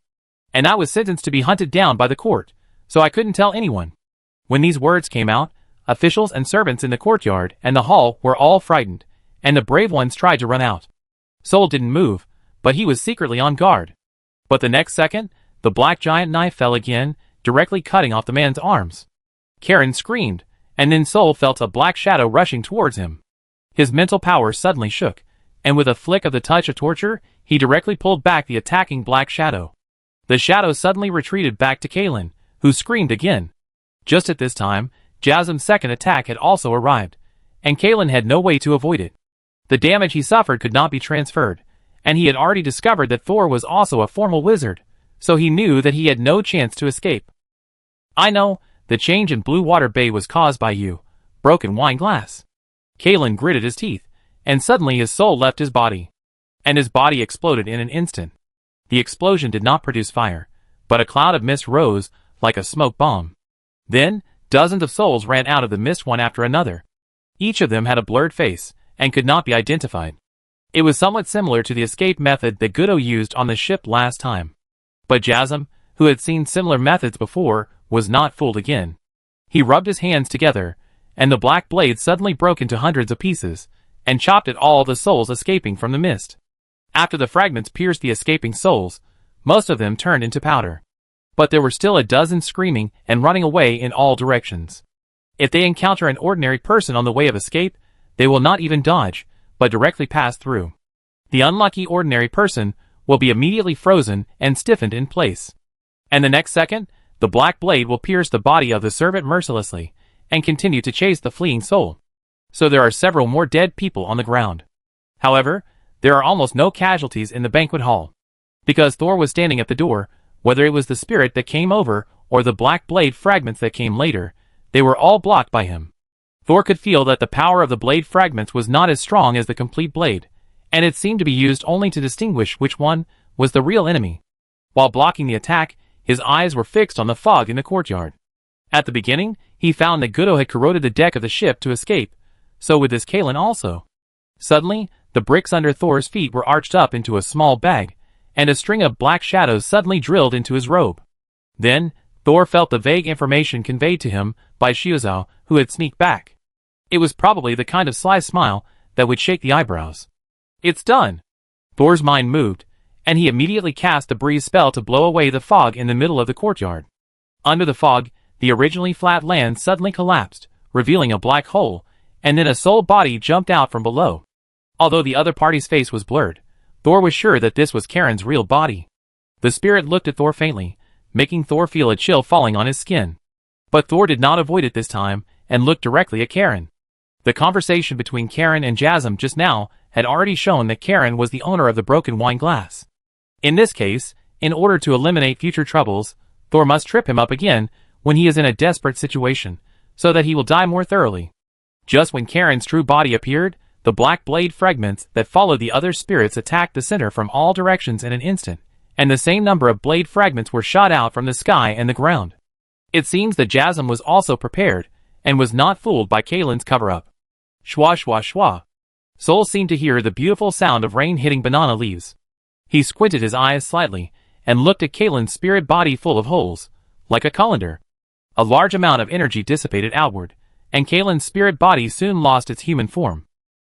And I was sentenced to be hunted down by the court, so I couldn't tell anyone. When these words came out, officials and servants in the courtyard and the hall were all frightened, and the brave ones tried to run out. Sol didn't move, but he was secretly on guard. But the next second, the black giant knife fell again, directly cutting off the man's arms. Karen screamed, and then Sol felt a black shadow rushing towards him. His mental power suddenly shook, and with a flick of the touch of torture, he directly pulled back the attacking black shadow. The shadow suddenly retreated back to Kalen, who screamed again. Just at this time, Jasm's second attack had also arrived, and Kalen had no way to avoid it. The damage he suffered could not be transferred, and he had already discovered that Thor was also a formal wizard, so he knew that he had no chance to escape. I know, the change in Blue Water Bay was caused by you, broken wine glass. Kalen gritted his teeth, and suddenly his soul left his body. And his body exploded in an instant. The explosion did not produce fire, but a cloud of mist rose, like a smoke bomb. Then, dozens of souls ran out of the mist one after another. Each of them had a blurred face, and could not be identified. It was somewhat similar to the escape method that Gudo used on the ship last time. But Jasm, who had seen similar methods before, was not fooled again. He rubbed his hands together, and the black blade suddenly broke into hundreds of pieces, and chopped at all the souls escaping from the mist. After the fragments pierced the escaping souls, most of them turned into powder. But there were still a dozen screaming and running away in all directions. If they encounter an ordinary person on the way of escape, they will not even dodge, but directly pass through. The unlucky ordinary person will be immediately frozen and stiffened in place. And the next second, the black blade will pierce the body of the servant mercilessly, and continue to chase the fleeing soul. So there are several more dead people on the ground. However, there are almost no casualties in the banquet hall. Because Thor was standing at the door, whether it was the spirit that came over, or the black blade fragments that came later, they were all blocked by him. Thor could feel that the power of the blade fragments was not as strong as the complete blade, and it seemed to be used only to distinguish which one was the real enemy. While blocking the attack, his eyes were fixed on the fog in the courtyard. At the beginning, he found that Gudo had corroded the deck of the ship to escape, so would this Kalen also. Suddenly, the bricks under Thor's feet were arched up into a small bag, and a string of black shadows suddenly drilled into his robe. Then, Thor felt the vague information conveyed to him by Foresaw, who had sneaked back. It was probably the kind of sly smile that would shake the eyebrows. It's done! Thor's mind moved, and he immediately cast the breeze spell to blow away the fog in the middle of the courtyard. Under the fog, the originally flat land suddenly collapsed, revealing a black hole, and then a soul body jumped out from below. Although the other party's face was blurred, Thor was sure that this was Karen's real body. The spirit looked at Thor faintly, making Thor feel a chill falling on his skin. But Thor did not avoid it this time, and looked directly at Karen. The conversation between Karen and Jasm just now had already shown that Karen was the owner of the broken wine glass. In this case, in order to eliminate future troubles, Thor must trip him up again when he is in a desperate situation, so that he will die more thoroughly. Just when Karen's true body appeared, the black blade fragments that followed the other spirits attacked the center from all directions in an instant, and the same number of blade fragments were shot out from the sky and the ground. It seems that Jasm was also prepared, and was not fooled by Kalen's cover-up. Shwa shwa shwa. Soul seemed to hear the beautiful sound of rain hitting banana leaves. He squinted his eyes slightly, and looked at Kalen's spirit body full of holes, like a colander. A large amount of energy dissipated outward, and Kalen's spirit body soon lost its human form.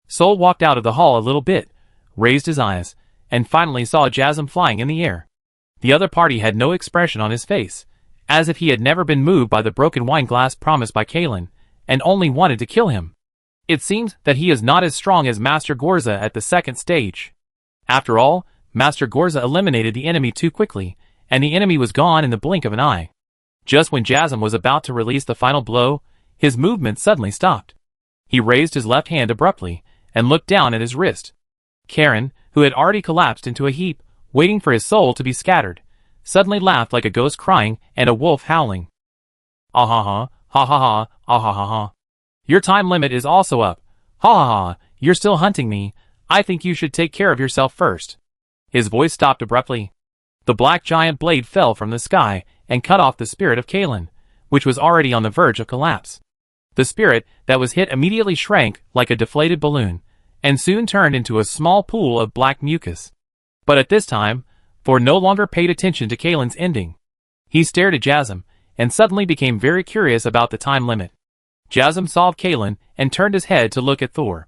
Soul walked out of the hall a little bit, raised his eyes, and finally saw Jasm flying in the air. The other party had no expression on his face, as if he had never been moved by the broken wine glass promised by Kalen, and only wanted to kill him. It seems that he is not as strong as Master Gorza at the second stage. After all, Master Gorza eliminated the enemy too quickly, and the enemy was gone in the blink of an eye. Just when Jasm was about to release the final blow, his movement suddenly stopped. He raised his left hand abruptly, and looked down at his wrist. Karen, who had already collapsed into a heap, waiting for his soul to be scattered, suddenly laughed like a ghost crying and a wolf howling. Ah ha ha, ha ha ha, ah ha ha ha. Your time limit is also up. Ha ha ha, you're still hunting me. I think you should take care of yourself first. His voice stopped abruptly. The black giant blade fell from the sky and cut off the spirit of Kalen, which was already on the verge of collapse. The spirit that was hit immediately shrank like a deflated balloon, and soon turned into a small pool of black mucus. But at this time, Thor no longer paid attention to Kalen's ending. He stared at Jasm, and suddenly became very curious about the time limit. Jasm saw Kalen and turned his head to look at Thor.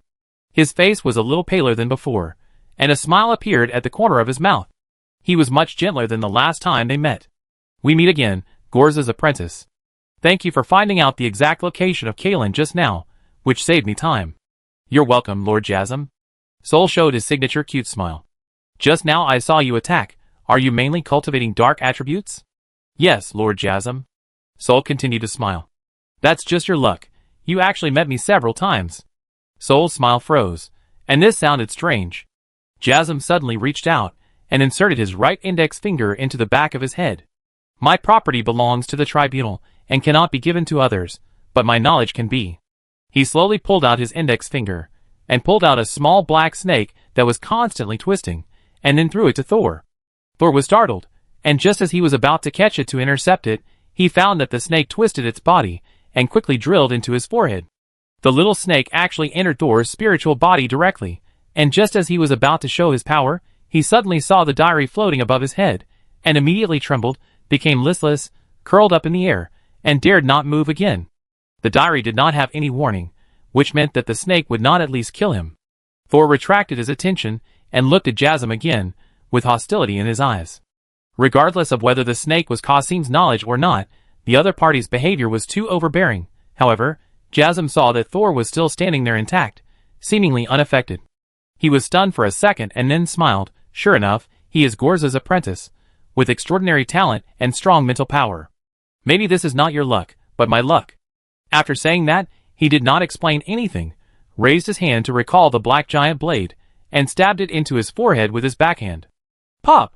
His face was a little paler than before, and a smile appeared at the corner of his mouth. He was much gentler than the last time they met. We meet again, Gorza's apprentice. Thank you for finding out the exact location of Kalen just now, which saved me time. You're welcome, Lord Jasm. Sol showed his signature cute smile. Just now I saw you attack. Are you mainly cultivating dark attributes? Yes, Lord Jasm. Sol continued to smile. That's just your luck. You actually met me several times. Sol's smile froze, and this sounded strange. Jasm suddenly reached out and inserted his right index finger into the back of his head. My property belongs to the tribunal and cannot be given to others, but my knowledge can be. He slowly pulled out his index finger and pulled out a small black snake that was constantly twisting, and then threw it to Thor. Thor was startled, and just as he was about to catch it to intercept it, he found that the snake twisted its body and quickly drilled into his forehead. The little snake actually entered Thor's spiritual body directly, and just as he was about to show his power, he suddenly saw the diary floating above his head, and immediately trembled, became listless, curled up in the air, and dared not move again. The diary did not have any warning, which meant that the snake would not at least kill him. Thor retracted his attention and looked at Jasm again, with hostility in his eyes. Regardless of whether the snake was Qasim's knowledge or not, the other party's behavior was too overbearing. However, Jasm saw that Thor was still standing there intact, seemingly unaffected. He was stunned for a second and then smiled. Sure enough, he is Gorza's apprentice, with extraordinary talent and strong mental power. Maybe this is not your luck, but my luck. After saying that, he did not explain anything, raised his hand to recall the black giant blade, and stabbed it into his forehead with his backhand. Pop!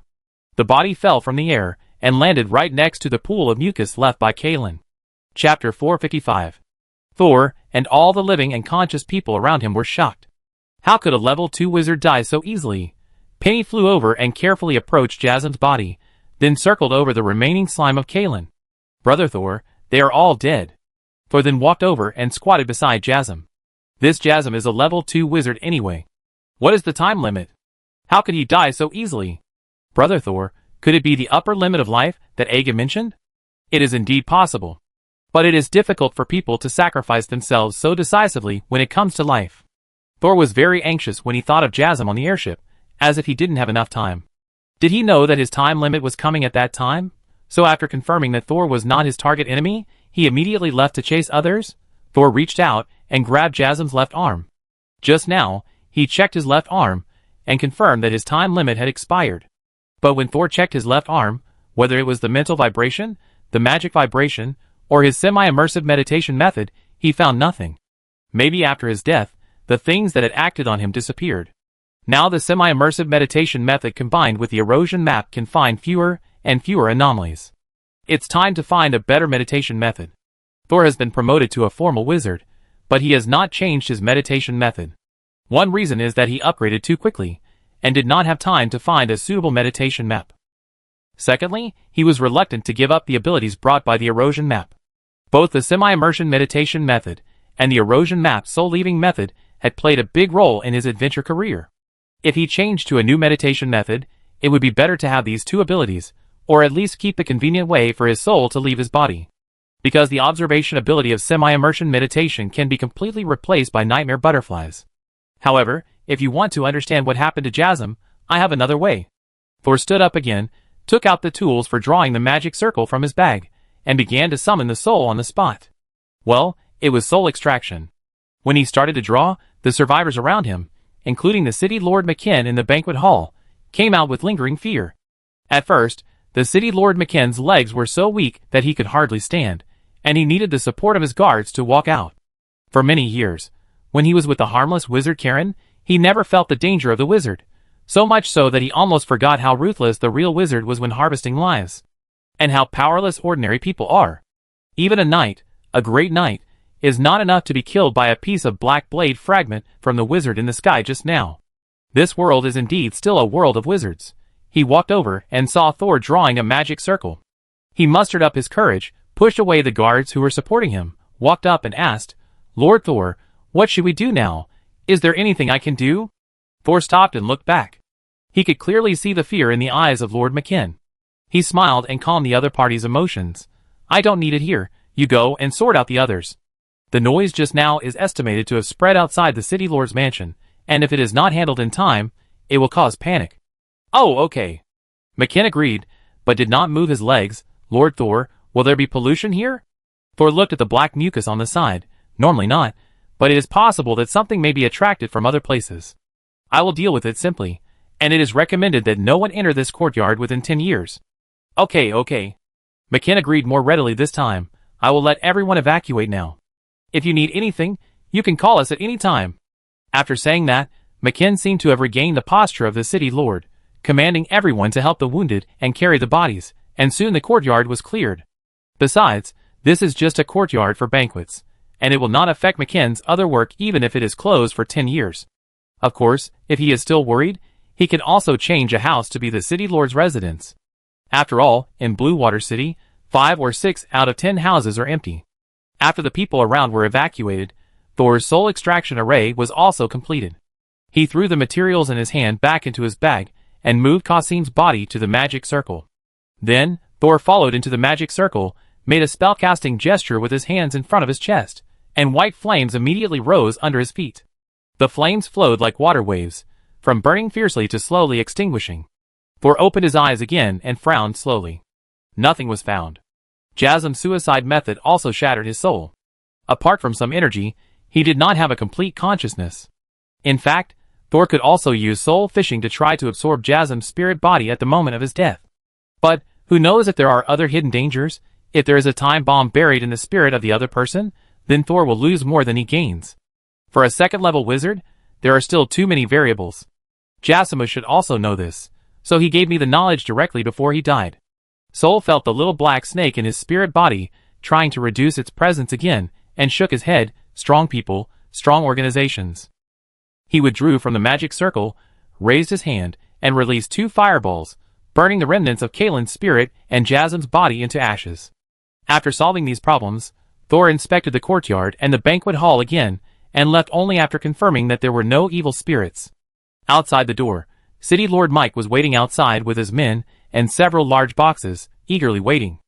The body fell from the air and landed right next to the pool of mucus left by Kalen. Chapter 455. Thor and all the living and conscious people around him were shocked. How could a level 2 wizard die so easily? Penny flew over and carefully approached Jasm's body, then circled over the remaining slime of Kalen. Brother Thor, they are all dead. Thor then walked over and squatted beside Jasm. This Jasm is a level 2 wizard anyway. What is the time limit? How could he die so easily? Brother Thor, could it be the upper limit of life that Aga mentioned? It is indeed possible. But it is difficult for people to sacrifice themselves so decisively when it comes to life. Thor was very anxious when he thought of Jasm on the airship, as if he didn't have enough time. Did he know that his time limit was coming at that time? So after confirming that Thor was not his target enemy, he immediately left to chase others? Thor reached out and grabbed Jasm's left arm. Just now, he checked his left arm and confirmed that his time limit had expired. But when Thor checked his left arm, whether it was the mental vibration, the magic vibration, or his semi-immersive meditation method, he found nothing. Maybe after his death, the things that had acted on him disappeared. Now the semi-immersive meditation method combined with the erosion map can find fewer and fewer anomalies. It's time to find a better meditation method. Thor has been promoted to a formal wizard, but he has not changed his meditation method. One reason is that he upgraded too quickly, and did not have time to find a suitable meditation map. Secondly, he was reluctant to give up the abilities brought by the erosion map. Both the semi-immersion meditation method and the erosion map soul-leaving method had played a big role in his adventure career. If he changed to a new meditation method, it would be better to have these two abilities, or at least keep the convenient way for his soul to leave his body. Because the observation ability of semi-immersion meditation can be completely replaced by nightmare butterflies. However, if you want to understand what happened to Jasm, I have another way. Thor stood up again, took out the tools for drawing the magic circle from his bag, and began to summon the soul on the spot. Well, it was soul extraction. When he started to draw, the survivors around him, including the city Lord McKen in the banquet hall, came out with lingering fear. At first, the city Lord McKen's legs were so weak that he could hardly stand, and he needed the support of his guards to walk out. For many years, when he was with the harmless wizard Karen, he never felt the danger of the wizard, so much so that he almost forgot how ruthless the real wizard was when harvesting lives, and how powerless ordinary people are. Even a knight, a great knight, is not enough to be killed by a piece of black blade fragment from the wizard in the sky just now. This world is indeed still a world of wizards. He walked over and saw Thor drawing a magic circle. He mustered up his courage, pushed away the guards who were supporting him, walked up and asked, "Lord Thor, what should we do now? Is there anything I can do?" Thor stopped and looked back. He could clearly see the fear in the eyes of Lord McKen. He smiled and calmed the other party's emotions. "I don't need it here. You go and sort out the others. The noise just now is estimated to have spread outside the city lord's mansion, and if it is not handled in time, it will cause panic." "Oh, okay." McKen agreed, but did not move his legs. "Lord Thor, will there be pollution here?" Thor looked at the black mucus on the side. "Normally not, but it is possible that something may be attracted from other places. I will deal with it simply, and it is recommended that no one enter this courtyard within 10 years. Okay. McKen agreed more readily this time. I will let everyone evacuate now. If you need anything, you can call us at any time. After saying that, McKen seemed to have regained the posture of the city lord, commanding everyone to help the wounded and carry the bodies, and soon the courtyard was cleared. Besides, this is just a courtyard for banquets, and it will not affect McKen's other work even if it is closed for 10 years. Of course, if he is still worried, he can also change a house to be the city lord's residence. After all, in Blue Water City, 5 or 6 out of 10 houses are empty. After the people around were evacuated, Thor's soul extraction array was also completed. He threw the materials in his hand back into his bag and moved Kasim's body to the magic circle. Then, Thor followed into the magic circle, made a spellcasting gesture with his hands in front of his chest, and white flames immediately rose under his feet. The flames flowed like water waves, from burning fiercely to slowly extinguishing. Thor opened his eyes again and frowned slowly. Nothing was found. Jasm's suicide method also shattered his soul. Apart from some energy, he did not have a complete consciousness. In fact, Thor could also use soul fishing to try to absorb Jasm's spirit body at the moment of his death. But, who knows if there are other hidden dangers? If there is a time bomb buried in the spirit of the other person, then Thor will lose more than he gains. For a second-level wizard, there are still too many variables. Jasima should also know this, so he gave me the knowledge directly before he died. Soul felt the little black snake in his spirit body, trying to reduce its presence again, and shook his head. Strong people, strong organizations. He withdrew from the magic circle, raised his hand, and released 2 fireballs, burning the remnants of Kalen's spirit and Jasm's body into ashes. After solving these problems, Thor inspected the courtyard and the banquet hall again, and left only after confirming that there were no evil spirits. Outside the door, City Lord Mike was waiting outside with his men and several large boxes, eagerly waiting.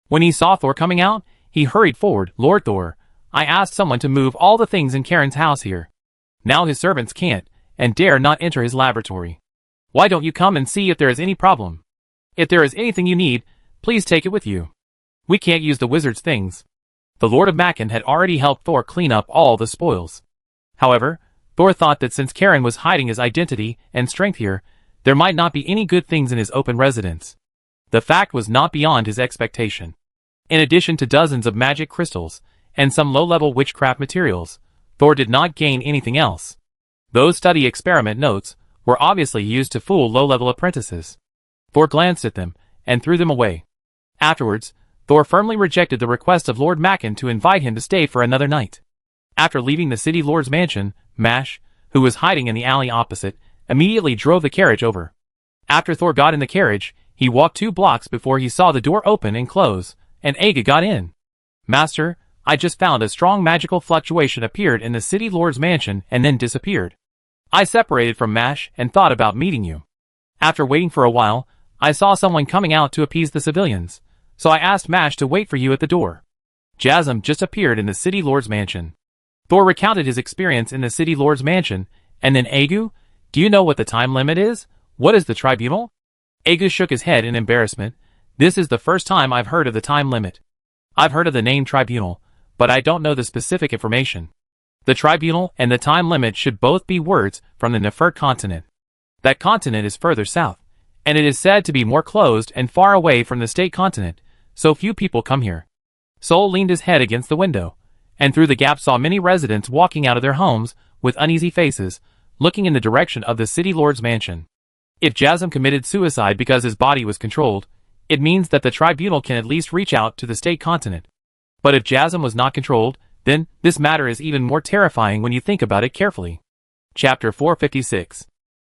When he saw Thor coming out, he hurried forward. Lord Thor, I asked someone to move all the things in Karen's house here. Now his servants can't, and dare not enter his laboratory. Why don't you come and see if there is any problem? If there is anything you need, please take it with you. We can't use the wizard's things. The Lord of Macken had already helped Thor clean up all the spoils. However, Thor thought that since Karen was hiding his identity and strength here, there might not be any good things in his open residence. The fact was not beyond his expectation. In addition to dozens of magic crystals, and some low-level witchcraft materials, Thor did not gain anything else. Those study experiment notes were obviously used to fool low-level apprentices. Thor glanced at them, and threw them away. Afterwards, Thor firmly rejected the request of Lord Macken to invite him to stay for another night. After leaving the city lord's mansion, Mash, who was hiding in the alley opposite, immediately drove the carriage over. After Thor got in the carriage, he walked 2 blocks before he saw the door open and close, and Aga got in. Master, I just found a strong magical fluctuation appeared in the city lord's mansion and then disappeared. I separated from Mash and thought about meeting you. After waiting for a while, I saw someone coming out to appease the civilians, so I asked Mash to wait for you at the door. Jasm just appeared in the city lord's mansion. Thor recounted his experience in the city lord's mansion, and then Agu, do you know what the time limit is? What is the tribunal? Agu shook his head in embarrassment. This is the first time I've heard of the time limit. I've heard of the name tribunal, but I don't know the specific information. The tribunal and the time limit should both be words from the Nefert continent. That continent is further south, and it is said to be more closed and far away from the state continent, so few people come here. Sol leaned his head against the window, and through the gap saw many residents walking out of their homes with uneasy faces, looking in the direction of the city lord's mansion. If Jasm committed suicide because his body was controlled, it means that the tribunal can at least reach out to the state continent. But if Jasm was not controlled, then this matter is even more terrifying when you think about it carefully. Chapter 456.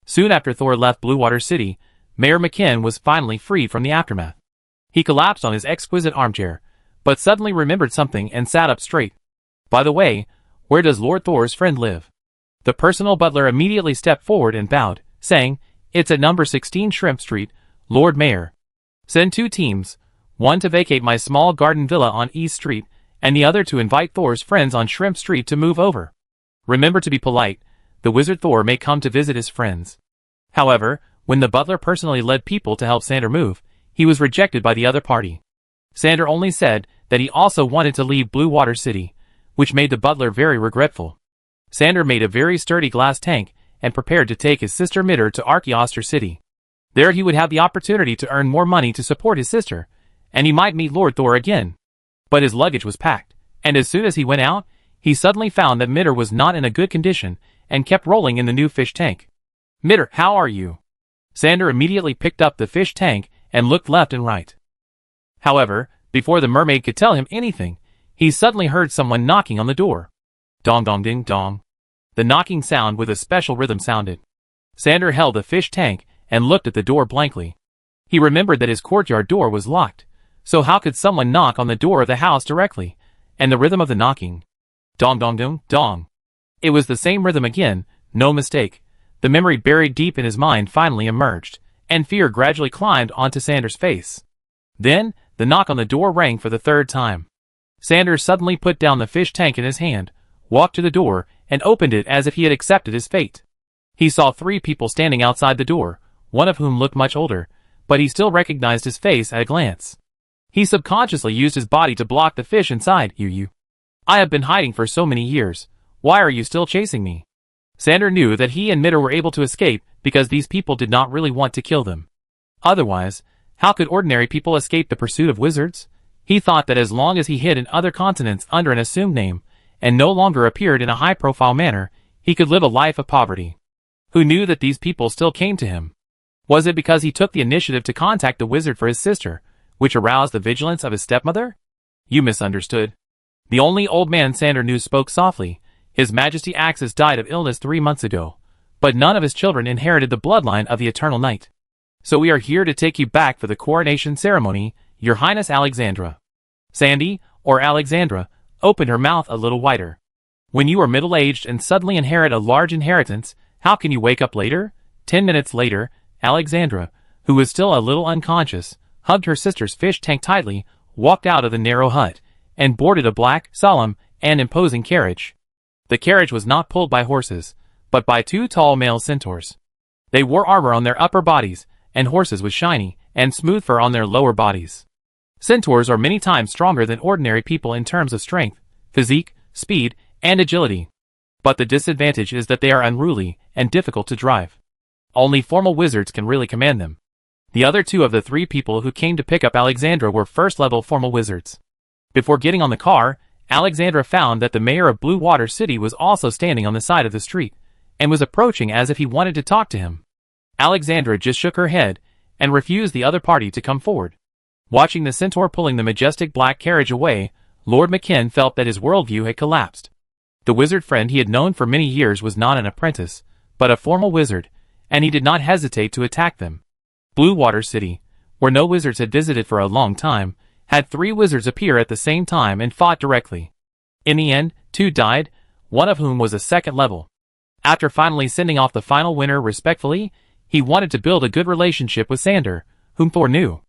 Soon after Thor left Blue Water City, Mayor McKen was finally freed from the aftermath. He collapsed on his exquisite armchair, but suddenly remembered something and sat up straight. By the way, where does Lord Thor's friend live? The personal butler immediately stepped forward and bowed, saying, It's at number 16 Shrimp Street, Lord Mayor. Send 2 teams, one to vacate my small garden villa on East Street, and the other to invite Thor's friends on Shrimp Street to move over. Remember to be polite, the wizard Thor may come to visit his friends. However, when the butler personally led people to help Sander move, he was rejected by the other party. Sander only said that he also wanted to leave Blue Water City, which made the butler very regretful. Sander made a very sturdy glass tank and prepared to take his sister Mitter to Archaeoster City. There he would have the opportunity to earn more money to support his sister, and he might meet Lord Thor again. But his luggage was packed, and as soon as he went out, he suddenly found that Mitter was not in a good condition and kept rolling in the new fish tank. "Mitter, how are you?" Sander immediately picked up the fish tank and looked left and right. However, before the mermaid could tell him anything, he suddenly heard someone knocking on the door. Dong dong ding dong. The knocking sound with a special rhythm sounded. Sander held the fish tank and looked at the door blankly. He remembered that his courtyard door was locked, so how could someone knock on the door of the house directly? And the rhythm of the knocking. Dong dong dong dong. It was the same rhythm again, no mistake. The memory buried deep in his mind finally emerged, and fear gradually climbed onto Sander's face. Then, the knock on the door rang for the third time. Sander suddenly put down the fish tank in his hand, walked to the door, and opened it as if he had accepted his fate. He saw 3 people standing outside the door, one of whom looked much older, but he still recognized his face at a glance. He subconsciously used his body to block the fish inside. You. I have been hiding for so many years. Why are you still chasing me? Sander knew that he and Mitter were able to escape because these people did not really want to kill them. Otherwise, how could ordinary people escape the pursuit of wizards? He thought that as long as he hid in other continents under an assumed name, and no longer appeared in a high-profile manner, he could live a life of poverty. Who knew that these people still came to him? Was it because he took the initiative to contact the wizard for his sister, which aroused the vigilance of his stepmother? You misunderstood. The only old man Sander knew spoke softly. His Majesty Axis died of illness 3 months ago, but none of his children inherited the bloodline of the Eternal Knight. So we are here to take you back for the coronation ceremony, Your Highness Alexandra. Sandy, or Alexandra, opened her mouth a little wider. When you are middle-aged and suddenly inherit a large inheritance, how can you wake up later? 10 minutes later, Alexandra, who was still a little unconscious, hugged her sister's fish tank tightly, walked out of the narrow hut, and boarded a black, solemn, and imposing carriage. The carriage was not pulled by horses, but by 2 tall male centaurs. They wore armor on their upper bodies, and horses with shiny and smooth fur on their lower bodies. Centaurs are many times stronger than ordinary people in terms of strength, physique, speed, and agility. But the disadvantage is that they are unruly and difficult to drive. Only formal wizards can really command them. The other 2 of the 3 people who came to pick up Alexandra were first-level formal wizards. Before getting on the car, Alexandra found that the mayor of Blue Water City was also standing on the side of the street, and was approaching as if he wanted to talk to him. Alexandra just shook her head, and refused the other party to come forward. Watching the centaur pulling the majestic black carriage away, Lord McKen felt that his worldview had collapsed. The wizard friend he had known for many years was not an apprentice, but a formal wizard, and he did not hesitate to attack them. Blue Water City, where no wizards had visited for a long time, had 3 wizards appear at the same time and fought directly. In the end, 2 died, one of whom was a 2nd level. After finally sending off the final winner respectfully, he wanted to build a good relationship with Sander, whom Thor knew.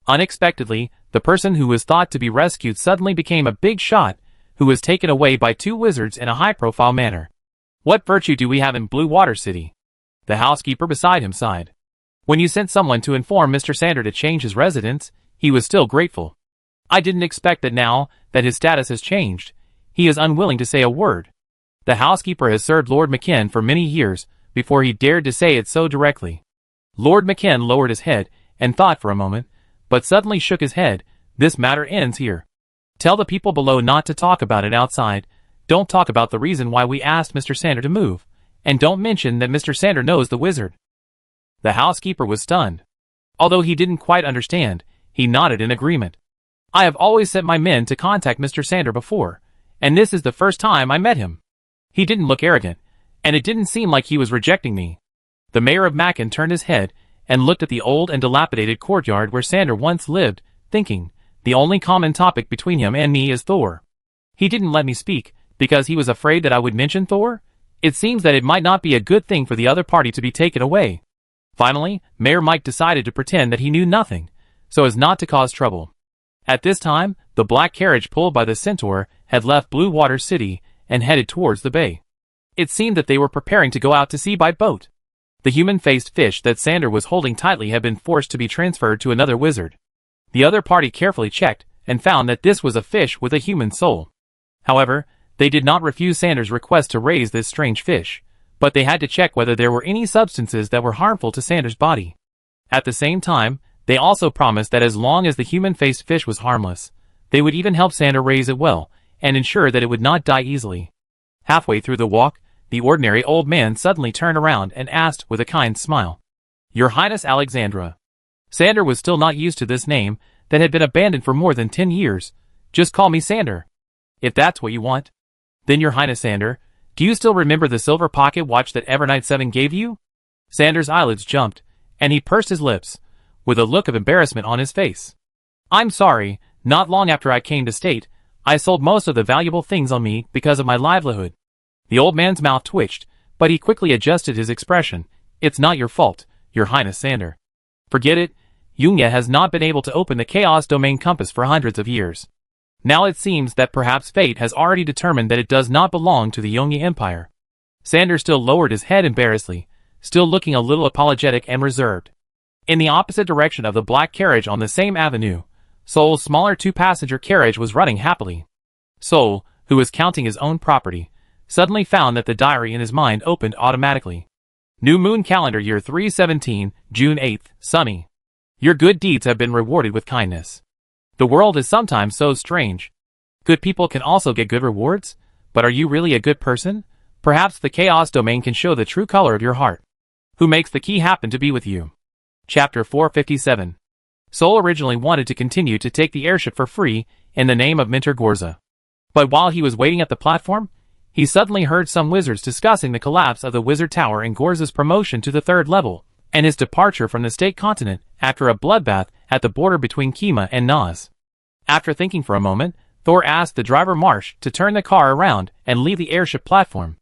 Unexpectedly, the person who was thought to be rescued suddenly became a big shot, who was taken away by 2 wizards in a high-profile manner. What virtue do we have in Blue Water City? The housekeeper beside him sighed. When you sent someone to inform Mr. Sander to change his residence, he was still grateful. I didn't expect that now that his status has changed, he is unwilling to say a word. The housekeeper has served Lord McKen for many years before he dared to say it so directly. Lord McKen lowered his head and thought for a moment, but suddenly shook his head. This matter ends here. Tell the people below not to talk about it outside. Don't talk about the reason why we asked Mr. Sander to move, and don't mention that Mr. Sander knows the wizard. The housekeeper was stunned. Although he didn't quite understand, he nodded in agreement. I have always sent my men to contact Mr. Sander before, and this is the first time I met him. He didn't look arrogant, and it didn't seem like he was rejecting me. The mayor of Macon turned his head and looked at the old and dilapidated courtyard where Sander once lived, thinking, the only common topic between him and me is Thor. He didn't let me speak, because he was afraid that I would mention Thor? It seems that it might not be a good thing for the other party to be taken away. Finally, Mayor Mike decided to pretend that he knew nothing, so as not to cause trouble. At this time, the black carriage pulled by the centaur had left Blue Water City and headed towards the bay. It seemed that they were preparing to go out to sea by boat. The human-faced fish that Sander was holding tightly had been forced to be transferred to another wizard. The other party carefully checked and found that this was a fish with a human soul. However, they did not refuse Sander's request to raise this strange fish, But they had to check whether there were any substances that were harmful to Sander's body. At the same time, they also promised that as long as the human-faced fish was harmless, they would even help Sander raise it well, and ensure that it would not die easily. Halfway through the walk, the ordinary old man suddenly turned around and asked with a kind smile, "Your Highness Alexandra." Sander was still not used to this name that had been abandoned for more than 10 years. "Just call me Sander. If that's what you want." "Then Your Highness Sander, do you still remember the silver pocket watch that Evernight 7 gave you?" Sander's eyelids jumped, and he pursed his lips, with a look of embarrassment on his face. "I'm sorry, not long after I came to state, I sold most of the valuable things on me because of my livelihood." The old man's mouth twitched, but he quickly adjusted his expression. "It's not your fault, Your Highness Sander. Forget it, Yunga has not been able to open the Chaos Domain Compass for hundreds of years. Now it seems that perhaps fate has already determined that it does not belong to the Yunga Empire." Sander still lowered his head embarrassedly, still looking a little apologetic and reserved. In the opposite direction of the black carriage on the same avenue, Sol's smaller two-passenger carriage was running happily. Sol, who was counting his own property, suddenly found that the diary in his mind opened automatically. New Moon Calendar Year 317, June 8th, Sunny. Your good deeds have been rewarded with kindness. The world is sometimes so strange. Good people can also get good rewards, but are you really a good person? Perhaps the Chaos Domain can show the true color of your heart. Who makes the key happen to be with you? Chapter 457. Sol originally wanted to continue to take the airship for free in the name of Minter Gorza. But while he was waiting at the platform, he suddenly heard some wizards discussing the collapse of the Wizard Tower and Gorza's promotion to the 3rd level, and his departure from the state continent after a bloodbath at the border between Kima and Naz. After thinking for a moment, Thor asked the driver Marsh to turn the car around and leave the airship platform.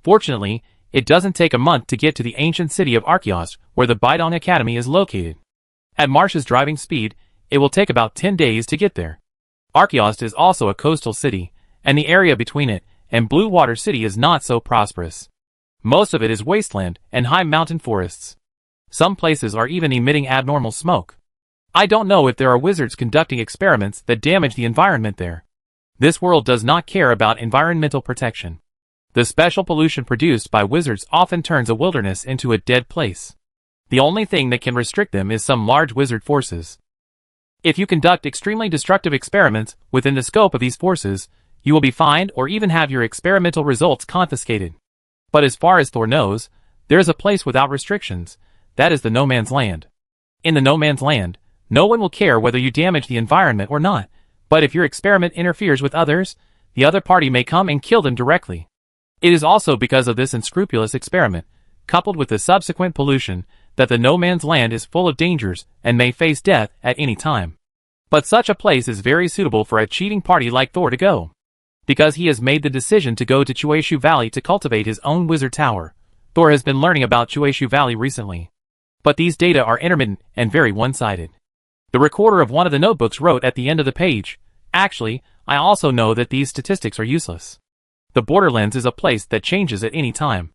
Fortunately, it doesn't take a month to get to the ancient city of Archaeos, where the Bidon Academy is located. At Marsh's driving speed, it will take about 10 days to get there. Archaeos is also a coastal city, and the area between it and Blue Water City is not so prosperous. Most of it is wasteland and high mountain forests. Some places are even emitting abnormal smoke. I don't know if there are wizards conducting experiments that damage the environment there. This world does not care about environmental protection. The special pollution produced by wizards often turns a wilderness into a dead place. The only thing that can restrict them is some large wizard forces. If you conduct extremely destructive experiments within the scope of these forces, you will be fined or even have your experimental results confiscated. But as far as Thor knows, there is a place without restrictions. That is the No Man's Land. In the No Man's Land, no one will care whether you damage the environment or not, but if your experiment interferes with others, the other party may come and kill them directly. It is also because of this unscrupulous experiment, coupled with the subsequent pollution, that the No Man's Land is full of dangers and may face death at any time. But such a place is very suitable for a cheating party like Thor to go. Because he has made the decision to go to Chueshu Valley to cultivate his own wizard tower, Thor has been learning about Chueshu Valley recently. But these data are intermittent and very one-sided. The recorder of one of the notebooks wrote at the end of the page, "Actually, I also know that these statistics are useless. The Borderlands is a place that changes at any time.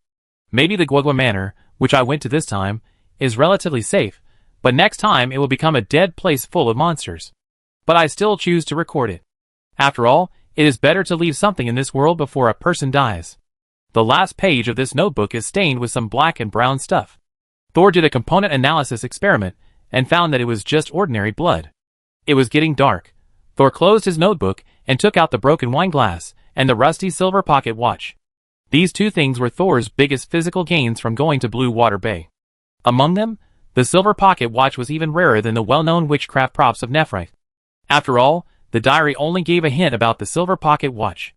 Maybe the Guagua Manor, which I went to this time, is relatively safe, but next time it will become a dead place full of monsters. But I still choose to record it. After all, it is better to leave something in this world before a person dies." The last page of this notebook is stained with some black and brown stuff. Thor did a component analysis experiment and found that it was just ordinary blood. It was getting dark. Thor closed his notebook and took out the broken wine glass and the rusty silver pocket watch. These two things were Thor's biggest physical gains from going to Blue Water Bay. Among them, the silver pocket watch was even rarer than the well-known witchcraft props of Nephrite. After all, the diary only gave a hint about the silver pocket watch.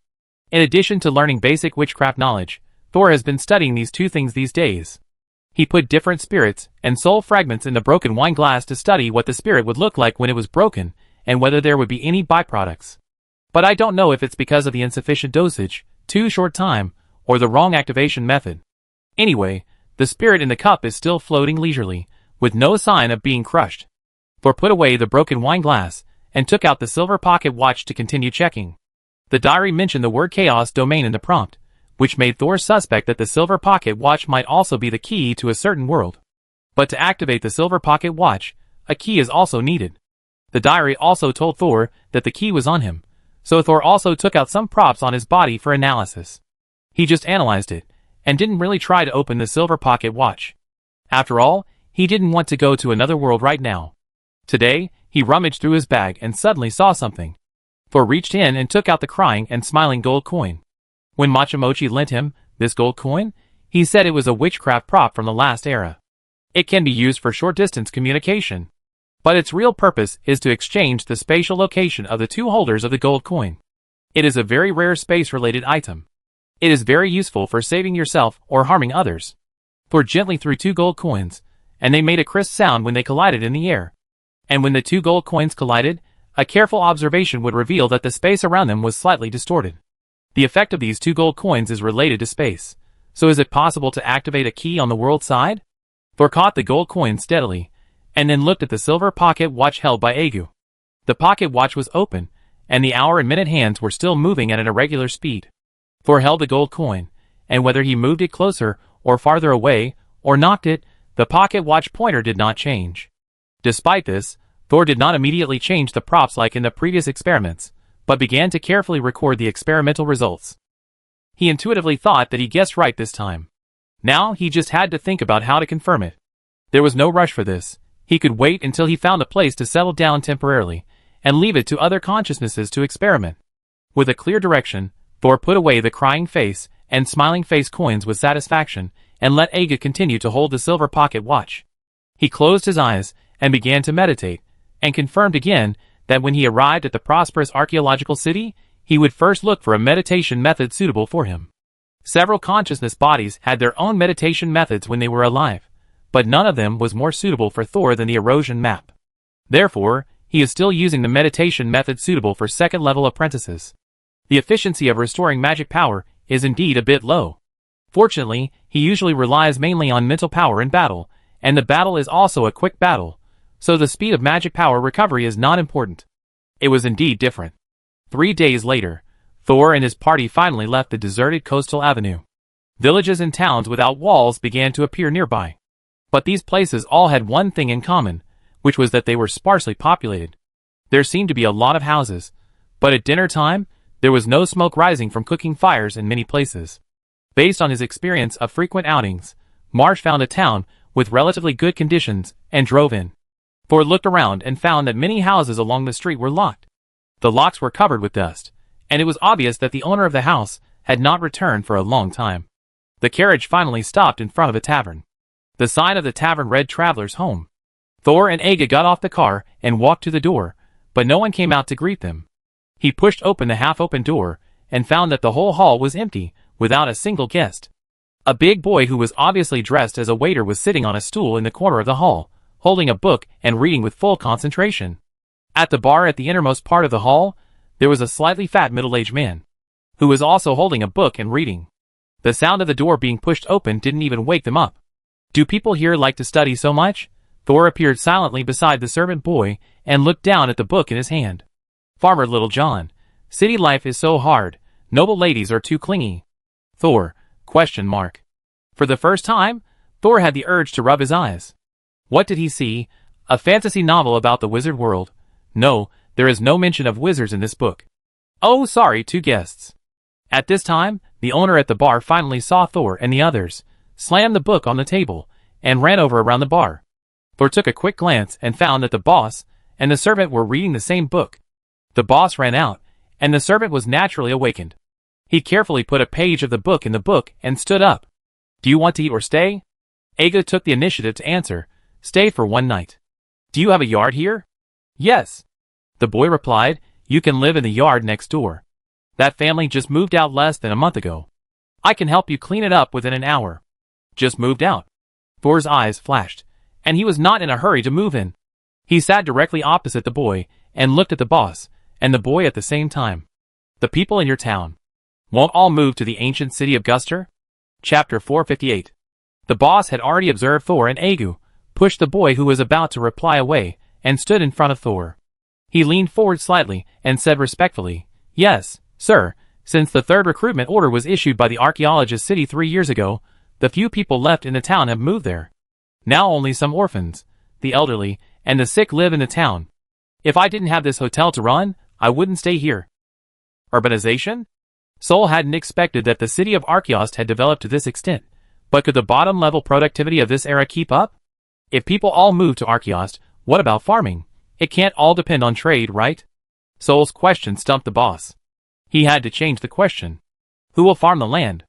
In addition to learning basic witchcraft knowledge, Thor has been studying these two things these days. He put different spirits and soul fragments in the broken wine glass to study what the spirit would look like when it was broken, and whether there would be any byproducts. But I don't know if it's because of the insufficient dosage, too short time, or the wrong activation method. Anyway, the spirit in the cup is still floating leisurely, with no sign of being crushed. Thor put away the broken wine glass, and took out the silver pocket watch to continue checking. The diary mentioned the word Chaos Domain in the prompt, which made Thor suspect that the silver pocket watch might also be the key to a certain world. But to activate the silver pocket watch, a key is also needed. The diary also told Thor that the key was on him, so Thor also took out some props on his body for analysis. He just analyzed it, and didn't really try to open the silver pocket watch. After all, he didn't want to go to another world right now. Today, he rummaged through his bag and suddenly saw something. Thor reached in and took out the crying and smiling gold coin. When Machamochi lent him this gold coin, he said it was a witchcraft prop from the last era. It can be used for short-distance communication, but its real purpose is to exchange the spatial location of the two holders of the gold coin. It is a very rare space-related item. It is very useful for saving yourself or harming others. Thor gently threw two gold coins, and they made a crisp sound when they collided in the air. And when the two gold coins collided, a careful observation would reveal that the space around them was slightly distorted. The effect of these two gold coins is related to space. So is it possible to activate a key on the world side? Thor caught the gold coin steadily, and then looked at the silver pocket watch held by Egu. The pocket watch was open, and the hour and minute hands were still moving at an irregular speed. Thor held the gold coin, and whether he moved it closer or farther away, or knocked it, the pocket watch pointer did not change. Despite this, Thor did not immediately change the props like in the previous experiments, but began to carefully record the experimental results. He intuitively thought that he guessed right this time. Now he just had to think about how to confirm it. There was no rush for this. He could wait until he found a place to settle down temporarily, and leave it to other consciousnesses to experiment. With a clear direction, Thor put away the crying face and smiling face coins with satisfaction, and let Aga continue to hold the silver pocket watch. He closed his eyes and began to meditate, and confirmed again that when he arrived at the prosperous archaeological city, he would first look for a meditation method suitable for him. Several consciousness bodies had their own meditation methods when they were alive, but none of them was more suitable for Thor than the erosion map. Therefore, he is still using the meditation method suitable for second-level apprentices. The efficiency of restoring magic power is indeed a bit low. Fortunately, he usually relies mainly on mental power in battle, and the battle is also a quick battle, so the speed of magic power recovery is not important. It was indeed different. 3 days later, Thor and his party finally left the deserted coastal avenue. Villages and towns without walls began to appear nearby. But these places all had one thing in common, which was that they were sparsely populated. There seemed to be a lot of houses, but at dinner time, there was no smoke rising from cooking fires in many places. Based on his experience of frequent outings, Marsh found a town with relatively good conditions and drove in. Thor looked around and found that many houses along the street were locked. The locks were covered with dust, and it was obvious that the owner of the house had not returned for a long time. The carriage finally stopped in front of a tavern. The sign of the tavern read Traveler's Home. Thor and Aga got off the car and walked to the door, but no one came out to greet them. He pushed open the half-open door and found that the whole hall was empty, without a single guest. A big boy who was obviously dressed as a waiter was sitting on a stool in the corner of the hall, holding a book and reading with full concentration. At the bar at the innermost part of the hall, there was a slightly fat middle-aged man, who was also holding a book and reading. The sound of the door being pushed open didn't even wake them up. Do people here like to study so much? Thor appeared silently beside the servant boy and looked down at the book in his hand. Farmer Little John, city life is so hard, noble ladies are too clingy. Thor, ? For the first time, Thor had the urge to rub his eyes. What did he see? A fantasy novel about the wizard world? No, there is no mention of wizards in this book. Oh, sorry, 2 guests. At this time, the owner at the bar finally saw Thor and the others, slammed the book on the table, and ran over around the bar. Thor took a quick glance and found that the boss and the servant were reading the same book. The boss ran out, and the servant was naturally awakened. He carefully put a page of the book in the book and stood up. Do you want to eat or stay? Aga took the initiative to answer, stay for 1 night. Do you have a yard here? Yes. The boy replied, you can live in the yard next door. That family just moved out less than a month ago. I can help you clean it up within an hour. Just moved out. Thor's eyes flashed, and he was not in a hurry to move in. He sat directly opposite the boy and looked at the boss and the boy at the same time. The people in your town won't all move to the ancient city of Guster? Chapter 458. The boss had already observed Thor and Agu, pushed the boy who was about to reply away, and stood in front of Thor. He leaned forward slightly and said respectfully, yes, sir, since the 3rd recruitment order was issued by the archaeologist city 3 years ago, the few people left in the town have moved there. Now only some orphans, the elderly, and the sick live in the town. If I didn't have this hotel to run, I wouldn't stay here. Urbanization? Sol hadn't expected that the city of Archaeost had developed to this extent, but could the bottom-level productivity of this era keep up? If people all moved to Archaeost, what about farming? It can't all depend on trade, right? Sol's question stumped the boss. He had to change the question. Who will farm the land?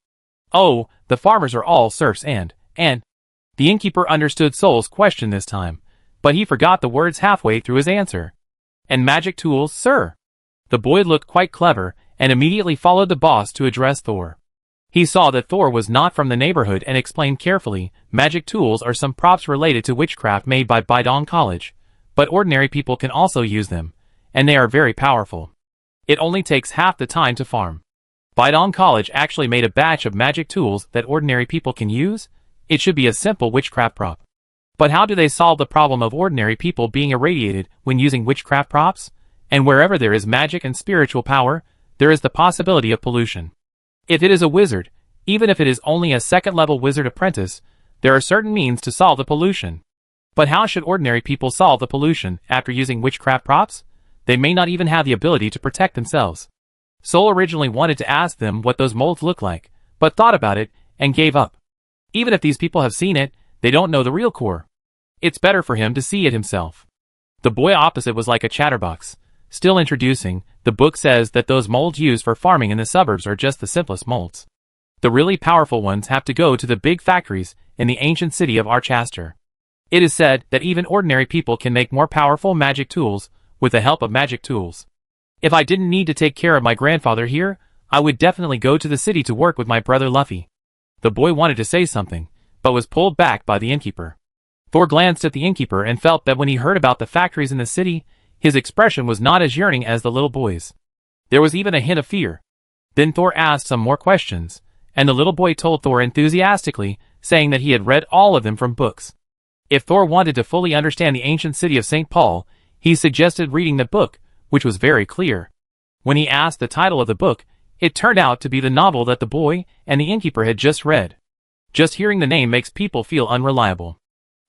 Oh, the farmers are all serfs and. The innkeeper understood Sol's question this time, but he forgot the words halfway through his answer. And magic tools, sir? The boy looked quite clever, and immediately followed the boss to address Thor. He saw that Thor was not from the neighborhood and explained carefully, magic tools are some props related to witchcraft made by Bidong College, but ordinary people can also use them, and they are very powerful. It only takes half the time to farm. Bidong College actually made a batch of magic tools that ordinary people can use. It should be a simple witchcraft prop. But how do they solve the problem of ordinary people being irradiated when using witchcraft props? And wherever there is magic and spiritual power, there is the possibility of pollution. If it is a wizard, even if it is only a second-level wizard apprentice, there are certain means to solve the pollution. But how should ordinary people solve the pollution after using witchcraft props? They may not even have the ability to protect themselves. Sol originally wanted to ask them what those molds look like, but thought about it and gave up. Even if these people have seen it, they don't know the real core. It's better for him to see it himself. The boy opposite was like a chatterbox. Still introducing, the book says that those molds used for farming in the suburbs are just the simplest molds. The really powerful ones have to go to the big factories in the ancient city of Archaster. It is said that even ordinary people can make more powerful magic tools with the help of magic tools. If I didn't need to take care of my grandfather here, I would definitely go to the city to work with my brother Luffy. The boy wanted to say something, but was pulled back by the innkeeper. Thor glanced at the innkeeper and felt that when he heard about the factories in the city, his expression was not as yearning as the little boy's. There was even a hint of fear. Then Thor asked some more questions, and the little boy told Thor enthusiastically, saying that he had read all of them from books. If Thor wanted to fully understand the ancient city of St. Paul, he suggested reading the book, which was very clear. When he asked the title of the book, it turned out to be the novel that the boy and the innkeeper had just read. Just hearing the name makes people feel unreliable.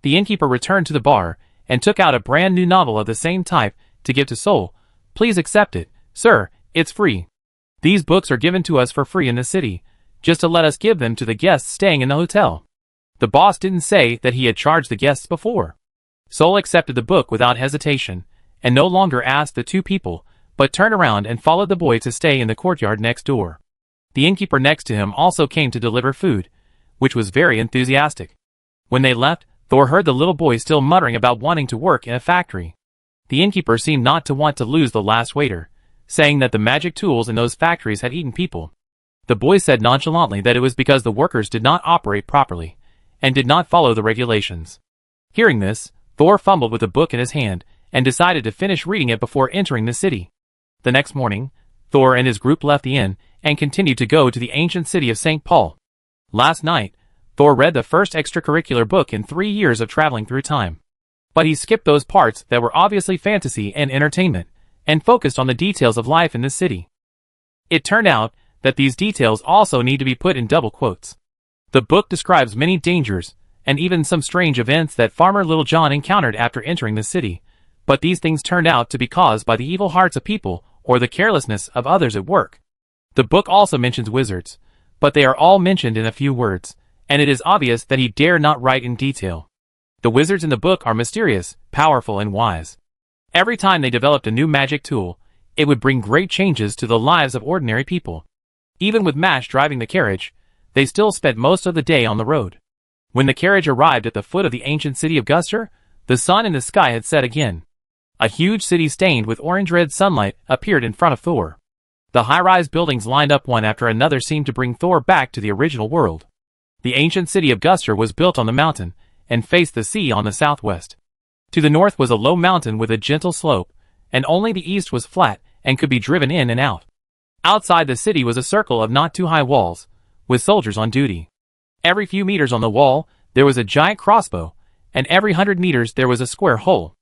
The innkeeper returned to the bar and took out a brand new novel of the same type to give to Sol. Please accept it, sir, it's free. These books are given to us for free in the city, just to let us give them to the guests staying in the hotel. The boss didn't say that he had charged the guests before. Sol accepted the book without hesitation, and no longer asked the two people, but turned around and followed the boy to stay in the courtyard next door. The innkeeper next to him also came to deliver food, which was very enthusiastic. When they left, Thor heard the little boy still muttering about wanting to work in a factory. The innkeeper seemed not to want to lose the last waiter, saying that the magic tools in those factories had eaten people. The boy said nonchalantly that it was because the workers did not operate properly, and did not follow the regulations. Hearing this, Thor fumbled with the book in his hand, and decided to finish reading it before entering the city. The next morning, Thor and his group left the inn, and continued to go to the ancient city of St. Paul. Last night, Thor read the first extracurricular book in 3 years of traveling through time. But he skipped those parts that were obviously fantasy and entertainment, and focused on the details of life in the city. It turned out that these details also need to be put in double quotes. The book describes many dangers, and even some strange events that Farmer Little John encountered after entering the city, but these things turned out to be caused by the evil hearts of people, or the carelessness of others at work. The book also mentions wizards, but they are all mentioned in a few words, and it is obvious that he dare not write in detail. The wizards in the book are mysterious, powerful, and wise. Every time they developed a new magic tool, it would bring great changes to the lives of ordinary people. Even with Mash driving the carriage, they still spent most of the day on the road. When the carriage arrived at the foot of the ancient city of Guster, the sun in the sky had set again. A huge city stained with orange-red sunlight appeared in front of Thor. The high-rise buildings lined up one after another seemed to bring Thor back to the original world. The ancient city of Guster was built on the mountain, and faced the sea on the southwest. To the north was a low mountain with a gentle slope, and only the east was flat and could be driven in and out. Outside the city was a circle of not too high walls, with soldiers on duty. Every few meters on the wall, there was a giant crossbow, and every 100 meters there was a square hole.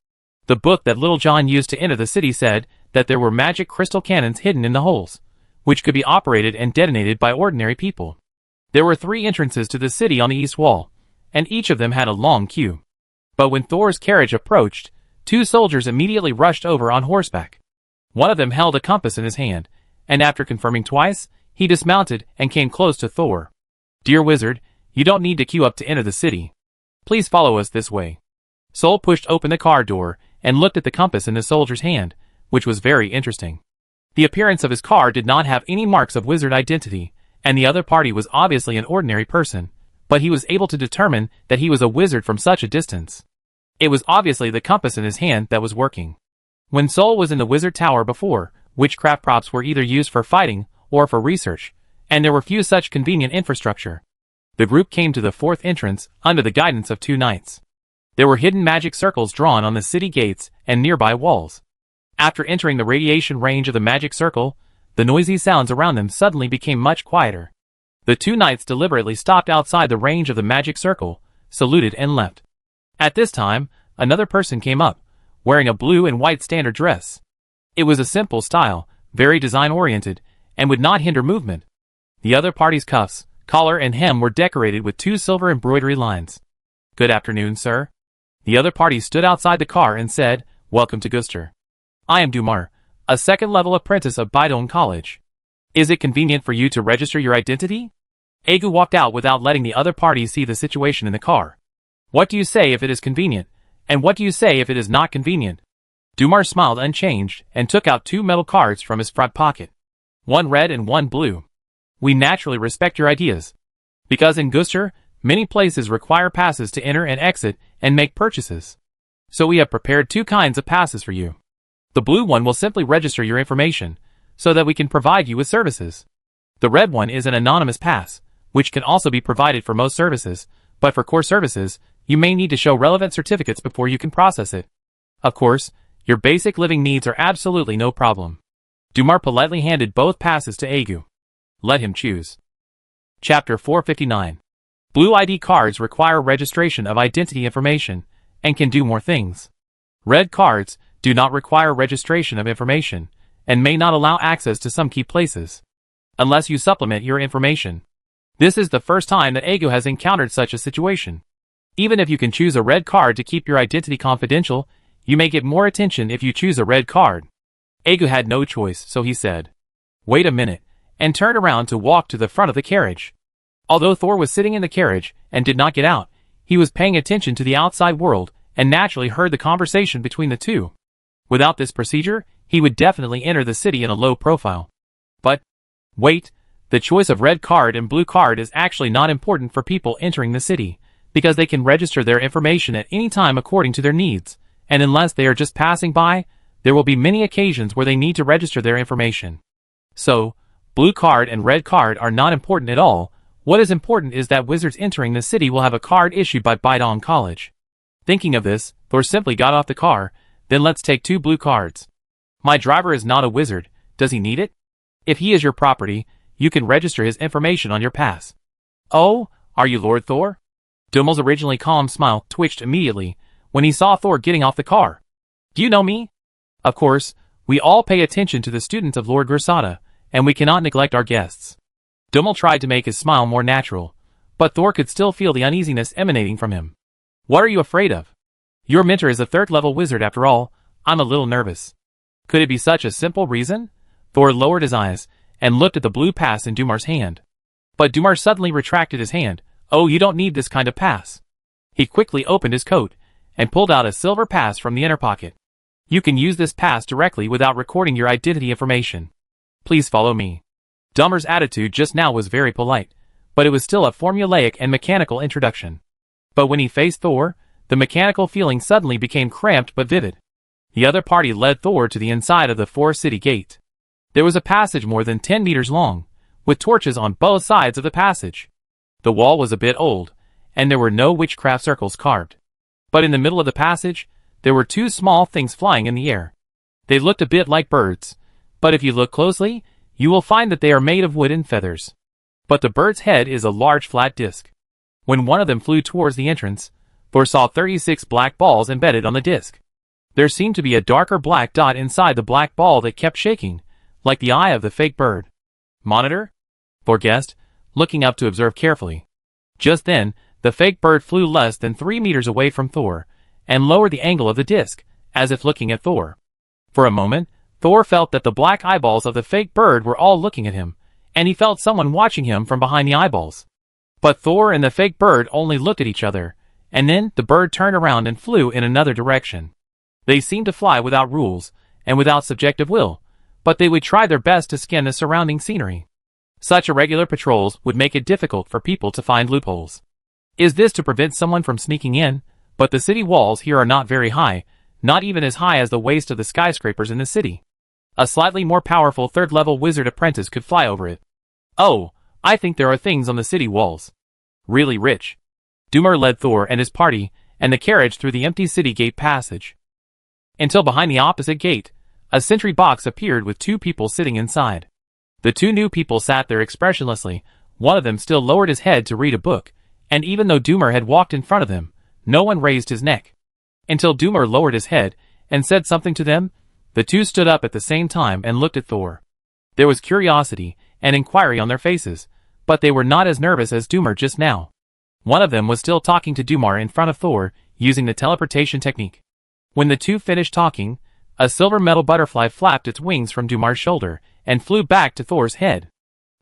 The book that Little John used to enter the city said that there were magic crystal cannons hidden in the holes, which could be operated and detonated by ordinary people. There were 3 entrances to the city on the east wall, and each of them had a long queue. But when Thor's carriage approached, 2 soldiers immediately rushed over on horseback. One of them held a compass in his hand, and after confirming twice, He dismounted and came close to Thor. "Dear wizard, you don't need to queue up to enter the city. Please follow us this way." Sol pushed open the car door and looked at the compass in the soldier's hand, which was very interesting. The appearance of his car did not have any marks of wizard identity, and the other party was obviously an ordinary person, but he was able to determine that he was a wizard from such a distance. It was obviously the compass in his hand that was working. When Sol was in the wizard tower before, witchcraft props were either used for fighting or for research, and there were few such convenient infrastructure. The group came to the fourth entrance under the guidance of two knights. There were hidden magic circles drawn on the city gates and nearby walls. After entering the radiation range of the magic circle, the noisy sounds around them suddenly became much quieter. The two knights deliberately stopped outside the range of the magic circle, saluted and left. At this time, another person came up, wearing a blue and white standard dress. It was a simple style, very design-oriented, and would not hinder movement. The other party's cuffs, collar and hem were decorated with two silver embroidery lines. "Good afternoon, sir." The other party stood outside the car and said, "Welcome to Guster. I am Dumar, a second-level apprentice of Bidon College. Is it convenient for you to register your identity?" Agu walked out without letting the other party see the situation in the car. "What do you say if it is convenient, and what do you say if it is not convenient?" Dumar smiled unchanged and took out two metal cards from his front pocket. One red and one blue. "We naturally respect your ideas. Because in Guster, many places require passes to enter and exit and make purchases. So we have prepared two kinds of passes for you. The blue one will simply register your information, so that we can provide you with services. The red one is an anonymous pass, which can also be provided for most services, but for core services, you may need to show relevant certificates before you can process it. Of course, your basic living needs are absolutely no problem." Dumar politely handed both passes to Agu. Let him choose. Chapter 459. Blue ID cards require registration of identity information, and can do more things. Red cards do not require registration of information, and may not allow access to some key places, unless you supplement your information. This is the first time that Agu has encountered such a situation. Even if you can choose a red card to keep your identity confidential, you may get more attention if you choose a red card. Agu had no choice, so he said, "Wait a minute," and turned around to walk to the front of the carriage. Although Thor was sitting in the carriage and did not get out, he was paying attention to the outside world and naturally heard the conversation between the two. Without this procedure, he would definitely enter the city in a low profile. But, wait, the choice of red card and blue card is actually not important for people entering the city, because they can register their information at any time according to their needs, and unless they are just passing by, there will be many occasions where they need to register their information. So, blue card and red card are not important at all. What is important is that wizards entering the city will have a card issued by Bidon College. Thinking of this, Thor simply got off the car. "Then let's take two blue cards. My driver is not a wizard. Does he need it? If he is your property, you can register his information on your pass." "Oh, are you Lord Thor?" Dumal's originally calm smile twitched immediately when he saw Thor getting off the car. "Do you know me?" Of course, we all pay attention to the students of Lord Gursada, and we cannot neglect our guests. Dumal tried to make his smile more natural, but Thor could still feel the uneasiness emanating from him. "What are you afraid of? Your mentor is a third-level wizard after all. I'm a little nervous." Could it be such a simple reason? Thor lowered his eyes and looked at the blue pass in Dumar's hand. But Dumar suddenly retracted his hand. "Oh, you don't need this kind of pass." He quickly opened his coat and pulled out a silver pass from the inner pocket. "You can use this pass directly without recording your identity information. Please follow me." Dumar's attitude just now was very polite, but it was still a formulaic and mechanical introduction. But when he faced Thor, the mechanical feeling suddenly became cramped but vivid. The other party led Thor to the inside of the Forest City gate. There was a passage more than 10 meters long, with torches on both sides of the passage. The wall was a bit old, and there were no witchcraft circles carved. But in the middle of the passage, there were two small things flying in the air. They looked a bit like birds, but if you look closely, you will find that they are made of wood and feathers. But the bird's head is a large flat disc. When one of them flew towards the entrance, Thor saw 36 black balls embedded on the disc. There seemed to be a darker black dot inside the black ball that kept shaking, like the eye of the fake bird. "Monitor?" Thor guessed, looking up to observe carefully. Just then, the fake bird flew less than 3 meters away from Thor, and lowered the angle of the disc, as if looking at Thor. For a moment, Thor felt that the black eyeballs of the fake bird were all looking at him, and he felt someone watching him from behind the eyeballs. But Thor and the fake bird only looked at each other, and then the bird turned around and flew in another direction. They seemed to fly without rules, and without subjective will, but they would try their best to scan the surrounding scenery. Such irregular patrols would make it difficult for people to find loopholes. Is this to prevent someone from sneaking in? But the city walls here are not very high, not even as high as the waist of the skyscrapers in the city. A slightly more powerful third-level wizard apprentice could fly over it. Oh, I think there are things on the city walls. Really rich. Doomer led Thor and his party and the carriage through the empty city gate passage. Until behind the opposite gate, a sentry box appeared with two people sitting inside. The two new people sat there expressionlessly, one of them still lowered his head to read a book, and even though Doomer had walked in front of him, no one raised his neck. Until Doomer lowered his head and said something to them, the two stood up at the same time and looked at Thor. There was curiosity and inquiry on their faces, but they were not as nervous as Doomer just now. One of them was still talking to Doomer in front of Thor, using the teleportation technique. When the two finished talking, a silver metal butterfly flapped its wings from Doomar's shoulder and flew back to Thor's head.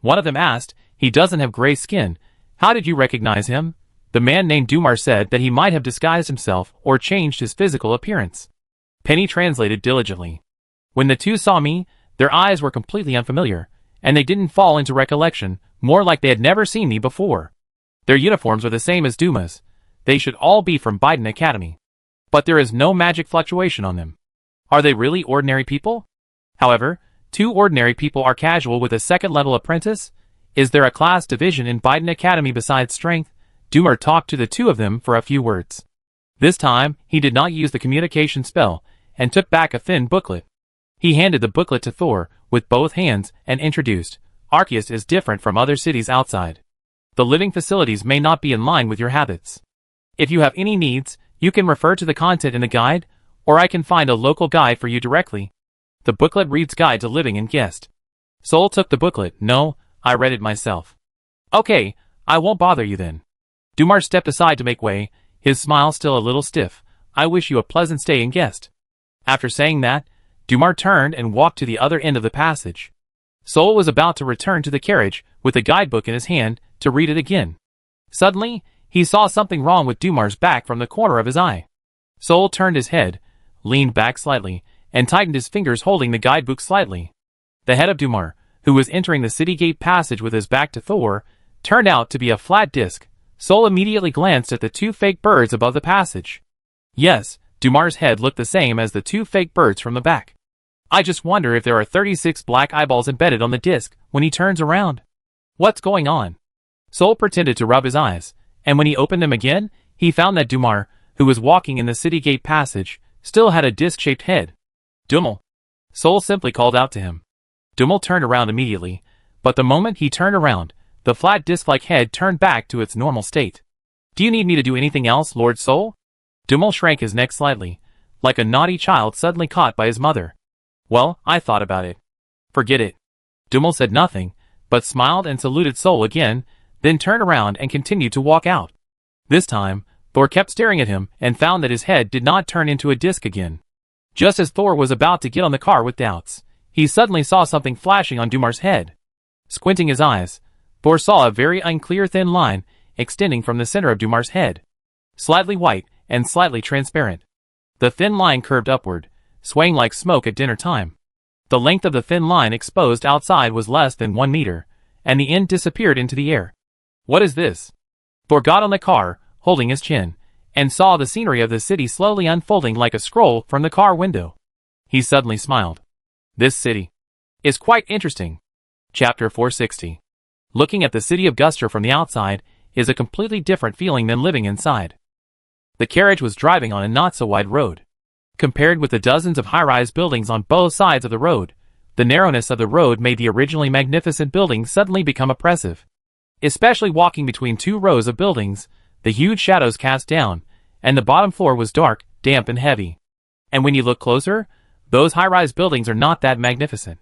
One of them asked, "He doesn't have gray skin. How did you recognize him?" The man named Doomer said that he might have disguised himself or changed his physical appearance. Penny translated diligently. When the two saw me, their eyes were completely unfamiliar, and they didn't fall into recollection, more like they had never seen me before. Their uniforms are the same as Dooma's. They should all be from Biden Academy. But there is no magic fluctuation on them. Are they really ordinary people? However, two ordinary people are casual with a second-level apprentice. Is there a class division in Biden Academy besides strength? Doomer talked to the two of them for a few words. This time, he did not use the communication spell, and took back a thin booklet. He handed the booklet to Thor, with both hands, and introduced, "Arceus is different from other cities outside. The living facilities may not be in line with your habits. If you have any needs, you can refer to the content in the guide, or I can find a local guide for you directly." The booklet reads Guide to Living and Guest. Soul took the booklet. "No, I read it myself." "Okay, I won't bother you then." Doomer stepped aside to make way, his smile still a little stiff. "I wish you a pleasant stay in Guest." After saying that, Doomer turned and walked to the other end of the passage. Soul was about to return to the carriage, with the guidebook in his hand, to read it again. Suddenly, he saw something wrong with Doomer's back from the corner of his eye. Soul turned his head, leaned back slightly, and tightened his fingers holding the guidebook slightly. The head of Doomer, who was entering the city gate passage with his back to Thor, turned out to be a flat disc. Soul immediately glanced at the two fake birds above the passage. Yes, Doomer's head looked the same as the two fake birds from the back. I just wonder if there are 36 black eyeballs embedded on the disc when he turns around. What's going on? Soul pretended to rub his eyes, and when he opened them again, he found that Doomer, who was walking in the city gate passage, still had a disc-shaped head. "Dummel." Soul simply called out to him. Dummel turned around immediately, but the moment he turned around, the flat disc-like head turned back to its normal state. "Do you need me to do anything else, Lord Soul?" Dummel shrank his neck slightly, like a naughty child suddenly caught by his mother. "Well, I thought about it." "Forget it." Dummel said nothing, but smiled and saluted Soul again, then turned around and continued to walk out. This time, Thor kept staring at him and found that his head did not turn into a disc again. Just as Thor was about to get on the car with doubts, he suddenly saw something flashing on Doomer's head. Squinting his eyes, Thor saw a very unclear thin line extending from the center of Doomer's head. Slightly white and slightly transparent. The thin line curved upward, swaying like smoke at dinner time. The length of the thin line exposed outside was less than 1 meter, and the end disappeared into the air. "What is this?" Thor got on the car, holding his chin, and saw the scenery of the city slowly unfolding like a scroll from the car window. He suddenly smiled. This city is quite interesting. Chapter 460. Looking at the city of Guster from the outside is a completely different feeling than living inside. The carriage was driving on a not-so-wide road. Compared with the dozens of high-rise buildings on both sides of the road, the narrowness of the road made the originally magnificent buildings suddenly become oppressive. Especially walking between 2 rows of buildings, the huge shadows cast down, and the bottom floor was dark, damp and heavy. And when you look closer, those high-rise buildings are not that magnificent.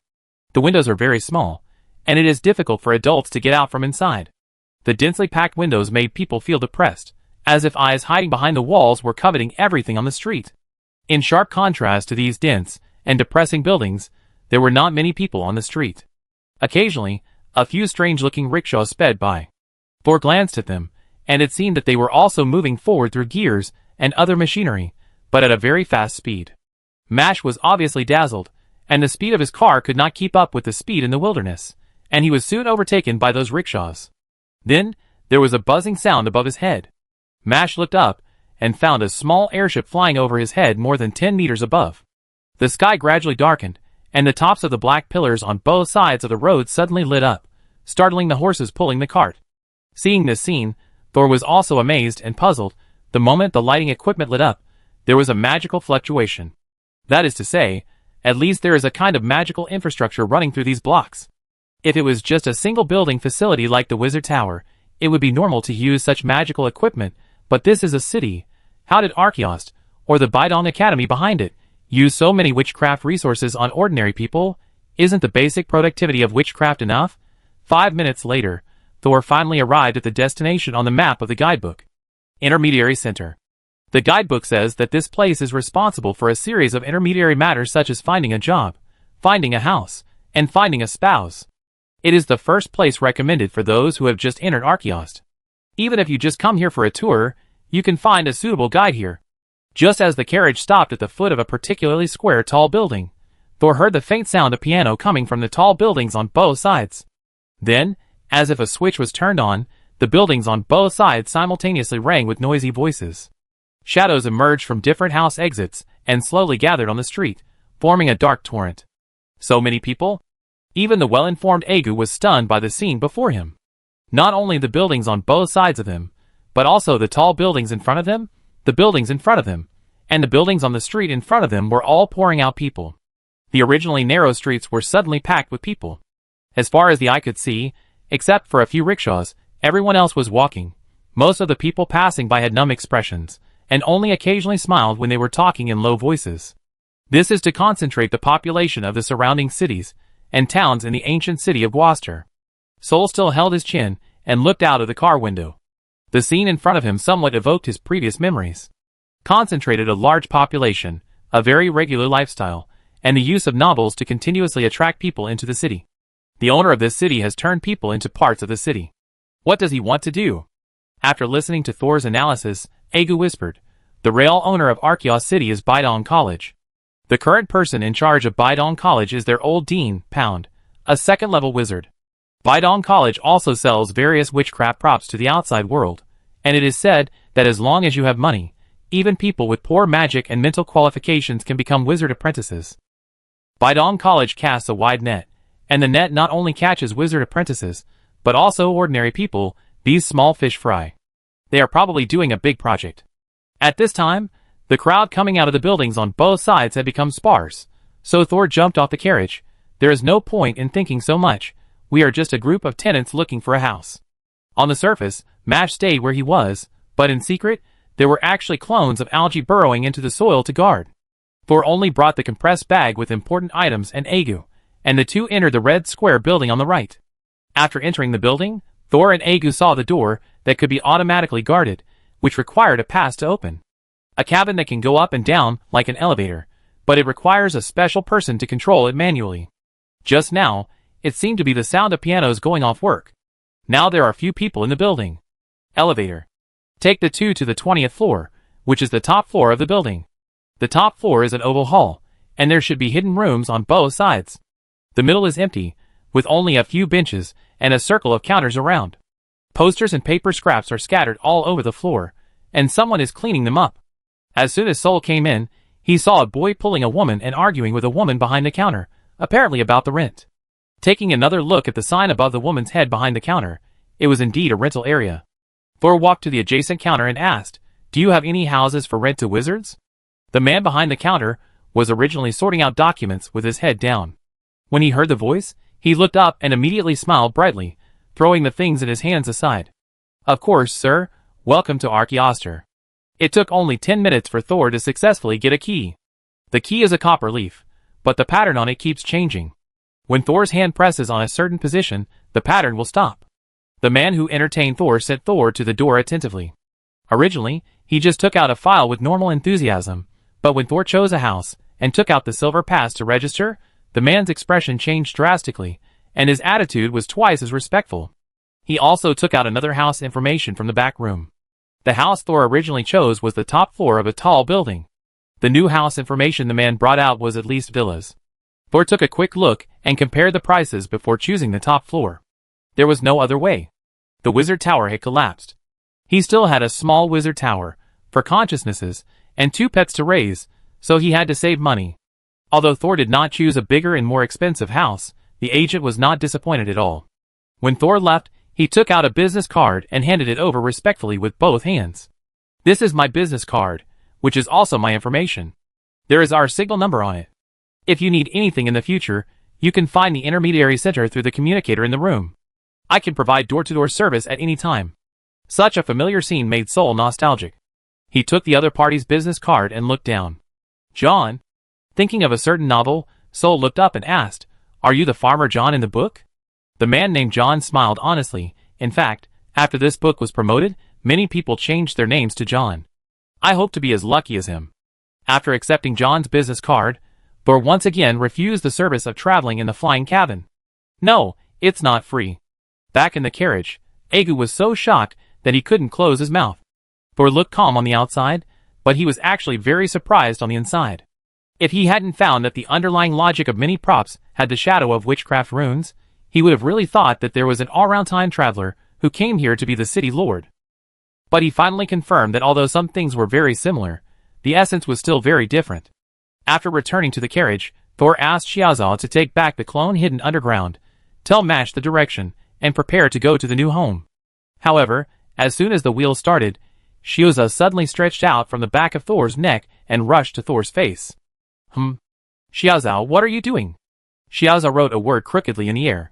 The windows are very small, and it is difficult for adults to get out from inside. The densely packed windows made people feel depressed, as if eyes hiding behind the walls were coveting everything on the street. In sharp contrast to these dense and depressing buildings, there were not many people on the street. Occasionally, A few strange-looking rickshaws sped by. Thor glanced at them, and it seemed that they were also moving forward through gears and other machinery, but at a very fast speed. Mash was obviously dazzled, and the speed of his car could not keep up with the speed in the wilderness, and he was soon overtaken by those rickshaws. Then, there was a buzzing sound above his head. Mash looked up, and found a small airship flying over his head more than 10 meters above. The sky gradually darkened, and the tops of the black pillars on both sides of the road suddenly lit up, startling the horses pulling the cart. Seeing this scene, Thor was also amazed and puzzled. The moment the lighting equipment lit up, there was a magical fluctuation. That is to say, at least there is a kind of magical infrastructure running through these blocks. If it was just a single building facility like the Wizard Tower, it would be normal to use such magical equipment, but this is a city. How did Archaeost, or the Bidong Academy behind it, use so many witchcraft resources on ordinary people? Isn't the basic productivity of witchcraft enough? 5 minutes later, Thor finally arrived at the destination on the map of the guidebook. Intermediary Center. The guidebook says that this place is responsible for a series of intermediary matters such as finding a job, finding a house, and finding a spouse. It is the first place recommended for those who have just entered Archaeost. Even if you just come here for a tour, you can find a suitable guide here. Just as the carriage stopped at the foot of a particularly square tall building, Thor heard the faint sound of piano coming from the tall buildings on both sides. Then, as if a switch was turned on, the buildings on both sides simultaneously rang with noisy voices. Shadows emerged from different house exits and slowly gathered on the street, forming a dark torrent. So many people? Even the well-informed Aegu was stunned by the scene before him. Not only the buildings on both sides of him, but also the tall buildings in front of them, the buildings in front of them, and the buildings on the street in front of them were all pouring out people. The originally narrow streets were suddenly packed with people. As far as the eye could see, except for a few rickshaws, everyone else was walking. Most of the people passing by had numb expressions, and only occasionally smiled when they were talking in low voices. This is to concentrate the population of the surrounding cities and towns in the ancient city of Gloucester. Sol still held his chin and looked out of the car window. The scene in front of him somewhat evoked his previous memories. Concentrated a large population, a very regular lifestyle, and the use of novels to continuously attract people into the city. The owner of this city has turned people into parts of the city. What does he want to do? After listening to Thor's analysis, Aegu whispered, the real owner of Archaeost City is Bidong College. The current person in charge of Bidong College is their old dean, Pound, a second-level wizard. Bidong College also sells various witchcraft props to the outside world, and it is said that as long as you have money, even people with poor magic and mental qualifications can become wizard apprentices. Bidong College casts a wide net, and the net not only catches wizard apprentices, but also ordinary people. These small fish fry. They are probably doing a big project. At this time, the crowd coming out of the buildings on both sides had become sparse, so Thor jumped off the carriage. There is no point in thinking so much. We are just a group of tenants looking for a house. On the surface, Mash stayed where he was, but in secret, there were actually clones of algae burrowing into the soil to guard. Thor only brought the compressed bag with important items and Aegu, and the two entered the red square building on the right. After entering the building, Thor and Aegu saw the door that could be automatically guarded, which required a pass to open. A cabin that can go up and down like an elevator, but it requires a special person to control it manually. Just now, it seemed to be the sound of pianos going off work. Now there are few people in the building. Elevator. Take the 2 to the 20th floor, which is the top floor of the building. The top floor is an oval hall, and there should be hidden rooms on both sides. The middle is empty, with only a few benches and a circle of counters around. Posters and paper scraps are scattered all over the floor, and someone is cleaning them up. As soon as Sol came in, he saw a boy pulling a woman and arguing with a woman behind the counter, apparently about the rent. Taking another look at the sign above the woman's head behind the counter, it was indeed a rental area. Thor walked to the adjacent counter and asked, "Do you have any houses for rent to wizards?" The man behind the counter was originally sorting out documents with his head down. When he heard the voice, he looked up and immediately smiled brightly, throwing the things in his hands aside. "Of course, sir. Welcome to Archaeoster." It took only 10 minutes for Thor to successfully get a key. The key is a copper leaf, but the pattern on it keeps changing. When Thor's hand presses on a certain position, the pattern will stop. The man who entertained Thor sent Thor to the door attentively. Originally, he just took out a file with normal enthusiasm, but when Thor chose a house and took out the silver pass to register, the man's expression changed drastically, and his attitude was twice as respectful. He also took out another house information from the back room. The house Thor originally chose was the top floor of a tall building. The new house information the man brought out was at least villas. Thor took a quick look and compared the prices before choosing the top floor. There was no other way. The wizard tower had collapsed. He still had a small wizard tower, for consciousnesses, and 2 pets to raise, so he had to save money. Although Thor did not choose a bigger and more expensive house, the agent was not disappointed at all. When Thor left, he took out a business card and handed it over respectfully with both hands. "This is my business card, which is also my information. There is our signal number on it. If you need anything in the future, you can find the intermediary center through the communicator in the room. I can provide door-to-door service at any time." Such a familiar scene made Sol nostalgic. He took the other party's business card and looked down. "John?" Thinking of a certain novel, Sol looked up and asked, "Are you the farmer John in the book?" The man named John smiled honestly. In fact, after this book was promoted, many people changed their names to John. I hope to be as lucky as him. After accepting John's business card, Thor once again refused the service of traveling in the flying cabin. "No, it's not free." Back in the carriage, Egu was so shocked that he couldn't close his mouth. Thor looked calm on the outside, but he was actually very surprised on the inside. If he hadn't found that the underlying logic of many props had the shadow of witchcraft runes, he would have really thought that there was an all-round time traveler who came here to be the city lord. But he finally confirmed that although some things were very similar, the essence was still very different. After returning to the carriage, Thor asked Xiaozao to take back the clone hidden underground, tell Mash the direction, and prepare to go to the new home. However, as soon as the wheels started, Xiaozao suddenly stretched out from the back of Thor's neck and rushed to Thor's face. Xiaozao, what are you doing?" Xiaozao wrote a word crookedly in the air.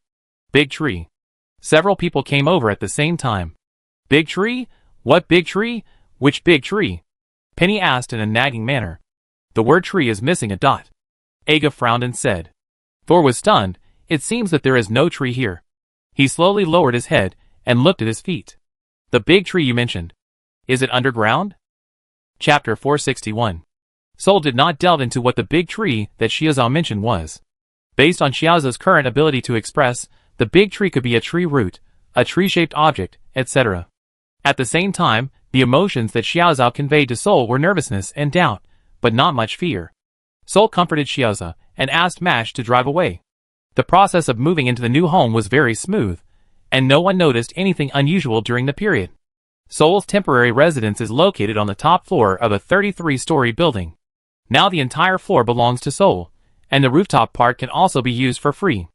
"Big tree." Several people came over at the same time. "Big tree? What big tree? Which big tree?" Penny asked in a nagging manner. "The word tree is missing a dot." Aga frowned and said. Thor was stunned. "It seems that there is no tree here." He slowly lowered his head and looked at his feet. "The big tree you mentioned. Is it underground?" Chapter 461. Sol did not delve into what the big tree that Xiaozao mentioned was. Based on Xiaozao's current ability to express, the big tree could be a tree root, a tree-shaped object, etc. At the same time, the emotions that Xiaozao conveyed to Sol were nervousness and doubt, but not much fear. Sol comforted Xiaozao and asked Mash to drive away. The process of moving into the new home was very smooth, and no one noticed anything unusual during the period. Sol's temporary residence is located on the top floor of a 33-story building. Now the entire floor belongs to Sol, and the rooftop part can also be used for free.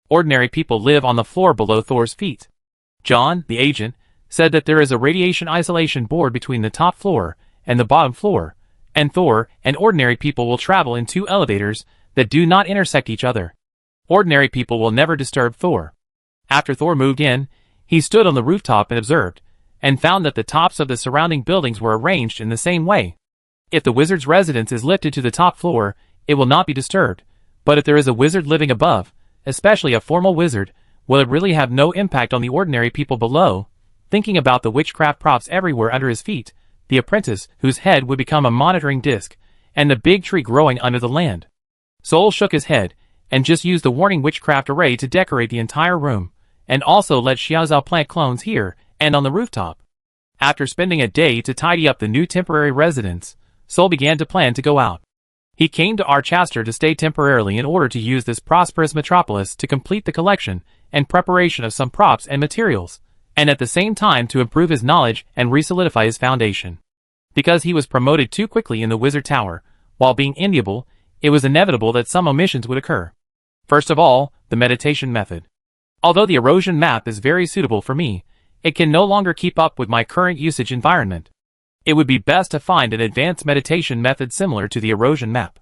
Ordinary people live on the floor below Thor's feet. John, the agent, said that there is a radiation isolation board between the top floor and the bottom floor, and Thor and ordinary people will travel in 2 elevators that do not intersect each other. Ordinary people will never disturb Thor. After Thor moved in, he stood on the rooftop and observed, and found that the tops of the surrounding buildings were arranged in the same way. If the wizard's residence is lifted to the top floor, it will not be disturbed, but if there is a wizard living above, especially a formal wizard, will it really have no impact on the ordinary people below? Thinking about the witchcraft props everywhere under his feet, the apprentice whose head would become a monitoring disc, and the big tree growing under the land. Sol shook his head, and just used the warning witchcraft array to decorate the entire room, and also let Xiaozao plant clones here and on the rooftop. After spending a day to tidy up the new temporary residence, Sol began to plan to go out. He came to Archaster to stay temporarily in order to use this prosperous metropolis to complete the collection and preparation of some props and materials, and at the same time to improve his knowledge and re-solidify his foundation. Because he was promoted too quickly in the Wizard Tower, while being enviable, it was inevitable that some omissions would occur. First of all, the meditation method. Although the erosion map is very suitable for me, it can no longer keep up with my current usage environment. It would be best to find an advanced meditation method similar to the erosion map.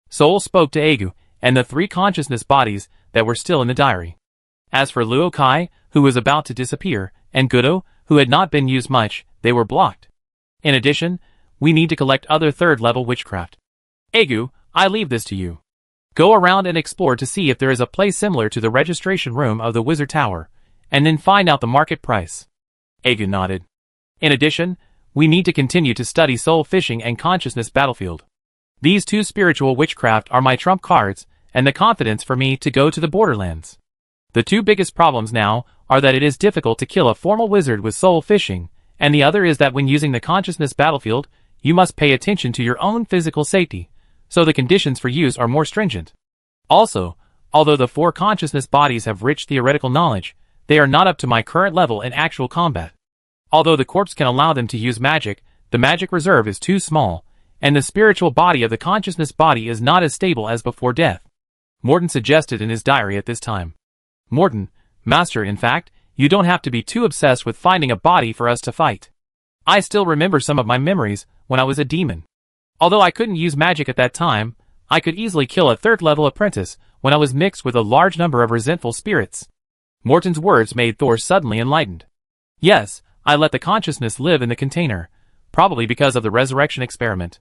Sol spoke to Egu and the 3 consciousness bodies that were still in the diary. As for Luo Kai, who was about to disappear, and Gudo, who had not been used much, they were blocked. In addition, we need to collect other 3rd-level witchcraft. Egu, I leave this to you. Go around and explore to see if there is a place similar to the registration room of the Wizard Tower, and then find out the market price. Egu nodded. In addition, we need to continue to study soul fishing and consciousness battlefield. These 2 spiritual witchcraft are my trump cards, and the confidence for me to go to the borderlands. The two biggest problems now are that it is difficult to kill a formal wizard with soul fishing, and the other is that when using the consciousness battlefield, you must pay attention to your own physical safety, so the conditions for use are more stringent. Also, although the 4 consciousness bodies have rich theoretical knowledge, they are not up to my current level in actual combat. Although the corpse can allow them to use magic, the magic reserve is too small, and the spiritual body of the consciousness body is not as stable as before death. Morton suggested in his diary at this time. Morton, Master, in fact, you don't have to be too obsessed with finding a body for us to fight. I still remember some of my memories when I was a demon. Although I couldn't use magic at that time, I could easily kill a 3rd-level apprentice when I was mixed with a large number of resentful spirits. Morton's words made Thor suddenly enlightened. Yes, I let the consciousness live in the container, probably because of the resurrection experiment.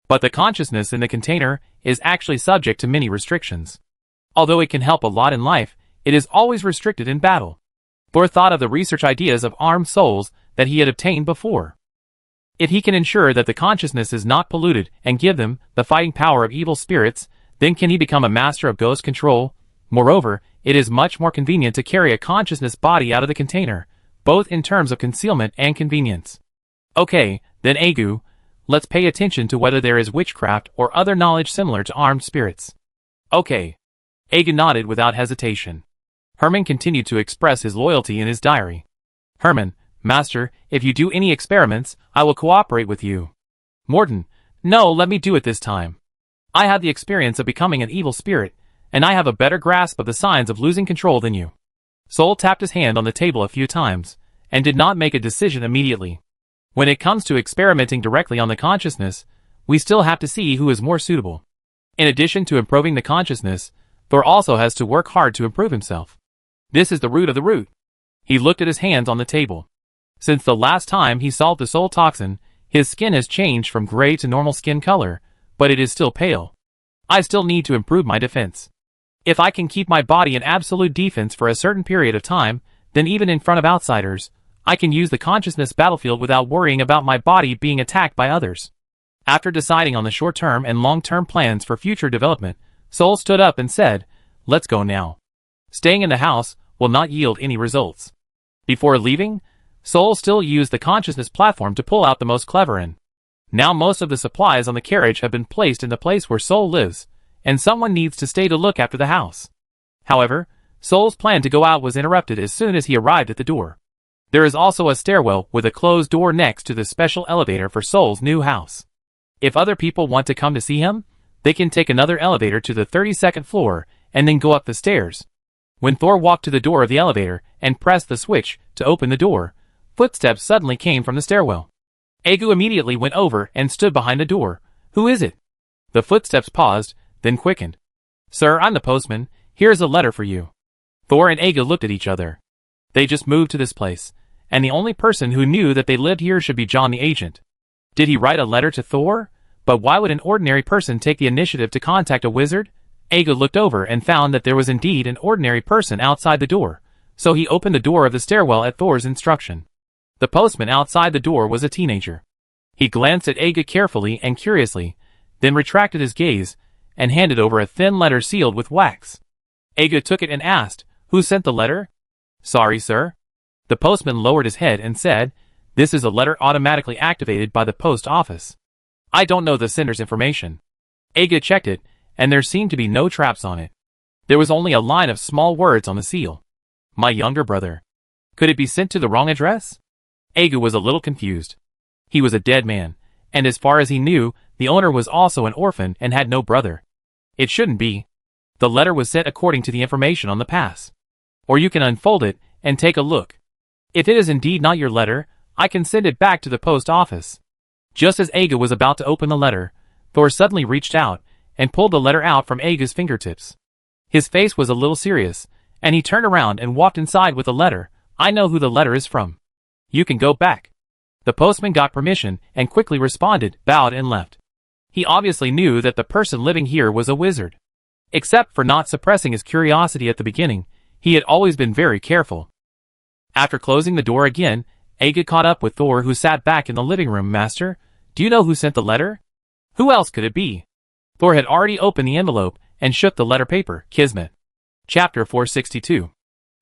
But the consciousness in the container is actually subject to many restrictions. Although it can help a lot in life, it is always restricted in battle. Thor thought of the research ideas of armed souls that he had obtained before. If he can ensure that the consciousness is not polluted and give them the fighting power of evil spirits, then can he become a master of ghost control. Moreover, it is much more convenient to carry a consciousness body out of the container, both in terms of concealment and convenience. Okay, then Agu, let's pay attention to whether there is witchcraft or other knowledge similar to armed spirits. Okay. Agu nodded without hesitation. Herman continued to express his loyalty in his diary. Herman, Master, if you do any experiments, I will cooperate with you. Morton, no, let me do it this time. I had the experience of becoming an evil spirit, and I have a better grasp of the signs of losing control than you. Soul tapped his hand on the table a few times, and did not make a decision immediately. When it comes to experimenting directly on the consciousness, we still have to see who is more suitable. In addition to improving the consciousness, Thor also has to work hard to improve himself. This is the root of the root. He looked at his hands on the table. Since the last time he solved the soul toxin, his skin has changed from gray to normal skin color, but it is still pale. I still need to improve my defense. If I can keep my body in absolute defense for a certain period of time, then even in front of outsiders, I can use the consciousness battlefield without worrying about my body being attacked by others. After deciding on the short-term and long-term plans for future development, Soul stood up and said, "Let's go now." Staying in the house will not yield any results. Before leaving, Soul still used the consciousness platform to pull out the most clever in. Now most of the supplies on the carriage have been placed in the place where Soul lives, and someone needs to stay to look after the house. However, Soul's plan to go out was interrupted as soon as he arrived at the door. There is also a stairwell with a closed door next to the special elevator for Soul's new house. If other people want to come to see him, they can take another elevator to the 32nd floor and then go up the stairs. When Thor walked to the door of the elevator and pressed the switch to open the door, footsteps suddenly came from the stairwell. Agu immediately went over and stood behind the door. "Who is it?" The footsteps paused, then quickened. "Sir, I'm the postman. Here's a letter for you." Thor and Agu looked at each other. They just moved to this place, and the only person who knew that they lived here should be John the agent. Did he write a letter to Thor? But why would an ordinary person take the initiative to contact a wizard? Agu looked over and found that there was indeed an ordinary person outside the door, so he opened the door of the stairwell at Thor's instruction. The postman outside the door was a teenager. He glanced at Agu carefully and curiously, then retracted his gaze, and handed over a thin letter sealed with wax. Agu took it and asked, "Who sent the letter?" "Sorry, sir." The postman lowered his head and said, "This is a letter automatically activated by the post office. I don't know the sender's information." Agu checked it, and there seemed to be no traps on it. There was only a line of small words on the seal. "My younger brother." Could it be sent to the wrong address? Agu was a little confused. He was a dead man, and as far as he knew, the owner was also an orphan and had no brother. It shouldn't be. The letter was sent according to the information on the pass. Or you can unfold it and take a look. If it is indeed not your letter, I can send it back to the post office. Just as Agu was about to open the letter, Thor suddenly reached out and pulled the letter out from Agu's fingertips. His face was a little serious, and he turned around and walked inside with the letter. "I know who the letter is from. You can go back." The postman got permission and quickly responded, bowed and left. He obviously knew that the person living here was a wizard. Except for not suppressing his curiosity at the beginning, he had always been very careful. After closing the door again, Agu caught up with Thor, who sat back in the living room. "Master, do you know who sent the letter?" "Who else could it be?" Thor had already opened the envelope and shook the letter paper. "Kismet." Chapter 462.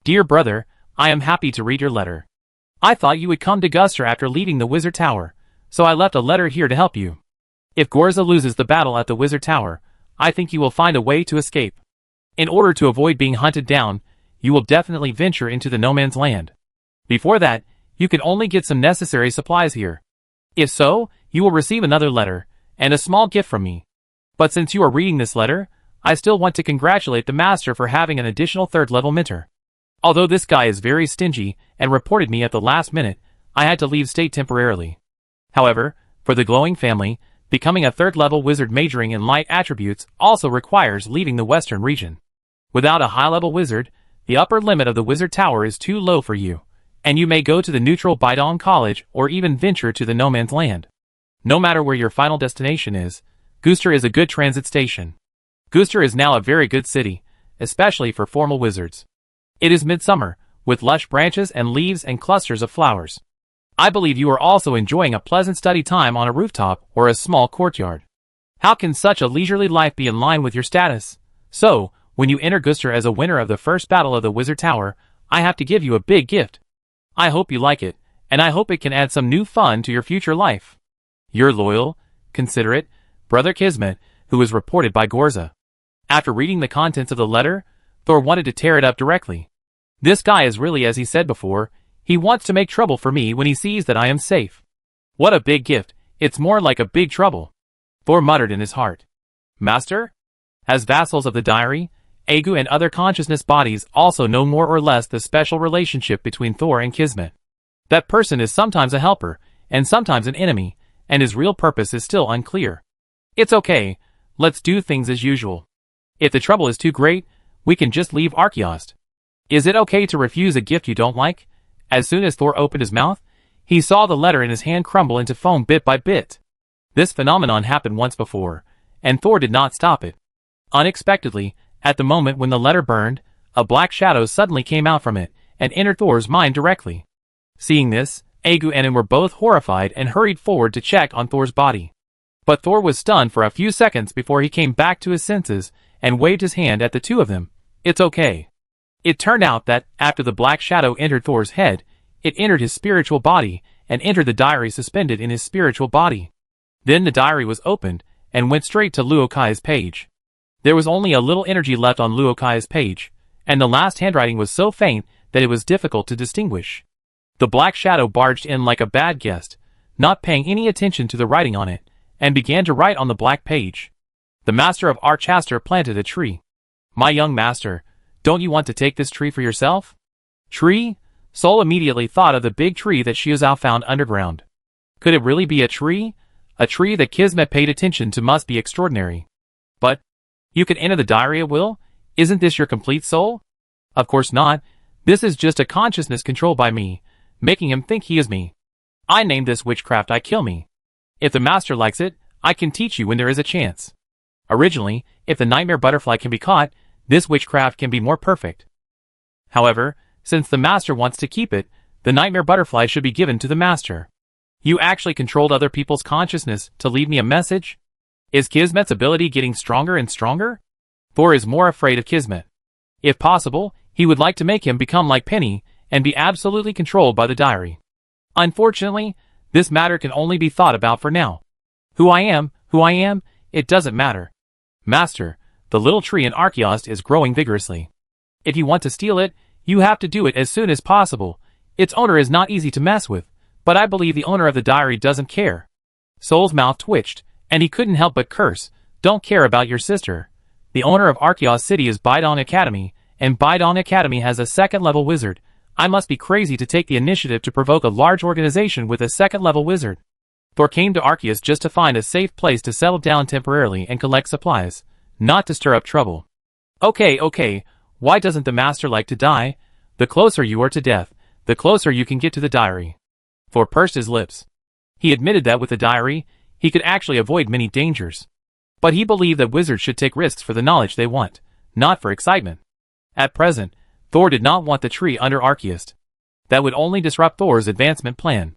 Dear brother, I am happy to read your letter. I thought you would come to Guster after leaving the Wizard Tower, so I left a letter here to help you. If Gorza loses the battle at the Wizard Tower, I think you will find a way to escape. In order to avoid being hunted down, you will definitely venture into the No Man's Land. Before that, you can only get some necessary supplies here. If so, you will receive another letter, and a small gift from me. But since you are reading this letter, I still want to congratulate the master for having an additional 3rd level mentor. Although this guy is very stingy and reported me at the last minute, I had to leave state temporarily. However, for the glowing family, becoming a 3rd level wizard majoring in light attributes also requires leaving the western region. Without a high level wizard, the upper limit of the Wizard Tower is too low for you, and you may go to the neutral Bidong College or even venture to the No Man's Land. No matter where your final destination is, Guster is a good transit station. Guster is now a very good city, especially for formal wizards. It is midsummer, with lush branches and leaves and clusters of flowers. I believe you are also enjoying a pleasant study time on a rooftop or a small courtyard. How can such a leisurely life be in line with your status? So, when you enter Guster as a winner of the first battle of the Wizard Tower, I have to give you a big gift. I hope you like it, and I hope it can add some new fun to your future life. Your loyal, considerate, brother Kismet, who is reported by Gorza. After reading the contents of the letter, Thor wanted to tear it up directly. This guy is really, as he said before, he wants to make trouble for me when he sees that I am safe. What a big gift, it's more like a big trouble. Thor muttered in his heart. Master? As vassals of the diary, Agu and other consciousness bodies also know more or less the special relationship between Thor and Kismet. That person is sometimes a helper, and sometimes an enemy, and his real purpose is still unclear. It's okay, let's do things as usual. If the trouble is too great, we can just leave Archaeost. Is it okay to refuse a gift you don't like? As soon as Thor opened his mouth, he saw the letter in his hand crumble into foam bit by bit. This phenomenon happened once before, and Thor did not stop it. Unexpectedly, at the moment when the letter burned, a black shadow suddenly came out from it, and entered Thor's mind directly. Seeing this, Agu and him were both horrified and hurried forward to check on Thor's body. But Thor was stunned for a few seconds before he came back to his senses, and waved his hand at the two of them. It's okay. It turned out that, after the black shadow entered Thor's head, it entered his spiritual body, and entered the diary suspended in his spiritual body. Then the diary was opened, and went straight to Luokai's page. There was only a little energy left on Luokai's page, and the last handwriting was so faint that it was difficult to distinguish. The black shadow barged in like a bad guest, not paying any attention to the writing on it, and began to write on the black page. The master of Archaster planted a tree. My young master, don't you want to take this tree for yourself? Tree? Sol immediately thought of the big tree that Xiuzhou found underground. Could it really be a tree? A tree that Kismet paid attention to must be extraordinary. But, you can enter the diary at will? Isn't this your complete soul? Of course not. This is just a consciousness controlled by me, making him think he is me. I named this witchcraft I Kill Me. If the master likes it, I can teach you when there is a chance. Originally, if the nightmare butterfly can be caught, this witchcraft can be more perfect. However, since the master wants to keep it, the nightmare butterfly should be given to the master. You actually controlled other people's consciousness to leave me a message? Is Kismet's ability getting stronger and stronger? Thor is more afraid of Kismet. If possible, he would like to make him become like Penny, and be absolutely controlled by the diary. Unfortunately, this matter can only be thought about for now. Who I am, it doesn't matter. Master, the little tree in Archaeost is growing vigorously. If you want to steal it, you have to do it as soon as possible. Its owner is not easy to mess with, but I believe the owner of the diary doesn't care. Sol's mouth twitched, and he couldn't help but curse. Don't care about your sister. The owner of Archaeost City is Bidong Academy, and Bidong Academy has a 2nd level wizard. I must be crazy to take the initiative to provoke a large organization with a 2nd level wizard. Thor came to Archaeost just to find a safe place to settle down temporarily and collect supplies, not to stir up trouble. Okay, why doesn't the master like to die? The closer you are to death, the closer you can get to the diary. Thor pursed his lips. He admitted that with the diary, he could actually avoid many dangers. But he believed that wizards should take risks for the knowledge they want, not for excitement. At present, Thor did not want the tree under Archaeost. That would only disrupt Thor's advancement plan.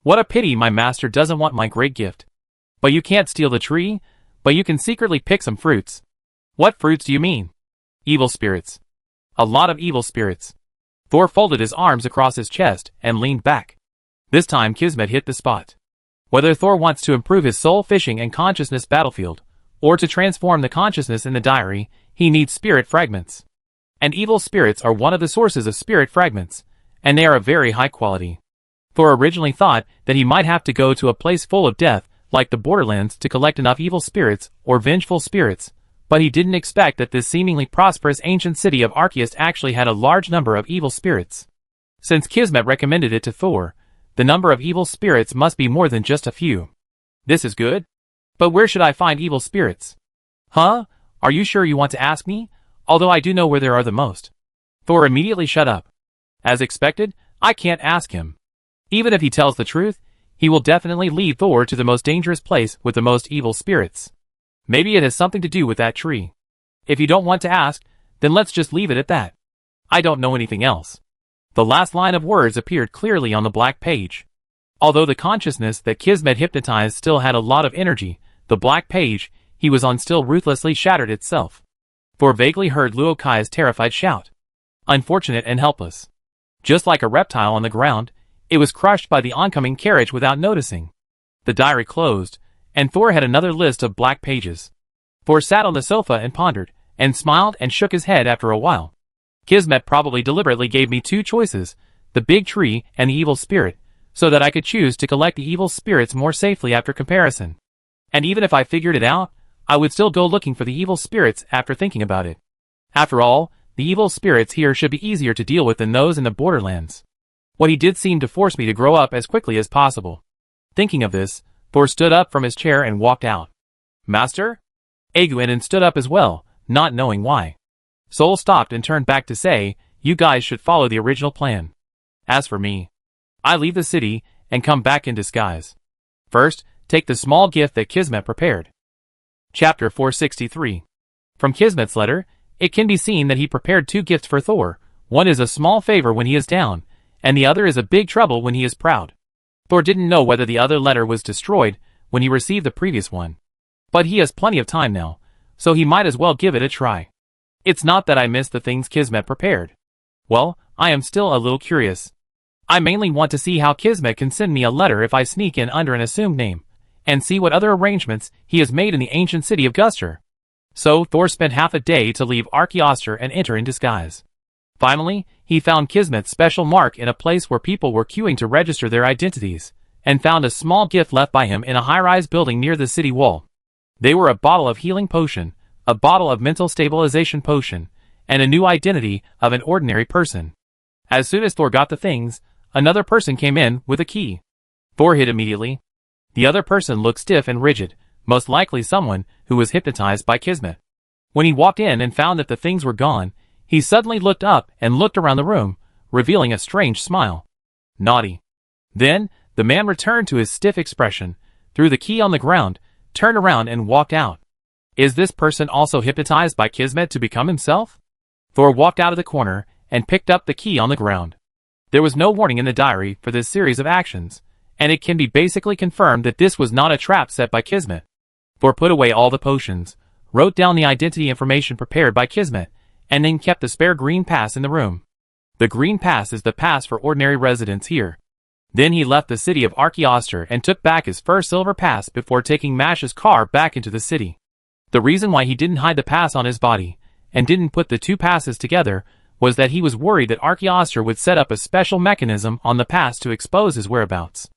What a pity my master doesn't want my great gift. But you can't steal the tree, but you can secretly pick some fruits. What fruits do you mean? Evil spirits. A lot of evil spirits. Thor folded his arms across his chest and leaned back. This time Kismet hit the spot. Whether Thor wants to improve his soul fishing and consciousness battlefield, or to transform the consciousness in the diary, he needs spirit fragments. And evil spirits are one of the sources of spirit fragments, and they are of very high quality. Thor originally thought that he might have to go to a place full of death, like the Borderlands, to collect enough evil spirits or vengeful spirits, but he didn't expect that this seemingly prosperous ancient city of Arceus actually had a large number of evil spirits. Since Kismet recommended it to Thor, the number of evil spirits must be more than just a few. This is good. But where should I find evil spirits? Huh? Are you sure you want to ask me? Although I do know where there are the most. Thor immediately shut up. As expected, I can't ask him. Even if he tells the truth, he will definitely lead Thor to the most dangerous place with the most evil spirits. Maybe it has something to do with that tree. If you don't want to ask, then let's just leave it at that. I don't know anything else. The last line of words appeared clearly on the black page. Although the consciousness that Kismet hypnotized still had a lot of energy, the black page he was on still ruthlessly shattered itself. Thor vaguely heard Luo Kai's terrified shout. Unfortunate and helpless. Just like a reptile on the ground, it was crushed by the oncoming carriage without noticing. The diary closed, and Thor had another list of black pages. Thor sat on the sofa and pondered, and smiled and shook his head after a while. Kismet probably deliberately gave me two choices, the big tree and the evil spirit, so that I could choose to collect the evil spirits more safely after comparison. And even if I figured it out, I would still go looking for the evil spirits after thinking about it. After all, the evil spirits here should be easier to deal with than those in the Borderlands. What he did seemed to force me to grow up as quickly as possible. Thinking of this, Thor stood up from his chair and walked out. Master? Aguinen stood up as well, not knowing why. Soul stopped and turned back to say, you guys should follow the original plan. As for me, I leave the city and come back in disguise. First, take the small gift that Kismet prepared. Chapter 463. From Kismet's letter, it can be seen that he prepared two gifts for Thor. One is a small favor when he is down, and the other is a big trouble when he is proud. Thor didn't know whether the other letter was destroyed when he received the previous one. But he has plenty of time now, so he might as well give it a try. It's not that I miss the things Kismet prepared. Well, I am still a little curious. I mainly want to see how Kismet can send me a letter if I sneak in under an assumed name, and see what other arrangements he has made in the ancient city of Gustur. So Thor spent half a day to leave Arceoster and enter in disguise. Finally, he found Kismet's special mark in a place where people were queuing to register their identities, and found a small gift left by him in a high-rise building near the city wall. They were a bottle of healing potion, a bottle of mental stabilization potion, and a new identity of an ordinary person. As soon as Thor got the things, another person came in with a key. Thor hid immediately. The other person looked stiff and rigid, most likely someone who was hypnotized by Kismet. When he walked in and found that the things were gone, he suddenly looked up and looked around the room, revealing a strange smile. Naughty. Then, the man returned to his stiff expression, threw the key on the ground, turned around and walked out. Is this person also hypnotized by Kismet to become himself? Thor walked out of the corner and picked up the key on the ground. There was no warning in the diary for this series of actions, and it can be basically confirmed that this was not a trap set by Kismet. Thor put away all the potions, wrote down the identity information prepared by Kismet, and then kept the spare green pass in the room. The green pass is the pass for ordinary residents here. Then he left the city of Arceoster and took back his first silver pass before taking Mash's car back into the city. The reason why he didn't hide the pass on his body, and didn't put the two passes together, was that he was worried that Arceoster would set up a special mechanism on the pass to expose his whereabouts.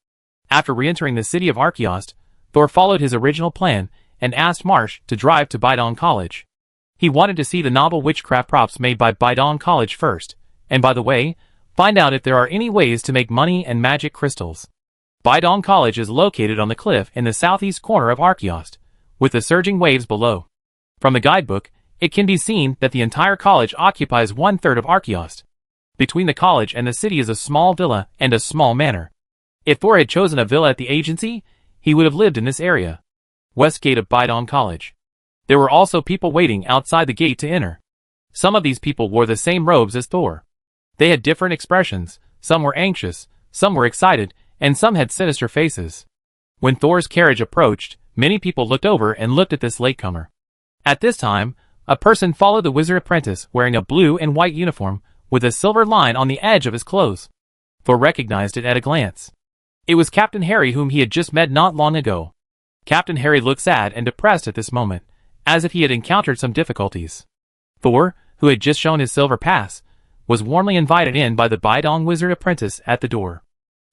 After re-entering the city of Arceost, Thor followed his original plan and asked Marsh to drive to Bidong College. He wanted to see the novel witchcraft props made by Bidong College first, and by the way, find out if there are any ways to make money and magic crystals. Bidong College is located on the cliff in the southeast corner of Arceost, with the surging waves below. From the guidebook, it can be seen that the entire college occupies 1/3 of Arceost. Between the college and the city is a small villa and a small manor. If Thor had chosen a villa at the agency, he would have lived in this area. West gate of Bidong College. There were also people waiting outside the gate to enter. Some of these people wore the same robes as Thor. They had different expressions, some were anxious, some were excited, and some had sinister faces. When Thor's carriage approached, many people looked over and looked at this latecomer. At this time, a person followed the wizard apprentice wearing a blue and white uniform with a silver line on the edge of his clothes. Thor recognized it at a glance. It was Captain Harry, whom he had just met not long ago. Captain Harry looked sad and depressed at this moment, as if he had encountered some difficulties. Thor, who had just shown his silver pass, was warmly invited in by the Bidong wizard apprentice at the door.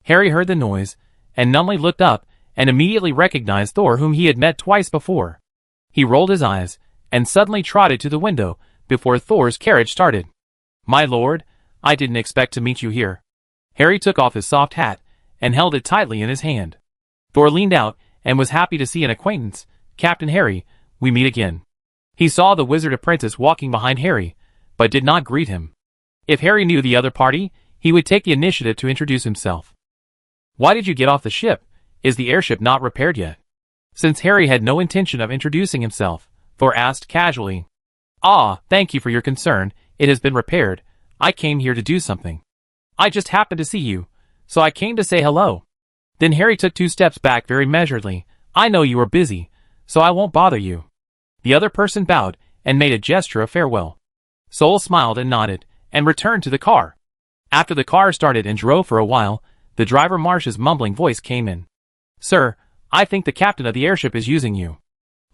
Harry heard the noise, and numbly looked up, and immediately recognized Thor, whom he had met twice before. He rolled his eyes, and suddenly trotted to the window, before Thor's carriage started. "My lord, I didn't expect to meet you here." Harry took off his soft hat, and held it tightly in his hand. Thor leaned out, and was happy to see an acquaintance. "Captain Harry, we meet again." He saw the wizard apprentice walking behind Harry, but did not greet him. If Harry knew the other party, he would take the initiative to introduce himself. "Why did you get off the ship? Is the airship not repaired yet?" Since Harry had no intention of introducing himself, Thor asked casually. "Ah, thank you for your concern. It has been repaired. I came here to do something. I just happened to see you, so I came to say hello." Then Harry took 2 steps back very measuredly. "I know you are busy, so I won't bother you." The other person bowed, and made a gesture of farewell. Sol smiled and nodded, and returned to the car. After the car started and drove for a while, the driver Marsh's mumbling voice came in. "Sir, I think the captain of the airship is using you."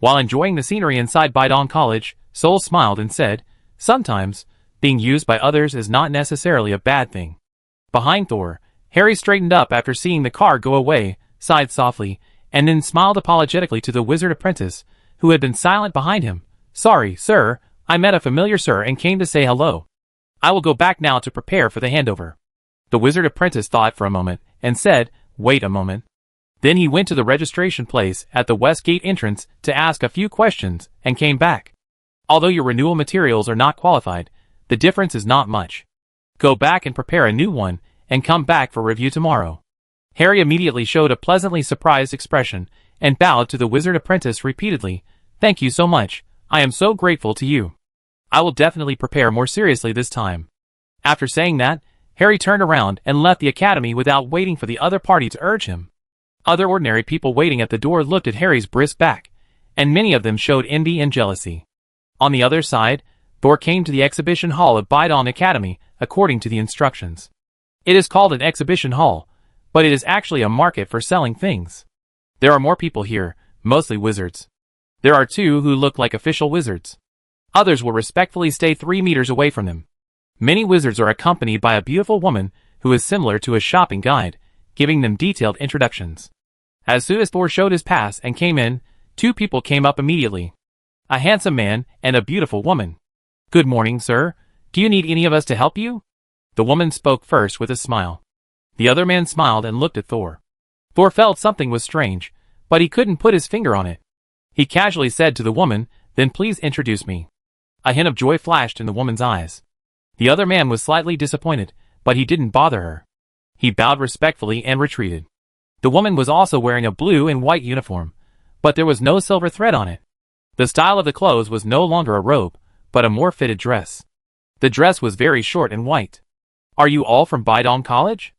While enjoying the scenery inside Bidong College, Sol smiled and said, "Sometimes, being used by others is not necessarily a bad thing." Behind Thor, Harry straightened up after seeing the car go away, sighed softly, and then smiled apologetically to the wizard apprentice, who had been silent behind him. "Sorry, sir, I met a familiar sir and came to say hello. I will go back now to prepare for the handover." The wizard apprentice thought for a moment, and said, "Wait a moment." Then he went to the registration place at the west gate entrance to ask a few questions, and came back. "Although your renewal materials are not qualified, the difference is not much. Go back and prepare a new one, and come back for review tomorrow." Harry immediately showed a pleasantly surprised expression, and bowed to the wizard apprentice repeatedly. "Thank you so much. I am so grateful to you. I will definitely prepare more seriously this time." After saying that, Harry turned around and left the academy without waiting for the other party to urge him. Other ordinary people waiting at the door looked at Harry's brisk back, and many of them showed envy and jealousy. On the other side, Thor came to the exhibition hall of Bidong Academy, according to the instructions. It is called an exhibition hall, but it is actually a market for selling things. There are more people here, mostly wizards. There are 2 who look like official wizards. Others will respectfully stay 3 meters away from them. Many wizards are accompanied by a beautiful woman who is similar to a shopping guide, giving them detailed introductions. As soon as Thor showed his pass and came in, 2 people came up immediately. A handsome man and a beautiful woman. "Good morning, sir. Do you need any of us to help you?" The woman spoke first with a smile. The other man smiled and looked at Thor. Thor felt something was strange, but he couldn't put his finger on it. He casually said to the woman, "Then please introduce me." A hint of joy flashed in the woman's eyes. The other man was slightly disappointed, but he didn't bother her. He bowed respectfully and retreated. The woman was also wearing a blue and white uniform, but there was no silver thread on it. The style of the clothes was no longer a robe, but a more fitted dress. The dress was very short and white. "Are you all from Bidong College?"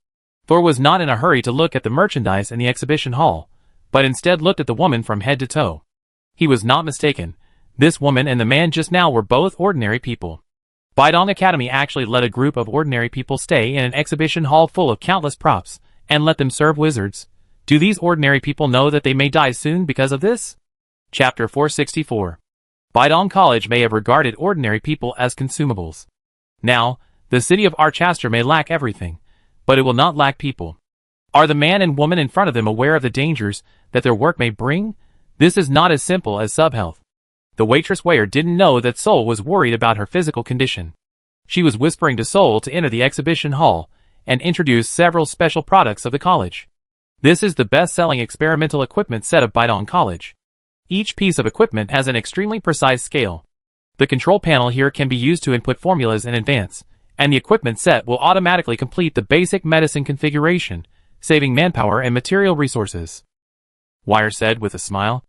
Thor was not in a hurry to look at the merchandise in the exhibition hall, but instead looked at the woman from head to toe. He was not mistaken. This woman and the man just now were both ordinary people. Bidong Academy actually let a group of ordinary people stay in an exhibition hall full of countless props, and let them serve wizards. Do these ordinary people know that they may die soon because of this? Chapter 464. Bidong College may have regarded ordinary people as consumables. Now, the city of Archaster may lack everything, but it will not lack people. Are the man and woman in front of them aware of the dangers that their work may bring? This is not as simple as sub-health. The waitress waiter didn't know that Sol was worried about her physical condition. She was whispering to Sol to enter the exhibition hall and introduce several special products of the college. This is the best-selling experimental equipment set of Bidong College. Each piece of equipment has an extremely precise scale. The control panel here can be used to input formulas in advance, and the equipment set will automatically complete the basic medicine configuration, saving manpower and material resources. Wire said with a smile.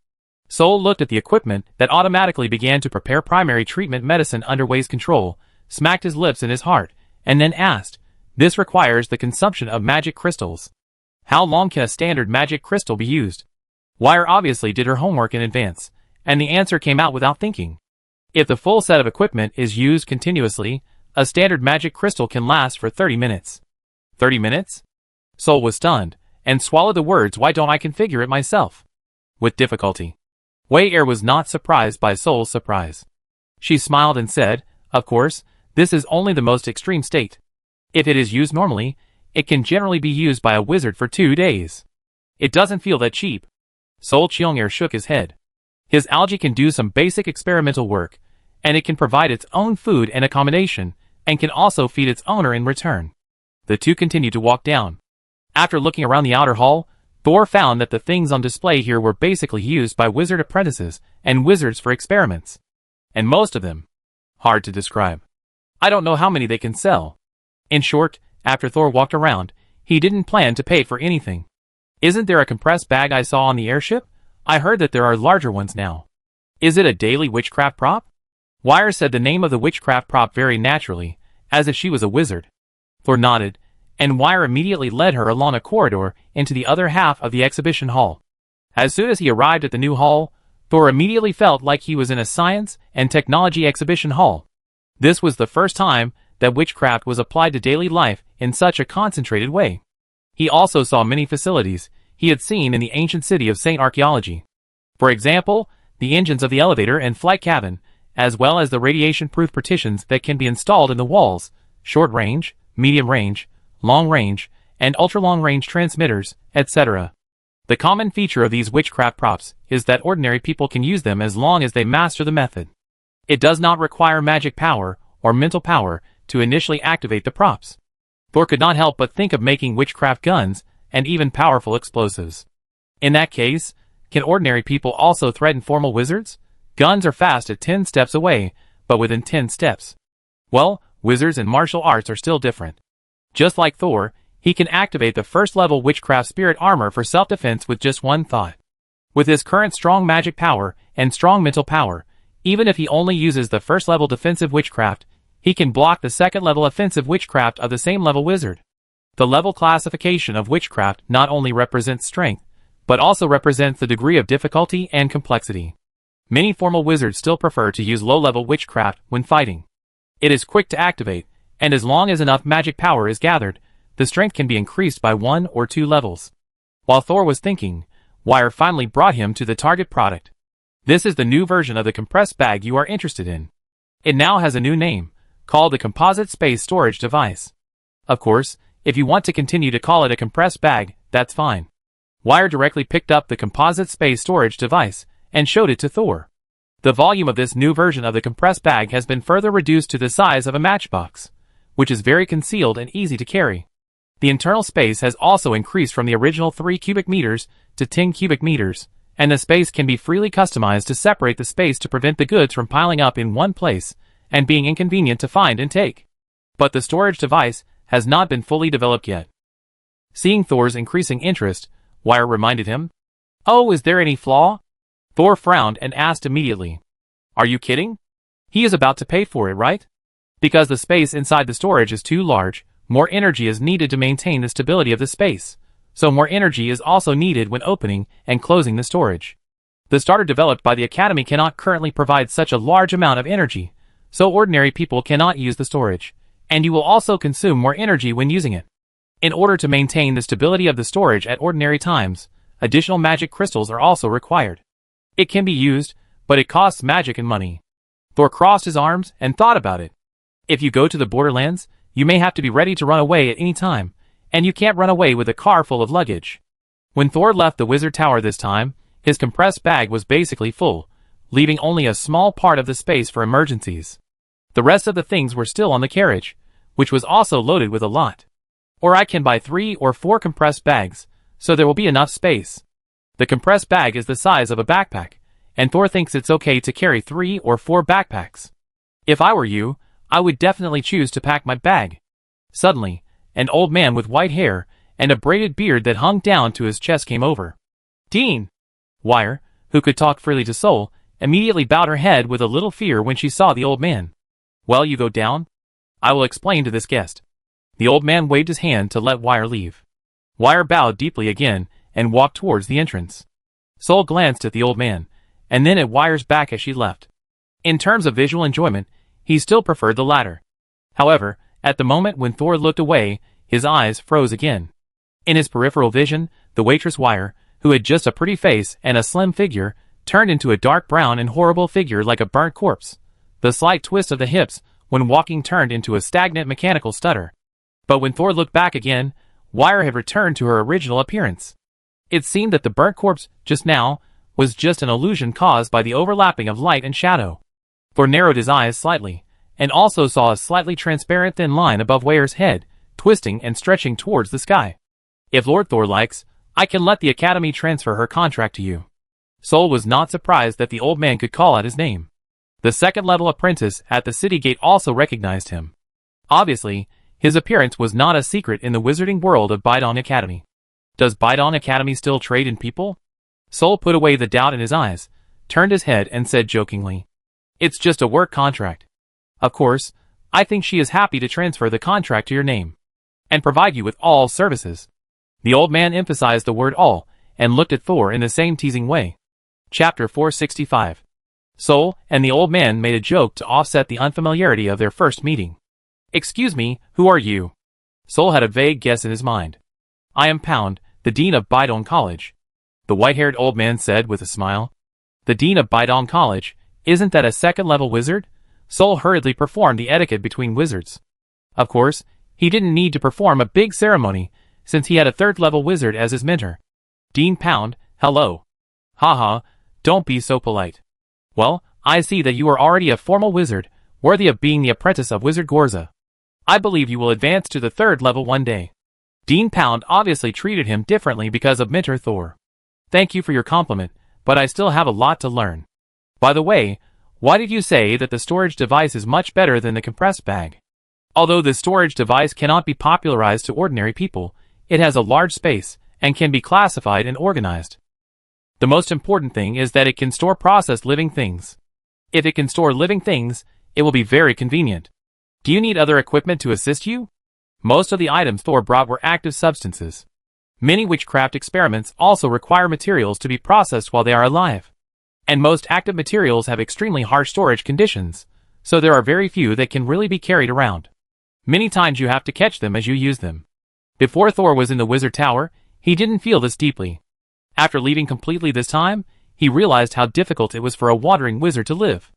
Sol looked at the equipment that automatically began to prepare primary treatment medicine under Wei's control, smacked his lips in his heart, and then asked, "This requires the consumption of magic crystals. How long can a standard magic crystal be used?" Wire obviously did her homework in advance, and the answer came out without thinking. If the full set of equipment is used continuously, A standard magic crystal can last for 30 minutes. 30 minutes? Sol was stunned, and swallowed the words, "Why don't I configure it myself?" with difficulty. Wei Er was not surprised by Sol's surprise. She smiled and said, "Of course, this is only the most extreme state. If it is used normally, it can generally be used by a wizard for 2 days. It doesn't feel that cheap." Sol Cheong-er shook his head. His algae can do some basic experimental work, and it can provide its own food and accommodation, and can also feed its owner in return. The two continued to walk down. After looking around the outer hall, Thor found that the things on display here were basically used by wizard apprentices and wizards for experiments. And most of them, hard to describe. I don't know how many they can sell. In short, after Thor walked around, he didn't plan to pay for anything. "Isn't there a compressed bag I saw on the airship? I heard that there are larger ones now. Is it a daily witchcraft prop?" Wire said the name of the witchcraft prop very naturally, as if she was a wizard. Thor nodded, and Wire immediately led her along a corridor into the other half of the exhibition hall. As soon as he arrived at the new hall, Thor immediately felt like he was in a science and technology exhibition hall. This was the first time that witchcraft was applied to daily life in such a concentrated way. He also saw many facilities he had seen in the ancient city of Saint Archaeology. For example, the engines of the elevator and flight cabin, as well as the radiation-proof partitions that can be installed in the walls, short range, medium range, long range, and ultra-long range transmitters, etc. The common feature of these witchcraft props is that ordinary people can use them as long as they master the method. It does not require magic power or mental power to initially activate the props. Thor could not help but think of making witchcraft guns and even powerful explosives. In that case, can ordinary people also threaten formal wizards? Guns are fast at 10 steps away, but within 10 steps. Well, wizards and martial arts are still different. Just like Thor, he can activate the first-level witchcraft spirit armor for self-defense with just one thought. With his current strong magic power and strong mental power, even if he only uses the first-level defensive witchcraft, he can block the second-level offensive witchcraft of the same level wizard. The level classification of witchcraft not only represents strength, but also represents the degree of difficulty and complexity. Many formal wizards still prefer to use low-level witchcraft when fighting. It is quick to activate, and as long as enough magic power is gathered, the strength can be increased by 1 or 2 levels. While Thor was thinking, Wire finally brought him to the target product. This is the new version of the compressed bag you are interested in. It now has a new name, called the Composite Space Storage Device. Of course, if you want to continue to call it a compressed bag, that's fine. Wire directly picked up the Composite Space Storage Device and showed it to Thor. The volume of this new version of the compressed bag has been further reduced to the size of a matchbox, which is very concealed and easy to carry. The internal space has also increased from the original 3 cubic meters to 10 cubic meters, and the space can be freely customized to separate the space to prevent the goods from piling up in one place and being inconvenient to find and take. But the storage device has not been fully developed yet. Seeing Thor's increasing interest, Wire reminded him, "Oh, is there any flaw?" Thor frowned and asked immediately, "Are you kidding? He is about to pay for it, right? Because the space inside the storage is too large, more energy is needed to maintain the stability of the space, so more energy is also needed when opening and closing the storage. The starter developed by the Academy cannot currently provide such a large amount of energy, so ordinary people cannot use the storage, and you will also consume more energy when using it. In order to maintain the stability of the storage at ordinary times, additional magic crystals are also required. It can be used, but it costs magic and money." Thor crossed his arms and thought about it. If you go to the Borderlands, you may have to be ready to run away at any time, and you can't run away with a car full of luggage. When Thor left the Wizard Tower this time, his compressed bag was basically full, leaving only a small part of the space for emergencies. The rest of the things were still on the carriage, which was also loaded with a lot. Or I can buy 3 or 4 compressed bags, so there will be enough space. The compressed bag is the size of a backpack, and Thor thinks it's okay to carry 3 or 4 backpacks. If I were you, I would definitely choose to pack my bag. Suddenly, an old man with white hair and a braided beard that hung down to his chest came over. "Dean!" Wire, who could talk freely to Sol, immediately bowed her head with a little fear when she saw the old man. "Well, you go down? I will explain to this guest." The old man waved his hand to let Wire leave. Wire bowed deeply again and walked towards the entrance. Sol glanced at the old man, and then at Wire's back as she left. In terms of visual enjoyment, he still preferred the latter. However, at the moment when Thor looked away, his eyes froze again. In his peripheral vision, the waitress Wire, who had just a pretty face and a slim figure, turned into a dark brown and horrible figure like a burnt corpse. The slight twist of the hips when walking turned into a stagnant mechanical stutter. But when Thor looked back again, Wire had returned to her original appearance. It seemed that the burnt corpse, just now, was just an illusion caused by the overlapping of light and shadow. Thor narrowed his eyes slightly, and also saw a slightly transparent thin line above Wire's head, twisting and stretching towards the sky. If Lord Thor likes, I can let the Academy transfer her contract to you. Sol was not surprised that the old man could call out his name. The second-level apprentice at the city gate also recognized him. Obviously, his appearance was not a secret in the wizarding world of Bidong Academy. Does Bidong Academy still trade in people? Sol put away the doubt in his eyes, turned his head and said jokingly, "It's just a work contract. Of course, I think she is happy to transfer the contract to your name and provide you with all services." The old man emphasized the word all and looked at Thor in the same teasing way. Chapter 465. Sol and the old man made a joke to offset the unfamiliarity of their first meeting. "Excuse me, who are you?" Sol had a vague guess in his mind. "I am Pound, the dean of Bidong College," the white-haired old man said with a smile. "The dean of Bidong College, isn't that a second-level wizard?" Sol hurriedly performed the etiquette between wizards. Of course, he didn't need to perform a big ceremony, since he had a third-level wizard as his mentor. "Dean Pound, hello." "Haha, don't be so polite." "Well, I see that you are already a formal wizard, worthy of being the apprentice of Wizard Gorza. I believe you will advance to the third level one day." Dean Pound obviously treated him differently because of mentor Thor. "Thank you for your compliment, but I still have a lot to learn. By the way, why did you say that the storage device is much better than the compressed bag? Although the storage device cannot be popularized to ordinary people, it has a large space and can be classified and organized. The most important thing is that it can store processed living things. If it can store living things, it will be very convenient. Do you need other equipment to assist you?" Most of the items Thor brought were active substances. Many witchcraft experiments also require materials to be processed while they are alive. And most active materials have extremely harsh storage conditions, so there are very few that can really be carried around. Many times you have to catch them as you use them. Before Thor was in the Wizard Tower, he didn't feel this deeply. After leaving completely this time, he realized how difficult it was for a wandering wizard to live.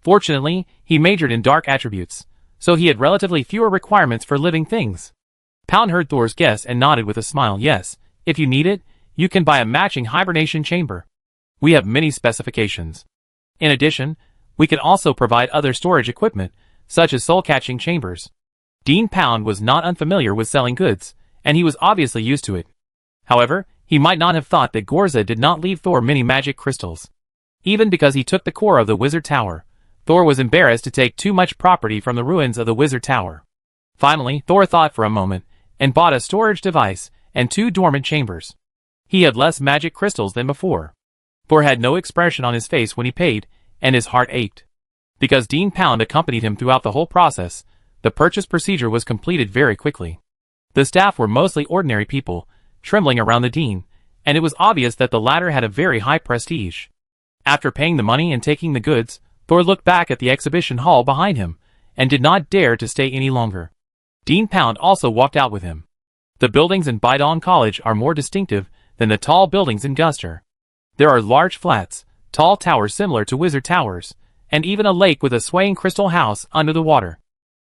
Fortunately, he majored in dark attributes, so he had relatively fewer requirements for living things. Pound heard Thor's guess and nodded with a smile. "Yes, if you need it, you can buy a matching hibernation chamber. We have many specifications. In addition, we can also provide other storage equipment, such as soul-catching chambers." Dean Pound was not unfamiliar with selling goods, and he was obviously used to it. However, he might not have thought that Gorza did not leave Thor many magic crystals. Even because he took the core of the Wizard Tower, Thor was embarrassed to take too much property from the ruins of the Wizard Tower. Finally, Thor thought for a moment, and bought a storage device and 2 dormant chambers. He had less magic crystals than before. Thor had no expression on his face when he paid, and his heart ached. Because Dean Pound accompanied him throughout the whole process, the purchase procedure was completed very quickly. The staff were mostly ordinary people, trembling around the dean, and it was obvious that the latter had a very high prestige. After paying the money and taking the goods, Thor looked back at the exhibition hall behind him, and did not dare to stay any longer. Dean Pound also walked out with him. The buildings in Bidong College are more distinctive than the tall buildings in Guster. There are large flats, tall towers similar to Wizard Towers, and even a lake with a swaying crystal house under the water.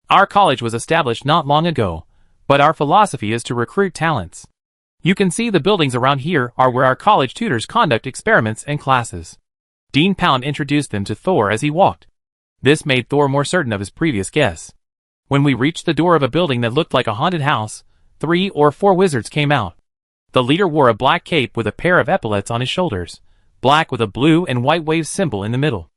Our college was established not long ago, but our philosophy is to recruit talents. You can see the buildings around here are where our college tutors conduct experiments and classes. Dean Pound introduced them to Thor as he walked. This made Thor more certain of his previous guess. When we reached the door of a building that looked like a haunted house, 3 or 4 wizards came out. The leader wore a black cape with a pair of epaulets on his shoulders, black with a blue and white wave symbol in the middle.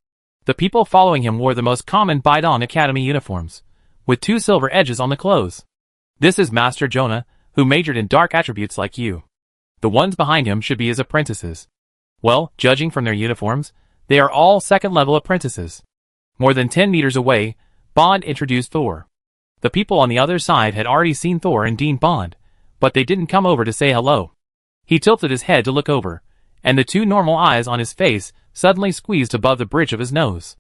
The people following him wore the most common Bidong Academy uniforms, with 2 silver edges on the clothes. "This is Master Jonah, who majored in dark attributes like you. The ones behind him should be his apprentices." Well, judging from their uniforms, they are all second-level apprentices. More than 10 meters away, Bond introduced Thor. The people on the other side had already seen Thor and Dean Bond, but they didn't come over to say hello. He tilted his head to look over, and the 2 normal eyes on his face suddenly squeezed above the bridge of his nose.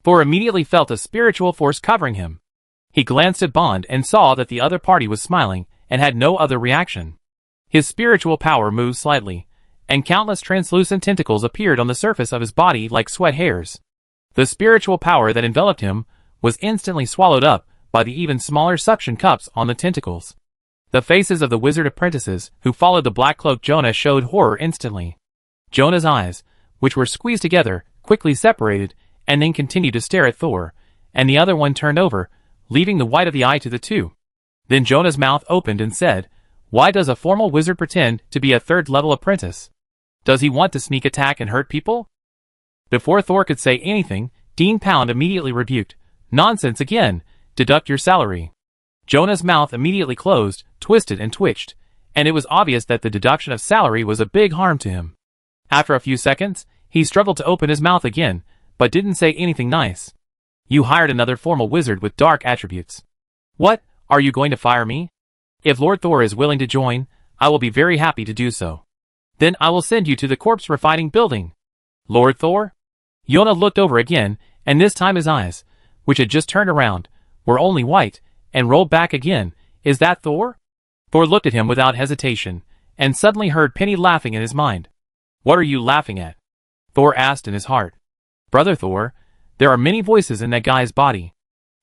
Thor immediately felt a spiritual force covering him. He glanced at Bond and saw that the other party was smiling and had no other reaction. His spiritual power moved slightly, and countless translucent tentacles appeared on the surface of his body like sweat hairs. The spiritual power that enveloped him was instantly swallowed up by the even smaller suction cups on the tentacles. The faces of the wizard apprentices who followed the black-cloaked Jonah showed horror instantly. Jonah's eyes, which were squeezed together, quickly separated, and then continued to stare at Thor, and the other one turned over, leaving the white of the eye to the two. Then Jonah's mouth opened and said, "Why does a formal wizard pretend to be a third-level apprentice? Does he want to sneak attack and hurt people?" Before Thor could say anything, Dean Pound immediately rebuked, "Nonsense again, deduct your salary." Jonah's mouth immediately closed, twisted and twitched, and it was obvious that the deduction of salary was a big harm to him. After a few seconds, he struggled to open his mouth again, but didn't say anything nice. "You hired another formal wizard with dark attributes. What, are you going to fire me? If Lord Thor is willing to join, I will be very happy to do so. Then I will send you to the corpse refining building." "Lord Thor?" Jonah looked over again, and this time his eyes, which had just turned around, were only white, and rolled back again. "Is that Thor?" Thor looked at him without hesitation, and suddenly heard Penny laughing in his mind. "What are you laughing at?" Thor asked in his heart. "Brother Thor, there are many voices in that guy's body.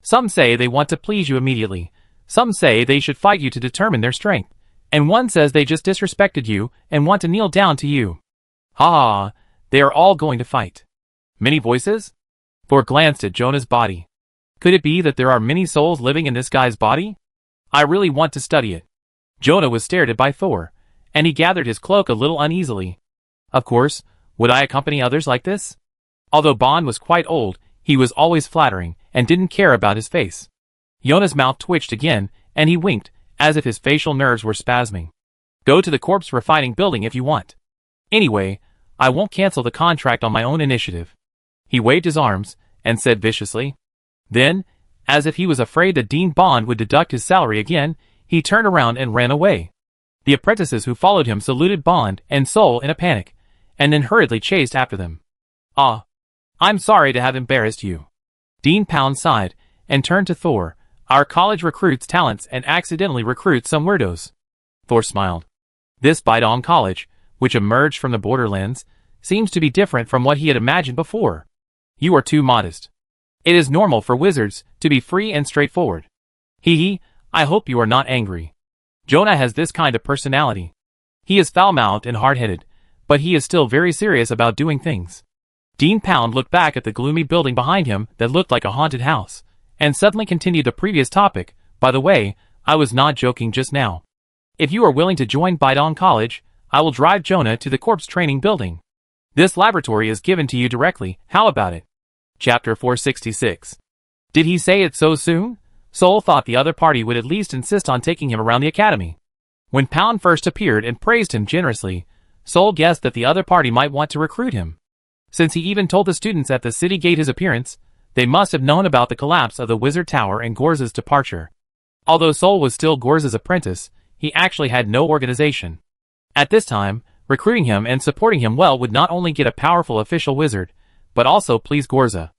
Some say they want to please you immediately, some say they should fight you to determine their strength, and one says they just disrespected you and want to kneel down to you. Ha ha, they are all going to fight." "Many voices?" Thor glanced at Jonah's body. "Could it be that there are many souls living in this guy's body? I really want to study it." Jonah was stared at by Thor, and he gathered his cloak a little uneasily. Of course, would I accompany others like this? Although Bond was quite old, he was always flattering, and didn't care about his face. Jonah's mouth twitched again, and he winked, as if his facial nerves were spasming. "Go to the corpse refining building if you want. Anyway, I won't cancel the contract on my own initiative." He waved his arms, and said viciously. Then, as if he was afraid that Dean Bond would deduct his salary again, he turned around and ran away. The apprentices who followed him saluted Bond and Soul in a panic, and then hurriedly chased after them. "Ah, I'm sorry to have embarrassed you." Dean Pound sighed, and turned to Thor. "Our college recruits talents and accidentally recruits some weirdos." Thor smiled. This Bidong College, which emerged from the Borderlands, seems to be different from what he had imagined before. "You are too modest. It is normal for wizards to be free and straightforward. Hee hee, I hope you are not angry. Jonah has this kind of personality. He is foul-mouthed and hard-headed, but he is still very serious about doing things." Dean Pound looked back at the gloomy building behind him that looked like a haunted house, and suddenly continued the previous topic. "By the way, I was not joking just now. If you are willing to join Bidong College, I will drive Jonah to the corpse training building. This laboratory is given to you directly. How about it?" Chapter 466. Did he say it so soon? Soul thought the other party would at least insist on taking him around the academy. When Pound first appeared and praised him generously, Soul guessed that the other party might want to recruit him. Since he even told the students at the city gate his appearance, they must have known about the collapse of the Wizard Tower and Gorza's departure. Although Soul was still Gorza's apprentice, he actually had no organization. At this time, recruiting him and supporting him well would not only get a powerful official wizard, but also please Gorza.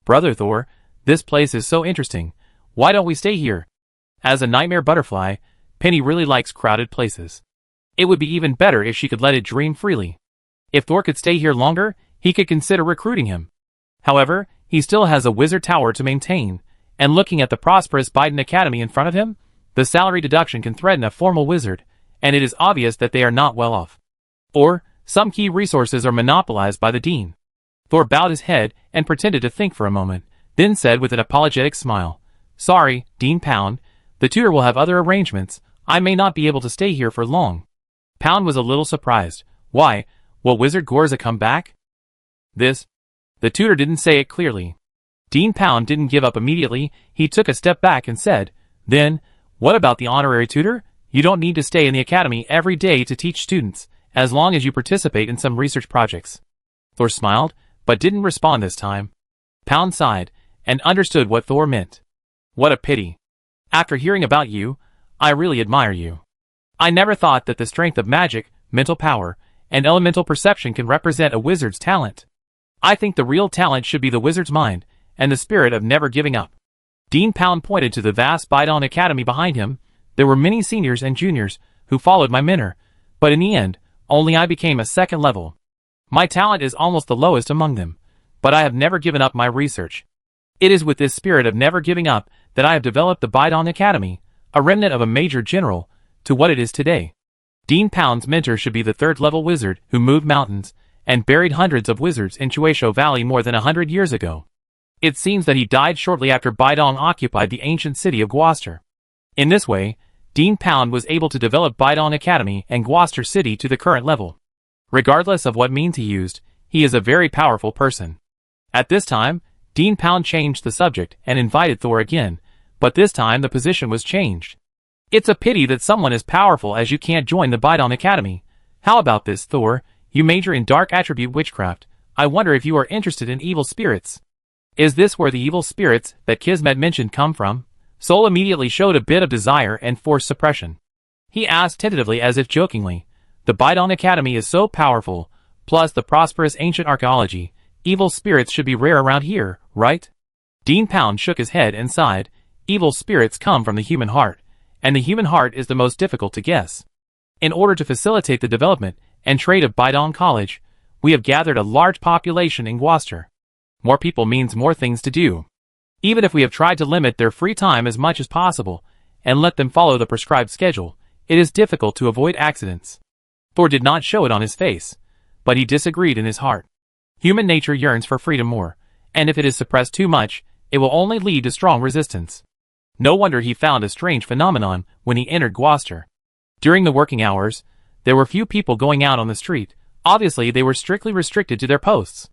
"Brother Thor, this place is so interesting. Why don't we stay here?" As a nightmare butterfly, Penny really likes crowded places. It would be even better if she could let it dream freely. If Thor could stay here longer, he could consider recruiting him. However, he still has a wizard tower to maintain, and looking at the prosperous Biden Academy in front of him, the salary deduction can threaten a formal wizard, and it is obvious that they are not well off. Or, some key resources are monopolized by the dean. Thor bowed his head and pretended to think for a moment, then said with an apologetic smile, "Sorry, Dean Pound, the tutor will have other arrangements. I may not be able to stay here for long." Pound was a little surprised. "Why, will Wizard Gorza come back?" The tutor didn't say it clearly. Dean Pound didn't give up immediately. He took a step back and said, "Then, what about the honorary tutor? You don't need to stay in the academy every day to teach students, as long as you participate in some research projects." Thor smiled, but didn't respond this time. Pound sighed, and understood what Thor meant. "What a pity. After hearing about you, I really admire you. I never thought that the strength of magic, mental power, and elemental perception can represent a wizard's talent. I think the real talent should be the wizard's mind, and the spirit of never giving up." Dean Pound pointed to the vast Bidon Academy behind him. There were many seniors and juniors who followed my mentor, but in the end, only I became a second level. My talent is almost the lowest among them, but I have never given up my research. It is with this spirit of never giving up that I have developed the Bidon Academy, a remnant of a major general, to what it is today. Dean Pound's mentor should be the third-level wizard who moved mountains and buried hundreds of wizards in Chuesho Valley more than 100 years ago. It seems that he died shortly after Bidong occupied the ancient city of Gloucester. In this way, Dean Pound was able to develop Bidong Academy and Gloucester City to the current level. Regardless of what means he used, he is a very powerful person. At this time, Dean Pound changed the subject and invited Thor again, but this time the position was changed. It's a pity that someone as powerful as you can't join the Bidong Academy. How about this, Thor? You major in dark attribute witchcraft. I wonder if you are interested in evil spirits. Is this where the evil spirits that Kismet mentioned come from? Sol immediately showed a bit of desire and forced suppression. He asked tentatively as if jokingly, the Bidong Academy is so powerful, plus the prosperous ancient archaeology, evil spirits should be rare around here, right? Dean Pound shook his head and sighed. Evil spirits come from the human heart, and the human heart is the most difficult to guess. In order to facilitate the development and trade of Bidong College, we have gathered a large population in Gloucester. More people means more things to do. Even if we have tried to limit their free time as much as possible and let them follow the prescribed schedule, it is difficult to avoid accidents. Thor did not show it on his face, but he disagreed in his heart. Human nature yearns for freedom more, and if it is suppressed too much, it will only lead to strong resistance. No wonder he found a strange phenomenon when he entered Gloucester. During the working hours, there were few people going out on the street. Obviously, they were strictly restricted to their posts.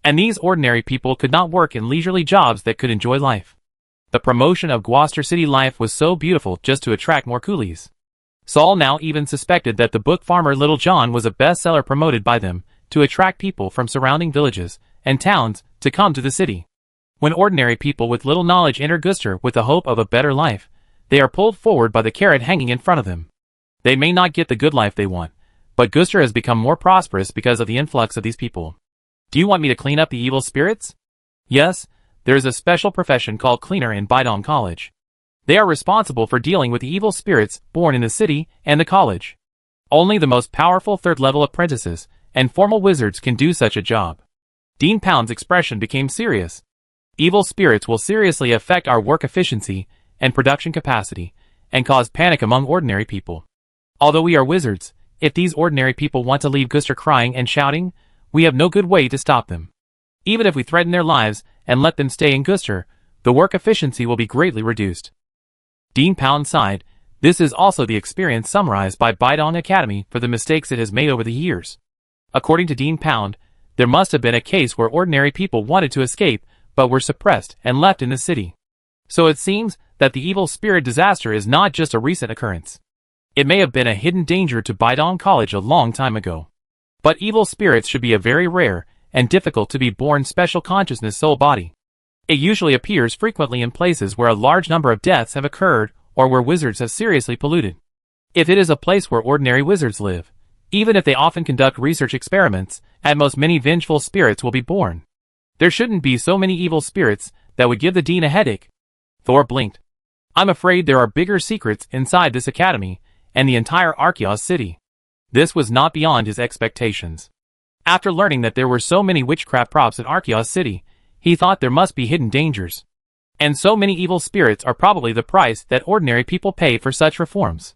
And these ordinary people could not work in leisurely jobs that could enjoy life. The promotion of Gloucester City life was so beautiful just to attract more coolies. Saul now even suspected that the book farmer Little John was a bestseller promoted by them to attract people from surrounding villages and towns to come to the city. When ordinary people with little knowledge enter Gloucester with the hope of a better life, they are pulled forward by the carrot hanging in front of them. They may not get the good life they want, but Gloucester has become more prosperous because of the influx of these people. Do you want me to clean up the evil spirits? Yes, there is a special profession called cleaner in Bidong College. They are responsible for dealing with the evil spirits born in the city and the college. Only the most powerful third-level apprentices and formal wizards can do such a job. Dean Pound's expression became serious. Evil spirits will seriously affect our work efficiency and production capacity and cause panic among ordinary people. Although we are wizards, if these ordinary people want to leave Gloucester crying and shouting, we have no good way to stop them. Even if we threaten their lives and let them stay in Gloucester, the work efficiency will be greatly reduced. Dean Pound sighed. This is also the experience summarized by Bidong Academy for the mistakes it has made over the years. According to Dean Pound, there must have been a case where ordinary people wanted to escape but were suppressed and left in the city. So it seems that the evil spirit disaster is not just a recent occurrence. It may have been a hidden danger to Bidong College a long time ago. But evil spirits should be a very rare and difficult to be born special consciousness soul body. It usually appears frequently in places where a large number of deaths have occurred or where wizards have seriously polluted. If it is a place where ordinary wizards live, even if they often conduct research experiments, at most many vengeful spirits will be born. There shouldn't be so many evil spirits that would give the dean a headache. Thor blinked. I'm afraid there are bigger secrets inside this academy and the entire Archaeos city. This was not beyond his expectations. After learning that there were so many witchcraft props in Archaeos City, he thought there must be hidden dangers. And so many evil spirits are probably the price that ordinary people pay for such reforms.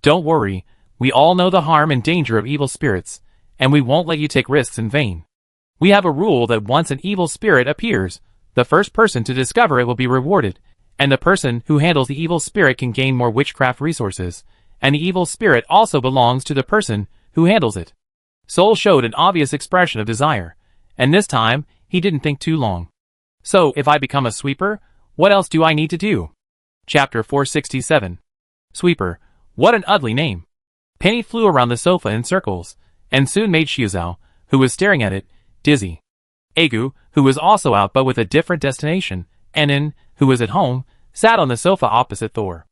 Don't worry, we all know the harm and danger of evil spirits, and we won't let you take risks in vain. We have a rule that once an evil spirit appears, the first person to discover it will be rewarded, and the person who handles the evil spirit can gain more witchcraft resources, and the evil spirit also belongs to the person who handles it. Sol showed an obvious expression of desire, and this time, he didn't think too long. So, if I become a sweeper, what else do I need to do? Chapter 467. Sweeper, what an ugly name. Penny flew around the sofa in circles, and soon made Xiuzhou, who was staring at it, dizzy. Agu, who was also out but with a different destination, and In, who was at home, sat on the sofa opposite Thor.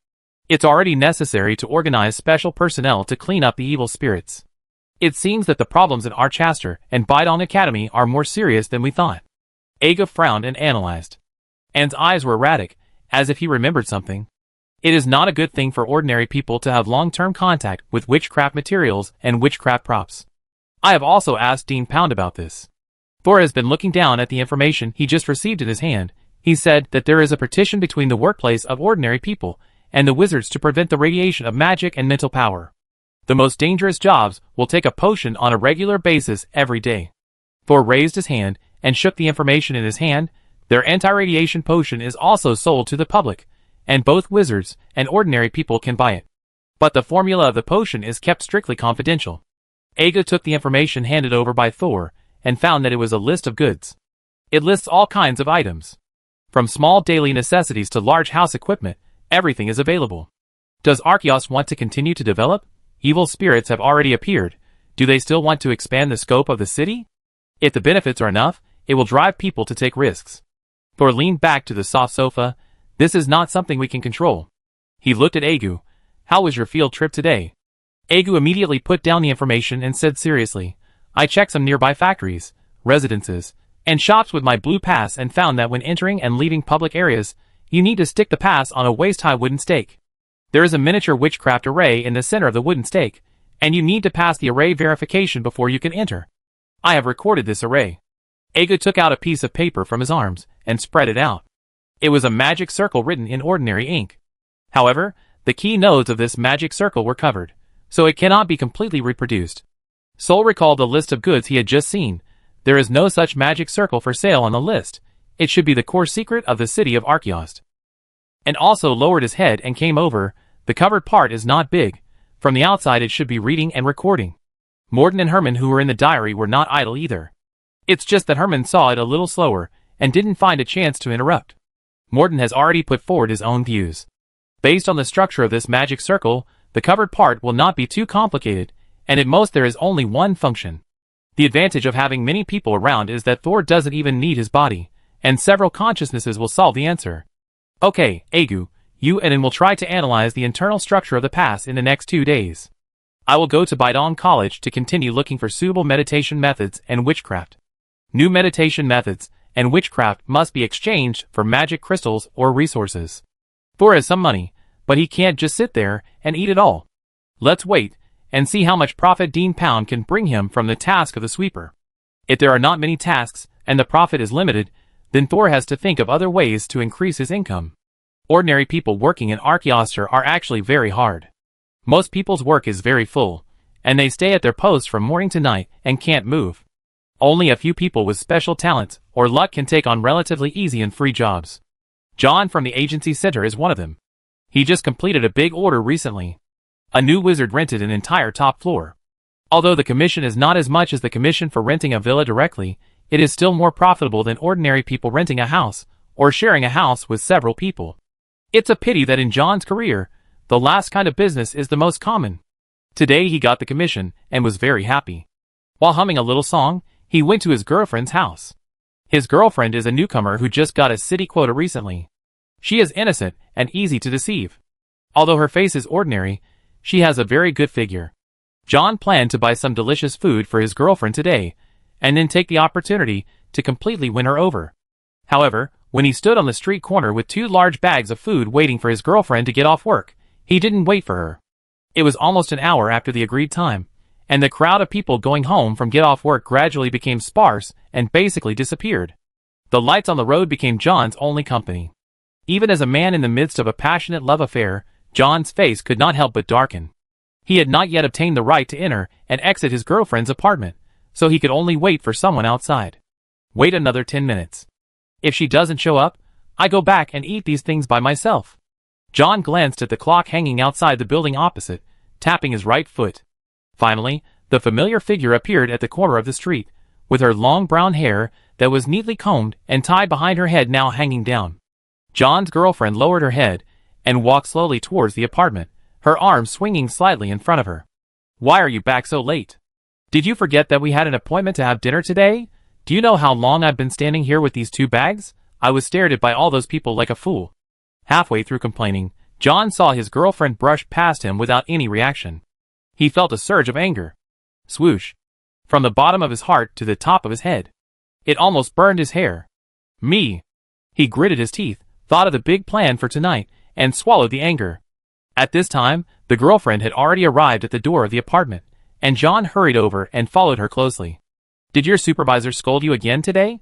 It's already necessary to organize special personnel to clean up the evil spirits. It seems that the problems in Archaster and Bidong Academy are more serious than we thought. Aga frowned and analyzed. Anne's eyes were erratic, as if he remembered something. It is not a good thing for ordinary people to have long-term contact with witchcraft materials and witchcraft props. I have also asked Dean Pound about this. Thor has been looking down at the information he just received in his hand. He said that there is a partition between the workplace of ordinary people and the wizards to prevent the radiation of magic and mental power. The most dangerous jobs will take a potion on a regular basis every day. Thor raised his hand and shook the information in his hand. Their anti-radiation potion is also sold to the public, and both wizards and ordinary people can buy it. But the formula of the potion is kept strictly confidential. Aga took the information handed over by Thor and found that it was a list of goods. It lists all kinds of items. From small daily necessities to large house equipment, everything is available. Does Archaeos want to continue to develop? Evil spirits have already appeared. Do they still want to expand the scope of the city? If the benefits are enough, it will drive people to take risks. Thor leaned back to the soft sofa. This is not something we can control. He looked at Agu. How was your field trip today? Agu immediately put down the information and said seriously, I checked some nearby factories, residences, and shops with my blue pass and found that when entering and leaving public areas, you need to stick the pass on a waist-high wooden stake. There is a miniature witchcraft array in the center of the wooden stake, and you need to pass the array verification before you can enter. I have recorded this array. Aga took out a piece of paper from his arms and spread it out. It was a magic circle written in ordinary ink. However, the key nodes of this magic circle were covered, so it cannot be completely reproduced. Sol recalled the list of goods he had just seen. There is no such magic circle for sale on the list. It should be the core secret of the city of Archaeos. And also lowered his head and came over. The covered part is not big. From the outside it should be reading and recording. Morton and Herman, who were in the diary, were not idle either. It's just that Herman saw it a little slower and didn't find a chance to interrupt. Morton has already put forward his own views. Based on the structure of this magic circle, the covered part will not be too complicated, and at most there is only one function. The advantage of having many people around is that Thor doesn't even need his body, and several consciousnesses will solve the answer. Okay, Agu, you and I will try to analyze the internal structure of the pass in the next 2 days. I will go to Baidong College to continue looking for suitable meditation methods and witchcraft. New meditation methods and witchcraft must be exchanged for magic crystals or resources. Thor has some money, but he can't just sit there and eat it all. Let's wait and see how much profit Dean Pound can bring him from the task of the sweeper. If there are not many tasks and the profit is limited, then Thor has to think of other ways to increase his income. Ordinary people working in Archaeos are actually very hard. Most people's work is very full, and they stay at their posts from morning to night and can't move. Only a few people with special talents or luck can take on relatively easy and free jobs. John from the agency center is one of them. He just completed a big order recently. A new wizard rented an entire top floor. Although the commission is not as much as the commission for renting a villa directly, it is still more profitable than ordinary people renting a house or sharing a house with several people. It's a pity that in John's career, the last kind of business is the most common. Today he got the commission and was very happy. While humming a little song, he went to his girlfriend's house. His girlfriend is a newcomer who just got a city quota recently. She is innocent and easy to deceive. Although her face is ordinary, she has a very good figure. John planned to buy some delicious food for his girlfriend today, and then take the opportunity to completely win her over. However, when he stood on the street corner with 2 large bags of food waiting for his girlfriend to get off work, he didn't wait for her. It was almost an hour after the agreed time, and the crowd of people going home from get off work gradually became sparse and basically disappeared. The lights on the road became John's only company. Even as a man in the midst of a passionate love affair, John's face could not help but darken. He had not yet obtained the right to enter and exit his girlfriend's apartment, so he could only wait for someone outside. Wait another 10 minutes. If she doesn't show up, I go back and eat these things by myself. John glanced at the clock hanging outside the building opposite, tapping his right foot. Finally, the familiar figure appeared at the corner of the street, with her long brown hair that was neatly combed and tied behind her head now hanging down. John's girlfriend lowered her head and walked slowly towards the apartment, her arms swinging slightly in front of her. Why are you back so late? Did you forget that we had an appointment to have dinner today? Do you know how long I've been standing here with these 2 bags? I was stared at by all those people like a fool. Halfway through complaining, John saw his girlfriend brush past him without any reaction. He felt a surge of anger. Swoosh. From the bottom of his heart to the top of his head. It almost burned his hair. Me. He gritted his teeth, thought of the big plan for tonight, and swallowed the anger. At this time, the girlfriend had already arrived at the door of the apartment, and John hurried over and followed her closely. "Did your supervisor scold you again today?"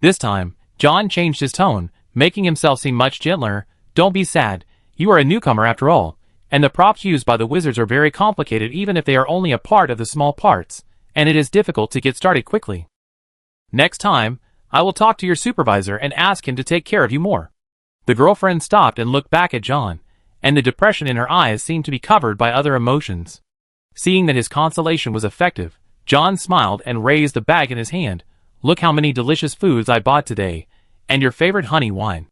This time, John changed his tone, making himself seem much gentler. "Don't be sad, you are a newcomer after all, and the props used by the wizards are very complicated even if they are only a part of the small parts, and it is difficult to get started quickly. Next time, I will talk to your supervisor and ask him to take care of you more." The girlfriend stopped and looked back at John, and the depression in her eyes seemed to be covered by other emotions. Seeing that his consolation was effective, John smiled and raised the bag in his hand. "Look how many delicious foods I bought today, and your favorite honey wine."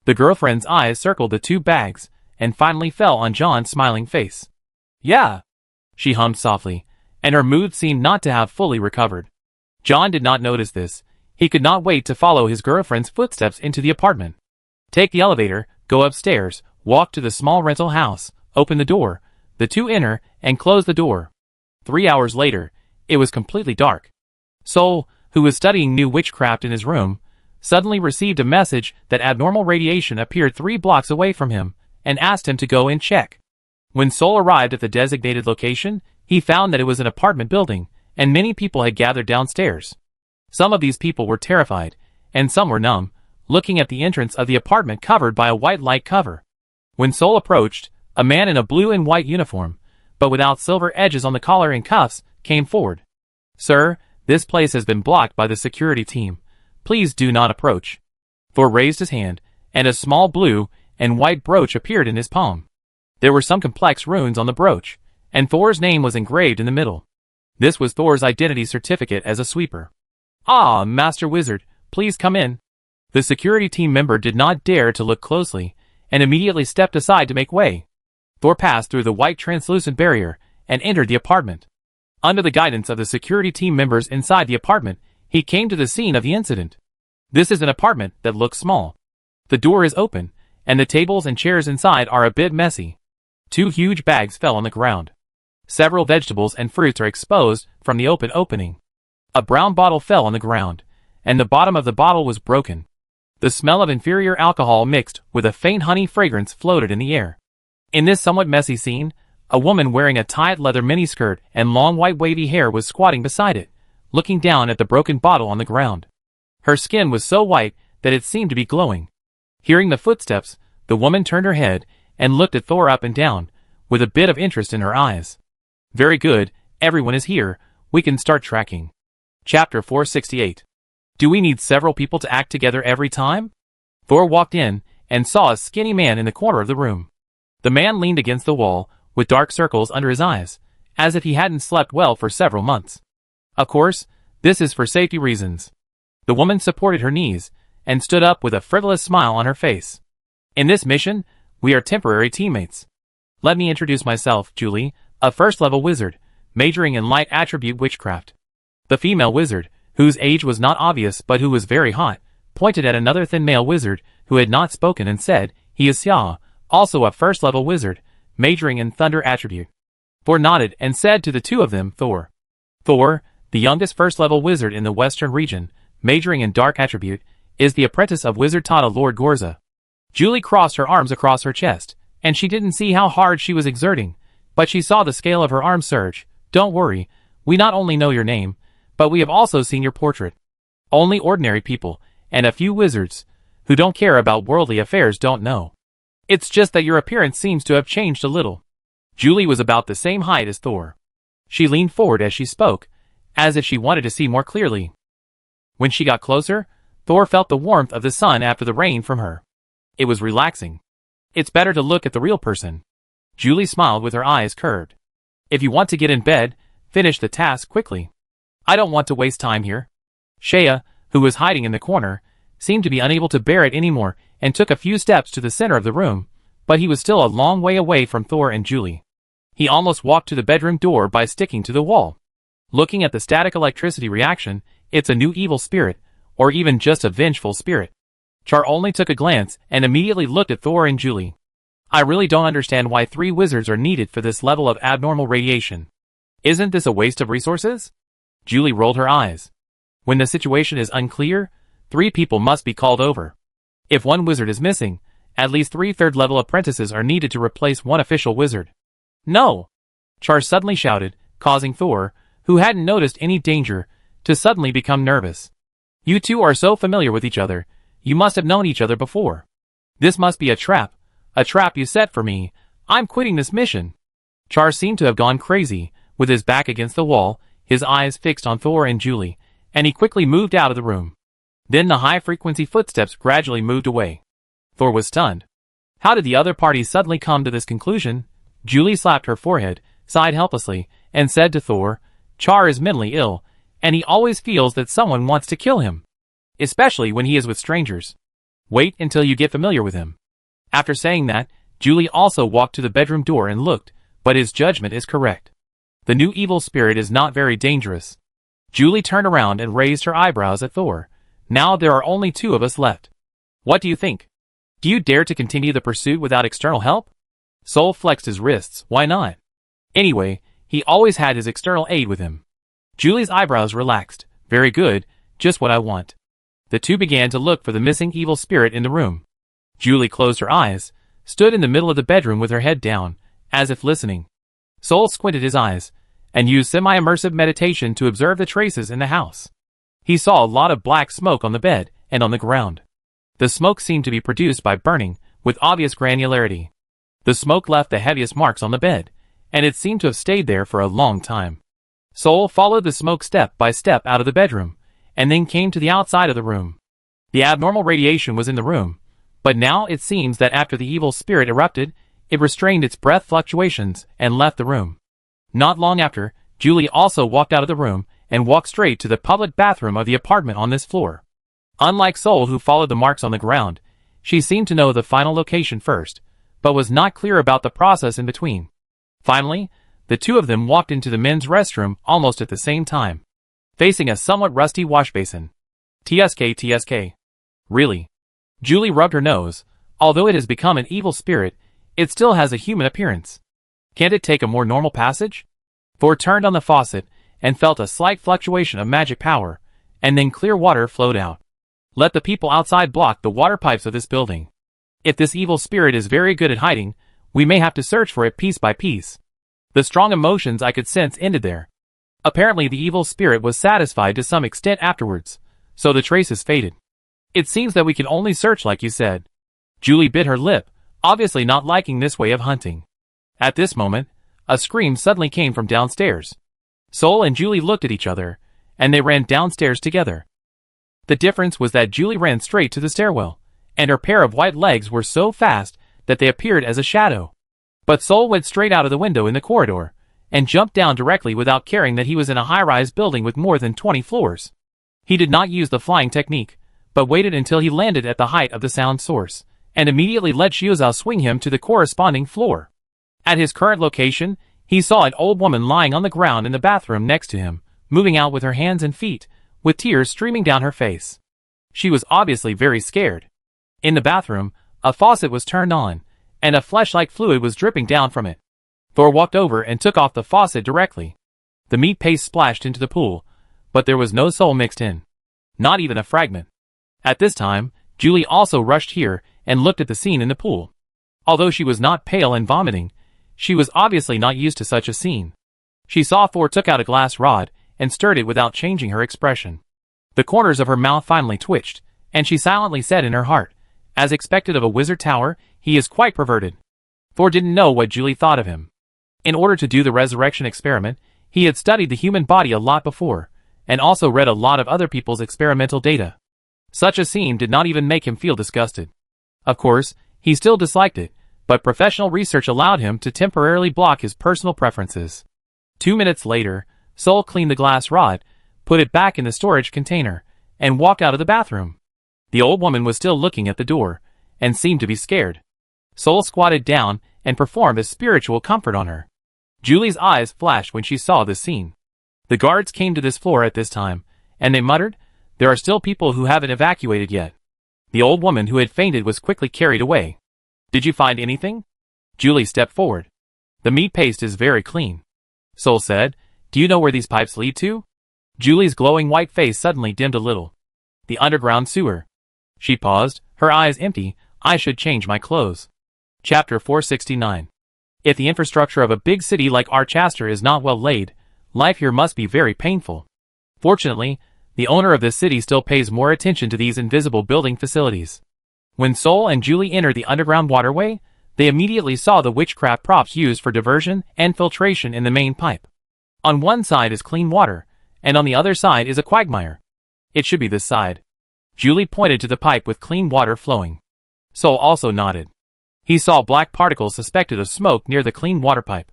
The girlfriend's eyes circled the 2 bags, and finally fell on John's smiling face. "Yeah," she hummed softly, and her mood seemed not to have fully recovered. John did not notice this. He could not wait to follow his girlfriend's footsteps into the apartment. Take the elevator, go upstairs, walk to the small rental house, open the door, the 2 enter, and close the door. 3 hours later, it was completely dark. Sol, who was studying new witchcraft in his room, suddenly received a message that abnormal radiation appeared 3 blocks away from him, and asked him to go and check. When Sol arrived at the designated location, he found that it was an apartment building, and many people had gathered downstairs. Some of these people were terrified, and some were numb, looking at the entrance of the apartment covered by a white light cover. When Sol approached, a man in a blue and white uniform, but without silver edges on the collar and cuffs, came forward. "Sir, this place has been blocked by the security team. Please do not approach." Thor raised his hand, and a small blue and white brooch appeared in his palm. There were some complex runes on the brooch, and Thor's name was engraved in the middle. This was Thor's identity certificate as a sweeper. "Ah, Master Wizard, please come in." The security team member did not dare to look closely, and immediately stepped aside to make way. Thor passed through the white translucent barrier, and entered the apartment. Under the guidance of the security team members inside the apartment, he came to the scene of the incident. This is an apartment that looks small. The door is open, and the tables and chairs inside are a bit messy. 2 huge bags fell on the ground. Several vegetables and fruits are exposed from the open opening. A brown bottle fell on the ground, and the bottom of the bottle was broken. The smell of inferior alcohol mixed with a faint honey fragrance floated in the air. In this somewhat messy scene, a woman wearing a tight leather miniskirt and long white wavy hair was squatting beside it, looking down at the broken bottle on the ground. Her skin was so white that it seemed to be glowing. Hearing the footsteps, the woman turned her head and looked at Thor up and down, with a bit of interest in her eyes. "Very good, everyone is here, we can start tracking." Chapter 468. Do we need several people to act together every time? Thor walked in, and saw a skinny man in the corner of the room. The man leaned against the wall, with dark circles under his eyes, as if he hadn't slept well for several months. Of course, this is for safety reasons. The woman supported her knees, and stood up with a frivolous smile on her face. "In this mission, we are temporary teammates. Let me introduce myself, Julie, a first-level wizard, majoring in light attribute witchcraft." The female wizard, whose age was not obvious but who was very hot, pointed at another thin male wizard who had not spoken and said, "He is Xia, also a first-level wizard, majoring in thunder attribute." Thor nodded and said to the 2 of them, Thor, the youngest first-level wizard in the western region, majoring in dark attribute, is the apprentice of Wizard Tata Lord Gorza. Julie crossed her arms across her chest, and she didn't see how hard she was exerting, but she saw the scale of her arms surge. "Don't worry, we not only know your name, but we have also seen your portrait. Only ordinary people, and a few wizards, who don't care about worldly affairs don't know. It's just that your appearance seems to have changed a little." Julie was about the same height as Thor. She leaned forward as she spoke, as if she wanted to see more clearly. When she got closer, Thor felt the warmth of the sun after the rain from her. It was relaxing. "It's better to look at the real person." Julie smiled with her eyes curved. "If you want to get in bed, finish the task quickly. I don't want to waste time here." Shea, who was hiding in the corner, seemed to be unable to bear it anymore and took a few steps to the center of the room, but he was still a long way away from Thor and Julie. He almost walked to the bedroom door by sticking to the wall. Looking at the static electricity reaction, it's a new evil spirit, or even just a vengeful spirit. Char only took a glance and immediately looked at Thor and Julie. "I really don't understand why 3 wizards are needed for this level of abnormal radiation. Isn't this a waste of resources?" Julie rolled her eyes. "When the situation is unclear, 3 people must be called over. If one wizard is missing, At least 3 third-level apprentices are needed to replace one official wizard. No! Char suddenly shouted, causing Thor, who hadn't noticed any danger, to suddenly become nervous. You two are so familiar with each other, you must have known each other before. This must be a trap you set for me. I'm quitting this mission. Char seemed to have gone crazy, with his back against the wall, his eyes fixed on Thor and Julie, and he quickly moved out of the room. Then the high-frequency footsteps gradually moved away. Thor was stunned. How did the other parties suddenly come to this conclusion? Julie slapped her forehead, sighed helplessly, and said to Thor, Char is mentally ill, and he always feels that someone wants to kill him. Especially when he is with strangers. Wait until you get familiar with him. After saying that, Julie also walked to the bedroom door and looked, but his judgment is correct. The new evil spirit is not very dangerous. Julie turned around and raised her eyebrows at Thor. Now there are only 2 of us left. What do you think? Do you dare to continue the pursuit without external help? Sol flexed his wrists, why not? Anyway, he always had his external aid with him. Julie's eyebrows relaxed. Very good, just what I want. The 2 began to look for the missing evil spirit in the room. Julie closed her eyes, stood in the middle of the bedroom with her head down, as if listening. Sol squinted his eyes, and used semi-immersive meditation to observe the traces in the house. He saw a lot of black smoke on the bed and on the ground. The smoke seemed to be produced by burning, with obvious granularity. The smoke left the heaviest marks on the bed, and it seemed to have stayed there for a long time. Sol followed the smoke step by step out of the bedroom, and then came to the outside of the room. The abnormal radiation was in the room, but now it seems that after the evil spirit erupted, it restrained its breath fluctuations and left the room. Not long after, Julie also walked out of the room and walked straight to the public bathroom of the apartment on this floor. Unlike Sol, who followed the marks on the ground, she seemed to know the final location first, but was not clear about the process in between. Finally, the 2 of them walked into the men's restroom almost at the same time, facing a somewhat rusty wash basin. TSK. Really? Julie rubbed her nose. Although it has become an evil spirit, it still has a human appearance. Can't it take a more normal passage? Thor turned on the faucet and felt a slight fluctuation of magic power, and then clear water flowed out. Let the people outside block the water pipes of this building. If this evil spirit is very good at hiding, we may have to search for it piece by piece. The strong emotions I could sense ended there. Apparently the evil spirit was satisfied to some extent afterwards, so the traces faded. It seems that we can only search like you said. Julie bit her lip, obviously not liking this way of hunting. At this moment, a scream suddenly came from downstairs. Sol and Julie looked at each other, and they ran downstairs together. The difference was that Julie ran straight to the stairwell, and her pair of white legs were so fast that they appeared as a shadow. But Sol went straight out of the window in the corridor, and jumped down directly without caring that he was in a high-rise building with more than 20 floors. He did not use the flying technique, but waited until he landed at the height of the sound source, and immediately let Xiuzhao swing him to the corresponding floor. At his current location, he saw an old woman lying on the ground in the bathroom next to him, moving out with her hands and feet, with tears streaming down her face. She was obviously very scared. In the bathroom, a faucet was turned on, and a flesh-like fluid was dripping down from it. Thor walked over and took off the faucet directly. The meat paste splashed into the pool, but there was no soul mixed in. Not even a fragment. At this time, Julie also rushed here and looked at the scene in the pool. Although she was not pale and vomiting, she was obviously not used to such a scene. She saw Thor took out a glass rod and stirred it without changing her expression. The corners of her mouth finally twitched, and she silently said in her heart, as expected of a wizard tower, he is quite perverted. Thor didn't know what Julie thought of him. In order to do the resurrection experiment, he had studied the human body a lot before, and also read a lot of other people's experimental data. Such a scene did not even make him feel disgusted. Of course, he still disliked it, but professional research allowed him to temporarily block his personal preferences. 2 minutes later, Sol cleaned the glass rod, put it back in the storage container, and walked out of the bathroom. The old woman was still looking at the door, and seemed to be scared. Sol squatted down and performed a spiritual comfort on her. Julie's eyes flashed when she saw this scene. The guards came to this floor at this time, and they muttered, "There are still people who haven't evacuated yet." The old woman who had fainted was quickly carried away. "Did you find anything?" Julie stepped forward. "The meat paste is very clean." Sol said, "Do you know where these pipes lead to?" Julie's glowing white face suddenly dimmed a little. "The underground sewer." She paused, her eyes empty. I should change my clothes. Chapter 469. If the infrastructure of a big city like Archester is not well laid, life here must be very painful. Fortunately, the owner of this city still pays more attention to these invisible building facilities. When Sol and Julie entered the underground waterway, they immediately saw the witchcraft props used for diversion and filtration in the main pipe. On one side is clean water, and on the other side is a quagmire. It should be this side. Julie pointed to the pipe with clean water flowing. Sol also nodded. He saw black particles suspected of smoke near the clean water pipe.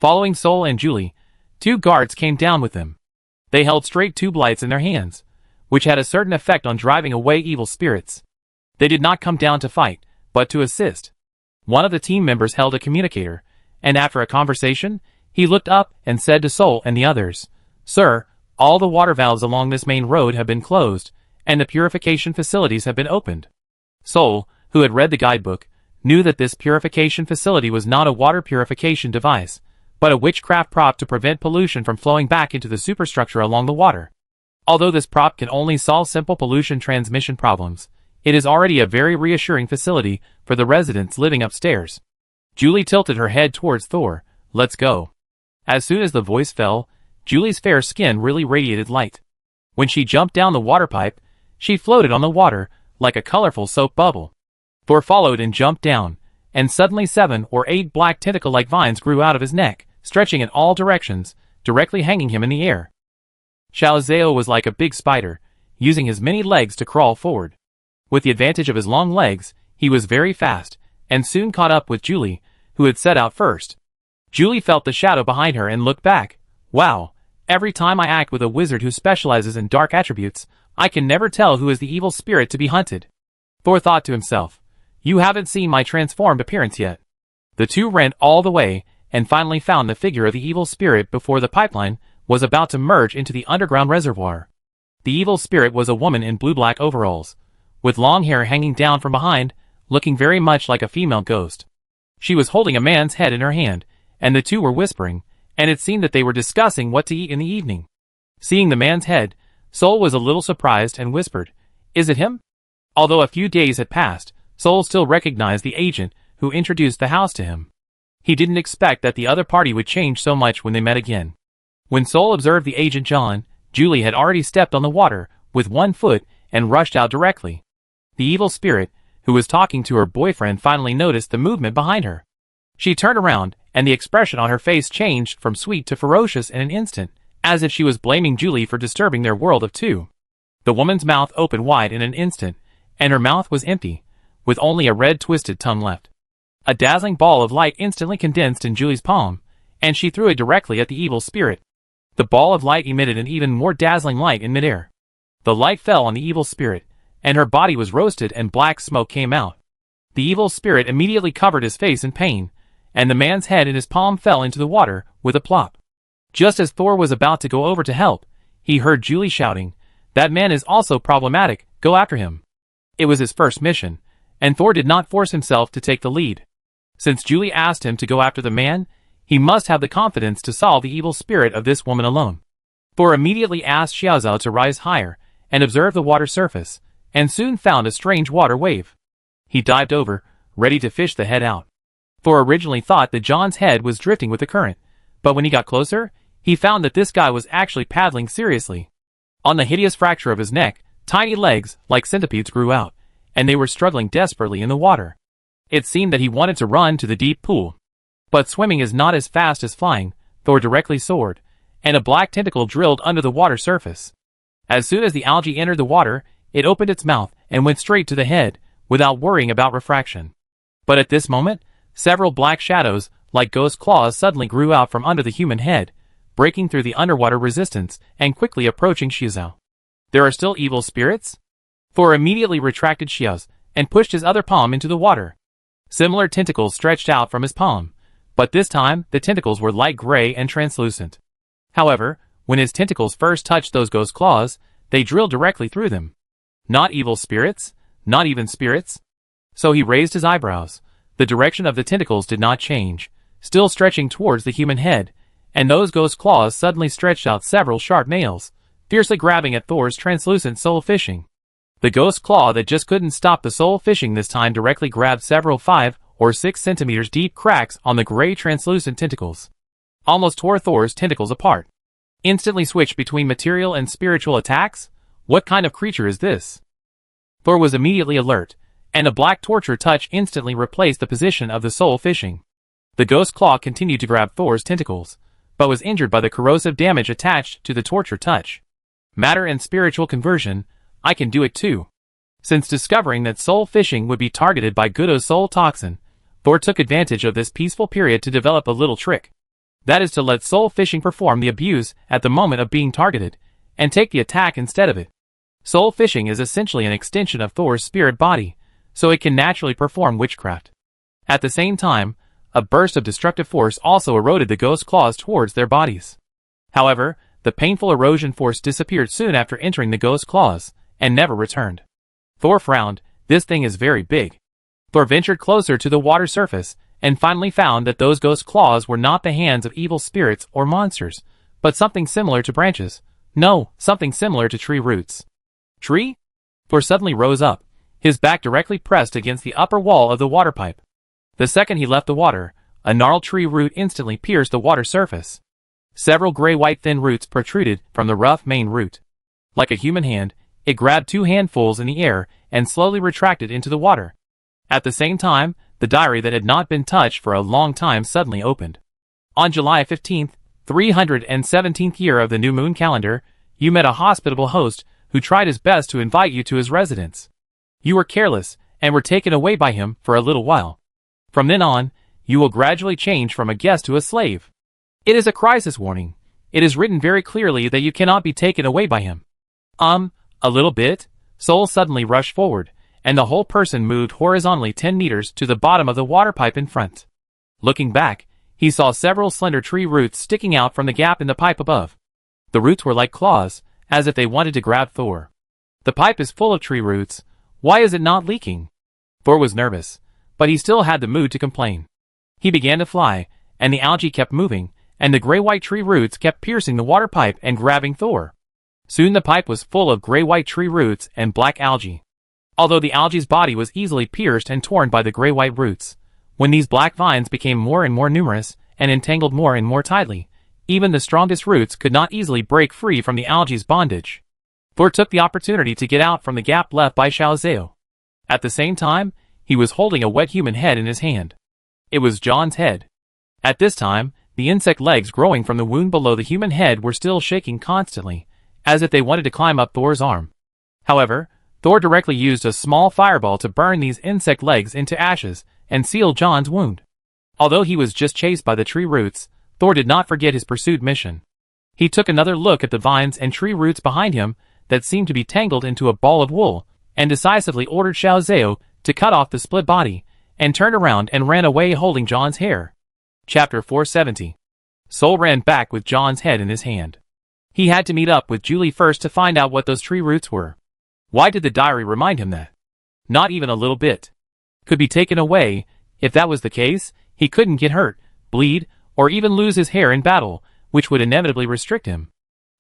Following Sol and Julie, 2 guards came down with them. They held straight tube lights in their hands, which had a certain effect on driving away evil spirits. They did not come down to fight, but to assist. One of the team members held a communicator, and after a conversation, he looked up and said to Sol and the others, "Sir, all the water valves along this main road have been closed, and the purification facilities have been opened." Sol, who had read the guidebook, knew that this purification facility was not a water purification device, but a witchcraft prop to prevent pollution from flowing back into the superstructure along the water. Although this prop can only solve simple pollution transmission problems, it is already a very reassuring facility for the residents living upstairs. Julie tilted her head towards Thor. "Let's go." As soon as the voice fell, Julie's fair skin really radiated light. When she jumped down the water pipe, she floated on the water like a colorful soap bubble. Thor followed and jumped down, and suddenly 7 or 8 black tentacle-like vines grew out of his neck, stretching in all directions, directly hanging him in the air. Xiao was like a big spider, using his many legs to crawl forward. With the advantage of his long legs, he was very fast, and soon caught up with Julie, who had set out first. Julie felt the shadow behind her and looked back. Wow, every time I act with a wizard who specializes in dark attributes, I can never tell who is the evil spirit to be hunted. Thor thought to himself, "You haven't seen my transformed appearance yet." The two ran all the way, and finally found the figure of the evil spirit before the pipeline was about to merge into the underground reservoir. The evil spirit was a woman in blue-black overalls, with long hair hanging down from behind, looking very much like a female ghost. She was holding a man's head in her hand, and the two were whispering, and it seemed that they were discussing what to eat in the evening. Seeing the man's head, Sol was a little surprised and whispered, "Is it him?" Although a few days had passed, Sol still recognized the agent who introduced the house to him. He didn't expect that the other party would change so much when they met again. When Sol observed the agent John, Julie had already stepped on the water with one foot and rushed out directly. The evil spirit, who was talking to her boyfriend, finally noticed the movement behind her. She turned around, and the expression on her face changed from sweet to ferocious in an instant, as if she was blaming Julie for disturbing their world of two. The woman's mouth opened wide in an instant, and her mouth was empty, with only a red twisted tongue left. A dazzling ball of light instantly condensed in Julie's palm, and she threw it directly at the evil spirit. The ball of light emitted an even more dazzling light in midair. The light fell on the evil spirit, and her body was roasted and black smoke came out. The evil spirit immediately covered his face in pain, and the man's head in his palm fell into the water with a plop. Just as Thor was about to go over to help, he heard Julie shouting, "That man is also problematic, go after him." It was his first mission, and Thor did not force himself to take the lead. Since Julie asked him to go after the man, he must have the confidence to solve the evil spirit of this woman alone. Thor immediately asked Xiaozhao to rise higher and observe the water surface, and soon found a strange water wave. He dived over, ready to fish the head out. Thor originally thought that John's head was drifting with the current, but when he got closer, he found that this guy was actually paddling seriously. On the hideous fracture of his neck, tiny legs, like centipedes, grew out, and they were struggling desperately in the water. It seemed that he wanted to run to the deep pool. But swimming is not as fast as flying. Thor directly soared, and a black tentacle drilled under the water surface. As soon as the algae entered the water, it opened its mouth and went straight to the head, without worrying about refraction. But at this moment, several black shadows, like ghost claws, suddenly grew out from under the human head, breaking through the underwater resistance and quickly approaching Xiaozhao. "There are still evil spirits?" Thor immediately retracted Xiao's and pushed his other palm into the water. Similar tentacles stretched out from his palm, but this time the tentacles were light gray and translucent. However, when his tentacles first touched those ghost claws, they drilled directly through them. Not evil spirits, not even spirits. So he raised his eyebrows. The direction of the tentacles did not change, still stretching towards the human head, and those ghost claws suddenly stretched out several sharp nails, fiercely grabbing at Thor's translucent soul, fishing. The ghost claw that just couldn't stop the soul fishing this time directly grabbed several 5 or 6 centimeters deep cracks on the gray translucent tentacles. Almost tore Thor's tentacles apart. Instantly switched between material and spiritual attacks? What kind of creature is this? Thor was immediately alert, and a black torture touch instantly replaced the position of the soul fishing. The ghost claw continued to grab Thor's tentacles, but was injured by the corrosive damage attached to the torture touch. Matter and spiritual conversion, I can do it too. Since discovering that soul fishing would be targeted by Gudo's soul toxin, Thor took advantage of this peaceful period to develop a little trick. That is to let soul fishing perform the abuse at the moment of being targeted, and take the attack instead of it. Soul fishing is essentially an extension of Thor's spirit body, so it can naturally perform witchcraft. At the same time, a burst of destructive force also eroded the ghost claws towards their bodies. However, the painful erosion force disappeared soon after entering the ghost claws, and never returned. Thor frowned. This thing is very big. Thor ventured closer to the water surface, and finally found that those ghost claws were not the hands of evil spirits or monsters, but something similar to branches. No, something similar to tree roots. Tree? Thor suddenly rose up, his back directly pressed against the upper wall of the water pipe. The second he left the water, a gnarled tree root instantly pierced the water surface. Several gray-white thin roots protruded from the rough main root. Like a human hand, it grabbed 2 handfuls in the air and slowly retracted into the water. At the same time, the diary that had not been touched for a long time suddenly opened. On July 15th, 317th year of the new moon calendar, you met a hospitable host who tried his best to invite you to his residence. You were careless and were taken away by him for a little while. From then on, you will gradually change from a guest to a slave. It is a crisis warning. It is written very clearly that you cannot be taken away by him. A little bit? Soul suddenly rushed forward, and the whole person moved horizontally 10 meters to the bottom of the water pipe in front. Looking back, he saw several slender tree roots sticking out from the gap in the pipe above. The roots were like claws, as if they wanted to grab Thor. The pipe is full of tree roots. Why is it not leaking? Thor was nervous, but he still had the mood to complain. He began to fly, and the algae kept moving, and the gray-white tree roots kept piercing the water pipe and grabbing Thor. Soon the pipe was full of gray-white tree roots and black algae. Although the algae's body was easily pierced and torn by the gray-white roots, when these black vines became more and more numerous and entangled more and more tightly, even the strongest roots could not easily break free from the algae's bondage. Thor took the opportunity to get out from the gap left by Xiaozhou. At the same time, he was holding a wet human head in his hand. It was John's head. At this time, the insect legs growing from the wound below the human head were still shaking constantly, as if they wanted to climb up Thor's arm. However, Thor directly used a small fireball to burn these insect legs into ashes and seal John's wound. Although he was just chased by the tree roots, Thor did not forget his pursued mission. He took another look at the vines and tree roots behind him that seemed to be tangled into a ball of wool, and decisively ordered Xiaozhou to cut off the split body, and turned around and ran away holding John's hair. Chapter 470. Soul ran back with John's head in his hand. He had to meet up with Julie first to find out what those tree roots were. Why did the diary remind him that? Not even a little bit. Could be taken away. If that was the case, he couldn't get hurt, bleed, or even lose his hair in battle, which would inevitably restrict him.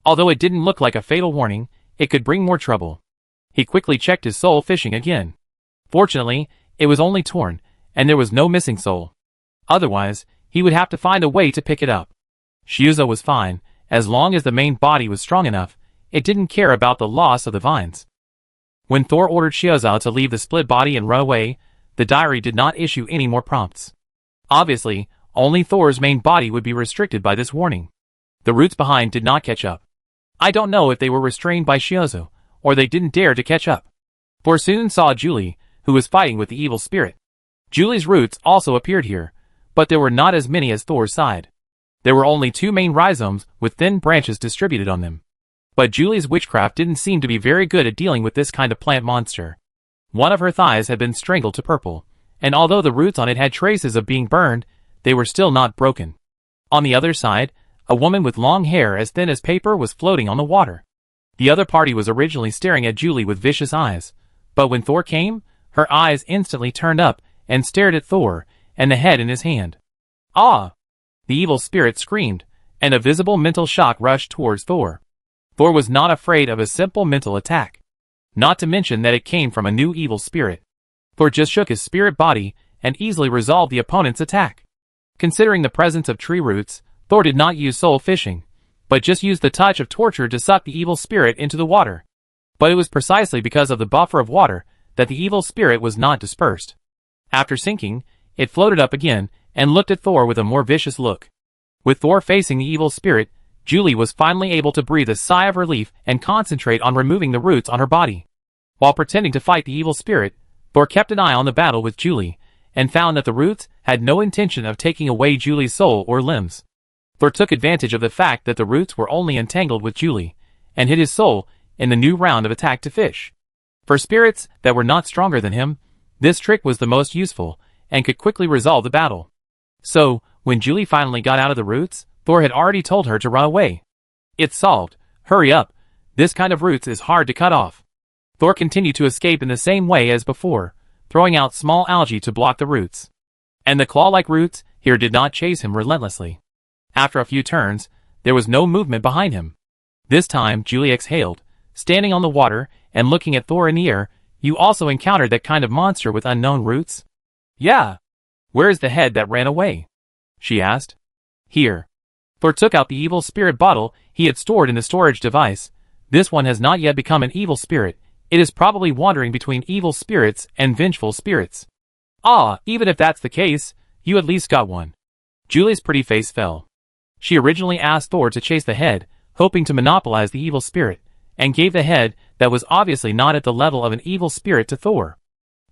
Although it didn't look like a fatal warning, it could bring more trouble. He quickly checked his soul fishing again. Fortunately, it was only torn, and there was no missing soul. Otherwise, he would have to find a way to pick it up. Xiaozhou was fine, as long as the main body was strong enough. It didn't care about the loss of the vines. When Thor ordered Xiaozhou to leave the split body and run away, the diary did not issue any more prompts. Obviously, only Thor's main body would be restricted by this warning. The roots behind did not catch up. I don't know if they were restrained by Xiaozhou, or they didn't dare to catch up. Thor soon saw Julie, who was fighting with the evil spirit. Julie's roots also appeared here, but there were not as many as Thor's side. There were only 2 main rhizomes with thin branches distributed on them. But Julie's witchcraft didn't seem to be very good at dealing with this kind of plant monster. One of her thighs had been strangled to purple, and although the roots on it had traces of being burned, they were still not broken. On the other side, a woman with long hair as thin as paper was floating on the water. The other party was originally staring at Julie with vicious eyes, but when Thor came, her eyes instantly turned up and stared at Thor and the head in his hand. Ah! The evil spirit screamed, and a visible mental shock rushed towards Thor. Thor was not afraid of a simple mental attack. Not to mention that it came from a new evil spirit. Thor just shook his spirit body and easily resolved the opponent's attack. Considering the presence of tree roots, Thor did not use soul fishing, but just used the touch of torture to suck the evil spirit into the water. But it was precisely because of the buffer of water that the evil spirit was not dispersed. After sinking, it floated up again and looked at Thor with a more vicious look. With Thor facing the evil spirit, Julie was finally able to breathe a sigh of relief and concentrate on removing the roots on her body. While pretending to fight the evil spirit, Thor kept an eye on the battle with Julie, and found that the roots had no intention of taking away Julie's soul or limbs. Thor took advantage of the fact that the roots were only entangled with Julie, and hid his soul in the new round of attack to fish. For spirits that were not stronger than him, this trick was the most useful, and could quickly resolve the battle. So, when Julie finally got out of the roots, Thor had already told her to run away. It's solved. Hurry up. This kind of roots is hard to cut off. Thor continued to escape in the same way as before, throwing out small algae to block the roots. And the claw-like roots here did not chase him relentlessly. After a few turns, there was no movement behind him. This time, Julie exhaled, standing on the water and looking at Thor in the air. You also encountered that kind of monster with unknown roots? Yeah. Where is the head that ran away? She asked. Here. Thor took out the evil spirit bottle he had stored in the storage device. This one has not yet become an evil spirit. It is probably wandering between evil spirits and vengeful spirits. Ah, even if that's the case, you at least got one. Julie's pretty face fell. She originally asked Thor to chase the head, hoping to monopolize the evil spirit, and gave the head that was obviously not at the level of an evil spirit to Thor.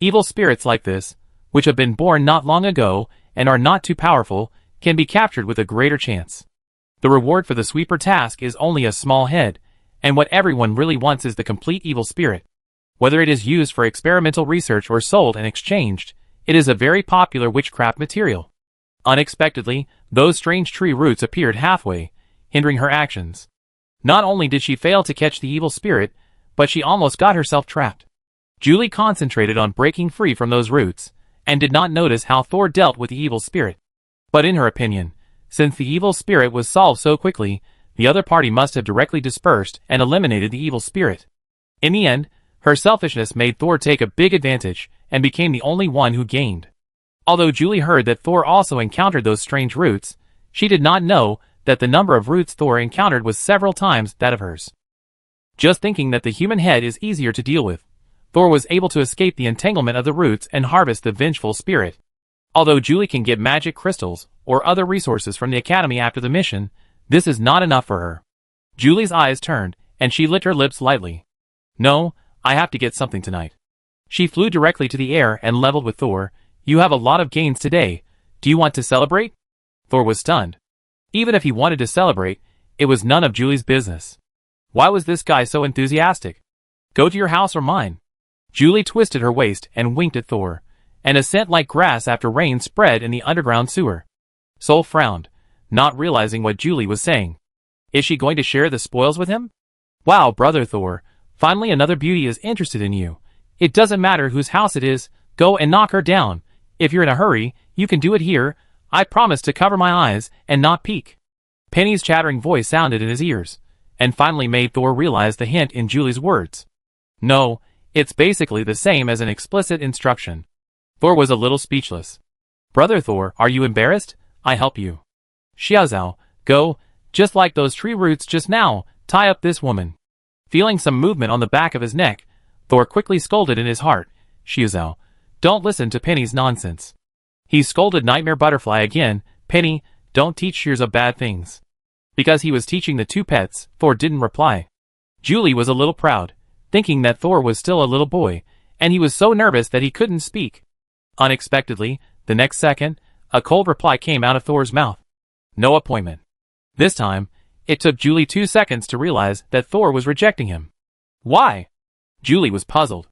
Evil spirits like this, which have been born not long ago and are not too powerful, can be captured with a greater chance. The reward for the sweeper task is only a small head, and what everyone really wants is the complete evil spirit. Whether it is used for experimental research or sold and exchanged, it is a very popular witchcraft material. Unexpectedly, those strange tree roots appeared halfway, hindering her actions. Not only did she fail to catch the evil spirit, but she almost got herself trapped. Julie concentrated on breaking free from those roots, and did not notice how Thor dealt with the evil spirit. But in her opinion, since the evil spirit was solved so quickly, the other party must have directly dispersed and eliminated the evil spirit. In the end, her selfishness made Thor take a big advantage, and became the only one who gained. Although Julie heard that Thor also encountered those strange roots, she did not know that the number of roots Thor encountered was several times that of hers. Just thinking that the human head is easier to deal with, Thor was able to escape the entanglement of the roots and harvest the vengeful spirit. Although Julie can get magic crystals or other resources from the academy after the mission, this is not enough for her. Julie's eyes turned, and she licked her lips lightly. No, I have to get something tonight. She flew directly to the air and leveled with Thor. You have a lot of gains today. Do you want to celebrate? Thor was stunned. Even if he wanted to celebrate, it was none of Julie's business. Why was this guy so enthusiastic? Go to your house or mine. Julie twisted her waist and winked at Thor, and a scent like grass after rain spread in the underground sewer. Sol frowned, not realizing what Julie was saying. Is she going to share the spoils with him? Wow, brother Thor, finally another beauty is interested in you. It doesn't matter whose house it is, go and knock her down. If you're in a hurry, you can do it here. I promise to cover my eyes and not peek. Penny's chattering voice sounded in his ears, and finally made Thor realize the hint in Julie's words. No, it's basically the same as an explicit instruction. Thor was a little speechless. Brother Thor, are you embarrassed? I help you. Xiaozao, go, just like those tree roots just now, tie up this woman. Feeling some movement on the back of his neck, Thor quickly scolded in his heart, Xiaozao, don't listen to Penny's nonsense. He scolded Nightmare Butterfly again, Penny, don't teach Xiaozao bad things. Because he was teaching the two pets, Thor didn't reply. Julie was a little proud, thinking that Thor was still a little boy, and he was so nervous that he couldn't speak. Unexpectedly, the next second, a cold reply came out of Thor's mouth. No appointment. This time, it took Julie 2 seconds to realize that Thor was rejecting him. Why? Julie was puzzled.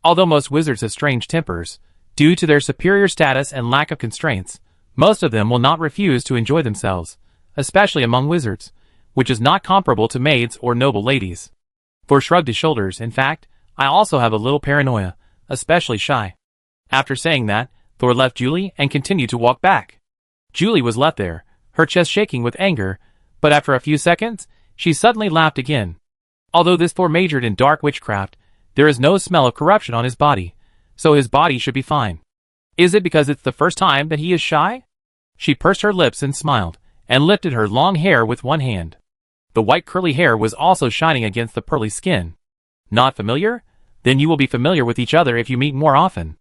Although most wizards have strange tempers, due to their superior status and lack of constraints, most of them will not refuse to enjoy themselves, especially among wizards, which is not comparable to maids or noble ladies. Thor shrugged his shoulders. In fact, I also have a little paranoia, especially shy. After saying that, Thor left Julie and continued to walk back. Julie was left there, her chest shaking with anger, but after a few seconds, she suddenly laughed again. Although this Thor majored in dark witchcraft, There is no smell of corruption on his body, so his body should be fine. Is it because it's the first time that he is shy? She pursed her lips and smiled, and lifted her long hair with one hand. The white curly hair was also shining against the pearly skin. Not familiar? Then you will be familiar with each other if you meet more often.